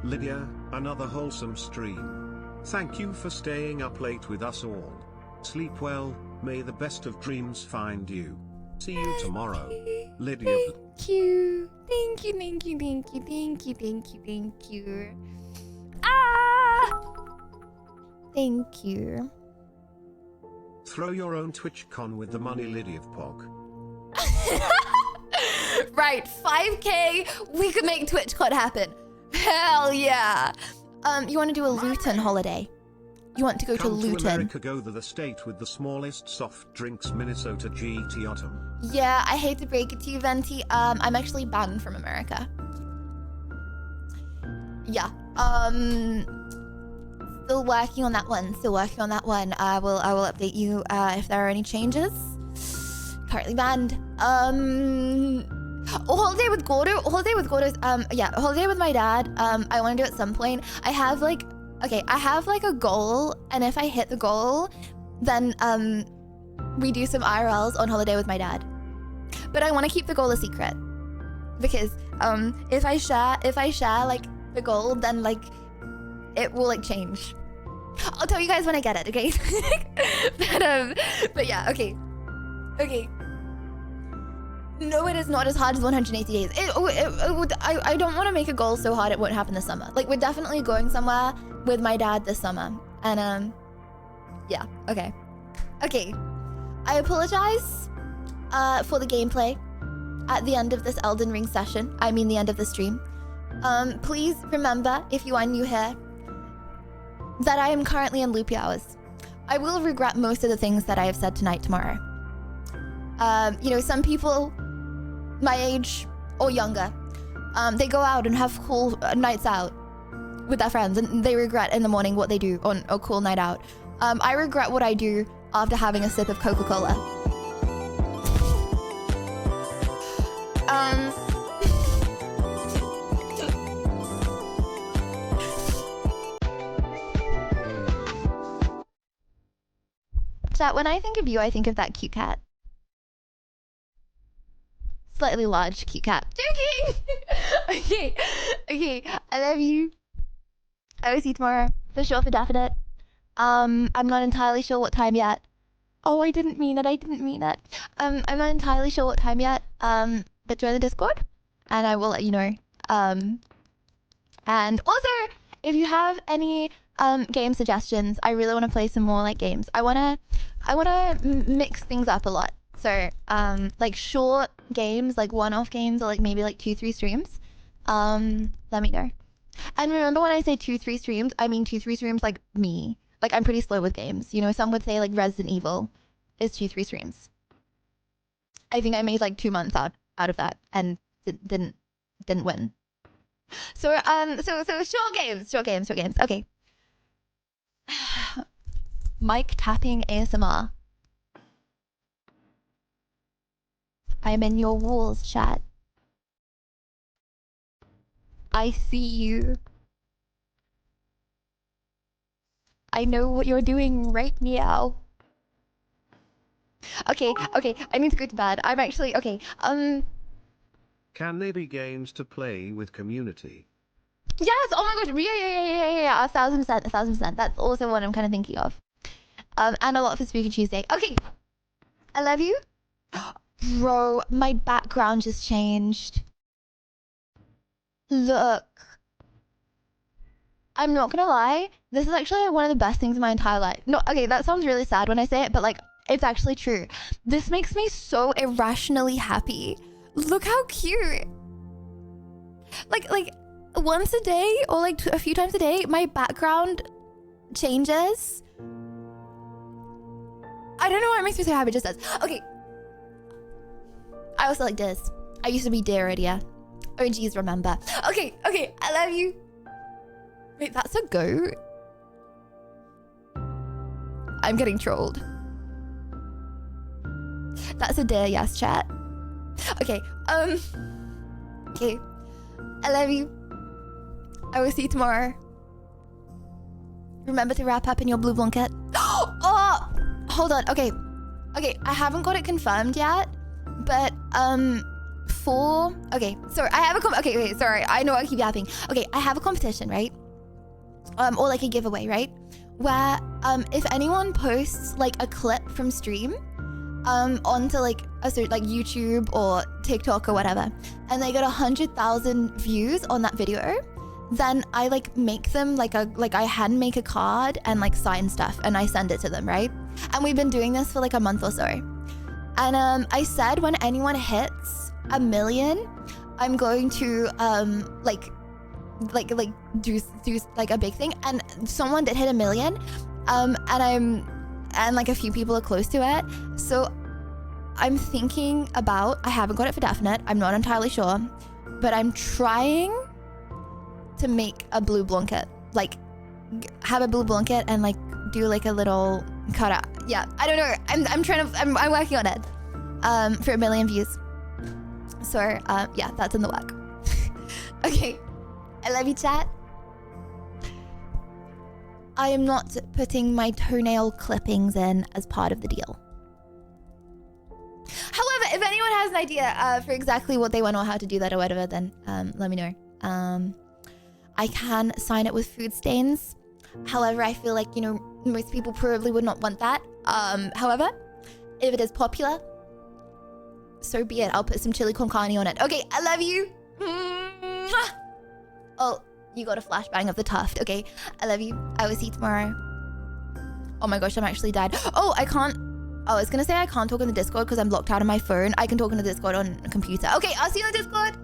Lydia, another wholesome stream. Thank you for staying up late with us all. Sleep well, may the best of dreams find you. See you tomorrow. Lydia. Thank you. Thank you, thank you, thank you, thank you, thank you, thank you. Ah! Thank you. Throw your own TwitchCon with the money, Lydia Pog. Right, 5K, we could make TwitchCon happen. Hell yeah. You want to do a Luton holiday? You want to go to Come Luton? to America, go to the state with the smallest soft drinks, Minnesota GT Autumn. Yeah, I hate to break it to you, Venti. I'm actually banned from America. Yeah. Still working on that one. I will update you if there are any changes. Currently banned. Holiday with Gordo. Holiday with my dad. I want to do at some point. I have like a goal, and if I hit the goal, then we do some IRLs on holiday with my dad. But I want to keep the goal a secret, because if I share like the goal, then like it will like change. I'll tell you guys when I get it, okay? but yeah, okay. No, it is not as hard as 180 days. I don't want to make a goal so hard it won't happen this summer. Like, we're definitely going somewhere with my dad this summer. And, yeah, okay. Okay, I apologize for the gameplay at the end of this Elden Ring session. I mean the end of the stream. Please remember, if you are new here, that I am currently in loopy hours. I will regret most of the things that I have said tonight tomorrow. You know, some people my age or younger, they go out and have cool nights out with their friends, and they regret in the morning what they do on a cool night out. I regret what I do after having a sip of Coca-Cola. Chat, when I think of you, I think of that cute cat. Slightly large cute cat. Joking! Okay, I love you. I will see you tomorrow. For sure, for definite. I'm not entirely sure what time yet. Oh, I didn't mean it. I'm not entirely sure what time yet. But join the Discord, and I will let you know. And also, if you have any game suggestions, I really want to play some more like games. I wanna mix things up a lot. So, like short games, like one-off games, or like maybe like 2-3 streams. Let me know. And remember, when I say 2-3 streams, I mean 2-3 streams like me. Like, I'm pretty slow with games. You know, some would say like Resident Evil is 2-3 streams. I think I made like 2 months out of that and didn't win. So short games. Okay. Mic tapping ASMR. I'm in your walls, chat. I see you. I know what you're doing right meow. Okay, I need to go to bed. I'm actually, okay, Can there be games to play with community? Yes, oh my gosh, yeah, 1000%. That's also what I'm kind of thinking of. And a lot for Spooky Tuesday. Okay, I love you. Bro, my background just changed. Look. I'm not gonna lie, this is actually one of the best things in my entire life. No, okay, that sounds really sad when I say it, but like, it's actually true. This makes me so irrationally happy. Look how cute. Like once a day or like a few times a day, my background changes. I don't know why it makes me so happy, it just does. Okay. I also like this. I used to be Dare, yeah. OGs remember. Okay, I love you. Wait, that's a goat? I'm getting trolled. That's a deer, yes, chat. Okay, okay. I love you. I will see you tomorrow. Remember to wrap up in your blue blanket. Oh, hold on. Okay, I haven't got it confirmed yet, but okay, sorry, I have a okay, wait, sorry, I know I keep yapping. Okay, I have a competition, right? Or like a giveaway, right? Where if anyone posts like a clip from stream onto like like YouTube or TikTok or whatever, and they get 100,000 views on that video, then I like make them like I hand make a card and like sign stuff and I send it to them, right? And we've been doing this for like a month or so. And I said when anyone hits 1 million, I'm going to do like a big thing. And someone did hit 1 million, and like a few people are close to it. So I'm thinking about, I haven't got it for definite, I'm not entirely sure, but I'm trying to make a blue blanket, like have a blue blanket and like do like a little cutout. Yeah, I don't know. I'm working on it for 1 million views. So yeah, that's in the work. Okay, I love you, chat. I am not putting my toenail clippings in as part of the deal. However, if anyone has an idea for exactly what they want or how to do that or whatever, then let me know. I can sign it with food stains. However, I feel like, you know, most people probably would not want that. However, if it is popular, so be it. I'll put some chili con carne on it. Okay, I love you. Oh, you got a flashbang of the tuft. Okay, I love you. I will see you tomorrow. Oh my gosh, I'm actually dead. Oh, I can't. Oh, I was gonna say I can't talk on the Discord because I'm locked out of my phone. I can talk on the Discord on a computer. Okay, I'll see you on the Discord.